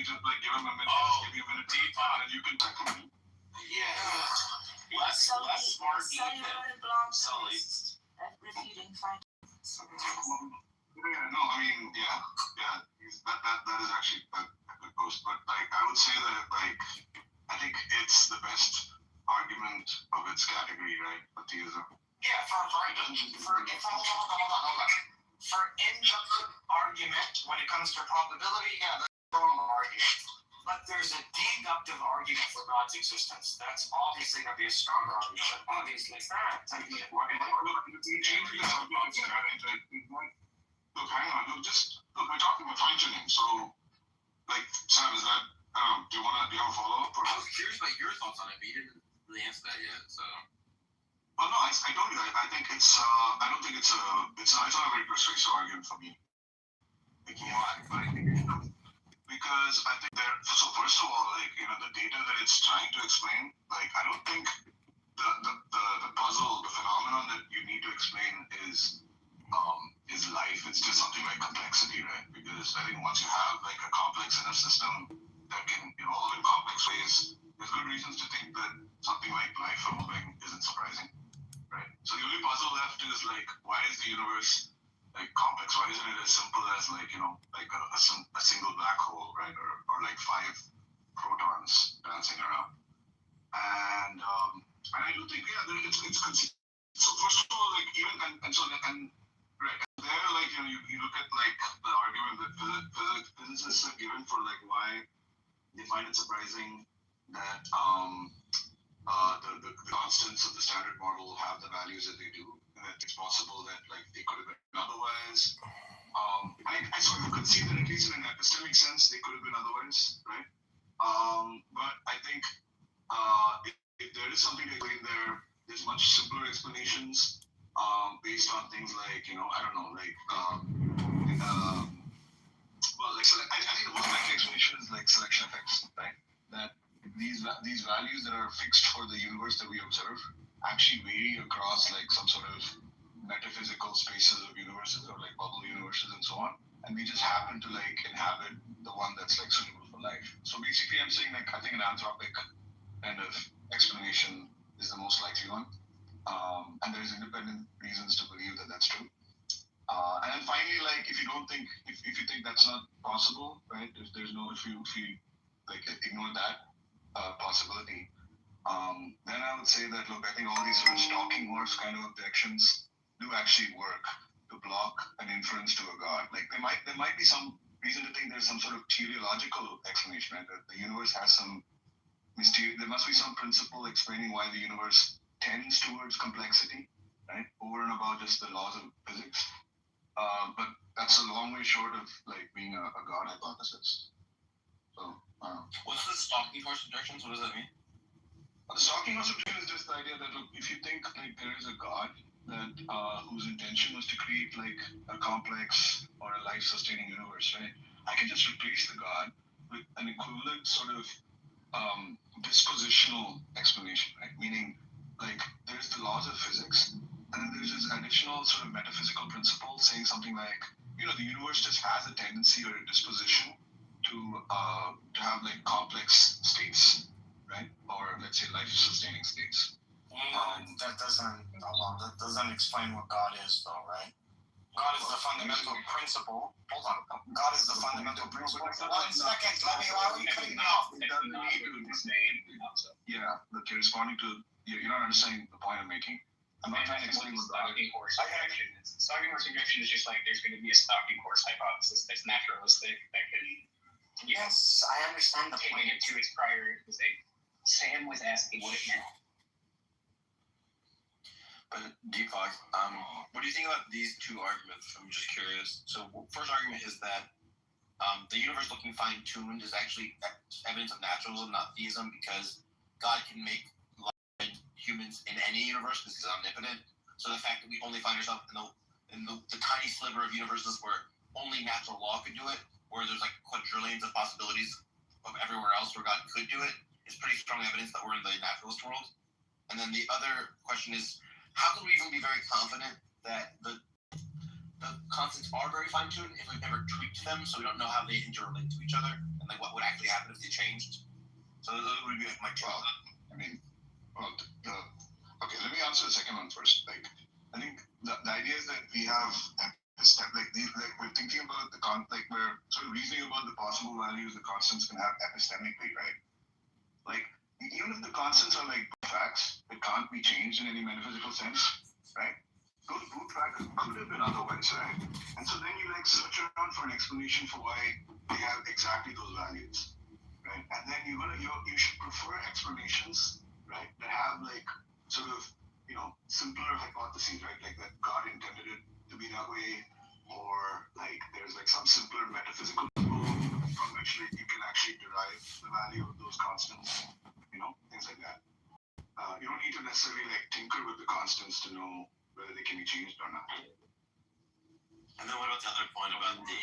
just like give him a minute, just give you a minute, and you can tackle him. Yeah. Less smart Sully. Refuting findings. No, I mean, that is actually a good post. But like, I would say that like, I think it's the best argument of its category, right? For theism. Yeah, for inductive argument when it comes to probability, that's a wrong argument. But there's a deductive argument for God's existence. That's obviously going to be a stronger argument. But obviously, it's not. Look, hang on. Look, we're talking about fine-tuning. So, like, Sam, is that, do you have a follow-up? I was curious about your thoughts on it, but you didn't really answer that yet, so. Well, no, I told you, I think I don't think it's not a very persuasive argument for me. Because I think so first of all, like, the data that it's trying to explain, like, I don't think the puzzle, the phenomenon that you need to explain is life. It's just something like complexity, right? Because I think once you have like a complex inner system that can evolve in complex ways, there's good reasons to think that something like life evolving isn't surprising, right? So the only puzzle left is like, why is the universe like complex? Why isn't it as simple as like, like a single black hole, right? Or like 5 protons dancing around. And I do think, it's conceivable. So first of all, like even right, there, like you look at like the argument that physicists have given for like why they find it surprising that the constants of the standard model have the values that they do, and that it's possible that like they could have been otherwise. I sort of concede that at least in an epistemic sense they could have been otherwise, right? But I think if there is something to explain there, there's much simpler explanations based on things like, I don't know, like, I think the most likely explanation is like selection effects, right? That these values that are fixed for the universe that we observe actually vary across like some sort of metaphysical spaces of universes or like bubble universes and so on. And we just happen to like inhabit the one that's like suitable for life. So basically I'm saying like, I think an anthropic kind of explanation is the most likely one. And there's independent reasons to believe that that's true. And then finally, like, if you think that's not possible, right? If you like ignore that possibility, then I would say that, look, I think all these sort of stalking horse kind of objections do actually work to block an inference to a god. Like there might be some reason to think there's some sort of teleological explanation, right? That the universe has some mystery. There must be some principle explaining why the universe tends towards complexity, right? Over and above just the laws of physics. But that's a long way short of like being a God hypothesis. So, what's the stalking horse objections? What does that mean? The stalking horse objection is just the idea that, look, if you think like there is a God that whose intention was to create like a complex or a life-sustaining universe, right? I can just replace the God with an equivalent sort of dispositional explanation, right? Meaning, like, there's the laws of physics, and then there's this additional sort of metaphysical principle saying something like, the universe just has a tendency or a disposition to have like complex states, right? Or let's say life-sustaining states. That doesn't explain what God is, though, right? God is the fundamental principle. Hold on. God is the fundamental principle. 1 second. Why are you cutting me off? It doesn't need to explain. Yeah, look, you're responding to. You're not understanding the point I'm making. I'm not trying to explain what stalking horse objection is. Stalking horse objection is just like there's going to be a stalking horse hypothesis that's naturalistic that can. Yes, I understand the point. Taking it to its prior, because Sam was asking what it meant. But Deepak, what do you think about these two arguments? I'm just curious. So, first argument is that the universe looking fine-tuned is actually evidence of naturalism, not theism, because God can make humans in any universe because he's omnipotent. So the fact that we only find ourselves in the tiny sliver of universes where only natural law could do it, where there's like quadrillions of possibilities of everywhere else where God could do it, is pretty strong evidence that we're in the naturalist world. And then the other question is, how can we even be very confident that the constants are very fine-tuned if we've never tweaked them, so we don't know how they interrelate to each other? And and like what would actually happen if they changed. So those would be like my two. Okay, let me answer the second one first. Like, I think the idea is that we have we're thinking about we're sort of reasoning about the possible values the constants can have epistemically, right? Like, even if the constants are like facts that can't be changed in any metaphysical sense, right? Those brute facts could have been otherwise, right? And so then you like search around for an explanation for why they have exactly those values, right? And then you should prefer explanations, right, that have like sort of simpler hypotheses, right? Like that God intended it to be that way, or like there's like some simpler metaphysical rule from which like, you can actually derive the value of those constants, things like that. You don't need to necessarily like tinker with the constants to know whether they can be changed or not. And then what about the other point about the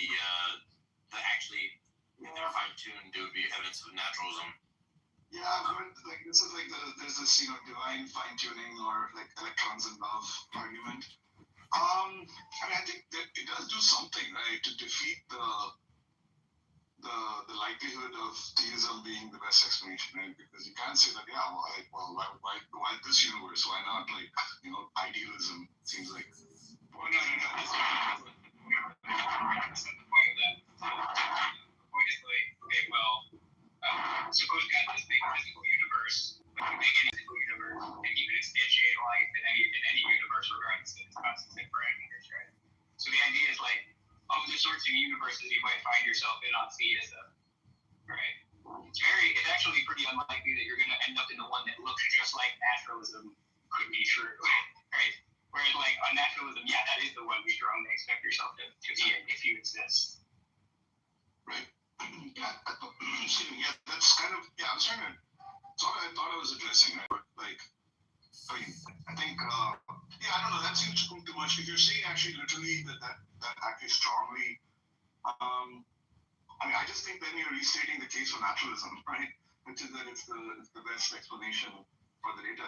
actually, if they're fine-tuned, it would be evidence of naturalism? Yeah, I've heard like this is like there's this divine fine-tuning or like electrons and love argument. I mean, I think that it does do something, right, to defeat the likelihood of theism being the best explanation, right? Because you can't say that, why this universe? Why not like idealism? Seems like. Well, no. That's not the point of that. The point is like, okay, well, suppose God does make a physical universe, like you make any physical universe, and you can instantiate life in any universe regardless of its constant parameters, right? So the idea is like, of the sorts of universes you might find yourself in on theism, right? It's actually pretty unlikely that you're going to end up in the one that looks just like naturalism could be true, right? Whereas like on naturalism, yeah, that is the one you strongly expect yourself to be in if you exist. Right. Yeah, that's kind of, I was trying to, I thought I was addressing, right? But like, I think, I don't know, that seems too much. If you're saying actually literally that actually strongly, I just think then you're restating the case for naturalism, right? Which is that it's the best explanation for the data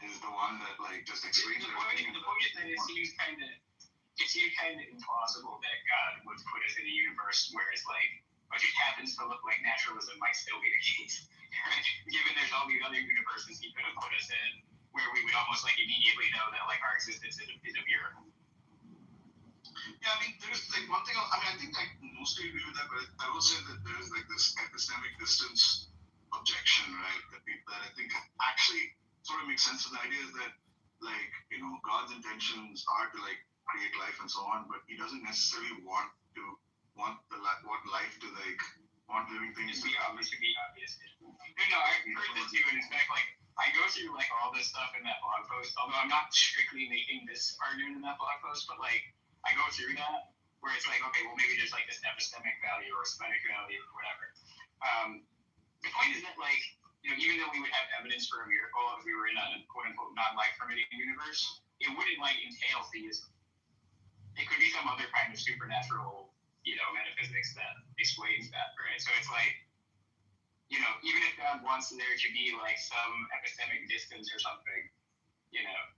is the one that like just explains everything. The point is that it seems kind of implausible that God would put us in a universe where it's like what just happens to look like naturalism might still be the case. Given there's all these other universes he could have put us in where we would almost like immediately know that like our existence is a miracle. Yeah, I mean, there's like one thing. I think I mostly agree with that, but I will say that there's like this epistemic distance objection, right? That I think actually sort of makes sense. So the idea is that like God's intentions are to like create life and so on, but He doesn't necessarily want life to like want living things to be obvious. No, I've heard this too, and in fact, like I go through like all this stuff in that blog post. Although I'm not strictly making this argument in that blog post, but like I go through that where it's like, okay, well maybe there's like this epistemic value or aesthetic value or whatever. The point is that like even though we would have evidence for a miracle if we were in a quote unquote non-life permitting universe, it wouldn't like entail theism. It could be some other kind of supernatural metaphysics that explains that, right? So it's like, even if God wants there to be like some epistemic distance or something,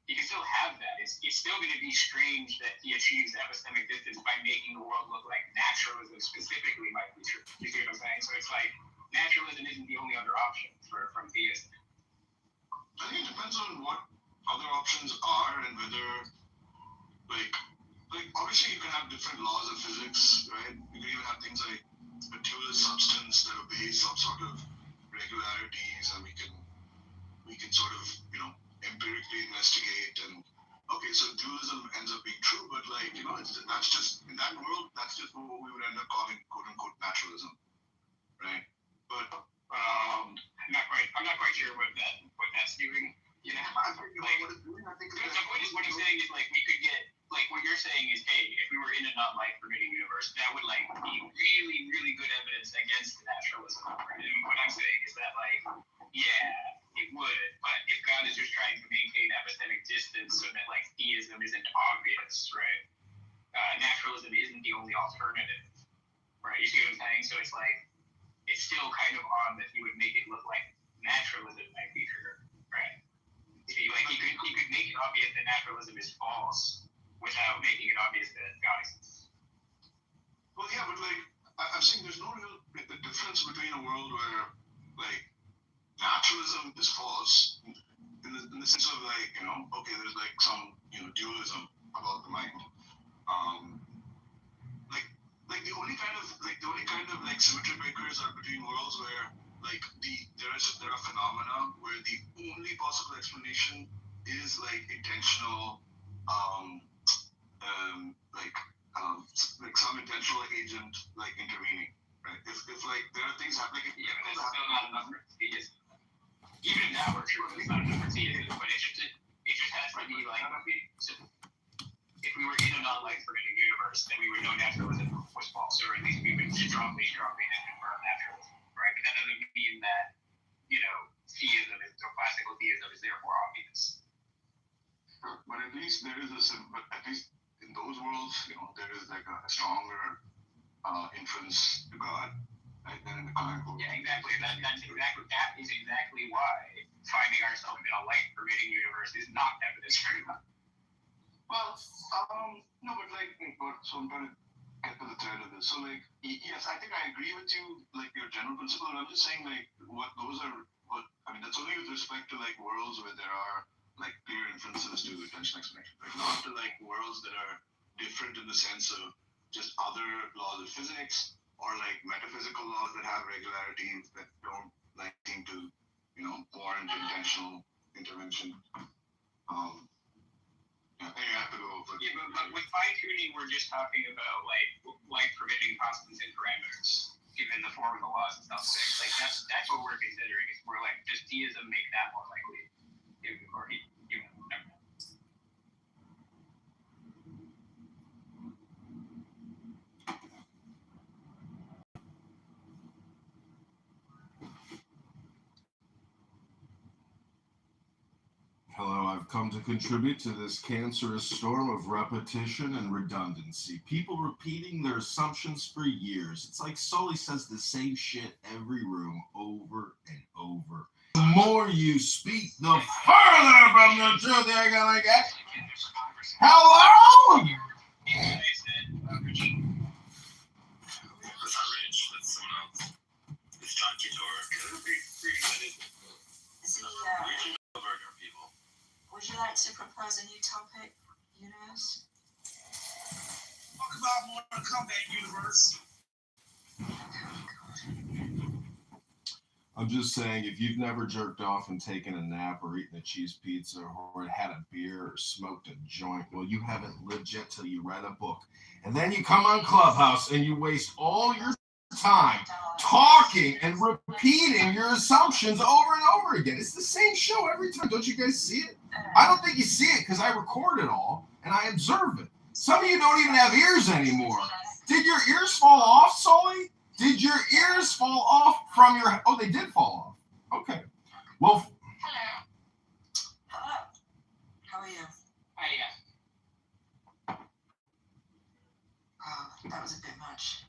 he can still have that. It's still going to be strange that he achieves epistemic distance by making the world look like naturalism specifically might be true. You see what I'm saying? So it's like naturalism isn't the only other option from theism. I think it depends on what other options are and whether like obviously you can have different laws of physics, right? You can even have things like material substance that obey some sort of regularities, and we can sort of empirically investigate. And okay, so dualism ends up being true, but like that's just in that world, that's just what we would end up calling quote unquote naturalism, right? But I'm not quite sure what that's doing. I think the point is what I'm saying is like we could get like what you're saying is, hey, if we were in a non-life permitting universe, that would like be really, really good evidence against naturalism. Right? And what I'm saying is that like, yeah, it would, but if God is just trying to maintain epistemic distance so that like theism isn't obvious, right? Naturalism isn't the only alternative, right? You see what I'm saying? So it's like it's still kind of odd that he would make it look like naturalism might be true, right? See, like he could make it obvious that naturalism is false without making it obvious that God exists. Well, yeah, but like I I'm saying there's no real difference between a world where like naturalism is false in the sense of like, okay, there's like some dualism about the mind. Like the only kind of like symmetry breakers are between worlds where like there are phenomena where the only possible explanation is like intentional, like some intentional agent like intervening, right? If like there are things happening, yeah, but that's still not enough for theism. Even now we're sure it's not enough for theism, but it just has to be like, so if we were in a non-life permitting universe, then we would know naturalism was false, or at least we would strongly confirm naturalism, right? But that doesn't mean that, theism is, or classical theism is therefore obvious. But at least there is at least in those worlds, there is like a stronger inference to God, right, than in the comic book. Yeah, exactly. That is exactly why finding ourselves in a life-permitting universe is not evidence for God. Well, no, but so I'm trying to get to the thread of this. So, like, yes, I think I agree with you, like, your general principle. I'm just saying, like, that's only with respect to, like, worlds where there are, like, clear inferences to intentional explanation. Like, not to, like, worlds that are different in the sense of just other laws of physics or, like, metaphysical laws that have regularities that don't, like, seem to, warrant intentional intervention. You have to go. But with fine-tuning, we're just talking about like permitting constants and parameters, given the form of the laws and stuff. Like that's what we're considering. Is we're like, does theism make that more likely? Hello, I've come to contribute to this cancerous storm of repetition and redundancy. People repeating their assumptions for years. It's like Sully says the same shit every room over and over. The more you speak, the further from the truth you're gonna get. Hello? That's not Rich, that's someone else. It's John Kitover. People. Would you like to propose a new topic, universe? Talk about Mortal Kombat universe. I'm just saying, if you've never jerked off and taken a nap or eaten a cheese pizza or had a beer or smoked a joint, well, you haven't lived yet till you read a book. And then you come on Clubhouse and you waste all your time talking and repeating your assumptions over and over again. It's the same show every time. Don't you guys see it? I don't think you see it because I record it all and I observe it. Some of you don't even have ears anymore. Did your ears fall off, Sully? Did your ears fall off from your... Oh, they did fall off. Okay. Well... Hello. Hello. How are you? Oh, that was a bit much.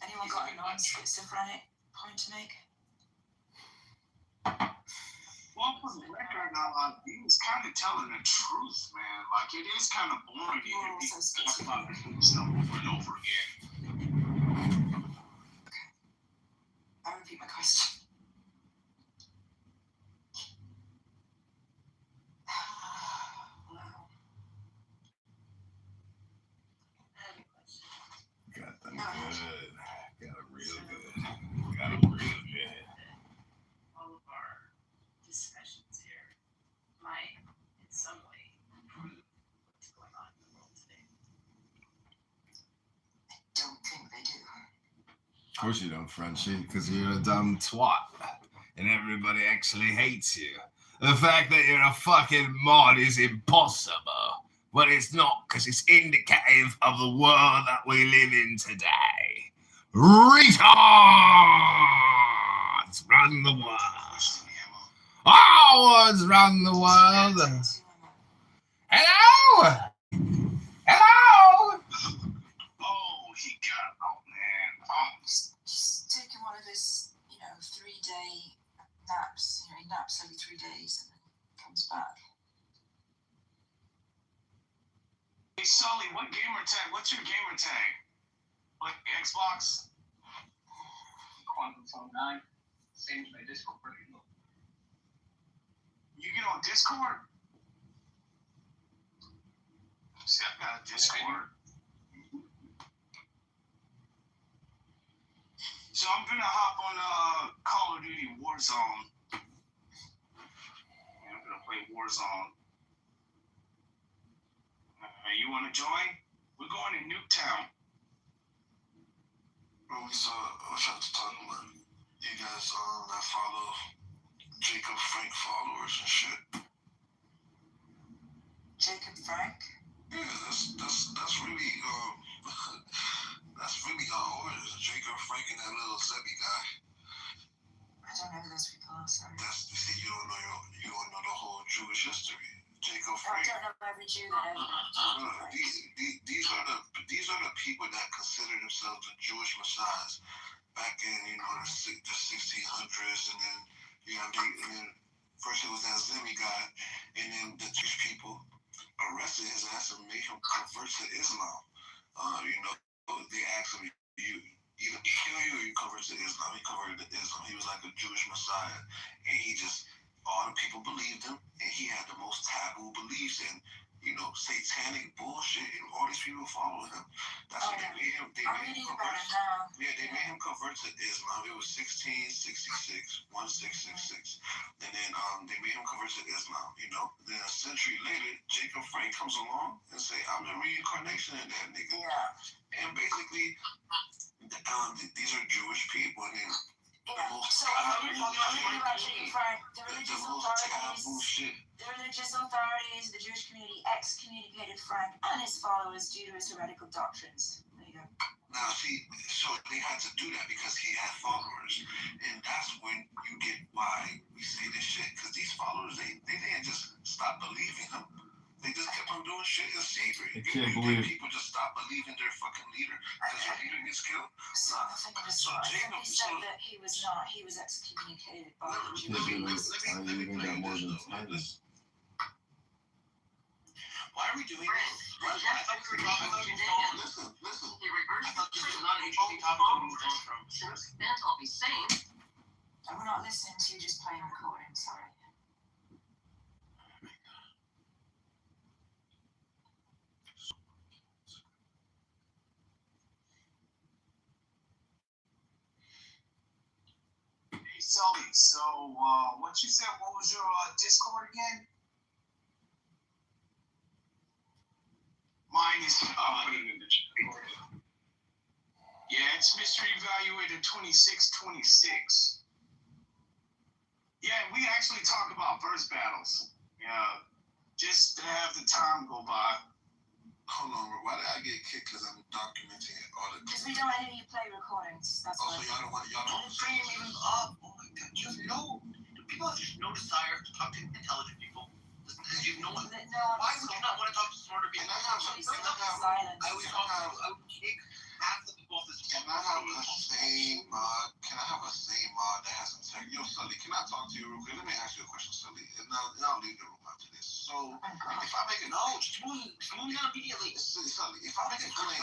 Anyone got a non-schizophrenic point to make? Well, for the record, he was kind of telling the truth, man. Like, it is kind of boring to hear people talk about the same stuff over and over again. Okay. I'll repeat my question. Got them good. Got them real good. Got them real good. All of our discussions here might, in some way, improve what's going on in the world today. I don't think they do. Of course you don't, Frenchie, because you're a dumb twat. And everybody actually hates you. The fact that you're a fucking mod is impossible. But it's not, because it's indicative of the world that we live in today. Retards run the world. Cowards run the world. Hello? Hello? Oh, he got out, man. Just taking one of his, 3-day naps. He naps every 3 days and then comes back. Hey, Sully, what's your gamer tag? Like, Xbox. Quantum Phone 9. Same as my Discord. You get on Discord? See, I've got a Discord. So I'm gonna hop on Call of Duty Warzone. I'm gonna play Warzone. You wanna join? We're going to Nuketown. Bro, we saw, I was trying to talk about you guys that follow Jacob Frank followers and shit. Jacob Frank? Yeah, that's really that's really who is Jacob Frank and that little Zebby guy. I don't know who those people are, sorry. That's you see, you don't know the whole Jewish history. Jacob No, I Frank. don't know every Jew that ever went to These are the people that consider themselves the Jewish messiahs back in the 1600s, and then and then first it was that Zimmy guy, and then the Jewish people arrested his ass and made him convert to Islam. They asked him, you either kill you or you convert to Islam. He converted to Islam. He was like a Jewish messiah, and all the people believed him, and he had the most taboo beliefs and satanic bullshit, and all these people followed him. That's what they made him. I'm reading about it now. Yeah, they made him convert to Islam. It was 1666, 1666, and then they made him convert to Islam. Then a century later, Jacob Frank comes along and say, "I'm the reincarnation of that nigga." Yeah. And basically, these are Jewish people, and then Yeah. So I'm reading about Jacob Frank. The religious authorities, the Jewish community excommunicated Frank and his followers due to his heretical doctrines. There you go. Now, see, so they had to do that because he had followers, and that's when you get why we say this shit. Because these followers, they didn't just stop believing him; they just kept on doing shit in secret. I can't believe people just stop believing their fucking leader because their leader gets killed. So the thing is, So I think Jacob- he said that he was not. He was excommunicated by the I Jewish can't believe community. I even got more than 10. Why are we doing this? I thought we were talking about Listen. I thought this was not an interesting topic to move on from. Then I'll be sane. And we're not listening to you, just playing recording. Sorry. Hey, Sully, so what you said, what was your Discord again? Mine is yeah, it's Mystery Evaluator 2626. Yeah, we actually talk about verse battles. Yeah, just to have the time go by. Hold on, why did I get kicked? Because I'm documenting all the. Because we don't hear you play recordings. That's Oh, why. so y'all don't want Bring him even up. Oh my god, just no. Do people have just no desire to talk to intelligent people? You know what? No, Why would you not want to talk to smarter people? He's silent. I would kick half the people off this Can I have a same mod? Can I have a same mod that has integrity? Yo, Sully, can I talk to you real quick? Let me ask you a question, Sully, and I'll leave the room after this. So, if I make a just move down immediately. Sully, if I make a claim,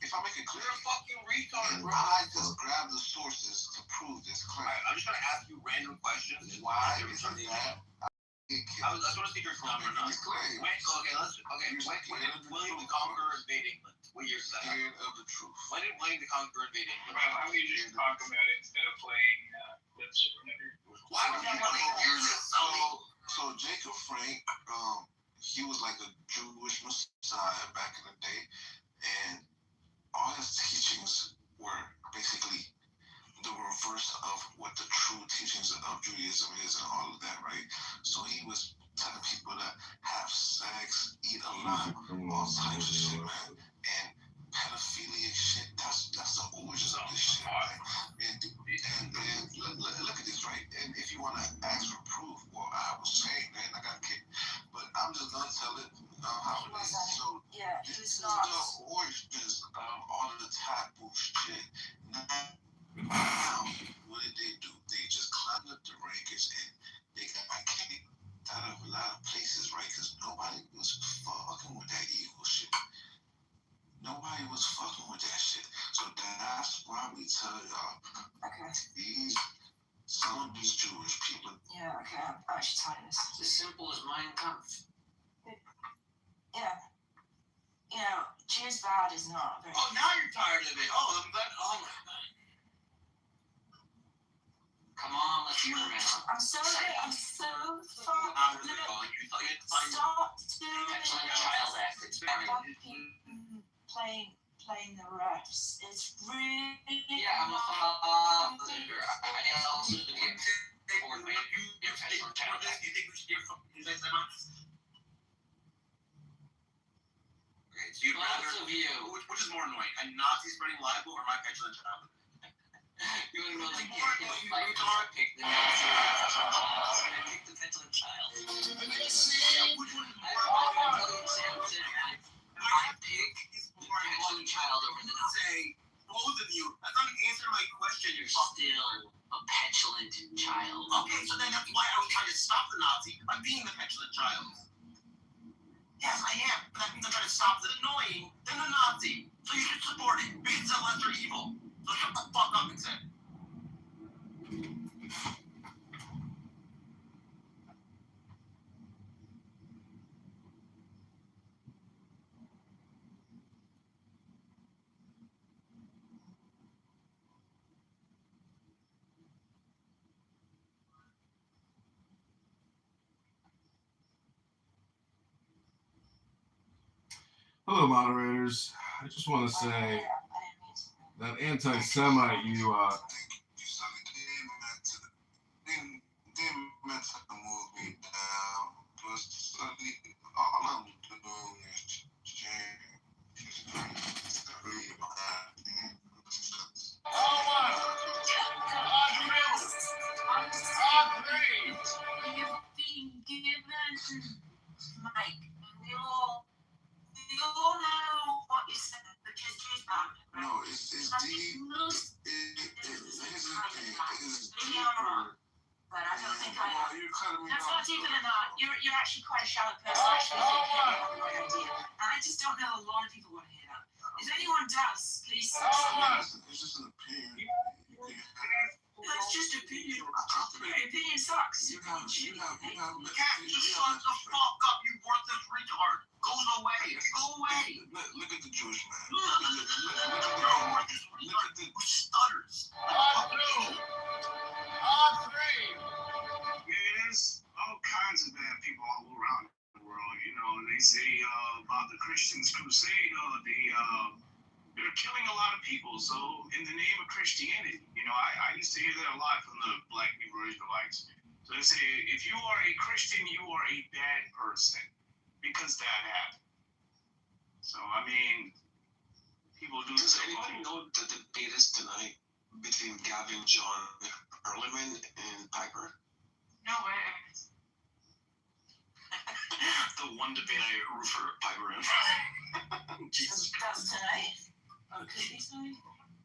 You're a fucking retard, and bro. I just grab the sources to prove this claim, Alright, I'm just gonna ask you random questions. why is it that I get I killed just want to see your for number making now. this claim? When did William the Conqueror invade England? What year is that? Scared of the truth. When did William the Conqueror invade England? Why don't we just talk about it instead of playing Let's Ship Why would you want to hear this, Sully? So Jacob Frank, he was like a Jewish messiah back in the day, and all his teachings were basically the reverse of what the true teachings of Judaism is and all of that, right? So he was telling people to have sex, eat a lot, all types of shit, man. And pedophilia shit, that's the origins of this shit, right? And look at this, right? And if you want to ask for proof, well, I was saying that and I got kicked, but I'm just gonna tell it how it is. So Yeah, this he's is not. the origins of all of the taboo shit. Now, what did they do? They just climbed up the rankings and they got kicked out of a lot of places, right? Because nobody was fucking with that evil shit. Nobody was fucking with that shit. So now That's why we tell y'all. Okay. Some of these Jewish people. Yeah, okay, I'm actually tired of this. It's as simple as Mein Kampf. Yeah. You know, Jews bad is not very. Oh, now you're tired of it. Oh, I'm glad. Oh my god. Come on, let's hear it out. I'm sorry, I'm so fucked. Hours ago, you thought you had to find Stop doing Petulant it. child act. It's very. Playing the refs. It's really. Yeah, I'm a father. I also get bored with your petulant child act. Do you think we should give his SMS? Okay, so you'd Lots rather. of you. Which is more annoying? A Nazi spreading libel or my petulant child? You want to go like, pick the Nazi. I pick the petulant child. Yeah, which one is more I annoying? pick the petulant child over the Nazi. Say, both of you. That's not an answer to my question. You're still a petulant child. Okay, so then that's why I was trying to stop the Nazi by being the petulant child. Yes, I am, but that means I'm trying to stop the annoying than the Nazi. So you should support it because it's a lesser evil. So shut the fuck up, except. Hello, moderators. I just want to say that anti-Semite you They meant to move me down. Plus, all I'm doing is You've been given, Mike. We all know what you said, because Jews bad. No, it's deep. Here's the thing. But I don't think I am. You're cutting me That's off. not deeper than that. You're actually quite a shallow person. Actually, think you have the right idea. And I just don't know a lot of people want to hear that. If anyone does, please. It's just an opinion. That's just opinion. Your opinion sucks. You have. Cat, just shut the fuck up, you worthless retard. Goes away. Go away. Look at the Jewish man. Look at the who stutters. There's all kinds of bad people all around the world. You know, they say about the Christians' crusade, they're killing a lot of people. So, in the name of Christianity, you know, I used to hear that a lot from the Black Hebrew Israelites. So they say, if you are a Christian, you are a bad person because that happened. So, I mean, people do. Does anybody know the debate is tonight between Gavin, John, Parliament, and Piper? No way. The one debate I refer Piper in. Jesus That's tonight. Oh, could be tonight.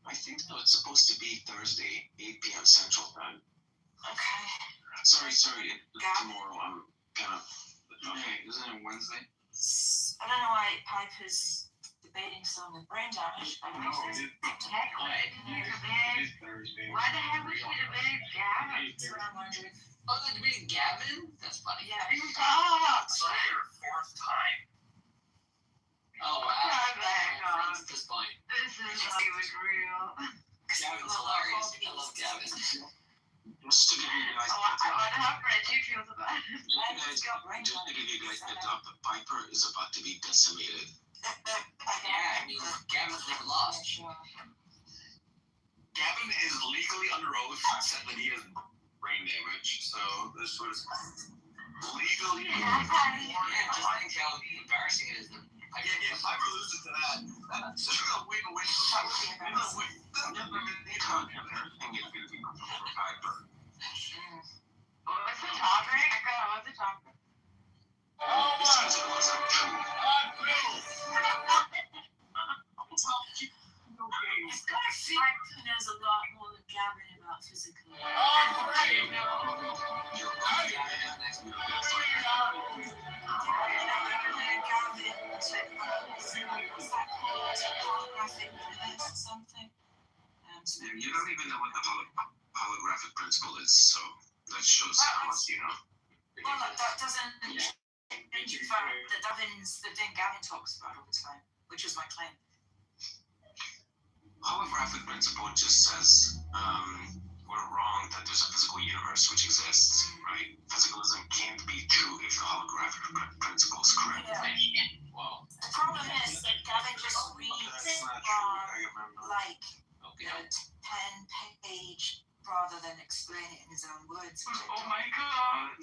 I think so. It's supposed to be Thursday, 8 p.m. Central Time. Okay. Sorry. Gavin? Tomorrow I'm kind of. Okay, isn't it Wednesday? I don't know why Piper's debating someone with brain damage. But No, makes sense. Heck, why the heck would she debate Gavin? That's what I'm wondering. Oh, they're debating Gavin? That's funny. Yeah. Stop! It's like their fourth time. Oh, wow. Gavin, That's funny. this is Hollywood real. Gavin's hilarious. I love Gavin. Just to give you guys Oh, I wonder how Reggie feels about it. He's got brain just to damage. give you guys heads up, the Piper is about to be decimated. Yeah, I mean, Gavin's never lost. Sure. Gavin is legally under oath said that he has brain damage. So this was legally. Yeah, just think how embarrassing it is. Yeah, if Piper loses to that, that's just a win-win. Everything is going to be for Piper. What's the topic? What's the topic? This is what's true. It's got to feel like he knows a lot more than Gavin about physical. Something. You don't even know what the holographic principle is, so that shows how much you know. Well, look, that doesn't change the fact that the thing Gavin talks about all the time, which was my claim. Holographic principle just says we're wrong that there's a physical universe which exists, right? Physicalism can't be true if the holographic principle is correct. Yeah. Wow. The problem is that Gavin just reads from like a 10-page rather than explain it in his own words. Oh my god.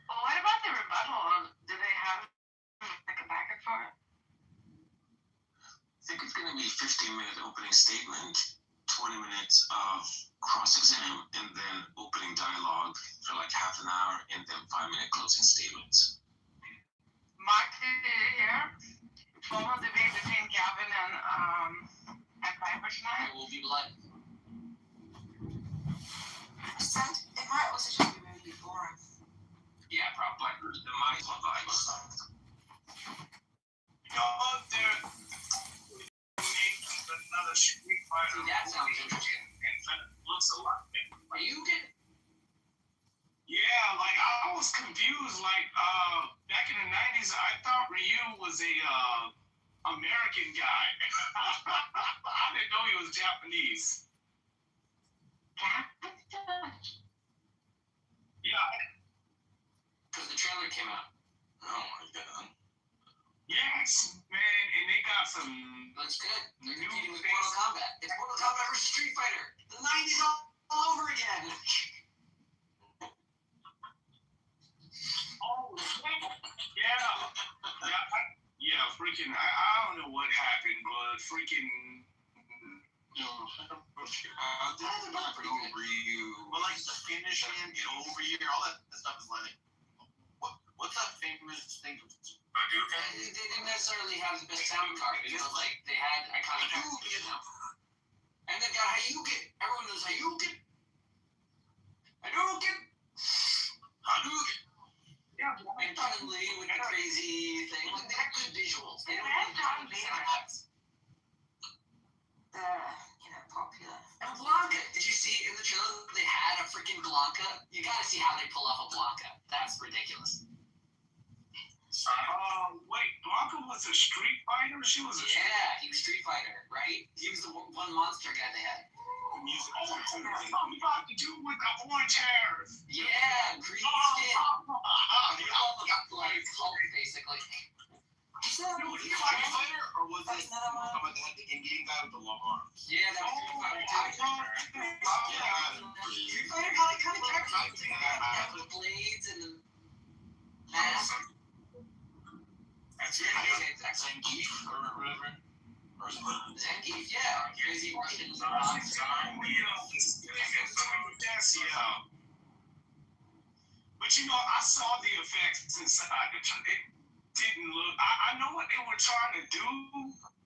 Well, what about the rebuttal? Do they have like a backup for it? I think it's going to be 15-minute opening statement, 20 minutes of cross-exam, and then opening dialogue for like half an hour, and then 5-minute closing statements. Mark, did you hear? Formal debate between Gavin and Piper tonight? It will be blood. It might also just be really boring. Yeah, probably. The mic on They're making another Street Fighter. See, that sounds interesting. And it looks a lot better. Are you getting? Yeah, like I was confused. Like back in the '90s, I thought Ryu was a American guy. I didn't know he was Japanese. Yeah, Because the trailer came out. Oh my god. yes, man, and they got some. Looks good. They're New competing with face. Mortal Kombat. It's Mortal Kombat versus Street Fighter. The '90s all over again. Oh, yeah, freaking. I don't know what happened, but freaking. They're not pretty good. But like the finish and get over here, all that stuff is like, what's that famous thing? They didn't necessarily have the best sound card because like they had iconic moves. And they've got Hayuken. Everyone knows Hayuken. Hadouken. Yeah, And Chun Li with the crazy thing. Like they have good visuals. They don't They have really John sound effects. They're, popular. And Blanca, did you see in the trailer they had a freaking Blanca? You gotta see how they pull off a Blanca. That's ridiculous. Wait, Blanca was a Street Fighter? She was a Yeah, he was Street Fighter, right? He was the one monster guy they had. I'm about to do with the orange hair. Yeah, green skin. They all look like Hulk, basically. Is that Was it Street Fighter or was That's it another one. the head the Indian guy with the long arms? Yeah, that was Street Fighter too. Street Fighter had iconic characters. They had the blades and the mask. That's Yeah, exactly. Zangief or whatever. Or something. Zangief, yeah. Crazy Russian Yeah. But I saw the effects inside the trailer. It didn't look. I know what they were trying to do,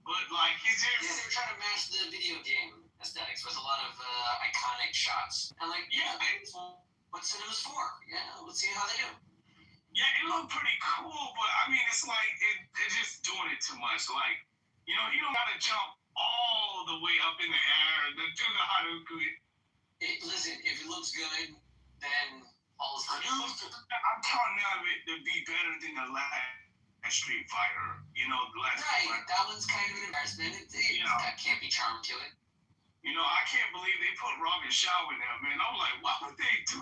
but like it's Yeah, just. they were trying to match the video game aesthetics with a lot of iconic shots. And like, yeah, well, what cinema's for? Yeah, let's see how they do. Yeah, it looked pretty cool, but I mean, it's like they're just doing it too much. Like, you don't gotta jump all the way up in the air to do the Hadouken. Listen, if it looks good, then all is good. I'm counting out of it to be better than the last Street Fighter. The last. Right, that one's kind of an embarrassment. It's got campy charm to it. I can't believe they put Robin Shaw in there, man. I'm like, why would they do?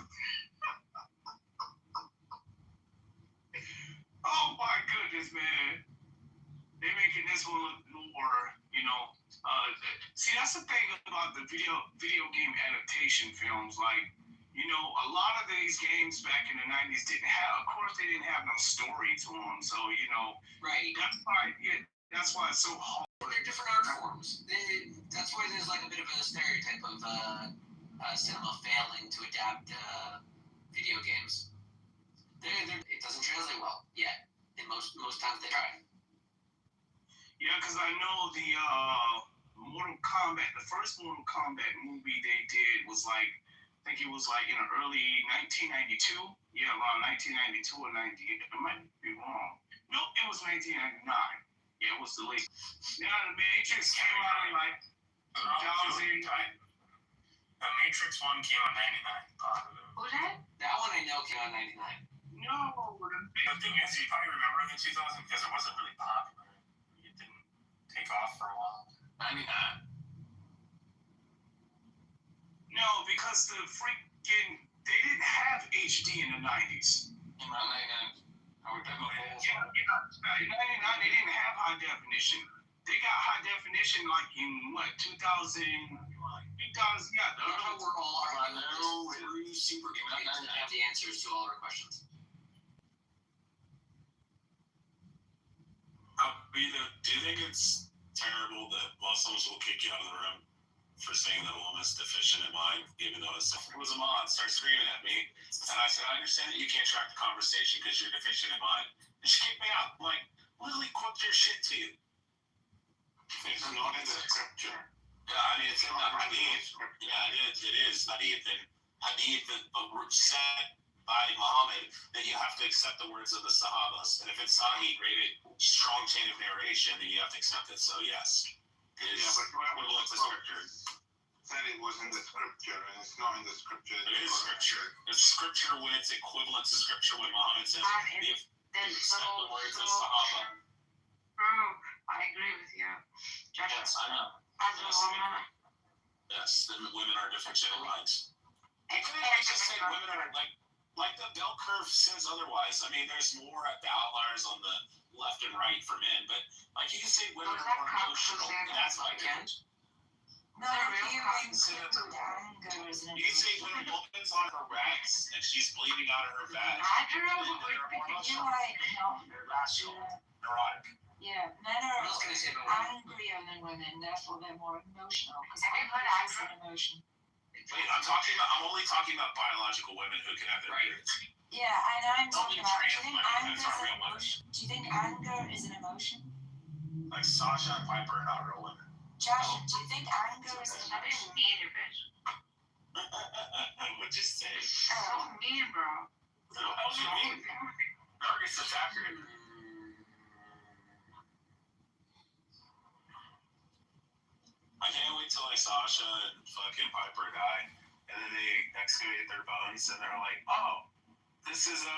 Oh my goodness, man. They're making this one look more, see, that's the thing about the video game adaptation films. Like, a lot of these games back in the 90s didn't have no story to them. So, Right. that's why it's so hard. They're different art forms. That's why there's like a bit of a stereotype of cinema failing to adapt video games. It doesn't translate well yet. And most times they try. Yeah, because I know the Mortal Kombat, the first Mortal Kombat movie they did was like, I think it was like in the early 1992. Yeah, around 1992 or 98. I might be wrong. Nope, it was 1999. Yeah, it was the late. Yeah, the Matrix came out in like 2000. The Matrix 1 came out 99, positive. Who did? That one I know came out 99. No, The thing is, you probably remember the 2000 because it wasn't really popular. It didn't take off for a while. 99. no, because the freaking they didn't have HD in the 90s. Came out 99. I would definitely Yeah, 99 they didn't have high definition. They got high definition like in what 2000. Yeah, we're all super game. I have the answers to all our questions. Do you think it's terrible that Muslims will kick you out of the room for saying that a woman's deficient in mind, even though it was a mod, started screaming at me, and I said, I understand that you can't track the conversation because you're deficient in mind. And she kicked me out. I'm like, literally quote your shit to you. It's not in the scripture. Yeah, I mean, it's in the hadith. Yeah, it is hadith. And hadith said by Muhammad that you have to accept the words of the Sahabas. And if it's Sahih, rated strong chain of narration, then you have to accept it. So, yes. It is. Yeah, but whoever the scripture said it was in the scripture, and it's not in the scripture. It is scripture. It's scripture when it's equivalent to scripture when Muhammad says, you accept the words of Sahaba. I agree with you. Josh, Yes, I know. as a woman, Yes, then women are deficient in minds. You can't just say women are like the bell curve says otherwise. I mean, there's more at the outliers on the left and right for men, but like you can say women are more emotional, and that's my point. No, if you include anger as an You can say when a woman's on her rats and she's bleeding out of her vag, I drew then they're more You're emotional. right, no. They're rational, neurotic. Yeah, men are What else can I say about women? angrier than women, therefore they're more emotional. Because Have you anger heard is an emotion. Wait, I'm only talking about biological women who can have their periods. Yeah, and I'm talking about, do you think Trans women, anger that's not is an real women. emotion? Do you think anger is an emotion? Like Sasha and Piper are not real women. Josh, do you think anger is an I didn't emotion? mean it, bitch. What'd you say? So mean, bro. How'd you mean? Darkest attacker. I can't wait till like Sasha and fucking Piper die, and then they excavate their bones, and they're like, "Oh, this is a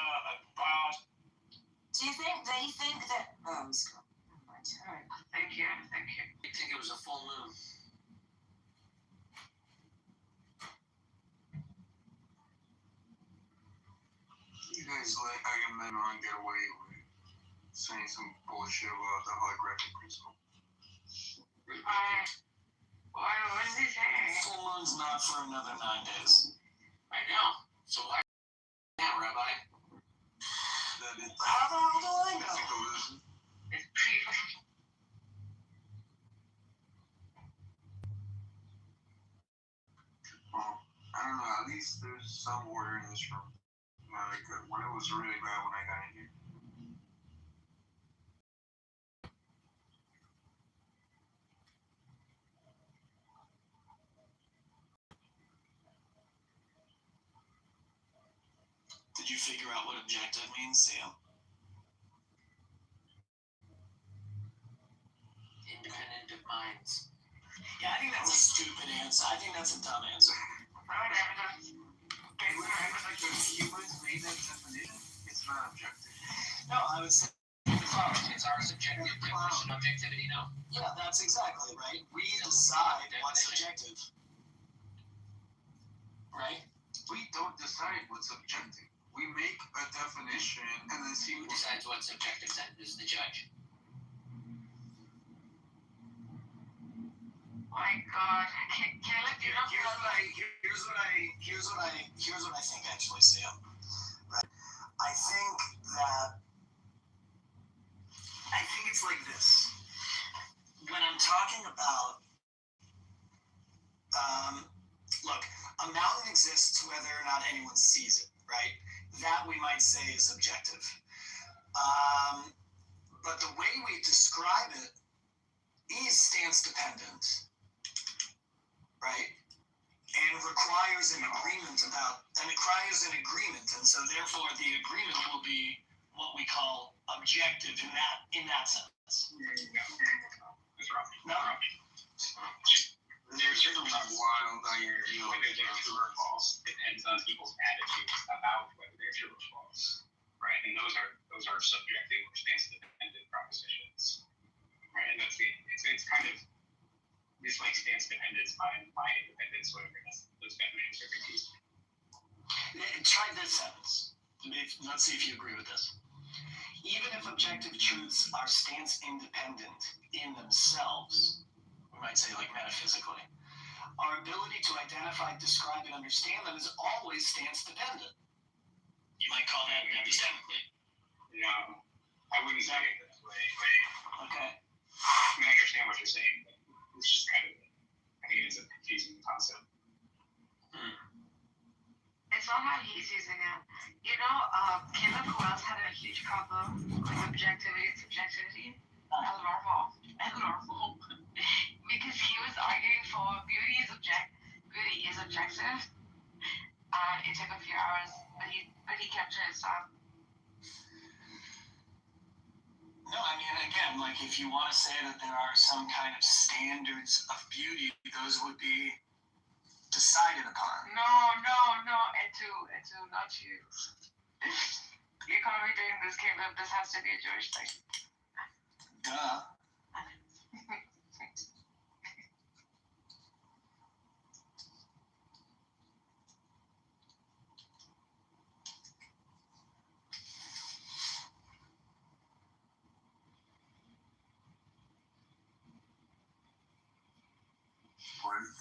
biological." Do you think they think that? Oh, it's gone. Alright. Thank you, thank you. I think it was a full moon. You guys let Agamemnon get away with saying some bullshit about the holographic crystal. What was he saying? Full moon's not for another 9 days. I know. So why now, Rabbi? That it's How the hell do I know? physical illusion. It's pretty fucking. Well, I don't know. At least there's some order in this room. Like when it was really bad when I got in here. Did you figure out what objective means, Sam? Independent of minds. Yeah, I think that's a stupid answer. I think that's a dumb answer. Hey, whatever, like the humans made that definition, it's not objective. No, I would say It's our subjective definition of objectivity, no? yeah, that's exactly right. We decide what's subjective. Right? We don't decide what's objective. We make a definition and then see Who what decides what's subjective then? Is the judge. My God, can I let you know? Here's what I think actually, Sam. Right. I think it's like this. When I'm talking about look, a mountain exists whether or not anyone sees it, right? That we might say is objective. But the way we describe it is stance dependent, right? And requires an agreement and so therefore the agreement will be what we call objective in that sense. It's wrong. No. There's certainly wild whether they're true or false depends on people's attitudes about whether they're true or false, right? And those are subjective or stance-dependent propositions, right? And that's it's kind of this like stance-dependence by independence, whatever those definitions are confused. Try this sentence. Let's see if you agree with this. Even if objective truths are stance-independent in themselves, we might say like metaphysically, our ability to identify, describe, and understand them is always stance-dependent. You might call that epistemically. No, I wouldn't say it that way. Okay. I mean, I understand what you're saying, but it's just kind of, I think it's a confusing concept. It's not how he's using it. You know, Kenneth Wells had a huge problem with objectivity and subjectivity. Abnormal. Because he was arguing for beauty is objective. It took a few hours, but he kept to his time. No, I mean, again, like if you want to say that there are some kind of standards of beauty, those would be decided upon. No, Etu, not you. You can't be doing this, Caleb. This has to be a Jewish thing. Duh.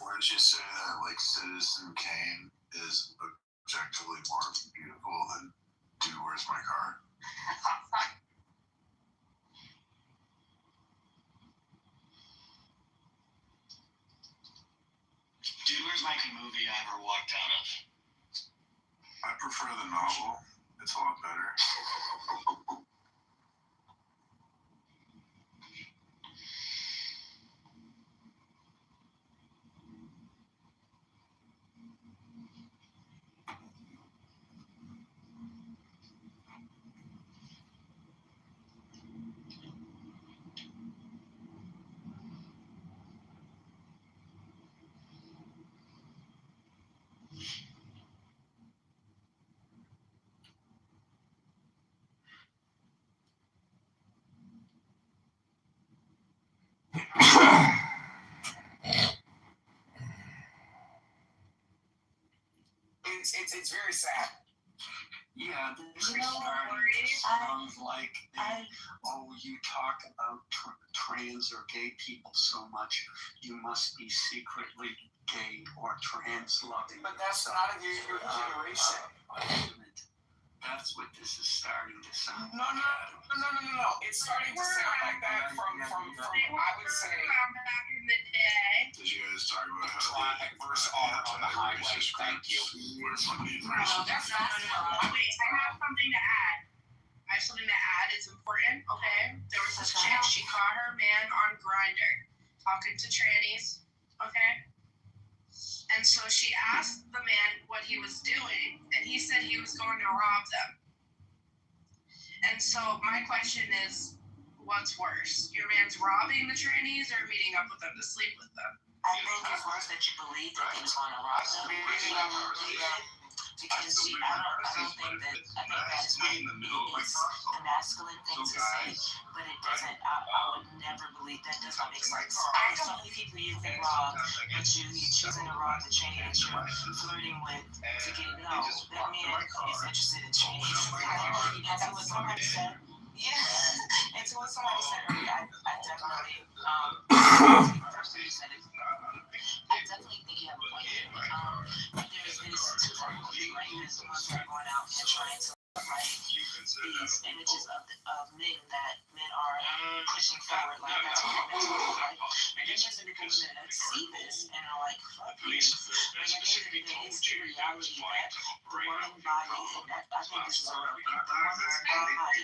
Wouldn't you say that like Citizen Kane is objectively more beautiful than Dude, Where's My Car? Dude, Where's My Car movie I ever walked out of? I prefer the novel. It's a lot better. It's very sad. Yeah, this You know what starting worries? to sound like you talk about trans or gay people so much, you must be secretly gay or trans loving. But that's not a your generation. That's what this is starting to sound. No. It's starting to sound like that from I would say. Back in the day. Did you guys talk about how Traffic versus art on the highway. Thank you. were funding Wait, I have something to add. It's important, okay? There was this chick, she caught her man on Grindr, talking to trannies, okay? And so she asked the man what he was doing, and he said he was going to rob them. And so my question is, what's worse? Your man's robbing the trannies or meeting up with them to sleep with them? I think it's worse that you believe that he was going to rob them. Because I don't think that is what it is a masculine thing to say, but it doesn't, I would never believe that. Does not make sense. There's so many people you can rob, but you're choosing to rob the trainee that you're flirting with to get no. That man is interested in trainees. That's what somebody said. Yeah, it's what somebody said earlier. I definitely I definitely think you have a point. There's two types of people, right? There's the ones that are going out and trying to like these images of men that men are pushing forward, like that's what men are like. And then there's the people that see this and are like, fuck you. But at the end of the day, it's the reality that the woman body, and I think this is a real thing, the woman's body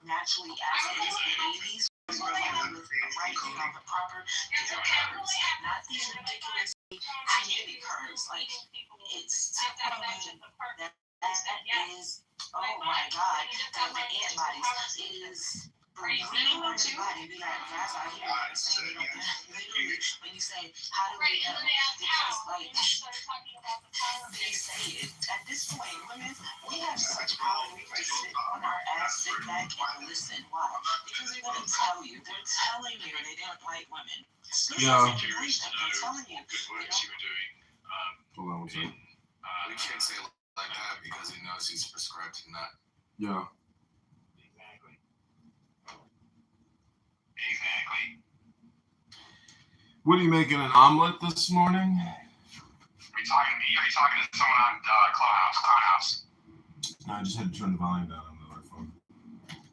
naturally as it is in the 80s, with right, the proper curves, not these ridiculous community curves. Like it's that is, oh my god, the ant bodies is Are you feeling about you? We got guys out here saying they don't literally when you say how do we know? Because like they say it. At this point, women, we have such power. We can just sit on our ass, sit back and listen. Why? Because they're gonna tell you. They're telling you they don't like women. Yeah. They're telling you. Hold on one second. We can't say it like that because he knows he's prescribed to nut. Yeah. Exactly. What are you making, an omelet this morning? Are you talking to me or are you talking to someone on Clownhouse? No, I just had to turn the volume down on the other phone. Oh,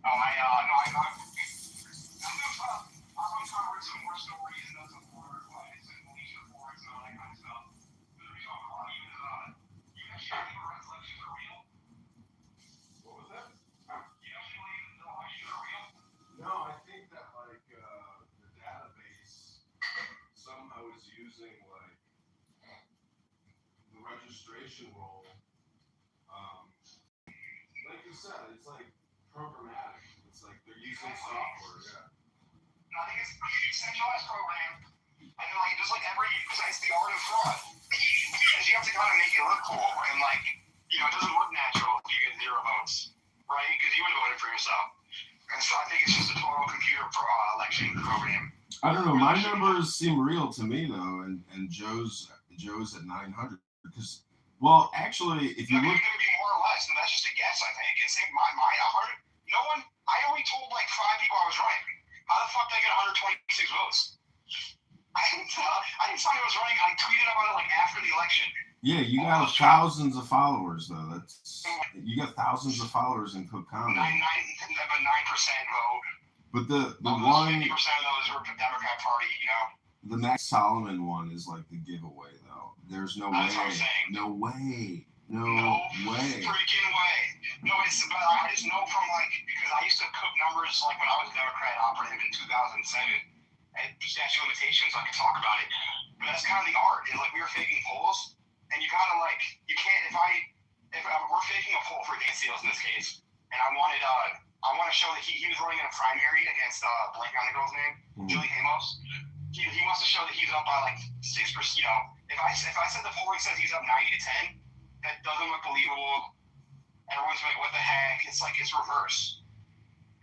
I'm trying to read some more stories and some more advice and police reports and all that kind of stuff. The reason I'm calling you is, you actually think elections are real? What was that? You actually believe the elections are real? No, I think that like the database somehow is using like the registration roll. Like you said, it's like programmatic. It's like they're using software. Yeah. I think it's a centralized program, and then like just like it's the art of fraud. Because you have to kind of make it look cool, and like it doesn't look natural if you get 0 votes, right? Because you would have voted for yourself. And so I think it's just a total computer election program. I don't know. My numbers seem real to me though, and Joe's at 900 because, well, actually, if you look, it's gonna be more or less, and that's just a guess. I think it's my 100. No one. I only told like 5 people I was running. How the fuck did I get 126 votes? I didn't tell you I was running. I tweeted about it like after the election. yeah, you got thousands of followers though. You got thousands of followers in Cook County. 9% vote. But the Almost one 50% of those were Democrat Party. the Max Solomon one is like the giveaway though. There's no That's way. what I'm saying. No way. No way. Freaking way. No, but I just know from because I used to cook numbers like when I was a Democrat operative in 2007. And statute of limitations, I could talk about it. But that's kind of the art. Like we were faking polls, and you gotta you can't. If we're faking a poll for Dan Seals in this case, and I want to show that he was running in a primary against blank on the girl's name, Julie Amos. He wants to show that he's up by like 6%. If I said the polling says he's up 90 to 10, that doesn't look believable. Everyone's like, what the heck? It's like it's reverse.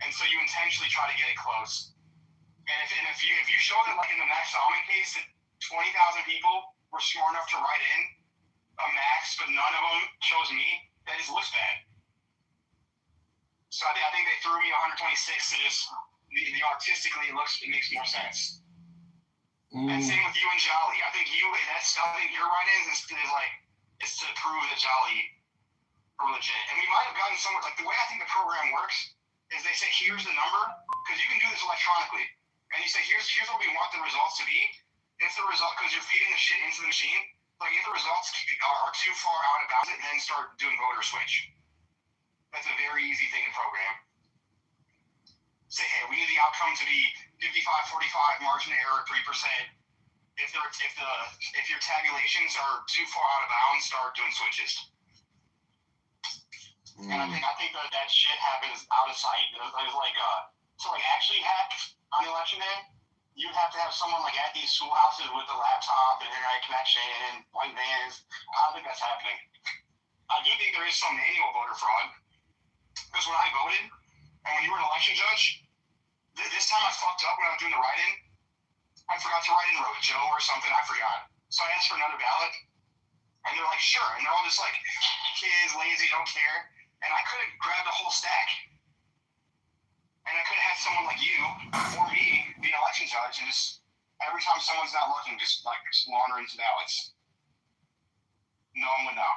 And so you intentionally try to get it close. And if you show that like in the Max Solomon case that 20,000 people were smart enough to write in a Max, but none of them chose me, that just looks bad. So I think they threw me 126 to just the artistically it makes more sense. And same with you and Jolly. I think your write-ins is to prove that Jolly are legit. And we might have gotten somewhere like the way I think the program works is they say here's the number because you can do this electronically, and you say here's what we want the results to be. If the result because you're feeding the shit into the machine, like if the results are too far out of bounds, then start doing voter switch. That's a very easy thing to program. Say, hey, we need the outcome to be 55-45, margin of error 3%. If your tabulations are too far out of bounds, start doing switches. And I think that shit happens out of sight. There's actually hack on election day, you'd have to have someone like at these schoolhouses with a laptop and internet connection and white vans. I don't think that's happening. I do think there is some manual voter fraud. Because when I voted, and when you were an election judge, this time I fucked up when I was doing the write-in. I forgot to write in Joe or something. I forgot. So I asked for another ballot. And they're like, sure. And they're all just like, kids, lazy, don't care. And I could have grabbed a whole stack. And I could have had someone like you, or me, be an election judge, and just, every time someone's not looking, just launder into ballots. No one would know.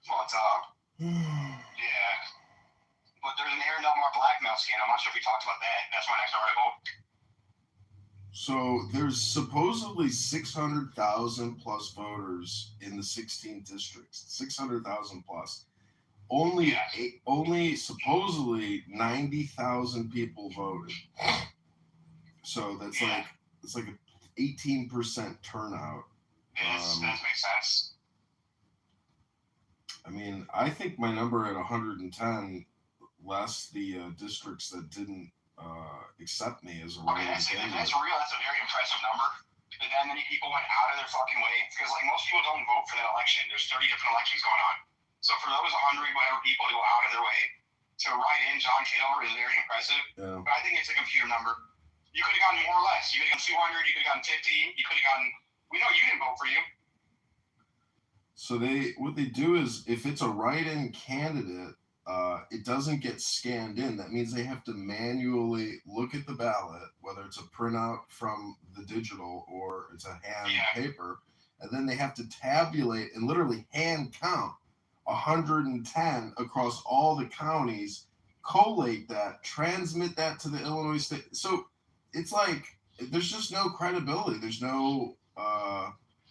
But, yeah. But there's an Aaron Delmar blackmail scandal. I'm not sure if we talked about that. That's my next article. So there's supposedly 600,000 plus voters in the 16 districts. 600,000 plus. Only supposedly 90,000 people voted. So that's like an 18% turnout. That makes sense. I mean, I think my number at 110 less the districts that didn't accept me as a Okay, write-in if candidate. that's real, that's a very impressive number. That that many people went out of their fucking way, because like most people don't vote for that election. There's 30 different elections going on. So for those 100 whatever people to go out of their way to write in John Kitover is very impressive. Yeah. But I think it's a computer number. You could have gotten more or less. You could have gotten 200. You could have gotten 50. You could have gotten. We know you didn't vote for you. So what they do is if it's a write-in candidate, it doesn't get scanned in. That means they have to manually look at the ballot, whether it's a printout from the digital or it's a hand paper, and then they have to tabulate and literally hand count 110 across all the counties, collate that, transmit that to the Illinois state. So it's like there's just no credibility. There's no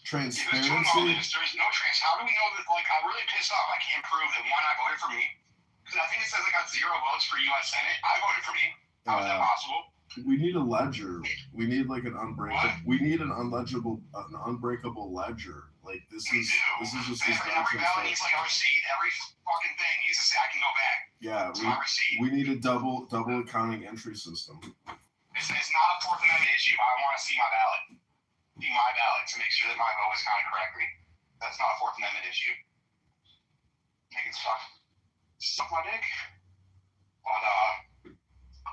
transparency. There's no trans. How do we know that? Like, I'm really pissed off. I can't prove that one, I voted for me. Because I think it says I got 0 votes for U.S. Senate. I voted for me. How is that possible? We need a ledger. We need like an unbreakable. What? We need an unbreakable ledger. Like this is just this every ballot needs like a receipt. Every fucking thing needs to say I can go back. Yeah, my receipt. we need a double accounting entry system. It's not a Fourth Amendment issue. I want to see my ballot. Be my ballot to make sure that my vote is counted correctly. That's not a Fourth Amendment issue. Make it suck my dick. But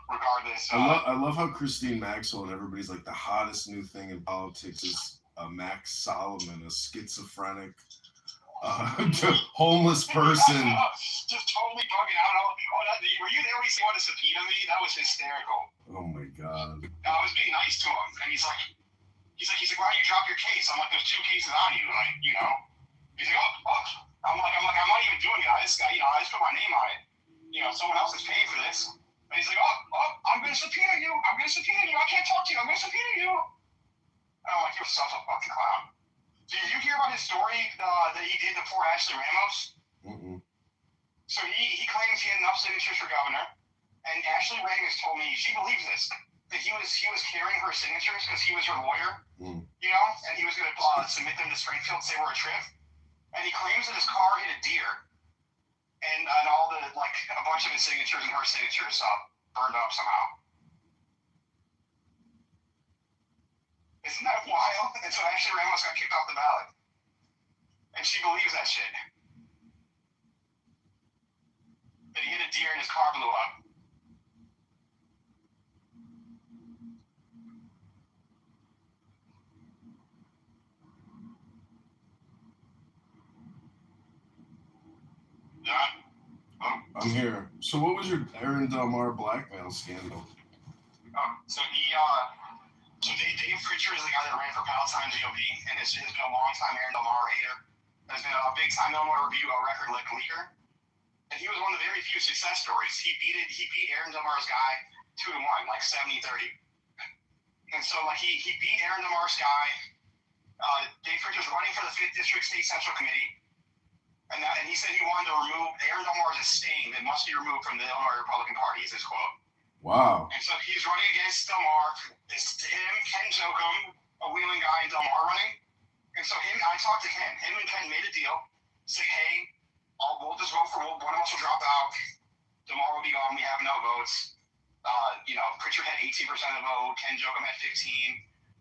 regardless, I love how Christine Maxwell and everybody's like the hottest new thing in politics is Max Solomon, a schizophrenic, homeless person. Just totally bugging out. Were you there when he said what a subpoena me? That was hysterical. Oh my god. I was being nice to him, and he's like, why don't you drop your case? I'm like, there's 2 cases on you, like, you know. He's like, oh. I'm like, I'm not even doing it. I just put my name on it. You know, someone else is paying for this. And he's like, I'm gonna subpoena you. I can't talk to you. I'm gonna subpoena you. And I'm like, you're such a fucking clown. Did you hear about his story that he did to poor Ashley Ramos? Mm-mm. So he claims he had enough signatures for governor, and Ashley Ramos told me she believes this. That he was carrying her signatures because he was her lawyer, you know, and he was going to submit them to Springfield, say we're a trip. And he claims that his car hit a deer, and all the like a bunch of his signatures and her signatures burned up somehow. Isn't that wild? And so Ashley Ramos got kicked off the ballot, and she believes that shit. That he hit a deer and his car blew up. I'm here. So what was your Aaron Del Mar blackmail scandal? So Dave Pritchard is the guy that ran for Palestine GOP, and has been a long-time Aaron Del Mar hater. Has been a big-time Illinois Review record leaker, and he was one of the very few success stories. He beat Aaron Del Mar's guy 2-1, like 70-30. And so like he beat Aaron Del Mar's guy. Dave Pritchard's running for the 5th District State Central Committee. And he said he wanted to remove Aaron Del Mar as a stain that must be removed from the Illinois Republican Party, is his quote. Wow. And so he's running against Del Mar. It's him, Ken Jokum, a Wheeling guy, and Del Mar running. And so I talked to Ken. Him and Ken made a deal. Say, hey, we'll just vote for one of us will drop out. Del Mar will be gone. We have no votes. Pritchard had 18% of the vote. Ken Jokum had 15.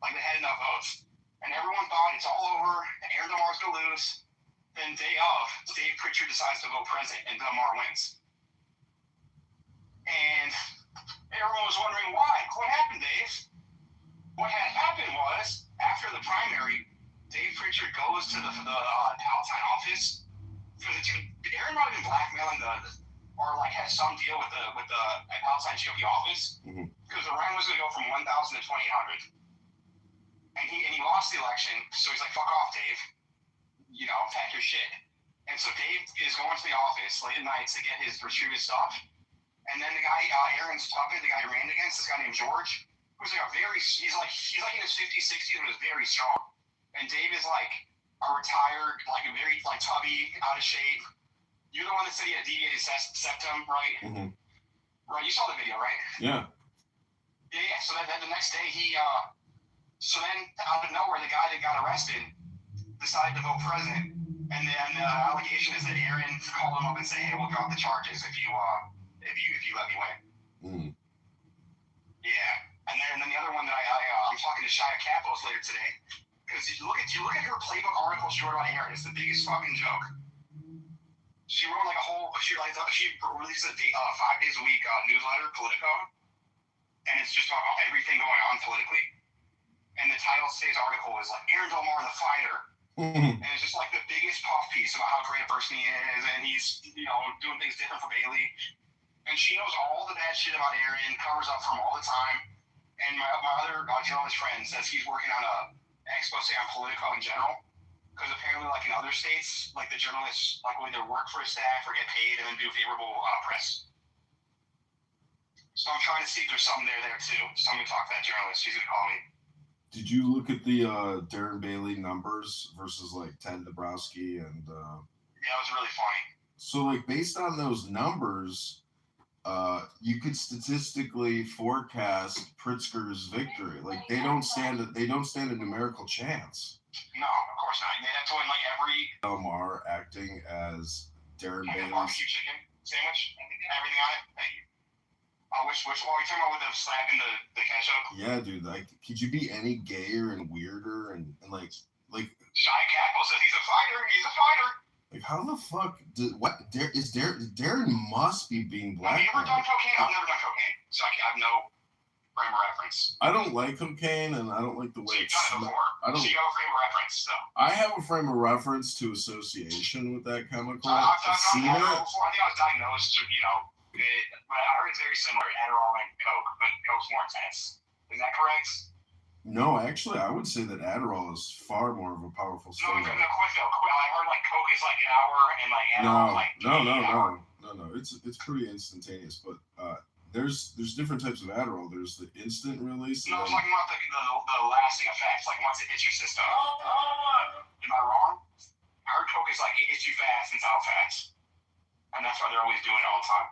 Like, they had enough votes. And everyone thought it's all over. Aaron Del Mar's going to lose. Then day of, Dave Pritchard decides to vote present, and Del Mar wins. And everyone was wondering why. What happened, Dave? What had happened was, after the primary, Dave Pritchard goes to the Palatine office. Aaron might have been blackmailing or like had some deal with the Palatine GOP office, because the rank was going to go from 1,000 to 2,800. And he lost the election, so he's like, fuck off, Dave. You know, pack your shit. And so Dave is going to the office late at night to get his retrieve his stuff. And then the guy, Aaron's puppet, the guy he ran against, this guy named George, who's like he's like in his 50s, 60s, but is very strong. And Dave is like a retired, like a very like tubby, out of shape. You're the one that said he had a deviated septum, right? Mm-hmm. Right, you saw the video, right? Yeah. Yeah, so then the next day so then out of nowhere, the guy that got arrested decided to vote president, and then the allegation is that Aaron called him up and said, "Hey, we'll drop the charges if if you let me win. Mm. Yeah, and then the other one that I'm talking to Shia Capos later today, because you look at her playbook article she wrote on Aaron. It's the biggest fucking joke. She wrote like a whole she releases a 5 days a week newsletter, Politico, and it's just about everything going on politically. And the title of today's article is like Aaron Delmar the fighter. And it's just like the biggest puff piece about how great a person he is, and he's doing things different for Bailey. And she knows all the bad shit about Aaron, covers up for him all the time. And my other journalist friend says he's working on a expose on Politico in general. Because apparently, like in other states, like the journalists will either work for a staff or get paid and then do favorable press. So I'm trying to see if there's something there too. So I'm going to talk to that journalist. She's going to call me. Did you look at the Darren Bailey numbers versus like Ted Dabrowski and? Yeah, it was really funny. So like based on those numbers, you could statistically forecast Pritzker's victory. Like they don't stand a numerical chance. No, of course not. They have to win like every. Delmar acting as Darren Bailey's. Barbecue chicken sandwich, everything on it. Thank you. Which are you talking about with the slapping the ketchup? Yeah, dude. Like, could you be any gayer and weirder and like? Shia Capel says he's a fighter. He's a fighter. Like, how the fuck Darren must be being black. Have you ever done cocaine? I've never done cocaine, so I have no frame of reference. I don't like cocaine, and I don't like the way it's done it before. So you have a frame of reference, so. I have a frame of reference to association with that chemical. I've seen it. Before. I think I was diagnosed with, but I heard it's very similar to Adderall and Coke, but Coke's more intense. Is that correct? No, actually, I would say that Adderall is far more of a powerful stimulant. No, quick though. I heard like Coke is like an hour and like Adderall like No. It's pretty instantaneous, but there's different types of Adderall. There's the instant release. No, I was talking about the lasting effects, like once it hits your system. Am I wrong? I heard Coke is like it hits you fast and it's out fast, and that's why they're always doing it all the time.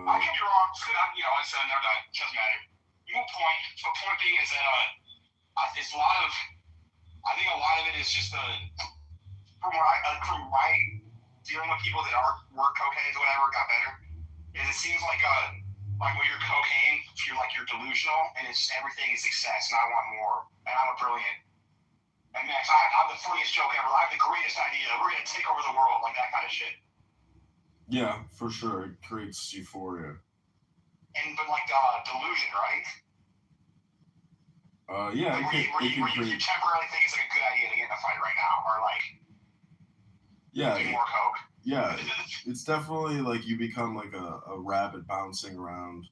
I could be wrong. It's never done. It doesn't matter. Moot point. So the point being is that it's a lot of. I think a lot of it is just from my dealing with people that work cocaine or whatever got better. Is it seems like when you're cocaine, you're delusional and it's everything is success and I want more and I'm a brilliant. And Max, I have the funniest joke ever. I have the greatest idea. We're gonna take over the world, like that kind of shit. Yeah, for sure. It creates euphoria. But delusion, right? Yeah, like you temporarily think it's like a good idea to get in a fight right now, or like do more coke. Yeah, it's definitely like you become like a rabbit bouncing around,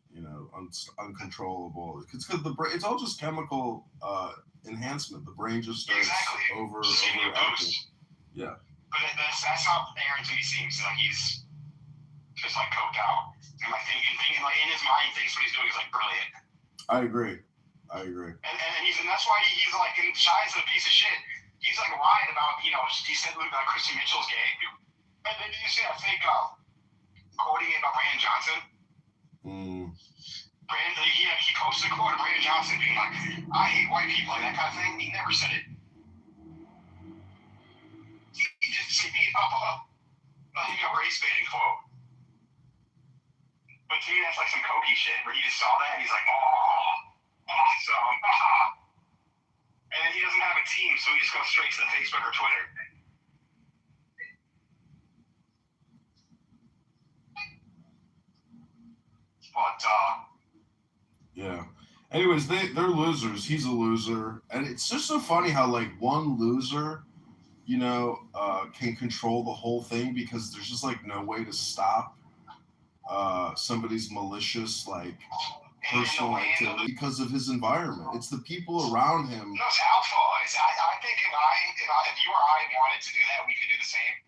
uncontrollable. It's because it's all just chemical enhancement. The brain just starts overacting. Yeah. But that's how Aaron to me seems. Like he's just like coked out and like thinking like in his mind thinks what he's doing is like brilliant. I agree. And that's why he's like, and Shia's a piece of shit. He's like lying about he said about Christian Mitchell's gay. And then did you see that fake quoting about Brandon Johnson? Brandon, he posted a quote of Brandon Johnson being like, "I hate white people," and that kind of thing. He never said it. He just made up a race baiting quote. But to me, that's like some cokey shit where he just saw that and he's like, "Oh, awesome!" And then he doesn't have a team, so he just goes straight to the Facebook or Twitter. But yeah. Anyways, they're losers. He's a loser, and it's just so funny how like one loser, can control the whole thing because there's just like no way to stop somebody's malicious like personal activity because of his environment. It's the people around him. No, it's alpha. I think if you or I wanted to do that, we could do the same.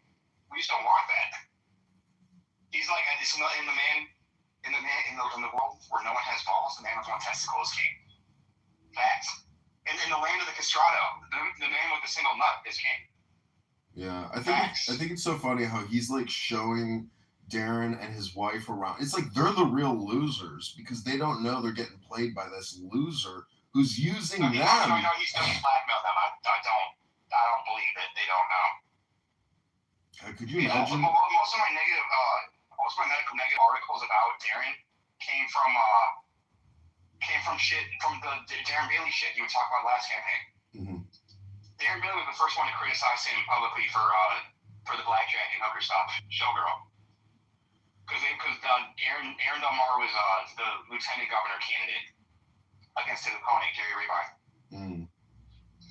We just don't want that. He's like in the world where no one has balls, the man with one testicle is king. Facts. And in the land of the castrato, the man with the single nut is king. Yeah, I think it's so funny how he's like showing Darren and his wife around. It's like they're the real losers because they don't know they're getting played by this loser who's using them. No, he's doing blackmail them. I don't believe it. They don't know. Could you imagine? Most of my negative most of my negative articles about Darren came from the Darren Bailey shit you were talking about last campaign. Mm-hmm. Darren Bailey was the first one to criticize him publicly for the blackjack and hooker stuff, showgirl. Because Aaron Del Mar was the lieutenant governor candidate against his opponent, Jerry Rabine. Mm.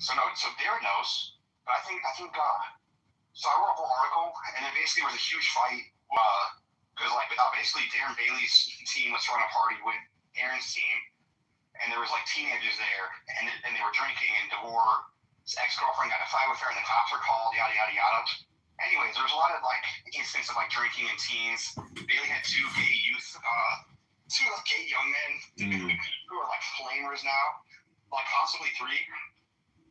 So Darren knows, but I think so I wrote a whole article, and then basically there was a huge fight because basically Darren Bailey's team was throwing a party with Aaron's team, and there was like teenagers there, and they were drinking, and DeVore's ex-girlfriend got in a fight with her, and the cops were called, yada yada yada. Anyways, there was a lot of like instances of like drinking and teens. Bailey had two gay young men who are like flamers now, like possibly three.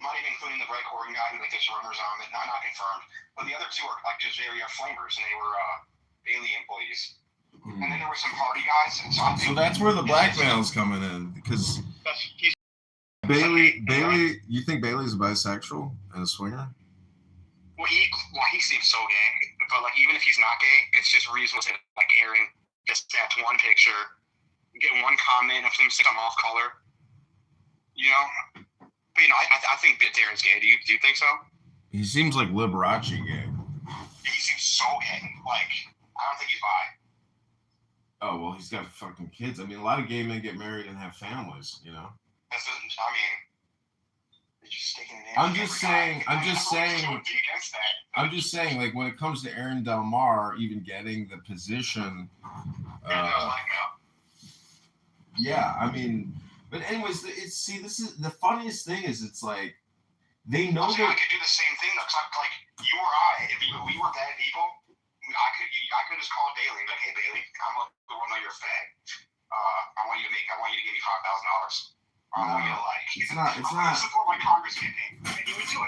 Not even including the Brett Corrigan guy who there's rumors on, but not confirmed. But the other two are like just very flamers, and they were Bailey employees. And then there were some party guys. And so that's where the blackmail's coming in, because Bailey, you think Bailey's a bisexual and a swinger? Well, he seems so gay, but like even if he's not gay, it's just reasonable to like Aaron just snap one picture, get one comment of him saying I'm off color, you know. But you know, I think Darren's gay. Do you think so? He seems like Liberace gay. He seems so gay. Like I don't think he's bi. Oh well, he's got fucking kids. I mean, a lot of gay men get married and have families, you know. I'm just saying, like when it comes to Aaron Del Mar even getting the position, yeah, I mean, but anyways, this is the funniest thing is it's like they know that I could do the same thing though, like you or I, if we were bad people, I could just call Bailey and be like, hey Bailey, I'm a one know you're a fag. I want you to give me $5,000. It's not. Support my Congress campaign. And you would do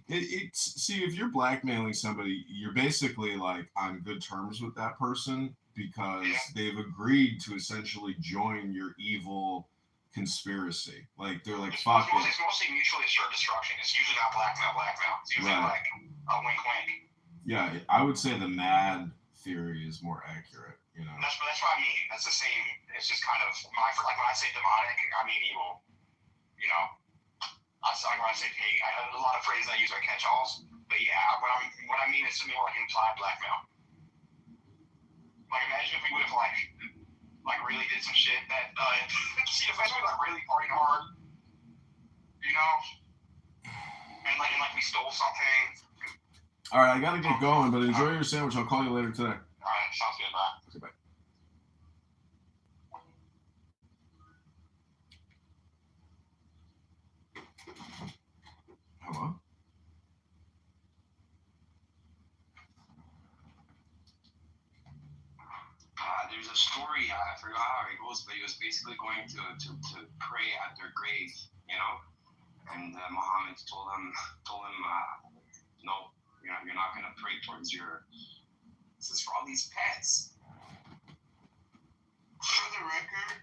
it. See, if you're blackmailing somebody, you're basically like on good terms with that person because they've agreed to essentially join your evil conspiracy. Like they're like, fuck it. It's mostly mutually assured destruction. It's usually not blackmail. It's usually like a wink wink. Yeah, I would say the MAD theory is more accurate. You know. That's what I mean. That's the same. It's just kind of like when I say demonic, I mean evil. You know. When I say pig, I have a lot of phrases I use are catch-alls. But yeah, what I mean is more like implied blackmail. Like imagine if we would have like really did some shit that if we like really partied hard, you know, and like we stole something. All right, I gotta get going, but enjoy your sandwich. I'll call you later today. All right, sounds good. Bye. Okay, bye. Hello? There's a story, I forgot how it goes, but he was basically going to pray at their grave, you know? And Muhammad told him, no, you're not going to pray towards this is for all these pets. For the record,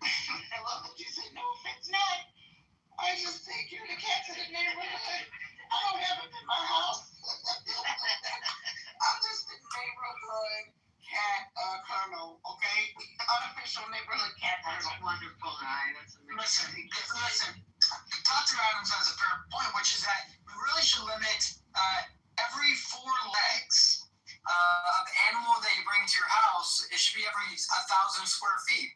I love that you say no, it's not. I just take you to cat to the neighborhood. I don't have it in my house. I'm just the neighborhood cat colonel, okay? Unofficial neighborhood cat colonel. That's wonderful, Ryan. That's amazing. Listen. Dr. Adams has a fair point, which is that we really should limit every 4 legs of animal that you bring to your house. It should be every 1,000 square feet.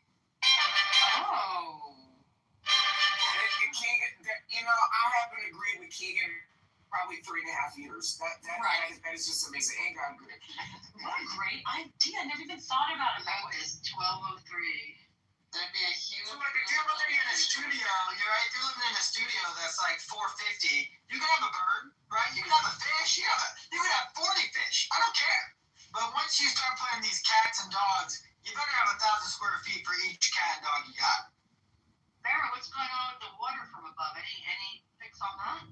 Oh. You know, I happen to agree with Keegan. Probably 3.5 years. That is just amazing. Ain't got good. What a great idea. I never even thought about it that way. It's 12:03. That'd be a huge. So like, if you're living in a studio, if you're living in a studio that's like 450, you can have a bird, right? You can have a fish. You can have 40 fish. I don't care. But once you start playing these cats and dogs, you better have 1,000 square feet for each cat and dog you got. Sarah, what's going on with the water from above? Any fix on that?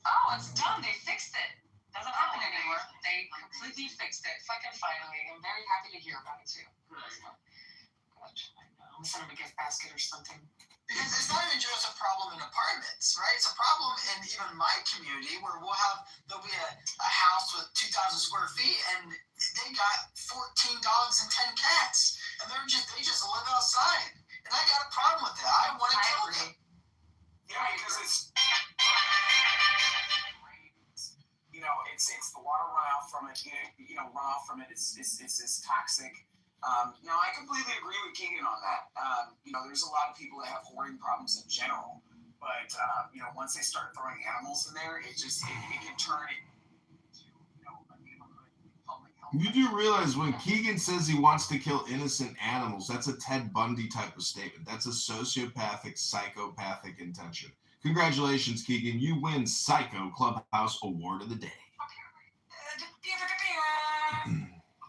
Oh, it's done. They fixed it. Doesn't happen anymore. They completely fixed it. Fucking finally. I'm very happy to hear about it too. Good. I'm sending a gift basket or something. Because it's not even just a problem in apartments, right? It's a problem in even my community where there'll be a house with 2,000 square feet and they got 14 dogs and 10 cats, and they just live outside, and I got a problem with that. I want to kill them. Yeah, because it's the water runoff from it. Runoff from it. It's toxic. No, I completely agree with Keegan on that. There's a lot of people that have hoarding problems in general, but once they start throwing animals in there, it can turn it into a neighborhood public health. You do realize when Keegan says he wants to kill innocent animals, that's a Ted Bundy type of statement. That's a sociopathic, psychopathic intention. Congratulations, Keegan. You win Psycho Clubhouse Award of the Day.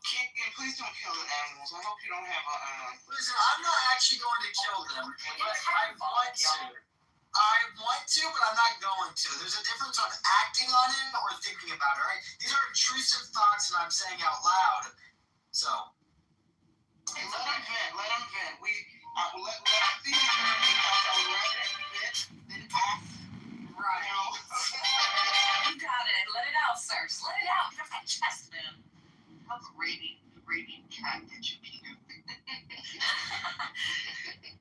Keegan, please don't kill the animals. I hope you don't have a. Listen, I'm not actually going to kill them, but I want to. I want to, but I'm not going to. There's a difference on acting on it or thinking about it, right? These are intrusive thoughts that I'm saying out loud. So. Hey, let him vent. Let him vent. Let him think because I'd rather vent than act. Right. You got it. Let it out, sir. Just let it out. Get off that chest, man. How rating cat did you pee?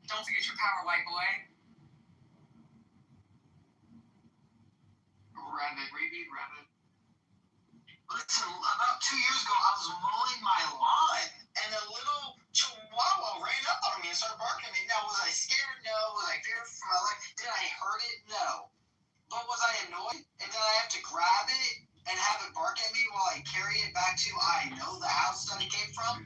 Don't forget your power, white boy. Rabbit. Listen, about 2 years ago, I was mowing my lawn, and a little chihuahua ran up on me and started barking at me. Now, was I scared? No. Was I fearful for my life? Did I hurt it? No. But was I annoyed? And did I have to grab it and have it bark at me while I carry it back to I know the house that it came from?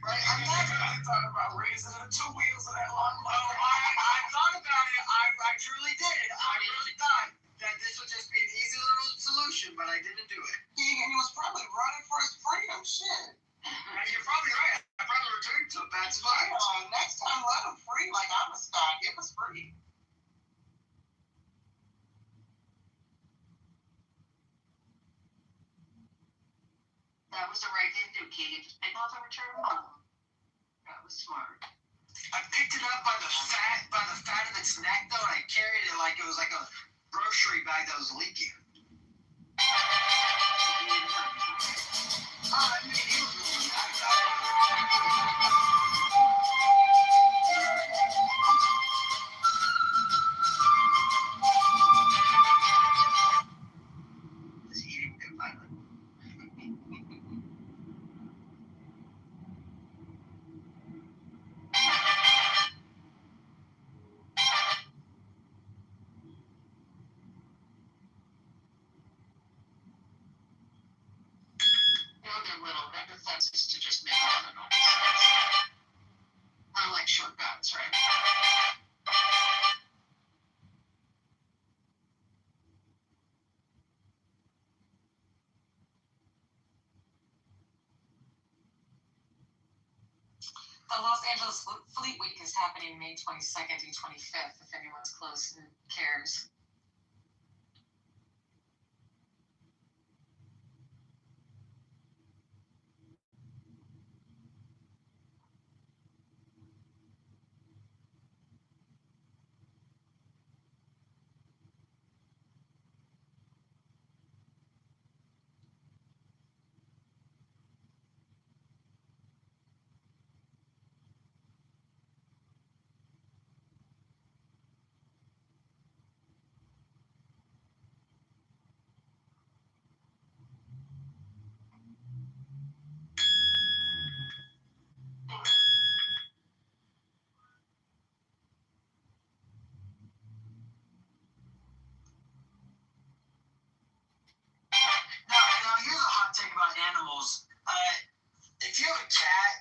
Right? I'm not really thought about raising the 2 wheels of that lawnmower. I thought about it. I truly did. I really thought that this would just be an easy little solution, but I didn't do it. He was probably running for his freedom. Shit. You're probably right. I probably returned to him. That's fine. Next time, let him free like I'm a star. Give us free. That was the right thing to do, Keegan. Just pick off and return them home. That was smart. I picked it up by the fat of its neck, though, and I carried it like it was like a grocery bag that was leaking. I mean, he was really mad about it. Is he eating good violent? They're little. Their defense is to just make all the noise. Kind of like short guns, right? The Los Angeles Fleet Week is happening May 22nd to 25th, if anyone's close and cares. Now, here's a hot take about animals. If you have a cat,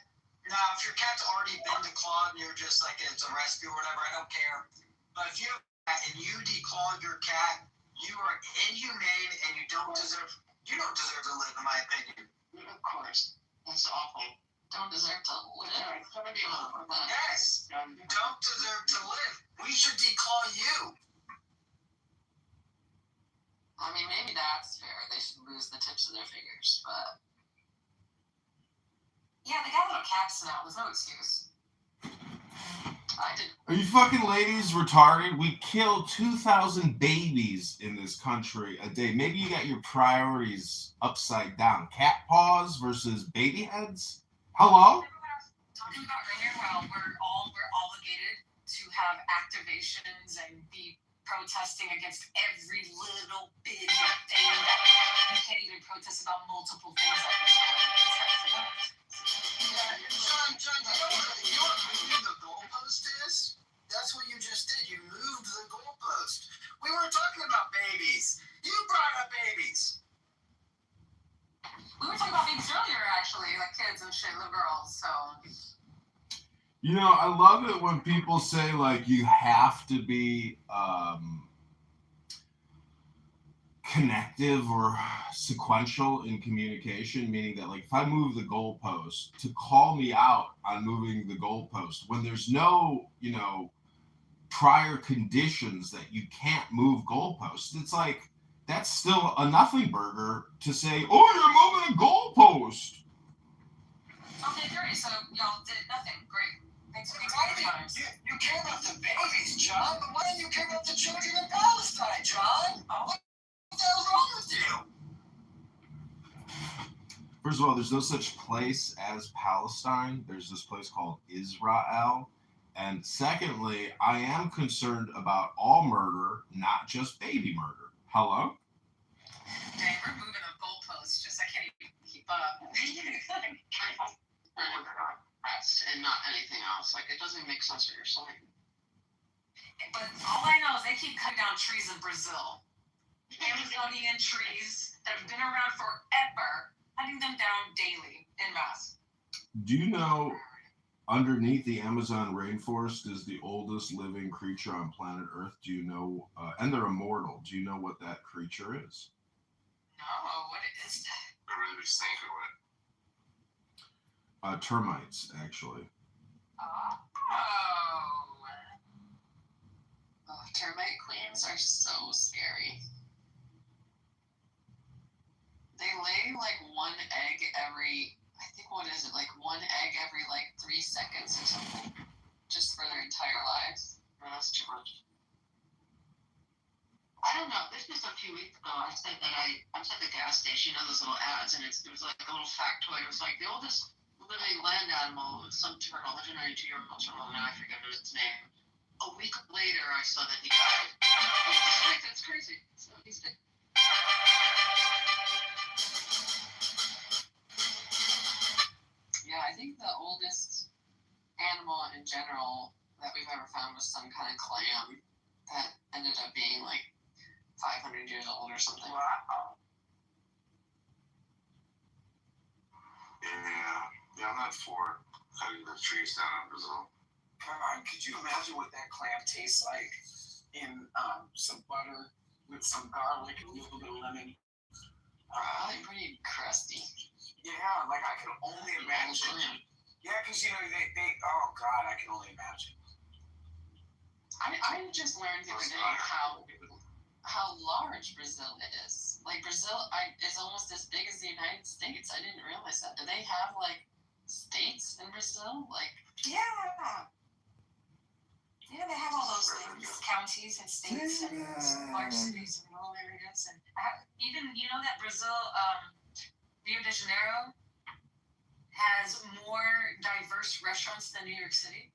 now if your cat's already been declawed and you're just like it's a rescue or whatever, I don't care. But if you have a cat and you declawed your cat, you are inhumane and you don't deserve to live, in my opinion. Of course. That's awful. Don't deserve to live. It's gonna be awful. Yes, you don't deserve to live. We should declaw you. I mean, maybe that's fair. They should lose the tips of their fingers, but yeah, they got little caps now. There's no excuse. I didn't. Are you fucking ladies retarded? We kill 2,000 babies in this country a day. Maybe you got your priorities upside down. Cat paws versus baby heads? Hello? Talking about earlier, well, we're obligated to have activations and be protesting against every little bit of thing that you can't even protest about multiple things at this point. John, you know what moving the goalpost is? That's what you just did. You moved the goalpost. We weren't talking about babies. You brought up babies. We were talking about babies earlier, actually, like kids and shit, little girls. So. You know, I love it when people say, like, you have to be connective or sequential in communication, meaning that, like, if I move the goalpost, to call me out on moving the goalpost when there's no, you know, prior conditions that you can't move goalposts. It's like, that's still a nothing burger to say, oh, you're moving a goalpost. Okay, great. So y'all did nothing. Great. Thanks for You care about the babies, John, but why don't you care about the children in Palestine, John? What the hell's wrong with you? First of all, there's no such place as Palestine. There's this place called Israel. And secondly, I am concerned about all murder, not just baby murder. Hello? Dang, we're moving a goalpost. Just I can't even keep up. And not anything else. Like, it doesn't make sense what you're saying. But all I know is they keep cutting down trees in Brazil. Amazonian trees that have been around forever, cutting them down daily en masse. Do you know underneath the Amazon rainforest is the oldest living creature on planet Earth? Do you know, and they're immortal, do you know what that creature is? No, what is that? A really big snake or what? Termites, actually. Oh, Termite queens are so scary. They lay like one egg every, I think, what is it, like one egg every like 3 seconds or something, just for their entire lives. Oh, that's too much. I don't know. This was a few weeks ago. I said that I was at the gas station, you know, those little ads, and it was like a little factoid. It was like the oldest living land animal was some turtle, 192-year-old turtle, and I forget its name. A week later, I saw that he died. That's crazy. So he's dead. Yeah, I think the oldest animal in general that we've ever found was some kind of clam that ended up being like 500 years old or something. Wow. Yeah, I'm not for cutting the trees down in Brazil. God, could you imagine what that clam tastes like in some butter with some garlic and a little bit of lemon? Probably pretty crusty. Yeah, like I can only imagine. Yeah, because, you know, they oh God, I can only imagine. I just learned the other day how large Brazil is. Like, Brazil is almost as big as the United States. I didn't realize that. Do they have, like, states in Brazil? Like, yeah. Yeah, they have all those things, counties and states and large cities and rural areas. And even, you know that Brazil, Rio de Janeiro has more diverse restaurants than New York City.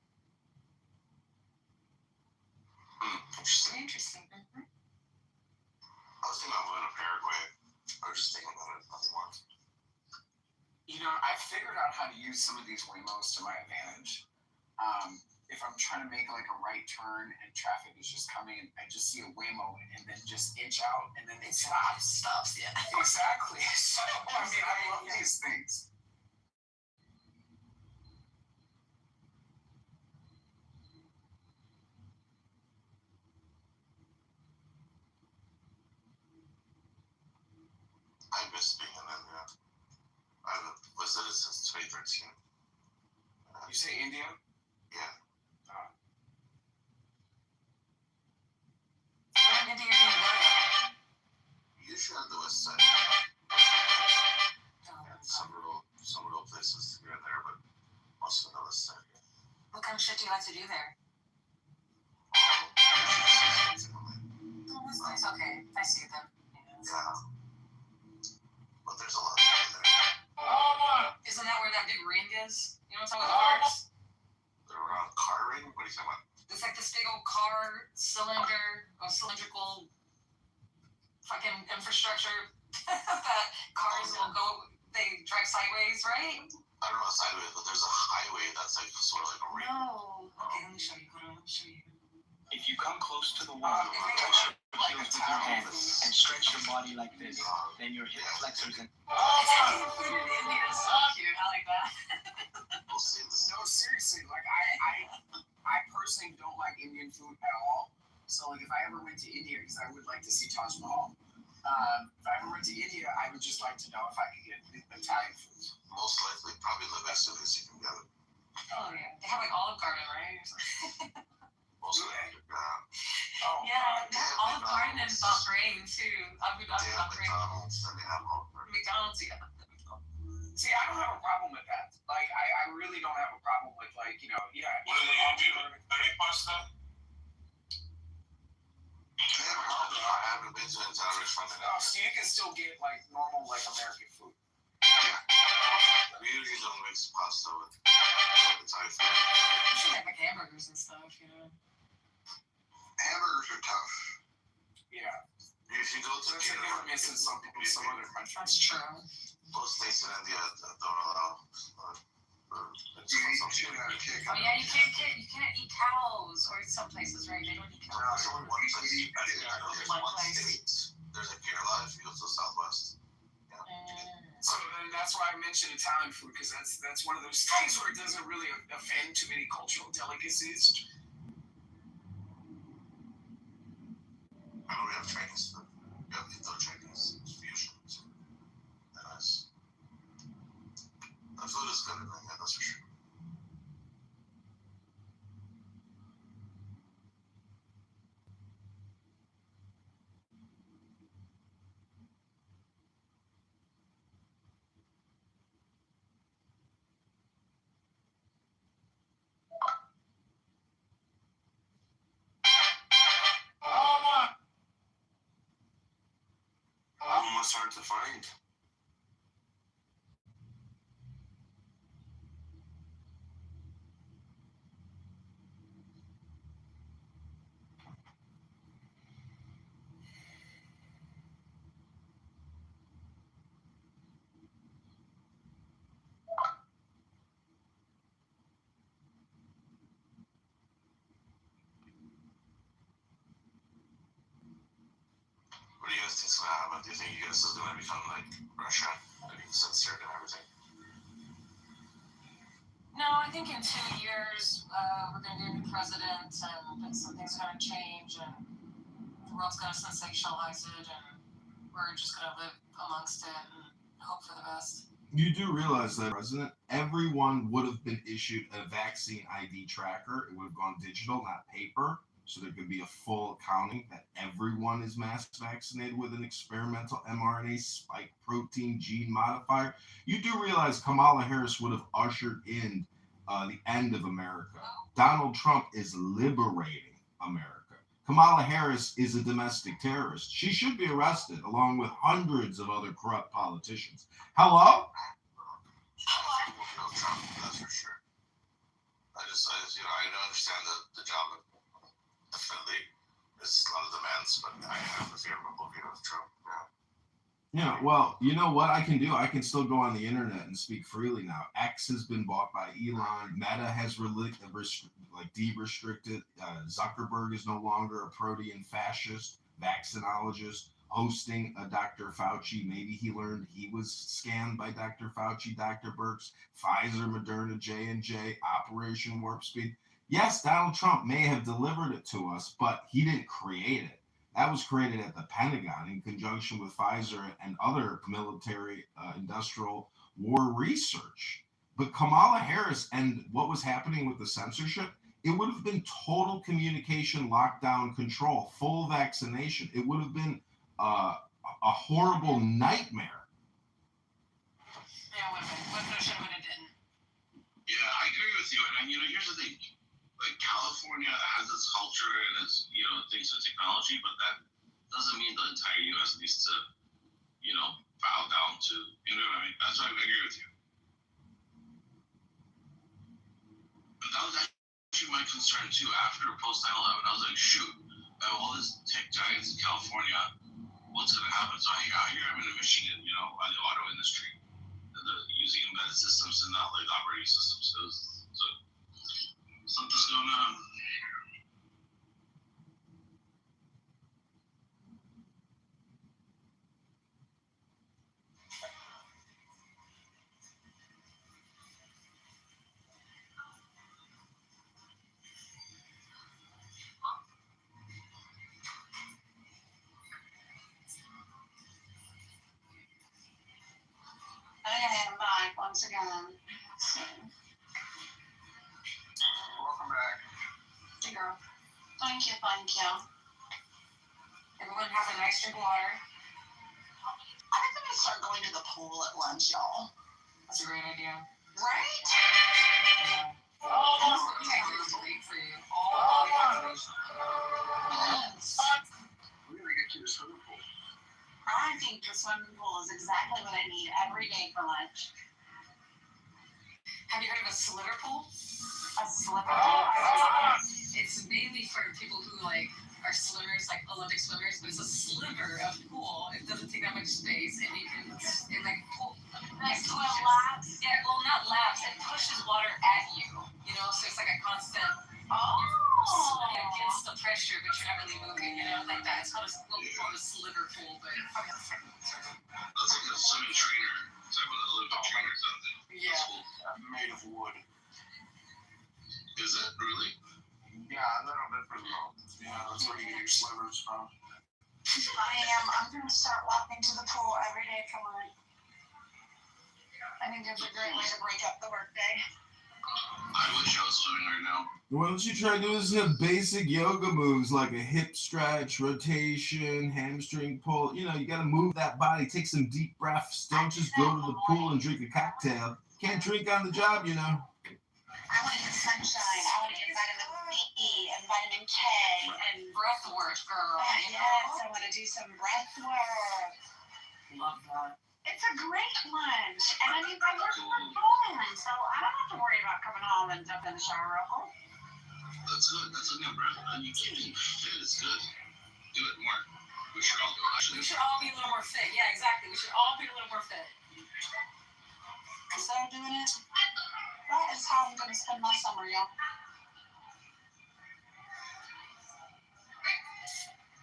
Very interesting. Mm-hmm. I was thinking about moving to Paraguay. I was just thinking about it, nothing more. You know, I figured out how to use some of these Waymos to my advantage. If I'm trying to make like a right turn and traffic is just coming and I just see a Waymo and then just inch out and then it stops. Yeah. Exactly. So, I mean, I love these things. I miss being in India. I haven't visited since 2013. You say India? Yeah. Where in India do you go? Usually on the west side. Some rural places here and there, but also on the west side. What kind of shit do you like to do there? That's nice. Okay, I see it then. Yeah. But there's a lot of people there. Isn't that where that big ring is? You know what I'm talking about? Cars? They're around car ring? What are you talking about? It's like this big old car cylinder or cylindrical fucking infrastructure that cars will go. They drive sideways, right? I don't know sideways, but there's a highway that's like sort of like a ring. No. Okay, let me show you. Hold on, let me show you. If you come close to the wall, touch your heels with your hands and stretch your body like this, then your hip flexors and. It's how you put it in India. It's so cute. I like that. We'll see this. No, seriously, like I personally don't like Indian food at all. So like if I ever went to India, because I would like to see Taj Mahal. If I ever went to India, I would just like to know if I could get Italian food. Most likely, probably the best food you can get. Oh yeah, they have like Olive Garden, right? Most likely, Oh, Yeah, Olive Garden and Bahrain too. Abu Dhabi, they have Bahrain. McDonald's, and they have all of McDonald's, yeah. See, I don't have a problem with that. Like, I really don't have a problem with, like, you know, yeah. What do they do? Curry pasta? I haven't been to an Italian restaurant in Oh, so you can still get, like, normal, like, American food. We usually don't mix pasta with Italian food. You should have like hamburgers and stuff, you know. Hamburgers are tough. Yeah. If you go to That's like hit or miss in some other countries. That's true. most states in India don't allow consumption. Oh yeah, you can't eat cows, or some places, right? They don't eat cows. There's only one place. There's one state. There's a Kerala if you go to the southwest. So then that's why I mentioned Italian food, because that's one of those things where it doesn't really offend too many cultural delicacies. I know we have Chinese food. We have Indo-Chinese fusion. Nice. The food is good, yeah, that's for sure. Almost hard to find. What do you guys think's gonna happen? Do you think you guys is gonna become like Russia, getting censored and everything? No, I think in 2 years we're going to get a new president, and some things are going to change, and the world's going to sensationalize it, and we're just going to live amongst it and hope for the best. You do realize that, President, everyone would have been issued a vaccine ID tracker. It would have gone digital, not paper. So there could be a full accounting that everyone is mass vaccinated with an experimental mRNA spike protein gene modifier. You do realize Kamala Harris would have ushered in the end of America. Donald Trump is liberating America. Kamala Harris is a domestic terrorist. She should be arrested along with hundreds of other corrupt politicians. Hello? People feel Trump, that's for sure. I just I understand the job. Definitely, there's a lot of demands, but I have the fear of Trump. Yeah, well, you know what I can do? I can still go on the internet and speak freely now. X has been bought by Elon. Meta has de-restricted. Zuckerberg is no longer a protean fascist, vaccinologist, hosting a Dr. Fauci. Maybe he learned he was scammed by Dr. Fauci, Dr. Birx, Pfizer, Moderna, J&J, Operation Warp Speed. Yes, Donald Trump may have delivered it to us, but he didn't create it. That was created at the Pentagon in conjunction with Pfizer and other military industrial war research. But Kamala Harris and what was happening with the censorship, it would have been total communication lockdown control, full vaccination. It would have been a horrible nightmare. Yeah, what should have been, it didn't. Yeah, I agree with you. And here's the thing. Like California has its culture and its things with technology, but that doesn't mean the entire U.S. needs to, bow down to, you know what I mean? That's why I agree with you. But that was actually my concern too. After post 9/11, I was like, shoot, I have all these tech giants in California. What's gonna happen? So here I'm in a machine, the auto industry, using embedded systems and not like operating systems. So something's going on. Okay, I'm back once again. Welcome back. Hey, girl. Thank you. Everyone have a nice drink of water. I think I'm gonna start going to the pool at lunch, y'all. That's a great idea. Right? It's great for you. All the activation. Yes. We're gonna get you to swimming pool. I think the swimming pool is exactly what I need every day for lunch. Have you heard of a sliver pool? A sliver pool? It's mainly for people who are swimmers, like Olympic swimmers, but it's a sliver of pool. It doesn't take that much space, and you can pool. Next to a laps? Yeah, well, not laps. It pushes water at you. So it's like a constant. Against the pressure, but you're not really moving. Like that. It's called a sliver pool, but That's like a swimming trainer, type of Olympic trainer or something. yeah. Made of wood. Is it really? Yeah, a little bit below. Yeah, that's where you get your slivers from. I'm going to start walking to the pool every day for lunch. I think it's a great way to break up the workday. I wish I was swimming right now. Why don't you try doing some basic yoga moves like a hip stretch, rotation, hamstring pull? You gotta move that body. Take some deep breaths. Don't just go to the pool and drink a cocktail. Can't drink on the job, I want to get sunshine. I want to get vitamin B and vitamin K and breath work, girl. Yes, I want to do some breath work. Love that. It's a great lunch, and I work from home, so I don't have to worry about coming home and jumping in the shower real quick. That's good. That's a new breath. And you keep being fit. It's good. Do it more. We should all do it. Actually. We should all be a little more fit. Yeah, exactly. We should all be a little more fit. Instead of doing it, that is how I'm going to spend my summer, y'all.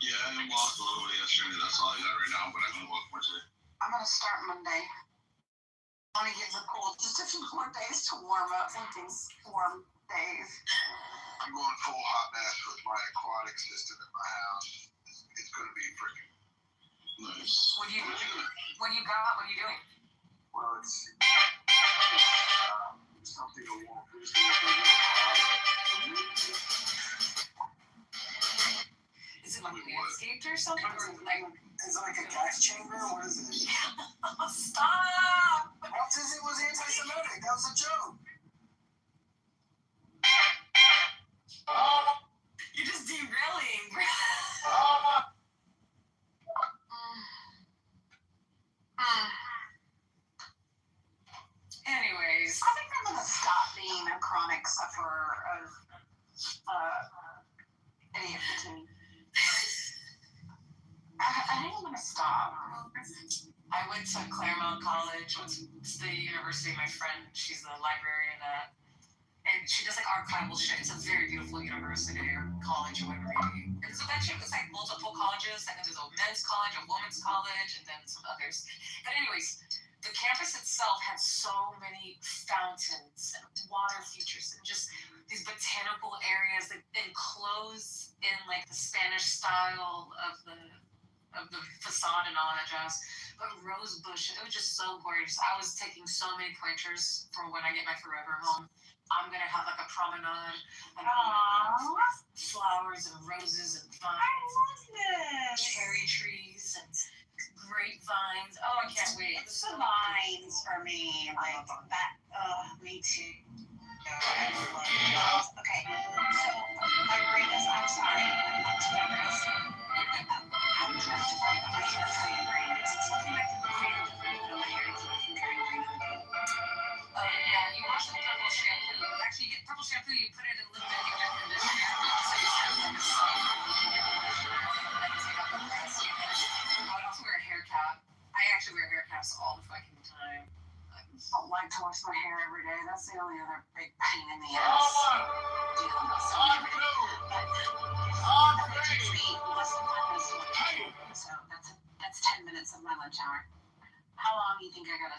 Yeah, I walked a little bit yesterday. That's all I got right now, but I'm going to walk more today. I'm going to start Monday. I want to give the pool just a few more days to warm up when things warm days. I'm going full hot bath with my aquatic system at my house. It's going to be freaking nice. What do you got? What are you doing? Well, it's something I won't do. Is it like landscaped or something? Or is it like a gas chamber? What is it? Stop! What is it? Was anti-Semitic? That was a joke. You're just derailing. Anyways, I think I'm gonna stop being a chronic sufferer of idiocy. I think I'm gonna stop. I went to Claremont College, it's the university of my friend. She's the librarian at, and she does like archival shit. It's a very beautiful university or college or whatever. And it's eventually it's like multiple colleges. Like there's a men's college, a women's college, and then some others. But anyways, the campus itself had so many fountains and water features and just these botanical areas that enclosed in like the Spanish style of the facade and all that jazz. But rose bush, it was just so gorgeous. I was taking so many pointers for when I get my forever home. I'm gonna have like a promenade and flowers and roses and vines. I love this. Cherry trees and grapevines. Oh, I can't wait. It's the vines for me. Like that. Me too. Okay, so my brain is. I'm sorry. I'm not too embarrassed. I'm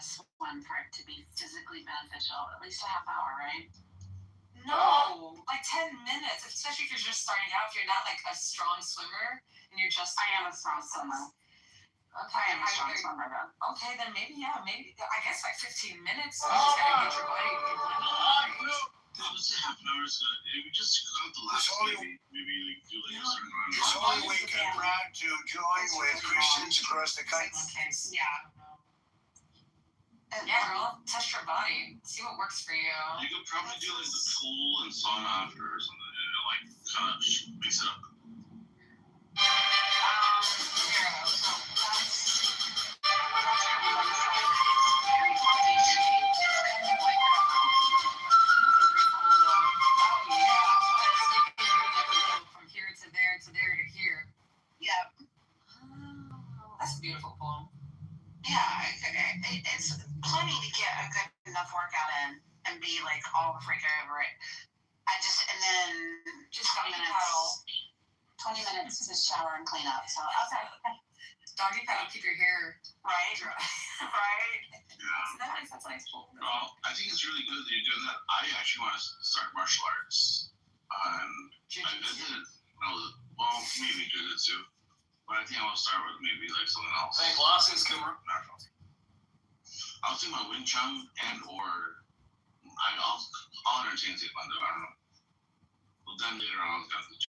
swim for it to be physically beneficial? At least a half hour, right? No, like 10 minutes, especially if you're just starting out, if you're not like a strong swimmer and you're just. I am a strong swimmer. Okay, I am a strong swimmer, though. Okay, then maybe, I guess like 15 minutes. You just gotta get your body. I would say half an hour is good. If you just cut the last maybe like do like a certain amount of It's the only way you can proud to join with Christians across the country. Okay, yeah. Yeah, girl, test your body. See what works for you. You could probably do like the pool and sauna after or something, like kind of mix it up. From here to there to there to here. Yep. That's a beautiful poem. Yeah, it's plenty to get a good enough workout in and be like all the freak over it. And then just 20 minutes. 20 minutes to shower and clean up. So okay. Doggy paddle, keep your hair right. Right. Yeah. That's nice. That's nice. Well, I think it's really good that you're doing that. I actually want to start martial arts. I did it. Well, maybe jiu-jitsu. But I think I will start with maybe like something else. Hey, glasses, Cooper. I was thinking about Wing Chun or I'll entertain Taekwondo. I don't know. Well, then later on, I was going to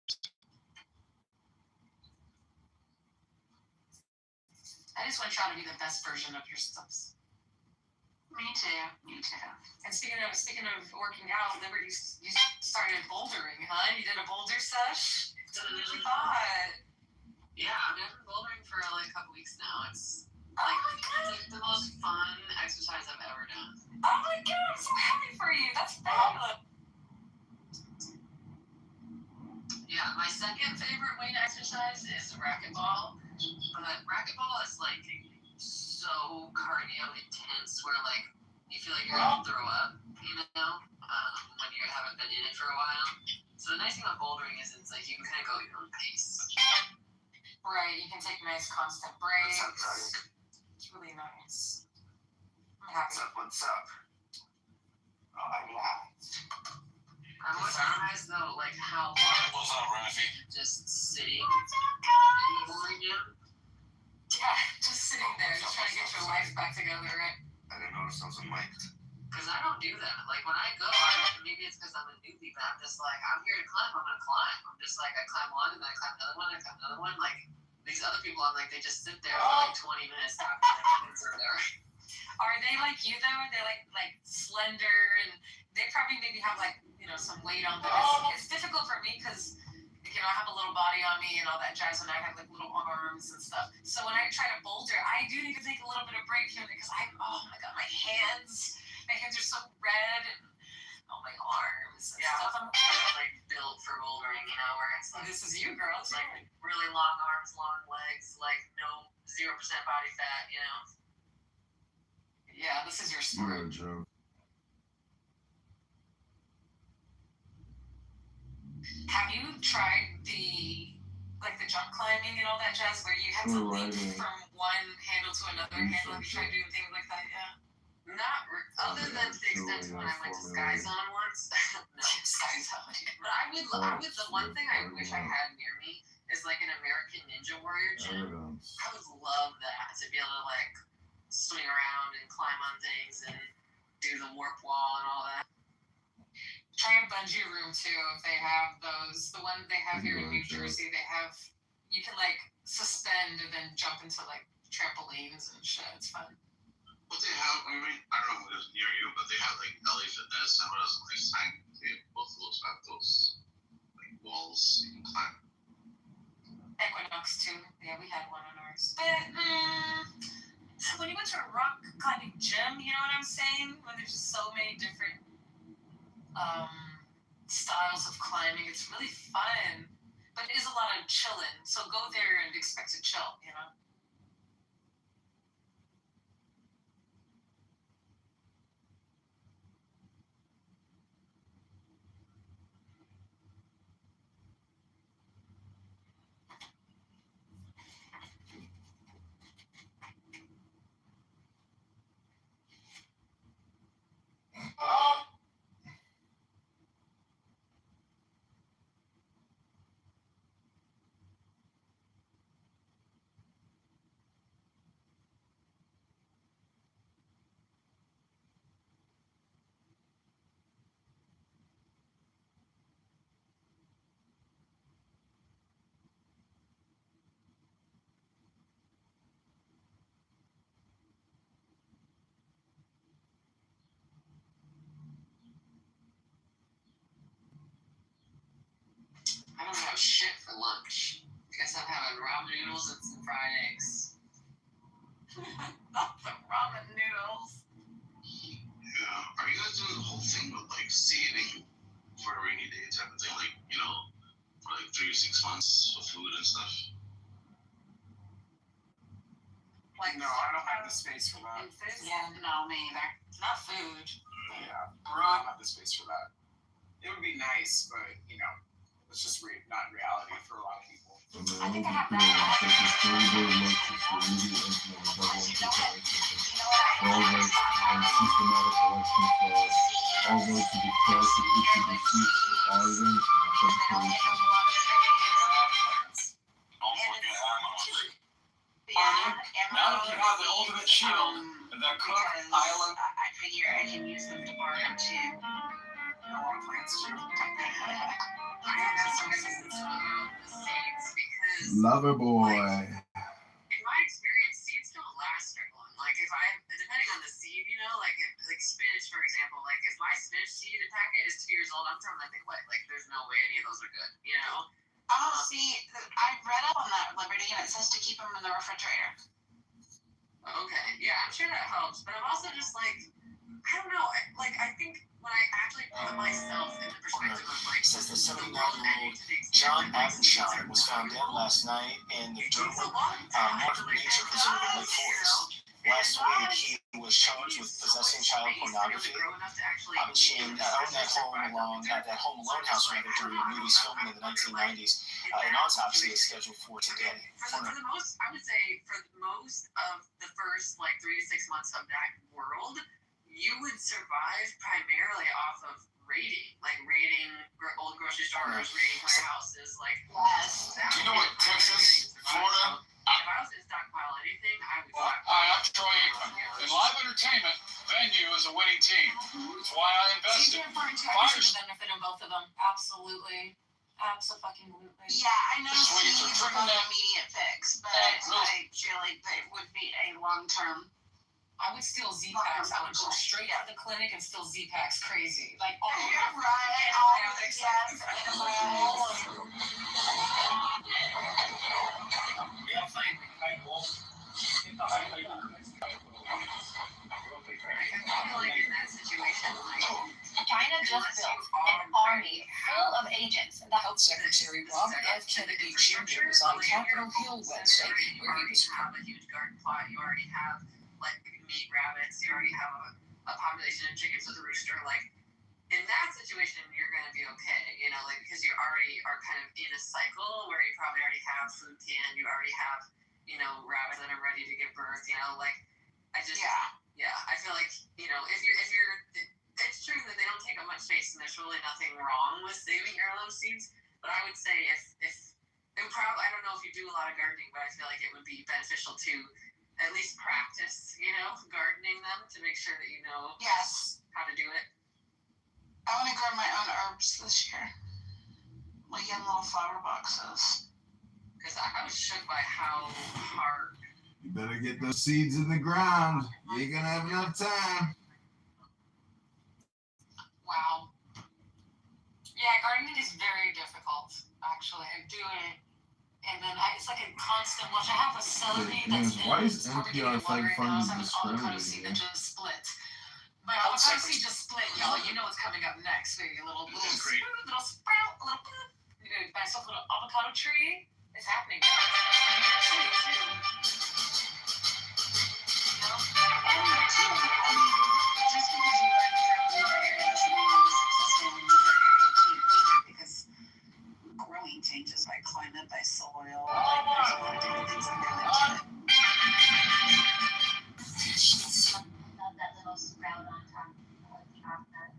I just want to try to be the best version of yourself. Me too. And speaking of working out, Liberty, you started bouldering, huh? You did a boulder sesh? What you thought? Yeah, I've been bouldering for like a couple weeks now. It's like the most fun exercise I've ever done. Oh my god, I'm so happy for you. That's fabulous. Yeah, my second favorite weight exercise is racquetball. But racquetball is like so cardio intense where like you feel like you're gonna throw up, when you haven't been in it for a while. So the nice thing about bouldering is it's like you can kind of go at your own pace. Right, you can take nice constant breaks. What's up, Doug? It's really nice. I'm happy. What's up? Oh, yeah. I'm always surprised though, like how long What's up, Rafi? just sitting in the bowling gym. Yeah, just sitting there, just trying to get your life back together, right? I didn't notice I was mic'd. Because I don't do that. Like when I go, maybe it's because I'm a newbie, but I'm just like, I'm here to climb, I'm gonna climb. I'm just like, I climb one and then I climb another one, I climb another one. Like these other people, I'm like, they just sit there for like 20 minutes after they're there. Are they like you though? They're like slender and they probably maybe have like, some weight on them. It's difficult for me because, I have a little body on me and all that jazz and I have like little arms and stuff. So when I try to boulder, I do need to take a little bit of break here because oh my god, my hands are so red and my arms and stuff. I'm like built for bouldering, where it's like, this is you, girl. It's like really long arms, long legs, like no 0% body fat, Yeah, this is your sport. Joe. Have you tried the jump climbing and all that jazz where you have to leap from one handle to another handle? Have you tried doing things like that? Yeah. Not other than to the extent when I went to Sky Zone once. Sky Zone. But I would. The one thing I wish I had near me is like an American Ninja Warrior gym. I would love that to be able to like swing around and climb on things and do the warp wall and all that. Try a bungee room too if they have those. The one they have here in New Jersey, you can like suspend and then jump into like trampolines and shit. It's fun. What they have, I don't know if it was near you, but they have like LA Fitness and what else? They both of those have those like walls you can climb. Equinox too. Yeah, we had one on ours. But when you went to a rock climbing gym, you know what I'm saying? When there's just so many different styles of climbing, it's really fun. But it is a lot of chilling. So go there and expect to chill, shit for lunch. Guess I'm having ramen noodles and some fried eggs. Not the ramen noodles. Yeah. Are you guys doing the whole thing with like saving for a rainy day type of thing? Like, you know, for like 3 to 6 months of food and stuff? Like, no, I don't have the space for that. Yeah, no, me either. Not food. Yeah, I don't have the space for that. It would be nice, but, you know, it's just not reality for a lot of people. I think I have that. All rights and systematic election clause. All those who declare to issue receipts for auditing and authentication. Now that you have the ultimate shield, the Cook Island. I figure I can use them to barter too. I want plants too. I have some seeds because Lover boy. in my experience, seeds don't last very long. Like depending on the seed, you know, like spinach, for example. Like if my spinach seed packet is 2 years old, I'm throwing that thing away. Like there's no way any of those are good, you know. Oh, see, I read up on that, Liberty, and it says to keep them in the refrigerator. Okay, yeah, I'm sure that helps. But I'm also just like, I don't know. I think when I actually put myself in the perspective of like, Says the the world 79-year-old ending to the extent John that, like, seeds Abenshaw are was found dead valuable, last night in the it takes a Durwood long time Martin to like Nature Preserve in Lake Forest. Last week, he was charged with possessing child pornography. Abenshaw owned that Home Alone house during the movie's filming in the 1990s. An autopsy is scheduled for today. For the most, I would say, for most of the first like 3 to 6 months of that world, you would survive primarily off of raiding old grocery stores, raiding warehouses, like. Do you know what Texas, Florida? If I was to stockpile anything, I would. Hi, I'm Troy Aikman. In live entertainment, venue is a winning team. That's why I invested. I should benefit in both of them. Absolutely. Absolutely. Yeah, I know Sweet, seeds so are not an immediate fix, but I feel like they would be a long-term. I would steal Z-Packs. I would go straight to the clinic and steal Z-Packs crazy. Like, all of them. Right, Antibiotics. China just built an army full of agents. The Health Secretary Robert F. Kennedy Jr. was on Capitol Hill Wednesday, where he was. You have a huge garden plot. You already have like meat rabbits. You already have a population of chickens with a rooster. Like in that situation, you're going to be okay. You know, like because you already are kind of in a cycle where you probably already have food canned. You already have rabbits that are ready to give birth. You know, like I just I feel like if you're it's true that they don't take up much space and there's really nothing wrong with saving heirloom seeds. But I would say if it probably, I don't know if you do a lot of gardening, but I feel like it would be beneficial to at least practice, gardening them to make sure that you know how to do it. I want to grow my own herbs this year, like in little flower boxes. Because I was shook by how hard. You better get those seeds in the ground. You ain't gonna have enough time. Wow. Yeah, gardening is very difficult, actually. I do it, and then it's like a constant watch. I have a celery that's why is NPR funding discriminating? That just split. My avocado seed just split, y'all. You know what's coming up next. Maybe a little sprout, a little boop. You know, myself a little avocado tree. It's happening. Because growing changes by climate, by soil, there's a lot of different things that go into it. That little sprout on top of the avocado.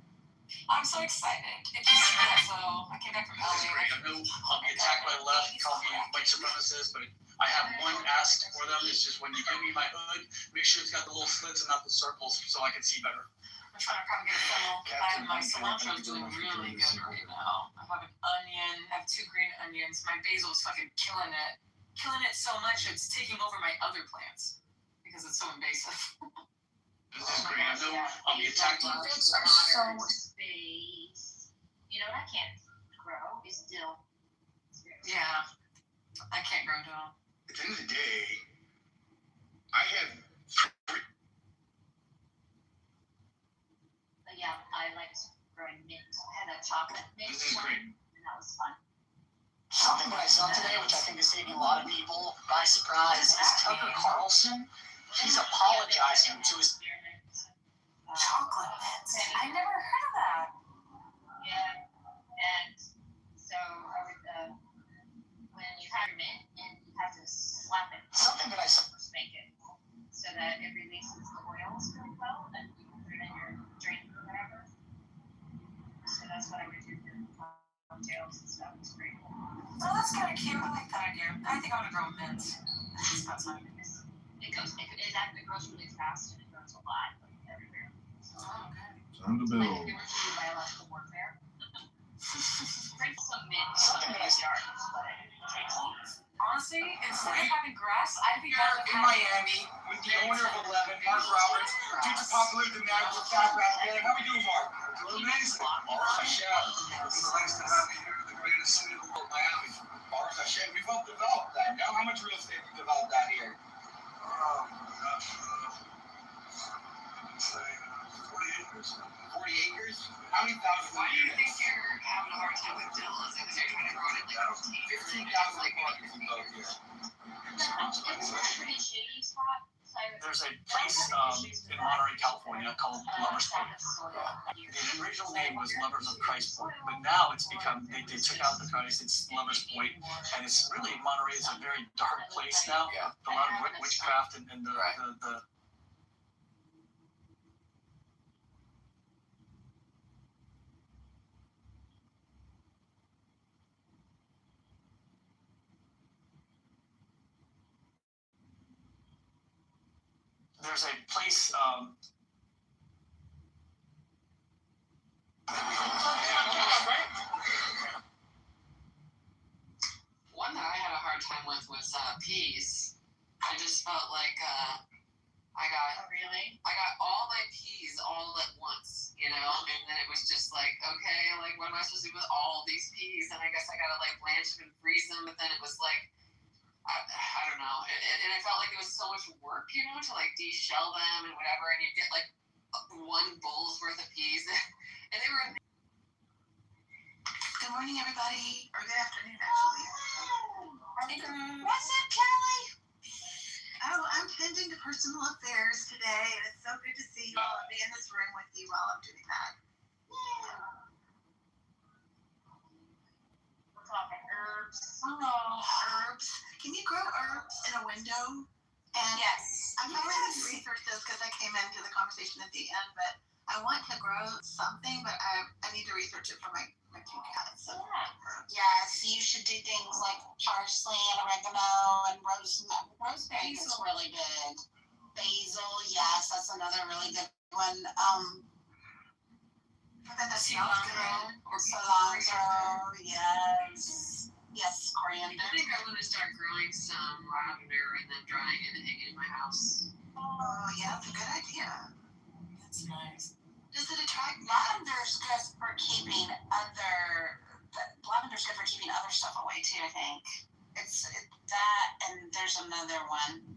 I'm so excited. It just so I came back from LA. I'll be attacked by the left, call me white supremacist, but I have one ask for them. It's just when you give me my hood, make sure it's got the little slits and not the circles so I can see better. I'm trying to probably get a funnel. My cilantro is doing really good right now. I have an onion. I have 2 green onions. My basil is fucking killing it. Killing it so much it's taking over my other plants because it's so invasive. This is great. I know I'll be attacked by Roots are so space. You know what I can't grow is dill. It's very the end of the day, I had But yeah, I liked growing mint. I had a chocolate mint one, and that was fun. something that I saw today, which I think is taking a lot of people by surprise, is Tucker Carlson. He's apologizing to his Chocolate bits. I never heard of that. Yeah, and so I would, when you have your mint, and you have to slap it. something that I saw. Spank it so that it releases the oils really well, and you can put it in your drink or whatever. So that's what I would do for cocktails and stuff. It's pretty cool. Oh, that's kind of cute. I like that idea. I think I want to grow mint. That's not nice. It grows really fast, and it grows a lot, like everywhere. Oh, okay. Time to Like build. if you were to do biological warfare. Bring some mint in my yard, but it takes years. Honestly, instead of having grass, I'd be better In Miami with the owner of 11, Mark Roberts, due to popular demand with Fat Rat Band. How we doing, Mark? Doing amazing. Baruch Hashem. It's nice to have you here in the greatest city of the world, Miami. Baruch Hashem. We've helped develop that. Now, how much real estate have we developed out here? Oh, gosh. I'd say 40 acres. 40 acres? How many thousand Why do you units? think you're having a hard time with villas? Because you're trying to grow it like 15,000 apartments in both here. It's a pretty shady spot. So There's a place in Monterey, California called Lovers Point. The original name was Lovers of Christ Point, but now it's become, they took out the Christ, it's Lovers Point, and it's really, Monterey is a very dark place now. A lot of witchcraft and the there's a place, One that I had a hard time with was peas. I just felt like I got all my peas all at once, you know, and then it was just like, okay, like what am I supposed to do with all these peas? And I guess I gotta like blanch them and freeze them, but then it was like, I don't know, and I felt like it was so much work, you know, to like de-shell them and whatever, and you get like one bowl's worth of peas, and they were. Good morning, everybody, or good afternoon, actually. What's up, Kelly? Oh, I'm tending to personal affairs today, and it's so good to see you all and be in this room with you while I'm doing that. We're talking herbs. Oh, herbs. Can you grow herbs in a window? And Yes. I'm not really to research this because I came into the conversation at the end, but I want to grow something, but I need to research it for my two cats. So. Yes, you should do things like parsley and oregano and rosemary. Rosemary is really good. Basil, yes, that's another really good one. Cilantro. Or cilantro, yes. Yes, coriander. I think I'm gonna start growing some lavender and then drying it and hanging it in my house. Oh, yeah, that's a good idea. That's nice. Does it attract Lavender's good for keeping lavender's good for keeping other stuff away too, I think. It's that, and there's another one.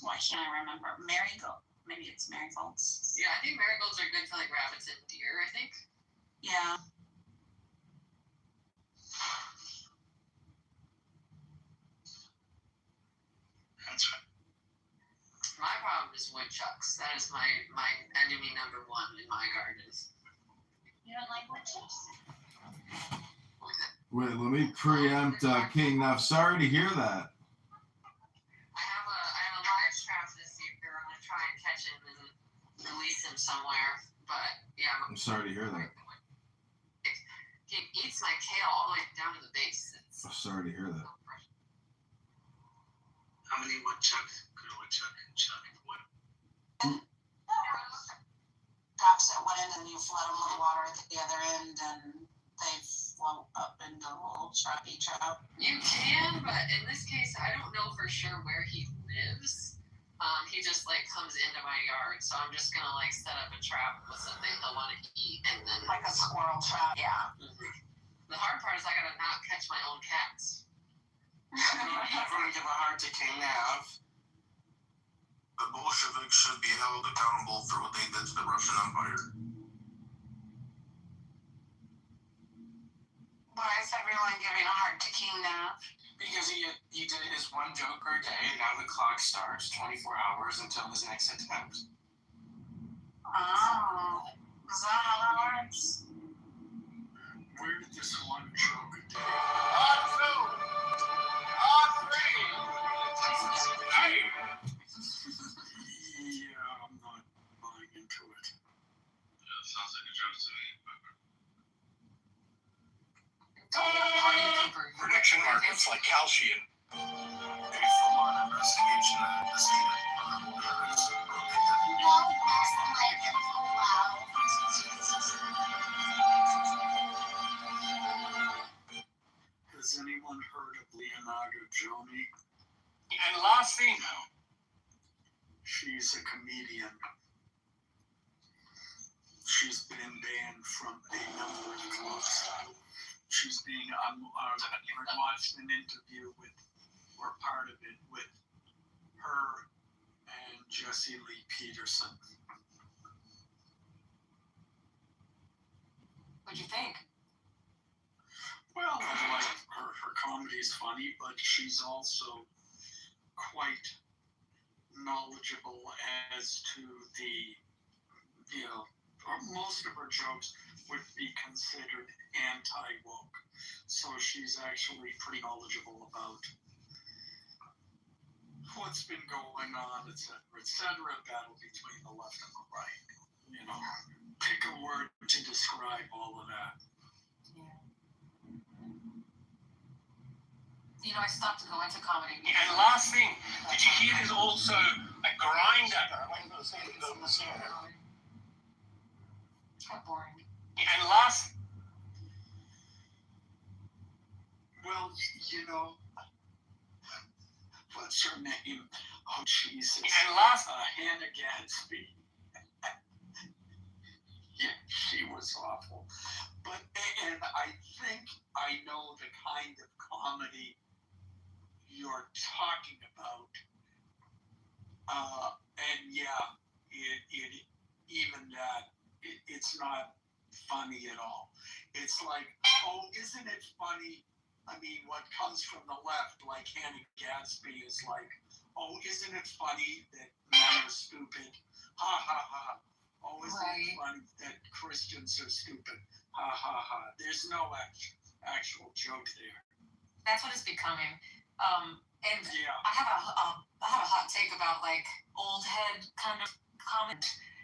Why can't I remember? Marigold. Maybe it's marigolds. Yeah, I think marigolds are good for like rabbits and deer, I think. Yeah. That's right. My problem is woodchucks. That is my enemy number one in my gardens. You don't like woodchucks? Wait, let me preempt King. Now, sorry to hear that. I have a live trap this year. I'm gonna try and catch him and release him somewhere. But yeah, I'm sorry to hear that. he eats my kale all the way down to the base. I'm sorry to hear that. How many woodchucks could a woodchuck chuck? Drops at one end and you flood them with water at the other end and they float up into a little trappy trap. You can, but in this case, I don't know for sure where he lives. He just like comes into my yard, so I'm just gonna like set up a trap with something he'll want to eat, and then Like a squirrel trap, yeah. The hard part is I gotta not catch my own cats. Everyone give a heart to King Nav. The Bolsheviks should be held accountable for what they did to the Russian Empire. Why is everyone giving a heart to King Nav? Because he did his one joke per day, and now the clock starts 24 hours until his next attempt. Oh, is that how that works? Where did this one joke a day? On two! On three! Hey! Yeah, I'm not buying into it. Yeah, sounds like a joke to me. Prediction markets like calcium. A full-on investigation that investigated what they Has anyone heard of Leonardo Joni? And last thing. She's a comedian. She's been banned from a number of clubs. She's being, I watched an interview with, or part of it, with her and Jesse Lee Peterson. What'd you think? Well, like her comedy's funny, but she's also quite knowledgeable as to the, most of her jokes would be considered anti-woke. So she's actually pretty knowledgeable about what's been going on, etc., battle between the left and the right. Pick a word to describe all of that. I stopped to go into comedy. And last thing, did you hear there's also a grinder? How boring. And last. Well, what's her name? Oh, Jesus. And last. Hannah Gadsby. Yeah, she was awful. And I think I know the kind of comedy you're talking about. And yeah, it's not funny at all. It's like, oh, isn't it funny? I mean, what comes from the left, like Hannah Gadsby, is like, oh, isn't it funny that men are stupid? Ha ha ha. Oh, isn't it funny that Christians are stupid? Ha ha ha. There's no actual joke there. That's what it's becoming. And yeah. I have a hot take about like old head kind of comment.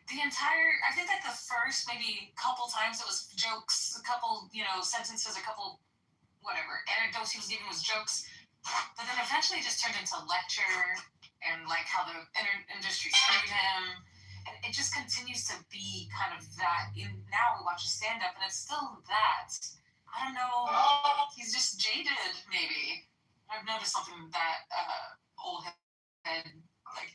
I think that the first maybe couple times it was jokes, a couple, sentences, a couple, whatever, anecdotes he was giving was jokes. But then eventually it just turned into lecture and like how the industry screwed him. And it just continues to be kind of that. Now we watch a stand-up and it's still that. I don't know. He's just jaded, maybe. I've noticed something that old head, like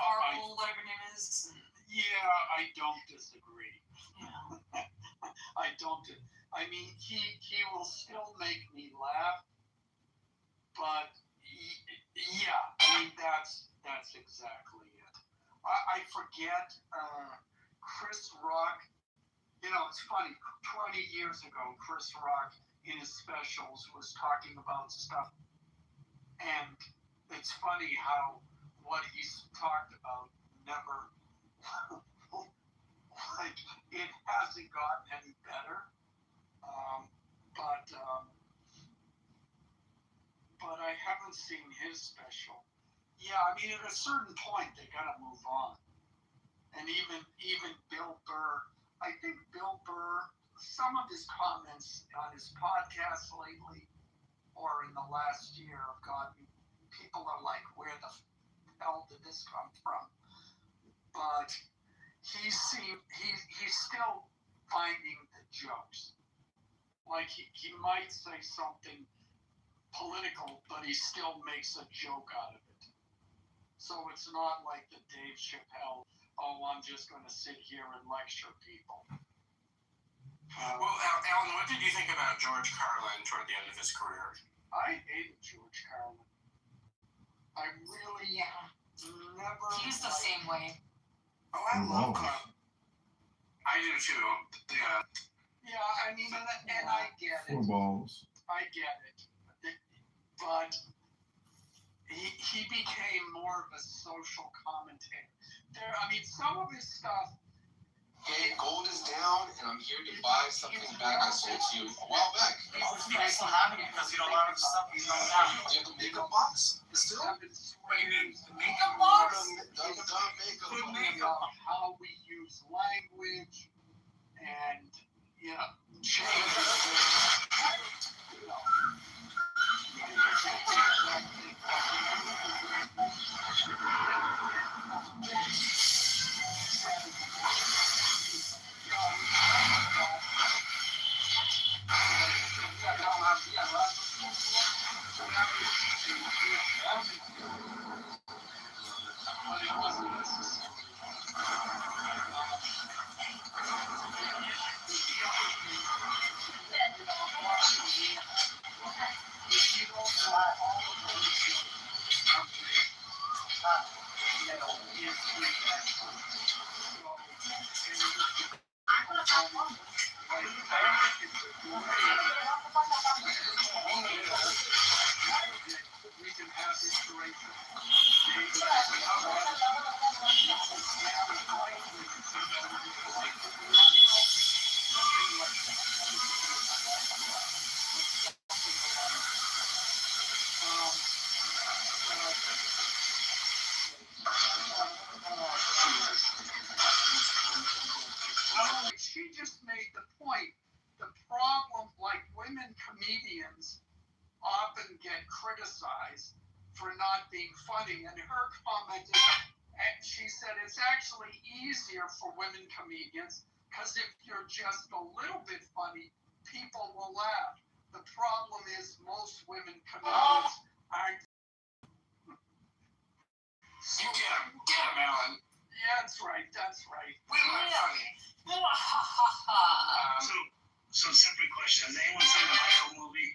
Arl, whatever her name is. Yeah, I don't disagree. Yeah. I don't. I mean, he will still make me laugh, but yeah, I mean that's exactly it. I forget Chris Rock. It's funny. 20 years ago, Chris Rock in his specials was talking about stuff, and it's funny how what he's talked about never. Like, it hasn't gotten any better, but I haven't seen his special. Yeah, I mean, at a certain point, they gotta move on. And even Bill Burr, I think Bill Burr, some of his comments on his podcast lately, or in the last year, have gotten, people are like, where the hell did this come from? But he's still finding the jokes. Like he might say something political, but he still makes a joke out of it. So it's not like the Dave Chappelle, oh, I'm just going to sit here and lecture people. Well, Alan, what did you think about George Carlin toward the end of his career? I hated George Carlin. I really never. He's the same way. Oh, I love Wow. Carlin. I do too. Yeah. Yeah, I mean, and I get it. Footballs. I get it. But he became more of a social commentator. I mean, some of his stuff. Hey, gold is down, and I'm here to buy something back I sold to you a while back. He makes him happy because a lot of the stuff he's done now. Do you have the makeup box? Still? What do you mean, the makeup box? The makeup. Good makeup. How we use language, and changes. She just made the point. The problem, like women comedians, often get criticized for not being funny. And her comment is, and she said it's actually easier for women comedians because if you're just a little bit funny, people will laugh. The problem is most women comedians aren't. You get him, Alan. Yeah, that's right. Women are funny. So separate question. Has anyone seen the Michael movie?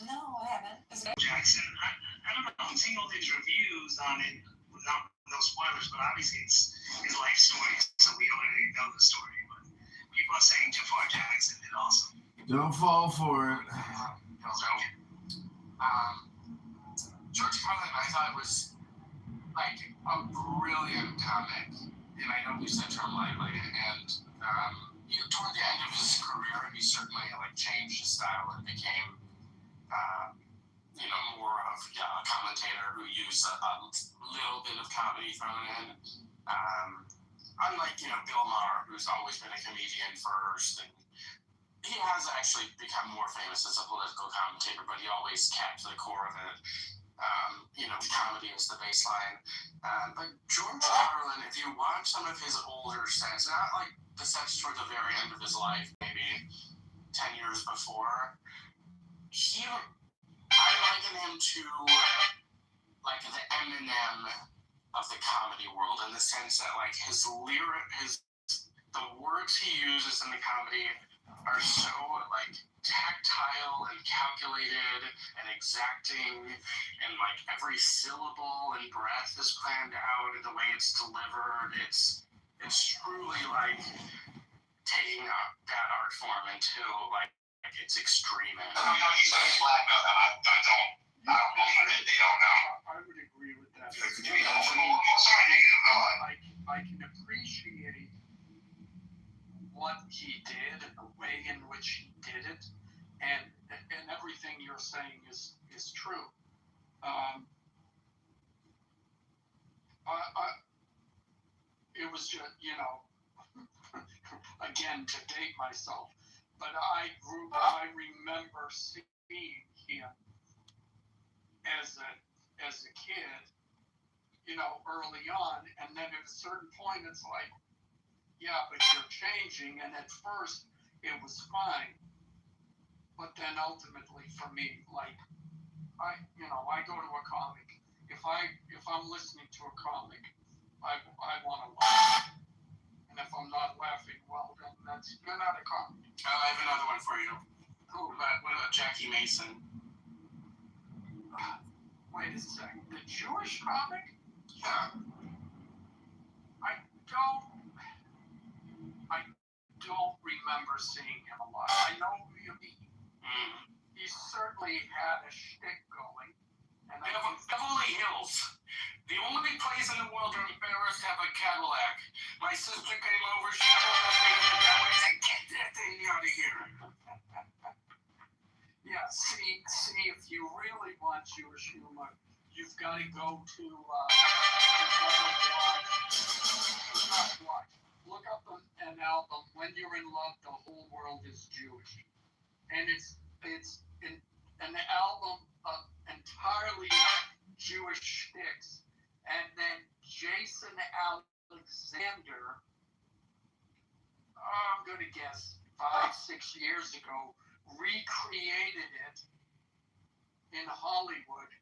No, I haven't. Is it? Jackson. I don't know. I'm seeing all these reviews on it. No spoilers, but obviously it's his life story, so we don't really know the story. But people are saying Jafar Jackson did awesome. Don't fall for it. George Carlin, I thought was like a brilliant comic, and I don't use that term lightly. And toward the end of his career, he certainly changed his style and became, more of a commentator who used a little bit of comedy thrown in. Unlike Bill Maher, who's always been a comedian first, and he has actually become more famous as a political commentator, but he always kept the core of it. Comedy is the baseline. But George Carlin, if you watch some of his older sets, not like the sets toward the very end of his life, maybe 10 years before, I liken him to like the Eminem of the comedy world in the sense that the words he uses in the comedy are so tactile and calculated and exacting, and every syllable and breath is planned out, and the way it's delivered, it's truly taking that art form into its extreme end. He's so flat. I don't believe it. They don't know. I would agree with that. Could you be hopeful? I can appreciate what he did, the way in which he did it, and everything you're saying is true. It was just, again, to date myself, but I remember seeing him as a kid, early on, and then at a certain point it's like, yeah, but you're changing, and at first it was fine, but then ultimately for me, I go to a comic. If I'm listening to a comic, I want to laugh, and if I'm not laughing, well, then you're not a comic. I have another one for you. Who? What about Jackie Mason? Wait a second. The Jewish comic? Yeah. I don't remember seeing him a lot. I know he certainly had a shtick going. And Beverly Hills. The only place in the world where I'm embarrassed to have a Cadillac. My sister came over, she told that thing that way, I said, get that thing out of here. Yeah, see, if you really want Jewish humor, you've got to go to look up an album, When You're in Love, The Whole World Is Jewish. And it's an album of entirely Jewish shticks. And then Jason Alexander, I'm going to guess 5-6 years ago, recreated it in Hollywood.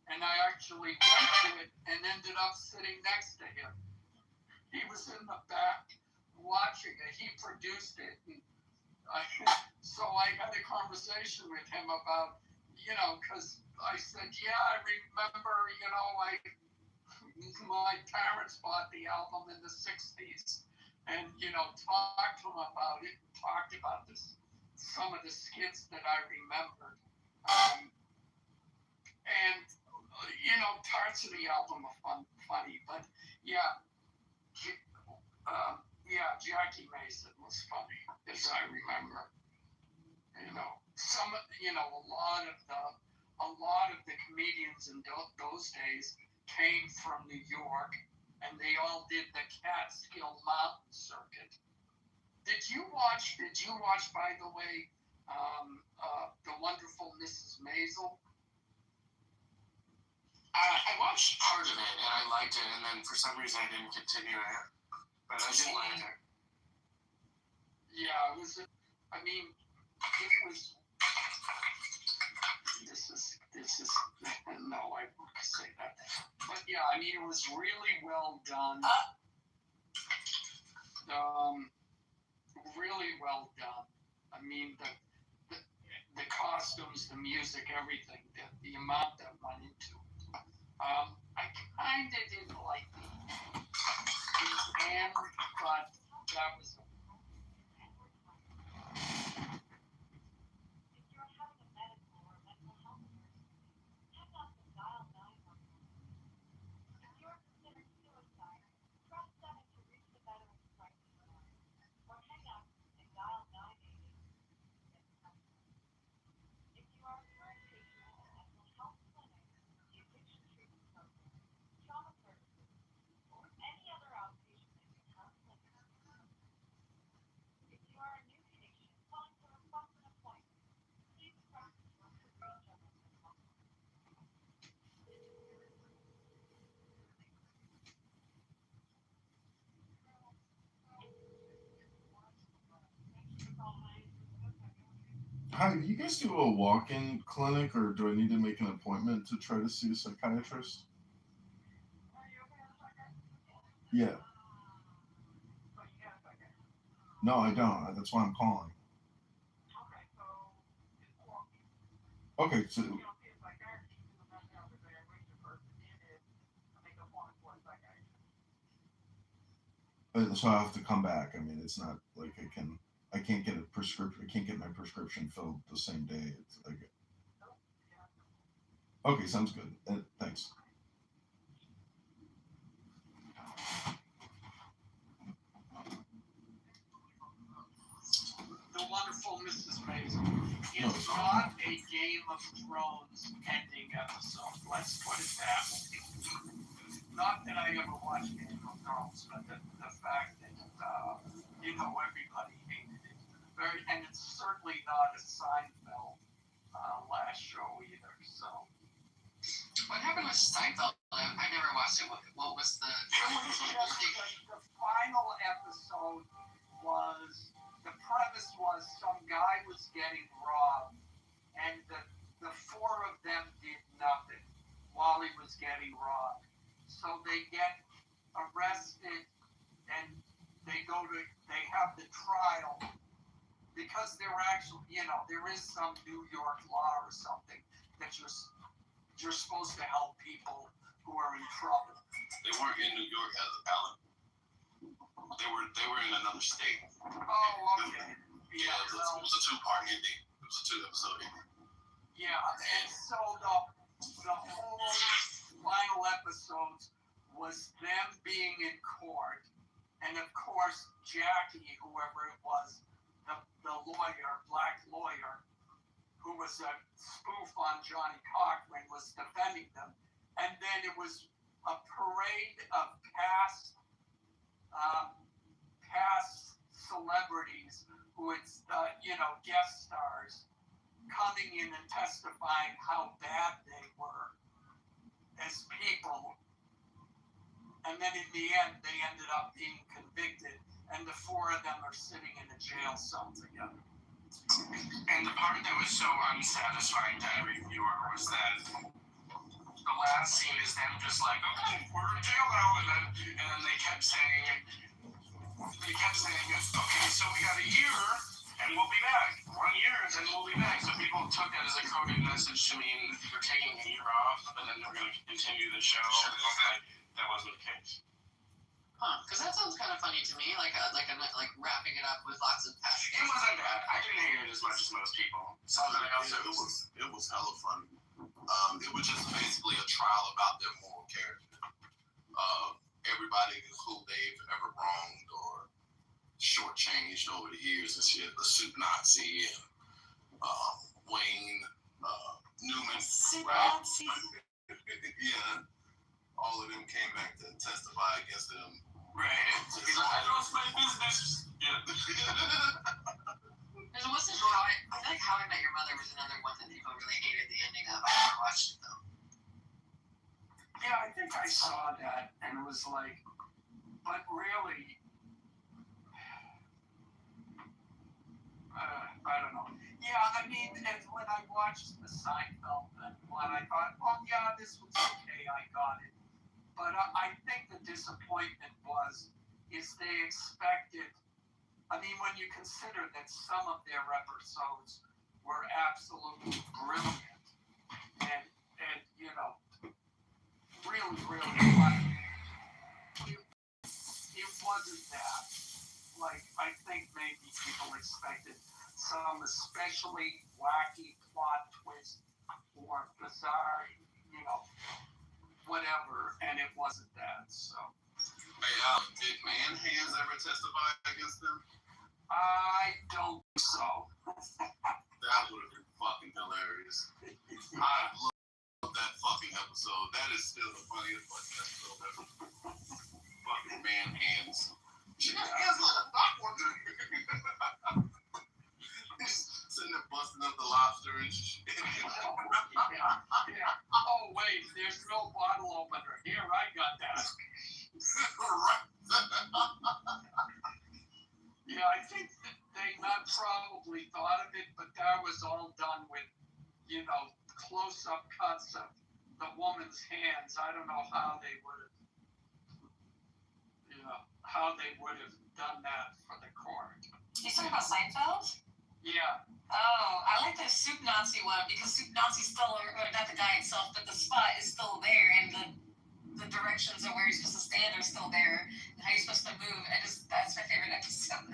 And I actually went to it and ended up sitting next to him. He was in the back watching it. He produced it. And so I had a conversation with him about, because I said, yeah, I remember, my parents bought the album in the 60s and, talked to him about it, talked about some of the skits that I remembered. And, parts of the album are funny, but yeah, Jackie Mason was funny, as I remember. A lot of the comedians in those days came from New York, and they all did the Catskill Mountain circuit. Did you watch, by the way, The Wonderful Mrs. Maisel? I watched part of it, and I liked it, and then for some reason I didn't continue it. But I did like it. Yeah, it was, this is, no, I won't say that. But yeah, it was really well done. Really well done. The costumes, the music, everything, the amount that went into it. I kind of didn't like the end, but that was Hi, do you guys do a walk-in clinic, or do I need to make an appointment to try to see a psychiatrist? Yeah. No, I don't. That's why I'm calling. Okay, so I have to come back. It's not like I can't get a prescription. I can't get my prescription filled the same day. It's like, okay, sounds good. Thanks. The Wonderful Mrs. Maisel. It's not a Game of Thrones ending episode. Let's put it that way. Not that I ever watched Game of Thrones, but the fact that everybody hated it. And it's certainly not a Seinfeld last show either. So. What happened with Seinfeld? I never watched it. What was the? The final episode was. The premise was some guy was getting robbed, and the four of them did nothing while he was getting robbed. So they get arrested, and they have the trial, because there actually, there is some New York law or something that you're supposed to help people who are in trouble. They weren't in New York, Alan. They were in another state. Oh, okay. Yeah, it was a two-part ending. It was a two-episode ending. Yeah, and so the whole final episodes was them being in court, and of course Jackie, whoever it was, the lawyer, black lawyer, who was a spoof on Johnny Cochran, was defending them, and then it was a parade of past celebrities who had, guest stars coming in and testifying how bad they were as people. And then in the end, they ended up being convicted, and the four of them are sitting in a jail cell together. And the part that was so unsatisfying to every viewer was that the last scene is them just like, okay, we're in jail now, and then they kept saying, okay, so we got a year, and we'll be back. 1 year, and then we'll be back. So people took that as a coded message to mean we're taking a year off, and then they're going to continue the show. That wasn't the case. Huh? Because that sounds kind of funny to me, like wrapping it up with lots of passion. It wasn't bad. I didn't hate it as much as most people. So It was hella funny. It was just basically a trial about their moral character. Everybody who they've ever wronged or shortchanged over the years and shit. The Soup Nazi and Wayne Newman. Soup right? Nazi. Yeah. All of them came back to testify against them. Right. He's like, I lost my business. Yeah. There wasn't I feel like How I Met Your Mother was another one that people really hated the ending of. I never watched it though. Yeah, I think I saw that and was like, but really, I don't know. Yeah, I mean, and when I watched the Seinfeld one, I thought, oh yeah, this was okay, I got it. But I think the disappointment is they expected, I mean, when you consider that some of their episodes were absolutely brilliant and really, really funny, it wasn't that. Like, I think maybe people expected some especially wacky plot twist or bizarre, whatever, and it wasn't that, so. Hey, did Man Hands ever testify against them? I don't think so. That would have been fucking hilarious. I love that fucking episode. That is still the funniest fucking episode ever. Fucking Man Hands. She got hands like a duck. He's sitting there busting up the lobster and shit. Yeah. Oh, wait, there's no bottle opener. Here, I got that. Yeah, I think that they not probably thought of it, but that was all done with, close-up cuts of the woman's hands. I don't know how they would have done that for the court. You talking about Seinfeld? Yeah. Oh, I like the Soup Nazi one because Soup Nazi's still, or not the guy itself, but the spot is still there, and the directions of where you're supposed to stand are still there, and how you're supposed to move. That's my favorite episode.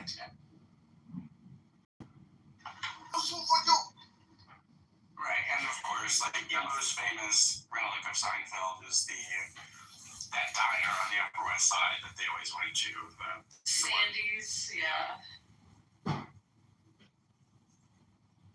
Right, and of course, like the most famous relic of Seinfeld is that diner on the Upper West Side that they always went to. Sandy's, yeah.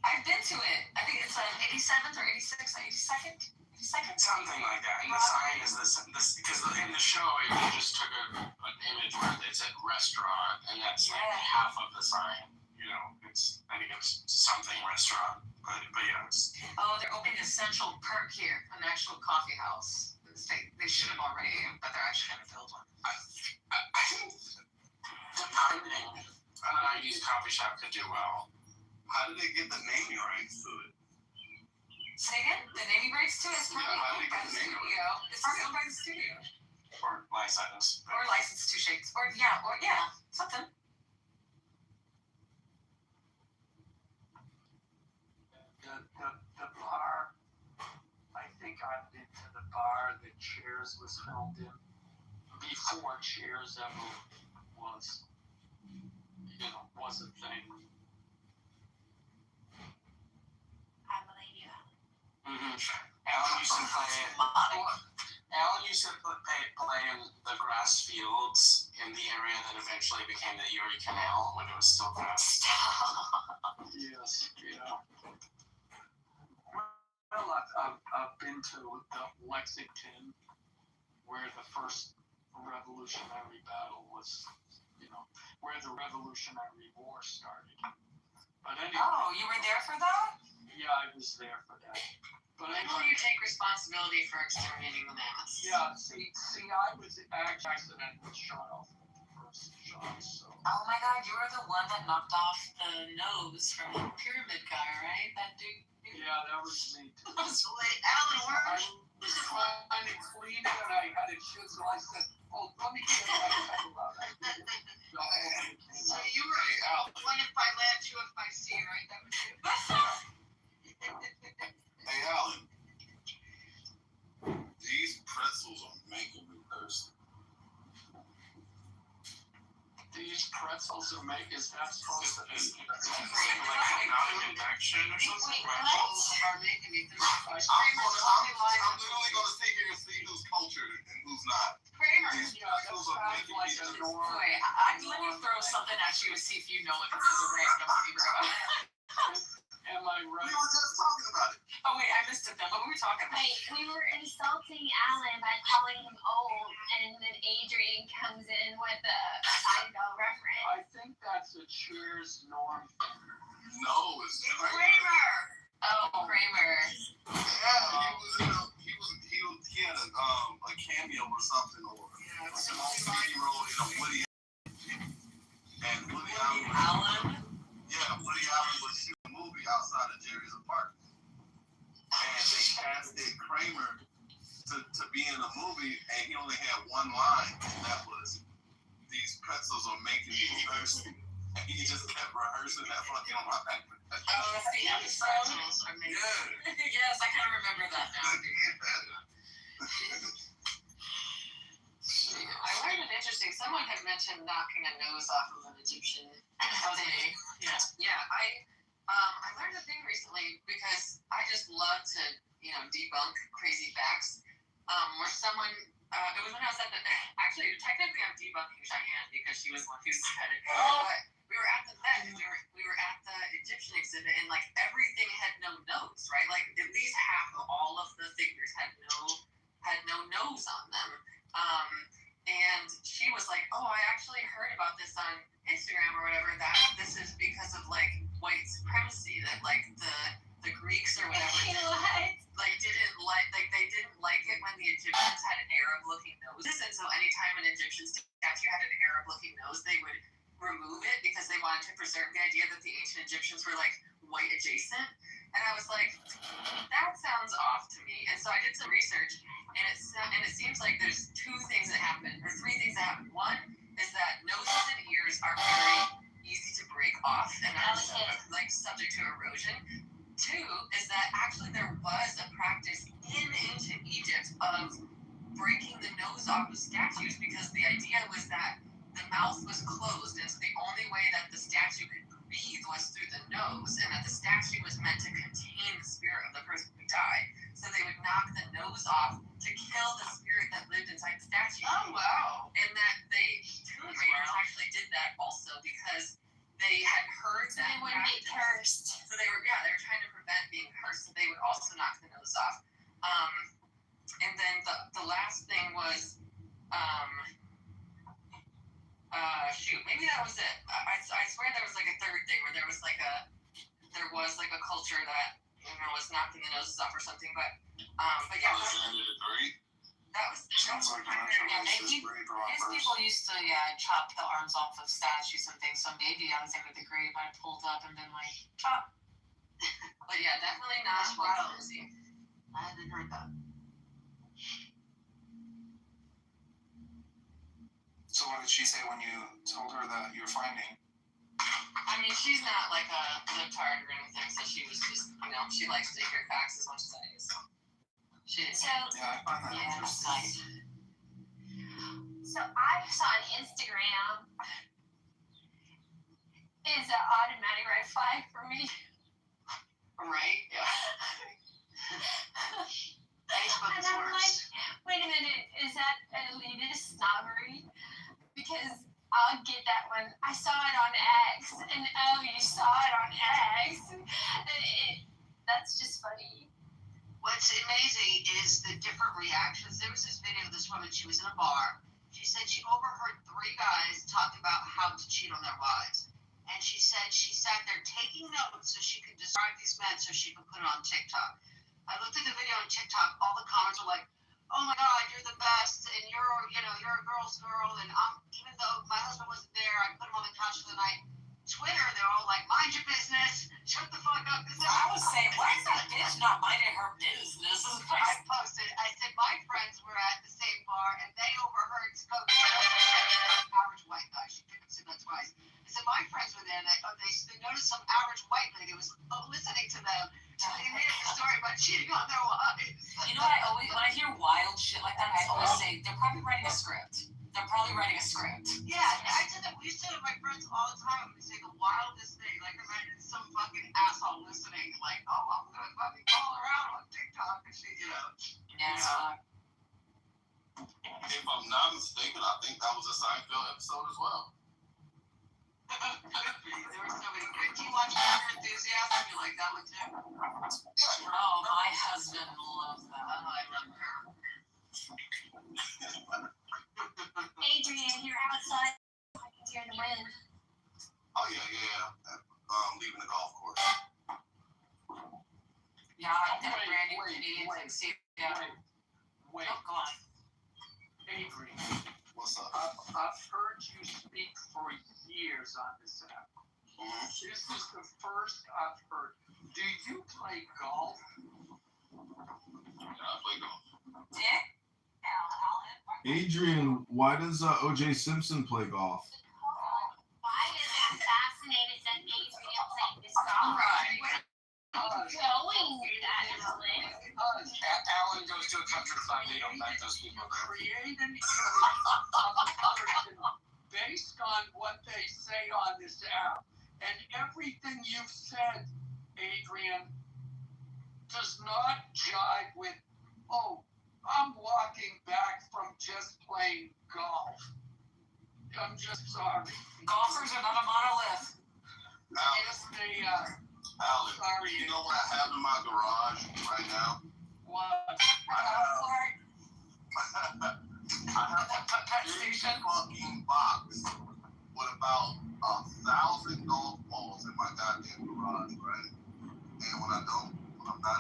I've been to it. I think it's 87th or 86th, 82nd? 82nd? Something like that. And the sign is this because in the show, they just took an image where it said restaurant, and that's like half of the sign. I think it's something restaurant, but yeah. Oh, they're opening a Central Perk here, an actual coffee house. They should have already, but they're actually going to build one. I think depending on an 90s coffee shop could do well. How did they get the naming rights to it? Say again? The naming rights to it? It's probably owned by the studio. It's probably owned by the studio. Or licensed. Or licensed to shakes. Or something. bar that Cheers was filmed in before Cheers ever was, was a thing. I believe you. Alan used to play in the grass fields in the area that eventually became the Erie Canal when it was still grass. Yes, yeah. Well, I've been to the Lexington, where the first Revolutionary battle was, where the Revolutionary War started. But anyway. Oh, you were there for that? Yeah, I was there for that. But when will you take responsibility for exterminating the mammoths? Yeah, see, I was accidentally shot off the first shot, so. Oh my God, you were the one that knocked off the nose from the pyramid guy, right? That dude. Yeah, that was me too. That was really Alan. I was trying to clean it, and I had it shit, so I said, "Oh, let me get my pepper out." So you were one if I land, two if I see, right? That was you. Hey, Alan. These pretzels are making me thirsty. These pretzels are is that supposed to be? Like not an infection or something? Pretzels are making me thirsty. I'm literally going to sit here and see who's cultured and who's not. Kramer. These pretzels are making me thirsty. Wait, let me throw something at you to see if you know if it's a random bro. Am I right? We were just talking about it. Oh wait, I missed it then. What were we talking about? Wait, we were insulting Alan by calling him old, and then Adrian comes in with a Seinfeld reference. I think that's a Cheers norm. No, it's Kramer. Oh, Kramer. Yeah, he had a cameo or something, or some speedy role in a Woody. And Woody Allen. Yeah, Woody Allen was shooting a movie outside of Jerry's apartment. And they casted Kramer to be in the movie, and he only had one line, and that was, "These pretzels are making me thirsty." And he just kept rehearsing that fucking line. Oh, that's the episode? Yeah. Yes, I kind of remember that now. I learned an interesting. Someone had mentioned knocking a nose off of an Egyptian thing. Yeah. I learned a thing recently because I just love to debunk crazy facts. Where someone it was when I was at the actually technically I'm debunking Cheyenne because she was the one who said it. But we were at the Met and we were at the Egyptian exhibit and like everything had no nose, right? Like at least half of all of the figures had no nose on them. And she was like, "Oh, I actually heard about this on Instagram or whatever, that this is because of like white supremacy, that like the Greeks or whatever they didn't like it when the Egyptians had an Arab-looking nose. And so anytime an Egyptian statue had an Arab-looking nose, they would remove it because they wanted to preserve the idea that the ancient Egyptians were like white adjacent." And I was like, that sounds off to me. And so I did some research, and it seems like there's two things that happen, or three things that happen. One is that noses and ears are very easy to break off and are like subject to erosion. Two is that actually there was a practice in ancient Egypt of breaking the nose off of statues because the idea was that the mouth was closed, and so the only way that the statue could breathe was through the nose, and that the statue was meant to contain the spirit of the person who died. So they would knock the nose off to kill the spirit that lived inside the statue. Oh wow! And that tomb raiders actually did that also because they had heard that they wouldn't be cursed. So they were trying to prevent being cursed. So they would also knock the nose off. And then the last thing was maybe that was it. I swear there was like a third thing where there was like a culture that was knocking the noses off or something. But yeah. That was these people used to chop the arms off of statues and things. So maybe Alexander the Great might have pulled up and been like chop. But yeah, definitely not Rosie. I hadn't heard that. So what did she say when you told her that you're finding? I mean, she's not like a libtard or anything, so she was just, she likes to hear facts as much as I do. So. Shit. So Yeah, I find that Yeah, that's interesting. nice. so I saw on Instagram is an automatic red flag for me. Right? Yeah. Facebook And is I'm like, worse. wait a minute, is that elitist snobbery? Because I'll get that one. I saw it on X, and oh, you saw it on X. That's just funny. What's amazing is the different reactions. There was this video of this woman, she was in a bar. She said she overheard 3 guys talk about how to cheat on their wives. And she said she sat there taking notes so she could describe these men so she could put it on TikTok. I looked at the video on TikTok, all the comments were like, oh my God, you're the best, and you're a girl's girl, and even though my husband wasn't there, I put him on the couch for the night. Twitter, they're all like, mind your business, shut the fuck up. I was saying, why is that bitch not minding her business? I posted, I said, my friends were at the same bar, and they overheard Scope average white guy. She didn't say that twice. I said, my friends were there, and they noticed some average white lady was listening to them. So they made up a story about cheating on their wives. You know what when I hear wild shit like that, I always say, they're probably writing a script. They're probably writing a script. Yeah, I did that. We used to tell my friends all the time. We say the wildest thing. Like, imagine some fucking asshole listening, like, oh, I'm gonna fucking call her out on TikTok and shit, you know. Yeah. If I'm not mistaken, I think that was a Seinfeld episode as well. There were so many good. Do you watch Curb Your Enthusiasm? You like that one too? Oh, my husband loves that. Oh, I love her. Adrian, you're outside. I can hear the wind. Oh yeah. Leaving the golf course. Yeah, I think brand new Canadian taxi. Yeah. Wait. Oh, go on. Adrian, What's up? I've heard you speak for years on this app. Mm-hmm. This is the first I've heard. Do you play golf? Yeah, I play golf. Dick? Adrian, why does O.J. Simpson play golf? Why is it fascinated that Adrian played this song? Right. Going that Alan. Alan goes to a country club. They don't let those people go. Create an image of a person based on what they say on this app. And everything you've said, Adrian, does not jive with, oh, I'm walking back from just playing golf. I'm just sorry. Golfers are not a monolith. Alan, sorry. you know what I have in my garage right now? What? I have a big fucking box with about 1,000 golf balls in my goddamn garage, right? And when I'm not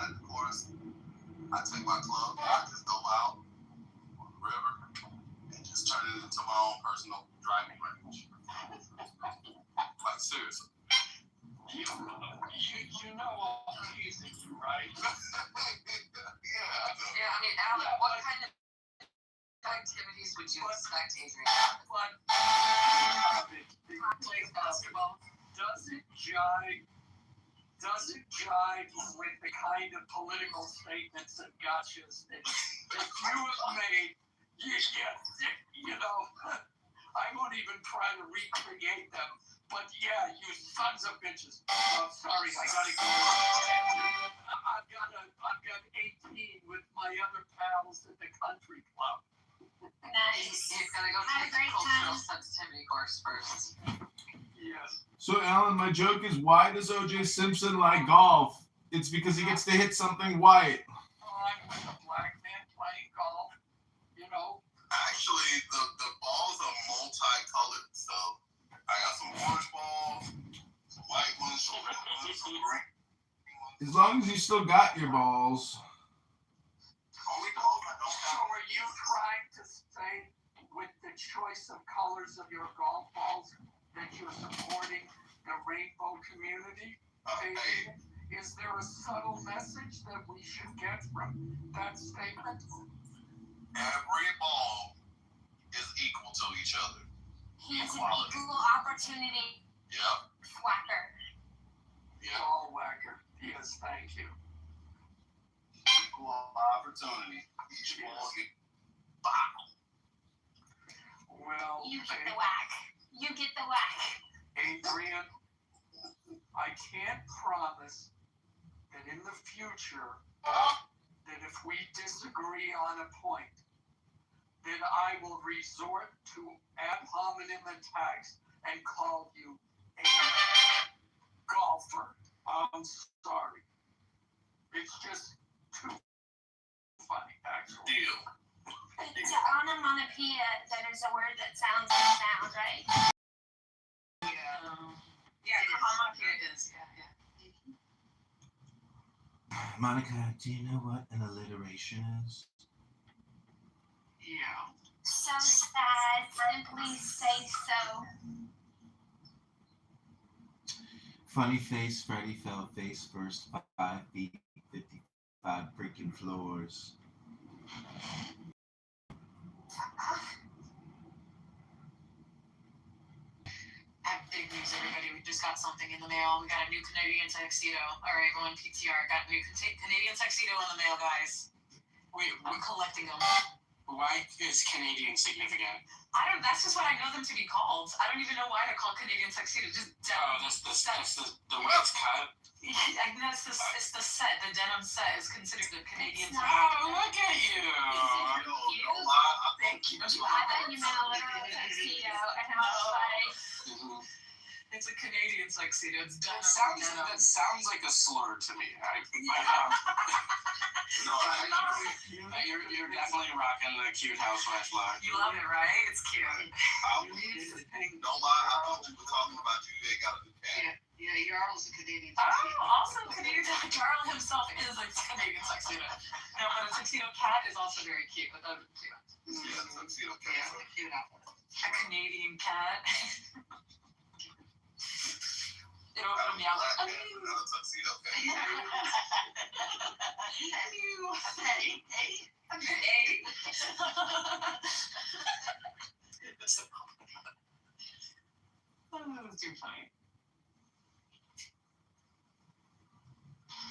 at the course, I take my club, I just go out on the river and just turn it into my own personal driving range. Like, seriously. You know I'm teasing you, right? Yeah, I know. Yeah, I mean, Alan, what kind of activities would you expect Adrian? Plays basketball. Does it jive with the kind of political statements and gotchas that you have made? You know, I won't even try to recreate them. But yeah, you sons of bitches. I'm sorry, I gotta go. I've got 18 with my other pals at the country club. Nice. You've got to go Have a take the great cultural time. sensitivity course first. Yes. So, Alan, my joke is, why does O.J. Simpson like golf? It's because he gets to hit something white. I'm with a black man playing golf, you know. Actually, the balls are multicolored, so I got some orange balls, some white ones, some red ones, some green ones. As long as you still got your balls. Only balls I don't So have. are you trying to say with the choice of colors of your golf balls that you're supporting the rainbow community? Hey, Is there a subtle message that we should get from that statement? every ball is equal to each other. He's an Equality. equal opportunity Yep. whacker. Yep. Ball whacker. Yes, thank you. Equal opportunity. Well, You get the whack. You get the whack. Adrian, I can't promise that in the future, that if we disagree on a point, then I will resort to ad hominem attacks and call you a golfer. I'm sorry. It's just too funny, actually. Deal. It's onomatopoeia that is a word that sounds like a sound, right? Yeah, onomatopoeia is, yeah. Monica, do you know what an alliteration is? Yeah. So sad. Simply say so. Funny face, Freddy fell face first, 5 feet, 55 freaking floors. I have big news, everybody. We just got something in the mail. We got a new Canadian tuxedo. All right, everyone, PTR. Got a new Canadian tuxedo in the mail, guys. We're collecting them. Why is Canadian significant? That's just what I know them to be called. I don't even know why they're called Canadian tuxedo. Just denim. That's the way it's cut. Yeah, I know it's the set. The denim set is considered the Canadian tuxedo. Oh, look at you. Thank you. I thought you meant a literal tuxedo, and I was like, It's a Canadian tuxedo. It's denim. That sounds like a slur to me. You're definitely rocking the cute housewife look. You love it, right? It's cute. Don't lie, I thought we were talking about you. They got a new cat. Yeah, Jarl's a Canadian. Oh, also Canadian. Jarl himself is a Canadian tuxedo. No, but a tuxedo cat is also very cute. But that would be cute. Yeah, tuxedo cat. Yeah, cute outfit. A Canadian cat. It'll meow like, Another tuxedo cat. Hey. Hey. That was too funny.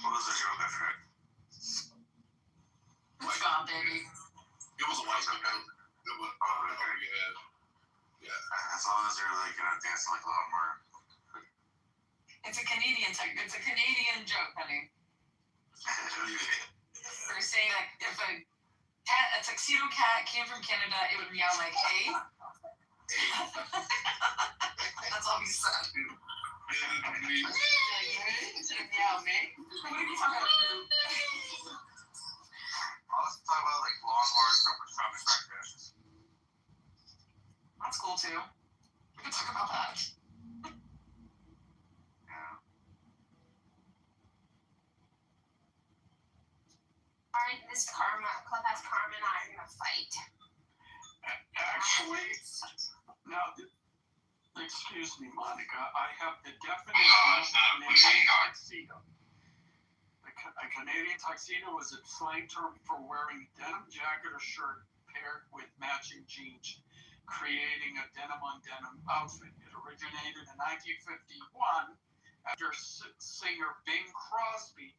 What was the joke I forgot? It's gone, baby. It was a white joke. It was, yeah. As long as they're like gonna dance like a lot more. It's a Canadian joke, honey. We're saying that if a tuxedo cat came from Canada, it would meow like, hey. That's all he said. Meow me. What are you talking about? Let's talk about like lawnmowers for shopping practices. That's cool too. We can talk about that. alright, this Clubhouse Karma and I are gonna fight. Actually, now, excuse me, Monica, I have the definition of Canadian tuxedo. A Canadian tuxedo is a slang term for wearing denim jacket or shirt paired with matching jeans, creating a denim-on-denim outfit. It originated in 1951 after singer Bing Crosby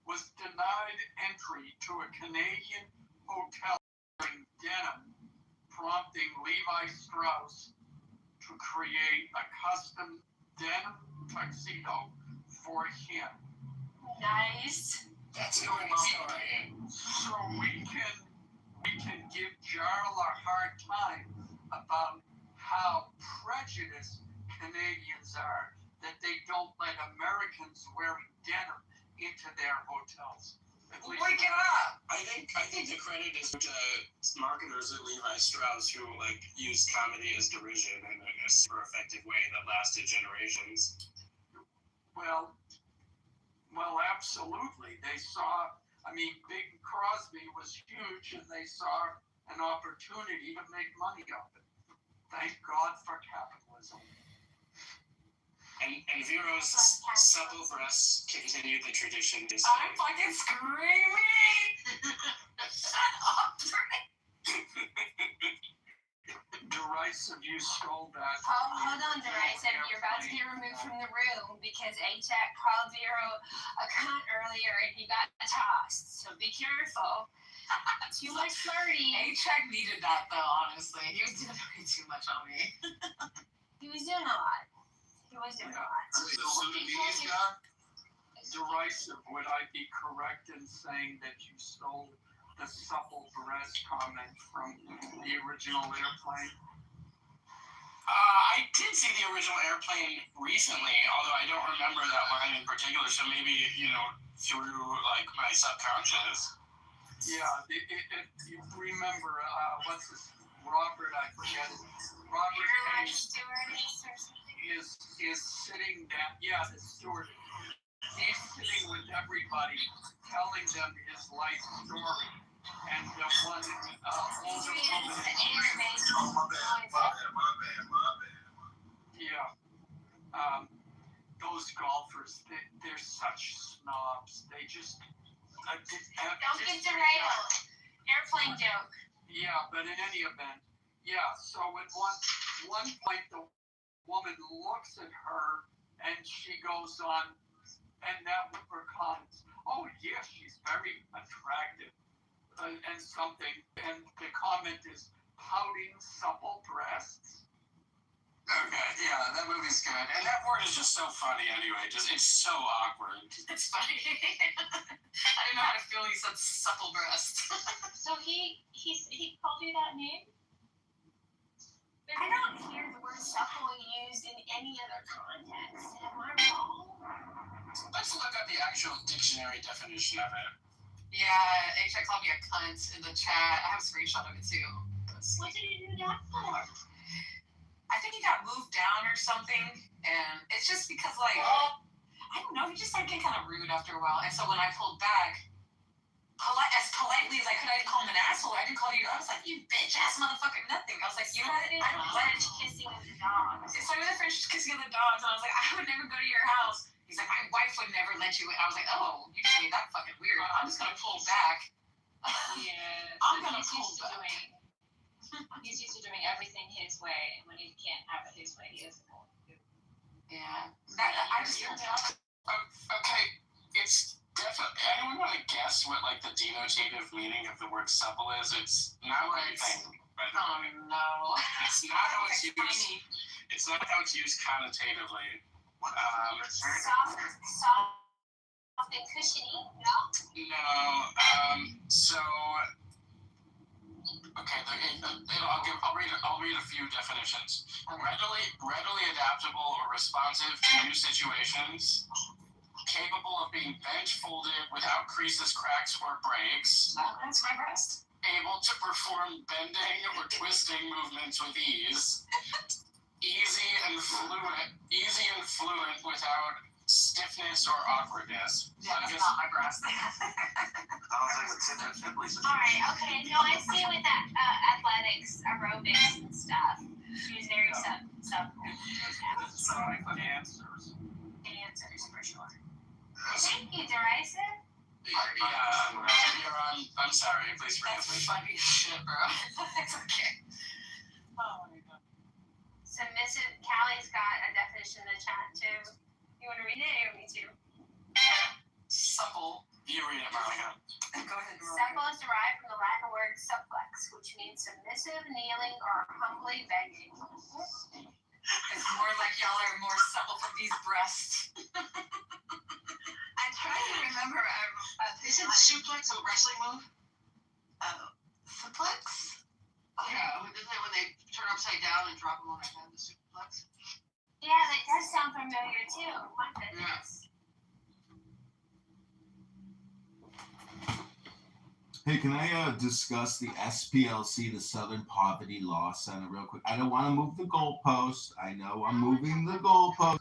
was denied entry to a Canadian hotel wearing denim, prompting Levi Strauss to create a custom denim tuxedo for him. Nice. That's a great story. So we can give Jarl a hard time about how prejudiced Canadians are that they don't let Americans wearing denim into their hotels. Wake it up! I think the credit is to marketers at Levi Strauss who used comedy as derision in a super effective way that lasted generations. Well, absolutely. They saw, Bing Crosby was huge, and they saw an opportunity to make money off it. Thank God for capitalism. And Vero's supple breasts continue the tradition. I'm fucking screaming! Shut up, Do I Derisive, you stole that. Hold on, Derisive. You're about to get removed from the room because A-Check called Vero a cunt earlier and he got tossed. So be careful. Too much flirting. A-Check needed that though, honestly. He was doing way too much on me. He was doing a lot. Derisive, would I be correct in saying that you stole the supple breast comment from the original Airplane? I did see the original Airplane recently, although I don't remember that line in particular, so maybe, through, like, my subconscious. Yeah, you remember, what's this, Robert, I forget, Robert Hayes is sitting down, the steward, he's sitting with everybody, telling them his life story, and the one older woman, those golfers, they're such snobs, they just, don't get derailed. Airplane joke. Yeah, but in any event, so at one point the woman looks at her and she goes on, and that with her comments, oh yes, she's very attractive, and something, and the comment is pouting supple breasts. Okay, yeah, that movie's good. And that word is just so funny anyway. It's so awkward. It's funny. I didn't know how to feel he said supple breast. So he called you that name? I don't hear the word supple used in any other context. Am I wrong? Let's look up the actual dictionary definition of it. Yeah, A-Check called me a cunt in the chat. I have a screenshot of it too. What did he do that for? I think he got moved down or something, and it's just because, like, I don't know, he just started getting kind of rude after a while, and so when I pulled back, as politely as I could, I didn't call him an asshole, I didn't call you, I was like, you bitch-ass motherfucker, nothing. I was like, you know what, I don't let it. Kissing of the dogs. It started with the French kissing of the dogs, and I was like, I would never go to your house. He's like, my wife would never let you in. I was like, oh, you just made that fucking weird. I'm just gonna pull back. Yeah. I'm gonna pull back. He's used to doing everything his way, and when he can't have it his way, he doesn't know what to do. Yeah. I just okay, it's definitely. Anyone want to guess what like the denotative meaning of the word supple is? It's not anything. Oh no. It's not how it's used. It's not how it's used connotatively. Soft and cushiony, no? No. So. Okay, I'll read a few definitions. Readily adaptable or responsive to new situations, capable of being bent, folded, without creases, cracks, or breaks. That's my breast. Able to perform bending or twisting movements with ease. Easy and fluent without stiffness or awkwardness. Yeah, that's not my breast. Alright, okay, no, I see with that athletics, aerobics, and stuff. She was very supple. Answers for sure. Thank you, Derisive. I'm sorry, please forgive me. Funny shit, bro. It's okay. Oh my god. Submissive, Callie's got a definition in the chat too. You want to read it or me too? Supple. You read it, Monica. Go ahead. Supple is derived from the Latin word supplex, which means submissive, kneeling, or humbly begging. It's more like y'all are more supple from these breasts. I'm trying to remember. Isn't suplex a wrestling move? Suplex? Yeah, isn't it when they turn upside down and drop them on their head, the suplex? Yeah, that does sound familiar too. My goodness. Hey, can I discuss the SPLC, the Southern Poverty Law Center, real quick? I don't want to move the goalposts. I know I'm moving the goalposts. I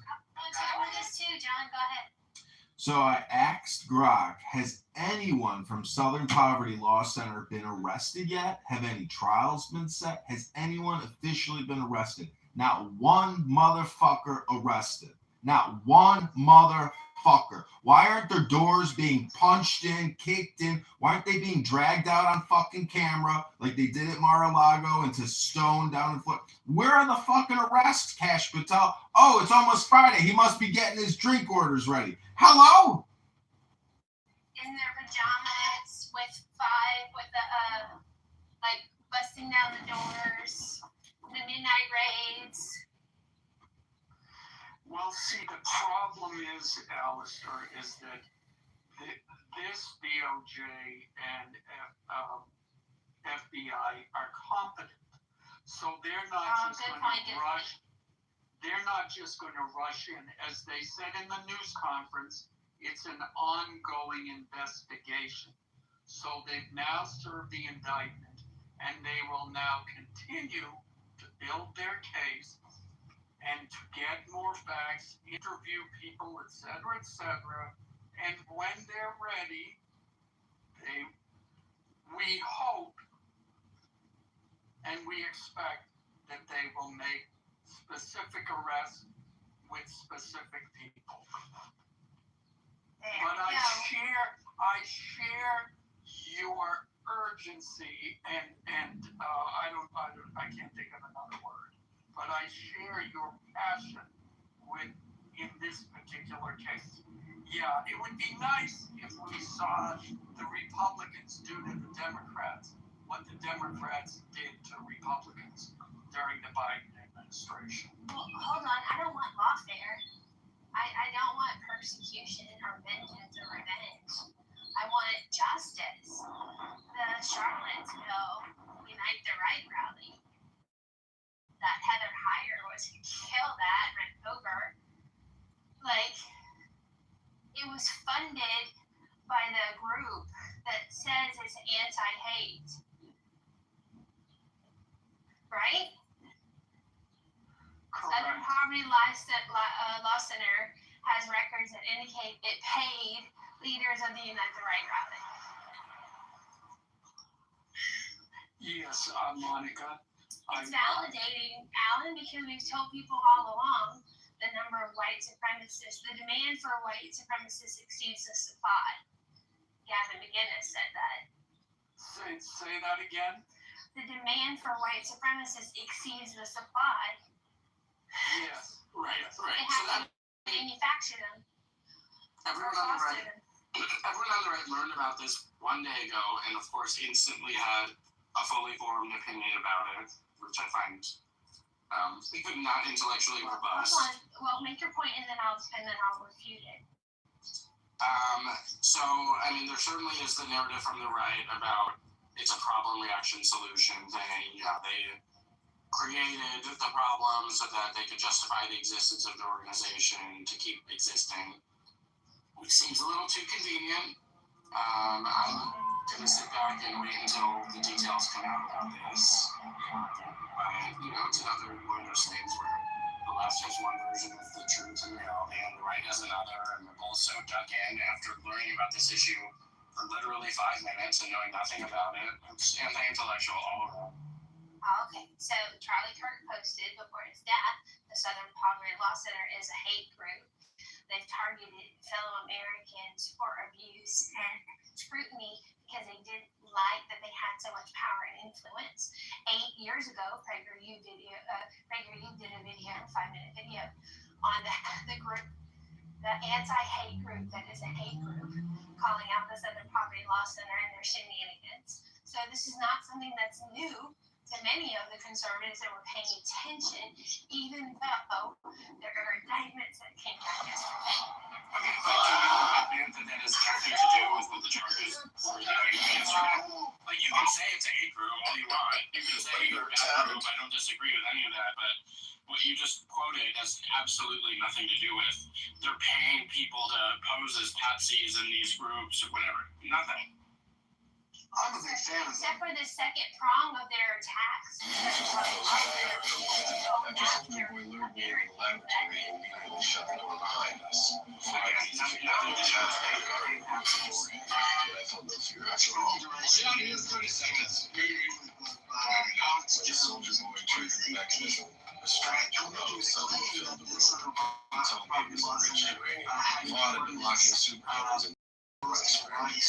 want this too, John. Go ahead. So I asked Grok, has anyone from Southern Poverty Law Center been arrested yet? Have any trials been set? Has anyone officially been arrested? Not one motherfucker arrested. Not one motherfucker motherfucker. Why aren't their doors being punched in, kicked in? Why aren't they being dragged out on fucking camera like they did at Mar-a-Lago and to Stone down in Florida? Where are the fucking arrests, Cash Patel? Oh, it's almost Friday. He must be getting his drink orders ready. Hello? In their pajamas with the like busting down the doors, the midnight raids. Well, see, the problem is, Alistair, is that this DOJ and FBI are competent, so they're not just going to rush. They're not just going to rush in, as they said in the news conference. It's an ongoing investigation. So they've now served the indictment, and they will now continue to build their case and to get more facts, interview people, etc., etc. And when they're ready, we hope and we expect that they will make specific arrests with specific people. But I share your urgency and I can't think of another word, but I share your passion in this particular case. Yeah, it would be nice if we saw the Republicans do to the Democrats what the Democrats did to Republicans during the Biden administration. Well, hold on, I don't want lawfare. I don't want persecution or vengeance or revenge. I want justice. The Charlottesville Unite the Right rally that Heather Heyer was killed at and ran over, like, it was funded by the group that says it's anti-hate. Right? Southern Poverty Law Center has records that indicate it paid leaders of the Unite the Right rally. Yes, Monica. It's validating, Alan, because we've told people all along the number of white supremacists, the demand for white supremacists exceeds the supply. Gavin McInnes said that. Say that again? The demand for white supremacists exceeds the supply. Yes, right. They have to manufacture them. Everyone on the right learned about this one day ago, and of course instantly had a fully formed opinion about it, which I find not intellectually robust. Hold on. Well, make your point, and then I'll refute it. So, I mean, there certainly is the narrative from the right about it's a problem, reaction, solution thing. Yeah, they created the problem so that they could justify the existence of the organization to keep existing, which seems a little too convenient. I'm going to sit back and wait until the details come out about this. But, it's another one of those things where the left has one version of the truth and reality, and the right has another, and they're both so dug in after learning about this issue for literally 5 minutes and knowing nothing about it. It's anti-intellectual all around. Okay, so Charlie Kirk posted before his death, the Southern Poverty Law Center is a hate group. They've targeted fellow Americans for abuse and scrutiny because they didn't like that they had so much power and influence. 8 years ago, PragerU did a video, 5-minute video, on the group, the anti-hate group that is a hate group, calling out the Southern Poverty Law Center and their shenanigans. So this is not something that's new to many of the conservatives that were paying attention, even though there are indictments that came out yesterday. Okay, but that has nothing to do with what the charges were yesterday. Like, you can say it's a hate group all you want. You can say you're a bad group. I don't disagree with any of that, but what you just quoted has absolutely nothing to do with they're paying people to pose as patsies in these groups or whatever. Nothing. I'm a big fan of Except for the second prong of their attacks. After Soldier Boy lured me into the laboratory, he immediately shut the door behind us. Before I could even get down to the shaft, I guarded the door. But I felt no fear after all. 30 seconds. The Soldier Boy triggered the mechanism. A strange glow suddenly filled the room. He told me it was enriched uranium. A lot of it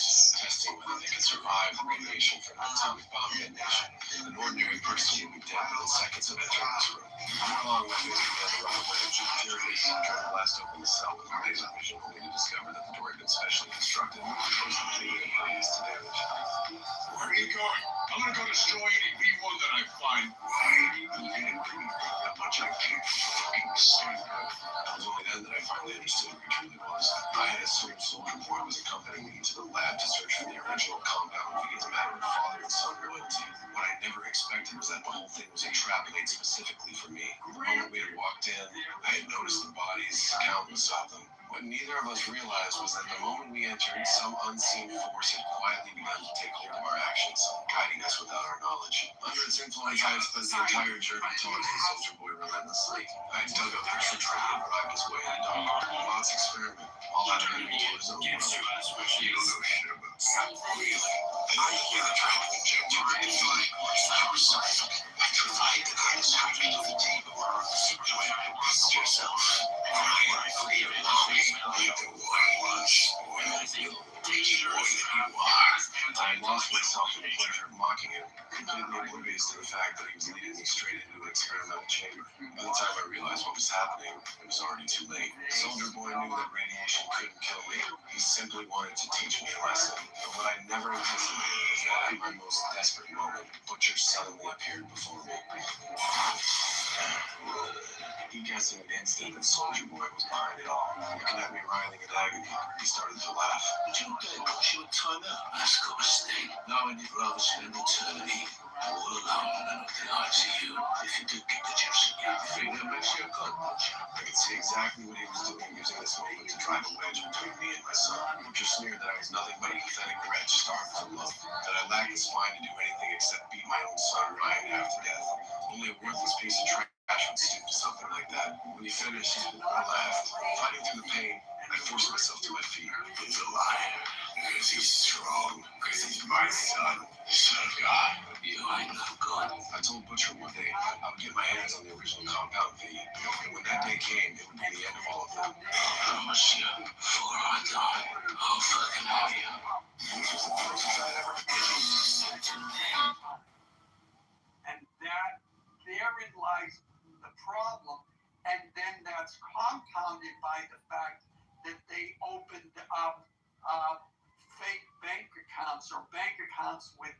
scientists testing whether they can survive the radiation from an atomic bomb detonation. An ordinary person would be dead within seconds of entering this room. Before long, my face began to run away. Furious, I tried to blast open the cell with laser vision, only to discover that the door had been specially constructed and was completely impervious to damage. Where are you going? I'm gonna go destroy any B1 that I find. Why are you leaving a bunch of kids fucking stand up? It was only then that I finally understood who he truly was. I had assumed Soldier Boy was accompanying me to the lab to search for the original compound via a matter of father and son loyalty. What I never expected was that the whole thing was a trap made specifically for me. The moment we had walked in, I had noticed the bodies, countless of them. What neither of us realized was that the moment we entered, some unseen force had quietly begun to take hold of our actions, guiding us without our knowledge. Under its influence, I had spent the entire journey taunting Soldier Boy relentlessly. I had dug up the truth that he had bribed his way into Bot's experiment, all out of enemy to his own world. You don't know shit about that. Really? I know you're trying to inject you with divine powers. I provide the greatest company on the table. It's yourself. Free of love. Leave the warriors. I lost myself in the pleasure of mocking him, completely oblivious to the fact that he was leading me straight into an experimental chamber. By the time I realized what was happening, it was already too late. Soldier Boy knew that radiation couldn't kill me. He simply wanted to teach me a lesson. But what I never anticipated was that at my most desperate moment, Butcher suddenly appeared before me. He guessed in an instant that Soldier Boy was behind it all. Looking at me writhing in agony, he started to laugh. You gave us your time out. Let's go stay. Now I'd rather spend eternity all alone than with the eyes of you. If you did get the juice in your finger, makes you a good much. I could see exactly what he was doing, using this moment to drive a wedge between me and my son. Butcher sneered that I was nothing but a pathetic wretch starved for love, that I lacked the spine to do anything except beat my own son Ryan half to death. Only a worthless piece of trash would stoop to something like that. When he finished, I laughed. Fighting through the pain, I forced myself to my feet. He's a liar. Because he's strong. Because he's my son. Son of God. You ain't no good. I told Butcher one day I would get my hands on the original compound V, and when that day came, it would be the end of all of them. I promise you, before I die, I'll fucking have you. This was the closest I'd ever been. And that, therein lies the problem. And then that's compounded by the fact that they opened up fake bank accounts or bank accounts with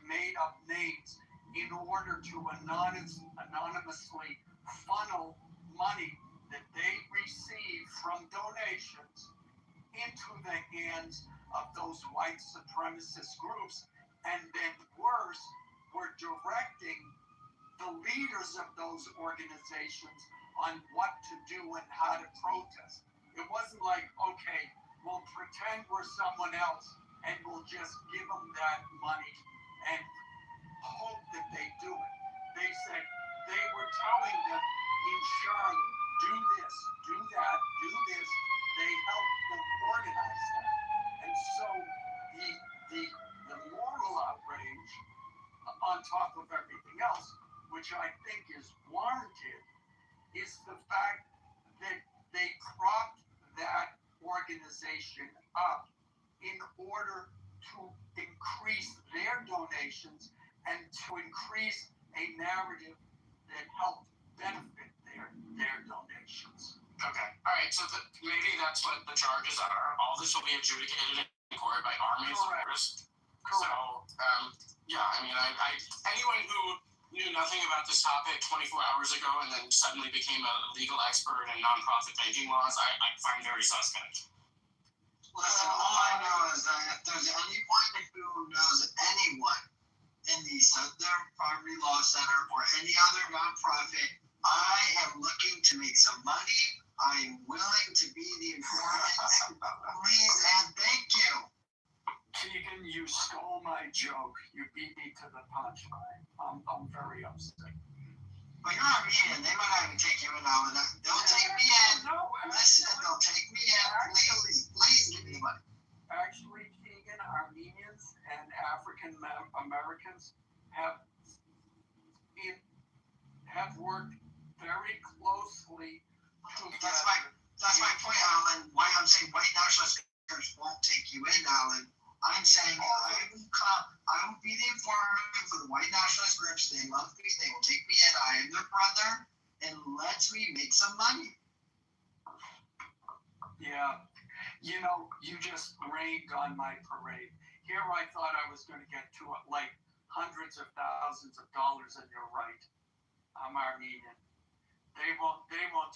made up names in order to anonymously funnel money that they receive from donations into the hands of those white supremacist groups. And then worse, were directing the leaders of those organizations on what to do and how to protest. It wasn't like, okay, we'll pretend we're someone else and we'll just give them that money and hope that they do it. They said they were telling them in Charlotte, do this, do that, do this. They helped them organize that. And so the moral outrage on top of everything else, which I think is warranted, is the fact that they propped that organization up in order to increase their donations and to increase a narrative that helped benefit their donations. Okay. All right. So maybe that's what the charges are. All this will be adjudicated in court by armies of terrorists. So, yeah. I mean, I anyone who knew nothing about this topic 24 hours ago and then suddenly became a legal expert in nonprofit banking laws, I find very suspect. Listen, all I know is that if there's anyone who knows anyone in the Southern Poverty Law Center or any other nonprofit, I am looking to make some money. I am willing to be the informant. Please and thank you. Keegan, you stole my joke. You beat me to the punchline. I'm very upset. Well, you're Armenian. They might not even take you in now. They'll take me in. No, listen, they'll take me in. Please give me the money. Actually, Keegan, Armenians and African Americans have worked very closely together. That's my point, Alan. Why I'm saying white nationalist groups won't take you in, Alan. I'm saying I will be the informant for the white nationalist groups. They love me. They will take me in. I am their brother, and let's make some money. Yeah. You know, you just rained on my parade. Here I thought I was going to get to like hundreds of thousands of dollars, and you're right. I'm Armenian. They won't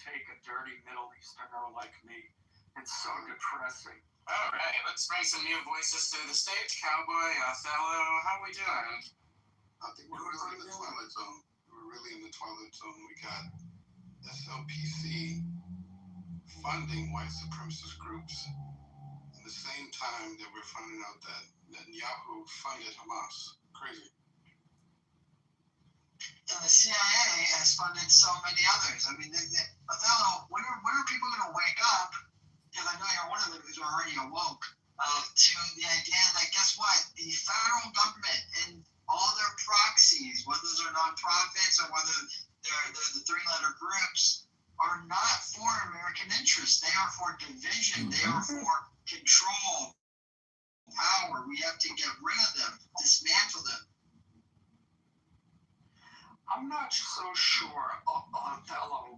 take a dirty Middle Easterner like me. It's so depressing. All right, let's bring some new voices to the stage. Cowboy, Othello, how are we doing? I think we're really in the twilight zone. We're really in the twilight zone. We got SLPC funding white supremacist groups at the same time that we're finding out that Netanyahu funded Hamas. Crazy. And the CIA has funded so many others. I mean, Othello, when are people going to wake up? Because I know you're one of them who's already awoke to the idea that, guess what? The federal government and all their proxies, whether they're nonprofits or whether they're the three-letter groups, are not for American interests. They are for division. They are for control, power. We have to get rid of them, dismantle them. I'm not so sure Othello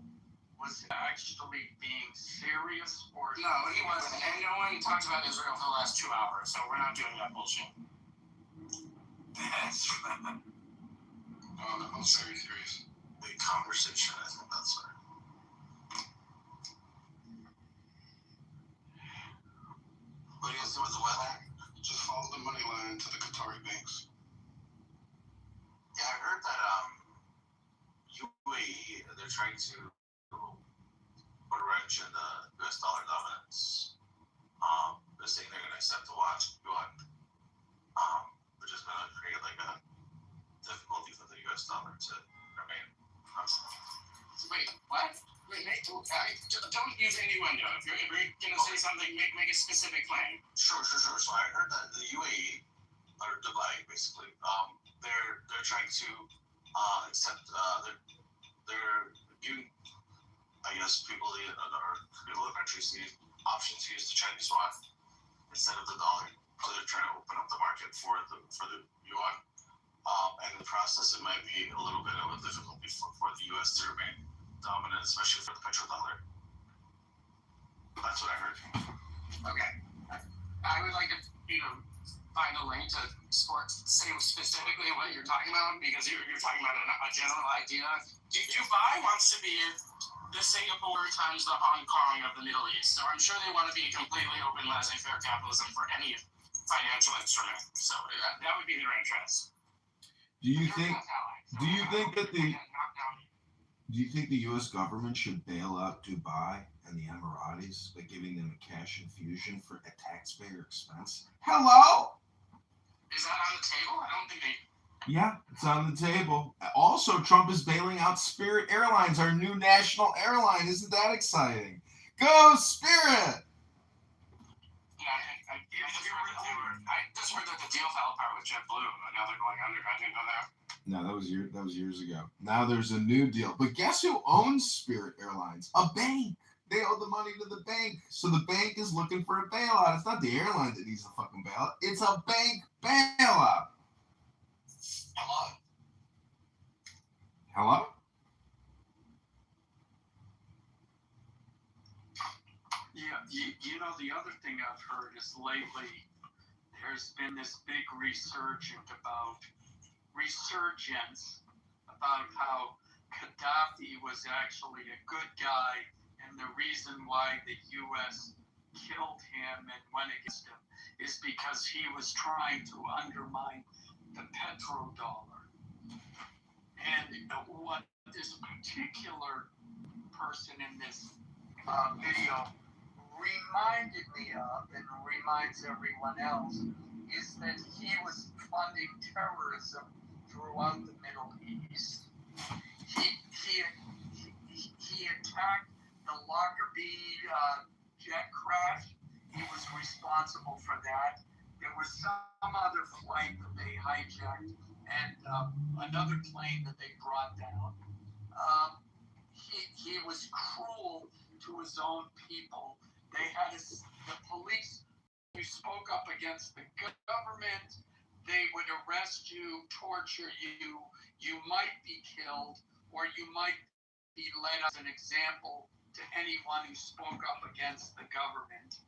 was actually being serious or... No, he wasn't. And no one talked about Israel for the last 2 hours, so we're not doing that bullshit. That's right. No, I'm very serious. Big conversation, I think that's right. What do you guys do with the weather? Just follow the money line to the Qatari banks. Yeah, I heard that UAE, they're trying to put a wrench in the US dollar dominance. They're saying they're going to accept the yuan, which is going to create like a difficulty for the US dollar to remain constant. Wait, what? Wait, don't use any window. If you're going to say something, make a specific claim. Sure. So I heard that the UAE, or Dubai, basically, they're trying to accept, they're giving, I guess, people of countries the option to use the Chinese yuan instead of the dollar. So they're trying to open up the market for the yuan. And in the process, it might be a little bit of a difficulty for the U.S. to remain dominant, especially for the petrodollar. That's what I heard. Okay. I would like to, find a link to say specifically what you're talking about, because you're talking about a general idea. Dubai wants to be the Singapore times the Hong Kong of the Middle East. So I'm sure they want to be completely open, laissez-faire capitalism for any financial instrument. So that would be their interest. Do you think the U.S. government should bail out Dubai and the Emiratis by giving them a cash infusion for a taxpayer expense? Hello? Is that on the table? I don't think they... Yeah, it's on the table. Also, Trump is bailing out Spirit Airlines, our new national airline. Isn't that exciting? Go Spirit! I just heard that the deal fell apart with JetBlue, and now they're going under. I didn't know that. No, that was years ago. Now there's a new deal. But guess who owns Spirit Airlines? A bank. They owe the money to the bank. So the bank is looking for a bailout. It's not the airline that needs a fucking bailout. It's a bank bailout. Hello? Yeah, you know, the other thing I've heard is lately there's been this big resurgence about how Gaddafi was actually a good guy, and the reason why the U.S. killed him and went against him is because he was trying to undermine the petrodollar. And what this particular person in this video reminded me of, and reminds everyone else, is that he was funding terrorism throughout the Middle East. He attacked the Lockerbie jet crash. He was responsible for that. There was some other flight that they hijacked, and another plane that they brought down. He was cruel to his own people. The police you spoke up against the government, they would arrest you, torture you, you might be killed, or you might be led as an example to anyone who spoke up against the government.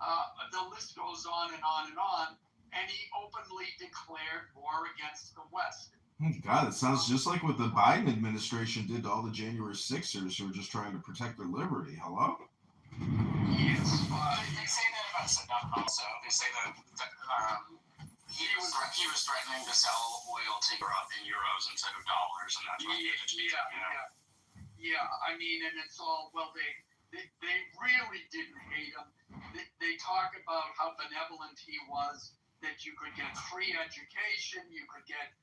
The list goes on and on and on, and he openly declared war against the West. God, it sounds just like what the Biden administration did to all the January 6ers who were just trying to protect their liberty. Hello? Yes. They say that about Saddam also. They say that he was threatening to sell oil to Europe in euros instead of dollars, and that's what Yeah, I mean, and it's all, well, they really didn't hate him. They talk about how benevolent he was, that you could get free education, you could get,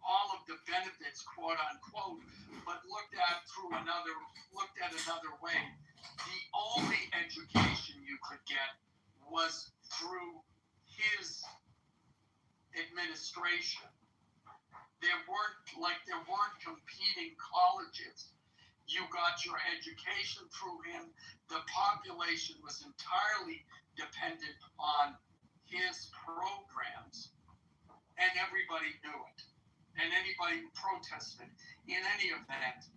all of the benefits, quote unquote, but looked at another way. The only education you could get was through his administration. There weren't competing colleges. You got your education through him. The population was entirely dependent on his programs, and everybody knew it. And anybody who protested in any event,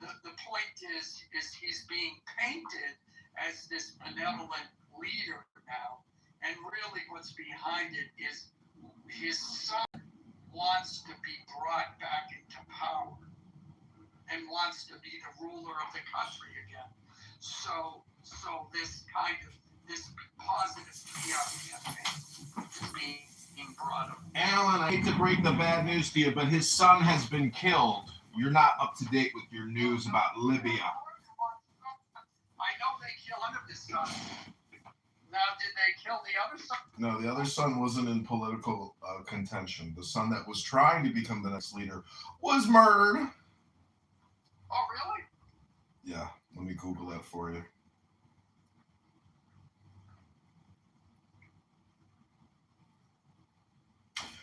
the point is he's being painted as this benevolent leader now, and really what's behind it is his son wants to be brought back into power and wants to be the ruler of the country again. So this positive PR campaign is being brought up. Alan, I hate to break the bad news to you, but his son has been killed. You're not up to date with your news about Libya. I know they killed his son. Now, did they kill the other son? No, the other son wasn't in political contention. The son that was trying to become the next leader was murdered. Oh, really? Yeah, let me Google that for you.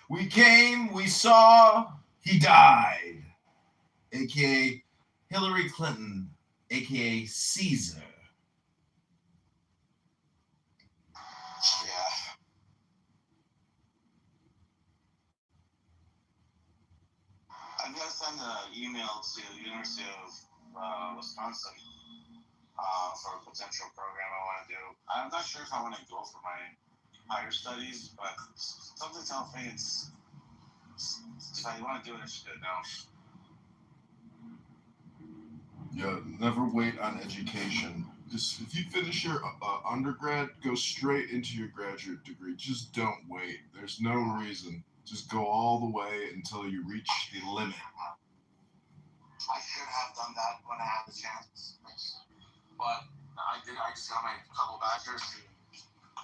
We came, we saw, he died. A.K.A. Hillary Clinton, a.k.a. Caesar. Yeah. I'm gonna send an email to the University of Wisconsin for a potential program I want to do. I'm not sure if I want to go for my higher studies, but something tells me it's if I want to do it, I should do it now. Yeah, never wait on education. Just if you finish your undergrad, go straight into your graduate degree. Just don't wait. There's no reason. Just go all the way until you reach the limit. I should have done that when I had the chance, but I just got my couple bachelors and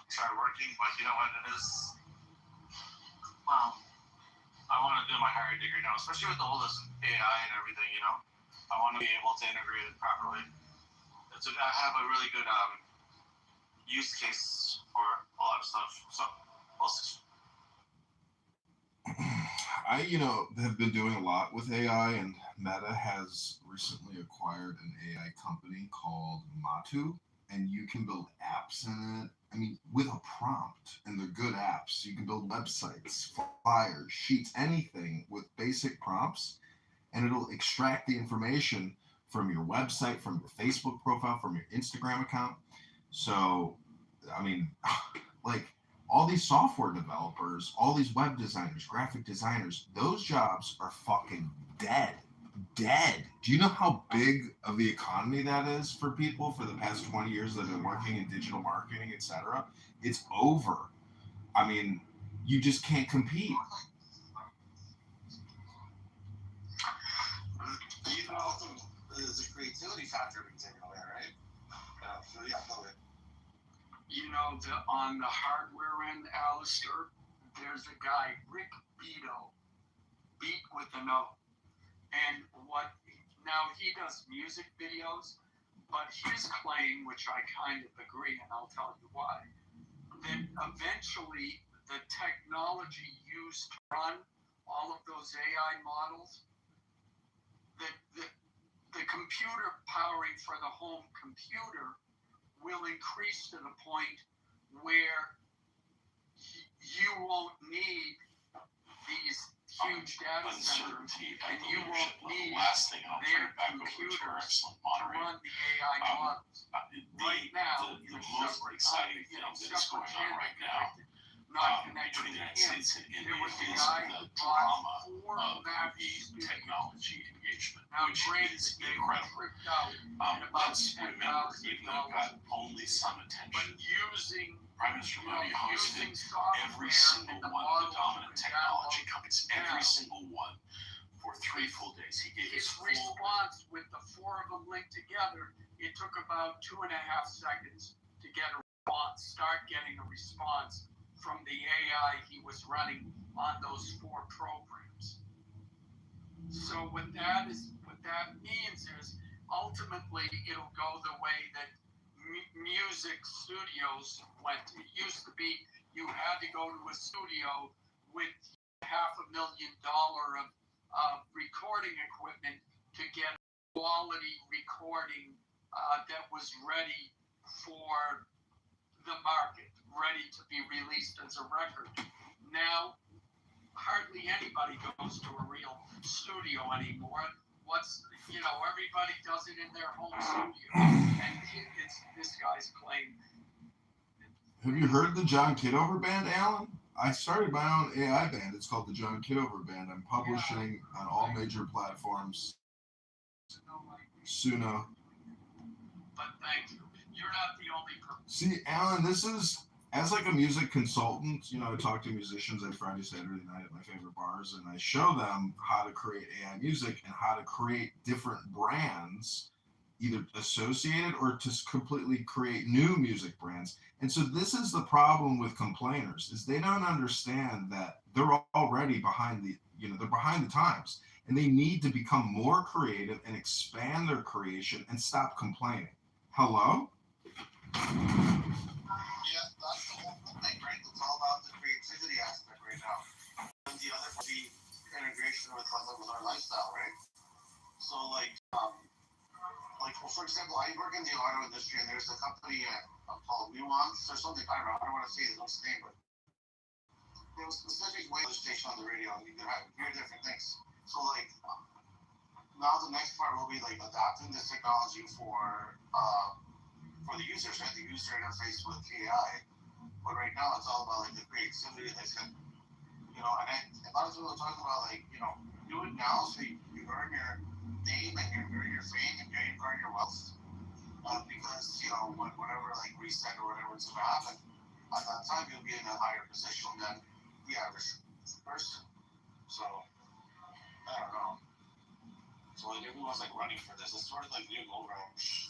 started working. But you know what it is? Well, I want to do my higher degree now, especially with all this AI and everything. I want to be able to integrate it properly. I have a really good use case for a lot of stuff. So we'll see. I, have been doing a lot with AI, and Meta has recently acquired an AI company called Matu, and you can build apps in it. I mean, with a prompt, and they're good apps. You can build websites, flyers, sheets, anything with basic prompts, and it'll extract the information from your website, from your Facebook profile, from your Instagram account. So, I mean, like, all these software developers, all these web designers, graphic designers, those jobs are fucking dead. Dead. Do you know how big of the economy that is for people for the past 20 years that have been working in digital marketing, etc.? It's over. I mean, you just can't compete. Even also, there's a creativity factor being taken away, right? So yeah, no way. On the hardware end, Alistair, there's a guy, Rick Beato, beat with an O. And now he does music videos, but his claim, which I kind of agree, and I'll tell you why, that eventually the technology used to run all of those AI models, the computer powering for the home computer will increase to the point where you won't need these huge data centers, and you won't need their computers to run the AI models. Right now, the most exciting thing that is going on right now, not connected to him, there was a guy that bought 4 Mavis technology engagement. Now, granted, they were tripped out at about $10,000, only some attention. But using Prime Minister Modi hosted every single one of the dominant technology companies, every single one, for 3 full days. He gave his response with the 4 of them linked together. It took about 2.5 seconds to get a response, start getting a response from the AI he was running on those 4 programs. So what that means is ultimately it'll go the way that music studios went. It used to be you had to go to a studio with $500,000 of recording equipment to get quality recording that was ready for the market, ready to be released as a record. Now, hardly anybody goes to a real studio anymore. Everybody does it in their home studio. And it's this guy's claim. Have you heard the John Kitover band, Alan? I started my own AI band. It's called the John Kitover Band. I'm publishing on all major platforms. Suno. But thank you. You're not the only person. See, Alan, this is, as like a music consultant, I talk to musicians at Friday, Saturday night at my favorite bars, and I show them how to create AI music and how to create different brands, either associated or to completely create new music brands. And so this is the problem with complainers, is they don't understand that they're already behind they're behind the times, and they need to become more creative and expand their creation and stop complaining. Hello? Yeah, that's the whole thing, right? It's all about the creativity aspect right now. And the other part, the integration with our lifestyle, right? So, for example, I work in the auto industry, and there's a company called Nuance or something. I don't want to say its name, but there was a specific radio station on the radio, and you can hear different things. So, now the next part will be adapting this technology for the users, right? The user interface with AI. But right now, it's all about the creativity that's and a lot of people are talking about do it now so you earn your name and you earn your fame and you earn your wealth. Because whatever reset or whatever is going to happen, at that time you'll be in a higher position than the average person. So I don't know. So everyone's running for this. It's sort of new gold rush.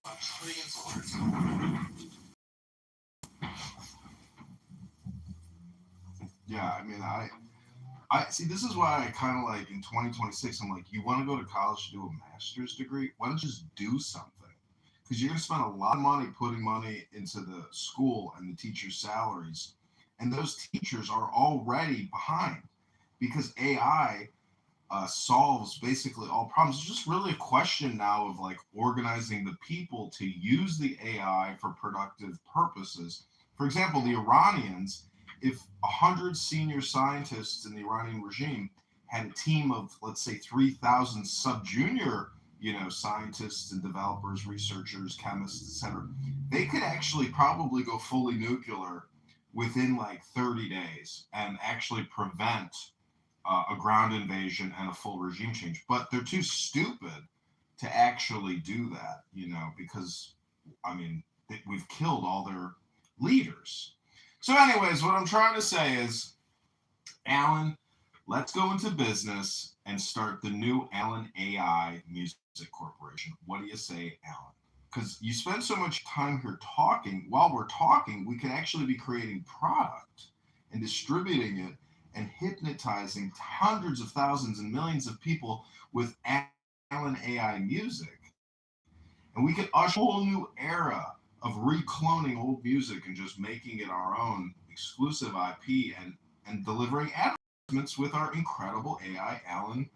I'm just putting into words. Yeah, I see. This is why I kind of in 2026. I'm you want to go to college to do a master's degree? Why don't you just do something? Because you're going to spend a lot of money putting money into the school and the teachers' salaries, and those teachers are already behind because AI solves basically all problems. It's just really a question now of organizing the people to use the AI for productive purposes. For example, the Iranians, if 100 senior scientists in the Iranian regime had a team of, let's say, 3,000 sub-junior, scientists and developers, researchers, chemists, etc., they could actually probably go fully nuclear within 30 days and actually prevent a ground invasion and a full regime change. But they're too stupid to actually do that, because, we've killed all their leaders. So anyways, what I'm trying to say is, Alan, let's go into business and start the new Alan AI Music Corporation. What do you say, Alan? Because you spend so much time here talking. While we're talking, we can actually be creating product and distributing it and hypnotizing hundreds of thousands and millions of people with Alan AI music. And we could usher a whole new era of recloning old music and just making it our own exclusive IP and delivering advertisements with our incredible AI Alan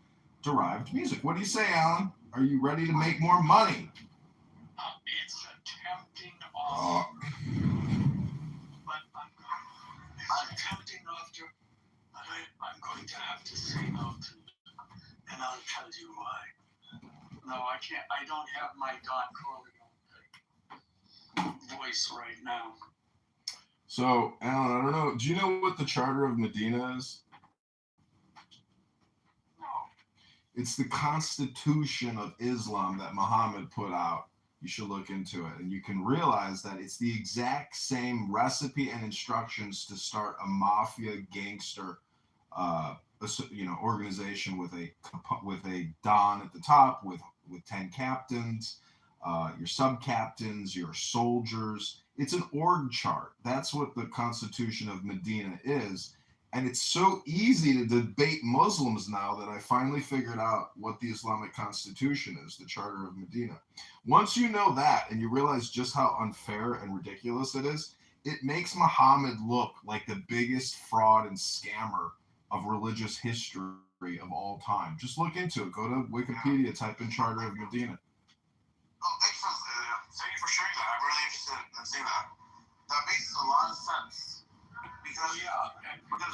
derived music. What do you say, Alan? Are you ready to make more money? It's a tempting offer. But I'm tempting after, but I'm going to have to say no to it. And I'll tell you why. No, I can't. I don't have my Don Corleone voice right now. So, Alan, I don't know. Do you know what the Charter of Medina is? No. It's the Constitution of Islam that Muhammad put out. You should look into it, and you can realize that it's the exact same recipe and instructions to start a mafia gangster, organization with a don at the top, with 10 captains, your sub-captains, your soldiers. It's an org chart. That's what the Constitution of Medina is. And it's so easy to debate Muslims now that I finally figured out what the Islamic Constitution is, the Charter of Medina. Once you know that and you realize just how unfair and ridiculous it is, it makes Muhammad look like the biggest fraud and scammer of religious history of all time. Just look into it. Go to Wikipedia, type in Charter of Medina. Oh, thank you for sharing that. I'm really interested in seeing that. That makes a lot of sense. Because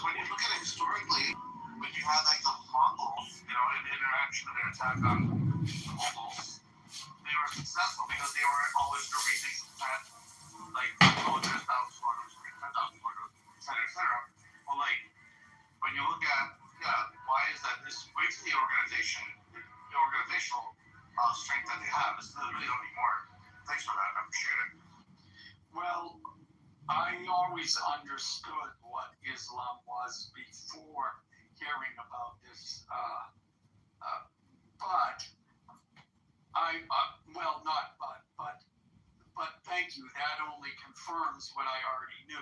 when you look at it historically, when you had like the Mongols, in the interaction of their attack on the Mongols, they were successful because they were always releasing that, like, 10,000 soldiers, 10,000 soldiers, etc. Well, like, when you look at, why is that this breaks the organizational strength that they have. It's really don't need more. Thanks for that. I appreciate it. Well, I always understood what Islam was before hearing about this, but thank you. That only confirms what I already knew.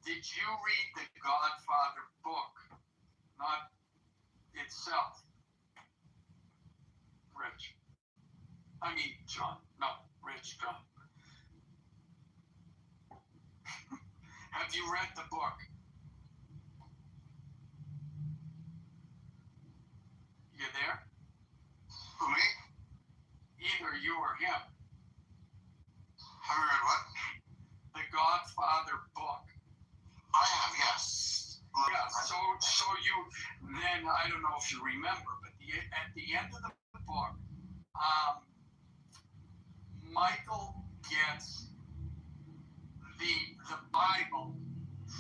Did you read the Godfather book? Not itself, Rich. I mean, John. No, Rich, John. Have you read the book? You there? Who, me? Either you or him. Have you read what? The Godfather book. I have, yes. Yeah, so you, then, I don't know if you remember, but at the end of the book, Michael gets the Bible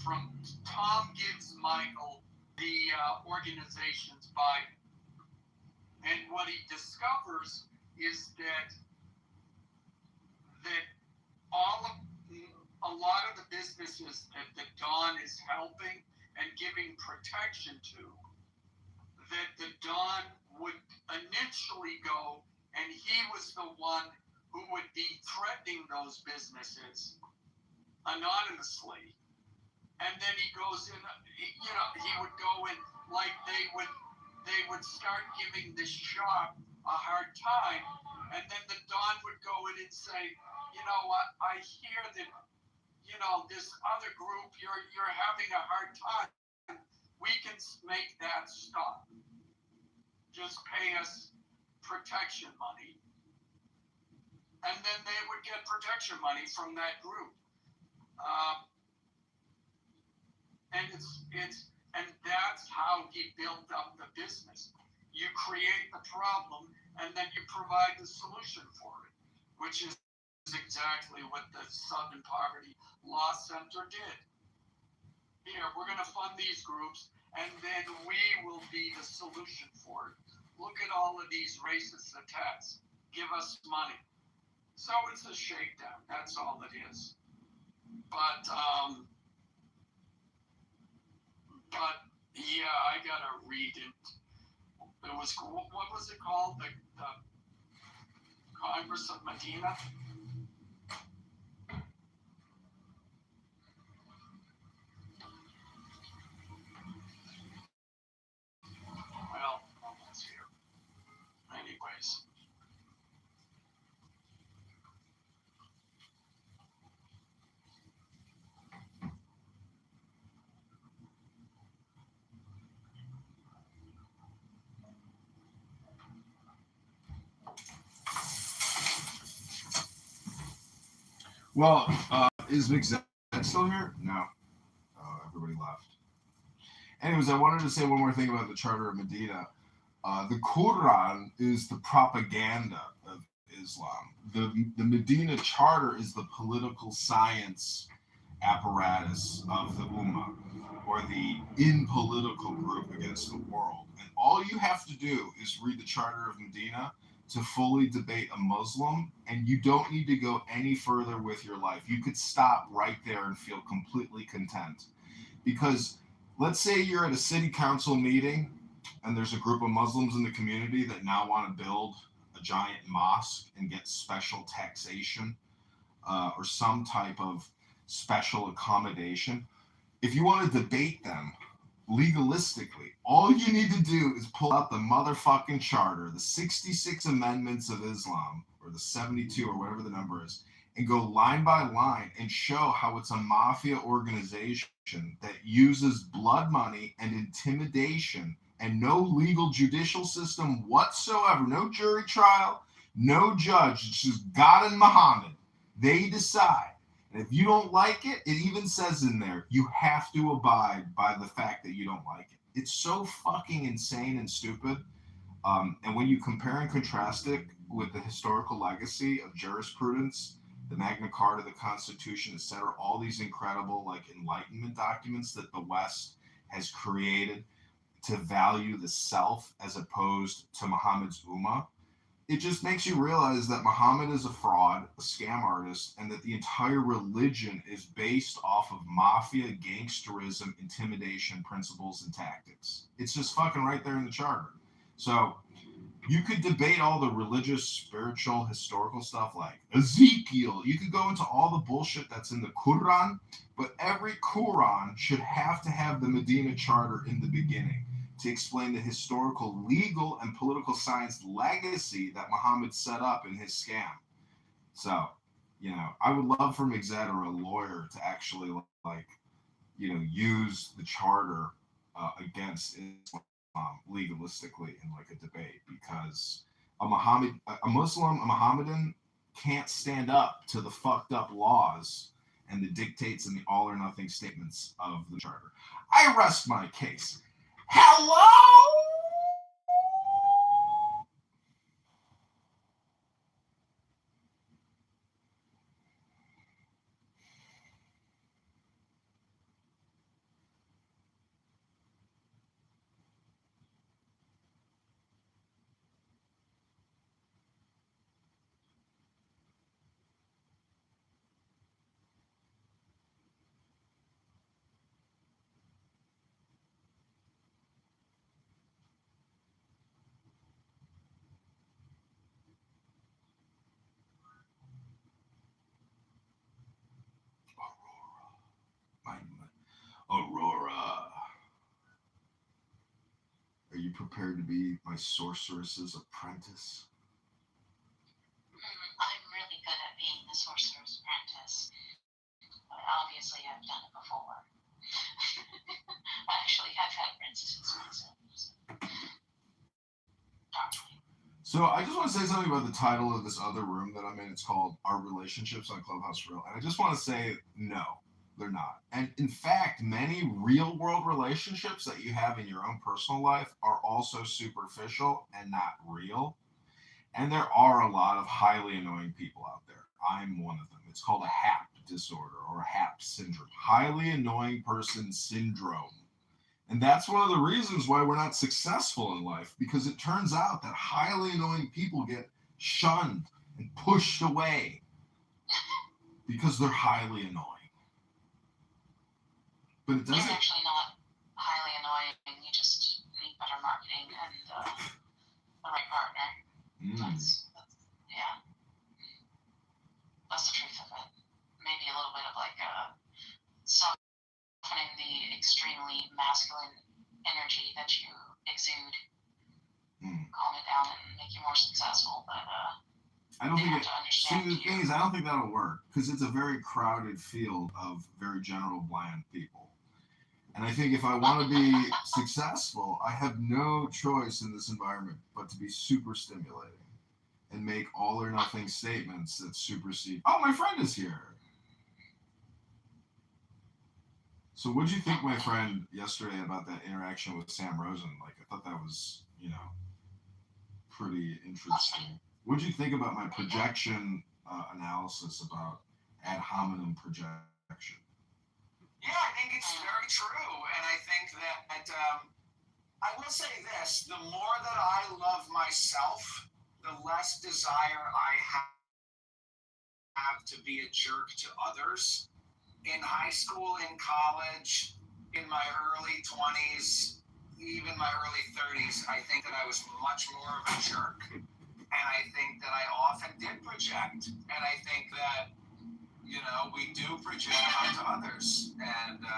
from, Tom gives Michael the organization's Bible. And what he discovers is that a lot of the businesses that the Don is helping and giving protection to, that the Don would initially go, and he was the one who would be threatening those businesses anonymously. And then he goes in, he would go in, like they would start giving this shop a hard time, and then the Don would go in and say, you know what, I hear that, this other group, you're having a hard time. We can make that stop. Just pay us protection money. And then they would get protection money from that group. And that's how he built up the business. You create the problem, and then you provide the solution for it, which is exactly what the Southern Poverty Law Center did. Here, we're going to fund these groups, and then we will be the solution for it. Look at all of these racist attacks. Give us money. So it's a shakedown. That's all it is. But yeah, I gotta read it. It was, what was it called? The Congress of Medina? Well, almost here. Anyways. Well, is McZed still here? No. Everybody left. Anyways, I wanted to say one more thing about the Charter of Medina. The Quran is the propaganda of Islam. The Medina Charter is the political science apparatus of the Ummah, or the in political group against the world. And all you have to do is read the Charter of Medina to fully debate a Muslim, and you don't need to go any further with your life. You could stop right there and feel completely content. Because let's say you're at a city council meeting and there's a group of Muslims in the community that now want to build a giant mosque and get special taxation or some type of special accommodation. If you want to debate them legalistically, all you need to do is pull out the motherfucking charter, the 66 amendments of Islam, or the 72 or whatever the number is, and go line by line and show how it's a mafia organization that uses blood money and intimidation and no legal judicial system whatsoever, no jury trial, no judge. It's just God and Muhammad. They decide. And if you don't like it, it even says in there, you have to abide by the fact that you don't like it. It's so fucking insane and stupid. And when you compare and contrast it with the historical legacy of jurisprudence, the Magna Carta, the Constitution, etc., all these incredible like Enlightenment documents that the West has created to value the self as opposed to Muhammad's Ummah, it just makes you realize that Muhammad is a fraud, a scam artist, and that the entire religion is based off of mafia, gangsterism, intimidation, principles, and tactics. It's just fucking right there in the charter. So you could debate all the religious, spiritual, historical stuff like Ezekiel. You could go into all the bullshit that's in the Quran, but every Quran should have to have the Medina Charter in the beginning to explain the historical, legal, and political science legacy that Muhammad set up in his scam. So, I would love for McZed or a lawyer to actually, use the charter against Islam legalistically in like a debate, because a Mohammedan can't stand up to the fucked up laws and the dictates and the all or nothing statements of the charter. I rest my case. Hello? Aurora. Are you prepared to be my sorceress's apprentice? I'm really good at being the sorcerer's apprentice. But obviously, I've done it before. Actually, I've had princesses myself. So I just want to say something about the title of this other room that I'm in. It's called Our Relationships on Clubhouse Real. And I just want to say, no, they're not. And in fact, many real world relationships that you have in your own personal life are also superficial and not real. And there are a lot of highly annoying people out there. I'm one of them. It's called a HAP disorder or a HAP syndrome, highly annoying person syndrome. And that's one of the reasons why we're not successful in life, because it turns out that highly annoying people get shunned and pushed away because they're highly annoying. But it doesn't. You're actually not highly annoying. You just need better marketing and the right partner. That's the truth of it. Maybe a little bit of like softening the extremely masculine energy that you exude. Calm it down and make you more successful. But I don't think the thing is, I don't think that'll work, because it's a very crowded field of very general bland people. And I think if I want to be successful, I have no choice in this environment but to be super stimulating and make all or nothing statements that supersede. Oh, my friend is here. So what did you think, my friend, yesterday about that interaction with Sam Rosen? Like, I thought that was, pretty interesting. What did you think about my projection analysis about ad hominem projection? Yeah, I think it's very true, and I think that I will say this: the more that I love myself, the less desire I have to be a jerk to others. In high school, in college, in my early 20s, even my early 30s, I think that I was much more of a jerk. And I think that I often did project. And I think that, we do project onto others. And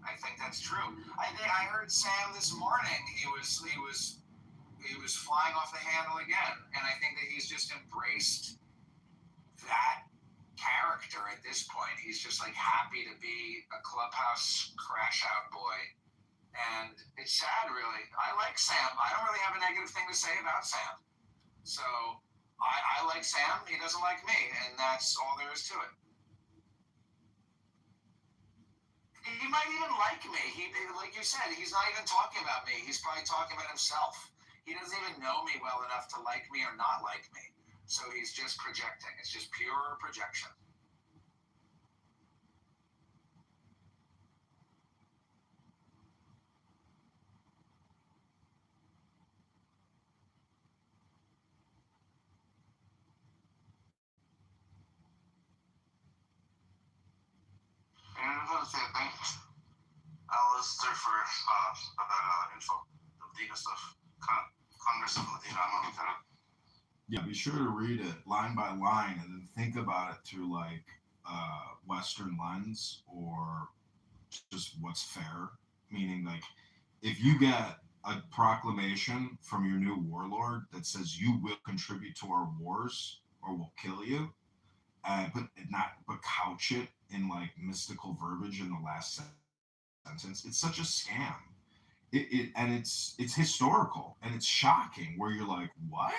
I think that's true. I heard Sam this morning. He was flying off the handle again. And I think that he's just embraced that character at this point. He's just like happy to be a clubhouse crash out boy. And it's sad, really. I like Sam. I don't really have a negative thing to say about Sam. So I like Sam. He doesn't like me. And that's all there is to it. He might even like me. Like you said, he's not even talking about me. He's probably talking about himself. He doesn't even know me well enough to like me or not like me. So he's just projecting. It's just pure projection. And I'm gonna say thanks. I was there for info, the Medina stuff. Congress of Medina. I'm gonna look that up. Yeah, be sure to read it line by line and then think about it through like Western lens or just what's fair. Meaning, like, if you get a proclamation from your new warlord that says you will contribute to our wars or we'll kill you, but couch it in like mystical verbiage in the last sentence, it's such a scam. It's historical and it's shocking. Where you're like, what?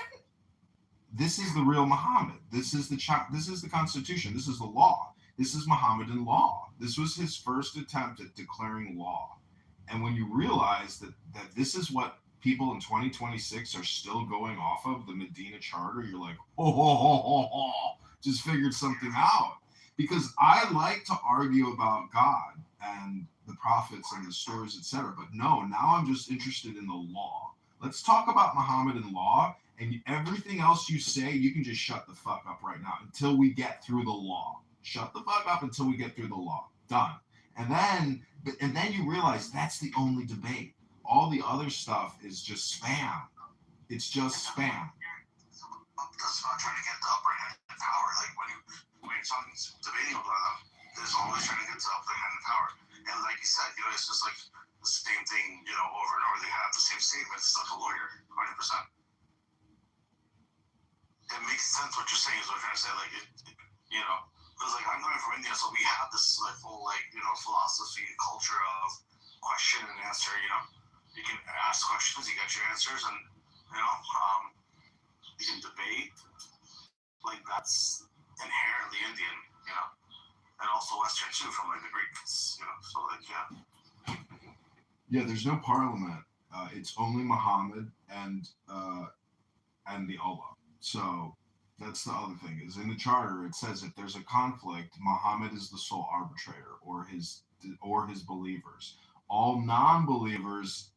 This is the real Muhammad. This is the Constitution. This is the law. This is Mohammedan law. This was his first attempt at declaring law. And when you realize that this is what people in 2026 are still going off of, the Medina Charter, you're like, just figured something out. Because I like to argue about God and the prophets and the stories, etc. But no, now I'm just interested in the law. Let's talk about Mohammedan law, and everything else you say, you can just shut the fuck up right now until we get through the law. Shut the fuck up until we get through the law. Done. And then you realize that's the only debate. All the other stuff is just spam. It's just spam. That's not trying to get the upper hand of power. Like when you're talking, debating about them, there's always trying to get the upper hand of power. And like you said, it's just like the same thing, over and over. They have the same statements. It's like a lawyer, 100%. It makes sense what you're saying. Is what I'm trying to say. Like because like I'm coming from India, so we have this like whole philosophy, culture of question and answer. You can ask questions, you get your answers, and you can debate. Like that's inherently Indian, and also Western too, from like the Greeks, So like yeah, there's no parliament. It's only Muhammad and the Allah. So that's the other thing, is in the charter it says if there's a conflict, Muhammad is the sole arbitrator, or his believers. All non-believers,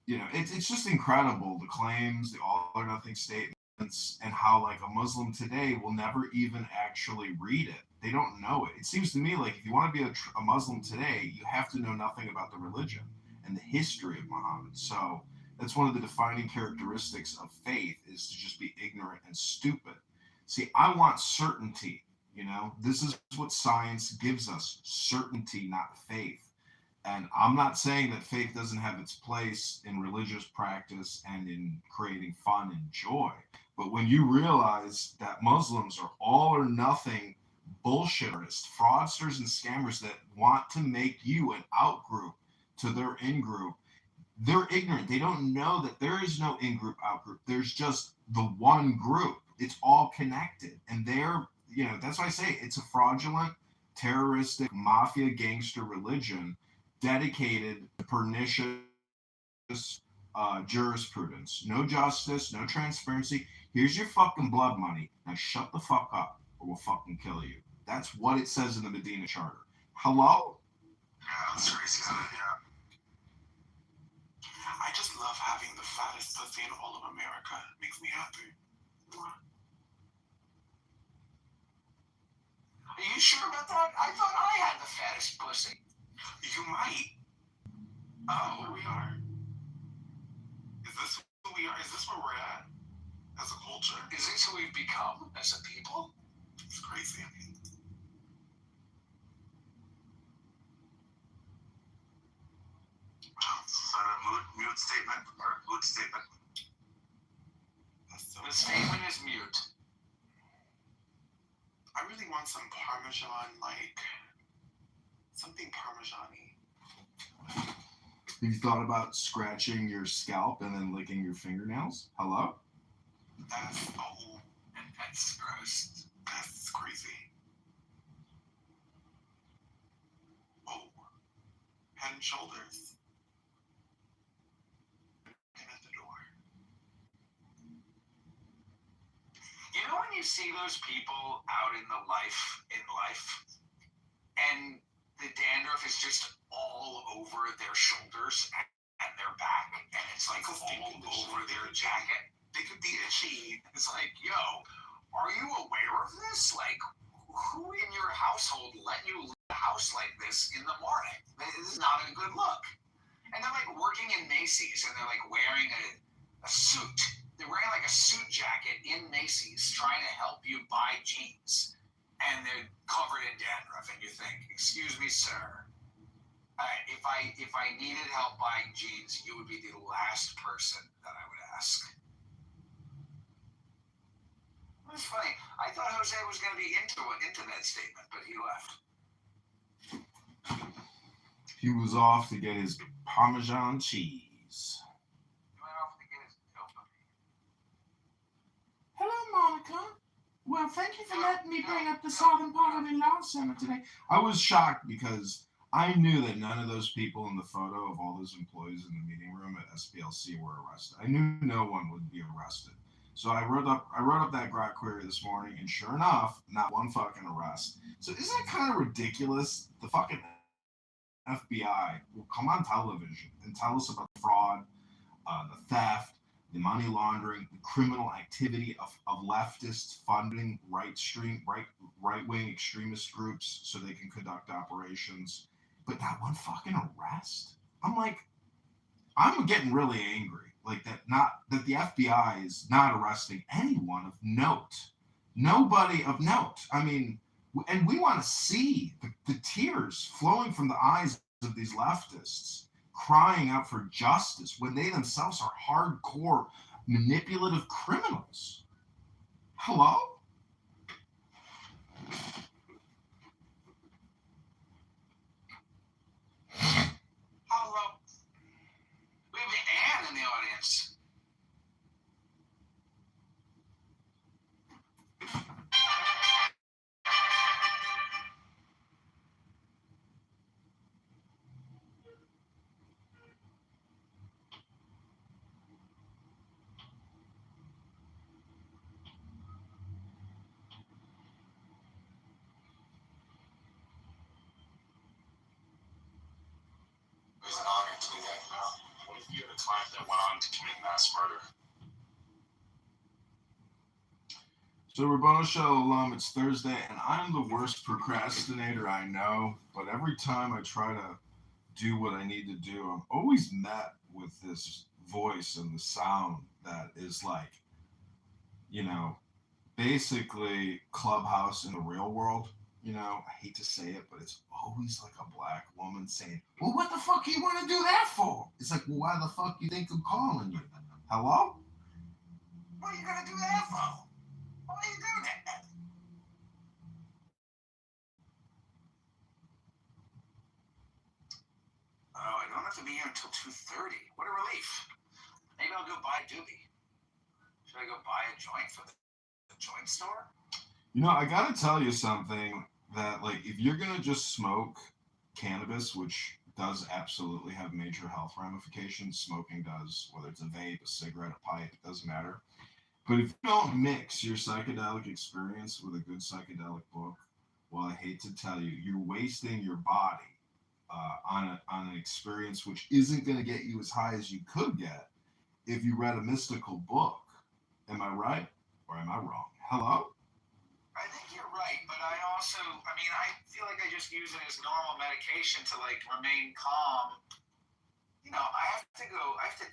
it's just incredible, the claims, the all or nothing statements, and how like a Muslim today will never even actually read it. They don't know it. It seems to me like if you want to be a Muslim today, you have to know nothing about the religion and the history of Muhammad. So that's one of the defining characteristics of faith, is to just be ignorant and stupid. See, I want certainty. This is what science gives us: certainty, not faith. And I'm not saying that faith doesn't have its place in religious practice and in creating fun and joy. But when you realize that Muslims are all or nothing bullshitters, fraudsters, and scammers that want to make you an out-group to their in-group, they're ignorant. They don't know that there is no in-group, out-group. There's just the one group. It's all connected. And that's why I say it's a fraudulent terroristic mafia gangster religion dedicated to pernicious jurisprudence. No justice, no transparency. Here's your fucking blood money. Now shut the fuck up or we'll fucking kill you. That's what it says in the Medina Charter. Hello? Yeah, that's crazy. Yeah. I just love having the fattest pussy in all of America. It makes me happy. Are you sure about that? I thought I had the fattest pussy. You might. Oh, who we are? Is this who we are? Is this where we're at as a culture? Is this who we've become as a people? It's crazy. Mood statement or mood statement. The statement is mute. I really want some Parmesan, like something Parmesan-y. Have you thought about scratching your scalp and then licking your fingernails? Hello? That's that's gross. That's crazy. Oh, head and shoulders. At the door. You know when you see those people out in life, and the dandruff is just all over their shoulders and their back, and it's like all over their jacket. They could be itchy. It's like, yo, are you aware of this? Like, who in your household let you leave the house like this in the morning? This is not a good look. And they're like working in Macy's, and they're like wearing a suit. They're wearing like a suit jacket in Macy's, trying to help you buy jeans, and they're covered in dandruff. And you think, excuse me, sir, if I needed help buying jeans, you would be the last person that I would ask. It's funny. I thought Jose was going to be into that statement, but he left. He was off to get his Parmesan cheese. He went off to get his dopamine. Hello, Monica. Well, thank you for letting me bring up the Southern Poverty Law Center today. I was shocked because I knew that none of those people in the photo of all those employees in the meeting room at SPLC were arrested. I knew no one would be arrested. So I wrote up that grok query this morning, and sure enough, not one fucking arrest. So isn't it kind of ridiculous? The fucking FBI will come on television and tell us about the fraud, the theft, the money laundering, the criminal activity of leftists funding right-wing extremist groups so they can conduct operations, but not one fucking arrest. I'm getting really angry. Like that the FBI is not arresting anyone of note. Nobody of note. I mean, and we want to see the tears flowing from the eyes of these leftists crying out for justice when they themselves are hardcore manipulative criminals. Hello? Hello. We have Anne in the audience. It was an honor to do that. What if you had a client that went on to commit mass murder? So, Rabboni Shalom, it's Thursday, and I'm the worst procrastinator I know, but every time I try to do what I need to do, I'm always met with this voice and the sound that is like, basically Clubhouse in the real world. I hate to say it, but it's always like a black woman saying, well, what the fuck you want to do that for? It's like, well, why the fuck you think I'm calling you? Hello? What are you going to do that for? Why are you doing that? Oh, I don't have to be here until 2:30. What a relief. Maybe I'll go buy a doobie. Should I go buy a joint for the joint store? I got to tell you something. that, like, if you're gonna just smoke cannabis, which does absolutely have major health ramifications, smoking does, whether it's a vape, a cigarette, a pipe, it doesn't matter. But if you don't mix your psychedelic experience with a good psychedelic book, well, I hate to tell you, you're wasting your body on an experience which isn't going to get you as high as you could get if you read a mystical book. Am I right or am I wrong? Hello? I think you're right, but I feel like I just use it as normal medication to like remain calm. I have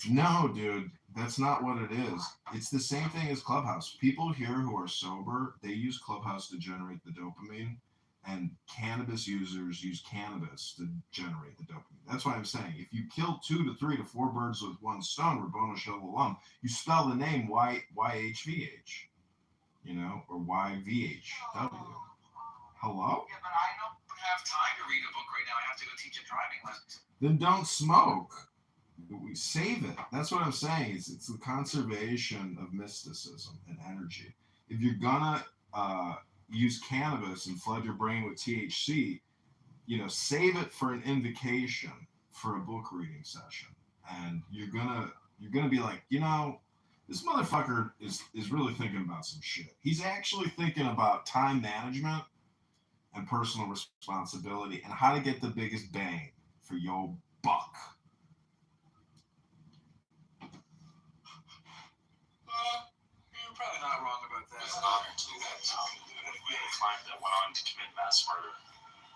to No, dude, that's not what it is. It's the same thing as Clubhouse. People here who are sober, they use Clubhouse to generate the dopamine, and cannabis users use cannabis to generate the dopamine. That's why I'm saying if you kill 2 to 3 to 4 birds with one stone, Rabboni Shalom, you spell the name YHVH, or YVHW. Hello? Yeah, but I don't have time to read a book right now. I have to go teach a driving lesson. Then don't smoke. We save it. That's what I'm saying. It's the conservation of mysticism and energy. If you're gonna use cannabis and flood your brain with THC, save it for an invocation for a book reading session. And you're gonna be like, this motherfucker is really thinking about some shit. He's actually thinking about time management and personal responsibility and how to get the biggest bang for your buck. You're probably not wrong about that. It's not actually that we had a client that went on to commit mass murder.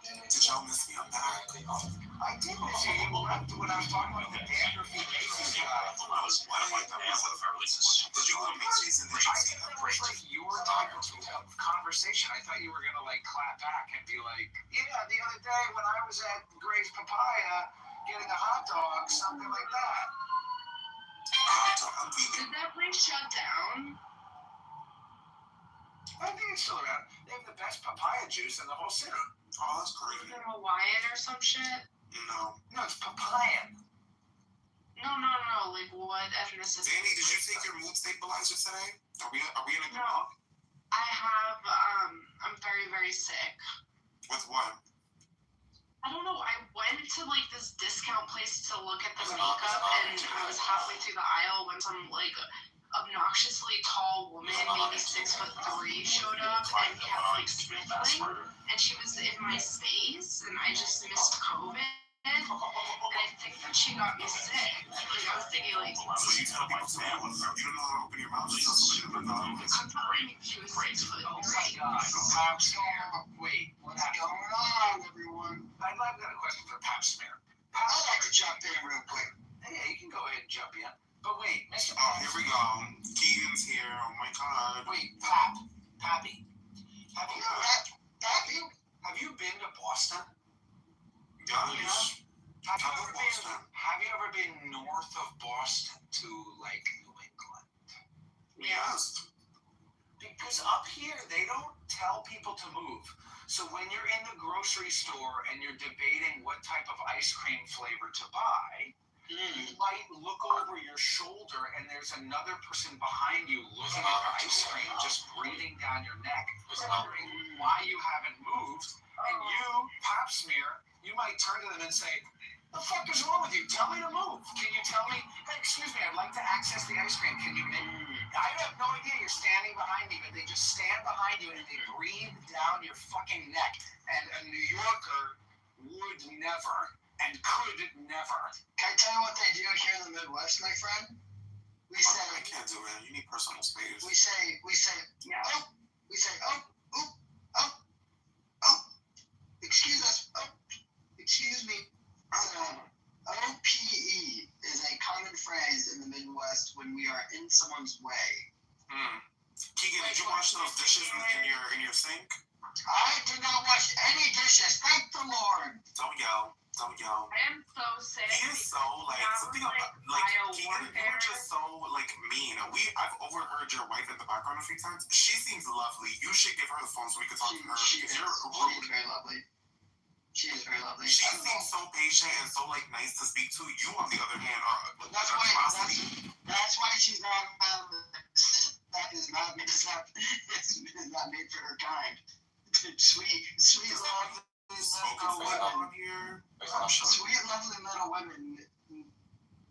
Did y'all miss me on that? I did miss you. You left when I was talking about the Dandruffy Macy's guy. I was one of them. Did you go to Macy's and did you see that break? It was like your type of conversation. I thought you were gonna like clap back and be like, yeah, the other day when I was at Gray's Papaya getting a hot dog, something like that. Did that place shut down? I think it's still around. They have the best papaya juice in the whole city. Oh, that's great. Is it Hawaiian or some shit? No, it's papaya. No. Like what ethnicity? Danny, did you take your mood stabilizer today? Are we in a good mood? I have. I'm very, very sick. With what? I don't know. I went to like this discount place to look at the makeup, and I was halfway through the aisle when some like obnoxiously tall woman, maybe 6'3", showed up and kept like sniffling, and she was in my space, and I just missed COVID, and I think that she got me sick. Like I was thinking like. So you tell people to man with her. You don't know how to open your mouth. You tell somebody to open their mouth. I'm telling you, she was 6'3". Oh my God. Wait, what's going on, everyone? I've got a question for Pap Smear. I'd like to jump in real quick. Yeah, you can go ahead and jump in. But wait, Mr. Oh, here we go. Keegan's here. Oh my God. Wait, Pappy. Have you been to Boston? Gosh. Have you ever been north of Boston to like New England? Yes. Because up here they don't tell people to move. So when you're in the grocery store and you're debating what type of ice cream flavor to buy, you might look over your shoulder and there's another person behind you looking at the ice cream, just breathing down your neck, wondering why you haven't moved. And you, Pap Smear, you might turn to them and say, "The fuck is wrong with you? Tell me to move. Can you tell me? Hey, excuse me, I'd like to access the ice cream. Can you make?" I have no idea. You're standing behind me, but they just stand behind you and they breathe down your fucking neck. And a New Yorker would never and could never. Can I tell you what they do here in the Midwest, my friend? We say, I can't do it. You need personal space. We say, yeah. Oh. We say, oh. Excuse us. Oh. Excuse me. OPE is a common phrase in the Midwest when we are in someone's way. Keegan, did you wash those dishes in your sink? I did not wash any dishes. Thank the Lord. Don't yell. I am so sick. He is so something about Keegan, you're just so mean. I've overheard your wife in the background a few times. She seems lovely. You should give her the phone so we can talk to her. She's very lovely. She is very lovely. She seems so patient and so nice to speak to. You, on the other hand, are that's why she's not. That is not made for her kind. sweet lovely little women. Sweet lovely little women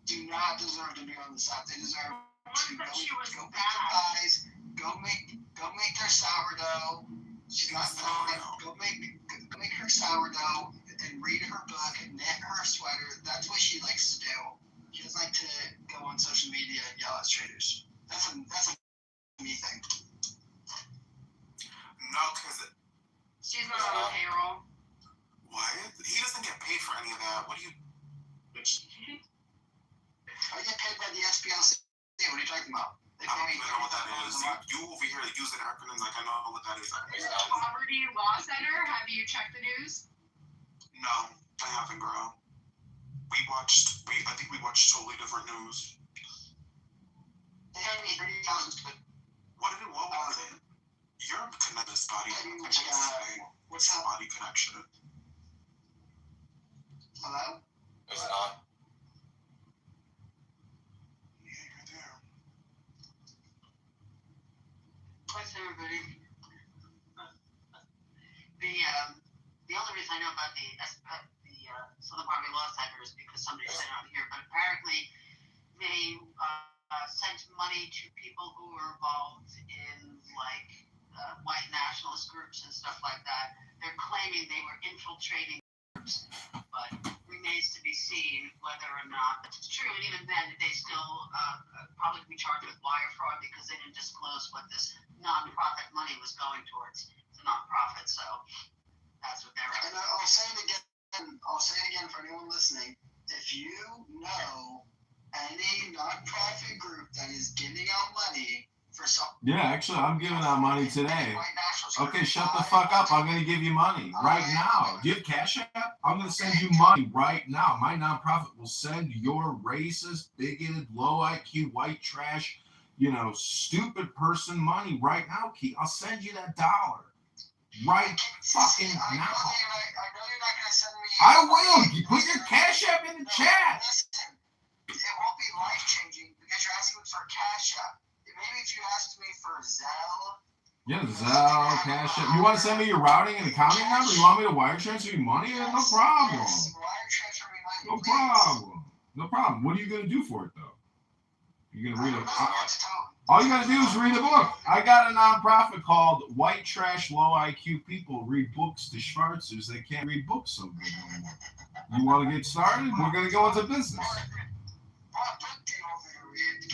do not deserve to be on the South. They deserve to go bake their pies, go make their sourdough. She's not telling go make her sourdough and read her book and knit her sweater. That's what she likes to do. She doesn't like to go on social media and yell at strangers. That's a me thing. No, because she's not on the payroll. What? He doesn't get paid for any of that. What do you? I get paid by the SPLC. What are you talking about? They pay me. I don't know what that is. You over here using acronyms like I know what that is. Poverty Law Center. Have you checked the news? No, I haven't, bro. I think we watched totally different news. They had me 30,000. What was it? You're connected this body. What's that? Body connection. Hello? Is it on? Yeah, you're there. What's everybody? The only reason I know about the Southern Poverty Law Center is because somebody said it on here, but apparently they sent money to people who were involved in white nationalist groups and stuff like that. They're claiming they were infiltrating groups, but remains to be seen whether or not that's true. And even then, they still probably be charged with wire fraud because they didn't disclose what this nonprofit money was going towards. It's a nonprofit, so that's what they're. And I'll say it again for anyone listening. If you know any nonprofit group that is giving out money for some. Yeah, actually, I'm giving out money today. Okay, shut the fuck up. I'm going to give you money right now. Do you have Cash App? I'm going to send you money right now. My nonprofit will send your racist, bigoted, low IQ, white trash, stupid person money right now, Key. I'll send you that $1 right fucking now. I know you're not going to send me. I will. You put your Cash App in the chat. Listen, it won't be life-changing because you're asking for Cash App. Maybe if you asked me for Zelle. Yeah, Zelle, Cash App. You want to send me your routing and accounting number? You want me to wire transfer you money? No problem. Wire transfer me money. No problem. No problem. What are you going to do for it, though? You're going to read a... All you got to do is read a book. I got a nonprofit called White Trash Low IQ People Read Books to Schwarzers. They can't read books so good anymore. You want to get started? We're going to go into business.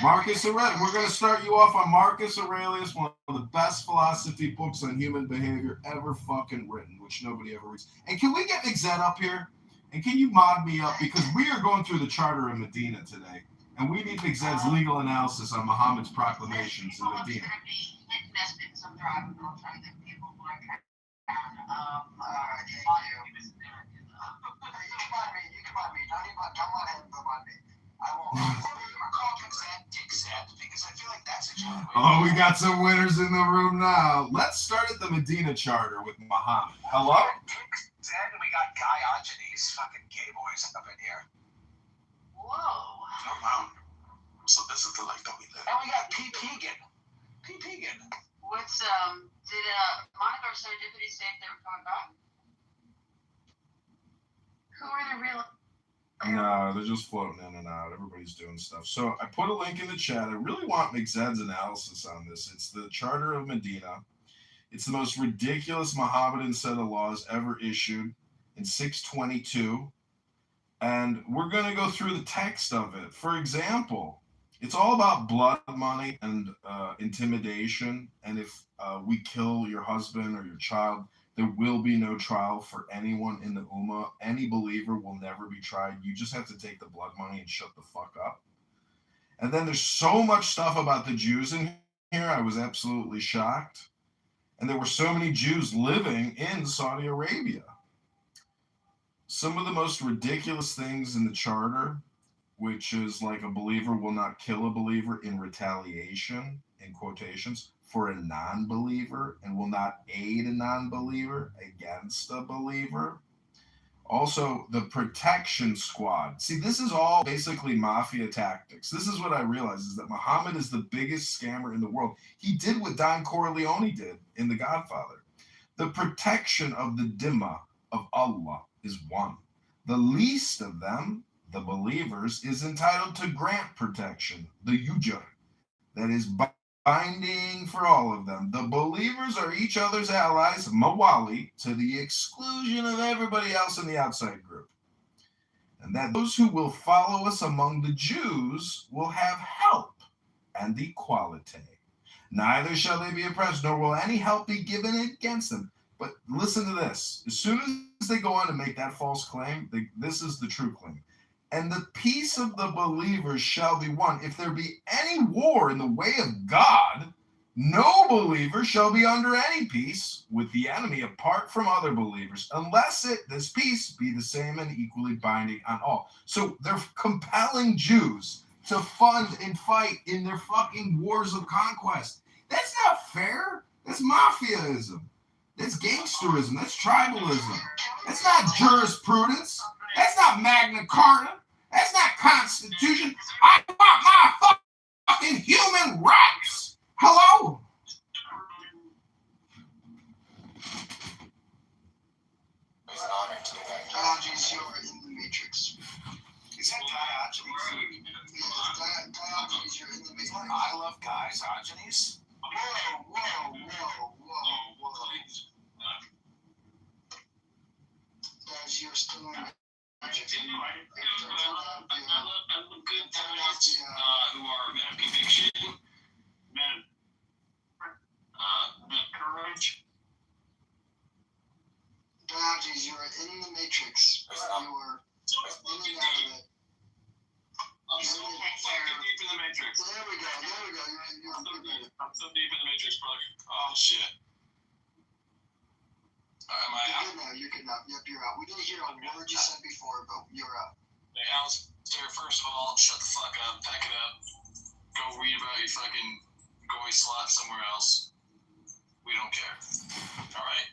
Marcus Aurelius. We're going to start you off on Marcus Aurelius, one of the best philosophy books on human behavior ever fucking written, which nobody ever reads. And can we get Mixed up here? And can you mod me up? Because we are going through the Charter of Medina today. And we need Mixed's legal analysis on Muhammad's proclamations in Medina. Oh, we got some winners in the room now. Let's start at the Medina Charter with Muhammad. Hello? Then we got Diogenes, fucking gay boys up in here. Whoa. Oh, wow. So this is the life that we live. And we got P. Pegan. What's, did Monica or Serendipity say if they were coming back? Who are the real... No, they're just floating in and out. Everybody's doing stuff. So I put a link in the chat. I really want Mixed's analysis on this. It's the Charter of Medina. It's the most ridiculous Mohammedan set of laws ever issued in 622. And we're going to go through the text of it. For example, it's all about blood money and intimidation. And if we kill your husband or your child, there will be no trial for anyone in the Ummah. Any believer will never be tried. You just have to take the blood money and shut the fuck up. And then there's so much stuff about the Jews in here. I was absolutely shocked. And there were so many Jews living in Saudi Arabia. Some of the most ridiculous things in the charter, which is like a believer will not kill a believer in retaliation, in quotations, for a non-believer, and will not aid a non-believer against a believer. Also, the protection squad. See, this is all basically mafia tactics. This is what I realize, is that Muhammad is the biggest scammer in the world. He did what Don Corleone did in The Godfather. The protection of the dhimma of Allah is one. The least of them, the believers, is entitled to grant protection, the yujr, that is binding for all of them. The believers are each other's allies, mawali, to the exclusion of everybody else in the outside group. And that those who will follow us among the Jews will have help and equality. Neither shall they be oppressed, nor will any help be given against them. But listen to this. As soon as they go on to make that false claim, this is the true claim. And the peace of the believers shall be won. If there be any war in the way of God, no believer shall be under any peace with the enemy apart from other believers, unless this peace be the same and equally binding on all. So they're compelling Jews to fund and fight in their fucking wars of conquest. That's not fair. That's mafiaism. That's gangsterism. That's tribalism. That's not jurisprudence. That's not Magna Carta. That's not Constitution. I want my fucking human rights. Hello? It's an honor to be back. Diogenes, you're in the Matrix. Is that Diogenes? Diogenes, you're in the Matrix. I love guys, Diogenes. Whoa. Guys, you're still in the Matrix. I love good guys who are men of conviction, men of courage. Diogenes, you're in the Matrix. You are in and out of it. I'm so fucking deep in the Matrix. There we go. I'm so deep in the Matrix, brother. Oh, shit. Am I out? You're good now. Yep, you're out. We didn't hear a word you said before, but you're out. Hey, Alistair, first of all, shut the fuck up, pack it up, go read about your fucking goy slot somewhere else. We don't care. Alright?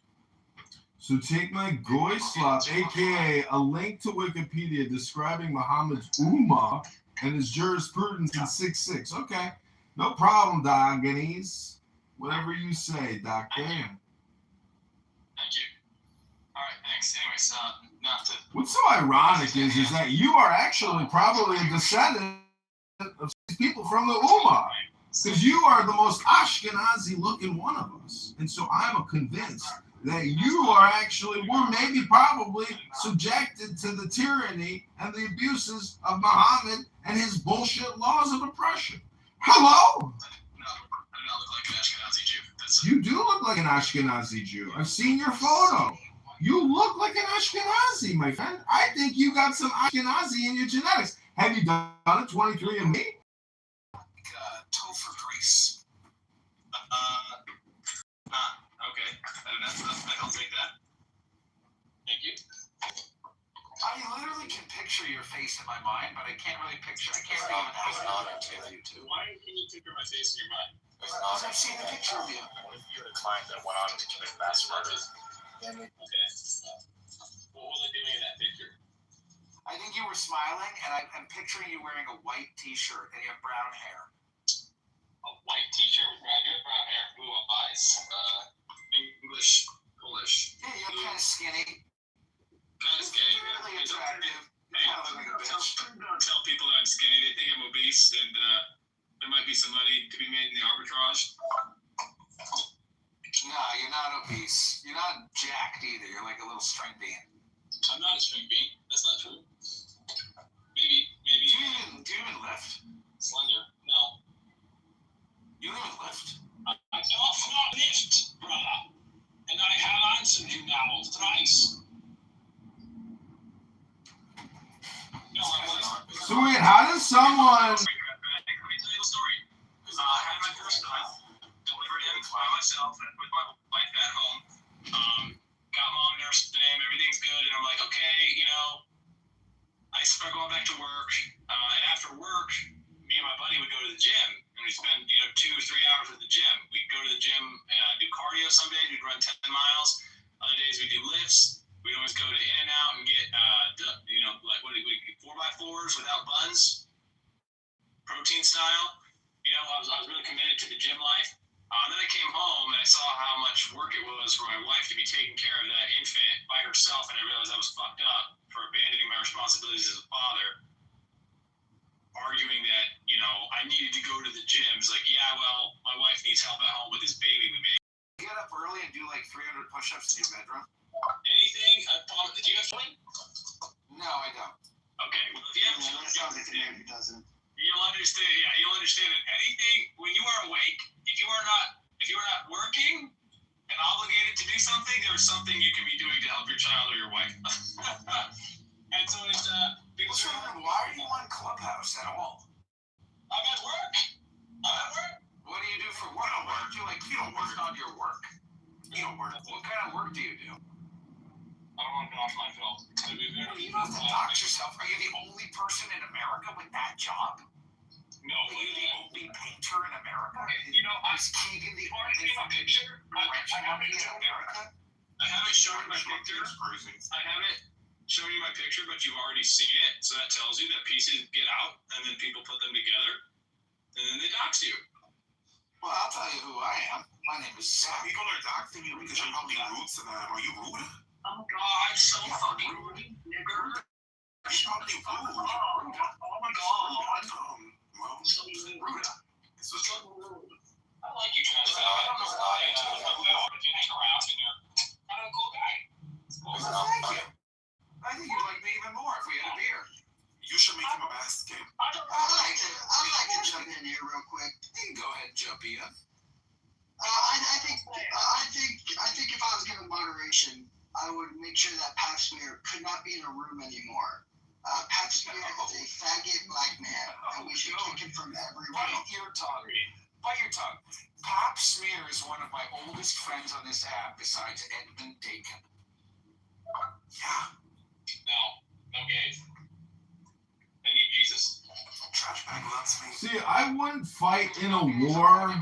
So take my goy slot, aka a link to Wikipedia describing Muhammad's ummah and his jurisprudence in 6.6. Okay, no problem, Diogenes. Whatever you say, Doctor. Thank you. Alright, thanks. Anyways, not to... What's so ironic is that you are actually probably a descendant of people from the ummah. Because you are the most Ashkenazi-looking one of us. And so I'm convinced that you are were maybe probably subjected to the tyranny and the abuses of Muhammad and his bullshit laws of oppression. Hello? I do not look like an Ashkenazi Jew. You do look like an Ashkenazi Jew. I've seen your photo. You look like an Ashkenazi, my friend. I think you got some Ashkenazi in your genetics. Have you done it 23andMe? Kitover grease. Okay. I'll take that. Thank you. I literally can picture your face in my mind, but I can't really picture. I can't really even have it on you too. Why can you picture my face in your mind? Because I've seen a picture of you. You're the client that went on to commit mass murder. Okay. What was I doing in that picture? I think you were smiling, and I'm picturing you wearing a white T-shirt and you have brown hair. A white T-shirt with brown hair, blue eyes, English, Polish. Yeah, you're kind of skinny. Kind of skinny. Really attractive. Don't tell people that I'm skinny. They think I'm obese, and there might be some money to be made in the arbitrage. No, you're not obese. You're not jacked either. You're like a little string bean. I'm not a string bean. That's not true. Maybe. Do you even lift? Slender. No. You don't even lift? I cannot lift, brother. And I have answered you now thrice. No, So wait, how does someone... Let me tell you the story. I had my first time delivered in by myself with my wife at home. Got mom nurse name, everything's good, and I'm like, okay, I start going back to work, and after work, me and my buddy would go to the gym, and we'd spend 2 or 3 hours at the gym. We'd go to the gym, do cardio some days, we'd run 10 miles, other days we'd do lifts. We'd always go to In-N-Out and get, like 4x4s without buns, protein style. I was really committed to the gym life. Then I came home and I saw how much work it was for my wife to be taking care of that infant by herself, and I realized I was fucked up for abandoning my responsibilities as a father, arguing that, you know, I needed to go to the gym. It's like, yeah, well, my wife needs help at home with this baby we made. Get up early and do like 300 push-ups in your bedroom? Anything? Do you have swing? No, I don't. Okay, well, if you have That sounds like a man who doesn't. you'll understand. Yeah, you'll understand that anything when you are awake, if you are not working and obligated to do something, there is something you can be doing to help your child or your wife. And so it's people. Why are you on Clubhouse at all? I'm at work. What do you do for work? You don't work on your work. You don't work. What kind of work do you do? I don't want to get off my field. You don't have to dox yourself. Are you the only person in America with that job? No. Are you the only painter in America? You know, Is Keegan the only fucking picture? rich monkey in America? I haven't shown you my picture. I haven't shown you my picture, but you've already seen it. So that tells you that pieces get out, and then people put them together, and then they dox you. Well, I'll tell you who I am. My name is Sam. People are doxing you because you're probably rude to them. Are you rude? Oh my god, I'm so fucking rude, nigger. You're probably rude. Oh my god. So rude. It's just I like you, Travis. I don't know why. If you hang around and you're kind of a cool guy. Well, thank you. I think you'd like me even more if we had a beer. You should make him a basket. I'd like to jump in here real quick. You can go ahead and jump in. I think if I was given moderation, I would make sure that Pap Smear could not be in a room anymore. Pap Smear is a faggot black man, and we should kick him from every room. Bite your tongue. Bite your tongue. Pap Smear is one of my oldest friends on this app besides Edmund Dakin. Yeah. No gays. I need Jesus. Trash bag loves me. See, I wouldn't fight in a war.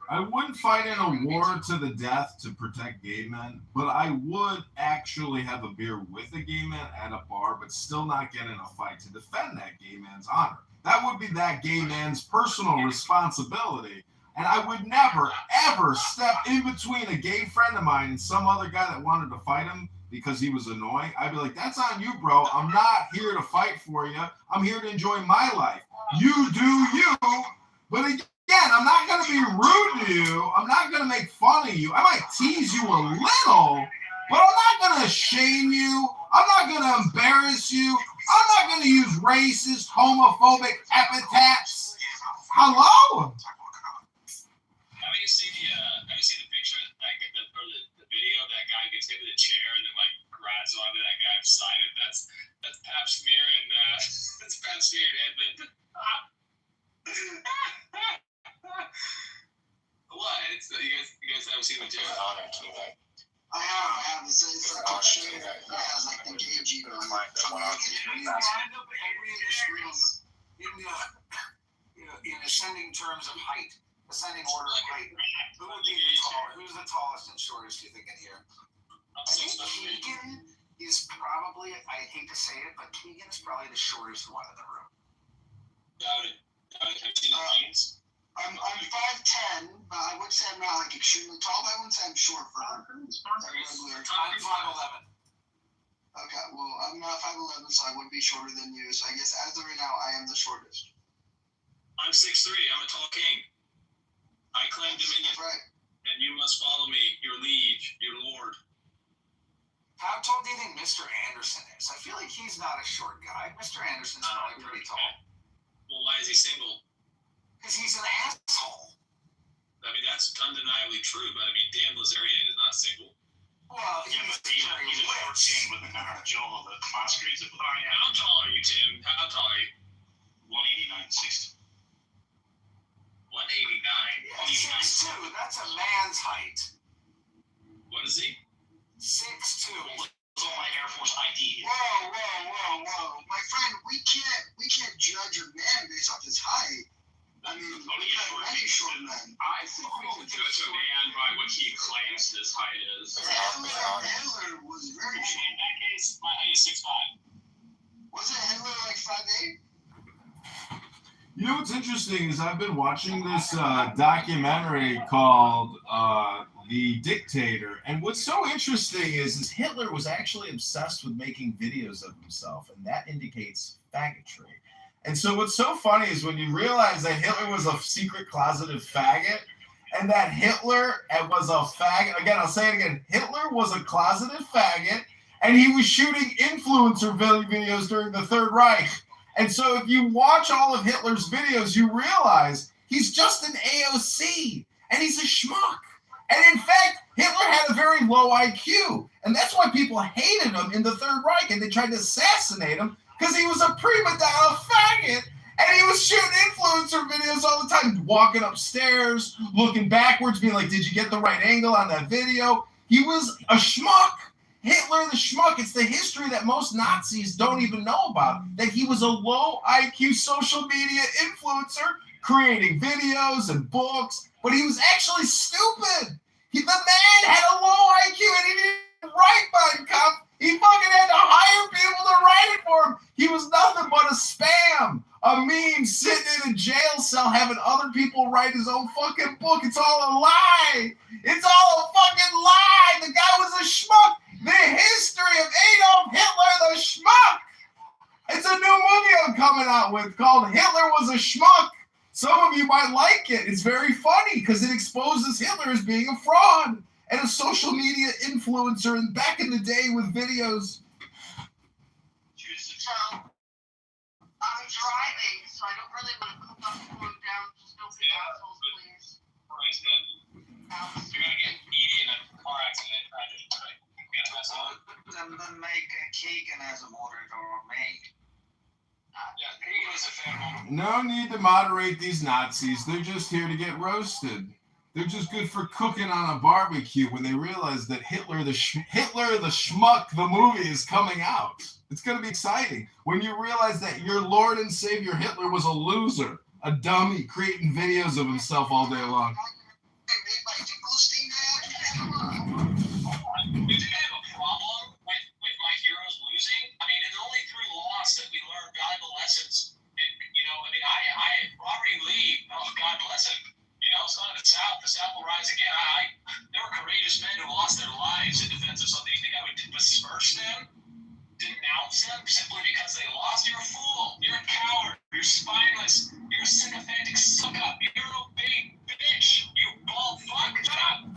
I wouldn't fight in a war to the death to protect gay men, but I would actually have a beer with a gay man at a bar, but still not get in a fight to defend that gay man's honor. That would be that gay man's personal responsibility. And I would never, ever step in between a gay friend of mine and some other guy that wanted to fight him because he was annoying. I'd be like, that's on you, bro. I'm not here to fight for you. I'm here to enjoy my life. You do you. But again, I'm not going to be rude to you. I'm not going to make fun of you. I might tease you a little, but I'm not going to shame you. I'm not going to embarrass you. I'm not going to use racist, homophobic epithets. Hello? Have you seen the picture, like the video of that guy gets hit with a chair and then like grabs onto that guy beside it? That's Pap Smear and that's Pap Smear and Edmund. What? You guys haven't seen the video? I have. It's like a chair that has like the gauge on in ascending terms of height, ascending order of height. Who's the tallest and shortest, you think, in here? I think Keegan is probably, I hate to say it, but Keegan is probably the shortest one in the room. Doubt it. Have you seen the jeans? I'm 5'10", but I would say I'm not like extremely tall, but I wouldn't say I'm short for a regular. I'm 5'11". Okay, well, I'm not 5'11", so I would be shorter than you. So I guess as of right now, I am the shortest. I'm 6'3". I'm a tall king. I claim dominion. Right. And you must follow me, your liege, your lord. How tall do you think Mr. Anderson is? I feel like he's not a short guy. Mr. Anderson's probably pretty tall. Well, why is he single? Because he's an asshole. I mean, that's undeniably true, but I mean, Dan Blazarian is not single. Well, yeah, but he's a short king with an Joel that masquerades it. All right, how tall are you, Tim? How tall are you? 189, 60. 189? 6'2". That's a man's height. What is he? 6'2". It's on my Air Force ID. Whoa. My friend, we can't judge a man based off his height. I mean, we've had many short men. I think we can judge a man by what he claims his height is. Hitler was very short. In that case, my height is 6'5". Wasn't Hitler like 5'8"? You know what's interesting is I've been watching this documentary called The Dictator, and what's so interesting is Hitler was actually obsessed with making videos of himself, and that indicates faggotry. And so what's so funny is when you realize that Hitler was a secret closeted faggot, and that Hitler was a faggot. Again, I'll say it again. Hitler was a closeted faggot, and he was shooting influencer videos during the Third Reich. And so if you watch all of Hitler's videos, you realize he's just an AOC, and he's a schmuck. And in fact, Hitler had a very low IQ, and that's why people hated him in the Third Reich, and they tried to assassinate him because he was a prima donna faggot. And he was shooting influencer videos all the time, walking upstairs, looking backwards, being like, did you get the right angle on that video? He was a schmuck. Hitler the schmuck. It's the history that most Nazis don't even know about, that he was a low IQ social media influencer creating videos and books, but he was actually stupid. The man had a low IQ and he didn't write Mein Kampf. He fucking had to hire people to write it for him. He was nothing but a spam. A meme sitting in a jail cell having other people write his own fucking book. It's all a lie. It's all a fucking lie. The guy was a schmuck. The history of Adolf Hitler the schmuck. It's a new movie I'm coming out with called Hitler Was a Schmuck. Some of you might like it. It's very funny because it exposes Hitler as being a fraud and a social media influencer and back in the day with videos. So, I'm driving, so I don't really want to cook up food down. Just don't be assholes, please. You're gonna get eaten in a car accident. Then make Keegan as a moderator or me. Yeah, Keegan is a fan. No need to moderate these Nazis. They're just here to get roasted. They're just good for cooking on a barbecue when they realize that Hitler the Schmuck, the movie, is coming out. It's going to be exciting when you realize that your Lord and Savior Hitler was a loser, a dummy, creating videos of himself all day long. We do have a problem with my heroes losing. I mean, it's only through loss that we learn valuable lessons. And, Robert E. Lee, God bless him. Son of the South will rise again. There were courageous men who lost their lives in defense of something. You think I would besmirch them? Denounce them simply because they lost? You're a fool. You're a coward. You're spineless. You're a sycophantic suck up. You're a big bitch. You bald fuck. Shut up.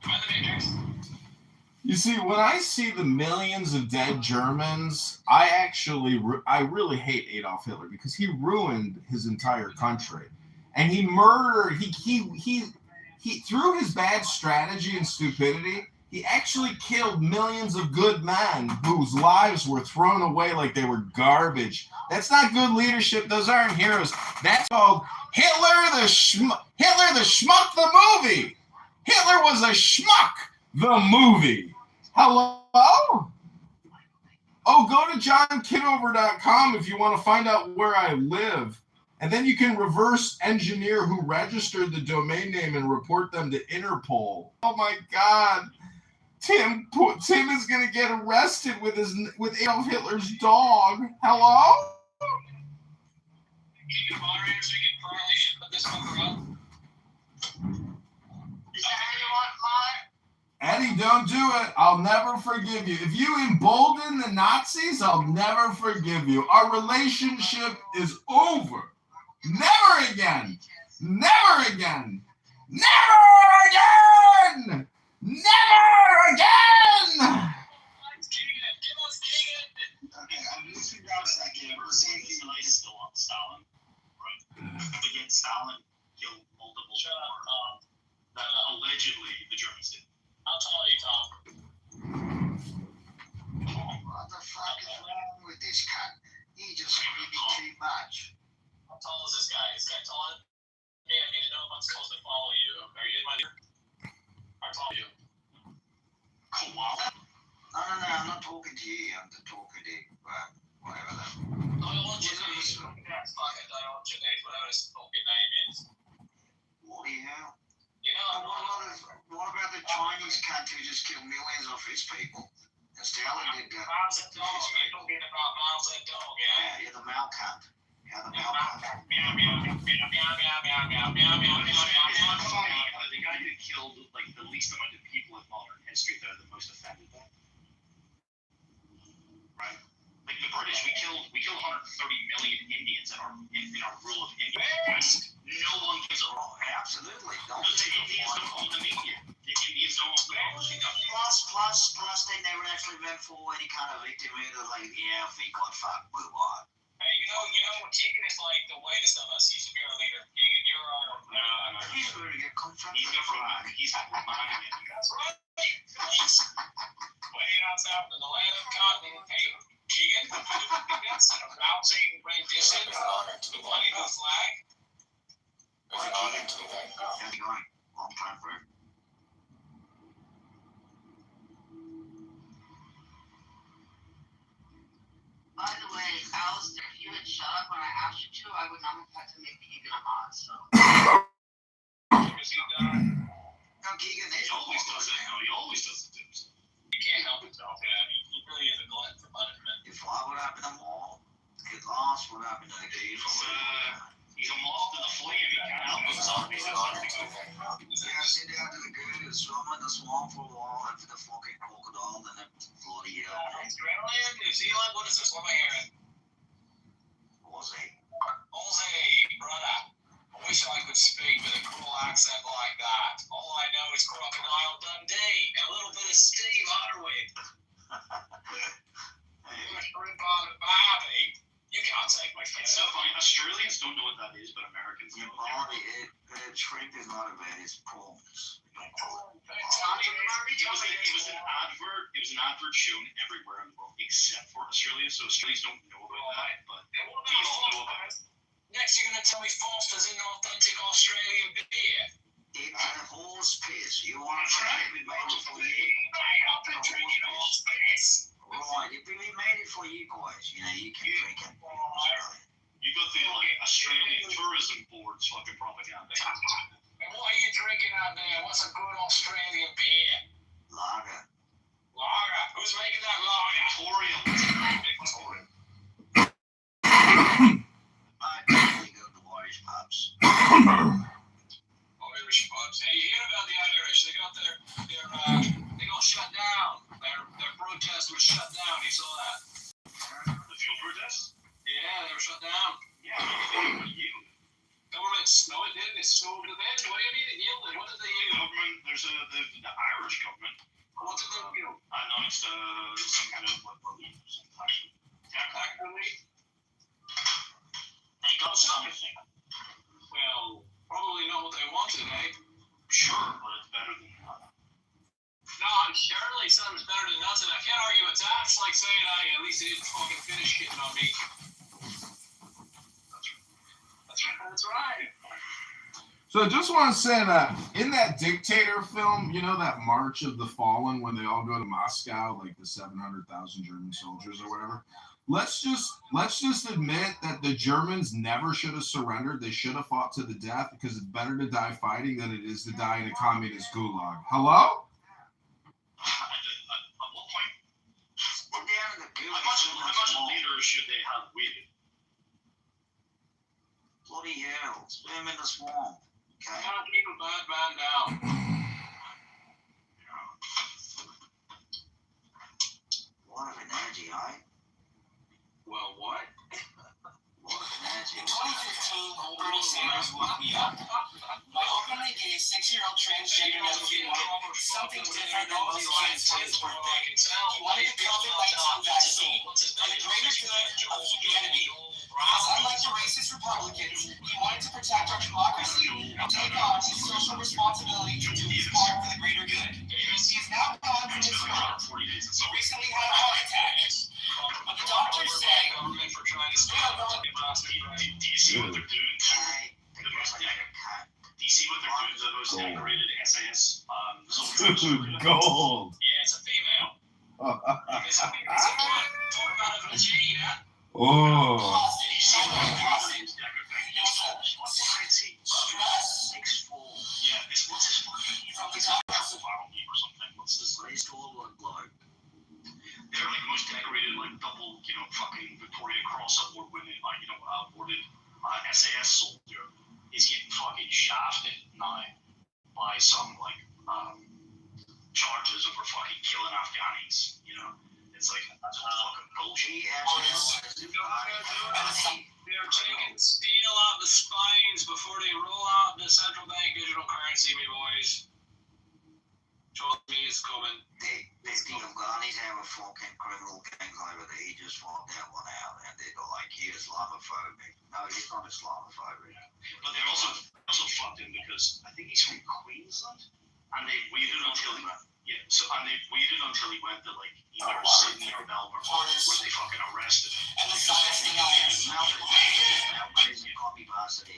Am I the Matrix? You see, when I see the millions of dead Germans, I really hate Adolf Hitler because he ruined his entire country, and he murdered. He through his bad strategy and stupidity, he actually killed millions of good men whose lives were thrown away like they were garbage. That's not good leadership. Those aren't heroes. That's called Hitler the Schmuck the movie. Hitler was a schmuck the movie. Hello? Oh, go to johnkitover.com if you want to find out where I live. And then you can reverse engineer who registered the domain name and report them to Interpol. Oh my God. Tim is going to get arrested with Adolf Hitler's dog. Hello? Keep it moderated so you can probably put this fucker up. Is that how you want mine? Eddie, don't do it. I'll never forgive you. If you embolden the Nazis, I'll never forgive you. Our relationship is over. Never again. Never again. Never again. Never again. Okay, I'm listening for a second. We're seeing if you still on Stalin. Right. Again, Stalin killed multiple people. Allegedly, the Germans did. How tall are you, Tom? What the fuck is wrong with this cat? He just screaming too much. How tall is this guy? Is this guy taller than me? I need to know if I'm supposed to follow you. Are you in my ear? How tall are you? Koala? No, I'm not talking to you. I'm talking to whatever that. I don't want your name. Fuck it. I don't want your name. Whatever his fucking name is. What the hell? You know, what about the Chinese country just killed millions of his people? And Stalin did that. Mao Zedong. You're talking about Mao Zedong, yeah? Yeah, you're the malcap. Yeah, the malcap. Meow, meow, meow, meow, meow, meow, meow, meow, meow, meow, Funny, the guy who killed like the least amount of people in modern history, they're the most offended by. Right? Like the British, we killed 130 million Indians in our rule of India. No one gives a wrong. Absolutely. Because the Indians don't own the media. The Indians don't own the media. Plus, they never actually went for any kind of victimhood of like, yeah, we got fucked, move on. Hey, Keegan is like the whitest of us. He should be our leader. Keegan, you're our. No. He's really good contract. He's behind it. That's right. He's way outside in the land of cotton. Hey, Keegan, that's a rousing rendition of the Bloody Blue Flag. How's it going? Long time for it. By the way, Alistair, if you had shut up when I asked you to, I would not have had to make Keegan a mod, so. No, Keegan, He always does it. He always does it. He can't help himself, yeah. He really is a glutton for punishment. If I would have been a mall, get lost, what happened to the cave? He's a moth in the flame. He can't help himself. He's not to go. Yeah, I sit down to the good, swim in the swamp for a while after the fucking crocodile, then it bloody hell. Australia, New Zealand, what is this? What am I hearing? Aussie. Aussie, brother. I wish I could speak with a cool accent like that. All I know is Crocodile Dundee, a little bit of Steve Hardwick. Shrimp on the barbie. You can't take my face. It's so funny. Australians don't know what that is, but Americans Yeah, know. Barbie, shrimp is not a bad, it's prawns. It was an advert. It was an advert shown everywhere in the world except for Australia. So Australians don't know about that, but we all know about it. Next, you're going to tell me Foster's an authentic Australian beer. It's a horse piss. You want to try it? We made it for you. I've been drinking horse piss. Right, if we made it for you guys, you can drink it. You got the Australian Tourism Board's fucking propaganda. And what are you drinking out there? What's a good Australian beer? Lager. Lager. Who's making that lager? Victoria. I definitely go to Irish pubs. Irish pubs. Hey, you hear about the Irish? They got they got shut down. Their protest was shut down. You saw that? The fuel protest? Yeah, they were shut down. Yeah, what you? Government, no, it didn't. It snowed to the end. What do you mean it yielded? What did they yield? Government, there's the Irish government. What did they yield? Announced some kind of relief or something. Tax relief? They got something. Well, probably not what they wanted, eh? Sure, but it's better than nothing. No, surely something's better than nothing. I can't argue with that. It's like saying, at least they didn't fucking finish shitting on me. That's right. So I just want to say that in that Dictator film, you know that March of the Fallen when they all go to Moscow, like the 700,000 German soldiers or whatever. Let's just admit that the Germans never should have surrendered. They should have fought to the death because it's better to die fighting than it is to die in a communist gulag. Hello? At what point? How much later should they have waited? Bloody hell. Swim in the swamp. Okay. Can't keep a bad man down. What an energy, eh? Well, what? What an energy. In 2015, Bernie Sanders woke me up by openly gay 6-year-old transgender nephew something different than most kids for his birthday. He wanted the COVID-19 vaccine for the greater good of humanity. Because unlike the racist Republicans, he wanted to protect our democracy and take on his social responsibility to do his part for the greater good. He is now gone from this world. He recently had a heart attack. But the doctors say, Government for trying to stop it. Do you see what they're doing? Do you see what they're doing to the most decorated SAS soldiers? Gold. Yeah, it's a female. It's a one. Talk about a vagina. Oh. Do you see what they're doing? Yeah, this what's this fucking or something. What's this? Raised all blood blood. was decorated like double, fucking Victoria Cross award-winning, awarded SAS soldier, is getting fucking shafted now by some charges over fucking killing Afghanis. It's like that's fucking bullshit. They're taking steel out the spines before they roll out the central bank digital currency, me boys. Trust me, it's coming. The Afghanis have a fucking criminal gang over there. He just fought that one out, and they're like, he Islamophobic. No, he's not Islamophobic. But they're also fucked in because I think he's from Queensland, and they waited until he went to either Sydney or Melbourne, where they fucking arrested him. And the science deniers.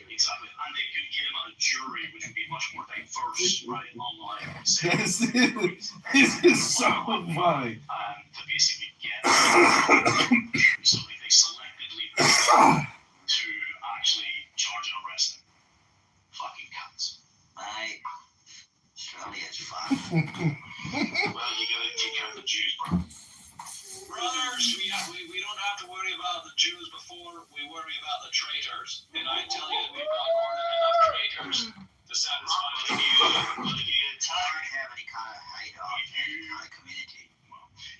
Exactly, and they could get him on a jury, which would be much more diverse, right? Unlike This is so funny. To basically get so they selectively to actually charge and arrest him. Fucking cunts. Mate, Australia's fun. Well, you gotta take care of the Jews, bro. Brothers, we don't have to worry about the Jews before we worry about the traitors. And I tell you that we've got more than enough traitors to satisfy the But if you don't have any kind of hate on any kind of community.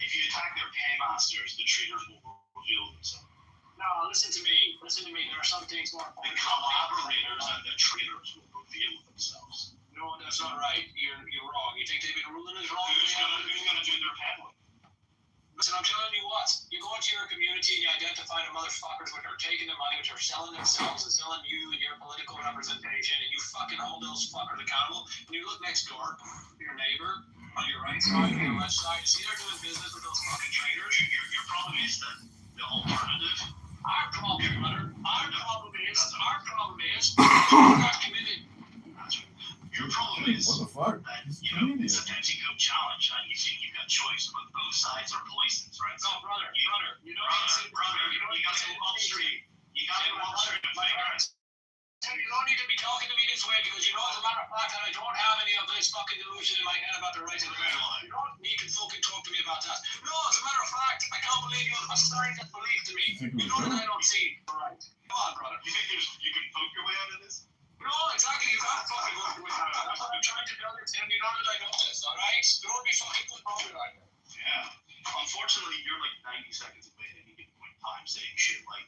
If you attack their paymasters, the traitors will reveal themselves. No, listen to me. There are some things more important. The collaborators and the traitors will reveal themselves. No, that's not right. You're wrong. You think they've been ruling us wrong? Who's gonna do their peddling? Listen, I'm telling you what. You go into your community and you identify the motherfuckers which are taking the money, which are selling themselves and selling you and your political representation, and you fucking hold those fuckers accountable. And you look next door to your neighbor on your right side, your left side, you see they're doing business with those fucking traitors. Your problem is that the alternative. Our problem is you're not committed. Your problem is what the fuck? That it's a Pepsi Coke challenge, and you think you've got choice, but both sides are poisons, right? No, brother, you gotta go upstream. You gotta go upstream and fight guys. You don't need to be talking to me this way because you know, as a matter of fact, that I don't have any of this fucking delusion in my head about the right of the man. You don't need to fucking talk to me about that. No, as a matter of fact, I can't believe you assign that belief to me. You know that I don't see. Right. Come on, brother. You think you can poke your way out of this? No, exactly. You can't fucking work with that. That's what I'm trying to tell you, Tim. You know that I know this, alright? Don't be fucking put over right there. Yeah. Unfortunately, you're 90 seconds away at any point in time saying shit like,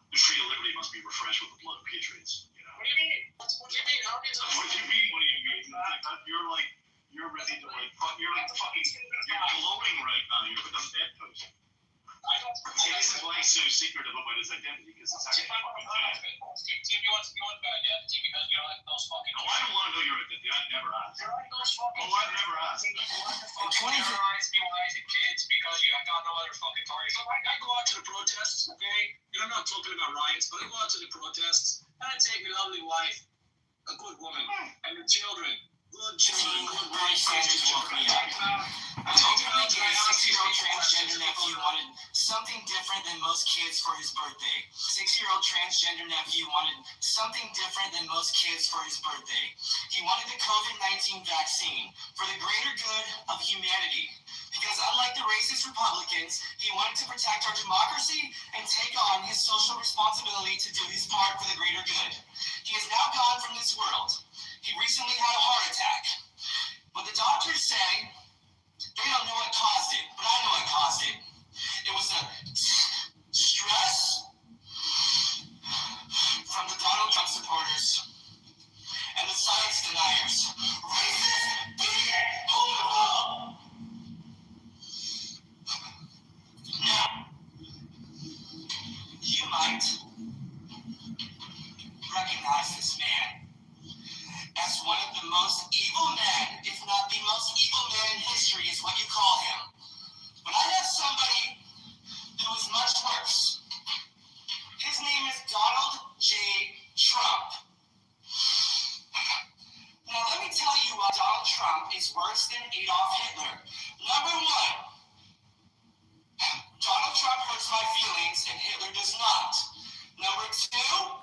the tree of liberty must be refreshed with the blood of patriots. What do you mean? What do you mean? What do you mean? You're ready to you're glowing right now. You're with a bedpost. See, this is why he's so secretive about his identity, because it's actually fucking bad. Tim, you want my identity because you like those fucking... No, I don't want to know your identity. I've never asked. I've never asked. Terrorize, be wise, and kids because you got no other fucking targets. So I go out to the protests, okay? And I'm not talking about riots, but I go out to the protests and I take my lovely wife, a good woman, and the children. Good children, good Bernie Sanders woke me up. I told him that my 6-year-old transgender nephew wanted something different than most kids for his birthday. 6-year-old transgender nephew wanted something different than most kids for his birthday. He wanted the COVID-19 vaccine for the greater good of humanity. Because unlike the racist Republicans, he wanted to protect our democracy and take on his social responsibility to do his part for the greater good. He is now gone from this world. He recently had a heart attack. But the doctors say they don't know what caused it, but I know what caused it. It was a stress from the Donald Trump supporters and the science deniers. Racist, bigot, horrible. Now, you might recognize this man as one of the most evil men, if not the most evil man in history is what you call him. But I have somebody who is much worse. His name is Donald J. Trump. Now let me tell you why Donald Trump is worse than Adolf Hitler. Number one, Donald Trump hurts my feelings and Hitler does not. Number two,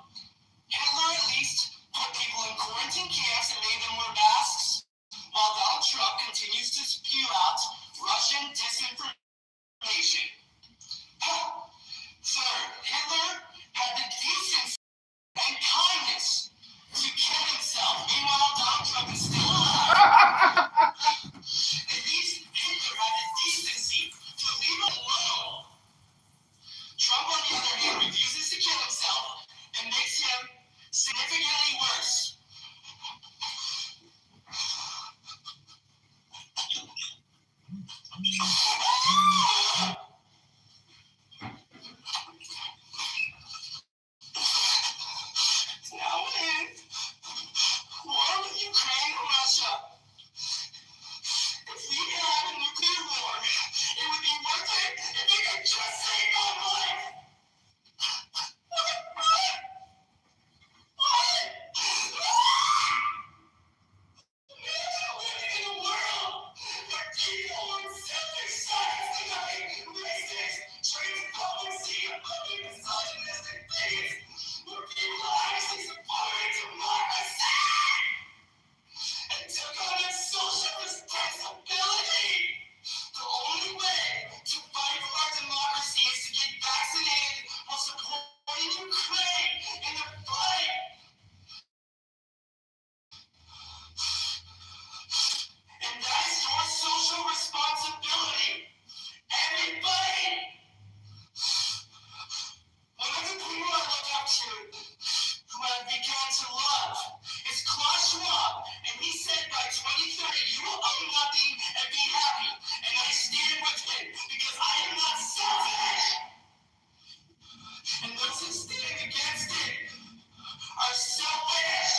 Hitler at least put people in quarantine camps and made them wear masks, while Donald Trump continues to spew out Russian Now in war with Ukraine and Russia. If we had a nuclear war, it would be worth it if they could just save my life. And took on its social responsibility. The only way to fight for our democracy is to get vaccinated while supporting Ukraine in the fight. And that is your social responsibility. Everybody. One of the people I look up to, who I began to love, is Klaus Schwab. And he said by 2030, you will own nothing and be happy. And I stand with him because I am not selfish. And those who stand against it are selfish.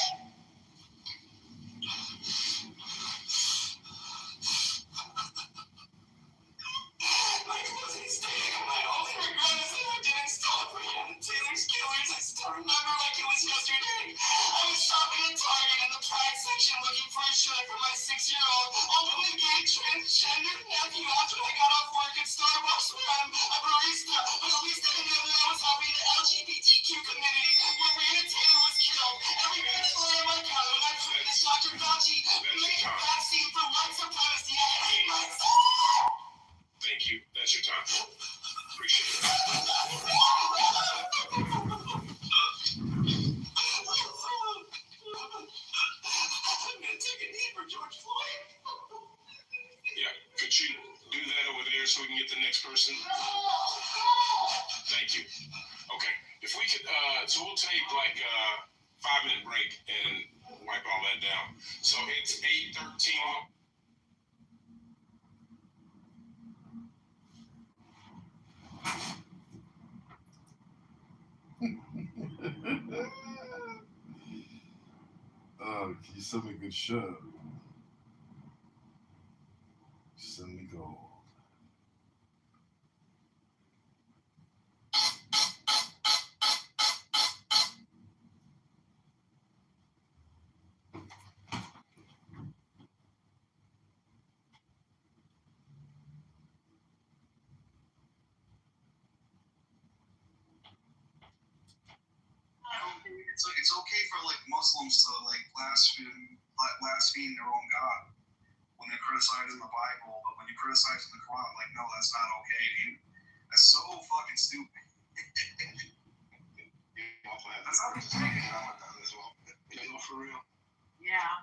My closing statement, my only regret is that I didn't stop for him. Taylor's killers, I still remember like it was yesterday. I was shopping at Target in the Pride section looking for a shirt for my 6-year-old, openly gay transgender nephew after I got off work at Starbucks where I'm a barista. But at least I knew that I was helping the LGBTQ community where Breonna Taylor was killed. Every man that lay on my counter and I prayed that Dr. Fauci made a vaccine for white supremacy. I hate myself! Thank you. That's your time. Appreciate it. I'm gonna take a knee for George Floyd. Yeah. Could you do that over there so we can get the next person? Thank you. Okay. If we could, so we'll take like a 5-minute break and wipe all that down. So it's 8:13. You sent me a good show. Send me gold. It's okay for like Muslims to like blaspheme their own God when they're criticizing the Bible, but when you're criticizing the Quran, like no, that's not okay, dude. That's so fucking stupid. That's not just taking it on with that as well. You know, for real. Yeah.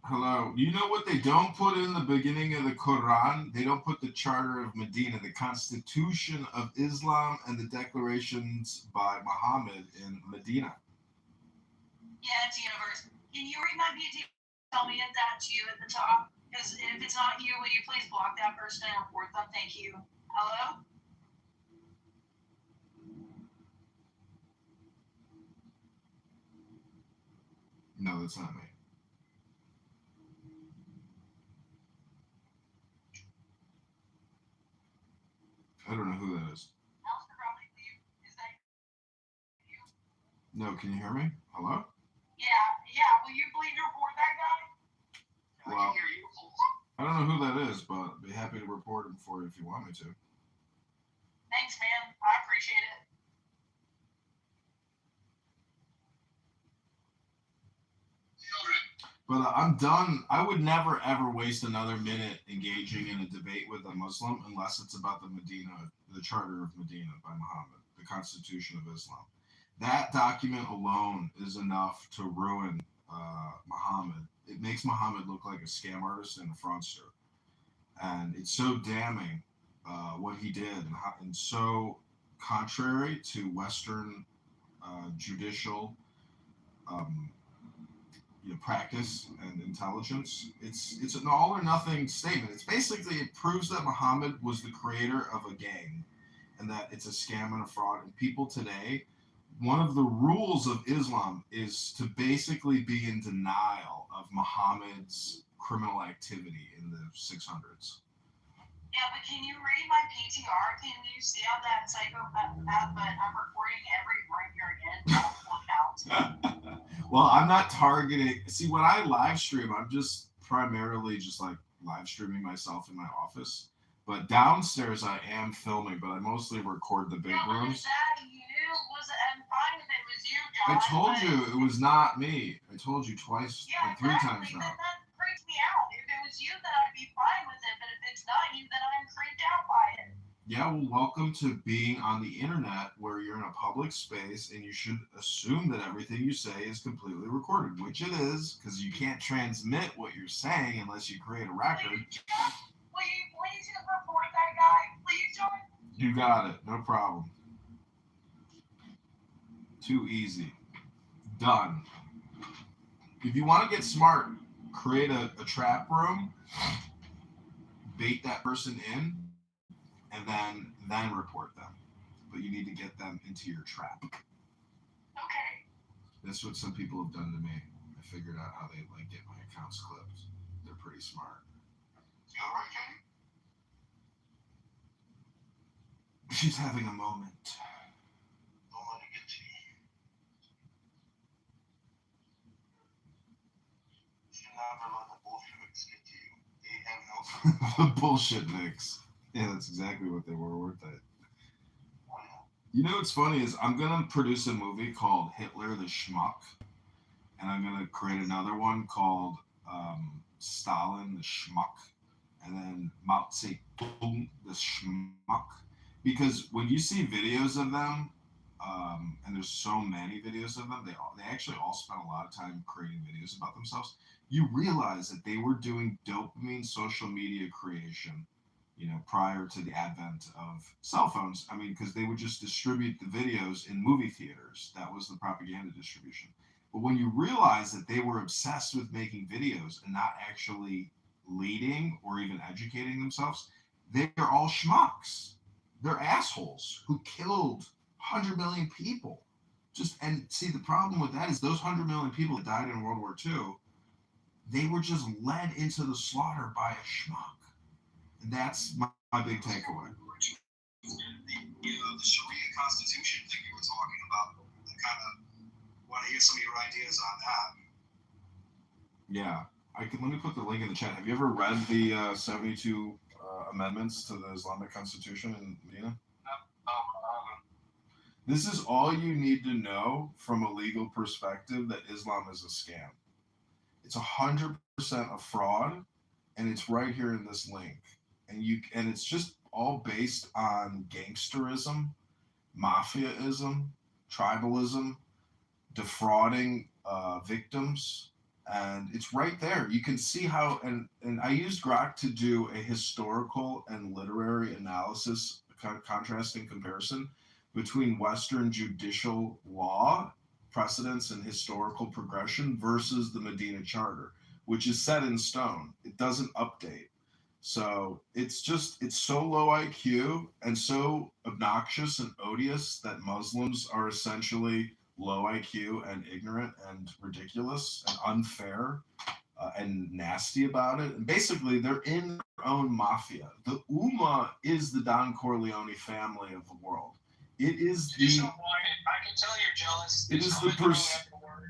Hello. You know what they don't put in the beginning of the Quran? They don't put the Charter of Medina, the Constitution of Islam, and the declarations by Muhammad in Medina. Yeah, it's universe. Can you read my beauty? Tell me if that's you at the top. Because if it's not you, will you please block that person and report them? Thank you. Hello? No, that's not me. I don't know who that is. Is that you? No, can you hear me? Hello? Yeah. Will you please report that guy? Well, I don't know who that is, but I'd be happy to report him for you if you want me to. Thanks, man. I appreciate it. But I'm done. I would never ever waste another minute engaging in a debate with a Muslim unless it's about the Charter of Medina by Muhammad, the Constitution of Islam. That document alone is enough to ruin Muhammad. It makes Muhammad look like a scam artist and a fraudster. And it's so damning what he did and so contrary to Western judicial practice and intelligence. It's an all or nothing statement. It's basically, it proves that Muhammad was the creator of a gang and that it's a scam and a fraud. And people today, one of the rules of Islam is to basically be in denial of Muhammad's criminal activity in the 600s. Yeah, but can you read my PTR? Can you see how that psychopath, but I'm recording every room you're in, multiple accounts. Well, I'm not targeting. See, when I live stream, I'm just primarily just like live streaming myself in my office. But downstairs, I am filming, but I mostly record the big rooms. Is that you? I'm fine if it was you, I John. told you it was not me. I told you twice, like 3 times now. Then that freaks me out. If it was you, then I'd be fine with it. But if it's not you, then I'm freaked out by it. Yeah, well, welcome to being on the internet where you're in a public space and you should assume that everything you say is completely recorded, which it is, because you can't transmit what you're saying unless you create a record. Will you please report that guy? Please, John? You got it. No problem. Too easy. Done. If you want to get smart, create a trap room, bait that person in, and then report them. But you need to get them into your trap. Okay. That's what some people have done to me. I figured out how they get my accounts clipped. They're pretty smart. You alright, Kenny? She's having a moment. Don't let it get to you. You never let the Bolsheviks get to you. They have no The bullshit mix. Yeah, that's exactly what they were, weren't they? You know what's funny is I'm going to produce a movie called Hitler the Schmuck, and I'm going to create another one called Stalin the Schmuck, and then Mao Zedong the Schmuck. Because when you see videos of them, and there's so many videos of them, they actually all spend a lot of time creating videos about themselves. You realize that they were doing dopamine social media creation, prior to the advent of cell phones. I mean, because they would just distribute the videos in movie theaters. That was the propaganda distribution. But when you realize that they were obsessed with making videos and not actually leading or even educating themselves, they're all schmucks. They're assholes who killed 100 million people. And see, the problem with that is those 100 million people that died in World War II, they were just led into the slaughter by a schmuck. And that's my big takeaway. The Sharia Constitution thing you were talking about, I kind of want to hear some of your ideas on that. Yeah. Let me put the link in the chat. Have you ever read the 72 amendments to the Islamic Constitution in Medina? This is all you need to know from a legal perspective, that Islam is a scam. It's 100% a fraud, and it's right here in this link. And it's just all based on gangsterism, mafiaism, tribalism, defrauding victims, and it's right there. You can see how, and I used Grok to do a historical and literary analysis, contrasting comparison between Western judicial law precedents and historical progression versus the Medina Charter, which is set in stone. It doesn't update. So it's so low IQ and so obnoxious and odious that Muslims are essentially low IQ and ignorant and ridiculous and unfair and nasty about it. And basically, they're in their own mafia. The Ummah is the Don Corleone family of the world. It is the. I can tell you're jealous.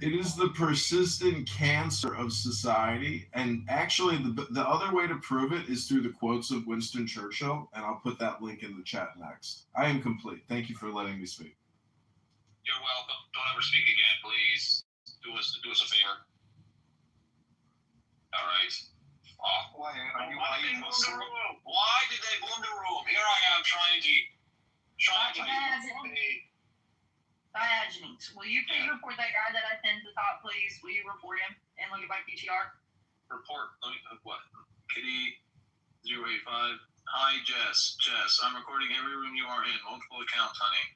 It is the persistent cancer of society. And actually, the other way to prove it is through the quotes of Winston Churchill, and I'll put that link in the chat next. I am complete. Thank you for letting me speak. You're welcome. Don't ever speak again, please. Do us a favor. All right. Why did they boom the room? Here I am trying to Diogenes, will you please report that guy that I pinned to the top, please? Will you report him and look at my PTR? Report. What? Kitty 085. Hi, Jess. I'm recording every room you are in. Multiple accounts, honey.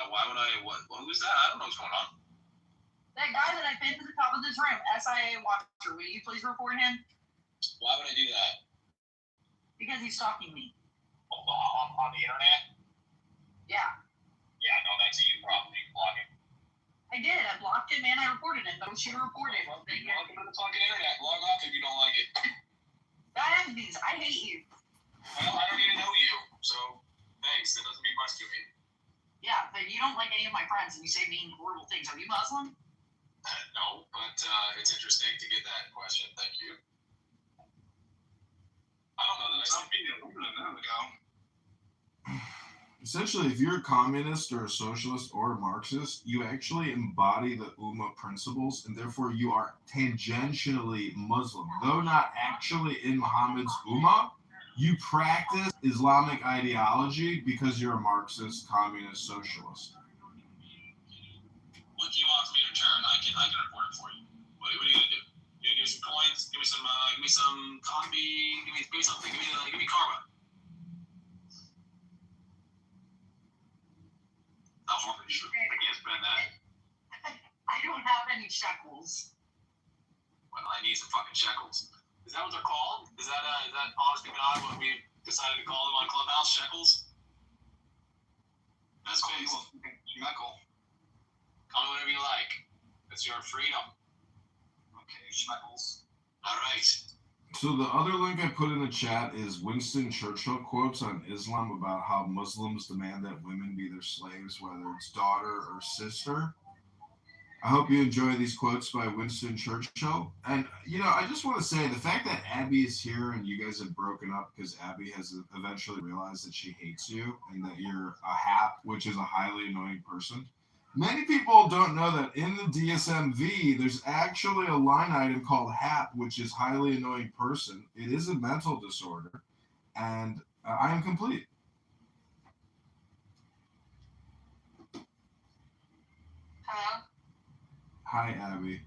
Why would I? What? Who's that? I don't know what's going on. That guy that I pinned to the top of this room, SIA Watcher, will you please report him? Why would I do that? Because he's stalking me. On the internet? Yeah. Yeah, no, that's a you problem. You can block him. I did. I blocked him and I reported him. Don't you report him? Well, then log him to the fucking internet. Log off if you don't like it. Diabetes, I hate you. Well, I don't even know you, so thanks. That doesn't mean much to me. Yeah, but you don't like any of my friends and you say mean, horrible things. Are you Muslim? No, but it's interesting to get that question. Thank you. I don't know that I said a minute ago. Essentially, if you're a communist or a socialist or a Marxist, you actually embody the Ummah principles, and therefore you are tangentially Muslim. Though not actually in Muhammad's Ummah, you practice Islamic ideology because you're a Marxist, communist, socialist. What do you want me to return? I can report it for you. What are you gonna do? You gonna give me some coins? Give me some coffee. Give me something. Give me karma. I can't spend that. I don't have any shekels. Well, I need some fucking shekels. Is that what they're called? Is that honest to God what we decided to call them on Clubhouse? Shekels? That's cool. Shekel. Call me whatever you like. It's your freedom. Okay, shekels. All right. So the other link I put in the chat is Winston Churchill quotes on Islam about how Muslims demand that women be their slaves, whether it's daughter or sister. I hope you enjoy these quotes by Winston Churchill. And, I just want to say the fact that Abby is here and you guys have broken up because Abby has eventually realized that she hates you and that you're a hap, which is a highly annoying person. Many people don't know that in the DSM-V, there's actually a line item called HAP, which is highly annoying person. It is a mental disorder, and I am complete. Hello? Hi, Abby.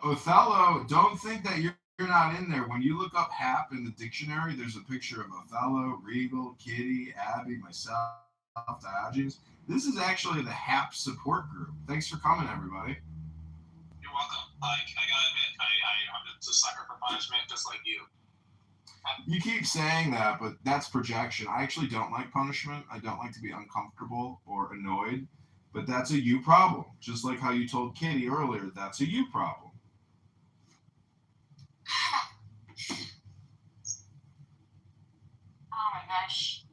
Othello, don't think that you're not in there. When you look up HAP in the dictionary, there's a picture of Othello, Regal, Kitty, Abby, myself, Diogenes. This is actually the HAP support group. Thanks for coming, everybody. You're welcome. I gotta admit, I'm just a sucker for punishment, just like you. You keep saying that, but that's projection. I actually don't like punishment. I don't like to be uncomfortable or annoyed, but that's a you problem. Just like how you told Kitty earlier, that's a you problem. Oh my gosh.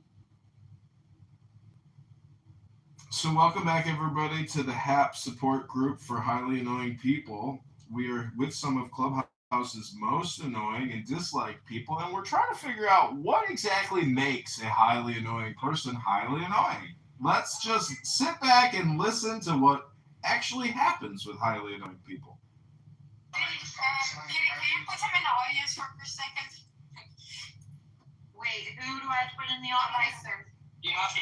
So welcome back, everybody, to the HAP support group for highly annoying people. We are with some of Clubhouse's most annoying and disliked people, and we're trying to figure out what exactly makes a highly annoying person highly annoying. Let's just sit back and listen to what actually happens with highly annoying people. Can you put him in the audience for a second? Wait, who do I put in the audience? You have to.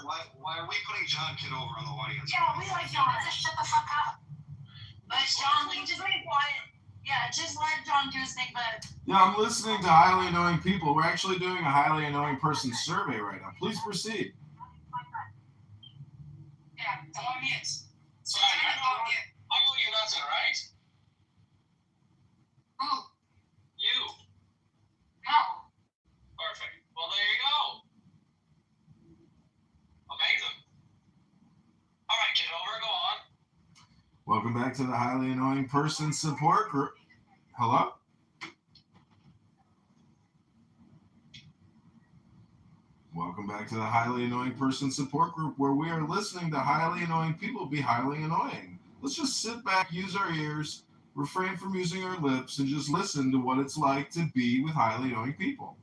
Why are we putting John Kitover in the audience? Yeah, we like John. Just shut the fuck up. But John, will you just be quiet? Yeah, just let John do his thing, but... Yeah, I'm listening to highly annoying people. We're actually doing a highly annoying person survey right now. Please proceed. Yeah, tell him yes. So I know you're nothing, right? Who? You. No. Perfect. Well, there you go. Amazing. All right, Kitover, go on. Welcome back to the highly annoying person support group. Hello? Welcome back to the highly annoying person support group, where we are listening to highly annoying people be highly annoying. Let's just sit back, use our ears, refrain from using our lips, and just listen to what it's like to be with highly annoying people.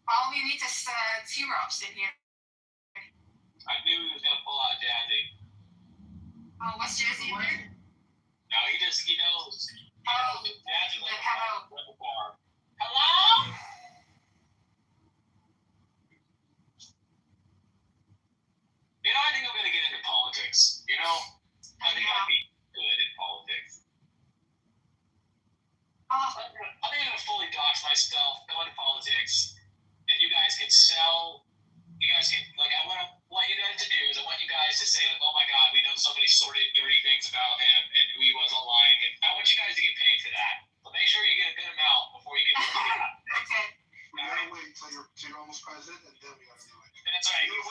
Well, we need this T-Rops in here. I knew he was going to pull out Jazzy. Oh, what's Jazzy in there? No, he knows. Oh, Jazzy then hello. bar. Hello? I think I'm going to get into politics. I think I'd be good in politics. I think I'm going to fully dox myself, go into politics. politics, and you guys can sell. You guys can, like, I want you guys to do is I want you guys to say, like, oh my God, we know so many sordid, dirty things about him and who he was online, and I want you guys to get paid for that. So make sure you get a good amount before you get paid. Okay. We gotta wait until you're almost president, and then we gotta do it. That's right. Wait,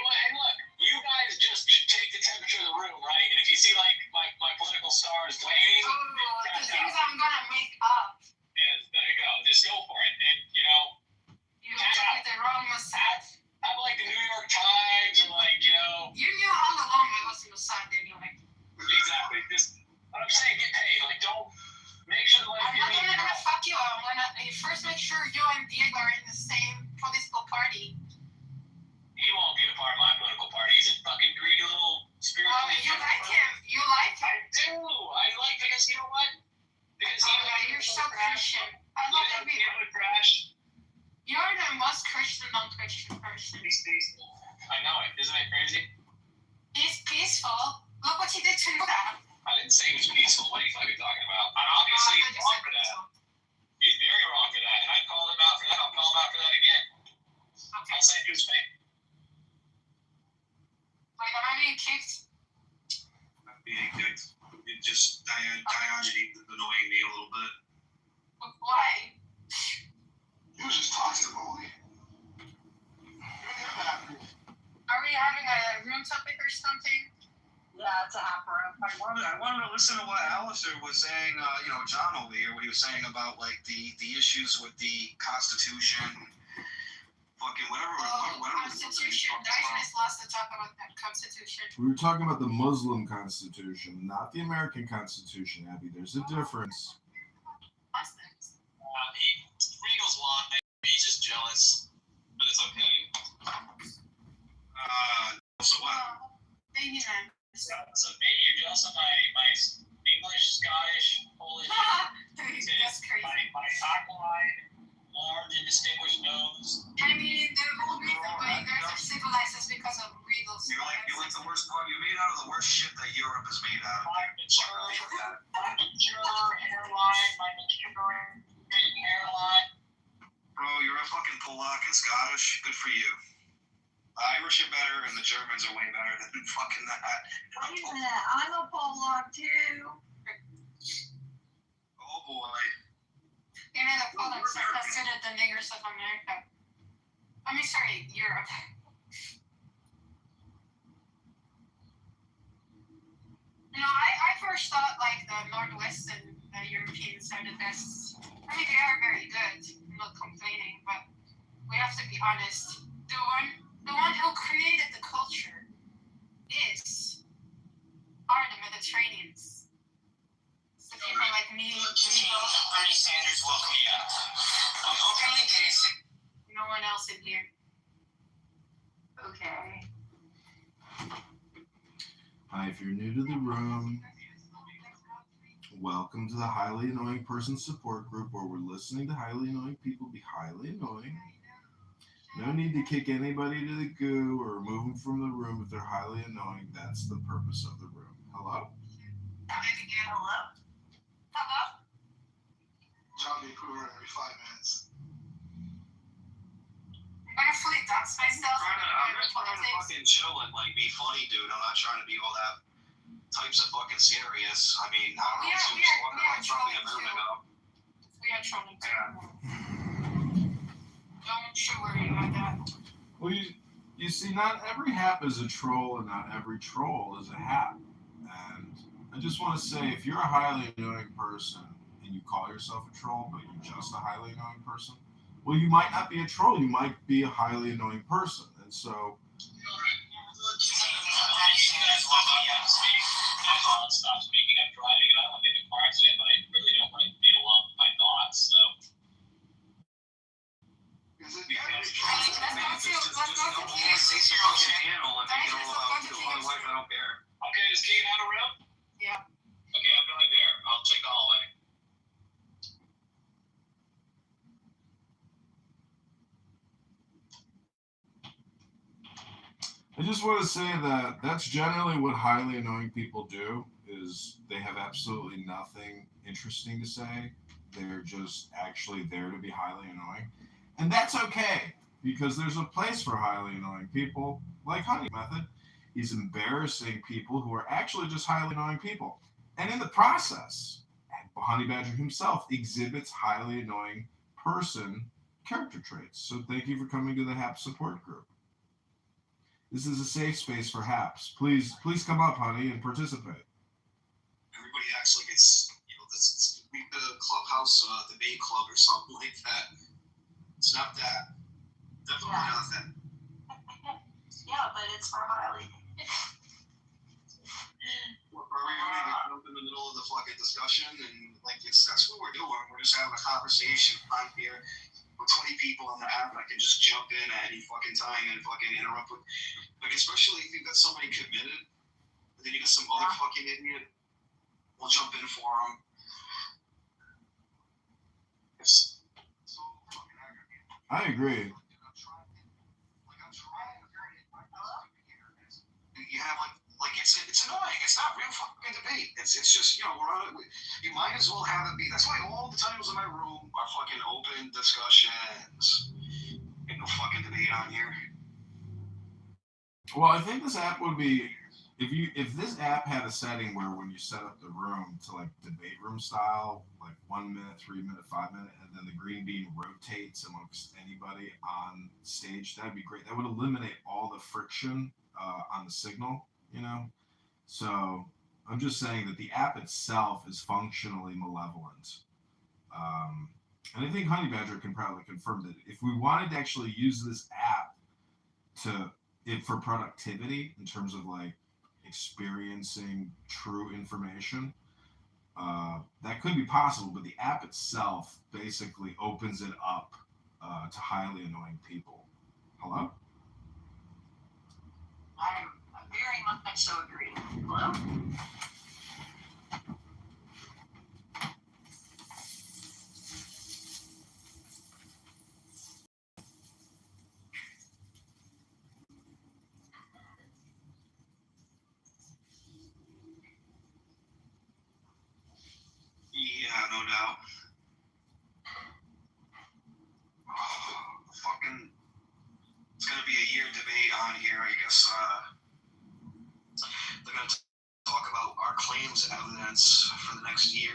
and look, you guys just take the temperature of the room, right? And if you see, like, my political stars waning, The things I'm gonna make up. yes, there you go. Just go for it. And, you know, You took the wrong mustache. have like the New York Times or, like, you know. You knew all along I was Mossad anyway. Exactly. Just, what I'm saying, get paid. Like, don't, make sure, like, I'm not even gonna fuck you. I'm gonna first make sure you and Diego are in the same political party. He won't be a part of my political party. He's a fucking greedy little spiritual. You like him. You like him. I do. I like, because you know what? Because you're so Christian. I love that people would crash. You're the most Christian non-Christian person. He's peaceful. I know it. Isn't it crazy? He's peaceful. Look what he did to Yoda. I didn't say he was peaceful. What are you fucking talking about? I'm obviously wrong for that. He's very wrong for that. And I called him out for that. I'll call him out for that again. Okay. I'll say to his face. Like, am I being kicked? Being kicked. It just Diogenes annoying me a little bit. Why? He was just talking about me. Are we having a room topic or something? Yeah, it's a hot room. I wanted to listen to what Alistair was saying, John over here, what he was saying about, like, the issues with the Constitution, fucking whatever. Constitution. Diogenes loves to talk about that Constitution. We were talking about the Muslim Constitution, not the American Constitution, Abby. There's a difference. Regal's lying. He's just jealous. But it's okay. So what? Thank you, man. So maybe you're jealous of my English, Scottish, Polish. That's crazy. My aquiline, large and distinguished nose. I mean, the whole reason why you guys are civilized is because of Regal's. You're like the worst part. You're made out of the worst shit that Europe is made out of. My mature hairline, my mature hairline. Bro, you're a fucking Polak and Scottish. Good for you. Irish are better, and the Germans are way better than fucking that. Wait a minute, I'm a Polak too. Oh boy. You know, the Polacks are considered the niggers of America. I mean, sorry, Europe. You know, I first thought, like, the Northwest and the Europeans are the best. I mean, they are very good. I'm not complaining, but we have to be honest. The one who created the culture are the Mediterraneans. It's the people like me. Bernie Sanders woke me up. I'm openly gay. No one else in here. Okay. Hi, if you're new to the room, welcome to the Highly Annoying Person Support Group, where we're listening to highly annoying people be highly annoying. No need to kick anybody to the goo or remove them from the room if they're highly annoying. That's the purpose of the room. Hello? Hello? Hello? John B. Cooper every 5 minutes. I'm gonna fully dox myself. I'm just trying to fucking chill and, like, be funny, dude. I'm not trying to be all that types of fucking serious. I mean, I don't know. It was probably a minute ago. We are trolling too. Don't you worry about that. Well, you see, not every hap is a troll and not every troll is a hap. And I just want to say, if you're a highly annoying person and you call yourself a troll, but you're just a highly annoying person, well, you might not be a troll. You might be a highly annoying person. And so... Stop speaking. I'm driving. I don't want to get in a car accident, but I really don't want to be alone with my thoughts. So... Is it Let's go to Keith. Otherwise, I don't care. Okay, does Keith have a room? Yeah. Okay, I'm going there. I'll check the hallway. I just want to say that that's generally what highly annoying people do, is they have absolutely nothing interesting to say, They're just actually there to be highly annoying. And that's okay, because there's a place for highly annoying people, like Honey Method. He's embarrassing people who are actually just highly annoying people. And in the process, Honey Badger himself exhibits highly annoying person character traits. So thank you for coming to the HAPS support group. This is a safe space for HAPS. Please come up, honey, and participate. Everybody acts like it's, this the clubhouse debate club or something like that. It's not that. Definitely not that. Yeah, but it's for highly. We're going to jump in the middle of the fucking discussion, and that's what we're doing. We're just having a conversation on here with 20 people on the app. I can just jump in at any fucking time and fucking interrupt with, especially if you've got somebody committed, and then you got some other fucking idiot. We'll jump in for them. I agree. You have it's annoying. It's not real fucking debate. It's just we're on it. You might as well have it be. That's why all the titles in my room are fucking open discussions. Ain't no fucking debate on here. Well, I think this app would be if this app had a setting where when you set up the room to like debate room style, like 1 minute, 3 minute, 5 minute, and then the green bean rotates amongst anybody on stage, that'd be great. That would eliminate all the friction on the signal, So I'm just saying that the app itself is functionally malevolent. And I think Honey Badger can probably confirm that if we wanted to actually use this app for productivity in terms of like experiencing true information, that could be possible, but the app itself basically opens it up to highly annoying people. Hello? I very much so agree. Hello? Yeah, no doubt. It's gonna be a year debate on here, I guess. They're gonna talk about our claims evidence for the next year.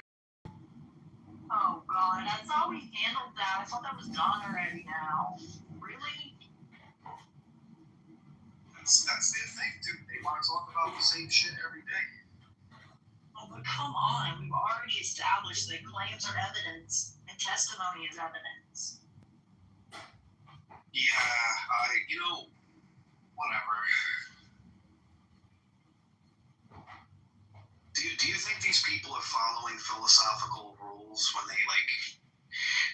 Oh God, I thought we handled that. I thought that was done already now. Really? That's their thing, dude. They want to talk about the same shit every day. Oh, but come on. We've already established that claims are evidence and testimony is evidence. Yeah, whatever. Do you think these people are following philosophical rules when they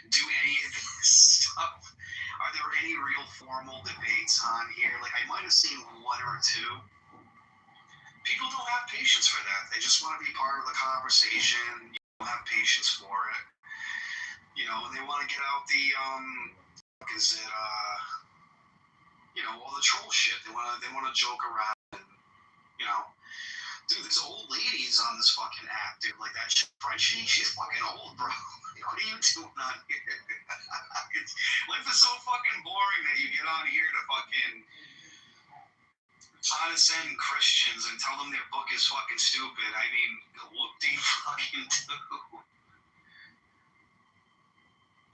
do any of this stuff? Are there any real formal debates on here? I might have seen one or two. People don't have patience for that. They just want to be part of the conversation. You don't have patience for it. And they want to get out the all the troll shit. They want to joke around and, dude, there's old ladies on this fucking app, dude. Like that shit, Frenchie, she's fucking old, bro. What are you doing on here? Life is so fucking boring that you get on here to fucking condescend Christians and tell them their book is fucking stupid. I mean, what do you fucking do?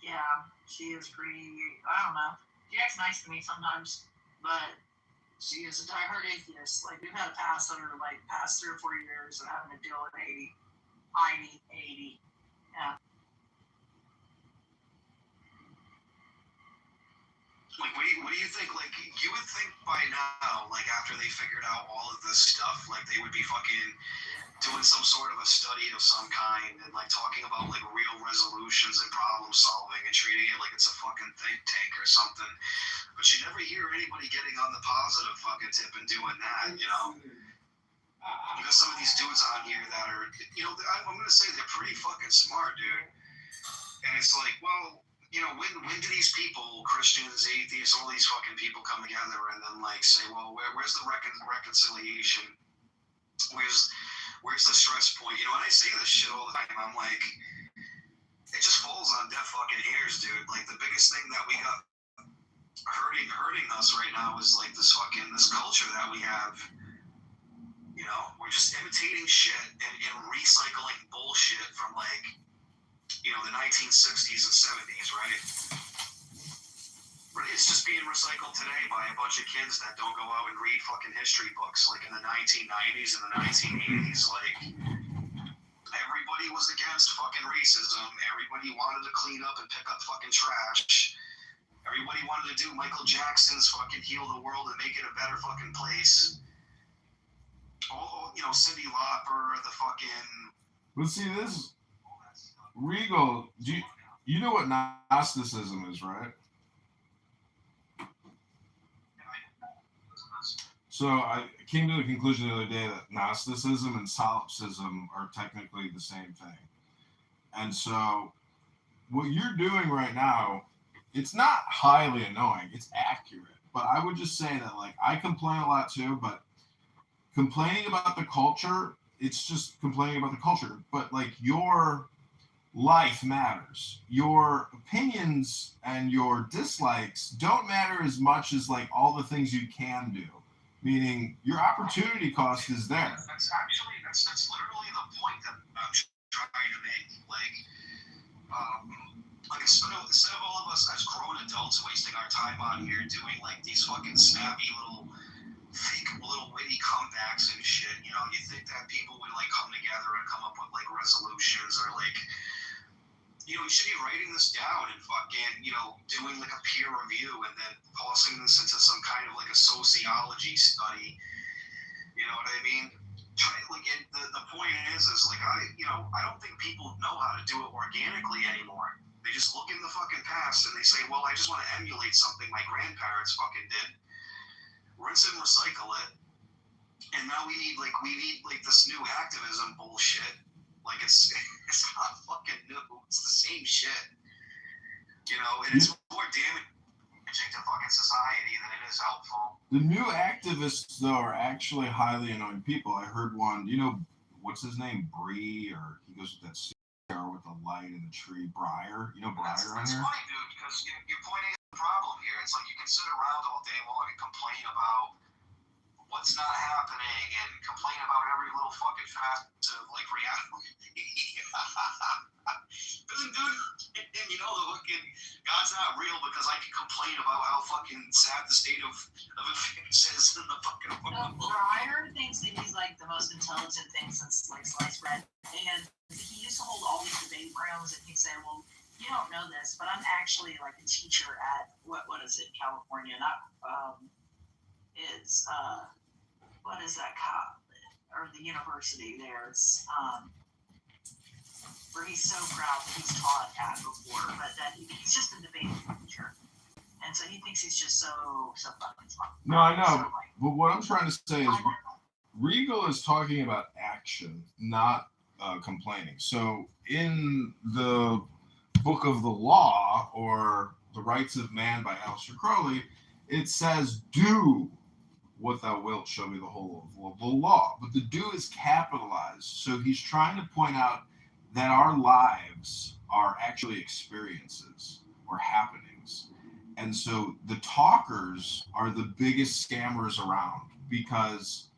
Yeah, she is pretty, I don't know. She acts nice to me sometimes, but she is a diehard atheist. We've had a past 3 or 4 years of having to deal with 80. Yeah. What do you think? You would think by now, after they figured out all of this stuff, they would be fucking doing some sort of a study of some kind and talking about real resolutions and problem solving and treating it like it's a fucking think tank or something. But you never hear anybody getting on the positive fucking tip and doing that, You got some of these dudes on here that are, I'm gonna say they're pretty fucking smart, dude. And it's when do these people, Christians, atheists, all these fucking people come together and then say, well, where's the reconciliation? Where's the stress point? And I say this shit all the time. I'm like, it just falls on deaf fucking ears, dude. Like the biggest thing that we got hurting us right now is like this culture that we have. You know, we're just imitating shit and recycling bullshit from like, you know, the 1960s and 70s, right? But it's just being recycled today by a bunch of kids that don't go out and read fucking history books like in the 1990s and the 1980s. Like, everybody was against fucking racism. Everybody wanted to clean up and pick up fucking trash. Everybody wanted to do Michael Jackson's fucking heal the world and make it a better fucking place. Oh, you know, Cyndi Lauper, the fucking... Let's see this. Regal, you know what Gnosticism is, right? So I came to the conclusion the other day that Gnosticism and solipsism are technically the same thing. And so what you're doing right now, it's not highly annoying. It's accurate. But I would just say that, like, I complain a lot too, but complaining about the culture, it's just complaining about the culture. But, like, your life matters. Your opinions and your dislikes don't matter as much as, like, all the things you can do. Meaning your opportunity cost is there. That's literally the point that I'm trying to make. Like instead of all of us as grown adults wasting our time on here doing like these fucking snappy little fake little witty comebacks and shit, you know, you think that people would like come together and come up with like resolutions or like, you know, you should be writing this down and fucking, you know, doing like a peer review and then tossing this into some kind of like a sociology study. You know what I mean? The point is like I don't think people know how to do it organically anymore. They just look in the fucking past and they say, well, I just want to emulate something my grandparents fucking did. Rinse and recycle it. And now we need this new activism bullshit. Like it's not fucking new. It's the same shit. You know, and it's more damaging to fucking society than it is helpful. The new activists, though, are actually highly annoying people. I heard one, you know, what's his name? Bree, or he goes with that cigar with the light in the tree. Breyer. You know Breyer on That's here? funny, dude, because you're pointing at the problem here. It's like you can sit around all day long and complain about what's not happening and complain about every little fucking fact of like reality. Dude, and you know the fucking God's not real because I can complain about how fucking sad the state of affairs is in the fucking world. Breyer thinks that he's like the most intelligent thing since like sliced bread, and he used to hold all these debate rooms, and he'd say, "Well, you don't know this, but I'm actually like a teacher at what is it, California? Not what is that or the university there? It's where he's so proud that he's taught at before, but that he's just a debate teacher, and so he thinks he's just so fucking smart." No, I know, but what I'm trying to say is Regal is talking about action, not complaining. So in the Book of the Law, or The Rights of Man by Aleister Crowley, it says, do what thou wilt shall be the whole of the law. But the do is capitalized. So he's trying to point out that our lives are actually experiences or happenings. And so the talkers are the biggest scammers around, because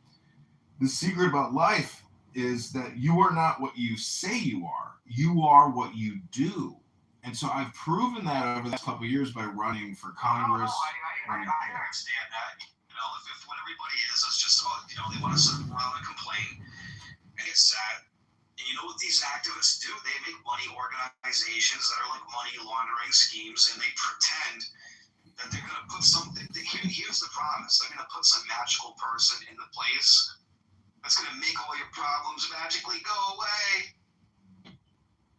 the secret about life is that you are not what you say you are. You are what you do. And so I've proven that over the last couple of years by running for Congress. I understand that. You know, if what everybody is just, you know, they want to sit around and complain and get sad. And you know what these activists do? They make money organizations that are like money laundering schemes, and they pretend that they're going to put something. Here's the promise: they're going to put some magical person in the place that's going to make all your problems magically go away.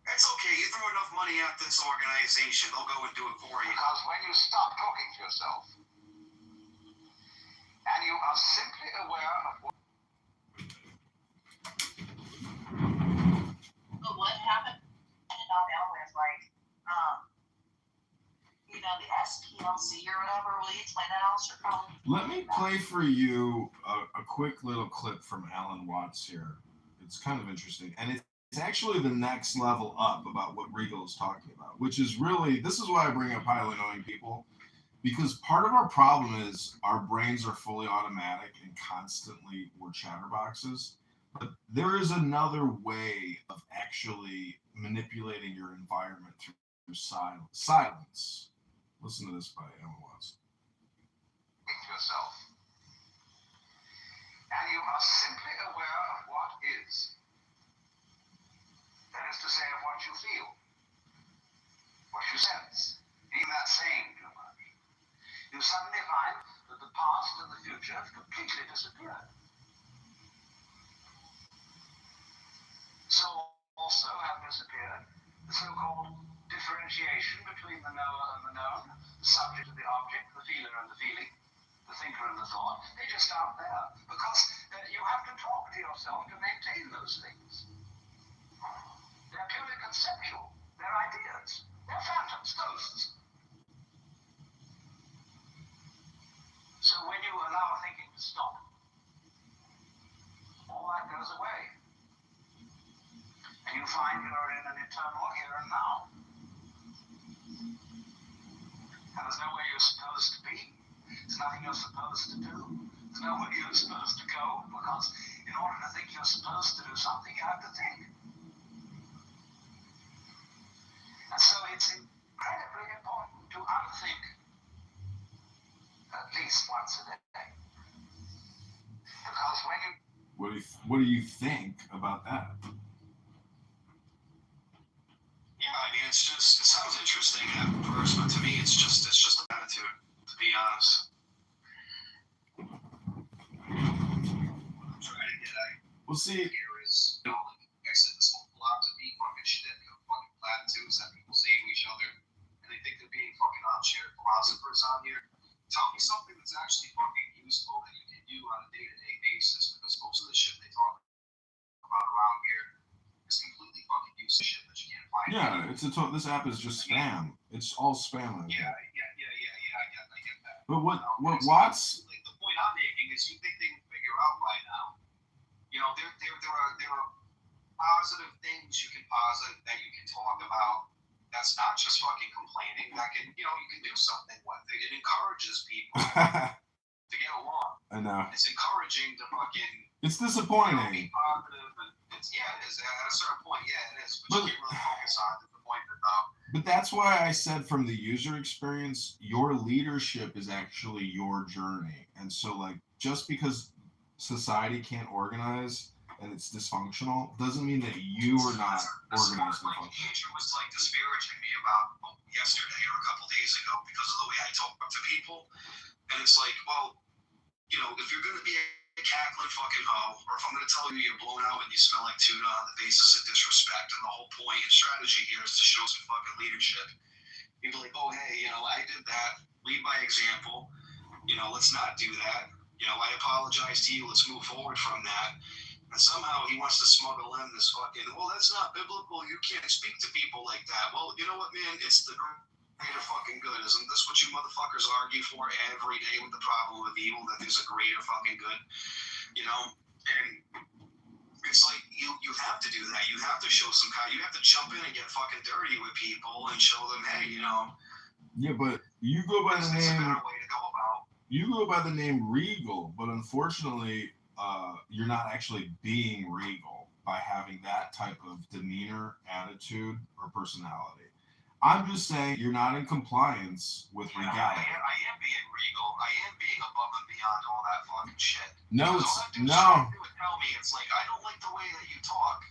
It's okay. You throw enough money at this organization, they'll go and do it for you. Because when you stop talking to yourself, and you are simply aware of what... But what happened in Alabama is like, you know, the SPLC or whatever. Will you explain that, Aleister Crowley? Let me play for you a quick little clip from Alan Watts here. It's kind of interesting, and actually the next level up about what Regal is talking about, which is really, this is why I bring up highly knowing people, because part of our problem is our brains are fully automatic and constantly we're chatterboxes. But there is another way of actually manipulating your environment through silence. Listen to this by Ellen Watts. Yourself. And you are simply aware of what is. That is to say, of what you feel, what you sense. Being that saying too much, you suddenly find that the past and the future have completely disappeared. So also have disappeared the so-called differentiation between the knower and the known, the subject and the object, the feeler and the feeling, the thinker and the thought. They just aren't there because you have to talk to yourself to maintain those things. They're purely conceptual. They're ideas. They're phantoms, ghosts. So when you allow thinking to stop, all that goes away. And you find you're in an eternal here and now. And there's nowhere you're supposed to be. There's nothing you're supposed to do. There's nowhere you're supposed to go, because in order to think you're supposed to do something, you have to think. And so it's incredibly important to unthink at least once a day. Because when you... What do you think about that? Yeah, I mean, it sounds interesting at first, but to me, it's just an attitude, to be honest. What I'm trying to get at Well, see, here is, like I said, this whole philosophy fucking shit, fucking platitudes that people say to each other, and they think they're being fucking armchair philosophers out here. Tell me something that's actually fucking useful that you can do on a day-to-day basis, because most of the shit they talk about around here is completely fucking useless shit that you can't find. yeah, this app is just spam. It's all spam. Yeah, I get that. But what Watts? Like, the point I'm making is, you think they can figure out by now. You know, there are positive things you can posit that you can talk about. That's not just fucking complaining. That can, you can do something with it. It encourages people to get along. I know. It's encouraging to fucking. It's disappointing. Be positive, and it is at a certain point. Yeah, it is. But you can't really focus on disappointment now. But that's why I said, from the user experience, your leadership is actually your journey. And so, like, just because society can't organize and it's dysfunctional doesn't mean that you are not organized and functional. Andrew was like disparaging me about yesterday or a couple days ago because of the way I talk to people. And it's like, well, if you're going to be a cackling fucking hoe, or if I'm going to tell you you're blown out and you smell like tuna on the basis of disrespect, and the whole point and strategy here is to show some fucking leadership. You'd be like, oh, hey, I did that. Lead by example. Let's not do that. I apologize to you. Let's move forward from that. And somehow he wants to smuggle in this fucking, well, that's not biblical. You can't speak to people like that. Well, you know what, man? It's the greater fucking good. Isn't this what you motherfuckers argue for every day with the problem of evil, that there's a greater fucking good? And it's like you have to do that. You have to show some kind. You have to jump in and get fucking dirty with people and show them, hey, Yeah, but you go by the name. Better way to go about. You go by the name Regal, but unfortunately, you're not actually being regal by having that type of demeanor, attitude, or personality. I'm just saying you're not in compliance with regality. I am being regal. I am being above and beyond all that fucking shit. No, no. Tell me, it's like, I don't like the way that you talk,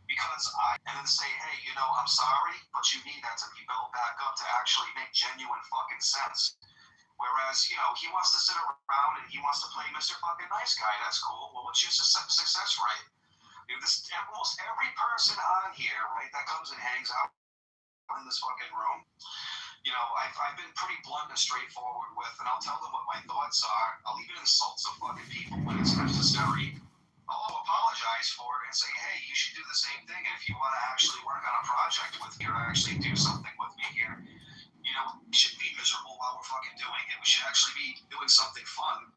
because and then say, hey, I'm sorry, but you need that to be built back up to actually make genuine fucking sense. Whereas, he wants to sit around and he wants to play Mr. fucking nice guy. That's cool. Well, what's your success rate? Almost every person on here, right, that comes and hangs out in this fucking room, I've been pretty blunt and straightforward with, and I'll tell them what my thoughts are. I'll even insult some fucking people when it's necessary. I'll apologize for it and say, hey, you should do the same thing. And if you want to actually work on a project with me or actually do something with me here, we shouldn't be miserable while we're fucking doing it. We should actually be doing something fun.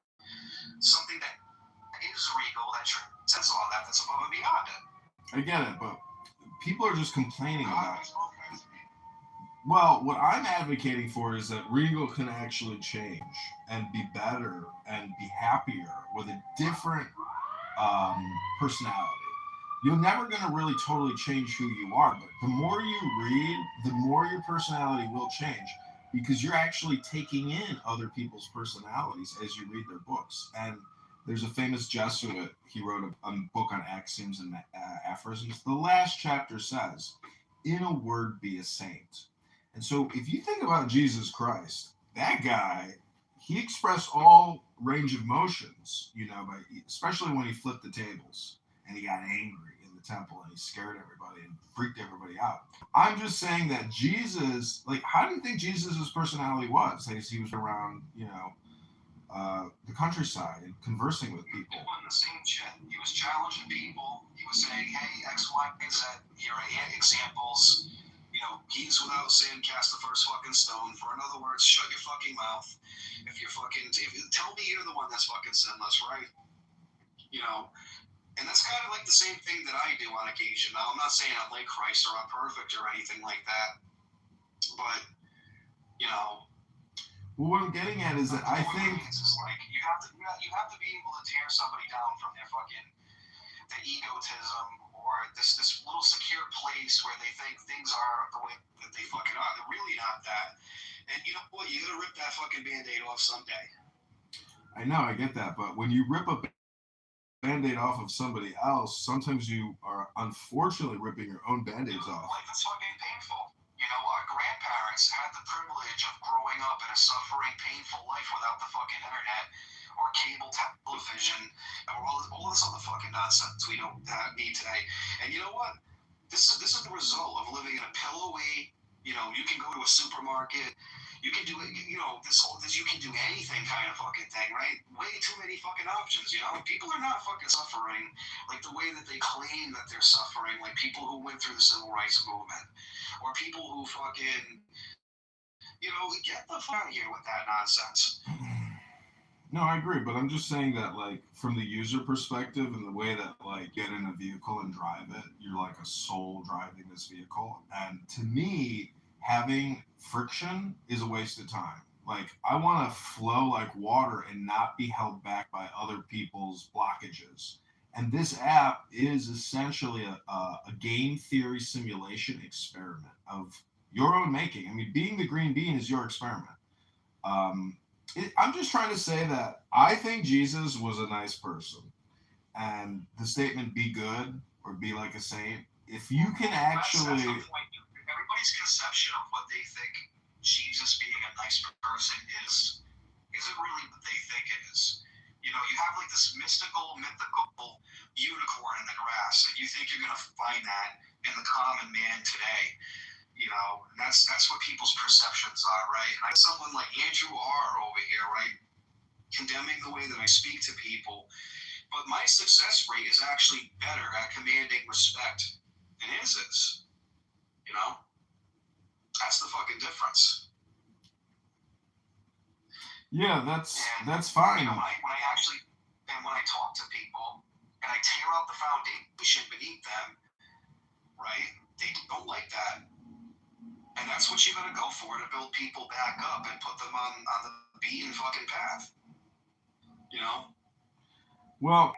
Something that is regal, that transcends all that, that's above and beyond it. I get it, but people are just complaining about it. Well, what I'm advocating for is that Regal can actually change and be better and be happier with a different personality. You're never going to really totally change who you are, but the more you read, the more your personality will change because you're actually taking in other people's personalities as you read their books. And there's a famous Jesuit, he wrote a book on axioms and aphorisms. The last chapter says, in a word, be a saint. And so if you think about Jesus Christ, that guy, he expressed all range of emotions, especially when he flipped the tables and he got angry in the temple and he scared everybody and freaked everybody out. I'm just saying that Jesus, how do you think Jesus' personality was as he was around, the countryside and conversing with people? He wasn't the same shit. He was challenging people. He was saying, hey, X, Y, and Z, here are examples. He's without sin, cast the first fucking stone. For in other words, shut your fucking mouth. Tell me you're the one that's fucking sinless, right? And that's kind of like the same thing that I do on occasion. Now, I'm not saying I'm like Christ or I'm perfect or anything like that, but, Well, what I'm getting at is that I think it's like you have to be able to tear somebody down from their egotism or this little secure place where they think things are the way that they fucking are. They're really not that. And you know what? You gotta rip that fucking Band-Aid off someday. I know, I get that, but when you rip a Band-Aid off of somebody else, sometimes you are unfortunately ripping your own Band-Aids off. Life is fucking painful. Our grandparents had the privilege of growing up in a suffering, painful life without the fucking internet or cable television or all this other fucking nonsense we don't need today. And you know what? This is the result of living in a pillowy, you can go to a supermarket, you can do it, this you can do anything kind of fucking thing, right? Way too many fucking options, People are not fucking suffering like the way that they claim that they're suffering, like people who went through the civil rights movement or people who fucking, get the fuck out of here with that nonsense. No, I agree, but I'm just saying that, from the user perspective and the way that, get in a vehicle and drive it, you're like a soul driving this vehicle. And to me, having friction is a waste of time. I want to flow like water and not be held back by other people's blockages. And this app is essentially a game theory simulation experiment of your own making. I mean, being the green bean is your experiment. I'm just trying to say that I think Jesus was a nice person. And the statement, be good or be like a saint, if you can actually... Everybody's conception of what they think Jesus being a nice person isn't really what they think it is. You have this mythical unicorn in the grass, and you think you're going to find that in the common man today. And that's what people's perceptions are, right? And I have someone like Andrew R. over here, right, condemning the way that I speak to people, but my success rate is actually better at commanding respect than his is. That's the fucking difference. Yeah, that's fine. When I talk to people and I tear out the foundation beneath them, right? They don't like that. And that's what you gotta go for to build people back up and put them on the beaten fucking path. Well,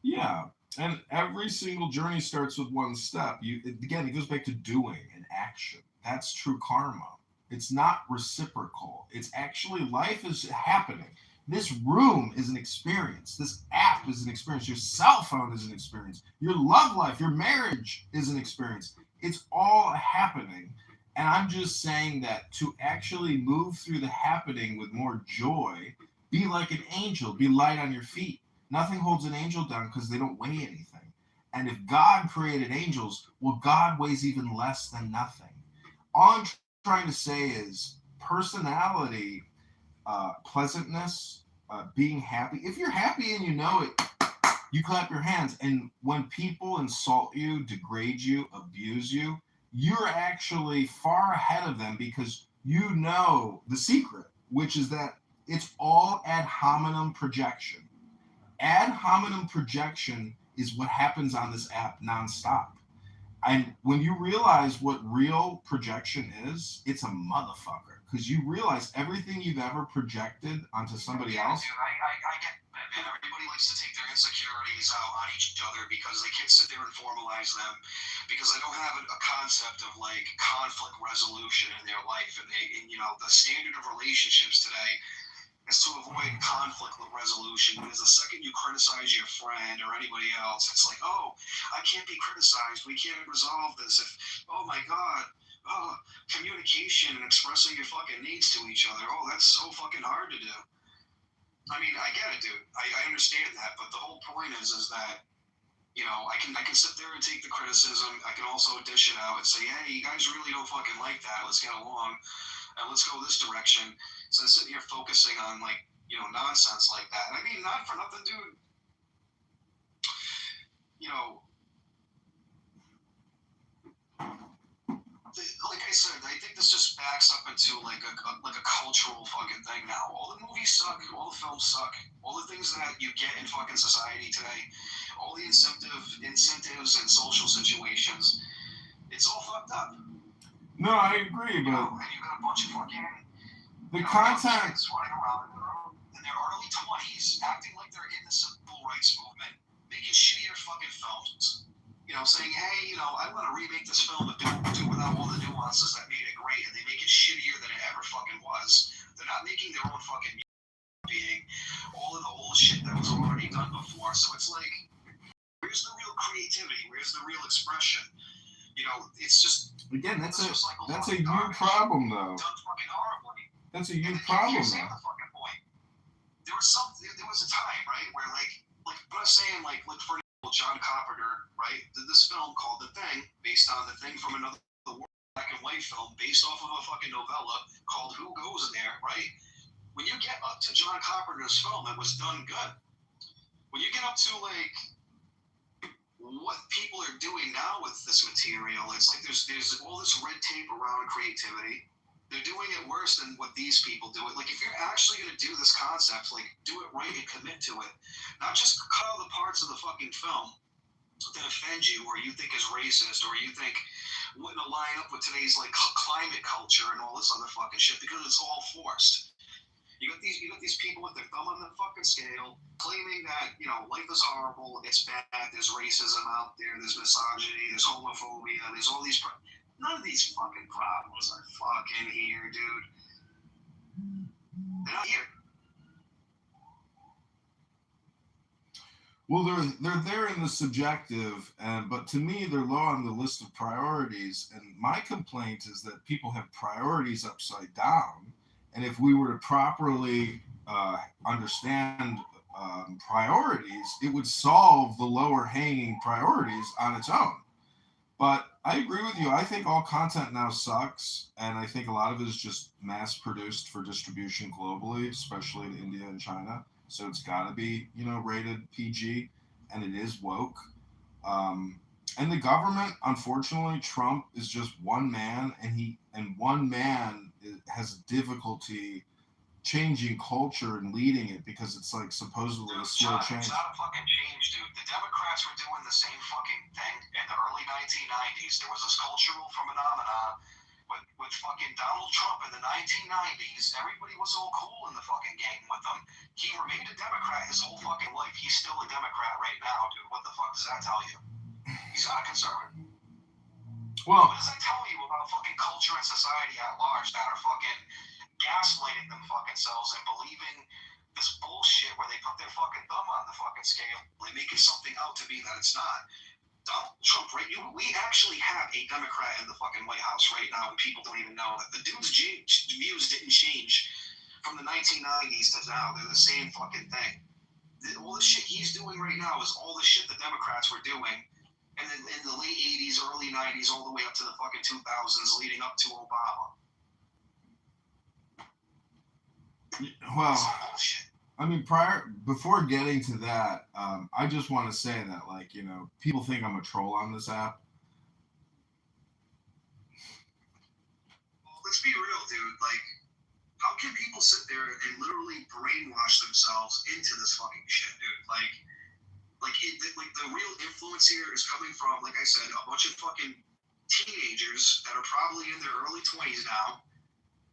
yeah. And every single journey starts with one step. Again, it goes back to doing and action. That's true karma. It's not reciprocal. It's actually, life is happening. This room is an experience. This app is an experience. Your cell phone is an experience. Your love life, your marriage is an experience. It's all happening. And I'm just saying that to actually move through the happening with more joy, be like an angel, be light on your feet. Nothing holds an angel down because they don't weigh anything. And if God created angels, well, God weighs even less than nothing. All I'm trying to say is personality, pleasantness, being happy. If you're happy and you know it, you clap your hands. And when people insult you, degrade you, abuse you, you're actually far ahead of them because you know the secret, which is that it's all ad hominem projection. Ad hominem projection is what happens on this app nonstop. And when you realize what real projection is, it's a motherfucker. Because you realize everything you've ever projected onto somebody else. Dude, I get that, man. Everybody likes to take their insecurities out on each other because they can't sit there and formalize them because they don't have a concept of like conflict resolution in their life. And the standard of relationships today is to avoid conflict resolution, because the second you criticize your friend or anybody else, it's like, oh, I can't be criticized. We can't resolve this. Oh my God, communication and expressing your fucking needs to each other. Oh, that's so fucking hard to do. I mean, I get it, dude. I understand that, but the whole point is that, I can sit there and take the criticism. I can also dish it out and say, hey, you guys really don't fucking like that. Let's get along and let's go this direction. So sitting here focusing on nonsense like that. And I mean, not for nothing, dude. Like I said, I think this just backs up into like a cultural fucking thing now. All the movies suck. All the films suck. All the things that you get in fucking society today, all the incentives and social situations, it's all fucked up. No, I agree, but and you got a bunch of fucking the content kids running around in their early 20s, acting like they're in the civil rights movement, making shittier fucking films. Saying, hey, I want to remake this film, but do without all the nuances that made it great, and they make it shittier than it ever fucking was. They're not making their own fucking being all of the old shit that was already done before. So it's like, where's the real creativity? Where's the real expression? It's just again, that's a you problem though. Done fucking horribly. That's a you problem though. The fucking point. There was a time, right, where like what I was saying, like for John Carpenter, right, did this film called The Thing, based on The Thing from Another World, black and white film, based off of a fucking novella called Who Goes There, right? When you get up to John Carpenter's film, it was done good. When you get up to like what people are doing now with this material, it's like there's all this red tape around creativity. They're doing it worse than what these people do it. Like, if you're actually going to do this concept, like, do it right and commit to it. Not just cut out the parts of the fucking film that offend you or you think is racist or you think wouldn't align up with today's, like, climate culture and all this other fucking shit, because it's all forced. You got these people with their thumb on the fucking scale claiming that, life is horrible, it's bad, there's racism out there, there's misogyny, there's homophobia, there's all these... None of these fucking problems are fucking here, dude. They're not here. Well, they're there in the subjective, but to me, they're low on the list of priorities. And my complaint is that people have priorities upside down. And if we were to properly understand priorities, it would solve the lower hanging priorities on its own. But I agree with you. I think all content now sucks, and I think a lot of it is just mass-produced for distribution globally, especially in India and China. So it's got to be, rated PG, and it is woke. And the government, unfortunately, Trump is just one man, and one man has difficulty changing culture and leading it because it's like supposedly a slow change. It's not a fucking change, dude. The Democrats were doing the same fucking thing in the early 1990s. There was this cultural phenomenon with fucking Donald Trump in the 1990s. Everybody was all cool in the fucking gang with him. He remained a Democrat his whole fucking life. He's still a Democrat right now, dude. What the fuck does that tell you? He's not a conservative. Well, what does that tell you about fucking culture and society at large that are fucking gaslighting them fucking selves and believing this bullshit where they put their fucking thumb on the fucking scale? They make it something out to be that it's not. Donald Trump, right? We actually have a Democrat in the fucking White House right now, and people don't even know that. The dude's views didn't change from the 1990s to now. They're the same fucking thing. All the shit he's doing right now is all the shit the Democrats were doing and then in the late 80s, early 90s, all the way up to the fucking 2000s leading up to Obama. Well, I mean, before getting to that, I just want to say that, like, people think I'm a troll on this app. Well, let's be real, dude. Like, how can people sit there and literally brainwash themselves into this fucking shit, dude? Like the real influence violence here is coming from, like I said, a bunch of fucking teenagers that are probably in their early 20s now,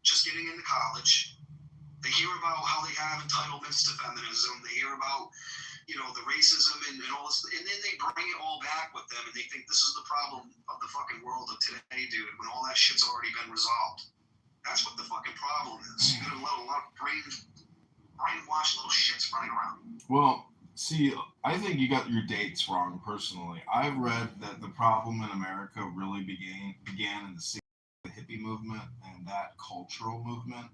just getting into college. They hear about how they have entitlements to feminism. They hear about, the racism and all this, and then they bring it all back with them, and they think this is the problem of the fucking world of today, dude, when all that shit's already been resolved. That's what the fucking problem is. You gotta let a lot of brainwashed little shits running around. Well, see, I think you got your dates wrong, personally. I've read that the problem in America really began in the 60s, the hippie movement and that cultural movement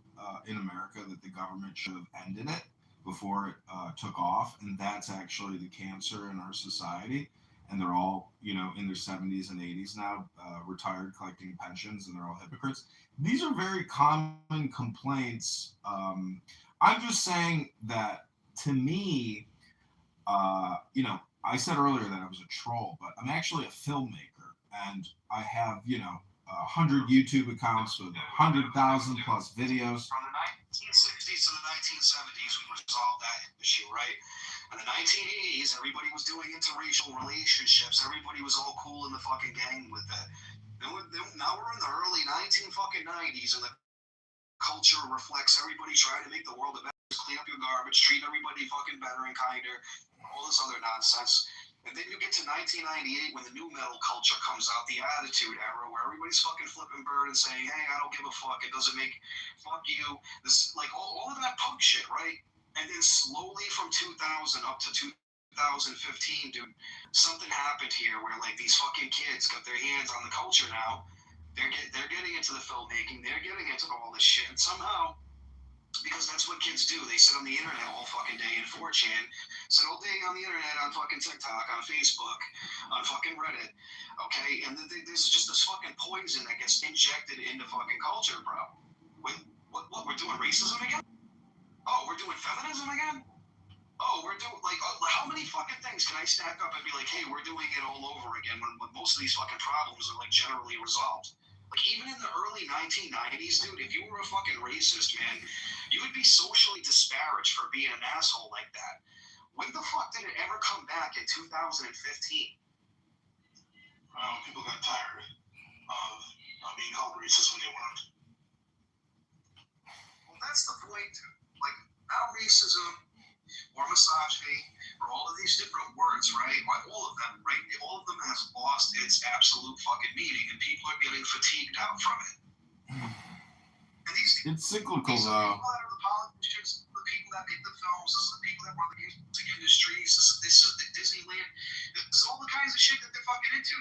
in America, that the government should have ended it before it took off, and that's actually the cancer in our society. And they're all, in their 70s and 80s now, retired, collecting pensions, and they're all hypocrites. These are very common complaints. I'm just saying that, to me, I said earlier that I was a troll, but I'm actually a filmmaker, and I have, 100 YouTube accounts with 100,000 plus videos. From the 1960s to the 1970s, we resolved that issue, right? In the 1980s, everybody was doing interracial relationships. Everybody was all cool in the fucking gang with it. Now we're in the early 1990s, and the culture reflects everybody trying to make the world a better, clean up your garbage, treat everybody fucking better and kinder, all this other nonsense. And then you get to 1998 when the new metal culture comes out, the Attitude Era, where everybody's fucking flipping bird and saying, hey, I don't give a fuck, it doesn't make, fuck you, this, like, all of that punk shit, right? And then slowly from 2000 up to 2015, dude, something happened here where, like, these fucking kids got their hands on the culture now. They're getting into the filmmaking, they're getting into all this shit, and somehow, because that's what kids do, they sit on the internet all fucking day in 4chan, sit all day on the internet, on fucking TikTok, on Facebook, on fucking Reddit, okay? And there's just this fucking poison that gets injected into fucking culture, bro. What, we're doing racism again? Oh, we're doing feminism again? Oh, we're doing, like, how many fucking things can I stack up and be like, hey, we're doing it all over again when most of these fucking problems are, like, generally resolved? Like, even in the early 1990s, dude, if you were a fucking racist, man, you would be socially disparaged for being an asshole like that. When the fuck did it ever come back in 2015? People got tired of being called racist when they weren't. Well, that's the point, dude. Like, now racism or misogyny or all of these different words, right? All of them, right? All of them has lost its absolute fucking meaning, and people are getting fatigued out from it. And it's cyclical, these though. People that are the politicians, the people that make the films, this is the people that run the music industries, this is the Disneyland, this is all the kinds of shit that they're fucking into.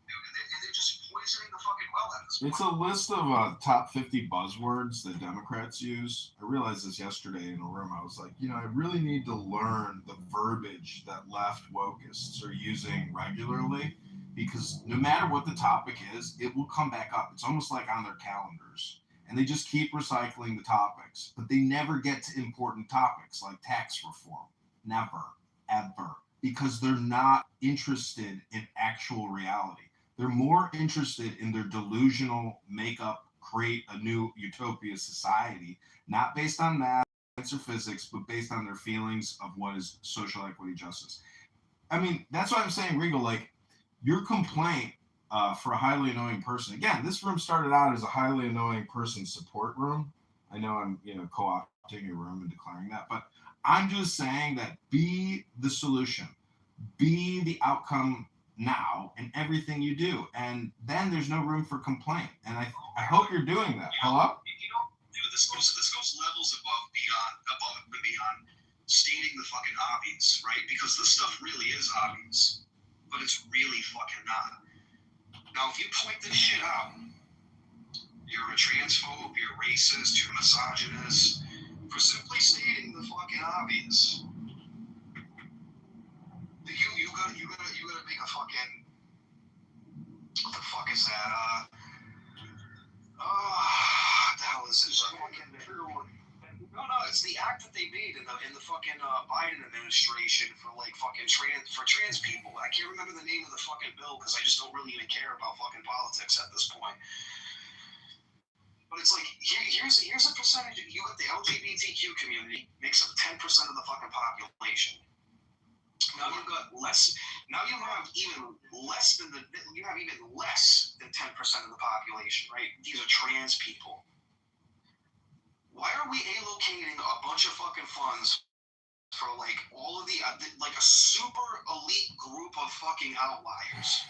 And they're just poisoning the fucking well at this point. It's a list of top 50 buzzwords that Democrats use. I realized this yesterday in a room. I was like, I really need to learn the verbiage that left wokeists are using regularly, because no matter what the topic is, it will come back up. It's almost like on their calendars. And they just keep recycling the topics, but they never get to important topics like tax reform. Never, ever. Because they're not interested in actual reality. They're more interested in their delusional makeup, create a new utopia society, not based on math or physics, but based on their feelings of what is social equity justice. I mean, that's why I'm saying, Regal, like, your complaint for a highly annoying person. Again, this room started out as a highly annoying person support room. I know I'm, co-opting your room and declaring that, but I'm just saying that be the solution, be the outcome now in everything you do, and then there's no room for complaint. And I hope you're doing that. Hello? Dude, this goes levels above and beyond stating the fucking obvious, right? Because this stuff really is obvious, but it's really fucking not. Now, if you point this shit out, you're a transphobe, you're racist, you're a misogynist, for simply stating the fucking obvious. You gotta make a fucking, what the fuck is that? What the hell is this? No, it's the act that they made in the fucking Biden administration for like fucking trans people. I can't remember the name of the fucking bill because I just don't really even care about fucking politics at this point. But it's like, here's a percentage. You got the LGBTQ community, makes up 10% of the fucking population. Now you've got less Now you have even less than 10% of the population, right? These are trans people. Why are we allocating a bunch of fucking funds for like all of the like a super elite group of fucking outliers?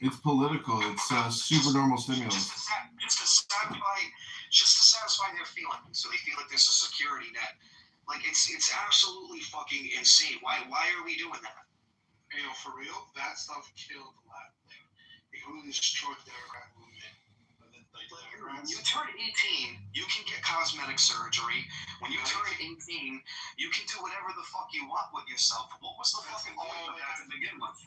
It's political. It's super normal stimulus. Just to satisfy their feelings, so they feel like there's a security net. Like it's absolutely fucking insane. Why are we doing that? You know, for real, that stuff killed a lot. Like, it really destroyed the Democrat movement. When you turn 18, you can get cosmetic surgery. When you turn 18, you can do whatever the fuck you want with yourself. What was the fucking point of that to begin with?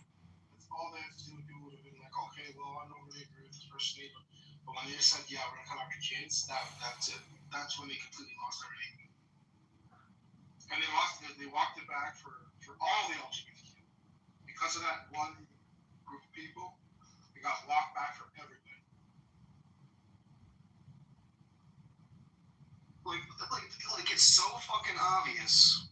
That's all they have to do. People would have been like, okay, well, I don't really agree with this person either. But when they said, yeah, we're going to cut off your kids, that's it. That's when they completely lost everything. And they walked it back for all the LGBTQ. Because of that one group of people, they got walked back for everybody. Like it's so fucking obvious,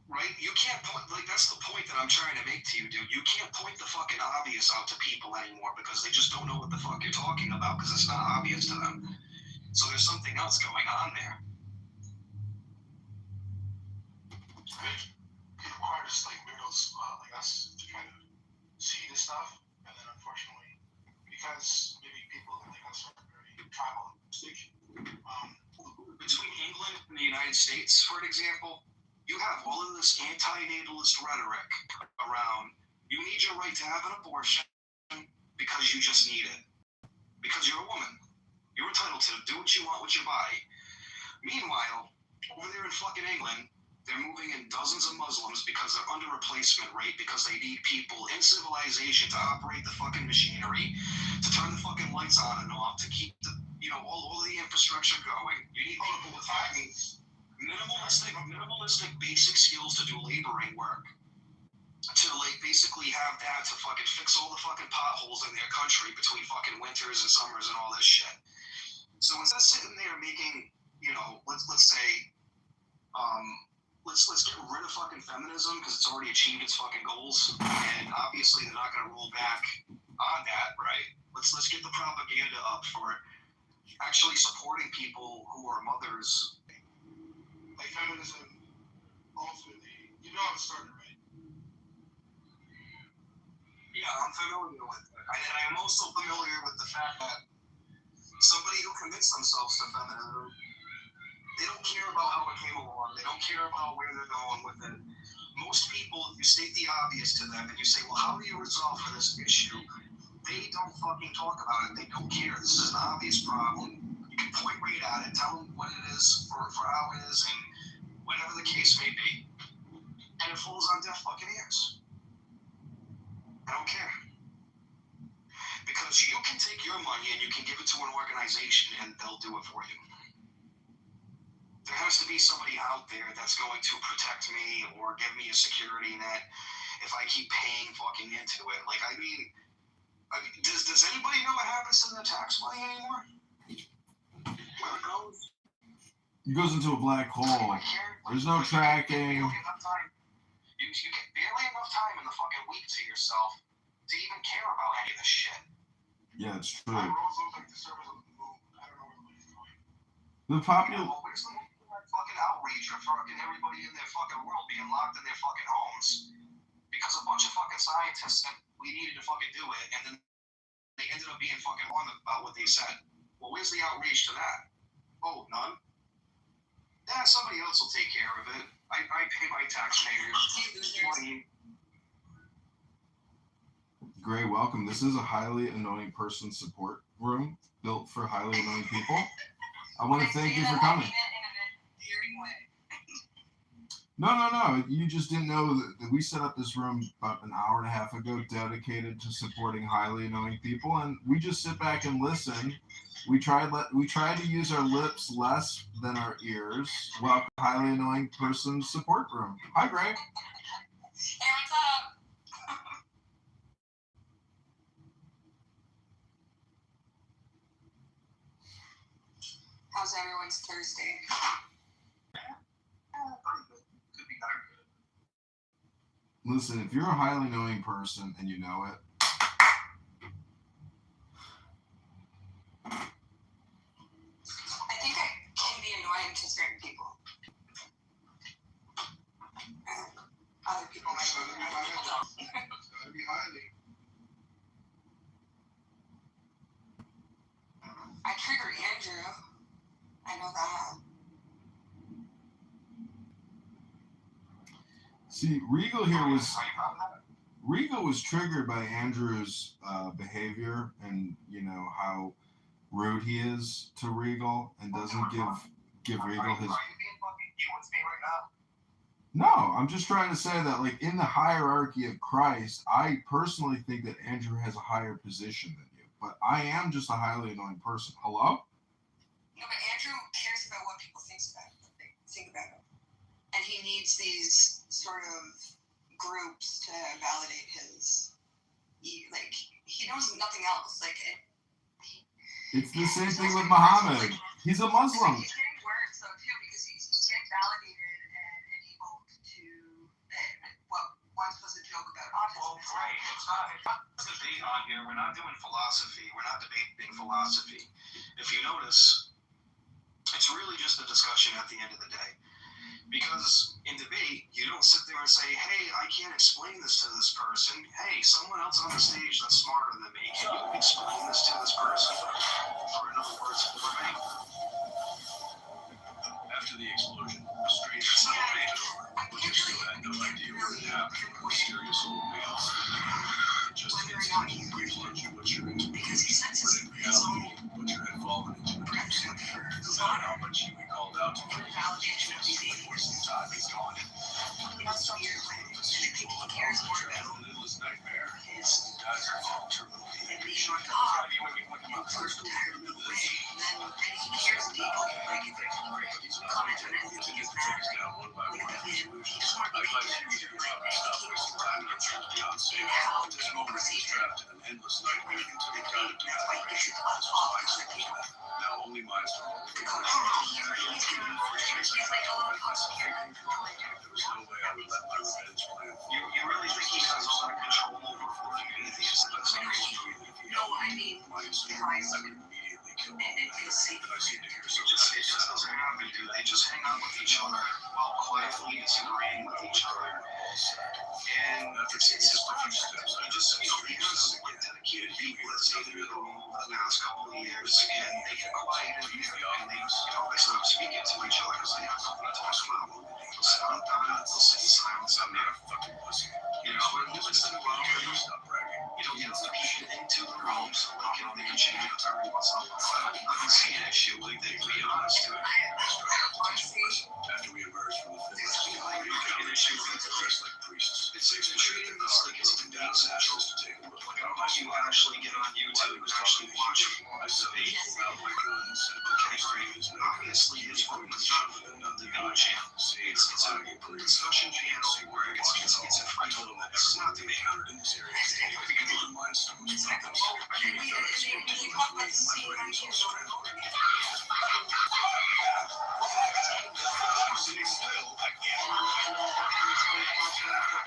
right? You can't point, like that's the point that I'm trying to make to you, dude. You can't point the fucking obvious out to people anymore because they just don't know what the fuck you're talking about because it's not obvious to them. So there's something else going on there. It requires like weirdos like us to kind of see this stuff, and then unfortunately, because maybe people like us are very tribalistic. Between England and the United States, for an example, you have all of this anti-natalist rhetoric around you need your right to have an abortion because you just need it. Because you're a woman. You're entitled to do what you want with your body. Meanwhile, over there in fucking England, they're moving in dozens of Muslims because they're under replacement rate because they need people in civilization to operate the fucking machinery, to turn the fucking lights on and off, to keep the, you know, all the infrastructure going. You need people with fucking minimalistic basic skills to do laboring work. To like basically have that to fucking fix all the fucking potholes in their country between fucking winters and summers and all this shit. So instead of sitting there making, you know, let's say, let's get rid of fucking feminism because it's already achieved its fucking goals, and obviously they're not gonna roll back on that, right? Let's get the propaganda up for actually supporting people who are mothers. Like feminism, ultimately, you know how it started, right? Yeah, I'm familiar with it. And I'm also familiar with the fact that somebody who commits themselves to feminism, they don't care about how it came along. They don't care about where they're going with it. Most people, if you state the obvious to them and you say, well, how do you resolve for this issue? They don't fucking talk about it. They don't care. This is an obvious problem. You can point right at it, tell them what it is for how it is, and whatever the case may be. And it falls on deaf fucking ears. I don't care. Because you can take your money and you can give it to an organization and they'll do it for you. There has to be somebody out there that's going to protect me or give me a security net if I keep paying fucking into it. Like, I mean, does anybody know what happens to the tax money anymore? Where it goes? It goes into a black hole. There's no tracking. You get barely enough time in the fucking week to yourself to even care about any of this shit. Yeah, it's true. The popular. Where's the fucking outreach for fucking everybody in their fucking world being locked in their fucking homes? Because a bunch of fucking scientists said we needed to fucking do it, and then they ended up being fucking wrong about what they said. Well, where's the outreach to that? Oh, none? Yeah, somebody else will take care of it. I pay my taxpayers money. Gray, welcome. This is a highly annoying person support room built for highly annoying people. I want to thank you for coming. No. You just didn't know that we set up this room about an hour and a half ago dedicated to supporting highly annoying people, and we just sit back and listen. We try to use our lips less than our ears. Welcome to highly annoying person support room. Hi, Greg. Hey, what's up? How's everyone's Thursday? Could be better. Listen, if you're a highly annoying person and you know it, I think I can be annoying to certain people. Other people might be annoying. It's gotta be highly. I trigger Andrew. I know that. see, Regal was triggered by Andrew's behavior and how rude he is to Regal and doesn't give Regal his. No, I'm just trying to say that, like, in the hierarchy of Christ, I personally think that Andrew has a higher position than you, but I am just a highly annoying person. Hello? No, but Andrew cares about what people think about him, and he needs these sort of groups to validate his. He knows nothing else. It's the same thing with Muhammad. He's a Muslim. He's getting worse though too because he's getting validated and able to. What once was a joke about autism. Well, right. It's not debate on here. We're not doing philosophy. We're not debating philosophy. If you notice, it's really just a discussion at the end of the day. Because in debate, you don't sit there and say, hey, I can't explain this to this person. Hey, someone else on the stage that's smarter than me, can you explain this to this person? Or in other words, for me. After the explosion, a strange sound made over, but you still had no idea what had happened or mysterious old male. It just instantly plunged Butcher into it. But in reality, Butcher had fallen into a deep sleep. No matter how much he called out to him, wasting time is gone. It was some sort of a spiritual and endless nightmare. Guys are all terminal dehydration. First, in the middle of this. This moment is trapped in an endless nightmare until the kind of dehydration. This was Mindstorm. Now only Mindstorm will be able to there was no way I would let my revenge plan. You really think he has all the control over 40 atheists? No, I mean, Mindstorm, I would immediately kill them. But I seem to hear so it just doesn't happen, dude. They just hang out with each other while quietly disagreeing with each other. And it's just a few steps. I just said, he has dedicated people that stay in the room for the past couple of years, and they get quiet and they stop speaking to each other because they have nothing to talk about. They'll sit on down, they'll sit in silence. I'm not a fucking pussy. And listen to what the people into the room so they can change the term what's up. I don't see an issue with it, to be honest. After we emerge from the forest, we dress like priests. It's treating this like it's a dance natural. Like, how you actually get on YouTube and actually watch debate about my guns. Obviously, his room is not the debate channel. It's a discussion channel where it's a free total. It's not debate.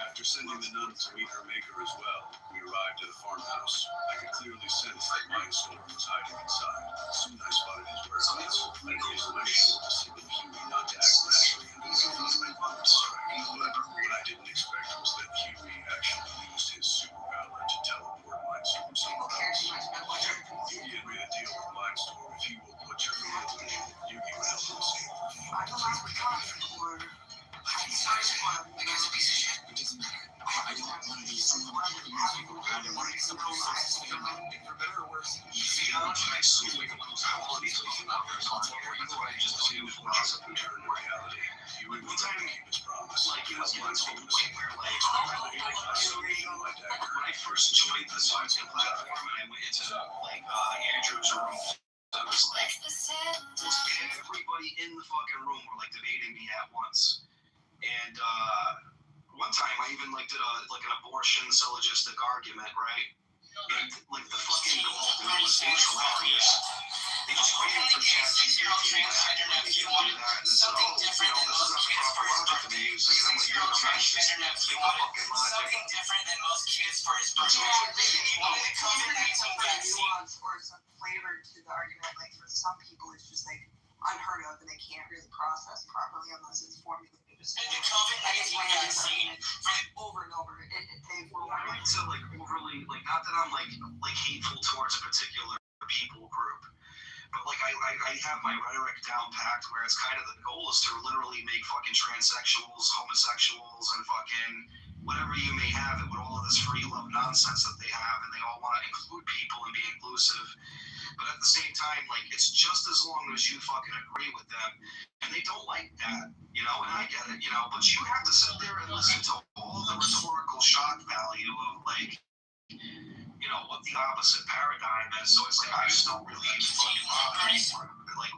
After sending the nun to meet her maker as well, we arrived at a farmhouse. I could clearly sense that Mindstorm was hiding inside. Soon I spotted his whereabouts. I raised my shield to signal Huey not to act rashly and my bomb strike. However, what I didn't expect was that Huey actually used his superpower to teleport Mindstorm somewhere else. Huey had made a deal with Mindstorm. If he will put your illusion, Huey will help him escape. The guy's a piece of shit. It doesn't matter. I don't want to be someone who had to work somebody else's for better or worse. I assume we can lose all of these people out there. So just to philosophy or reality. Huey will try to keep his promise. Like it was once a point where when I first joined the social platform and I went into Andrew's room, I was like, everybody in the fucking room were like debating me at once. And one time I even did an abortion syllogistic argument, right? And the fucking goal was hilarious. They just waited for ChatGPT to do that, and they said, oh, this is not the proper logic to be using. And I'm like, you're the man, you fucking lied that I'm like hateful towards a particular people group, but like I have my rhetoric down packed where it's kind of the goal is to literally make fucking transsexuals, homosexuals, and fucking whatever you may have it with all of this free love nonsense that they have, and they all want to include people and be inclusive. But at the same time, like, it's just as long as you fucking agree with them, and they don't like that, you know, and I get it, you know, but you have to sit there and listen to all the rhetorical shock value of, like, you know, what the opposite paradigm is. So it's like, I just don't really fucking bother anymore. Like,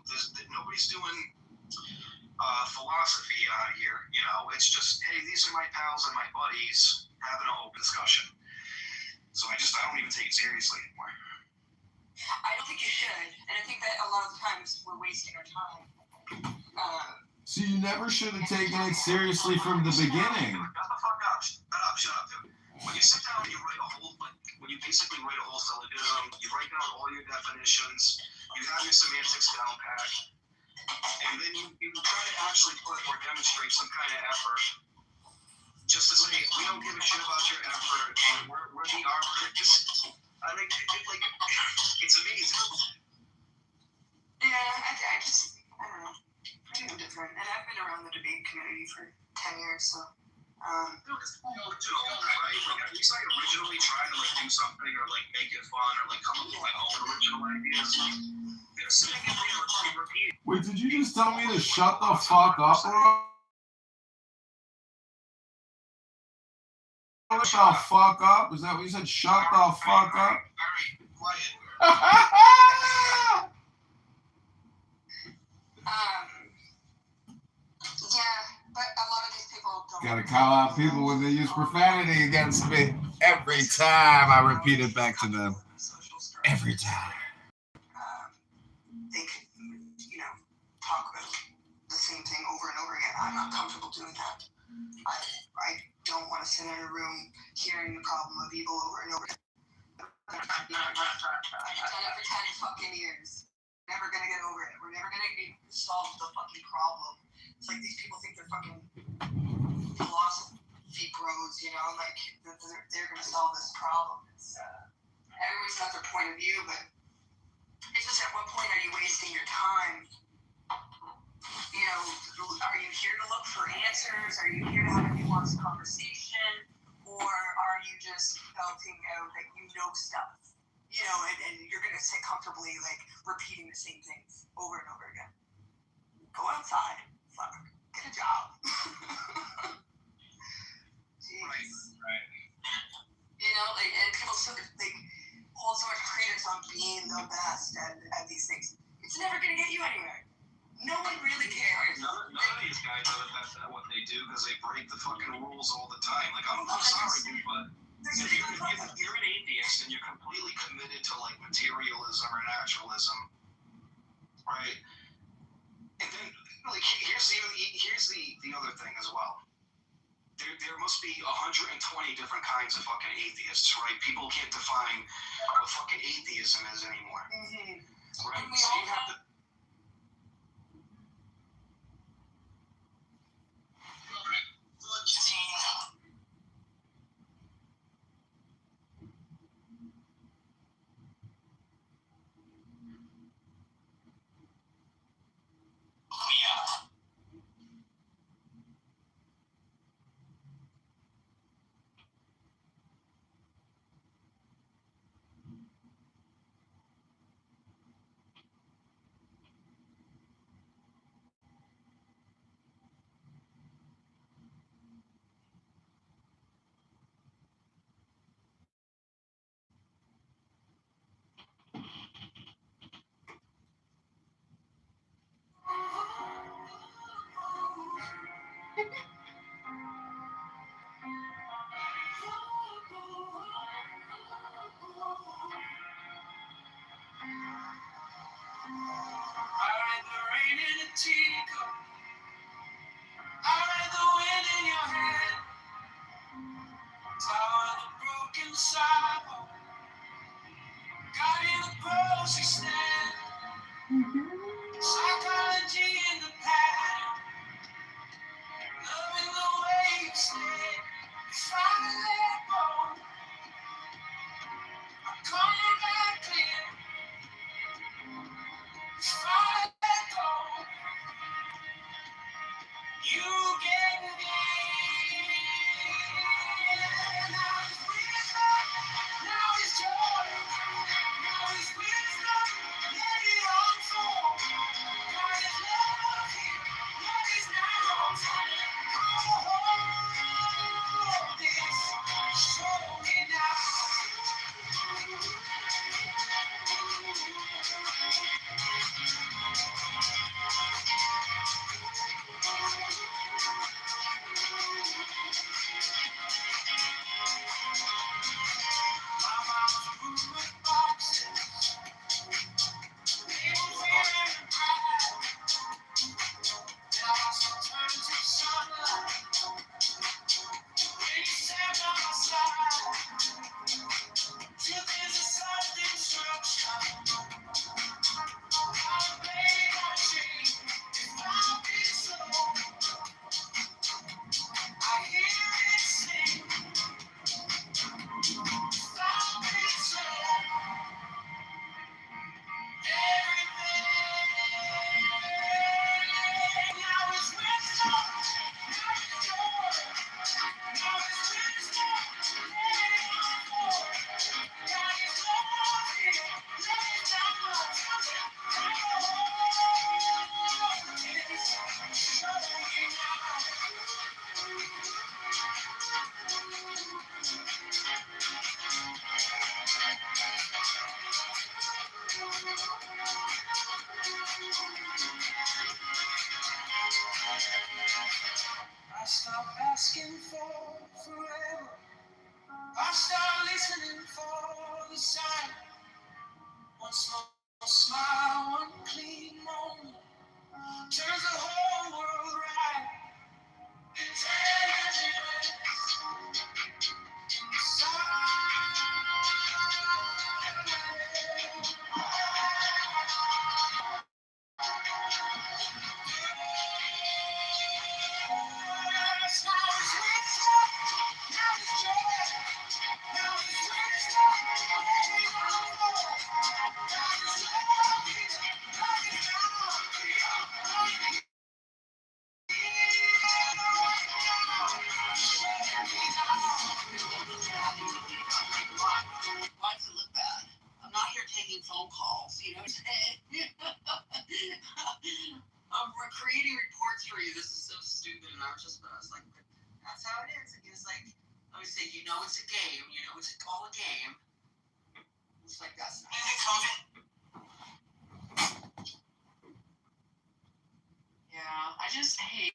nobody's doing philosophy out here, you know, it's just, hey, these are my pals and my buddies having an open discussion. So I don't even take it seriously anymore. I don't think you should, and I think that a lot of times we're wasting our time. So you never should have taken it seriously from the beginning. Shut the fuck up. Shut up, dude. When you sit down and you write when you basically write a whole syllogism, you write down all your definitions, you have your semantics down pat, and then you try to actually put or demonstrate some kind of effort. Just to say, we don't give a shit about your effort, we're the arbiter. I think, it's amazing. Yeah, I don't know. I think I'm different. And I've been around the debate community for 10 years, so. Right? Like, at least I originally tried to, do something or, make it fun or, come up with my own original ideas. Wait, did you just tell me to shut the fuck up, bro? Shut the fuck up? Is that what you said? Shut the fuck up? Yeah, but a lot of these people don't. Gotta call out people when they use profanity against me. Every time I repeat it back to them. Every time. They could, talk about the same thing over and over again. I'm not comfortable doing that. I don't want to sit in a room hearing the problem of evil over and over again. I've done it for 10 fucking years. Never gonna get over it. We're never gonna solve the fucking problem. It's like these people think they're fucking philosophy pros, they're gonna solve this problem. Everyone's got their point of view, but it's just at what point are you wasting your time? Are you here to look for answers? Are you here to have a nuanced conversation? Or are you just belting out that you know stuff? And you're going to sit comfortably, repeating the same things over and over again. Go outside. Fuck. Get a job. Jeez. Right. And people still, hold so much credence on being the best at these things. It's never going to get you anywhere. No one really cares. None of these guys are the best at what they do because they break the fucking rules all the time. I'm sorry, dude, but if you're an atheist and you're completely committed to materialism or naturalism, right? And then here's the other thing as well. There must be 120 different kinds of fucking atheists, right? People can't define what fucking atheism is anymore. Mm-hmm. Right? So you have to. know it's a game. You know it's all a game. It's like that's not. Yeah, I just hate,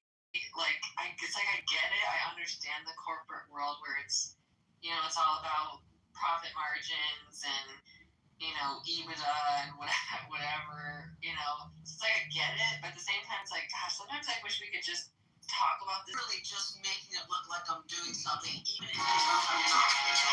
like, it's like I get it. I understand the corporate world where it's, you know, it's all about profit margins and, you know, EBITDA and whatever, you know. It's like I get it, but at the same time, it's like, gosh, sometimes I wish we could just talk about this. Really just making it look like I'm doing something, even if it's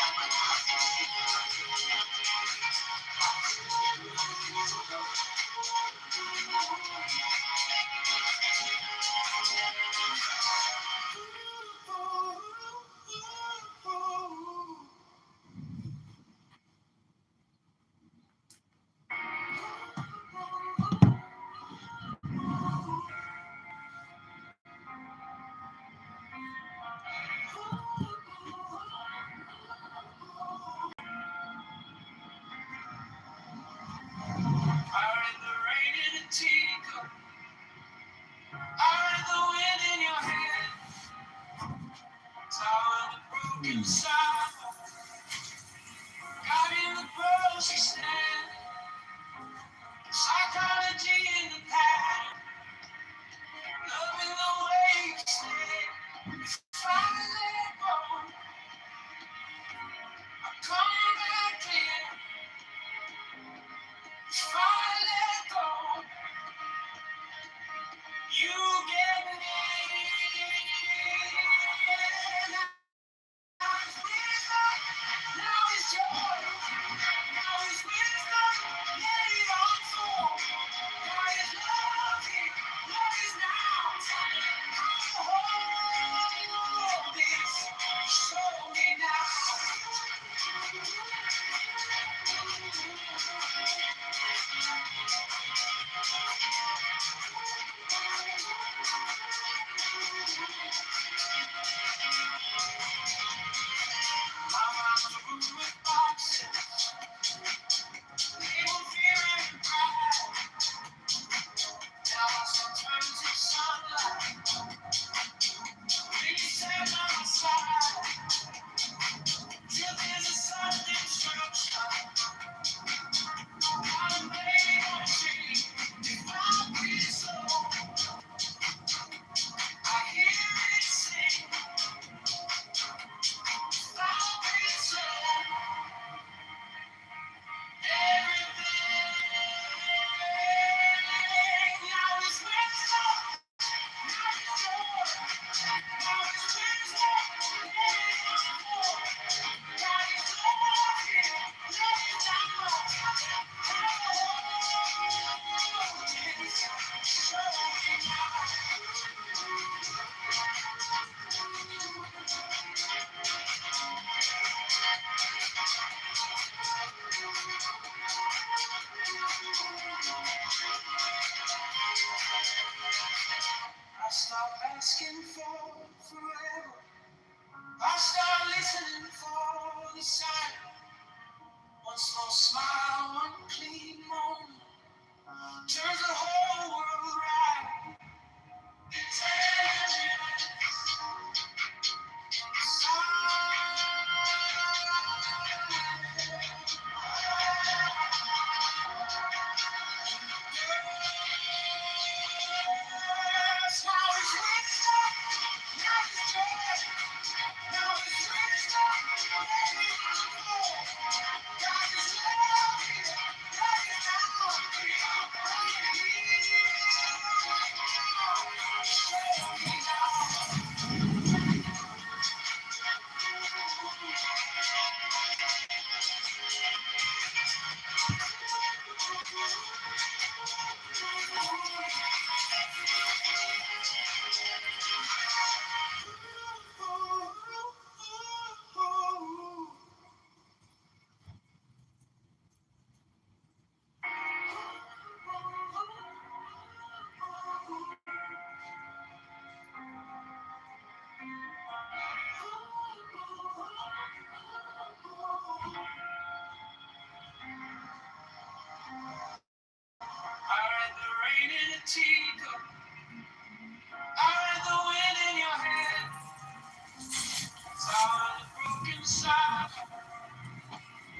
Stop.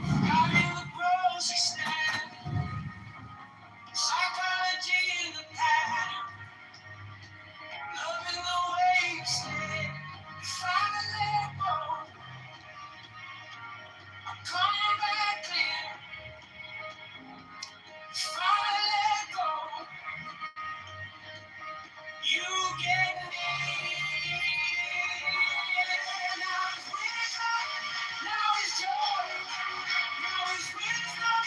Out in the grocery stand. Psychology in the pattern. Loving the way you stay. If I let go, I'm coming back clear. If I let go, you get me. Now it's wisdom, now it's joy, now it's wisdom,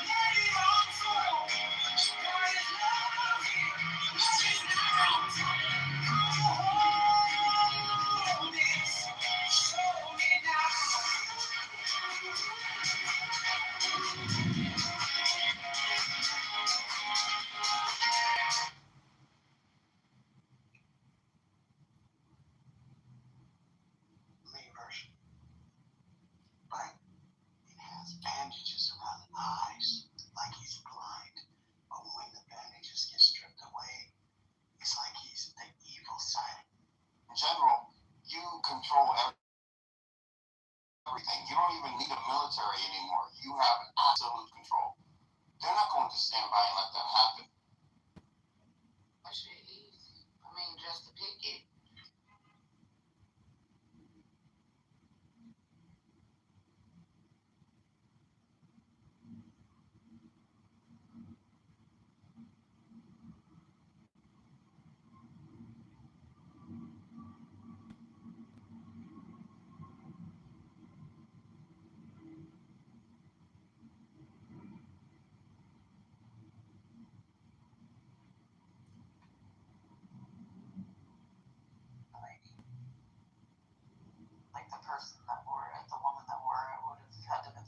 let it unfold. God is love here, love is now. Come hold this, show me now. Version. But it has bandages around the eyes, like he's blind. But when the bandages get stripped away, it's like he's the evil side. In general, you control everything. You don't even need a military anymore. You have absolute control. They're not going to stand by and let that happen. That shit easy. I mean, just to pick it. Like the person that wore it, the woman that wore it would have had to been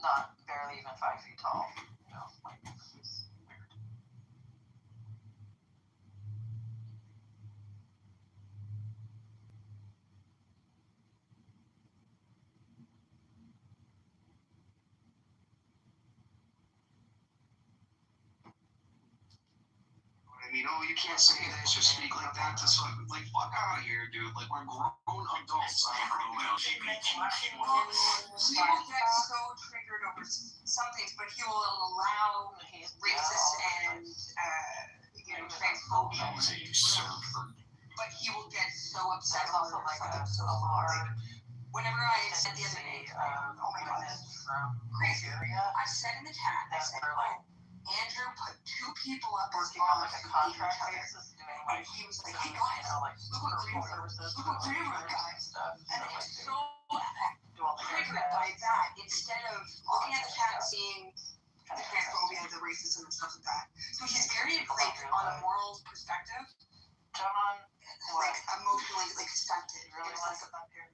not barely even 5 feet tall. You know, like it's weird. I mean, oh, you can't say this or speak like that. That's like fuck out of here, dude. Like, we're grown adults. People get so triggered over some things, but he will allow racist and transphobia. But he will get so upset over something so hard. Whenever I said the other day, oh my god, this is crazy. I said in the chat, I said, oh, Andrew put 2 people up as on like a contract basis, and he was like, hey guys, look what Greenwood guys, and it was so triggered by that, instead of looking at the chat and seeing the transphobia, the racism, and stuff like that. So he's very like on a moral perspective, John, like emotionally like stunted. really wants it up here.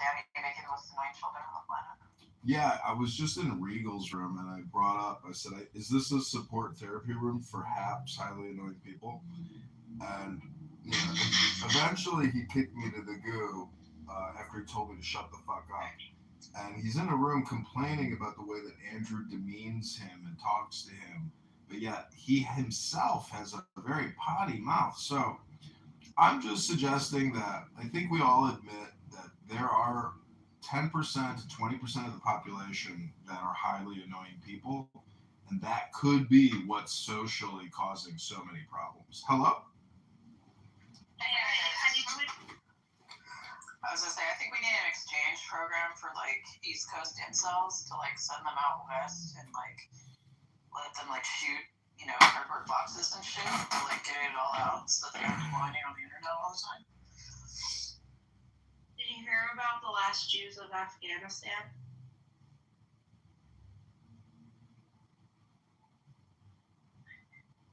Danny Bacon was the 9 children on the planet. Yeah, I was just in Regal's room and I brought up, I said, is this a support therapy room for haps, highly annoying people? And you know, eventually he kicked me to the goo after he told me to shut the fuck up. And he's in a room complaining about the way that Andrew demeans him and talks to him. But yet he himself has a very potty mouth. So I'm just suggesting that I think we all admit that there are 10% to 20% of the population that are highly annoying people, and that could be what's socially causing so many problems. Hello? I was gonna say, I think we need an exchange program for like East Coast incels to like send them out west and like let them like shoot, you know, cardboard boxes and shit to like get it all out so that they don't be whining on the internet all the time. Did you hear about the last Jews of Afghanistan?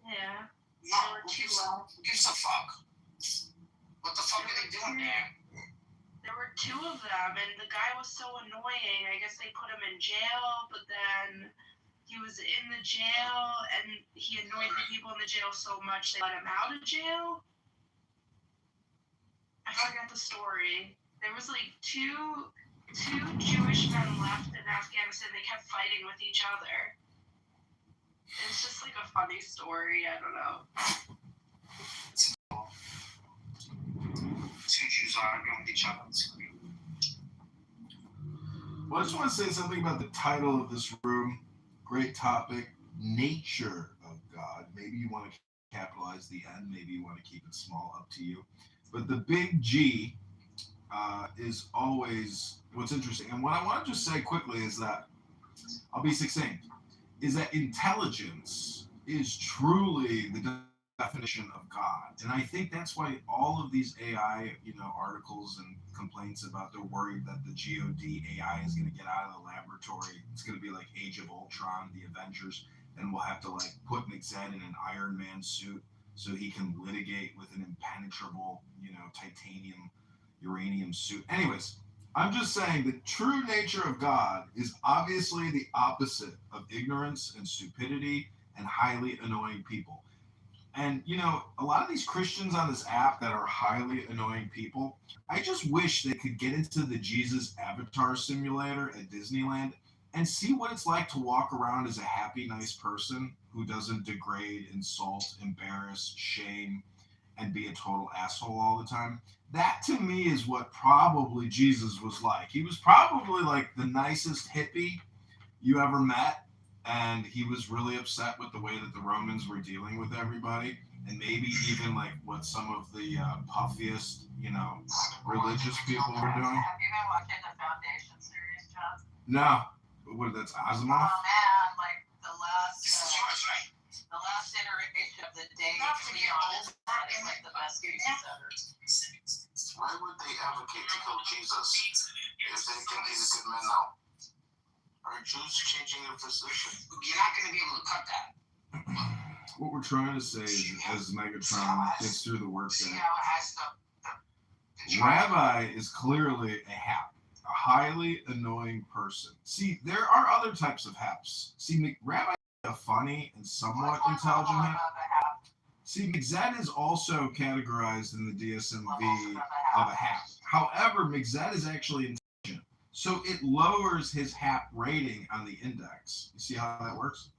Yeah. No, who gives a fuck? What the fuck are they doing there? There were 2 of them, and the guy was so annoying. I guess they put him in jail, but then he was in the jail, and he annoyed the people in the jail so much they let him out of jail. I forget at the story, there was like two Jewish men left in Afghanistan. They kept fighting with each other. It's just like a funny story. I don't know. Two Jews arguing with each other. Well, I just want to say something about the title of this room. Great topic, nature of God. Maybe you want to capitalize the N. Maybe you want to keep it small, up to you. But the big G is always what's interesting. And what I want to just say quickly is that, I'll be succinct, is that intelligence is truly the definition of God. And I think that's why all of these AI, articles and complaints about they're worried that the God AI is going to get out of the laboratory. It's going to be like Age of Ultron, the Avengers, and we'll have to like put McZed in an Iron Man suit so he can litigate with an impenetrable, titanium, uranium suit. Anyways, I'm just saying the true nature of God is obviously the opposite of ignorance and stupidity and highly annoying people. And, a lot of these Christians on this app that are highly annoying people, I just wish they could get into the Jesus Avatar Simulator at Disneyland and see what it's like to walk around as a happy, nice person who doesn't degrade, insult, embarrass, shame, and be a total asshole all the time. That, to me, is what probably Jesus was like. He was probably like the nicest hippie you ever met. And he was really upset with the way that the Romans were dealing with everybody, and maybe even like what some of the puffiest, religious people were doing. Have you been watching the Foundation series, John? No, what? That's Asimov. Oh man, like the last iteration of the day Leon is like the best series ever. Why would they advocate to kill Jesus if they think he's a good man now? Are Jews changing their position? You're not going to be able to cut that. What we're trying to say is, as Megatron gets through the workday, Rabbi is clearly a hap, a highly annoying person. See, there are other types of haps. See, Rabbi is a funny and somewhat intelligent hap. See, McZed is also categorized in the DSMV of a hap. However, McZed is actually intelligent. So it lowers his HAP rating on the index. You see how that works?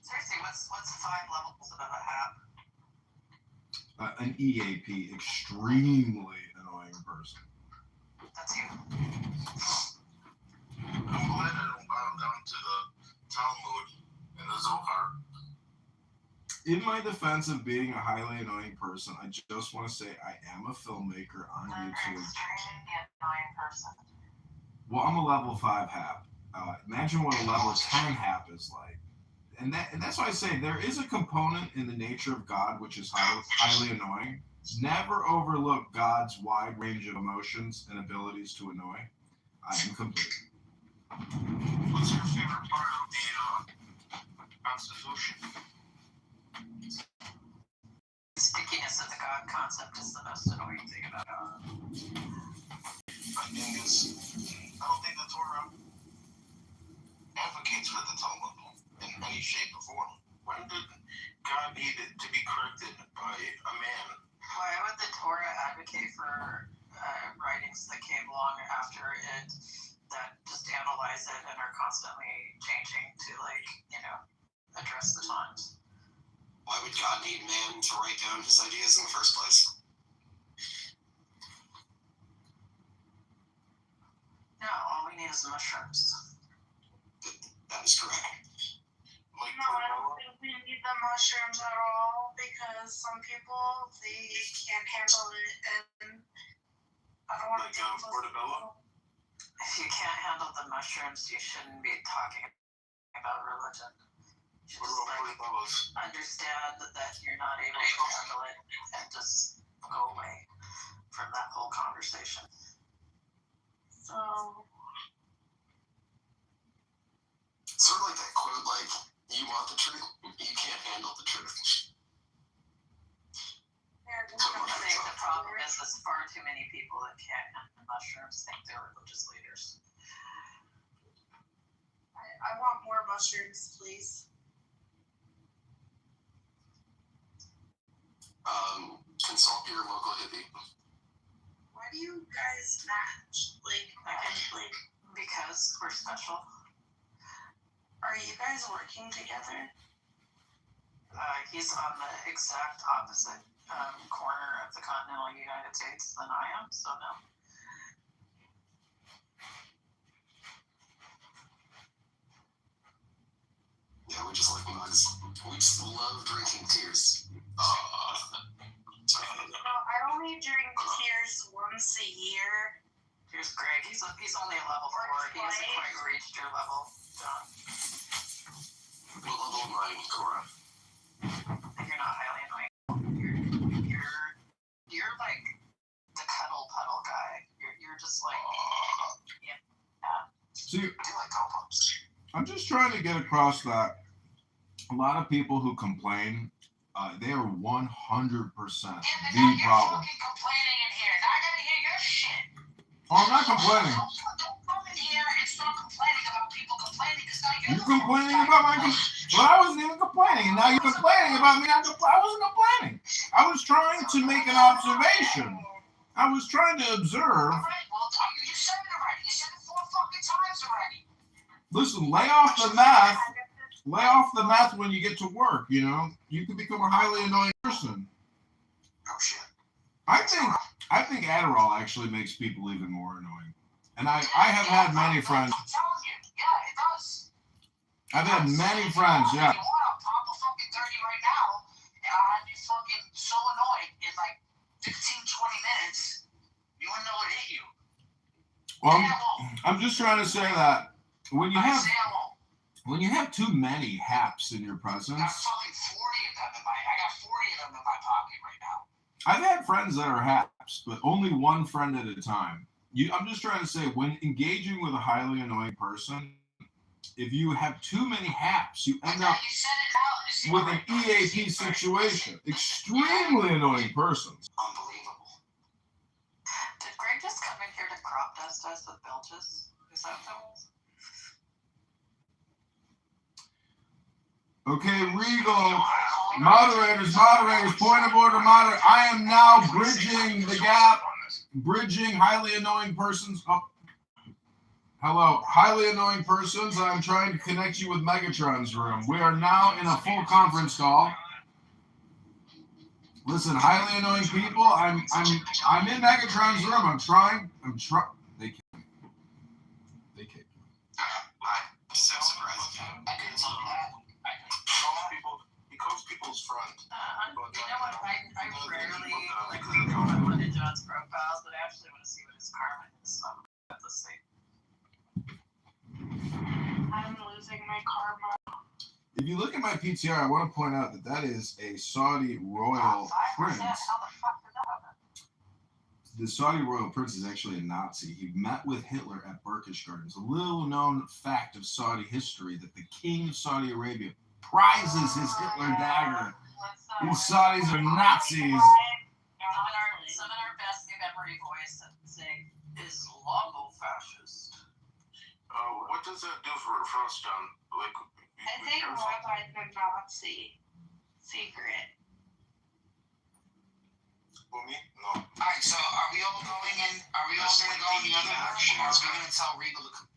Seriously, what's 5 levels of a HAP? An EAP, extremely annoying person. That's you. I'm glad I don't bow down to the Talmud and the Zohar. In my defense of being a highly annoying person, I just want to say I am a filmmaker on YouTube. Well, I'm a level 5 HAP. Imagine what a level 10 HAP is like. And that's why I say there is a component in the nature of God which is highly annoying. Never overlook God's wide range of emotions and abilities to annoy. I am complete. What's your favorite part of the Constitution? The stickiness of the God concept is the most annoying thing about God. I don't think the Torah advocates for the Talmud in any shape or form. Why did God need it to be corrected by a man? Why would the Torah advocate for writings that came along after it that just analyze it and are constantly changing to address the times? Why would God need man to write down his ideas in the first place? No, all we need is mushrooms. That is correct. No, I don't think we need the mushrooms at all because some people, they can't handle it and I don't want to take Portobello? If you can't handle the mushrooms, you shouldn't be talking about religion. You just understand that you're not able to handle it and just go away from that whole conversation. So sort of like that quote, like, you want the truth, you can't handle the truth. I think the problem is there's far too many people that can't handle mushrooms think they're religious leaders. I want more mushrooms, please. Consult your local hippie. guys match? Like, because we're special. Are you guys working together? He's on the exact opposite corner of the continental United States than I am, so no. Yeah, we just like mugs. We just love drinking tears. I only drink tears once a year. Here's Greg. He's only a level 4. He hasn't quite reached your level. What level am I, Cora? You're not highly annoying. You're like the cuddle puddle guy. You're just like yeah. See, I do like cuddle puddles. I'm just trying to get across that a lot of people who complain, they are 100% the problem. You're fucking complaining in here. Now I gotta hear your shit. Oh, I'm not complaining. Don't come in here and start complaining about people complaining because now You're complaining about my well, I wasn't even complaining, and now you're complaining about me. I wasn't complaining. I was trying to make an observation. I was trying to observe. All right, well, you said it already. You said it 4 fucking times already. Listen, lay off the math. Lay off the math when you get to work, you know? You can become a highly annoying person. Oh, shit. I think Adderall actually makes people even more annoying. And I have had many friends. I'm telling you. Yeah, it does. I've had many friends, yeah. If you want, I'll pop a fucking 30 right now, and I'll have you fucking so annoyed in like 15, 20 minutes, you wouldn't know what hit you. Well, I'm just trying to say that when you have too many haps in your presence. I got fucking 40 of them in my pocket right now. I've had friends that are haps, but only one friend at a time. I'm just trying to say, when engaging with a highly annoying person, if you have too many haps, you end up with an EAP situation. Extremely annoying persons. Unbelievable. Did Greg just come in here to crop dust us with belches? Is that what that was? Okay, Regal. Moderators, point of order, moderator. I am now bridging the gap. Bridging highly annoying persons up. Hello, highly annoying persons. I'm trying to connect you with Megatron's room. We are now in a full conference call. Listen, highly annoying people. I'm in Megatron's room. I'm trying. They can't. I'm so surprised. He calls people's friend. You know what? I rarely comment on John's profiles, but I actually want to see what his karma is. Let's see. I'm losing my karma. If you look at my PTR, I want to point out that is a Saudi royal prince. How the fuck did that happen? The Saudi royal prince is actually a Nazi. He met with Hitler at Berchtesgaden. A little known fact of Saudi history that the king of Saudi Arabia prizes his Hitler dagger. These Saudis are Nazis. Some in our best new memory voice say Islamo-fascist. What does that do for us, John? Like, I think Rabbi's a Nazi secret. Well, me? No. Alright, so are we all going in? Are we all going to go in the other room? Or are we going to tell Regal to come?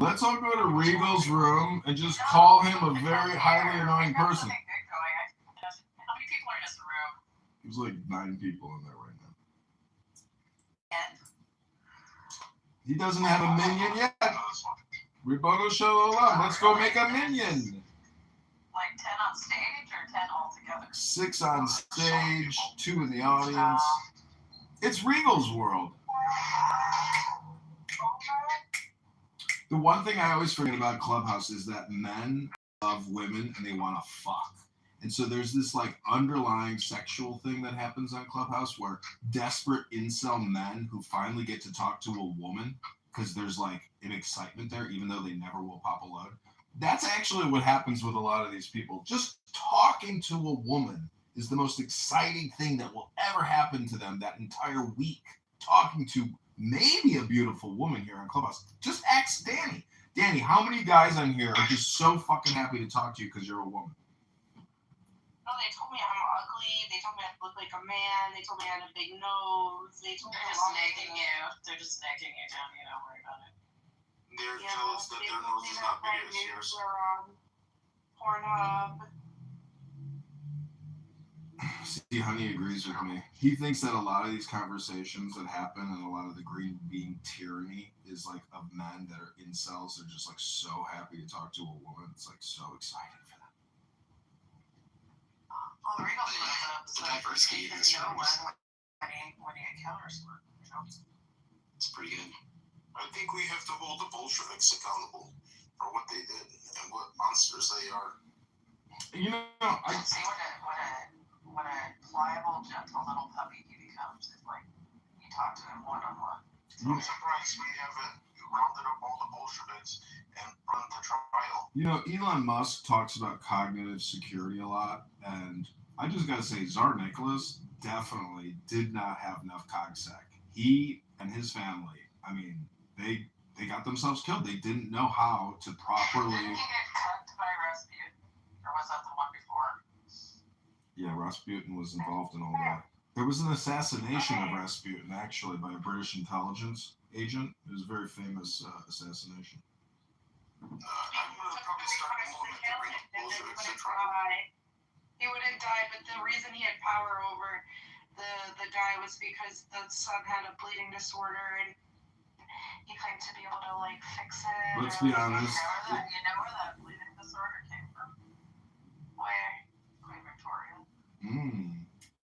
Let's all go to Regal's room and just call him a very highly annoying person. How many people are in this room? There's like 9 people in there right now. And He doesn't have a minion yet. Riboto show love. Let's go make a minion. like 10 on stage or 10 altogether? 6 on stage, 2 in the audience. It's Regal's world. The one thing I always forget about Clubhouse is that men love women and they want to fuck. And so there's this like underlying sexual thing that happens on Clubhouse where desperate incel men who finally get to talk to a woman because there's like an excitement there, even though they never will pop a load. That's actually what happens with a lot of these people. Just talking to a woman is the most exciting thing that will ever happen to them that entire week. Talking to maybe a beautiful woman here on Clubhouse. Just ask Danny. Danny, how many guys on here are just so fucking happy to talk to you because you're a woman? No, they told me I'm ugly ugly. They told me I looked like a man. They told me I had a big nose. They told me They're just nagging you. They're just nagging you down. You don't worry about it. They're jealous that their nose is not big as yours. Pornhub. See, Honey agrees with me. He thinks that a lot of these conversations that happen and a lot of the green bean tyranny is like of men that are incels. They're just like so happy to talk to a woman. It's like so exciting for them. Well, the real stuff is the diversity in this room. When you encounter someone, you know. It's pretty good. I think we have to hold the Bolsheviks accountable for what they did and what monsters they are. You know, I see what a pliable, gentle little puppy he becomes. It's like you talk to him one-on-one. I'm surprised we haven't rounded up all the Bolsheviks and run the trial. You know, Elon Musk talks about cognitive security a lot, and I just gotta say, Tsar Nicholas definitely did not have enough cogsec. He and his family, I mean, they got themselves killed. They didn't know how to properly. Didn't he get cucked by Rasputin? Or was that the one before? Yeah, Rasputin was involved in all that. There was an assassination of Rasputin, actually, by a British intelligence agent. It was a very famous assassination. I'm going to probably start moving to bring the Bolsheviks to trial. He would have died, but the reason he had power over the guy was because the son had a bleeding disorder, and he claimed to be able to, like, fix it. Let's be honest. You know where that bleeding disorder came from? Where? Queen Victoria.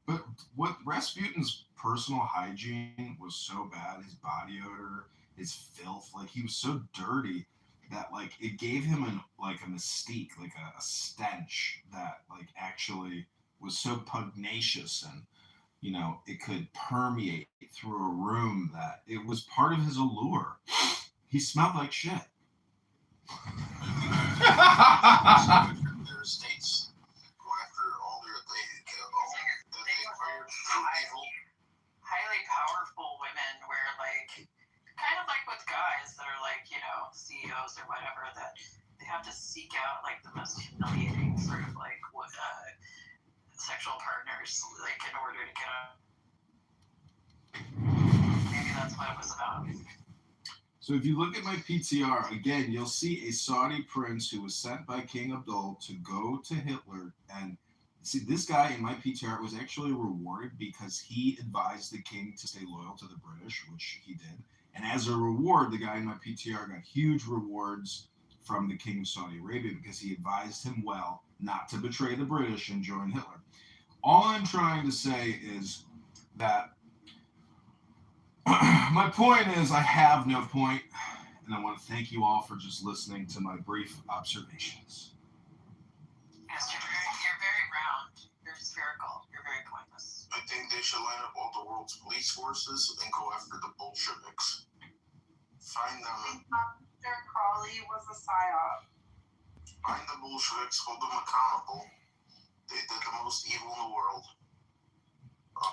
But what Rasputin's personal hygiene was so bad, his body odor, his filth, like he was so dirty that like it gave him a mystique, like a stench that like actually was so pugnacious and you know it could permeate through a room that it was part of his allure. He smelled like shit. Their estates go after all that they acquired through evil. Highly powerful women where like kind of like with guys that are like, you know, CEOs or whatever, that they have to seek out like the most humiliating sort of like what sexual partners like in order to get up. Maybe that's what it was about. So if you look at my PTR, again, you'll see a Saudi prince who was sent by King Abdul to go to Hitler. And see, this guy in my PTR was actually rewarded because he advised the king to stay loyal to the British, which he did. And as a reward, the guy in my PTR got huge rewards from the king of Saudi Arabia because he advised him well not to betray the British and join Hitler. All I'm trying to say is that my point is I have no point, and I want to thank you all for just listening to my brief observations. Yes, you're very round. You're spherical. You're very pointless. I think they should line up all the world's police forces and go after the Bolsheviks. Find them. Dr. Crowley was a psyop. Find the Bolsheviks, hold them accountable. They did the most evil in the world.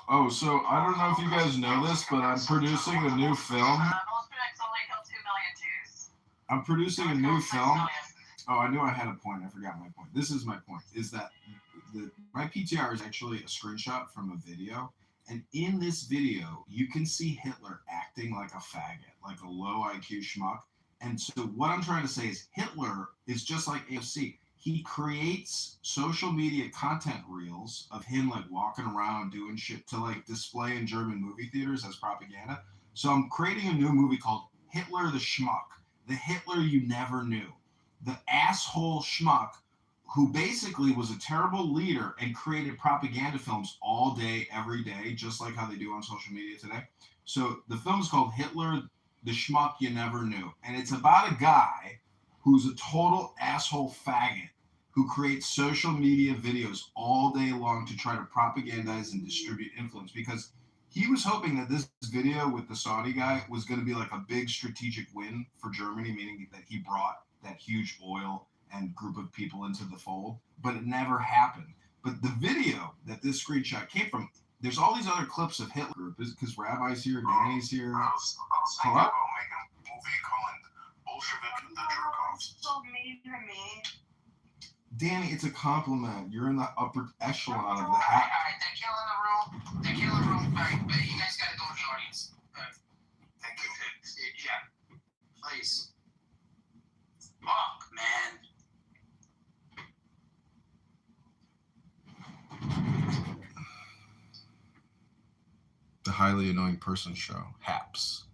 Oh, so I don't know if you guys know this, but I'm producing a new film. Bolsheviks only killed 2 million Jews. I'm producing a new film. Oh, I knew I had a point. I forgot my point. This is my point, is that my PTR is actually a screenshot from a video. And in this video, you can see Hitler acting like a faggot, like a low IQ schmuck. And so what I'm trying to say is Hitler is just like AOC. He creates social media content reels of him like walking around doing shit to like display in German movie theaters as propaganda. So I'm creating a new movie called Hitler the Schmuck, the Hitler you never knew, the asshole schmuck who basically was a terrible leader and created propaganda films all day, every day, just like how they do on social media today. So the film is called Hitler the Schmuck You Never Knew. And it's about a guy who's a total asshole faggot who creates social media videos all day long to try to propagandize and distribute influence, because he was hoping that this video with the Saudi guy was going to be like a big strategic win for Germany, meaning that he brought that huge oil and group of people into the fold, but it never happened. But the video that this screenshot came from, there's all these other clips of Hitler group, because Rabbi's here, Danny's here. I was thinking about making a movie calling Bolshevik the Jerk-Offs. So mean to me. Danny, it's a compliment. You're in the upper echelon of the All right, they're killing the room. All right, but you guys gotta go in the audience. Thank you. Yeah, please. Fuck, man. The Highly Annoying Person Show, HAPS.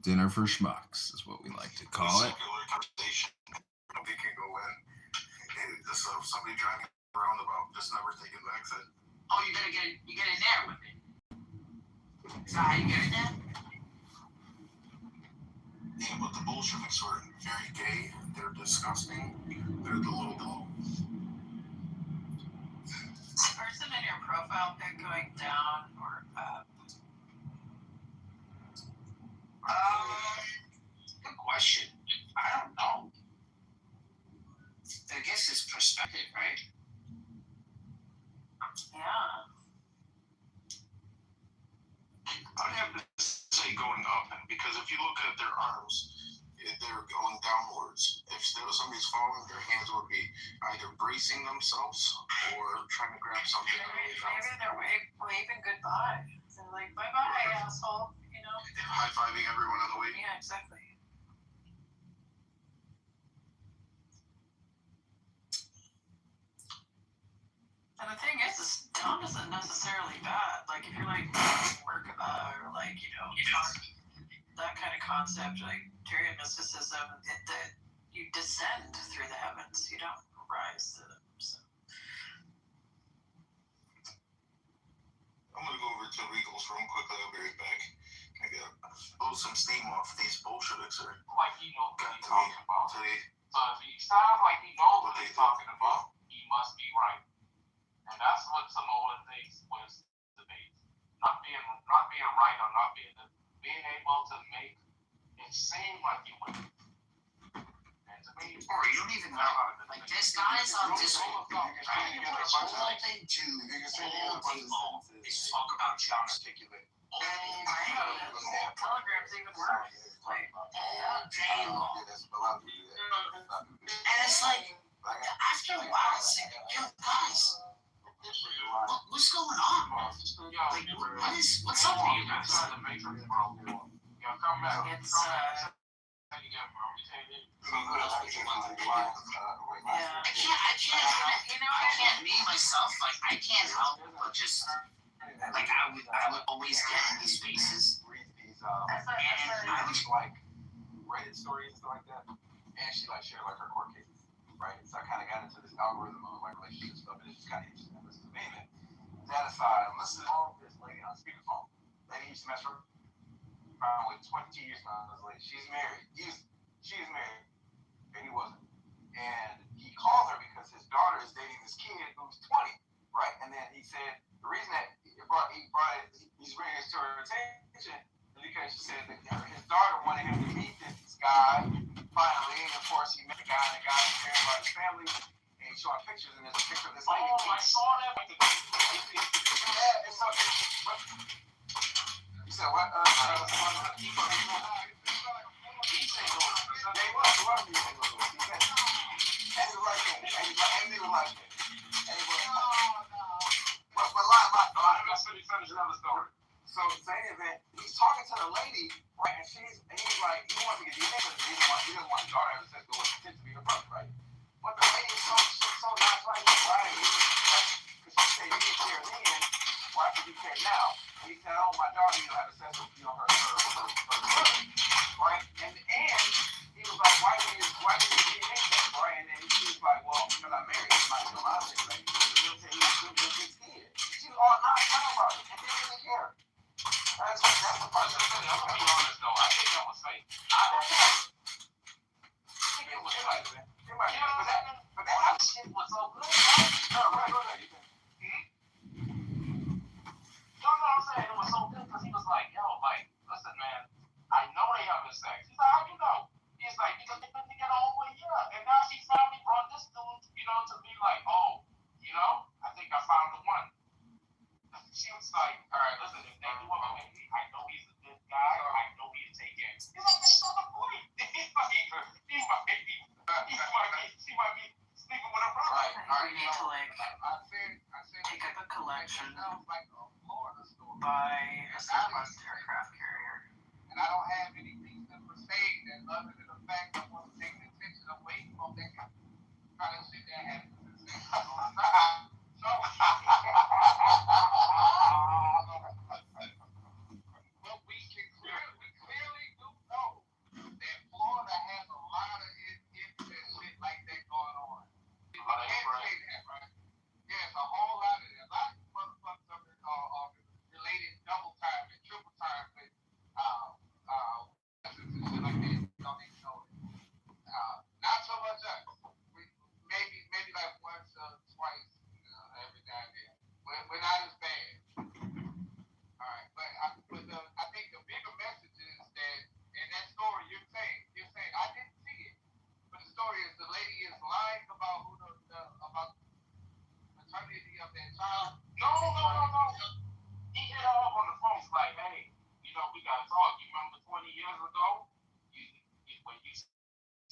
Dinner for Schmucks is what we like to call it. Conversation. Nobody can go in. And just somebody driving around about just never taking the exit. Oh, you get in there with it. Is that how you get in there? Yeah, but the Bolsheviks were very gay. They're disgusting. They're the little. Is the person in your profile pic going down or up? Good question. I don't know. I guess it's perspective, right? Yeah. I'd have to say going up, because if you look at their arms, they're going downwards. If somebody's falling, their hands would be either bracing themselves or trying to grab something. Maybe they're waving goodbye. They're like, bye-bye, asshole. You know? High-fiving everyone on the way. Yeah, exactly. And the thing is down isn't necessarily bad. Like, if you're like work or like, you know, that kind of concept, like Tyrian mysticism, that you descend through the heavens. You don't rise to them. So. I'm gonna go over to Regal's room quickly. I'll be right back. I gotta blow some steam off these Bolsheviks. Like he knows what he's talking about. So Today. if he sounds like he knows what he's talking about, he must be right. And that's what Samoa thinks was debate. Not being right or not being able to make it seem like you win. And to me, Or you don't even know. Like this guy is on this whole thing to is talk about John articulate. Telegram's even worse. Like, and it's like after a while, it's like, yo, guys. What's going on? Like, what's up with you guys? the Matrix, bro. Yo, come back. It's I can't me myself, like I can't help but just like I would always get in these spaces. And I was like Reddit stories and stuff like that. And she like shared like her court cases. Right? So I kind of got into this algorithm of like relationship stuff, and it's just kind of interesting. Listen to me, man. That aside, I'm listening to this lady on speakerphone. Lady used to mess with probably 22 years now. This lady, she's married. She's married, and he wasn't. And he called her because his daughter is dating this kid who's 20, right? And then he said the reason that he's bringing it to her attention is because she said that his daughter wanted him to meet this guy. Finally, and of course, he met the guy, and the guy was sharing about his family, and he's showing pictures, and there's a picture of this lady. Oh, I saw that. You said what? So, same event, he's talking to the lady, right? And he's like, he wants to get DNA because he doesn't want his daughter to have sex with what pretends to be her brother, right? But the lady is so nice, right? Because she said, you didn't care then, why should you care now? And he said, oh, my daughter, have sex with, her brother, right? And he was like, why did you DNA test, right? And then she was like, well, because I'm married, my mom is like, she was all not talking about it, and didn't really care. That's the part that I'm going to be honest, though. I think that was fake. I don't know. It was fake. But that shit was so good, right? No, go ahead. No, I'm saying it was so good because he was like, yo, like, listen, man, I know they having sex. He's like, how you know? He's like, because they couldn't get all the way here. And now she finally brought this dude, to be like, oh, I think I found the one. She was like, all right, listen, if they do it with me, I know he's a good guy, or I know he'll take it. He's like, fact I want to take the attention away from that guy. Trying to sit there and have but we clearly do know that Florida has a lot of shit like that going on. You can't say that, right? Yes, a whole lot of that. A lot of these motherfuckers are related double time and triple time with shit like that. Don't even know it. Not so much us. Maybe like once or twice every now and then. We're not as bad. All right, but I think the bigger message is that in that story you're saying I didn't see it, but the story is the lady is lying about who about the maternity of that child. No. He hit her up on the phone. He's like, hey, we gotta talk. You remember 20 years ago, when you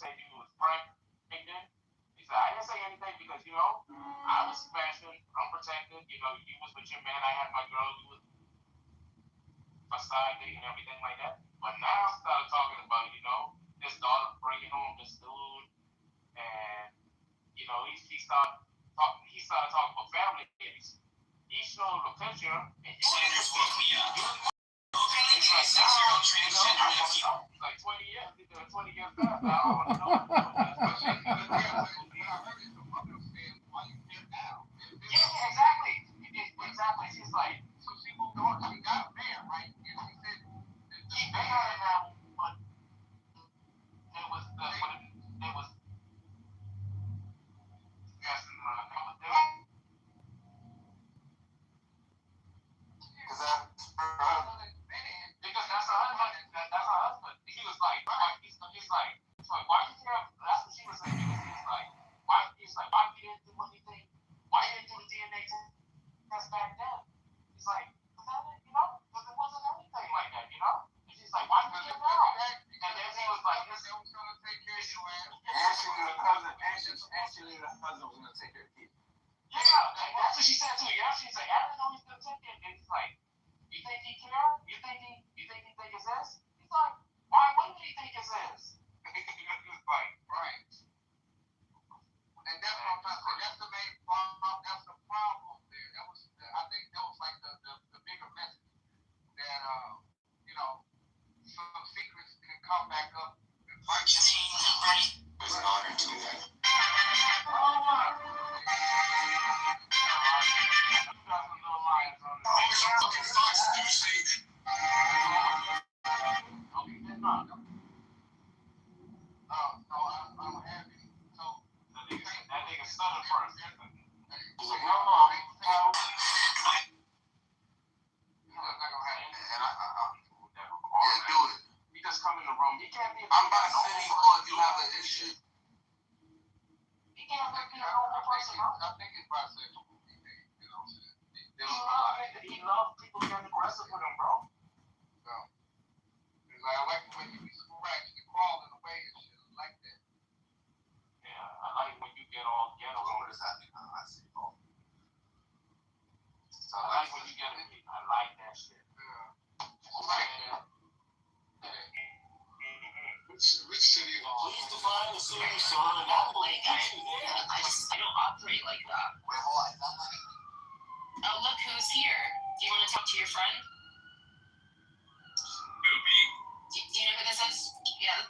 said you was pregnant? He said, I didn't say anything because I was fashion, unprotected. You was with your man. I had my girl. You was my side date and everything like that. But now I started talking about, his daughter bringing home this dude, and he started talking about family. He showed a picture, and Sanders woke me up. It's like 6-year-old transgender nephew. It's like 20 years. 20 years back. I don't want to know what Yeah, exactly. Exactly. She's like, so she moved on. She got a man, right? And she said, he met her now, but it was yes, because that's her husband. That's her husband. He was like, he's like, why you have? That's what she was saying. He's like, why? He's like, why you didn't do anything? Why you didn't do the DNA test back then? He's like, because it wasn't anything like that, And she's like, why you did now? And then he was like, this was gonna take care of you, man. Actually, the husband was gonna take care of you. Yeah, and that's what she said too. Yeah, she's like, I didn't know he's gonna take it. And he's like, you think he care? You think it's his? He's like, why wouldn't he think it's his? It's like, right. And that's what I'm trying to say. That's the main problem. That's the problem there. I think that was like the bigger message that some secrets can come back up. March 18, it was an honor to do that. I'm about to say, if you have an issue. He can't look at a normal person. I think it's bisexual. He loves people getting aggressive with him, bro. So, I like the way you be scratching and crawling away and shit like that. Yeah, I like when you get all ghetto. What is happening? I see. So I like when you get it. I like that shit. Yeah. I like that. Which city of all? Please define the city, sir. I don't operate like that. Wait, hold on. Oh, look who's here. Do you want to talk to your friend? Who, me? Do you know who this is? Yeah.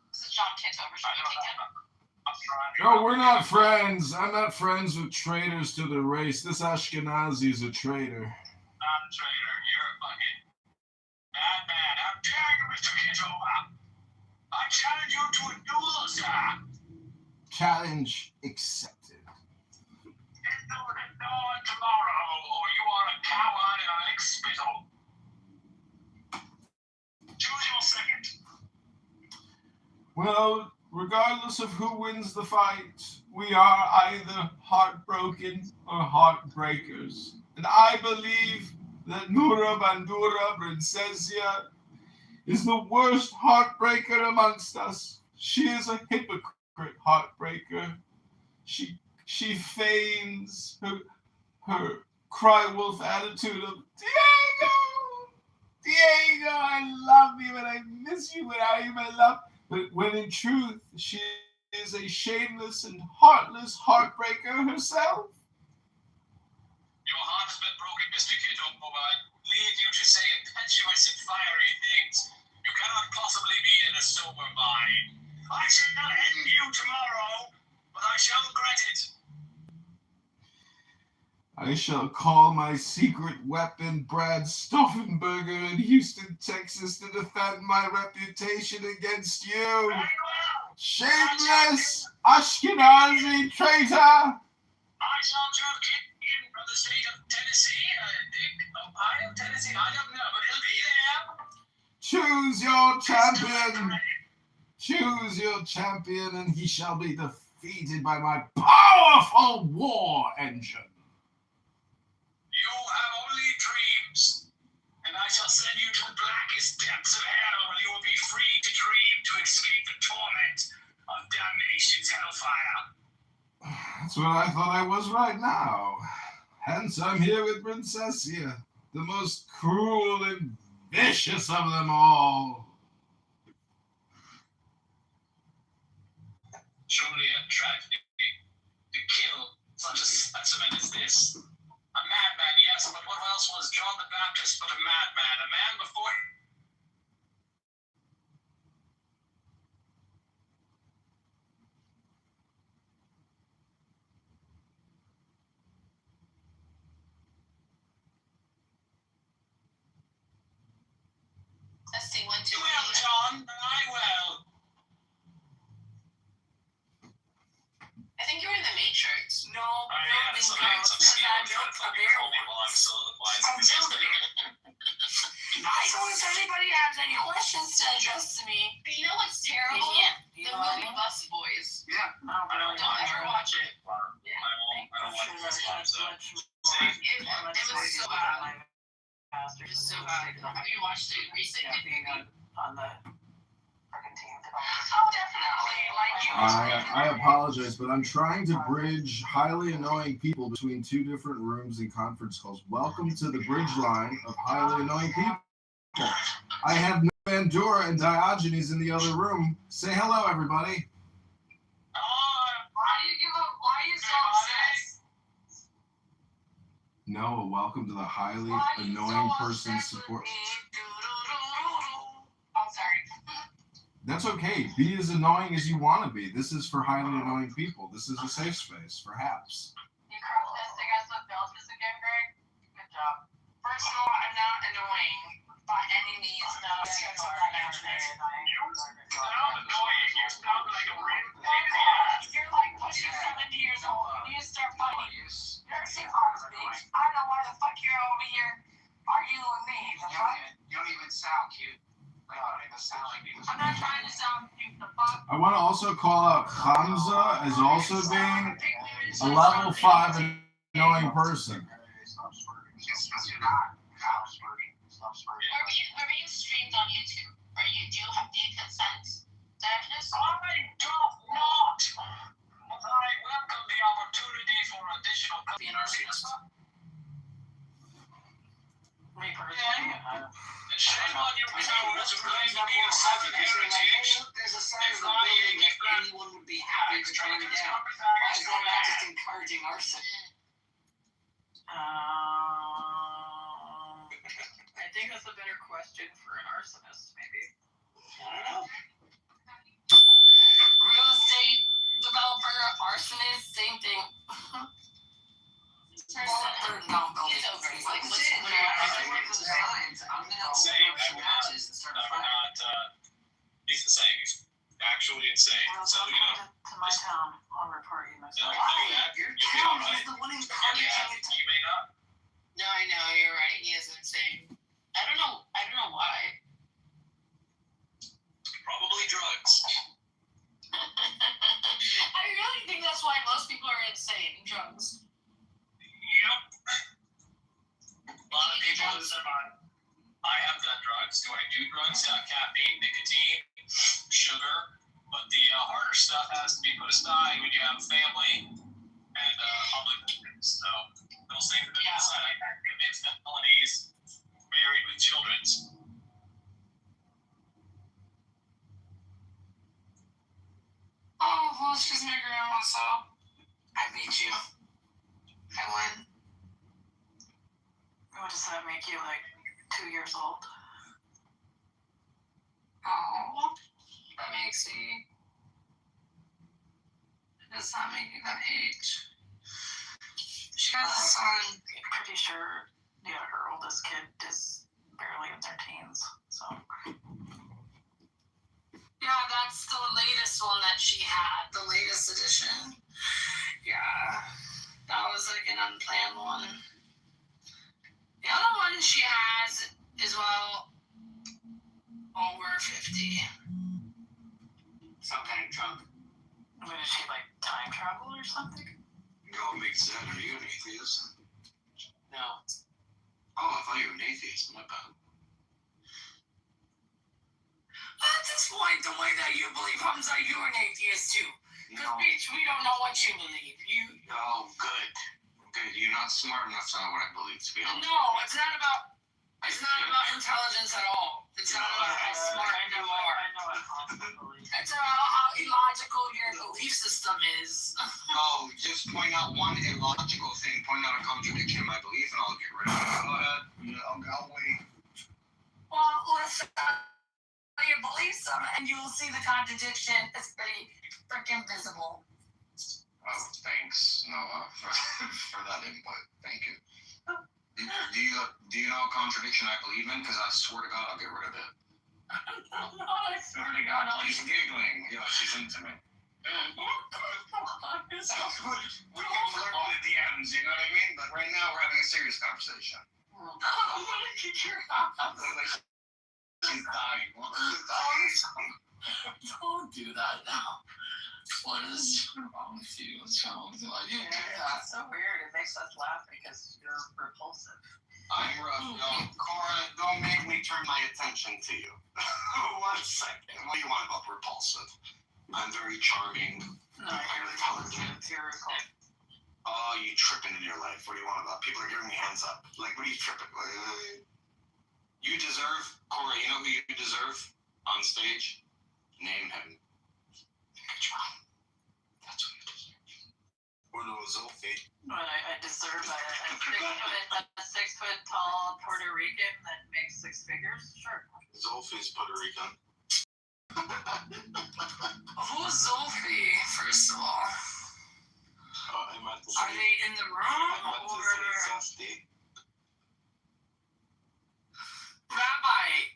This is John Kitover. No, we're not friends. I'm not friends with traitors to the race. This Ashkenazi is a traitor. I'm a traitor. You're a fucking bad man. How dare you, Mr. Kitover? I challenge you to a duel, sir. Challenge accepted. It's dawn tomorrow, or you are a coward and a lick spittle. Choose your second. Well, regardless of who wins the fight, we are either heartbroken or heartbreakers. And I believe that Nura Bandura Princessia is the worst heartbreaker amongst us. She is a hypocrite heartbreaker. She feigns her cry wolf attitude of Diego, I love you and I miss you and I even love. but when in truth she is a shameless and heartless heartbreaker herself. Your heart has been broken, Mr. Kitover. I leave you to say impetuous and fiery things. You cannot possibly be in a sober mind. I shall end you tomorrow, but I shall regret it. I shall call my secret weapon Brad Stoffenberger in Houston, Texas to defend my reputation against you. Shameless Ashkenazi traitor! I shall drop in from the state of Tennessee, Ohio, Tennessee, I don't know, but he'll be there. Choose your champion. Choose your champion, and he shall be defeated by my powerful war engine. You have only dreams, and I shall send you to the blackest depths of hell where you will be free to dream to escape the torment of damnation's hellfire. That's what I thought I was right now. Hence, I'm here with Princessia, the most cruel and vicious of them all. Truly a tragedy to kill such a specimen as this. A madman, yes, but what else was John the Baptist but a madman? A man before him. Testing 1, 2, 3. Well, John, I will. I think you're in the Matrix. No, I had some skills that control me while I'm soliloquizing. So if anybody has any questions to address to me, But you know what's terrible? The movie Bus Boys. Yeah. I don't Don't ever watch it. I don't like this one, so. It was so bad. It was so bad. Have you watched it recently? on the freaking team. Oh, definitely. Like you. I apologize, but I'm trying to bridge highly annoying people between two different rooms and conference calls. Welcome to the bridge line of highly annoying people. I have Mandura and Diogenes in the other room. Say hello, everybody. Why are you so obsessed? Noah, welcome to the highly annoying person support. I'm sorry. That's okay. Be as annoying as you want to be. This is for highly annoying people. This is a safe space, perhaps. You cross-testing us with Belgius again, Greg? Good job. First of all, I'm not annoying by any means. No, You sound annoying. You sound like a real You're like pushing 70 years old. You need to start fighting. Nursing homes, bitch. I don't know why the fuck you're over here arguing with me. You don't even sound cute. Like, you don't even sound like you. I'm not trying to sound cute. The fuck? I want to also call out Hamza as also being a level 5 annoying person. Were you streamed on YouTube? Or do you consent? Darkness? I don't not. But I welcome the opportunity for additional Be an arsonist. Me personally? And shame on you cowards who claim to be a Southern heritage. There's a sign of a building that anyone would be happy to burn down. Why is that not just encouraging arson? I think that's a better question for an arsonist, maybe. I don't know. Real estate developer, arsonist, same thing. Kitover. Like, what's the signs? I'm gonna open up some matches and start fighting. He's insane. He's actually insane. So, you know. To my town, I'll report you myself. Your town is the one in Cardiff. You made up. No, I know, you're right. He is insane. I don't know why. Probably drugs. I really think that's why most people are insane. Drugs. Yep. A lot of people lose their mind. I have done drugs. Do I do drugs? Caffeine, nicotine, sugar. But the harder stuff has to be put aside when you have a family and public meetings. So those things are put aside. I commit felonies, married with children. it's just my grandma, so I beat you. I win. What does that make you, like 2 years old? Oh, that makes me. It does not make me that age. She has a son. I'm pretty sure, yeah, her oldest kid is barely in their teens, so. Yeah, that's the latest one that she had, the latest edition. Yeah, that was like an unplanned one. The other one she has is, well, over 50. Some kind of drunk. I mean, is she like time travel or something? You know what makes that? Are you an atheist? No. Oh, I thought you were an atheist. My bad. At this point, the way that you believe Hamza, you're an atheist too. Because, bitch, we don't know what you believe. Oh, good. Good. You're not smart enough to know what I believe, to be honest. No, it's not about intelligence at all. It's not about how smart you are. It's about how illogical your belief system is. Oh, just point out one illogical thing. Point out a contradiction in my belief, and I'll get rid of it. Go ahead. I'll wait. Well, listen. Your belief system, and you will see the contradiction. It's pretty freaking visible. Oh, thanks, Noah, for that input. Thank you. Do you know a contradiction I believe in? Because I swear to God, I'll get rid of it. No, I swear to God, She's giggling. Yeah, she's into me. We can flirt in the DMs, you know what I mean? But right now, we're having a serious conversation. I'm gonna kick your ass. She's dying. Don't do that now. What is wrong with you? What's wrong with you? That's so weird. It makes us laugh because you're repulsive. I'm no, Cora, don't make me turn my attention to you. 1 second. What do you want about repulsive? I'm very charming. No, you're satirical. Oh, you tripping in your life. What do you want about? People are giving me hands up. Like, what are you tripping? You deserve, Cora, you know who you deserve on stage? Name him. Good job. That's who you deserve. Or no, Sophie. But I deserve a 6 foot tall Puerto Rican that makes 6 figures? Sure. Sophie's Puerto Rican. Who's Sophie, first of all? Are they in the room? Rabbi,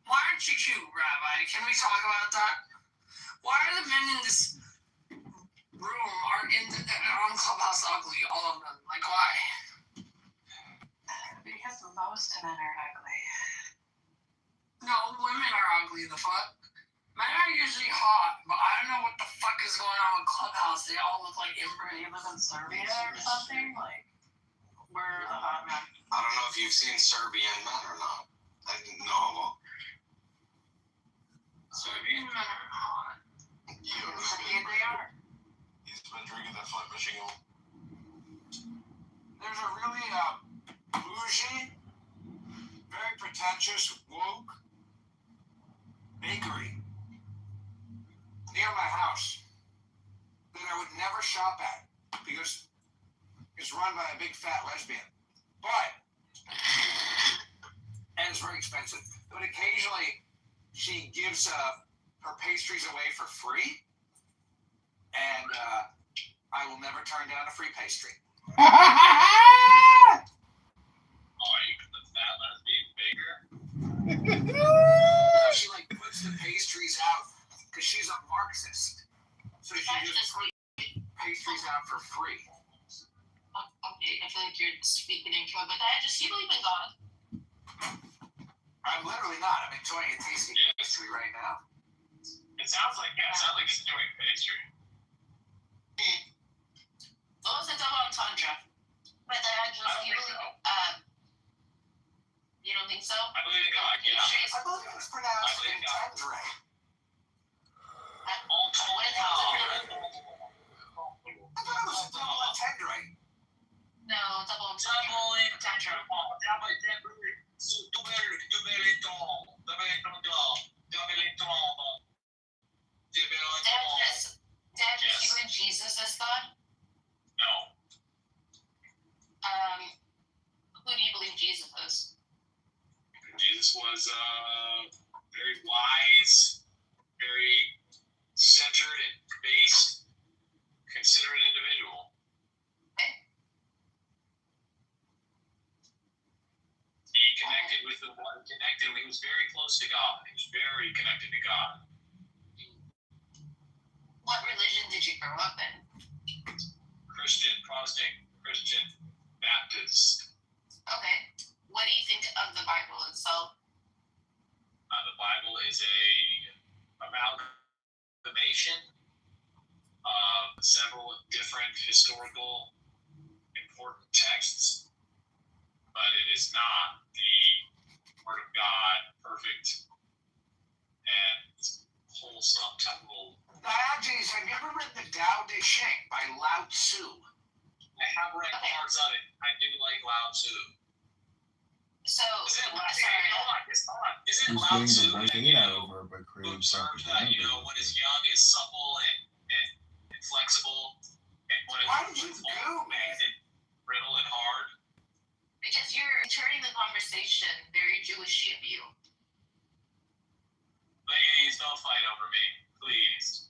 why aren't you cute, Rabbi? Can we talk about that? Why are the men in this room on Clubhouse ugly, all of them? Like, why? Because most men are ugly. No, women are ugly, the fuck. Men are usually hot, but I don't know what the fuck is going on with Clubhouse. They all look like inbred. They live in Serbia or something. Like, where are the hot men? I don't know if you've seen Serbian men or not. I didn't know. Serbian men are hot. Indeed they are. He's been drinking that flat machine. There's a really bougie, very pretentious, woke bakery near my house that I would never shop at because it's run by a big fat lesbian. And it's very expensive. But occasionally she gives her pastries away for free, and I will never turn down a free pastry. Oh, you the fat lesbian baker? She like puts the pastries out because she's a Marxist. So she just puts pastries out for free. Okay, I feel like you're speaking in code, but do you believe in God? I'm literally not. I'm enjoying a tasty pastry right now. It sounds like it's enjoying pastry. What was the double entendre? But you don't think so? I believe in God, yeah. I believe it's pronounced entendre. With I thought it was a double entendre. No, double entendre. Jesus was very wise, very centered and based, considerate individual. He connected with the one. He was very close to God. He was very connected to God. What religion did you grow up in? Christian, Protestant, Christian, Baptist. Okay. What do you think of the Bible itself? The Bible is a amalgamation of several different historical important texts, but it is not the Word of God, perfect and wholesome temple. Diogenes, have you ever read the Tao Te Ching by Lao Tzu? I have read parts of it. I do like Lao Tzu. So, Isn't Lao He's Tzu getting the right over by creating observed that, when is young is supple and flexible, and when it's old and brittle and hard? because you're turning the conversation very Jewishy of you. Ladies, don't fight over me, please.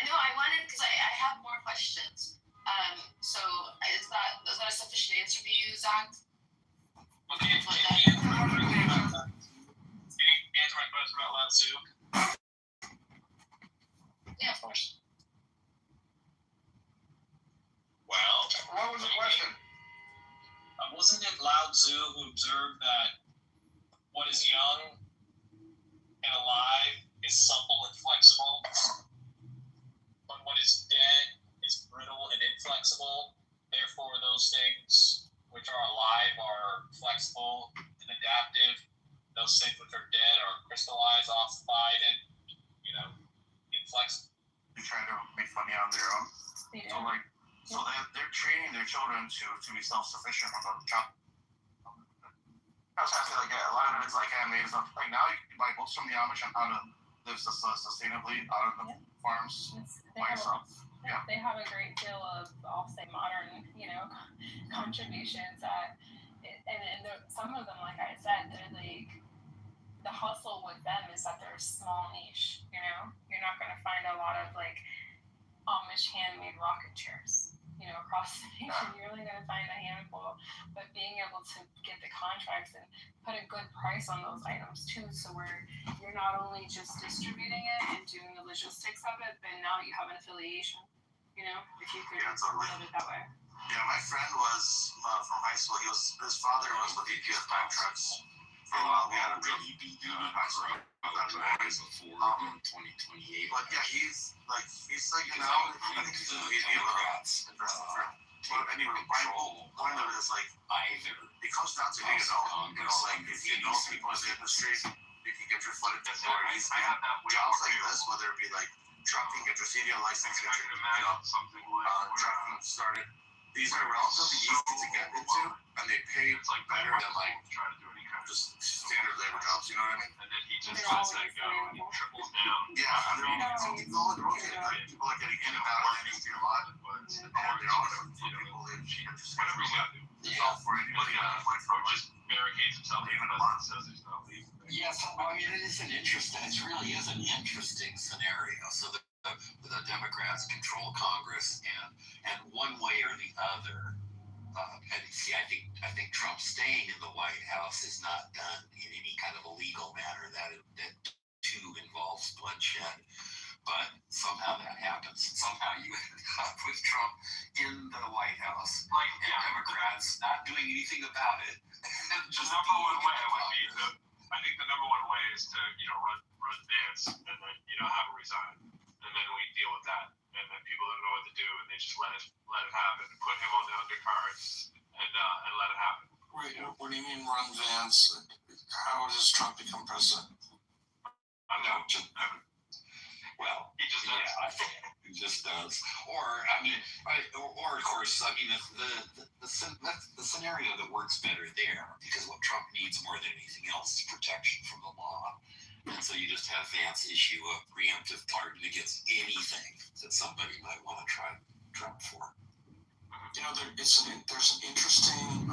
No, I wanted, because I have more questions. So is that a sufficient answer for you, Zach? Okay, can you answer my question about Lao Tzu? Yeah, of course. Well, what was the question? Wasn't it Lao Tzu who observed that what is young and alive is supple and flexible, but what is dead is brittle and inflexible? Therefore, those things which are alive are flexible and adaptive. Those things which are dead are crystallized, ossified, and inflexible. They try to make money on their own. So they're training their children to be self-sufficient on the job. I was trying to say, a lot of it is handmade stuff. Now you can buy books from the Amish on how to live sustainably out of the farms by yourself. Yeah. They have a great deal of, I'll say, modern, contributions. Some of them, like I said, they're the hustle with them is that they're a small niche. You're not going to find a lot of Amish handmade rocket chairs. Across the nation, you're only going to find a handful. But being able to get the contracts and put a good price on those items too, so where you're not only just distributing it and doing the logistics of it, but now you have an affiliation. If you could put it that way. Yeah, my friend was from high school. His father was with UPS Bank trucks for a while. We had a really big high school. Before 2028. But yeah, he's I think he's in the VP of anyway, point of it is it comes down to if you know people in the industry, you can get your foot in the door. Jobs like this, whether it be trucking, get your CDL license, get your trucking started. These are relatively easy to get into, and they pay better than trying to do any kind of just standard labor jobs. You know what I mean? And then he just lets that go and he triples down. Yeah, and they're all rotating. People are getting in and out of any a lot, and they're all different people. Whatever he's got to do. It's all for anybody. Just barricades himself even a lot and says he's not leaving. Yes, it really is an interesting scenario. So the Democrats control Congress, and one way or the other, and see, I think Trump staying in the White House is not done in any kind of a legal manner that too involves bloodshed. But somehow that happens. Somehow you end up with Trump in the White House, and Democrats not doing anything about it. Just the number one way would be I think the number one way is to run dance and then have him resign, and then we deal with that, and then people don't know what to do, and they just let it happen, and put him on the undercard, and let it happen. Wait, what do you mean run Vance? How does Trump become president? Well, he just does. Yeah, I think he just does. Or of course, the scenario that works better there, because what Trump needs more than anything else is protection from the law. And so you just have Vance issue a preemptive pardon against anything that somebody might want to try Trump for. There's an interesting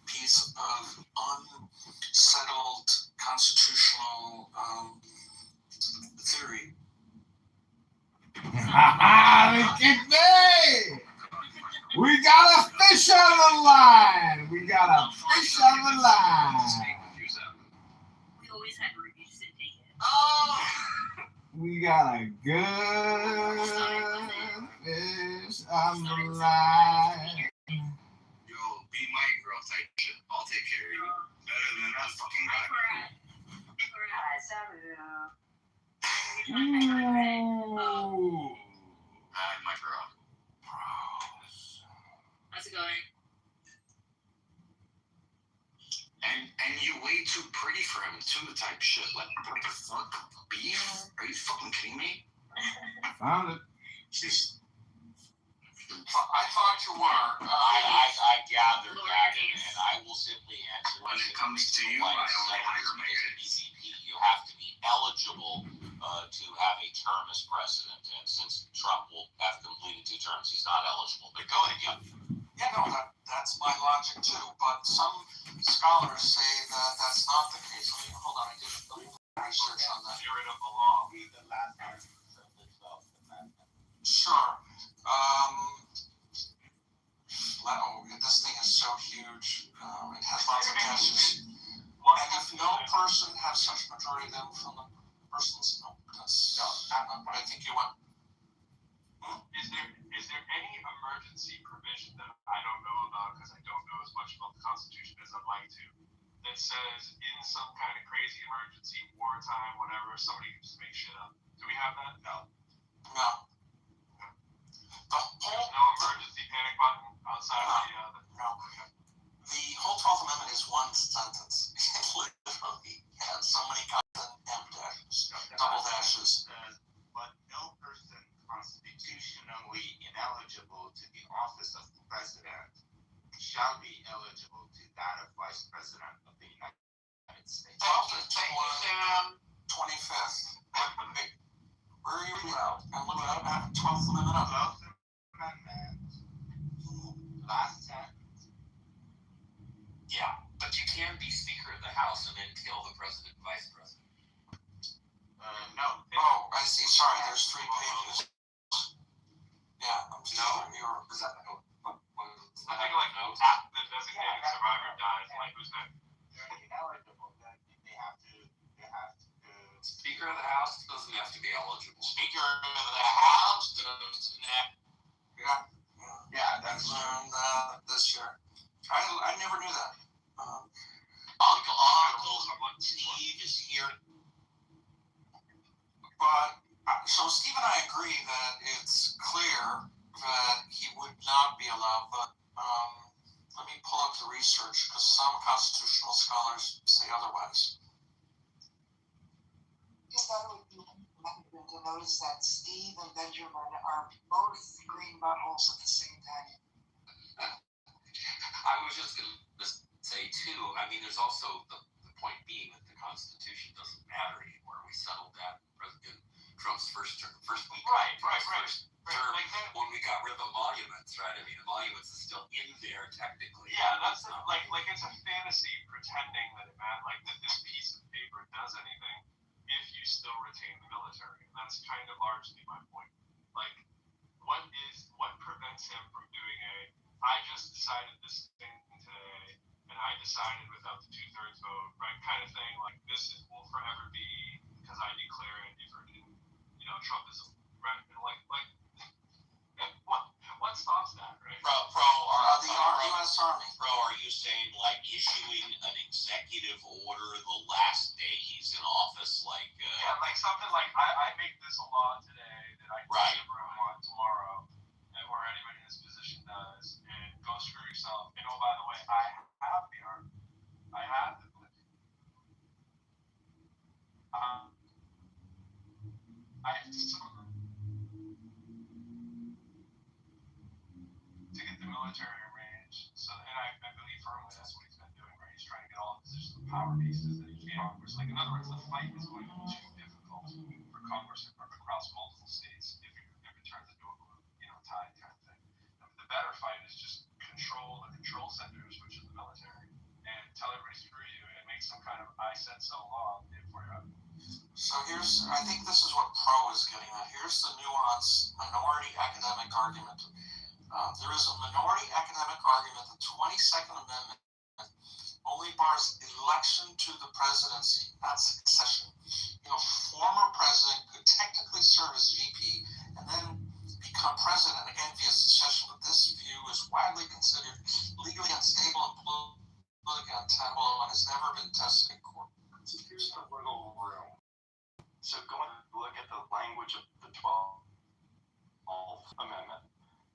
piece of unsettled constitutional theory. Look at me! We got a fish on the line! We got a fish on the line! We always had root, you just didn't take it. Oh! We got a good fish on the line. Yo, be my girl type shit. I'll take care of you. Better than that fucking guy. Ooh. Hi, my girl. How's it going? And you way too pretty for him too, type shit. Like, what the fuck? Beef? Are you fucking kidding me? Found it. She's. I thought you were. I gathered that, and I will simply answer. When it comes to you, I only hire my kids. You have to be eligible to have a term as president, and since Trump will have completed 2 terms, he's not eligible. But go ahead, yeah, no, that's my logic too. But some scholars say that that's not the case. Hold on, I did a little research on that. Spirit of the law. Sure. This thing is so huge. It has lots of dashes. And if no person has such majority, then from the person's but I think you went. Is there any emergency provision that I don't know about because I don't know as much about the Constitution as I'd like to, that says in some kind of crazy emergency, wartime, whatever, somebody can just make shit up? Do we have that? No. No. There's no emergency panic button outside of the No. The whole 12th Amendment is one sentence. It literally has so many M dashes, double dashes. But no person constitutionally ineligible to the office of president shall be eligible to that of vice president of the United States. Thank you, Sam. 25th. Where are you at? I'm looking at that 12th Amendment up. 12th Amendment, last sentence. Yeah, but you can be Speaker of the House and then kill the President and Vice President. No. Oh, I see. Sorry, there's 3 pages. Yeah, I'm sorry. Is that no? I think like after the designated survivor dies, like who's next? They're ineligible. They have to. Speaker of the House doesn't have to be eligible. Speaker of the House doesn't have. Yeah, that's learned this year. I never knew that. Uncle Steve is here. But so Steve and I agree that it's clear that he would not be allowed. But let me pull up the research because some constitutional scholars say otherwise. Just thought it would be relevant to notice that Steve and Benjamin are both green buttholes at the same time. I was just going to say, too, I mean, there's also the point being that the Constitution doesn't matter anymore. We settled that in President Trump's first week. Right. Term, when we got rid of the monuments, right? I mean, the monuments is still in there, technically. Yeah, that's like it's a fantasy pretending that it matters, like that this piece of paper does anything if you still retain the military. And that's kind of largely my point. Like, what prevents him from doing I just decided this thing today, and I decided without the 2/3 vote, right, kind of thing, like this will forever be because I declare it freaking, Trumpism, right? And like what stops that, right? The U.S. Army. Bro, are you saying like issuing an executive order the last day he's in office, like? Yeah, like something like I make this a law today that I can on tomorrow, or anybody in this position does, and go screw yourself. And oh, by the way, I have the army. I have the military. To get the military arranged, and I believe firmly that's what he's been doing, right? He's trying to get all the positions of power pieces that he can. Like, in other words, the fight is going to be too difficult for Congress across multiple states if it turns into a tide kind of thing. The better fight is just control the control centers, which is the military, and tell everybody screw you, and make some kind of I said so law So I think this is what Pro is getting at. Here's the nuanced minority academic argument. There is a minority academic argument that the 22nd Amendment only bars election to the presidency, not succession. Former president could technically serve as VP and then become president again via succession, but this view is widely considered legally unstable and politically untenable and has never been tested in court. So here's the wiggle room. So going to look at the language of the 12th Amendment.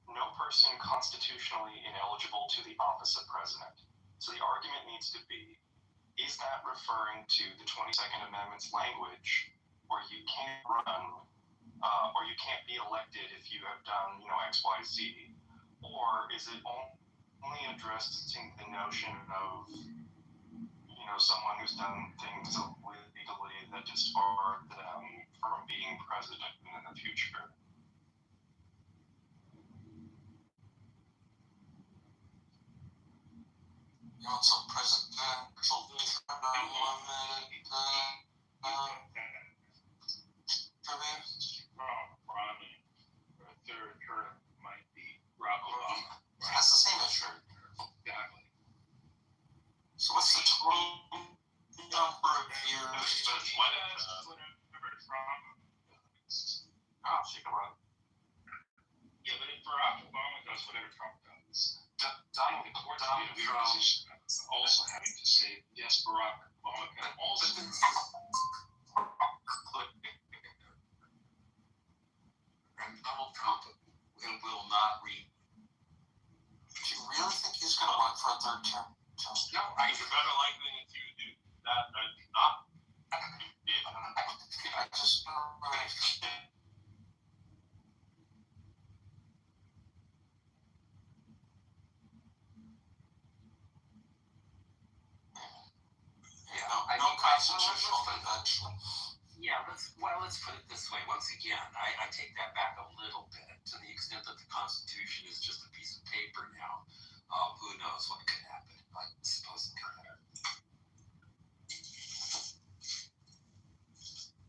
No person constitutionally ineligible to the office of president. So the argument needs to be, is that referring to the 22nd Amendment's language where you can't run or you can't be elected if you have done, X, Y, Z? Or is it only addressing the notion of, someone who's done things illegally that disbarred them from being president in the future? You want some presidential Romney, or third term might be Barack Obama. Has the same issue. Exactly. So what's the total number of years? Whatever Trump does. Oh, she can run. Yeah, but if Barack Obama does whatever Trump does, Donald Trump also having to say, yes, Barack Obama can also. And Donald Trump will not read. Do you really think he's going to run for a third term? No, he's a better likely to do that than not. I just no constitutional convention. Yeah, let's put it this way. Once again, I take that back a little bit to the extent that the Constitution is just a piece of paper now. Who knows what could happen? I suppose it could happen.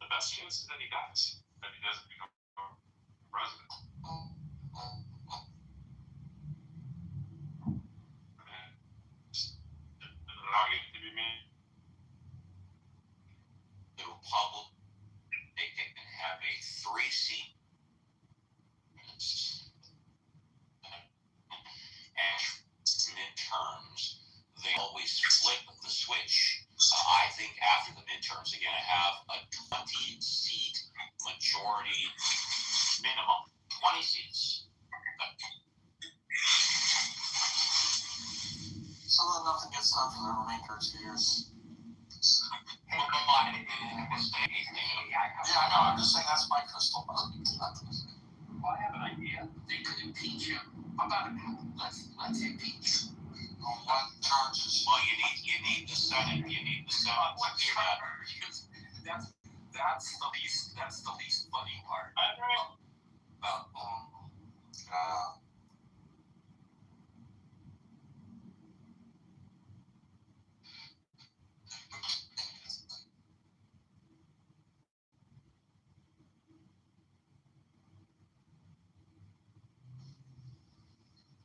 The best chance is that he dies, that he doesn't become president. There's an argument to be made. The Republic, they can have a 3-seat and midterms. They always flip the switch. I think after the midterms, they're going to have a 20-seat majority minimum. 20 seats. So then nothing gets done for the remainder of 2 years. Hey, come on. Yeah, I know. I'm just saying that's my crystal ball. Well, I have an idea. They could impeach him. How about it? Let's impeach him. On what charges? Well, you need the Senate. You need the Senate. What charges? That's the least funny part.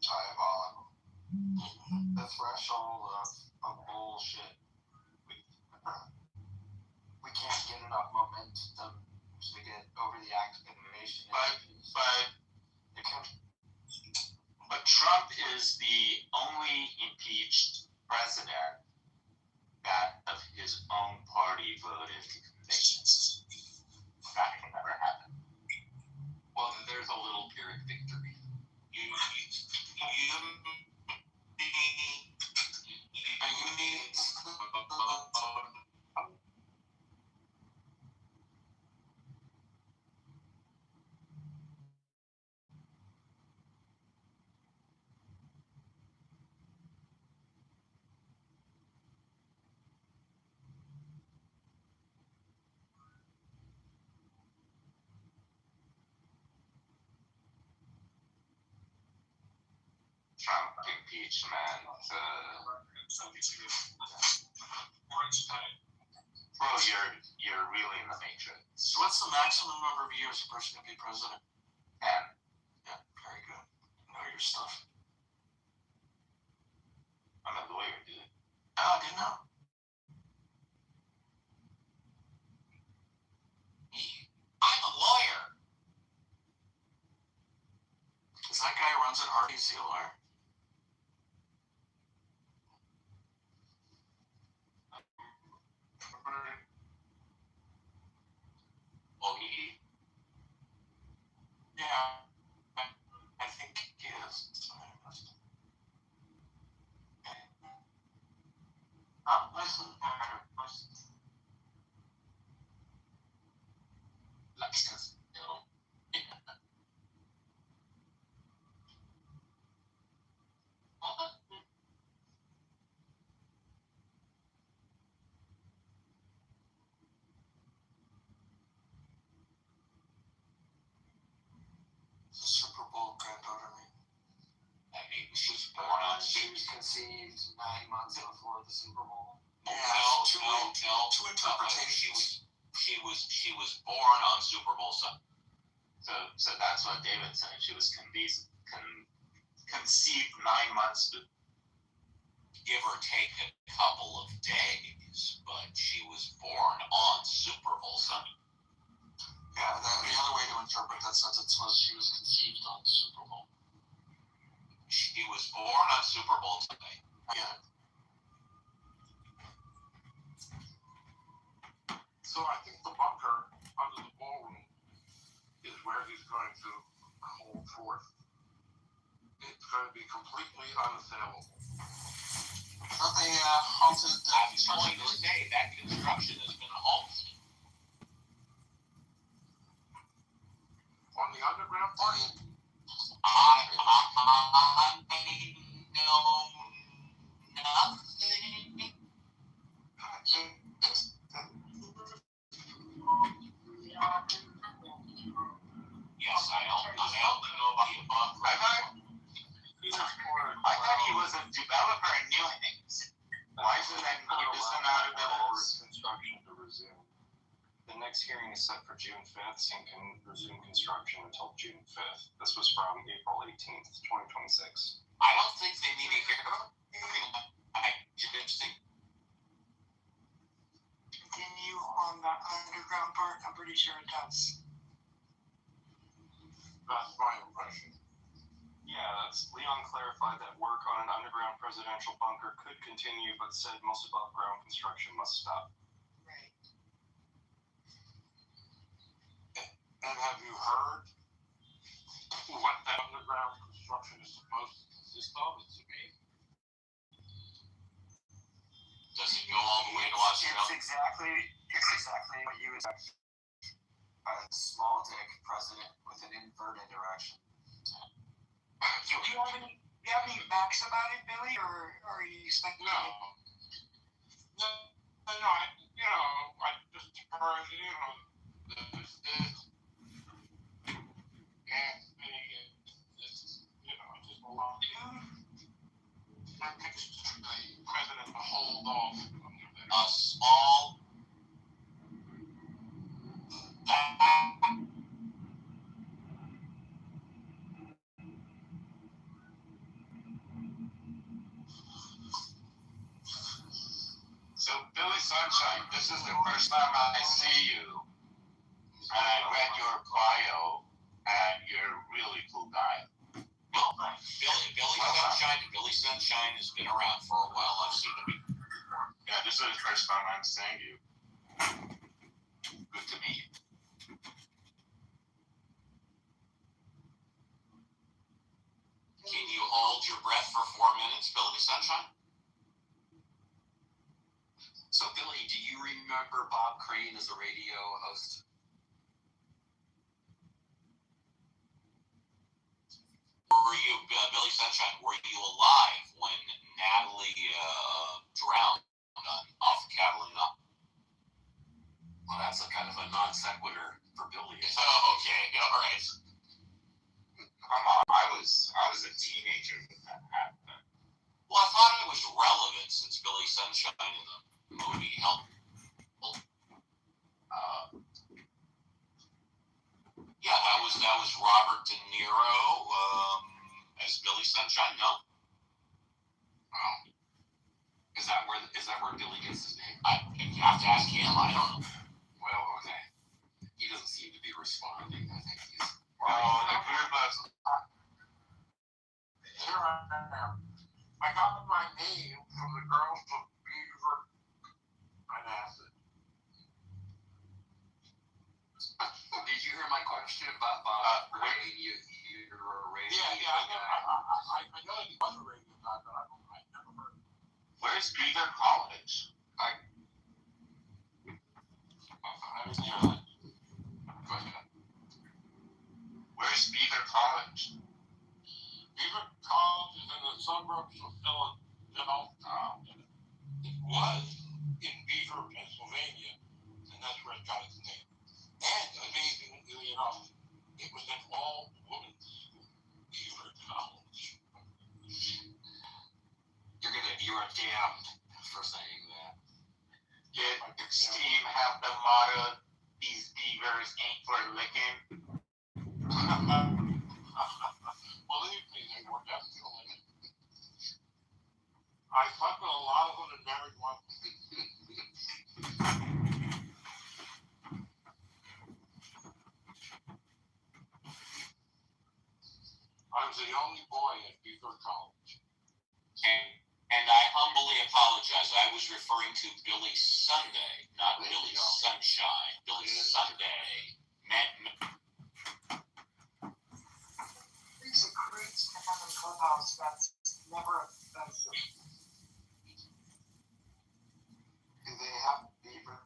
Diabolical. The threshold of bullshit. We can't get enough momentum to get over the activation. But Trump is the only impeached president that of his own party voted to convict. That can never happen. Well, there's a little Pyrrhic victory. You Trump impeachment. Orange type. Bro, you're really in the matrix. So what's the maximum number of years a person can be president? 10. Yeah, very good. Know your stuff. I'm a lawyer, dude. Oh, I didn't know. I'm a lawyer. Is that guy who runs at Hardy's the lawyer? Oh, he? Yeah, I think he is. Oh, listen. License. No. Super Bowl granddaughter mean? I mean, she's born on. She was conceived 9 months before the Super Bowl. Yeah, No. two interpretations. She was born on Super Bowl Sunday. So that's what David said. She was conceived 9 months, give or take a couple of days, but she was born on Super Bowl Sunday. Yeah, the other way to interpret that sentence was she was conceived on Super Bowl. She was born on Super Bowl Sunday. Yeah. So I think the bunker under the ballroom is where he's going to hold forth. It's going to be completely unassailable. I thought they halted the I was going to say that construction has been halted. On the underground part? I know nothing. Yes, I only know about the above. I thought he was a developer and knew things. Why isn't that keep this one out of business? Construction to resume. The next hearing is set for June 5th and can resume construction until June 5th. This was from April 18th, 2026. I don't think they need to hear about it. I just think Continue on the underground part, I'm pretty sure it does. That's my impression. Yeah, Leon clarified that work on an underground presidential bunker could continue, but said most above ground construction must stop. Right. And have you heard what that underground construction is supposed to consist of? It's amazing. does it go all the way to Australia? It's exactly what you would expect. A small dick president with an inverted erection. So do you have any facts about it, Billy, or are you speculating? No, I just heard, this, Anthony, this, just a lot. That makes the president to hold off under that. A small. So, Billy Sunshine, this is the first time I see you, and I read your bio, and you're a really cool guy. Billy Sunshine has been around for a while. I've seen him. Yeah, this is the first time I'm seeing you. Good to meet you. Can you hold your breath for 4 minutes, Billy Sunshine? So, Billy, do you remember Bob Crane as a radio host? Were you, Billy Sunshine, were you alive when Natalie drowned off of Catalina? Well, that's a kind of a non sequitur for Billy. Oh, okay, all right. Come on, I was a teenager when that happened. Well, I thought it was relevant since Billy Sunshine in the movie helped was Robert De Niro as Billy Sunshine? No. Oh. Is that where Billy gets his name? You have to ask him. I don't know. Well, okay. He doesn't seem to be responding. I think he's. Oh, the group of. Here I am. I got my name from the girls of Beaver and Acid. Did you hear my question about radio? You're a radio Yeah, guy. I know he was a radio guy, but I never heard. Where's Beaver College? Where's Beaver College? Beaver College is in the suburbs of Philadelphia. It was in Beaver, Pennsylvania, and that's where it got its name. And amazingly enough, it was an all-women's school, Beaver College. You're damned for saying that. Did Steve have the motto, "These beavers ain't for licking"? Believe me, they were definitely. I slept with a lot of them and married one. I was the only boy at Beaver College. And I humbly apologize. I was referring to Billy Sunday, not Billy Sunshine. Billy Sunday. There's a great stand in Clubhouse that's never offensive. Do they have Beaver?